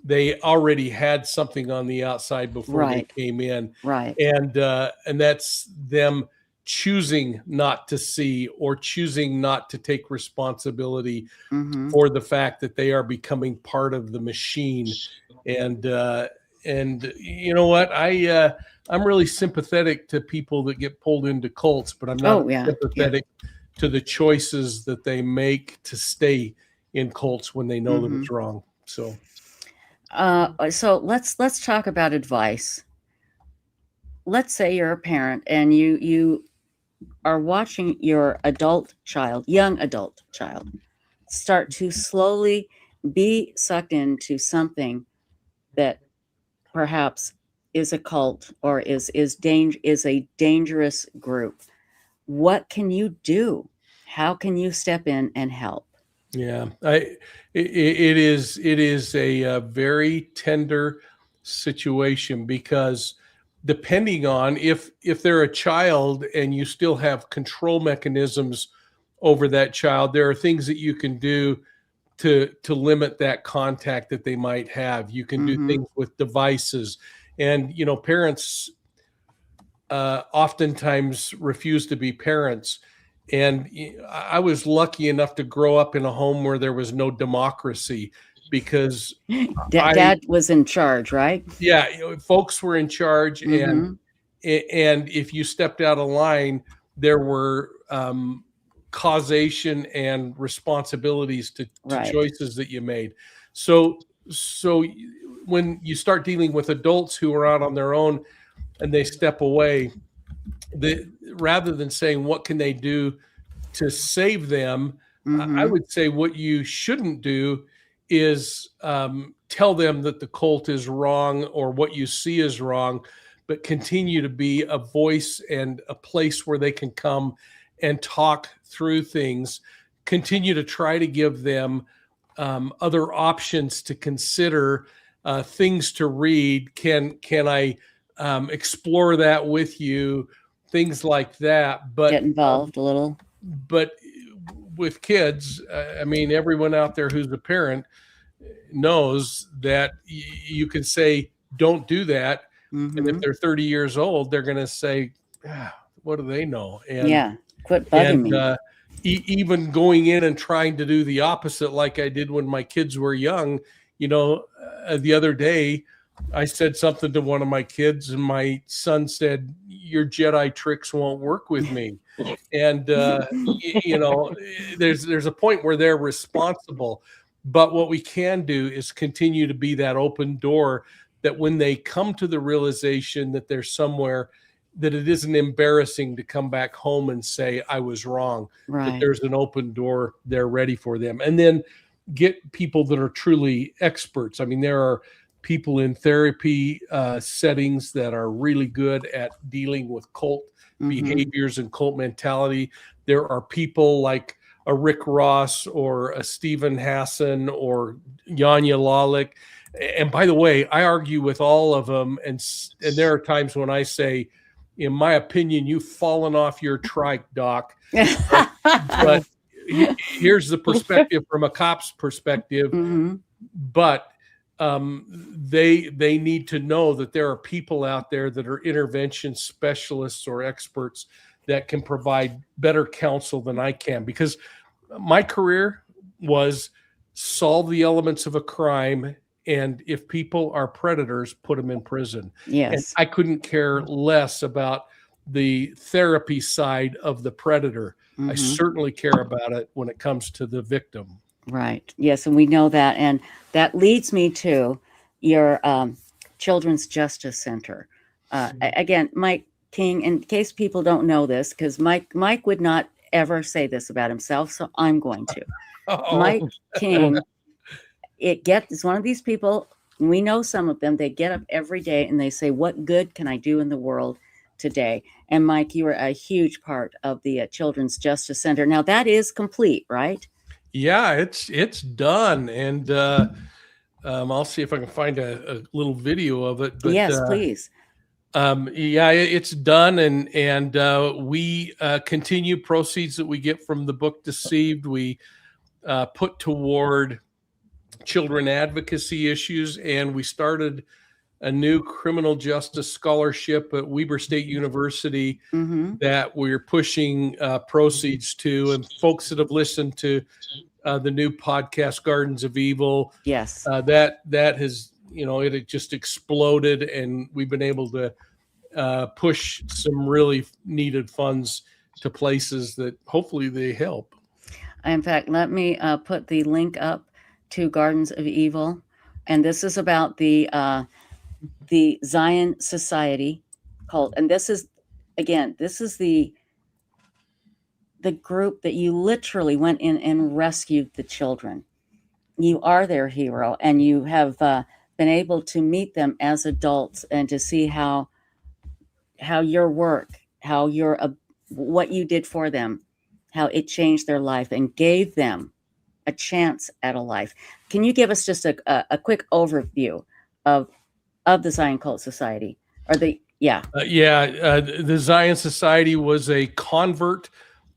they already had something on the outside before they came in. Right. And that's them choosing not to see or choosing not to take responsibility for the fact that they are becoming part of the machine. And you know what? I'm really sympathetic to people that get pulled into cults, but I'm not sympathetic to the choices that they make to stay in cults when they know that it's wrong. So let's talk about advice. Let's say you're a parent and you are watching your young adult child, start to slowly be sucked into something that perhaps is a cult or is a dangerous group. What can you do? How can you step in and help? Yeah, it is a very tender situation, because depending on if they're a child and you still have control mechanisms over that child, there are things that you can do to limit that contact that they might have. You can do things with devices, and parents oftentimes refuse to be parents. And I was lucky enough to grow up in a home where there was no democracy, because Dad was in charge, right? Yeah, folks were in charge, and if you stepped out of line, there were causation and responsibilities to choices that you made. So when you start dealing with adults who are out on their own and they step away, rather than saying what can they do to save them, I would say what you shouldn't do is tell them that the cult is wrong or what you see is wrong, but continue to be a voice and a place where they can come and talk through things. Continue to try to give them other options to consider, things to read. Can I explore that with you? Things like that. But get involved a little. But with kids, I mean, everyone out there who's a parent knows that you can say, don't do that. And if they're 30 years old, they're going to say, what do they know? And quit bugging me. Even going in and trying to do the opposite, like I did when my kids were young. The other day, I said something to one of my kids, and my son said, your Jedi tricks won't work with me. And, there's a point where they're responsible. But what we can do is continue to be that open door, that when they come to the realization that there's somewhere, that it isn't embarrassing to come back home and say, I was wrong, that there's an open door there ready for them. And then get people that are truly experts. I mean, there are people in therapy settings that are really good at dealing with cult behaviors and cult mentality. There are people like a Rick Ross or a Stephen Hassan or Yanya Lalick. And by the way, I argue with all of them. And there are times when I say, in my opinion, you've fallen off your trike, Doc. But here's the perspective from a cop's perspective. But they need to know that there are people out there that are intervention specialists or experts that can provide better counsel than I can, because my career was solve the elements of a crime, and if people are predators, put them in prison. Yes. And I couldn't care less about the therapy side of the predator. I certainly care about it when it comes to the victim. Right. Yes, and we know that. And that leads me to your Children's Justice Center. Again, Mike, King, in case people don't know this, because Mike would not ever say this about himself, so I'm going to. Mike King, is one of these people, we know some of them, they get up every day and they say, what good can I do in the world today? And Mike, you are a huge part of the Children's Justice Center. Now that is complete, right? Yeah, it's done. And I'll see if I can find a little video of it. But yes, please. Yeah, it's done, and we continue proceeds that we get from the book Deceived. We put toward children advocacy issues, and we started a new criminal justice scholarship at Weber State University that we're pushing proceeds to. And folks that have listened to the new podcast Gardens of Evil, yes, that has, it just exploded, and we've been able to push some really needed funds to places that hopefully they help. In fact, let me put the link up to Gardens of Evil, and this is about the Zion Society cult, and this is the group that you literally went in and rescued the children. You are their hero, and you have been able to meet them as adults and to see how your work, what you did for them, how it changed their life and gave them a chance at a life. Can you give us just a quick overview of the Zion Cult Society? The Zion Society was a convert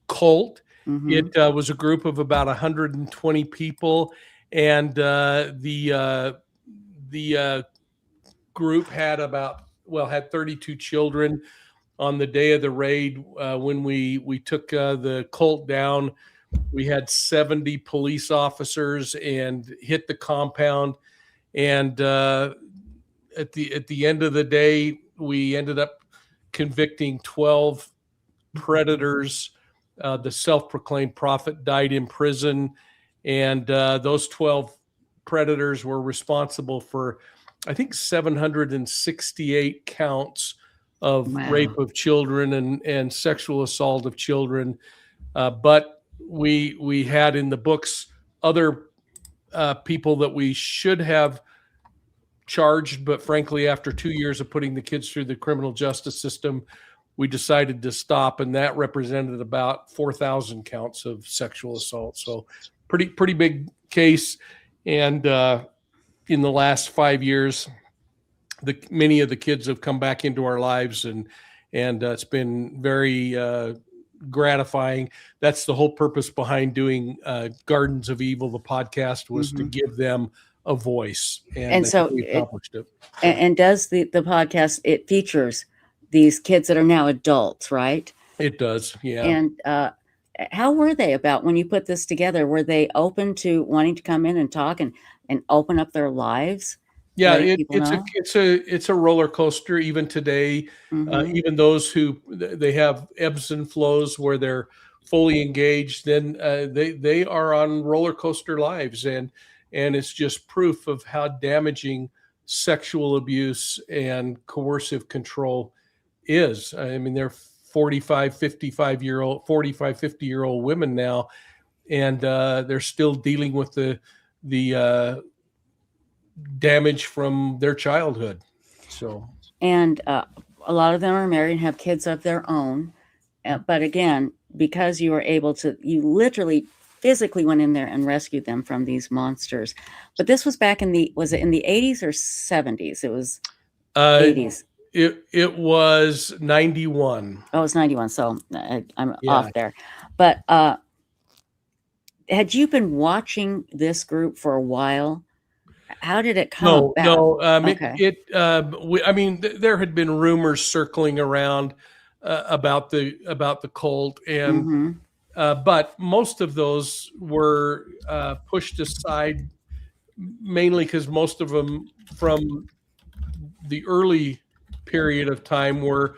cult. It was a group of about 120 people, and the group had had 32 children. On the day of the raid, when we took the cult down, we had 70 police officers and hit the compound. And at the end of the day, we ended up convicting 12 predators. The self-proclaimed prophet died in prison, and those 12 predators were responsible for, I think, 768 counts of rape of children and sexual assault of children. But we had in the books other people that we should have charged, but frankly, after 2 years of putting the kids through the criminal justice system, we decided to stop, and that represented about 4,000 counts of sexual assault. So pretty big case. And in the last 5 years, many of the kids have come back into our lives, and it's been very gratifying. That's the whole purpose behind doing Gardens of Evil, the podcast, was to give them a voice, and so we accomplished it. And does the podcast, it features these kids that are now adults, right? It does, yeah. And how were they about when you put this together? Were they open to wanting to come in and talk and open up their lives? Yeah, it's a roller coaster even today. Even those who they have ebbs and flows where they're fully engaged, then they are on roller coaster lives, and it's just proof of how damaging sexual abuse and coercive control is. I mean, they're 50-year-old women now, and they're still dealing with the damage from their childhood. So, and a lot of them are married and have kids of their own. But again, because you were able to, you literally physically went in there and rescued them from these monsters. But this was back was it in the 80s or 70s? It was 80s. It was 91. Oh, it was 91. So I'm off there. But had you been watching this group for a while? How did it come about? No. Okay. I mean, there had been rumors circling around about the cult, and but most of those were pushed aside, mainly because most of them from the early period of time were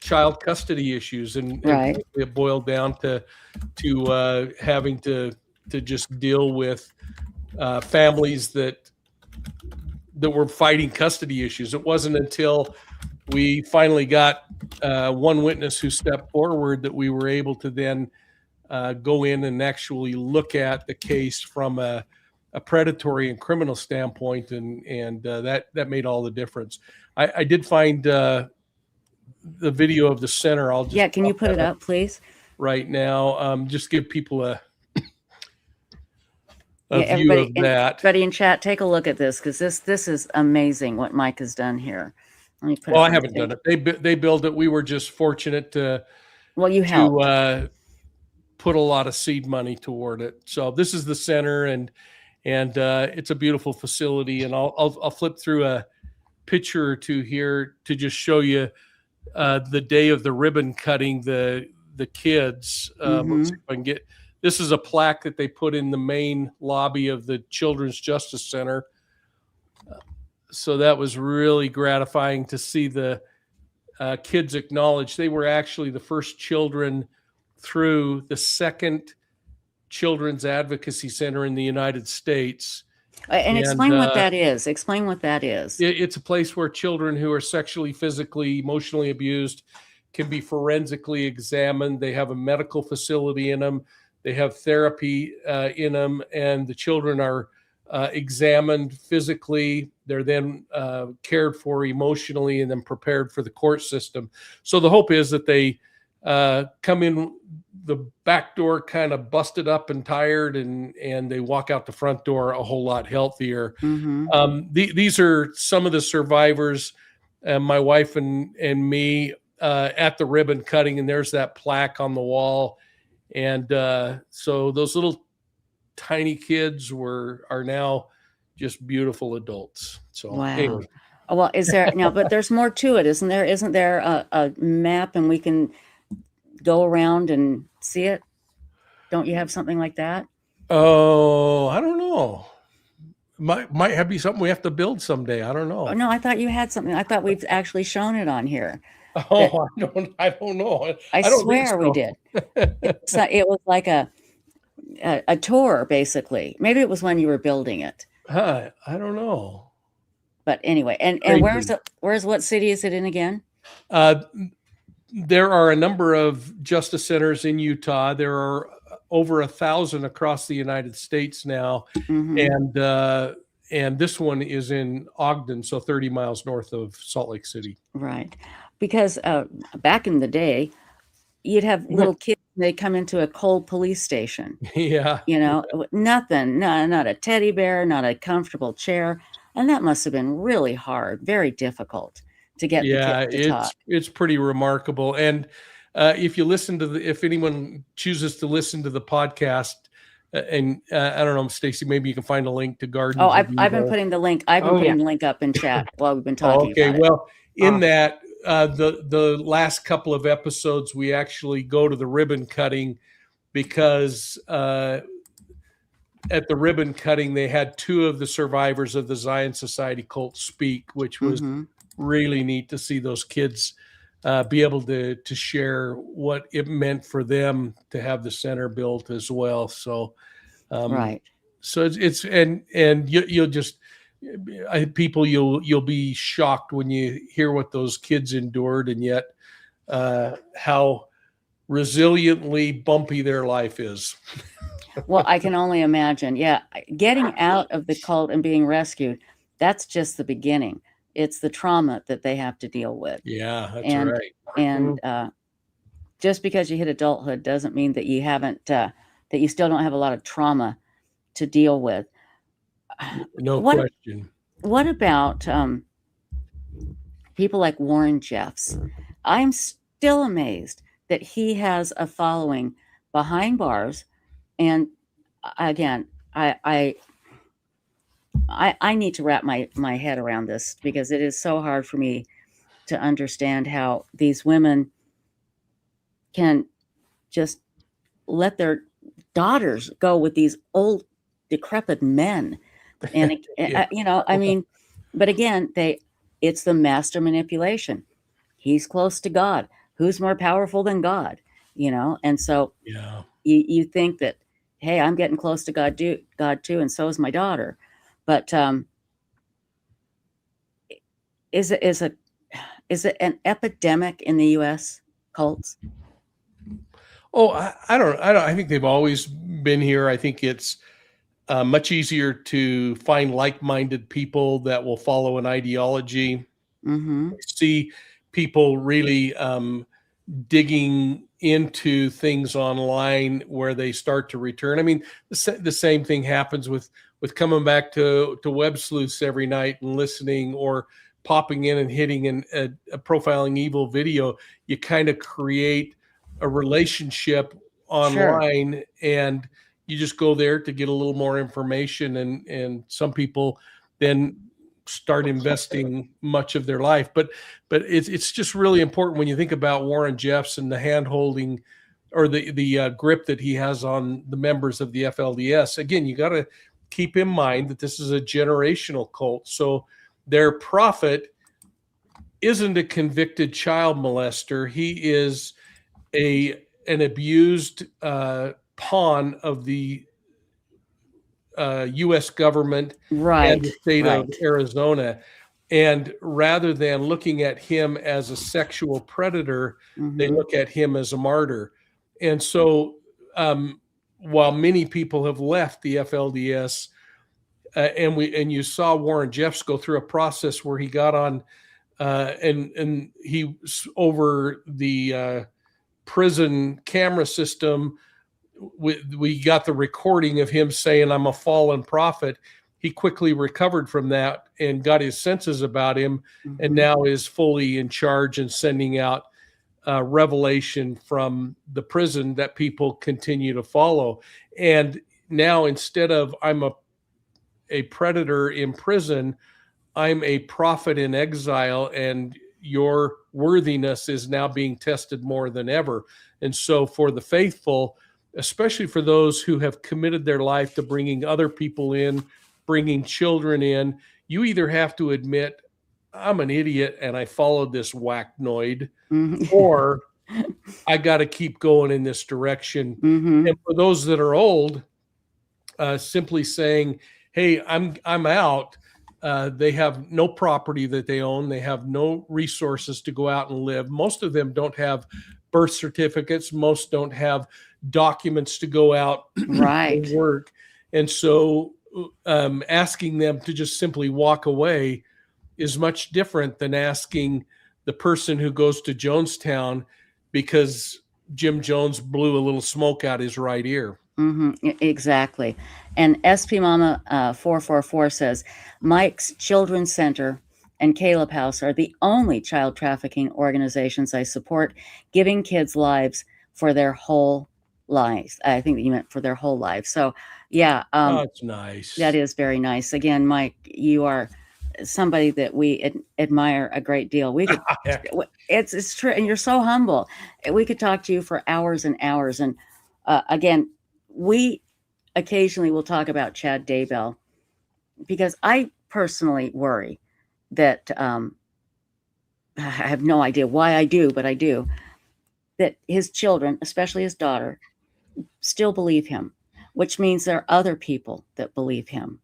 child custody issues, and it boiled down to having to just deal with families that were fighting custody issues. It wasn't until we finally got one witness who stepped forward that we were able to then go in and actually look at the case from a predatory and criminal standpoint, and that made all the difference. I did find the video of the center. I'll just can you put it up, please? Right now, just give people a Yeah, view of that. Everybody in chat, take a look at this, because this is amazing what Mike has done here. Let me put Well, it I haven't done it. They built it. We were just fortunate to put a lot of seed money toward it. So this is the center, and it's a beautiful facility. And I'll flip through a picture or two here to just show you the day of the ribbon cutting. The kids. Let's see if I can get. This is a plaque that they put in the main lobby of the Children's Justice Center. So that was really gratifying to see the kids acknowledged. They were actually the first children through the second Children's Advocacy Center in the United States. And explain what that is. Explain what that is. It's a place where children who are sexually, physically, emotionally abused can be forensically examined. They have a medical facility in them. They have therapy in them, and the children are examined physically. They're then cared for emotionally and then prepared for the court system. So the hope is that they come in the back door kind of busted up and tired, and they walk out the front door a whole lot healthier. These are some of the survivors, my wife and me at the ribbon cutting, and there's that plaque on the wall. And so those little tiny kids are now just beautiful adults. So wow. Anyway. Well, is there now? But there's more to it, isn't there? Isn't there a map, and we can go around and see it? Don't you have something like that? Oh, I don't know. Might have be something we have to build someday. I don't know. Oh, no, I thought you had something. I thought we've actually shown it on here. Oh, I don't know. I don't swear think so. we did. It was like a tour, basically. Maybe it was when you were building it. I don't know. But anyway, and where's what city is it in again? There are a number of justice centers in Utah. There are over 1,000 across the United States now, and this one is in Ogden, so 30 miles north of Salt Lake City. Right, because back in the day, you'd have little kids. They come into a cold police station. Yeah, nothing, not a teddy bear, not a comfortable chair, and that must have been really hard, very difficult to get. Yeah, it's pretty remarkable. And if you listen to if anyone chooses to listen to the podcast, and I don't know, Stacy, maybe you can find a link to Garden. Oh, I've been putting the link. I've been putting the link up in chat while we've been talking. Okay, about well, in that the last couple of episodes, we actually go to the ribbon cutting because at the ribbon cutting, they had two of the survivors of the Zion Society cult speak, which was really neat to see those kids be able to share what it meant for them to have the center built as well. So, right. So it's you'll just people you'll be shocked when you hear what those kids endured, and yet how resiliently bumpy their life is. Well, I can only imagine. Yeah, getting out of the cult and being rescued, that's just the beginning. It's the trauma that they have to deal with. Yeah, that's right. And just because you hit adulthood doesn't mean that you haven't, that you still don't have a lot of trauma to deal with. No question. What about people like Warren Jeffs? I'm still amazed that he has a following behind bars. And again, I need to wrap my head around this, because it is so hard for me to understand how these women can just let their daughters go with these old, decrepit men. And, I mean, but again, it's the master manipulation. He's close to God. Who's more powerful than God? And so you think that, hey, I'm getting close to God too, and so is my daughter. But is Is it an epidemic in the U.S. cults? Oh, I don't. I think they've always been here. I think it's much easier to find like-minded people that will follow an ideology. Mm-hmm. See people really digging into things online where they start to return. I mean, the same thing happens with coming back to Websleuths every night and listening, or popping in and hitting a profiling evil video. You kind of create a relationship online, and you just go there to get a little more information, and some people then start investing much of their life. But it's just really important when you think about Warren Jeffs and the hand holding, or the grip that he has on the members of the FLDS. Again, you got to keep in mind that this is a generational cult. So their prophet isn't a convicted child molester. He is an abused pawn of the U.S. government and the state of Arizona. And rather than looking at him as a sexual predator, they look at him as a martyr. And so while many people have left the FLDS, and you saw Warren Jeffs go through a process where he got on and he over the prison camera system. We got the recording of him saying, "I'm a fallen prophet." He quickly recovered from that and got his senses about him, and now is fully in charge and sending out revelation from the prison that people continue to follow. And now, instead of I'm a predator in prison, I'm a prophet in exile, and your worthiness is now being tested more than ever. And so for the faithful, especially for those who have committed their life to bringing other people in, bringing children in, you either have to admit, I'm an idiot and I followed this whacknoid, or I got to keep going in this direction. And for those that are old, simply saying, hey, I'm out. They have no property that they own. They have no resources to go out and live. Most of them don't have birth certificates. Most don't have documents to go out and work. And so asking them to just simply walk away is much different than asking the person who goes to Jonestown because Jim Jones blew a little smoke out his right ear. Exactly. And SP Mama 444 says, Mike's Children's Center and Caleb House are the only child trafficking organizations I support, giving kids lives for their whole lives. I think that you meant for their whole lives. So yeah. That's nice. That is very nice. Again, Mike, you are somebody that we admire a great deal. We could, it's true. And you're so humble. We could talk to you for hours and hours. And again, we occasionally will talk about Chad Daybell because I personally worry that I have no idea why I do, but I do, that his children, especially his daughter, still believe him, which means there are other people that believe him.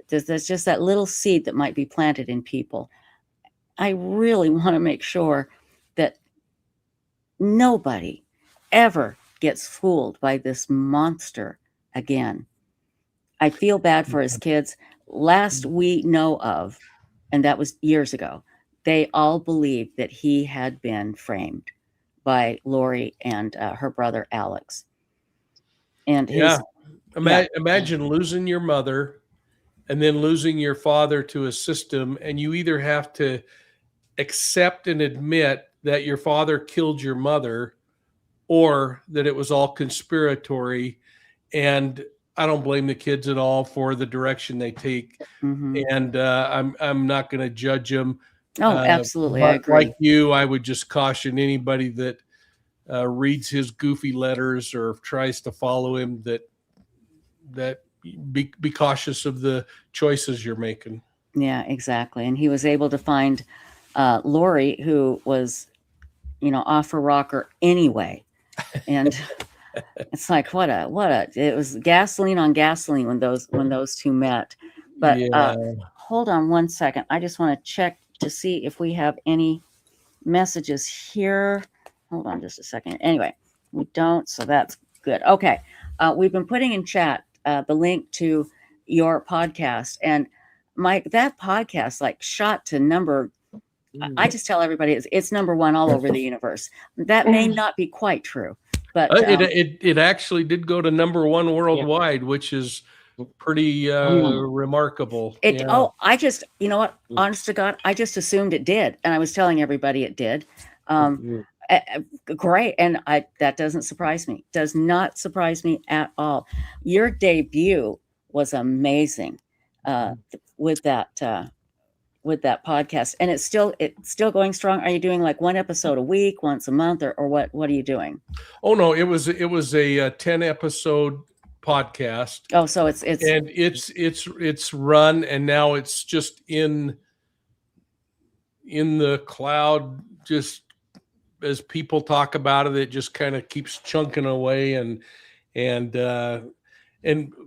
There's just that little seed that might be planted in people. I really want to make sure that nobody ever gets fooled by this monster again. I feel bad for his kids. Last we know of, and that was years ago, they all believed that he had been framed by Lori and her brother Alex. And imagine losing your mother and then losing your father to a system, and you either have to accept and admit that your father killed your mother or that it was all conspiratory. And I don't blame the kids at all for the direction they take. And I'm not going to judge them. Oh, absolutely. I agree. Like you, I would just caution anybody that reads his goofy letters or tries to follow him that be cautious of the choices you're making. Yeah, exactly. And he was able to find Lori, who was, off her rocker anyway. And it's like, it was gasoline on gasoline when those two met. But hold on one second. I just want to check to see if we have any messages here. Hold on just a second. Anyway, we don't, so that's good. Okay. We've been putting in chat the link to your podcast, and Mike, that podcast like shot to number. I just tell everybody it's number one all over the universe. That may not be quite true, but it actually did go to number one worldwide, which is pretty remarkable. I just, you know what, honest to God, I just assumed it did, and I was telling everybody it did. Great, and that doesn't surprise me. Does not surprise me at all. Your debut was amazing with that podcast, and it's still going strong. Are you doing like one episode a week, once a month, or what are you doing? Oh no, it was a 10 episode podcast. Oh, so it's run, and now it's just in the cloud. Just as people talk about it, it just kind of keeps chunking away, and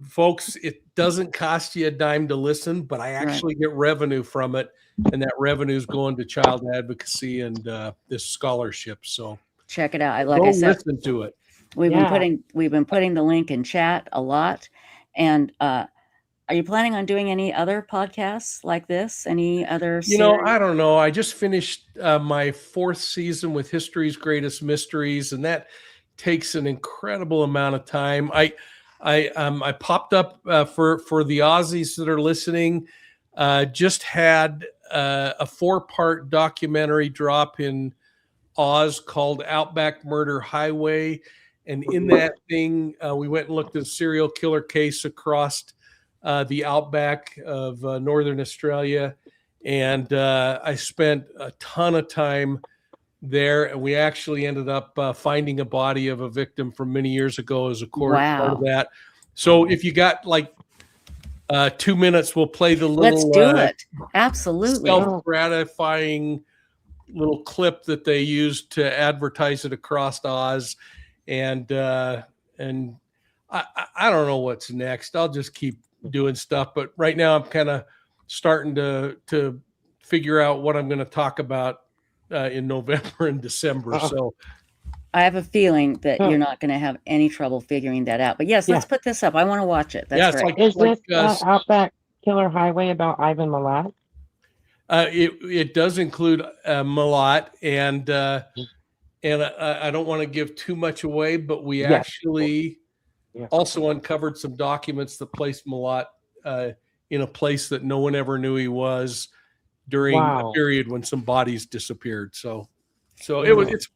folks, it doesn't cost you a dime to listen, but I actually get revenue from it, and that revenue is going to child advocacy and this scholarship. So check it out. Like I said, listen to it. We've been putting the link in chat a lot. And are you planning on doing any other podcasts like this? Any other series? I don't know. I just finished my 4th season with History's Greatest Mysteries, and that takes an incredible amount of time. I popped up for the Aussies that are listening. Just had a 4-part documentary drop in Oz called Outback Murder Highway. And in that thing, we went and looked at a serial killer case across the outback of Northern Australia. And I spent a ton of time there. And we actually ended up finding a body of a victim from many years ago as a part of that. So if you got like 2 minutes, we'll play the little Let's do it. Absolutely. Self-gratifying little clip that they used to advertise it across Oz. And I don't know what's next. I'll just keep doing stuff. But right now I'm kind of starting to figure out what I'm going to talk about in November and December. So I have a feeling that you're not going to have any trouble figuring that out. But yes, let's put this up. I want to watch it. That's great. Is this Outback Killer Highway about Ivan Milat? It does include Milat, and I don't want to give too much away, but we actually also uncovered some documents that placed Milat in a place that no one ever knew he was during a period when some bodies disappeared. So it's a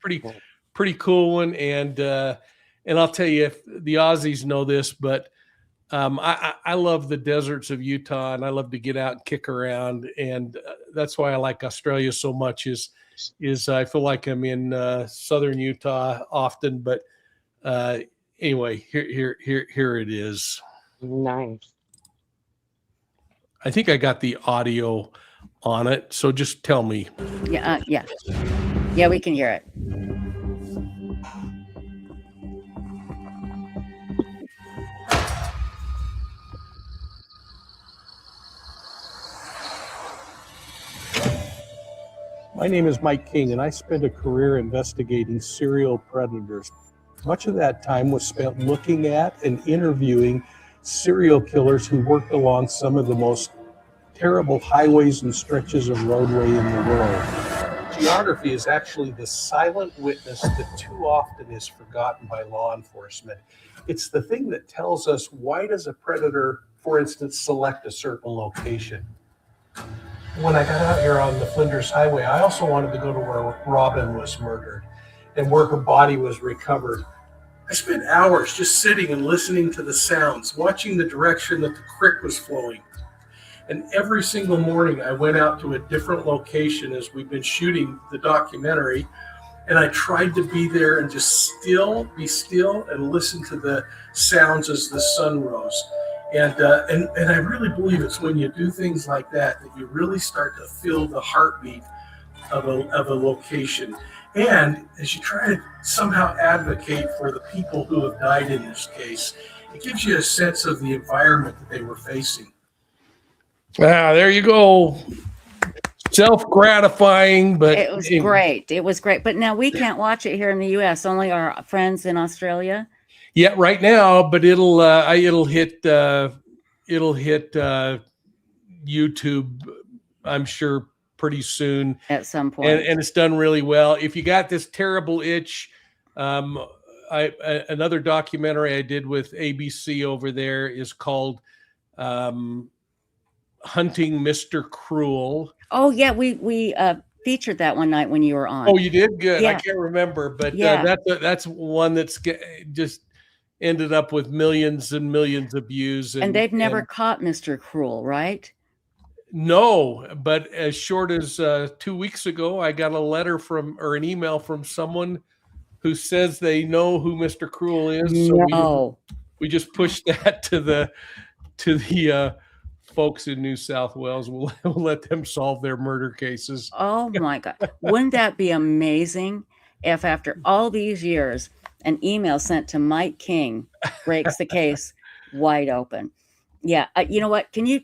pretty cool one, and I'll tell you, if the Aussies know this, but I love the deserts of Utah, and I love to get out and kick around, and that's why I like Australia so much. Is I feel like I'm in southern Utah often, but anyway, here it is. Nice. I think I got the audio on it, so just tell me. Yeah, we can hear it. My name is Mike King, and I spent a career investigating serial predators. Much of that time was spent looking at and interviewing serial killers who worked along some of the most terrible highways and stretches of roadway in the world. Geography is actually the silent witness that too often is forgotten by law enforcement. It's the thing that tells us, why does a predator, for instance, select a certain location? When I got out here on the Flinders Highway, I also wanted to go to where Robin was murdered and where her body was recovered. I spent hours just sitting and listening to the sounds, watching the direction that the creek was flowing. And every single morning I went out to a different location as we've been shooting the documentary, and I tried to be there and just be still and listen to the sounds as the sun rose. And I really believe it's when you do things like that you really start to feel the heartbeat of a location. And as you try to somehow advocate for the people who have died in this case, it gives you a sense of the environment that they were facing. There you go. self-gratifying, but it was great. It was great. But now we can't watch it here in the U.S. Only our friends in Australia. Yeah, right now, but it'll hit YouTube, I'm sure, pretty soon at some point, and it's done really well. If you got this terrible itch, another documentary I did with ABC over there is called Hunting Mr. Cruel. Oh yeah, we featured that one night when you were on. Oh, you did? Good. Yeah. I can't remember, but yeah. That's one that's just ended up with millions and millions of views. And they've never caught Mr. Cruel, right? No, but as short as 2 weeks ago, I got a letter or an email from someone who says they know who Mr. Cruel is. No. So we just pushed that to the folks in New South Wales. We'll let them solve their murder cases. Oh my God. Wouldn't that be amazing if after all these years, an email sent to Mike King breaks the case wide open? Yeah. You know what? Can you,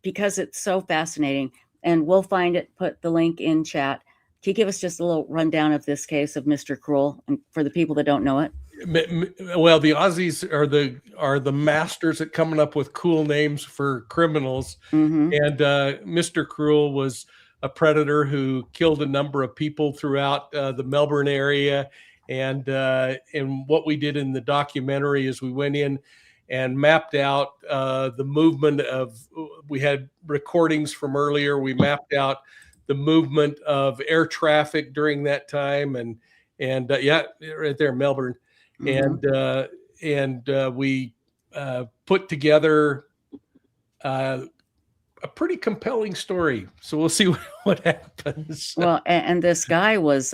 because it's so fascinating, and we'll find it, put the link in chat. Can you give us just a little rundown of this case of Mr. Cruel, and for the people that don't know it? Well, the Aussies are the masters at coming up with cool names for criminals. Mm-hmm. And Mr. Cruel was a predator who killed a number of people throughout the Melbourne area. And what we did in the documentary is we went in and mapped out the movement of, we had recordings from earlier. We mapped out the movement of air traffic during that time. And yeah, right there in Melbourne. Mm-hmm. And we put together a pretty compelling story. So we'll see what happens. Well, and this guy was,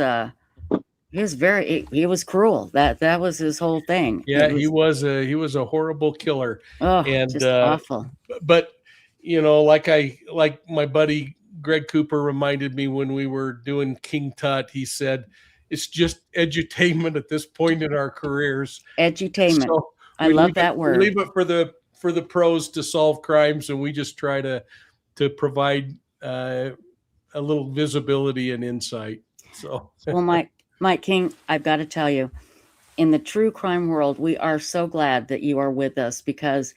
he was cruel. That was his whole thing. Yeah, he was a horrible killer. Oh, and just awful. But like my buddy Greg Cooper reminded me when we were doing King Tut, he said, it's just edutainment at this point in our careers. Edutainment. So I love that word. We leave it for the pros to solve crimes, and we just try to provide a little visibility and insight. So well, Mike King, I've got to tell you, in the true crime world, we are so glad that you are with us because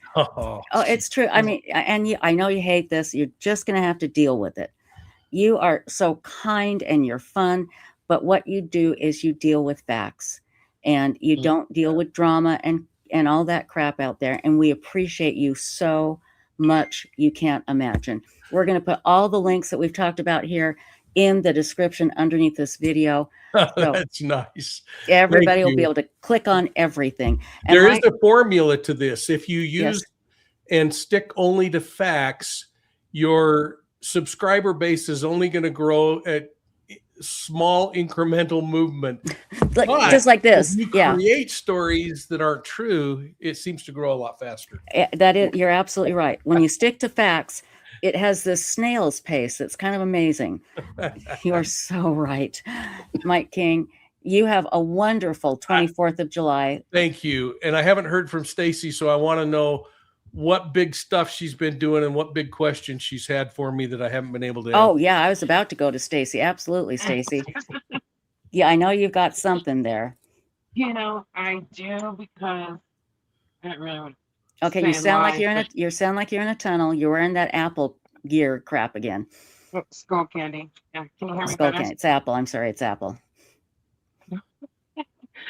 it's true. I mean, and I know you hate this. You're just going to have to deal with it. You are so kind and you're fun. But what you do is you deal with facts, and you don't deal with drama and all that crap out there. And we appreciate you so much. You can't imagine. We're going to put all the links that we've talked about here in the description underneath this video. So that's nice. Everybody will be able to click on everything. And there is a formula to this. If you use and stick only to facts, your subscriber base is only going to grow at small incremental movement. Just like this. If you create stories that aren't true, it seems to grow a lot faster. You're absolutely right. When you stick to facts, it has this snail's pace that's kind of amazing. You are so right. Mike King, you have a wonderful 24th of July. Thank you. And I haven't heard from Stacy, so I want to know what big stuff she's been doing and what big questions she's had for me that I haven't been able to answer. Oh, yeah. I was about to go to Stacy. Absolutely, Stacy. Yeah, I know you've got something there. You know, I do because I really want to. Okay, you sound like you're in a tunnel. You're wearing that Apple gear crap again. Skull candy. Yeah, can you hear me Skull better? candy. It's Apple. I'm sorry, it's Apple.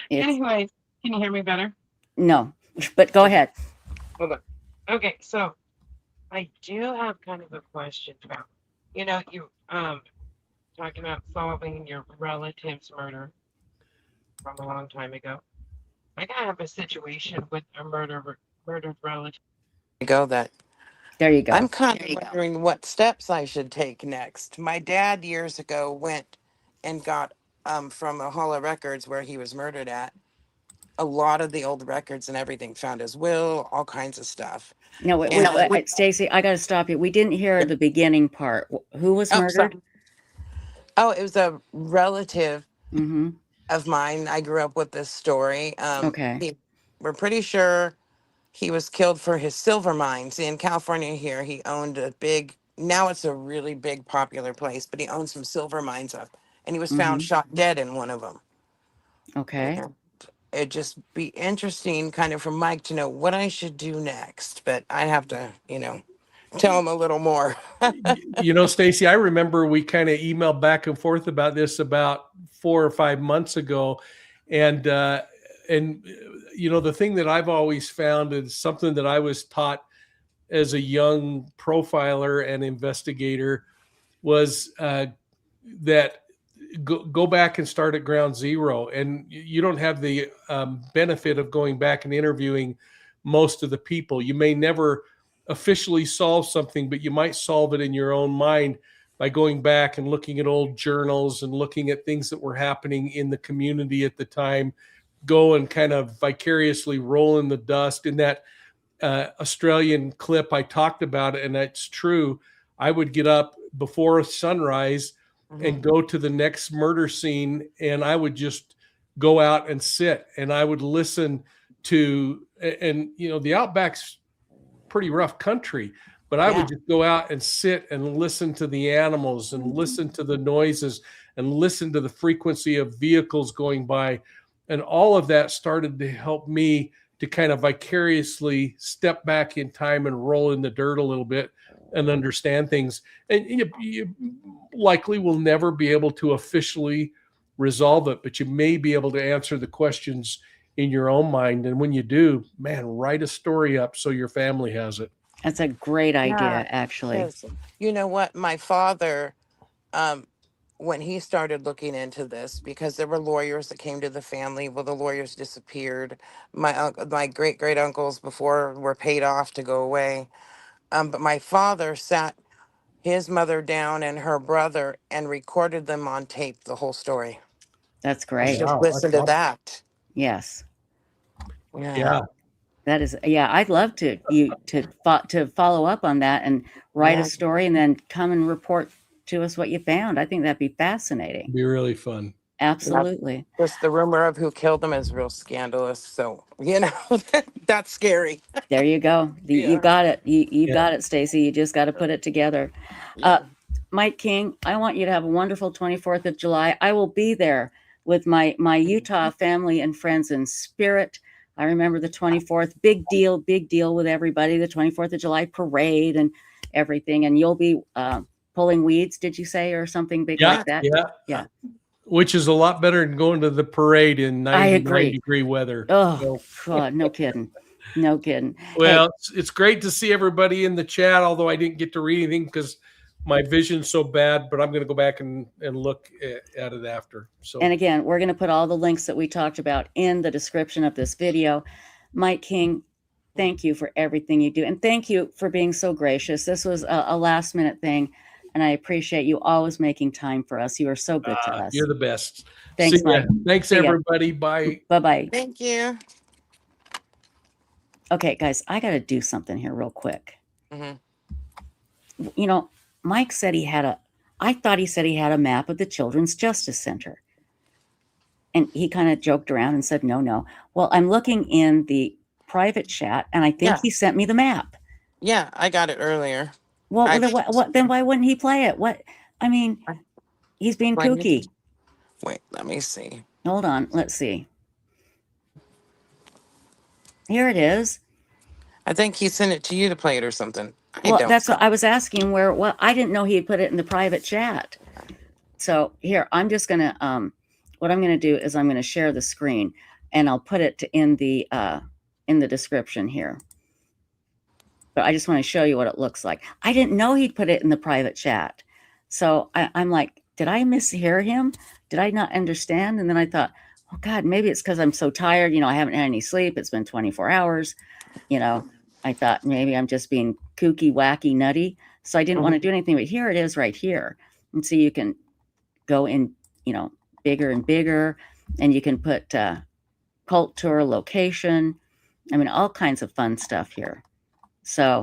Anyway, can you hear me better? No, but go ahead. Hold on. Okay, so I do have kind of a question about, you talking about solving your relative's murder from a long time ago. I have a situation with a murdered relative. There you go. I'm kind of wondering what steps I should take next. My dad years ago went and got from a Hall of Records where he was murdered at, a lot of the old records and everything, found his will, all kinds of stuff. No, wait, Stacy, I got to stop you. We didn't hear the beginning part. Who was murdered? Sorry. Oh, it was a relative of mine. I grew up with this story. Okay. We're pretty sure he was killed for his silver mines in California. Here, he owned a big now it's a really big popular place, but he owned some silver mines up, and he was found Mm-hmm. shot dead in one of them. Okay. And it'd just be interesting kind of for Mike to know what I should do next, but I'd have to, tell him a little more. Stacy, I remember we kind of emailed back and forth about this about 4 or 5 months ago. And the thing that I've always found is something that I was taught as a young profiler and investigator was that go back and start at ground zero. And you don't have the benefit of going back and interviewing most of the people. You may never officially solve something, but you might solve it in your own mind by going back and looking at old journals and looking at things that were happening in the community at the time. Go and kind of vicariously roll in the dust. In that Australian clip, I talked about it, and that's true. I would get up before sunrise and go to the next murder scene, and I would just go out and sit, and I would listen to, and the Outback's pretty rough country, but I would just go out and sit and listen to the animals and listen to the noises and listen to the frequency of vehicles going by. And all of that started to help me to kind of vicariously step back in time and roll in the dirt a little bit and understand things. And you likely will never be able to officially resolve it, but you may be able to answer the questions in your own mind. And when you do, man, write a story up so your family has it. That's a great idea, actually. Yes. You know what? My father, when he started looking into this, because there were lawyers that came to the family, well, the lawyers disappeared. My great uncles before were paid off to go away. But my father sat his mother down and her brother and recorded them on tape, the whole story. That's great. Just listen to that. Yes. Yeah. That is, I'd love to follow up on that and write a story and then come and report to us what you found. I think that'd be fascinating. It'd be really fun. Absolutely. Just the rumor of who killed them is real scandalous. So, that's scary. There you go. You got it. You got it, Stacy. You just got to put it together. Mike King, I want you to have a wonderful 24th of July. I will be there with my Utah family and friends in spirit. I remember the 24th, big deal with everybody, the 24th of July parade and everything. And you'll be pulling weeds, did you say, or something big like that? Yeah. Which is a lot better than going to the parade in 99-degree weather. Oh, God, no kidding. No kidding. Well, it's great to see everybody in the chat, although I didn't get to read anything because my vision's so bad, but I'm going to go back and look at it after. So, and again, we're going to put all the links that we talked about in the description of this video. Mike King, thank you for everything you do. And thank you for being so gracious. This was a last minute thing, and I appreciate you always making time for us. You are so good to us. You're the best. Thanks, Mike. Thanks, everybody. Bye. Bye-bye. Thank you. Okay, guys, I got to do something here real quick. Mike said I thought he said he had a map of the Children's Justice Center. And he kind of joked around and said, no. Well, I'm looking in the private chat, and I think he sent me the map. Yeah, I got it earlier. Well, then why wouldn't he play it? He's being kooky. Wait, let me see. Hold on, let's see. Here it is. I think he sent it to you to play it or something. That's what I was asking I didn't know he had put it in the private chat. So here, I'm just going to, what I'm going to do is I'm going to share the screen and I'll put it in the description here. But I just want to show you what it looks like. I didn't know he'd put it in the private chat. So I'm like, did I mishear him? Did I not understand? And then I thought, oh God, maybe it's because I'm so tired. I haven't had any sleep. It's been 24 hours. I thought maybe I'm just being kooky, wacky, nutty. So I didn't want to do anything, but here it is right here. And so you can go in, bigger and bigger, and you can put cult tour location. All kinds of fun stuff here. So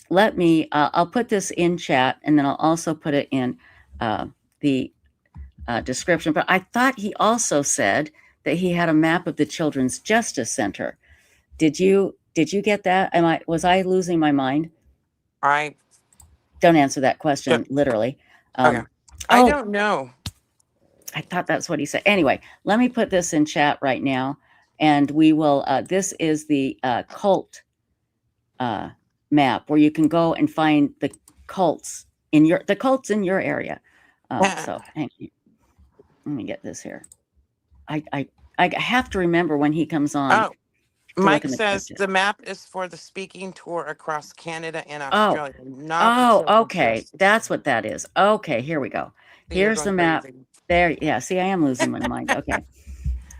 let me, I'll put this in chat, and then I'll also put it in the description. But I thought he also said that he had a map of the Children's Justice Center. Did you get that? Was I losing my mind? Don't answer that question literally. Okay. I don't know. I thought that's what he said. Anyway, let me put this in chat right now, and we will. This is the cult map where you can go and find the cults in your area. So hang on. Let me get this here. I have to remember when he comes on. Oh, Mike says the map is for the speaking tour across Canada and Australia, not the children's Okay. justice. That's what that is. Okay, here we go. See, you're Here's the going map. crazy. There. Yeah, see, I am losing my mind. Okay.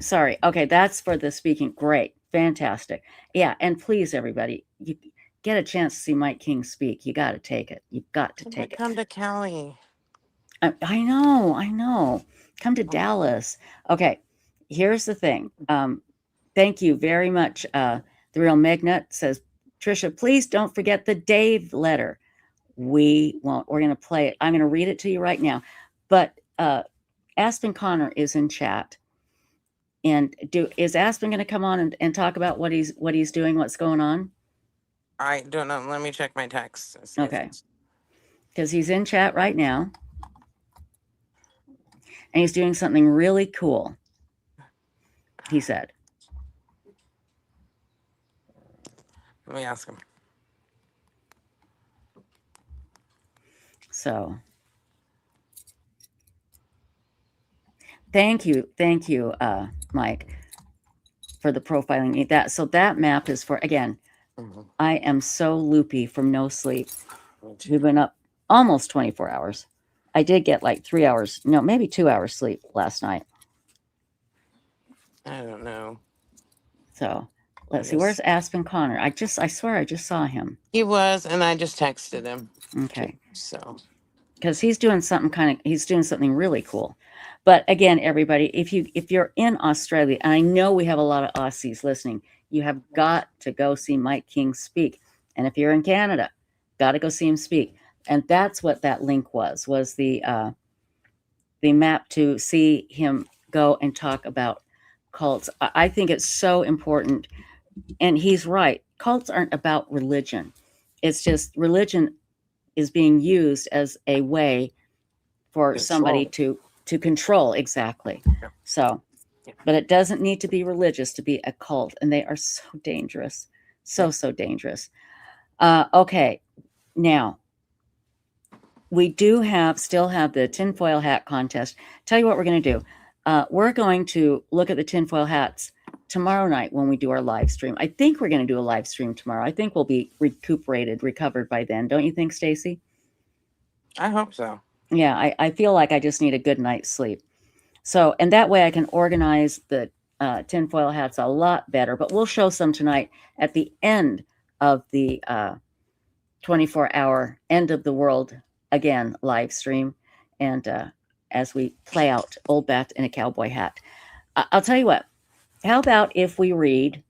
Sorry. Okay, that's for the speaking. Great. Fantastic. Yeah, and please, everybody, you get a chance to see Mike King speak. You got to take it. You've got to take it. Come to Cali. I know. Come to Dallas. Okay, here's the thing. Thank you very much. The Real Magnet says, Trisha, please don't forget the Dave letter. We won't. We're going to play it. I'm going to read it to you right now. But Aspen Connor is in chat. And is Aspen going to come on and talk about what he's doing, what's going on? I don't know. Let me check my text. Okay. Because he's in chat right now. And he's doing something really cool, he said. Let me ask him. So, thank you, Mike, for the profiling. That map is for, again, I am so loopy from no sleep. We've been up almost 24 hours. I did get like 3 hours, no, maybe 2 hours sleep last night. I don't know. So let's see. Where's Aspen Connor? I swear I just saw him. He was, and I just texted him. Okay. So because he's doing something really cool. But again, everybody, if you're in Australia, and I know we have a lot of Aussies listening, you have got to go see Mike King speak. And if you're in Canada, got to go see him speak. And that's what that link was the map to see him go and talk about cults. I think it's so important. And he's right. Cults aren't about religion. It's just religion is being used as a way for somebody to control. Exactly. So, but it doesn't need to be religious to be a cult. And they are so dangerous. So dangerous. Okay. Now, we do still have the tinfoil hat contest. Tell you what we're going to do. We're going to look at the tinfoil hats tomorrow night when we do our live stream. I think we're going to do a live stream tomorrow. I think we'll be recovered by then. Don't you think, Stacy? I hope so. Yeah, I feel like I just need a good night's sleep. So, and that way I can organize the tinfoil hats a lot better. But we'll show some tonight at the end of the 24-hour end of the world again live stream, and as we play out Old Bat in a cowboy hat. I'll tell you what. How about if we read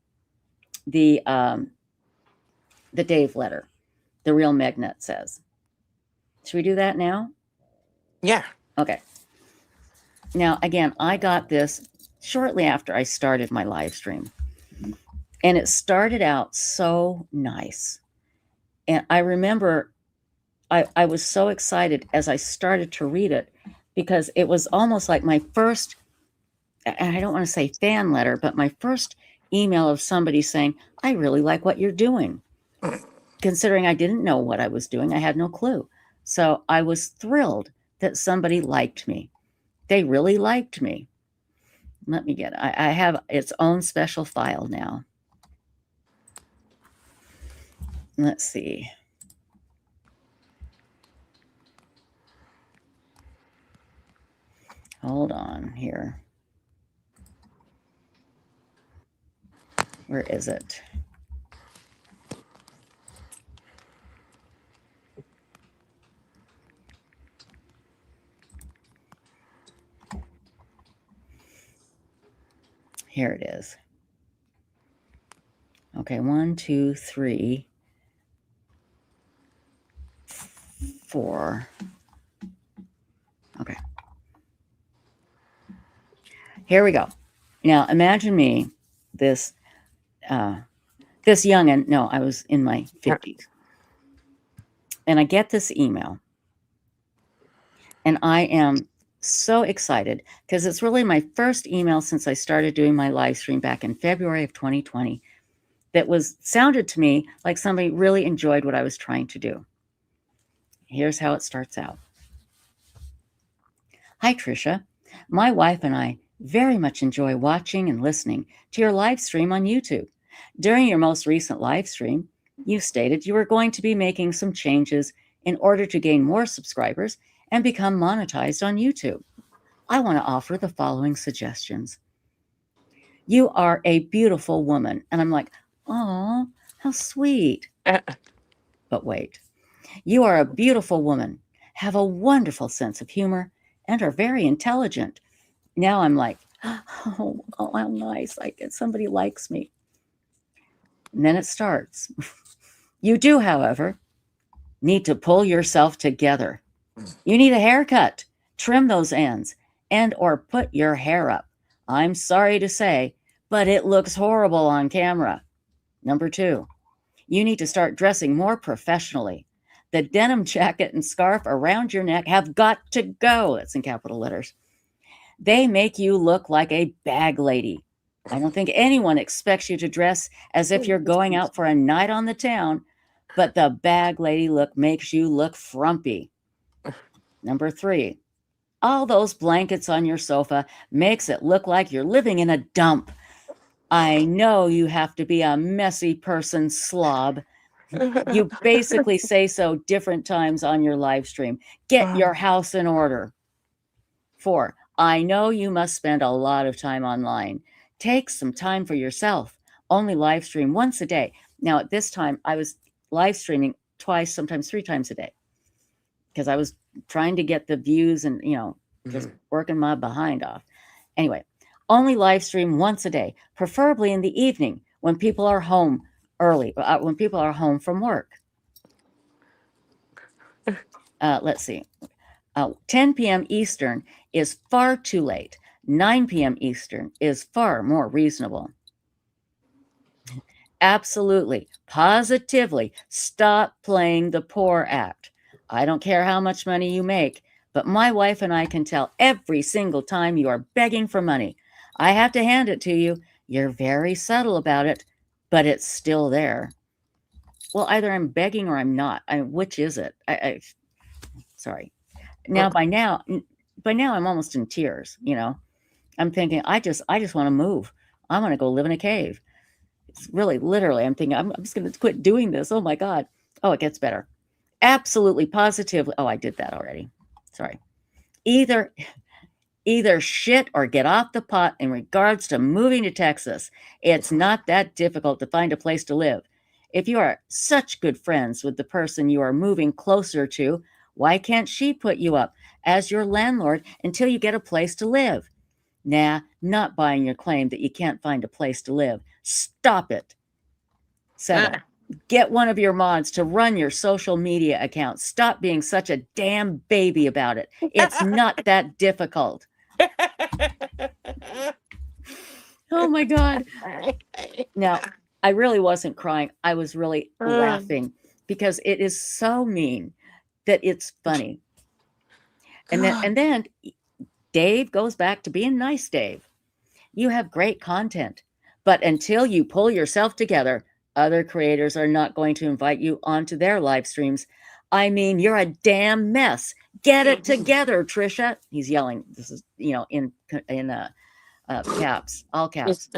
the Dave letter? The Real Magnet says. Should we do that now? Yeah. Okay. Now, again, I got this shortly after I started my live stream, and it started out so nice. And I remember I was so excited as I started to read it, because it was almost like my first, and I don't want to say fan letter, but my first email of somebody saying, I really like what you're doing. Considering I didn't know what I was doing, I had no clue. So I was thrilled that somebody liked me. They really liked me. Let me get it. I have its own special file now. Let's see. Hold on here. Where is it? Here it is. Okay, 1, 2, 3, 4. Okay. Here we go. Now imagine me, this youngin'. No, I was in my 50s. And I get this email. And I am so excited because it's really my first email since I started doing my live stream back in February of 2020 that sounded to me like somebody really enjoyed what I was trying to do. Here's how it starts out. Hi, Tricia. My wife and I very much enjoy watching and listening to your live stream on YouTube. During your most recent live stream, you stated you were going to be making some changes in order to gain more subscribers and become monetized on YouTube. I want to offer the following suggestions. You are a beautiful woman. And I'm like, oh, how sweet. But wait, you are a beautiful woman, have a wonderful sense of humor, and are very intelligent. Now I'm like, oh, how nice. Somebody likes me. And then it starts. You do, however, need to pull yourself together. You need a haircut, trim those ends, and or put your hair up. I'm sorry to say, but it looks horrible on camera. Number 2, you need to start dressing more professionally. The denim jacket and scarf around your neck have got to go. That's in capital letters. They make you look like a bag lady. I don't think anyone expects you to dress as if you're going out for a night on the town, but the bag lady look makes you look frumpy. Number 3, all those blankets on your sofa makes it look like you're living in a dump. I know you have to be a messy person, slob. You basically say so different times on your live stream. Get your house in order. 4, I know you must spend a lot of time online. Take some time for yourself. Only live stream once a day. Now, at this time, I was live streaming twice, sometimes 3 times a day, because I was trying to get the views and, just working my behind off. Anyway, only live stream once a day, preferably in the evening when people are home early, when people are home from work. Let's see. 10 p.m. Eastern is far too late. 9 p.m. Eastern is far more reasonable. Absolutely, positively, stop playing the poor act. I don't care how much money you make, but my wife and I can tell every single time you are begging for money. I have to hand it to you. You're very subtle about it, but it's still there. Well, either I'm begging or I'm not. Which is it? Sorry. Now, by now, I'm almost in tears. I'm thinking, I just want to move. I want to go live in a cave. It's really, literally, I'm thinking, I'm just going to quit doing this. Oh my God. Oh, it gets better. Absolutely, positively. Oh, I did that already. Sorry. Either shit or get off the pot in regards to moving to Texas. It's not that difficult to find a place to live. If you are such good friends with the person you are moving closer to, why can't she put you up as your landlord until you get a place to live? Nah, not buying your claim that you can't find a place to live. Stop it. 7, get one of your mods to run your social media account. Stop being such a damn baby about it. It's not that difficult. Oh my God. Now, I really wasn't crying. I was really laughing because it is so mean that it's funny. And then Dave goes back to being nice, Dave. You have great content, but until you pull yourself together, other creators are not going to invite you onto their live streams. I mean, you're a damn mess. Get it together, Tricia. He's yelling. This is, in caps, all caps.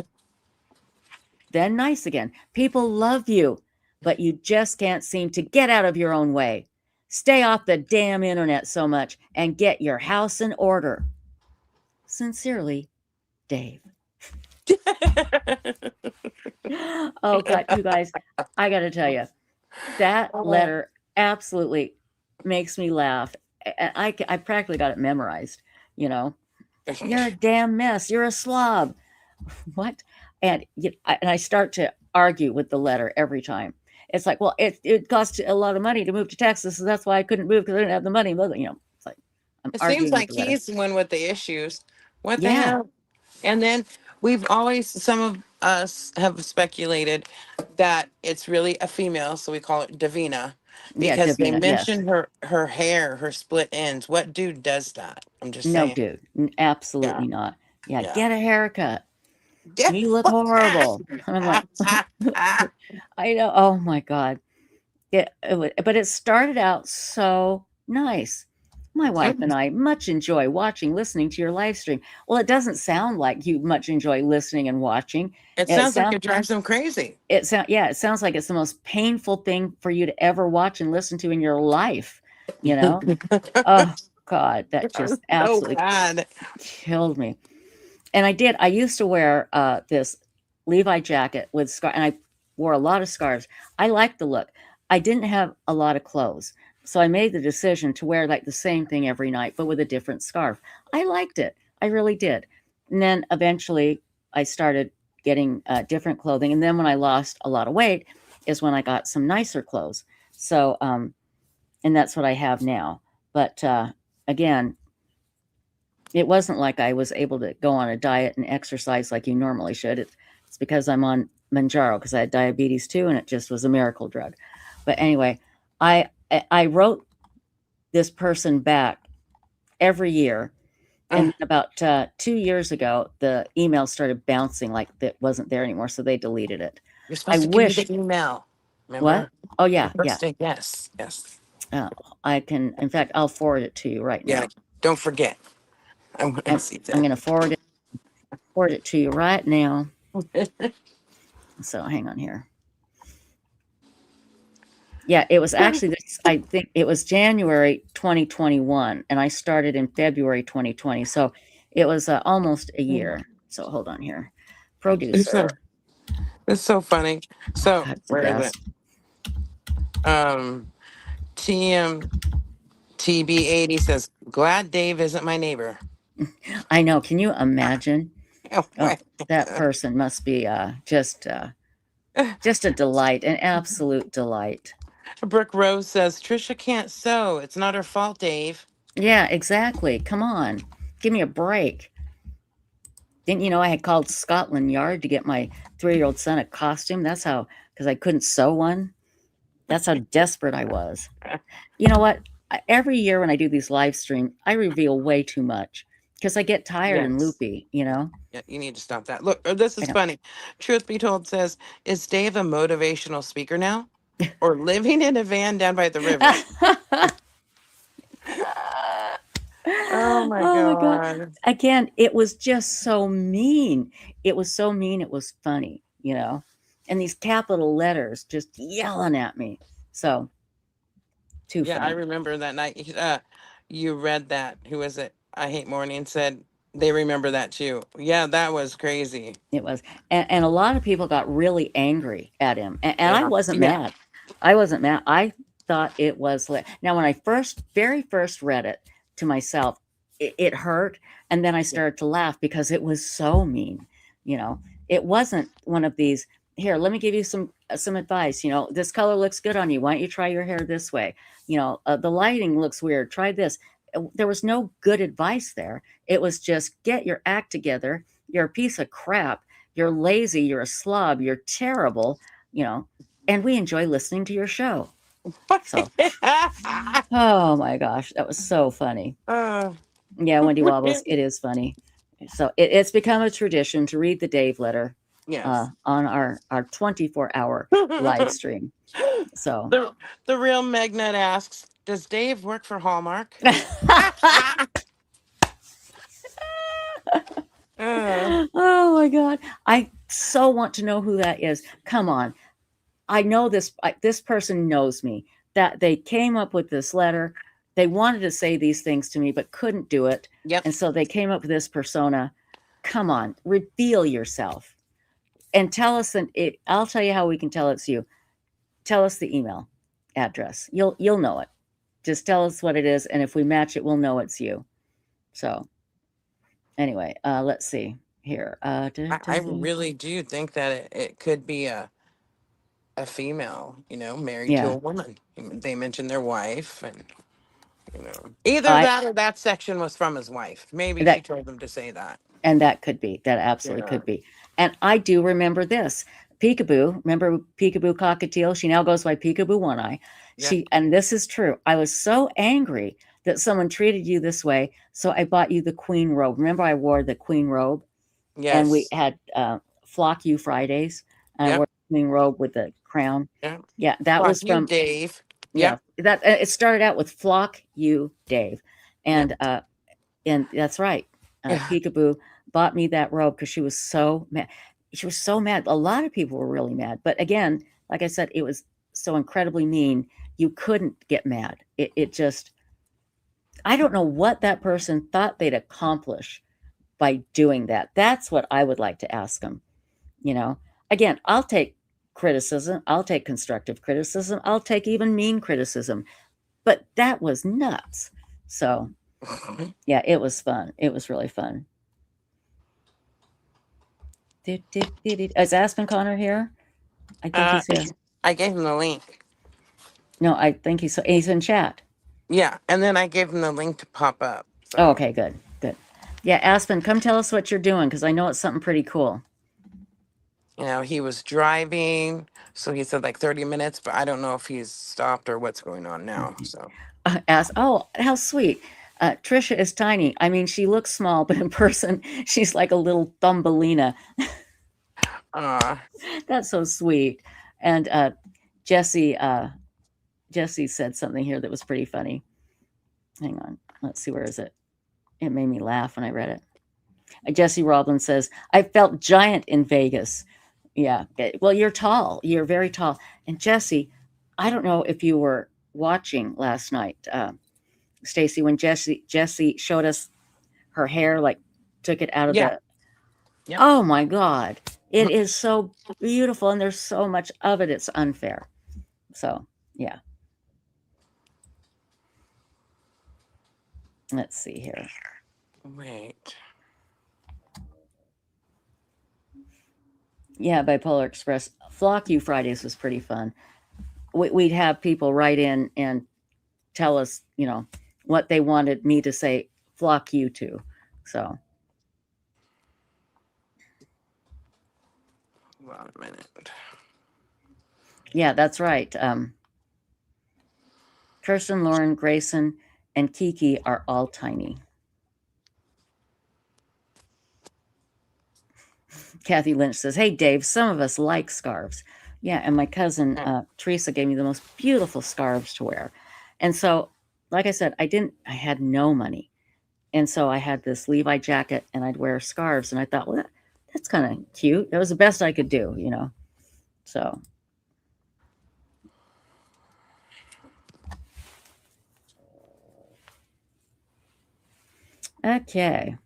Then nice again. People love you, but you just can't seem to get out of your own way. Stay off the damn internet so much and get your house in order. Sincerely, Dave. Oh God, you guys, I got to tell you, that letter absolutely makes me laugh. I practically got it memorized. You're a damn mess. You're a slob. What? And I start to argue with the letter every time. It's like, well, it costs a lot of money to move to Texas, so that's why I couldn't move because I didn't have the money. It's like it seems like he's the one with the issues. What the hell? And then some of us have speculated that it's really a female, so we call it Davina, because they Davina, yes. mentioned her hair, her split ends. What dude does that? I'm just No, saying. dude, Yeah. absolutely not. Yeah, Yeah. get a haircut. Yeah. You look horrible. I'm like, I know. Oh my God. But it started out so nice. My wife and I much enjoy watching, listening to your live stream. Well, it doesn't sound like you much enjoy listening and watching. It sounds like it drives them crazy. It sounds like it's the most painful thing for you to ever watch and listen to in your life. You know? Oh God, that just absolutely killed me. And I used to wear this Levi jacket with scarf, and I wore a lot of scarves. I liked the look. I didn't have a lot of clothes. So I made the decision to wear like the same thing every night, but with a different scarf. I liked it. I really did. And then eventually I started getting different clothing. And then when I lost a lot of weight is when I got some nicer clothes. So, and that's what I have now. But again, it wasn't like I was able to go on a diet and exercise like you normally should. It's because I'm on Manjaro because I had diabetes too, and it just was a miracle drug. But anyway, I wrote this person back every year, and about 2 years ago, the email started bouncing like that wasn't there anymore, so they deleted it. You're supposed to give me the email. Remember? What? Oh yeah, yeah. Yes, yes. I can. In fact, I'll forward it to you right now. Yeah, don't forget. I want to see that. I'm going to forward it to you right now. So hang on here. Yeah, it was actually this, I think it was January 2021, and I started in February 2020. So it was almost a year. So hold on here. Producer. It's so funny. So the where is best. it? TMTB80 says, "Glad Dave isn't my neighbor." I know. Can you imagine? Oh, that person must be just a delight, an absolute delight. Brooke Rose says, "Trisha can't sew. It's not her fault, Dave." Yeah, exactly. Come on. Give me a break. Didn't you know I had called Scotland Yard to get my 3-year-old son a costume? That's how, because I couldn't sew one. That's how desperate I was. You know what? Every year when I do these live streams, I reveal way too much because I get tired and loopy, you know? Yeah, you need to stop that. Look, this is funny. Truth Be Told says, "Is Dave a motivational speaker now? Or living in a van down by the river?" Oh my God. Again, it was just so mean. It was so mean. It was funny, you know? And these capital letters just yelling at me. So, too funny. I remember that night. You read that. Who was it? I Hate Morning said they remember that too. Yeah, that was crazy. It was. And a lot of people got really angry at him. And I wasn't mad. I wasn't mad. I thought it was now when I very first read it to myself, it hurt, and then I started to laugh because it was so mean. You know, it wasn't one of these, here, let me give you some advice. You know, this color looks good on you. Why don't you try your hair this way? You know, the lighting looks weird. Try this. There was no good advice there. It was just get your act together. You're a piece of crap. You're lazy. You're a slob. You're terrible. You know, and we enjoy listening to your show. So, oh my gosh, that was so funny. Yeah, Wendy Wobbles, it is funny. So it's become a tradition to read the Dave letter on our 24-hour live stream. So the real Megnet asks, "Does Dave work for Hallmark?" Oh my God, I so want to know who that is. Come on, I know this. This person knows me. That they came up with this letter. They wanted to say these things to me, but couldn't do it. And so they came up with this persona. Come on, reveal yourself and tell us. I'll tell you how we can tell it's you. Tell us the email address. You'll know it. Just tell us what it is, and if we match it, we'll know it's you. So anyway, let's see here. I really do think that it could be a female, you know, married to a woman. They mentioned their wife, and you know, either that or that section was from his wife. Maybe she told them to say that. And that could be. That absolutely could be. And I do remember this. Peekaboo. Remember Peekaboo Cockatiel? She now goes by Peekaboo One Eye. Yeah. And this is true. I was so angry that someone treated you this way, so I bought you the queen robe. Remember, I wore the queen robe, and we Yes. had Flock You Fridays, and I Yep. wore the queen robe with the crown. Yeah. Yeah, that Fuck was you, from Dave. yeah. Yep. That it started out with Flock You Dave, Yep. and that's right. Yeah. Peekaboo bought me that robe because she was so mad. She was so mad. A lot of people were really mad. But again, like I said, it was so incredibly mean. You couldn't get mad. It just, I don't know what that person thought they'd accomplish by doing that. That's what I would like to ask them. Again, I'll take criticism. I'll take constructive criticism. I'll take even mean criticism. But that was nuts. So, yeah, it was fun. It was really fun. Is Aspen Connor here? I think he's here. I gave him the link. No, I think he's in chat. Yeah, and then I gave him the link to pop up. So. Oh, okay, good. Yeah, Aspen, come tell us what you're doing, because I know it's something pretty cool. He was driving, so he said like 30 minutes, but I don't know if he's stopped or what's going on now. So, oh, how sweet. Trisha is tiny. I mean, she looks small, but in person, she's like a little Thumbelina. That's so sweet. And Jesse said something here that was pretty funny. Hang on. Let's see, where is it? It made me laugh when I read it. Jesse Roblin says, I felt giant in Vegas. Yeah. Well, you're tall. You're very tall. And Jesse, I don't know if you were watching last night, Stacy, when Jesse showed us her hair, like took it out of the. Yep. Oh my God. It is so beautiful. And there's so much of it. It's unfair. So, yeah. Let's see here. Wait. Yeah, Bipolar Express. Flock You Fridays was pretty fun. We'd have people write in and tell us, what they wanted me to say, flock you to. So. Hold on a minute. Yeah, that's right. Kirsten, Lauren, Grayson, and Kiki are all tiny. Kathy Lynch says, hey, Dave, some of us like scarves. Yeah, and my cousin Teresa gave me the most beautiful scarves to wear. And so, like I said, I had no money. And so I had this Levi jacket and I'd wear scarves. And I thought, well, that's kind of cute. It was the best I could do, So. Okay.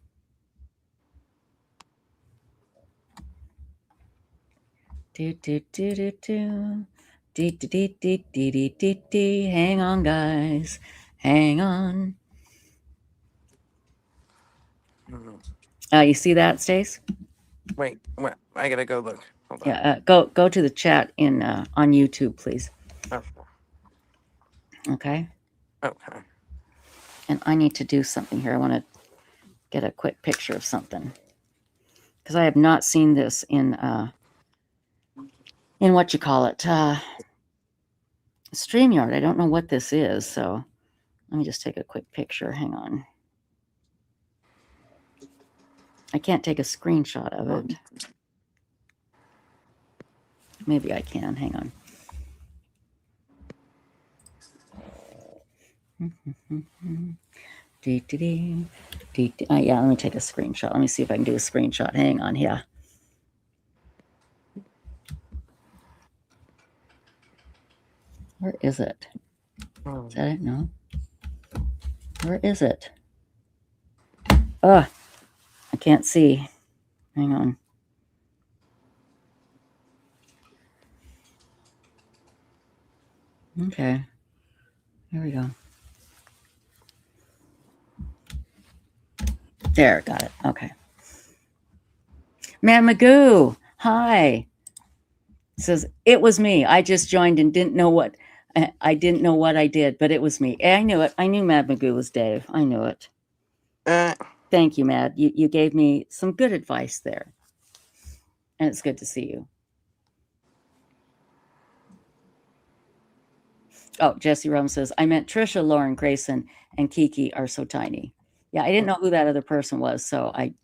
Hang on, guys. Hang on. You see that, Stace? Wait, I gotta go look. Hold on. Yeah, go to the chat on YouTube, please. Okay. Okay. And I need to do something here. I want to get a quick picture of something, because I have not seen this in what you call it, StreamYard. I don't know what this is, so let me just take a quick picture. Hang on. I can't take a screenshot of it. Maybe I can. Hang on. Yeah, let me take a screenshot. Let me see if I can do a screenshot. Hang on. Yeah. Where is it? Is that it? No. Where is it? Oh, I can't see. Hang on. Okay. Here we go. There, got it. Okay. Man Magoo, hi. Says, it was me. I just joined and didn't know what I did, but it was me. I knew it. I knew Mad Magoo was Dave. I knew it. Thank you, Mad. You gave me some good advice there. And it's good to see you. Oh, Jesse Rome says, I meant Trisha, Lauren, Grayson, and Kiki are so tiny. Yeah, I didn't know who that other person was, so I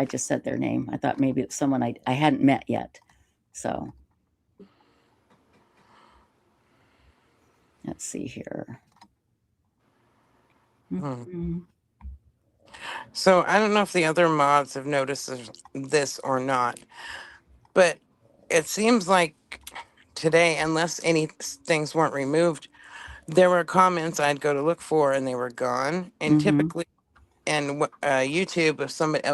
just said their name. I thought maybe it's someone I hadn't met yet. So let's see here. Mm-hmm. So I don't know if the other mods have noticed this or not, but it seems like today, unless any things weren't removed, there were comments I'd go to look for and they were gone. And typically, in YouTube, if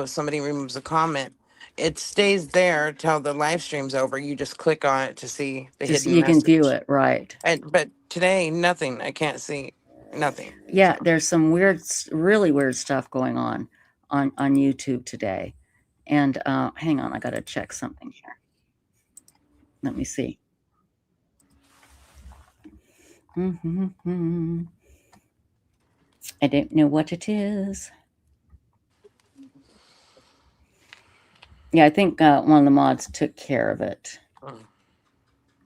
somebody removes a comment, it stays there till the live stream's over. You just click on it to see the Just hidden you can view message. it, right? But today, nothing. I can't see nothing. Yeah, there's some really weird stuff going on YouTube today. And hang on, I got to check something here. Let me see. I don't know what it is. Yeah, I think one of the mods took care of it.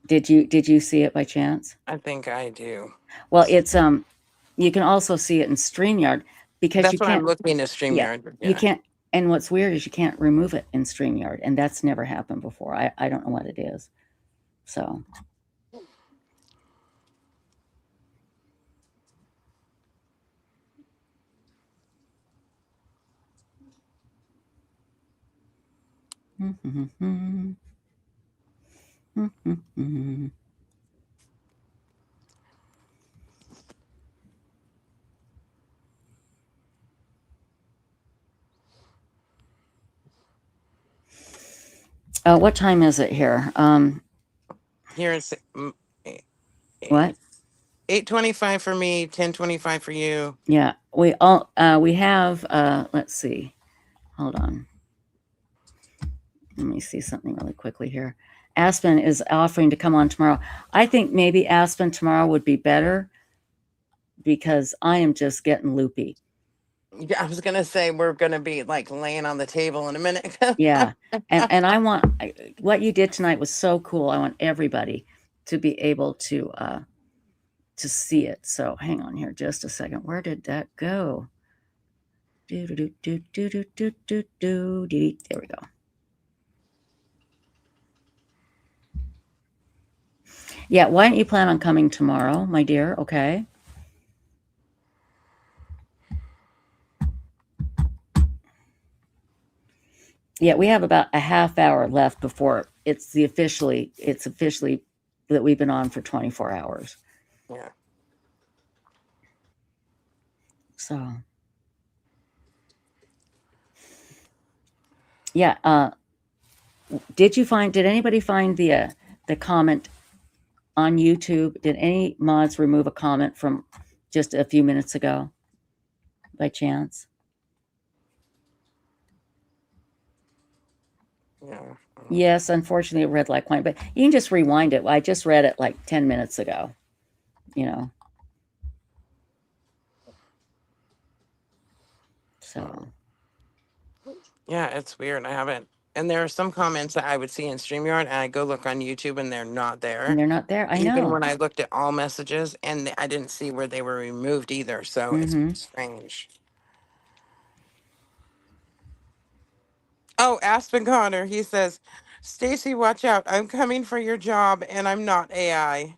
Did you see it by chance? I think I do. Well, it's you can also see it in StreamYard because That's you what can't. I'm looking at StreamYard. You can't. And what's weird is you can't remove it in StreamYard, and that's never happened before. I don't know what it is. So. What time is it here? Here it's what? 8:25 for me, 10:25 for you. Yeah, we have let's see. Hold on. Let me see something really quickly here. Aspen is offering to come on tomorrow. I think maybe Aspen tomorrow would be better because I am just getting loopy. Yeah, I was gonna say we're gonna be like laying on the table in a minute. Yeah, and I want what you did tonight was so cool. I want everybody to be able to see it. So hang on here just a second. Where did that go? There we go. Yeah, why don't you plan on coming tomorrow, my dear? Okay. Yeah, we have about a half hour left before it's officially that we've been on for 24 hours. Yeah. So. Yeah. Did anybody find the comment on YouTube? Did any mods remove a comment from just a few minutes ago by chance? Yeah. Yes, unfortunately, it read like wine, but you can just rewind it. I just read it like 10 minutes ago, So. Yeah, it's weird. I haven't. And there are some comments that I would see in StreamYard, and I go look on YouTube, and they're not there. And they're not there. I know. Even when I looked at all messages, and I didn't see where they were removed either. So it's strange. Oh, Aspen Connor, he says, Stacy, watch out. I'm coming for your job, and I'm not AI.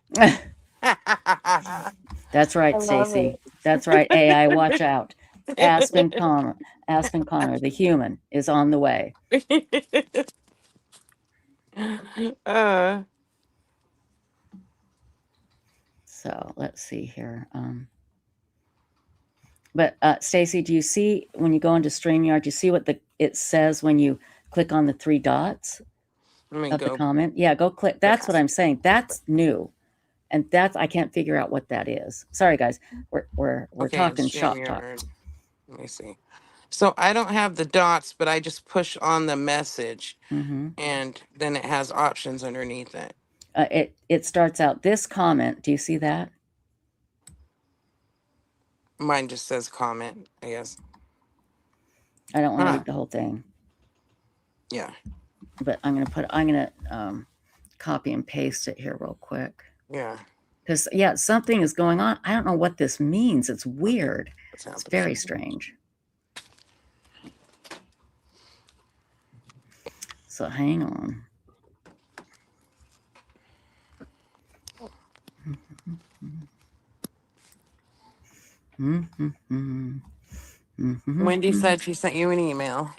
That's right, Stacy. That's right, AI. Watch out. Aspen Connor, the human, is on the way. So let's see here. But Stacy, do you see when you go into StreamYard? Do you see what it says when you click on the three dots of the comment? Yeah, go click. That's what I'm saying. That's new, and I can't figure out what that is. Sorry, guys. We're talking shop talk. Let me see. So I don't have the dots, but I just push on the message, and then it has options underneath it. It starts out this comment. Do you see that? Mine just says comment, I guess. I don't want to read the whole thing. Yeah. But I'm gonna copy and paste it here real quick. Yeah. Because, yeah, something is going on. I don't know what this means. It's weird. It's very strange. So hang on. Wendy said she sent you an email.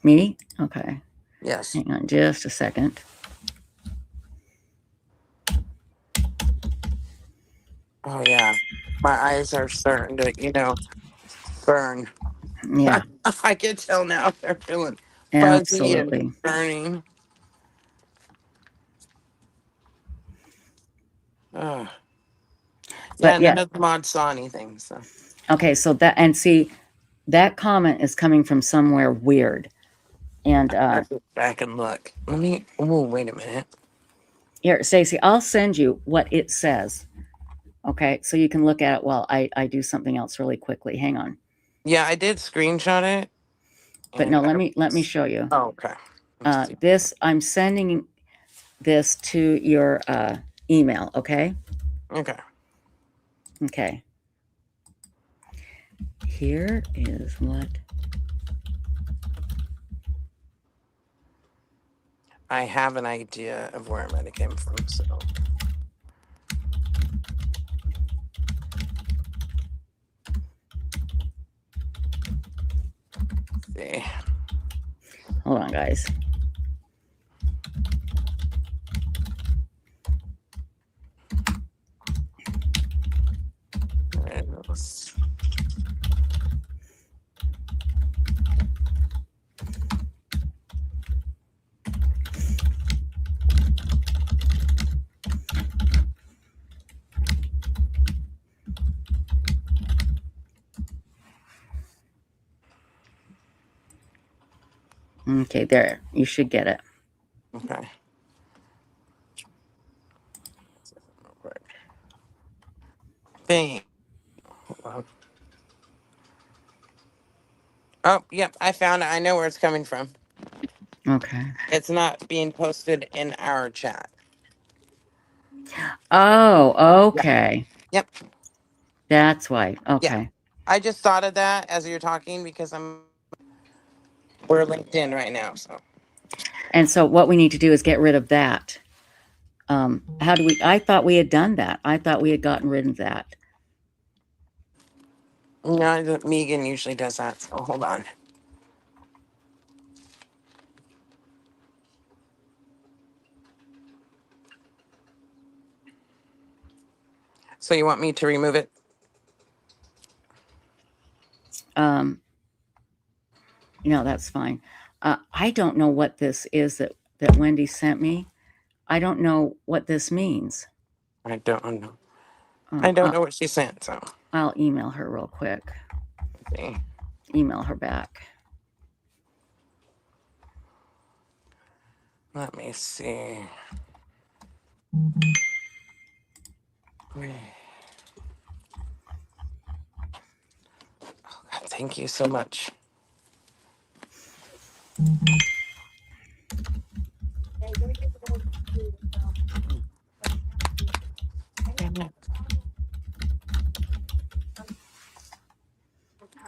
Me? Okay. Yes. Hang on just a second. Oh yeah, my eyes are starting to, burn. Yeah. I can tell now they're feeling fuzzy and Absolutely. burning. Ugh. Yeah, But yeah. none of the mods saw anything. So Okay, so that comment is coming from somewhere weird. And I have to go back and look. Oh, wait a minute. Here, Stacey, I'll send you what it says. Okay, so you can look at it while I do something else really quickly. Hang on. Yeah, I did screenshot it. But no, let me show you. Oh, okay. I'm sending this to your email, okay? Okay. Okay. Here is what I have an idea of where it might have came from. So let's see. Hold on, guys. Okay, there. You should get it. Okay. Thing. Oh, yep. I found it. I know where it's coming from. Okay. It's not being posted in our chat. Oh, okay. Yep. That's why. Okay. Yeah. I just thought of that as you're talking because we're LinkedIn right now. So. And so what we need to do is get rid of that. How do we? I thought we had done that. I thought we had gotten rid of that. No, Megan usually does that. So hold on. So you want me to remove it? No, that's fine. I don't know what this is that Wendy sent me. I don't know what this means. I don't know. I don't know what she sent. So I'll email her real quick. Okay. Email her back. Let me see. Oh, God, thank you so much.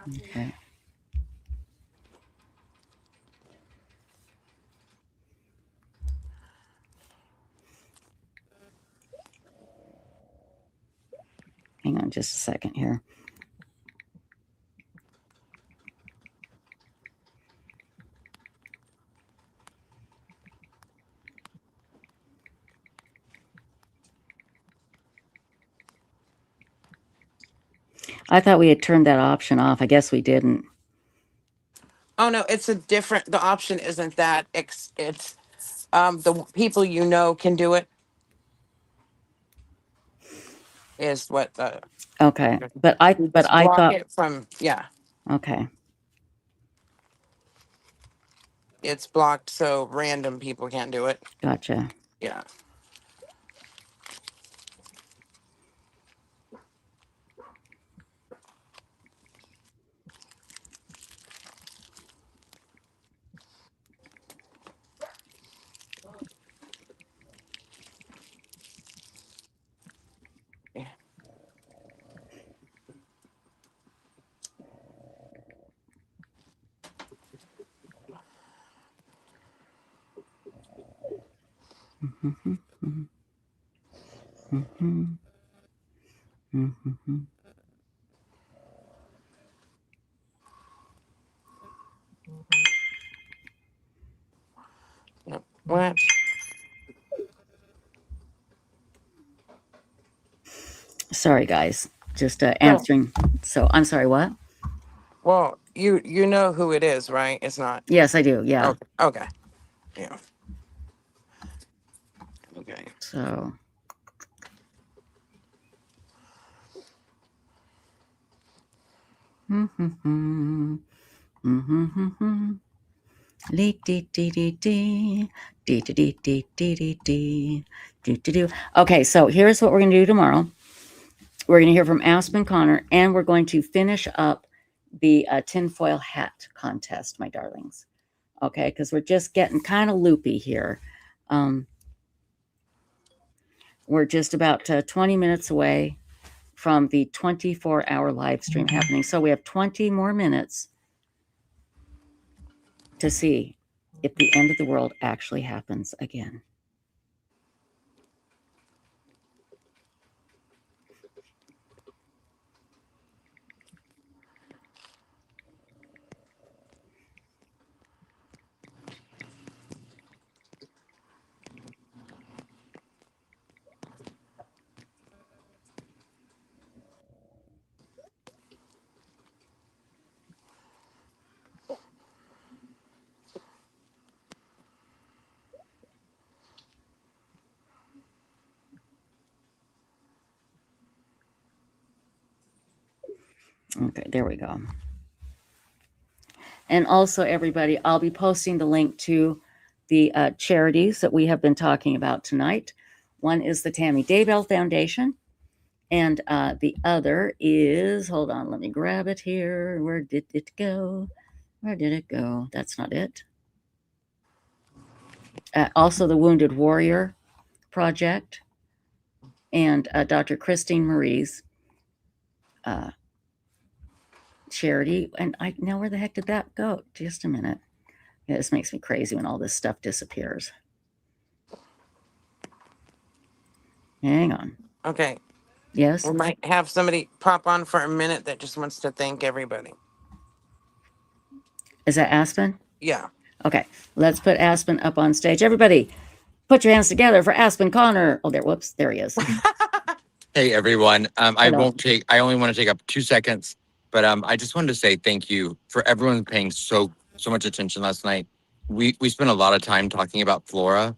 Okay. Hang on just a second here. I thought we had turned that option off. I guess we didn't. Oh no, it's a different. The option isn't that. It's the people you know can do it. Is what the. Okay, but I Block thought. it from Okay. It's blocked so random people can't do it. Gotcha. Yeah. What? Sorry, guys. Just No. answering. So I'm sorry. What? Well, you know who it is, right? It's not. Yes, I do. Yeah. Okay. Okay. Yeah. Okay. So. Okay, so here's what we're going to do tomorrow. We're going to hear from Aspen Connor, and we're going to finish up the tinfoil hat contest, my darlings. Okay, because we're just getting kind of loopy here. We're just about 20 minutes away from the 24-hour live stream happening. So we have 20 more minutes to see if the end of the world actually happens again. Okay, there we go. And also, everybody, I'll be posting the link to the charities that we have been talking about tonight. One is the Tammy Daybell Foundation. And the other is, hold on, let me grab it here. Where did it go? Where did it go? That's not it. Also, the Wounded Warrior Project and Dr. Christine Marie's charity. And now where the heck did that go? Just a minute. Yeah, this makes me crazy when all this stuff disappears. Hang on. Okay. Yes. We might have somebody pop on for a minute that just wants to thank everybody. Is that Aspen? Yeah. Okay. Let's put Aspen up on stage. Everybody, put your hands together for Aspen Connor. Oh, there. Whoops. There he is. Hey, everyone. I only want to take up 2 seconds, but I just wanted to say thank you for everyone paying so much attention last night. We spent a lot of time talking about Flora,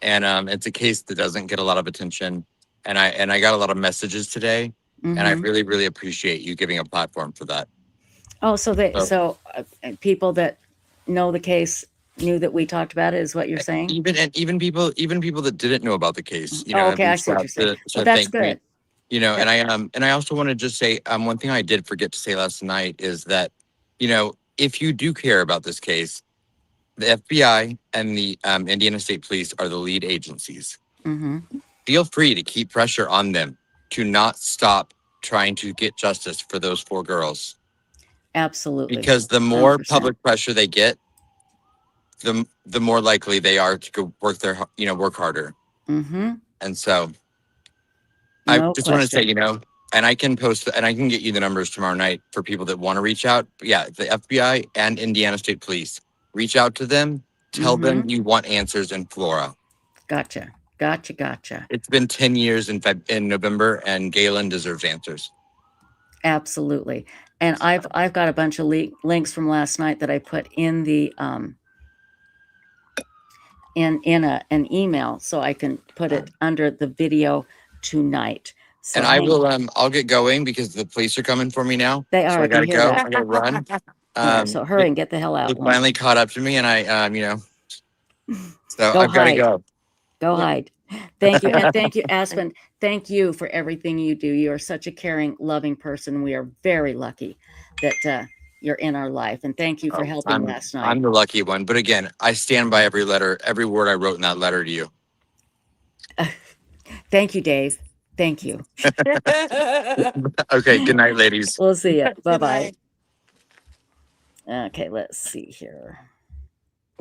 and it's a case that doesn't get a lot of attention. And I got a lot of messages today, and I really, really appreciate you giving a platform for that. Oh, so people that know the case knew that we talked about it, is what you're saying? Even people that didn't know about the case, okay, I see what you're saying. Well, that's good. And I also want to just say one thing I did forget to say last night is that, if you do care about this case, the FBI and the Indiana State Police are the lead agencies. Feel free to keep pressure on them to not stop trying to get justice for those 4 girls. Absolutely. Because the more 100%. public pressure they get, the more likely they are to go work harder. And so I just want to say, and I can post and I can get you the numbers tomorrow night for people that want to reach out. But yeah, the FBI and Indiana State Police, reach out to them, tell them you want answers in Flora. Gotcha. It's been 10 years in November, and Galen deserves answers. Absolutely. And I've got a bunch of links from last night that I put in the in an email, so I can put it under the video tonight. So And I will I'll get going because the police are coming for me now. They are. So I gotta go. I gotta run. So hurry and get the hell out. They finally caught up to me, and I so Go I've got to hide. go. Go hide. Thank you. And thank you, Aspen. Thank you for everything you do. You are such a caring, loving person. We are very lucky that you're in our life. And thank you for helping last night. I'm the lucky one. But again, I stand by every word I wrote in that letter to you. Thank you, Dave. Thank you. Okay. Good night, ladies. We'll see you. Bye-bye. Okay, let's see here.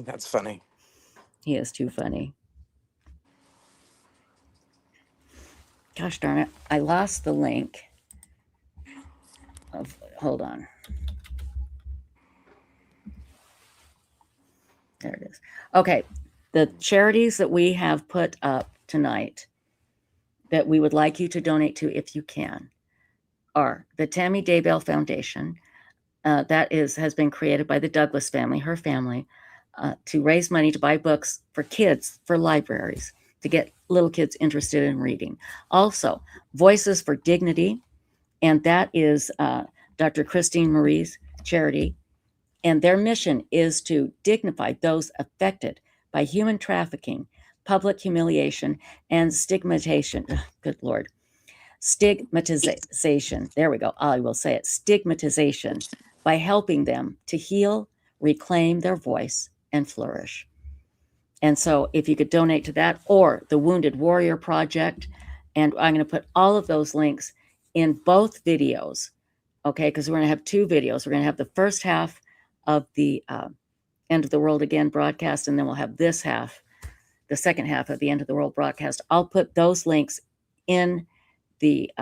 That's funny. He is too funny. Gosh darn it. I lost the link. Hold on. There it is. Okay. The charities that we have put up tonight that we would like you to donate to if you can are the Tammy Daybell Foundation. That has been created by the Douglas family, her family, to raise money to buy books for kids, for libraries, to get little kids interested in reading. Also, Voices for Dignity, and that is Dr. Christine Marie's charity. And their mission is to dignify those affected by human trafficking, public humiliation, and stigmatization. Good Lord. Stigmatization. There we go. I will say it. Stigmatization, by helping them to heal, reclaim their voice, and flourish. And so if you could donate to that, or the Wounded Warrior Project, and I'm going to put all of those links in both videos, okay, because we're going to have two videos. We're going to have the first half of the End of the World Again broadcast, and then we'll have this half, the second half of the End of the World broadcast. I'll put those links in the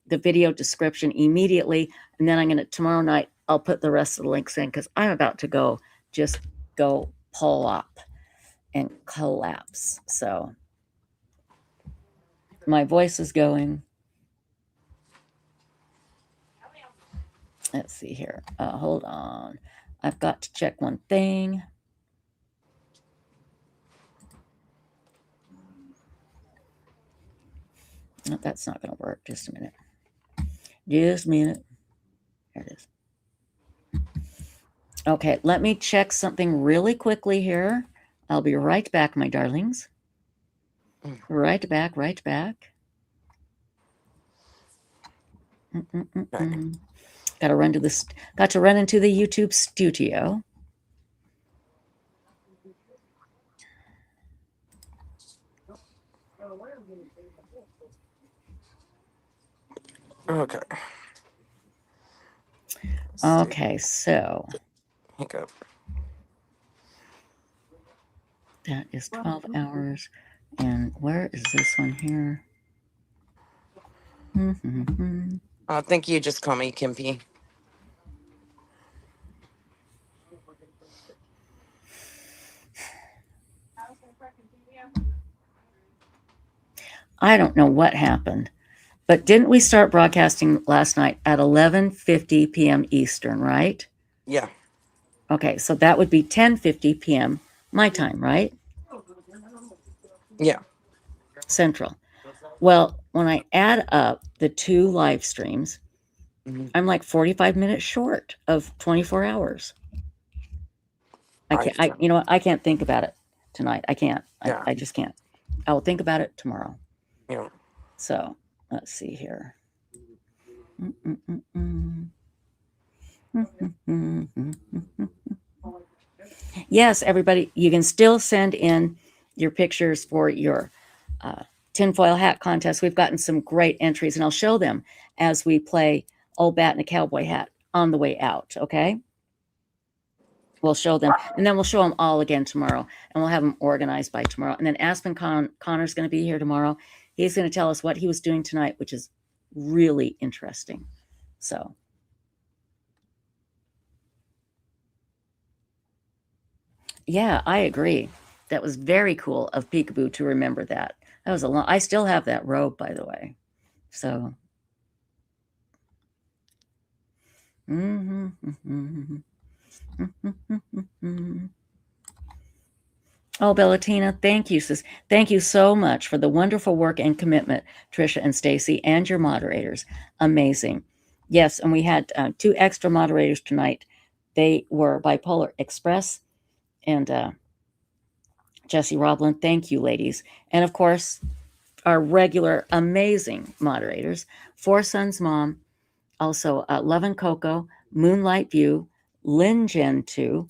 video description immediately, and then I'm going to, tomorrow night, I'll put the rest of the links in, because I'm about to just go pull up and collapse. So my voice is going. Let's see here. Hold on. I've got to check one thing. No, that's not going to work. Just a minute. Just a minute. There it is. Okay, let me check something really quickly here. I'll be right back, my darlings. Right back, right back. Got to run into the YouTube studio. Okay. Okay, so Hiccup. That is 12 hours. And where is this one here? I think you just call me Kimpy. I don't know what happened, but didn't we start broadcasting last night at 11:50 p.m. Eastern, right? Yeah. Okay, so that would be 10:50 p.m. my time, right? Yeah. Central. Well, when I add up the two live streams, I'm like 45 minutes short of 24 hours. You know what? I can't think about it tonight. I can't. I just can't. I will think about it tomorrow. Yeah. So let's see here. Yes, everybody, you can still send in your pictures for your tinfoil hat contest. We've gotten some great entries, and I'll show them as we play Old Bat and a Cowboy Hat on the way out, okay? We'll show them, and then we'll show them all again tomorrow, and we'll have them organized by tomorrow. And then Aspen Connor's going to be here tomorrow. He's going to tell us what he was doing tonight, which is really interesting. So yeah, I agree. That was very cool of Peekaboo to remember that. That was a long. I still have that robe, by the way. So. Oh, Bellatina, thank you, sis. Thank you so much for the wonderful work and commitment, Trisha and Stacy, and your moderators. Amazing. Yes, and we had 2 extra moderators tonight. They were Bipolar Express and Jesse Roblin. Thank you, ladies. And of course, our regular amazing moderators, Four Sons Mom, also Love and Coco, Moonlight View, Lynn Gen 2,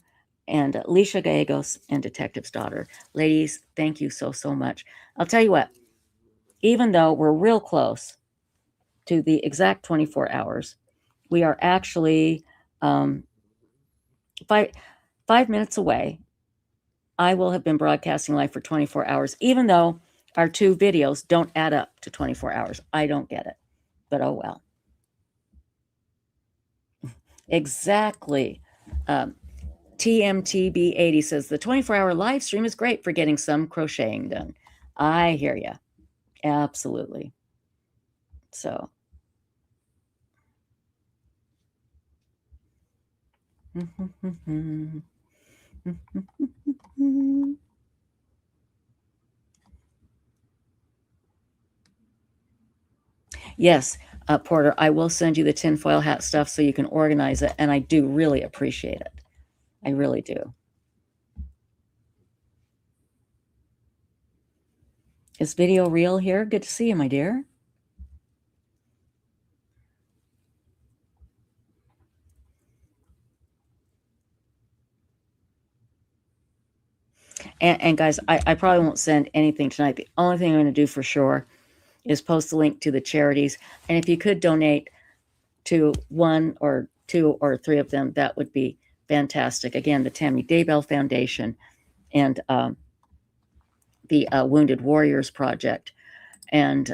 and Leisha Gallegos and Detective's Daughter. Ladies, thank you so, so much. I'll tell you what, even though we're real close to the exact 24 hours, we are actually 5 minutes away. I will have been broadcasting live for 24 hours, even though our 2 videos don't add up to 24 hours. I don't get it, but oh well. Exactly. TMTB80 says the 24-hour live stream is great for getting some crocheting done. I hear you. Absolutely. So. Yes, Porter, I will send you the tinfoil hat stuff so you can organize it, and I do really appreciate it. I really do. Is video real here? Good to see you, my dear. And guys, I probably won't send anything tonight. The only thing I'm going to do for sure is post the link to the charities. And if you could donate to 1 or 2 or 3 of them, that would be fantastic. Again, the Tammy Daybell Foundation and the Wounded Warriors Project. And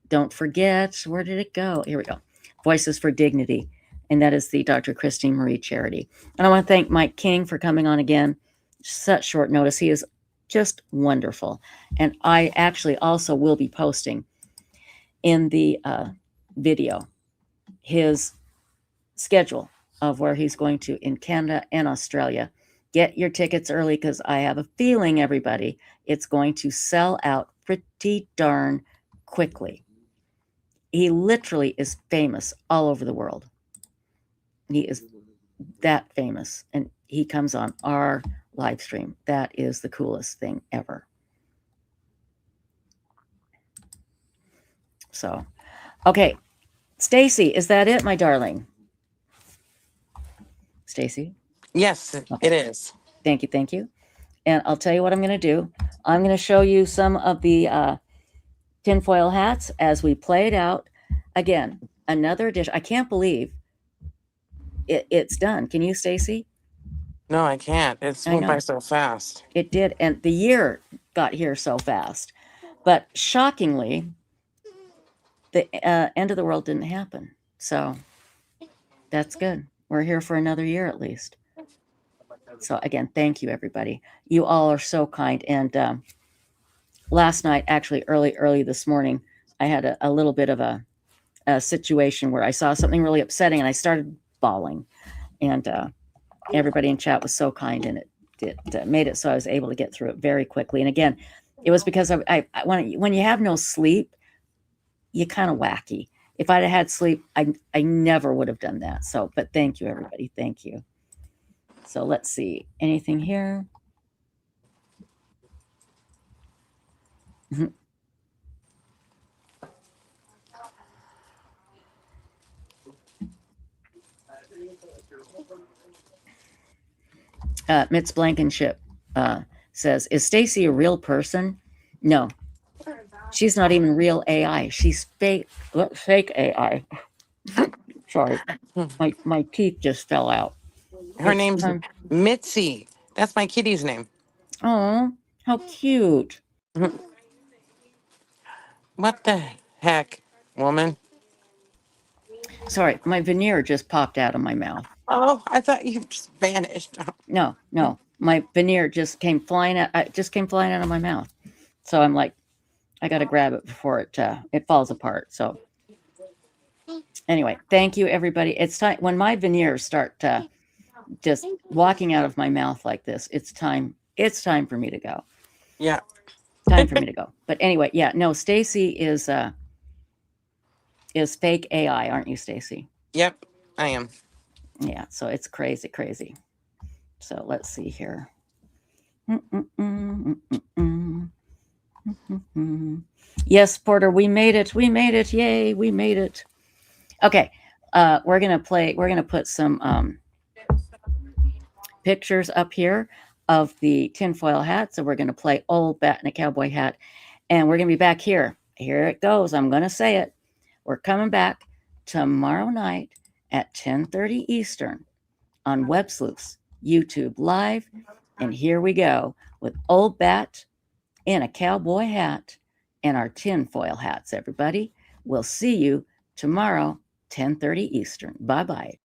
don't forget, where did it go? Here we go. Voices for Dignity. And that is the Dr. Christine Marie charity. And I want to thank Mike King for coming on again. Such short notice. He is just wonderful. And I actually also will be posting in the video his schedule of where he's going to in Canada and Australia. Get your tickets early because I have a feeling, everybody, it's going to sell out pretty darn quickly. He literally is famous all over the world. He is that famous. And he comes on our live stream. That is the coolest thing ever. So, okay. Stacy, is that it, my darling? Stacy? Yes, Okay. it is. Thank you. Thank you. And I'll tell you what I'm going to do. I'm going to show you some of the tinfoil hats as we play it out. Again, another edition. I can't believe it's done. Can you, Stacy? No, I can't. It's went by so fast. It did. And the year got here so fast. But shockingly, the end of the world didn't happen. So that's good. We're here for another year at least. So again, thank you, everybody. You all are so kind. And last night, actually early this morning, I had a little bit of a situation where I saw something really upsetting and I started bawling. And everybody in chat was so kind, and it made it so I was able to get through it very quickly. And again, it was because when you have no sleep, you're kind of wacky. If I'd have had sleep, I never would have done that. So, but thank you, everybody. Thank you. So let's see. Anything here? Mitz Blankenship says, is Stacy a real person? No, she's not even real AI. She's fake AI. Sorry, my teeth just fell out. Her name's Mitzi. That's my kitty's name. Oh, how cute. What the heck, woman? Sorry, my veneer just popped out of my mouth. Oh, I thought you just vanished. No, my veneer just came flying out. It just came flying out of my mouth. So I'm like, I got to grab it before it falls apart. So anyway, thank you, everybody. It's time when my veneers start just walking out of my mouth like this. It's time for me to go. Yeah, time for me to go. But anyway, yeah, no, Stacy is fake AI, aren't you, Stacy? Yep, I am. Yeah, so it's crazy. So let's see here. Yes, Porter, we made it. Yay, we made it. Okay, we're gonna put some pictures up here of the tinfoil hat. So we're gonna play Old Bat in a Cowboy Hat, and we're gonna be back here. Here it goes. I'm gonna say it. We're coming back tomorrow night at 10:30 Eastern on Websleuths YouTube Live. And here we go with Old Bat in a cowboy hat and our tinfoil hats, everybody. We'll see you tomorrow, 10:30 Eastern. Bye-bye.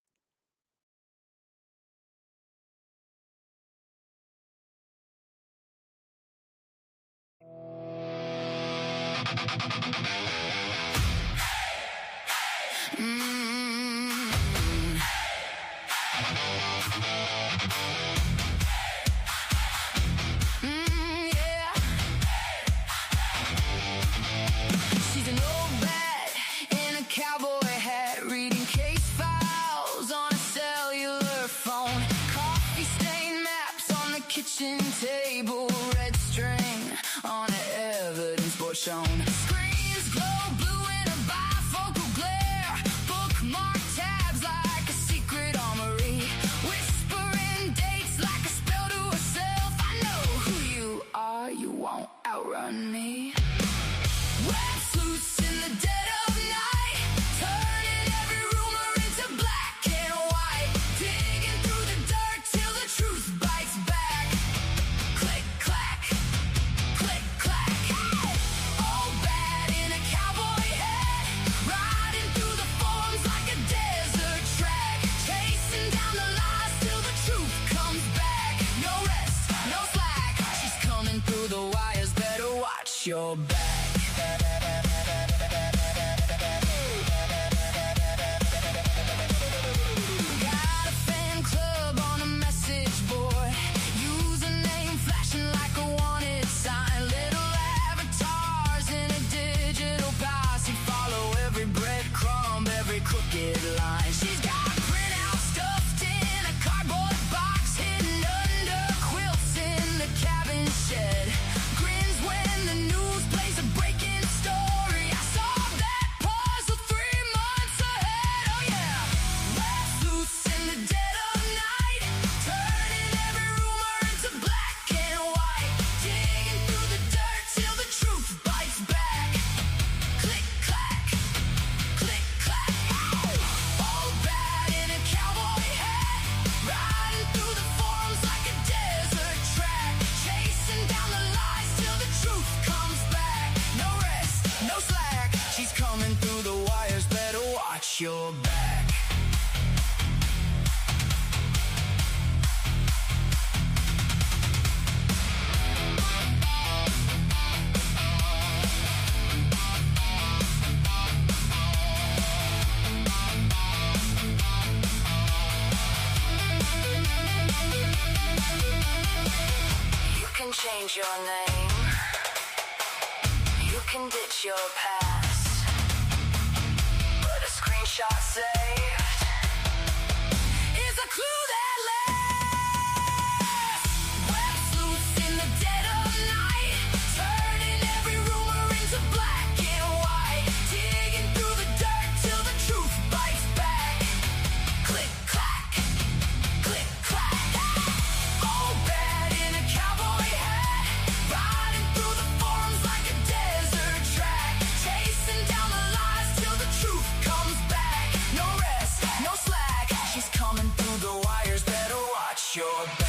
She's an old bat in a cowboy hat, reading case files on a cellular phone. Coffee stain maps on the kitchen table, red string on an evidence board shown. Screens glow blue in a bifocal glare, bookmark tabs like a secret armory, whispering dates like a spell to herself. I know who you are, you won't outrun me. Websleuths in the dead of night, turning every rumor into black and white, digging through the dirt till the truth bites back. Click, clack, click, clack. All bad in a cowboy hat, riding through the forums like a desert track, chasing down the lies till the truth comes back. No rest, no slack, she's coming through the wires, better watch your back. Got a fan club on a message board, username flashing like a wanted sign. Little avatars in a digital posse, follow every breadcrumb, every crooked line. She's got printout stuffed in a cardboard box, hidden under quilts in the cabin shed. Grins when the news plays a breaking story. I solved that puzzle 3 months ahead. Oh yeah. Websleuths in the dead of night, turning every rumor into black and white, digging through the dirt till the truth bites back. Click, clack, click, clack. All bad in a cowboy hat, riding through the forums like a desert track, chasing down the lies till the truth comes back. No rest, no slack, she's coming through the wires, better watch your back. You can change your name, you can ditch your past, but a screenshot saved is a clue that lasts. Websleuths in the dead of night, turning every rumor into black and white, digging through the dirt till the truth bites back. Click, clack, click, clack. All bad in a cowboy hat, riding through the forums like a desert track, chasing down the lies till the truth comes back. No rest, no slack, she's coming through the wires, better watch your back.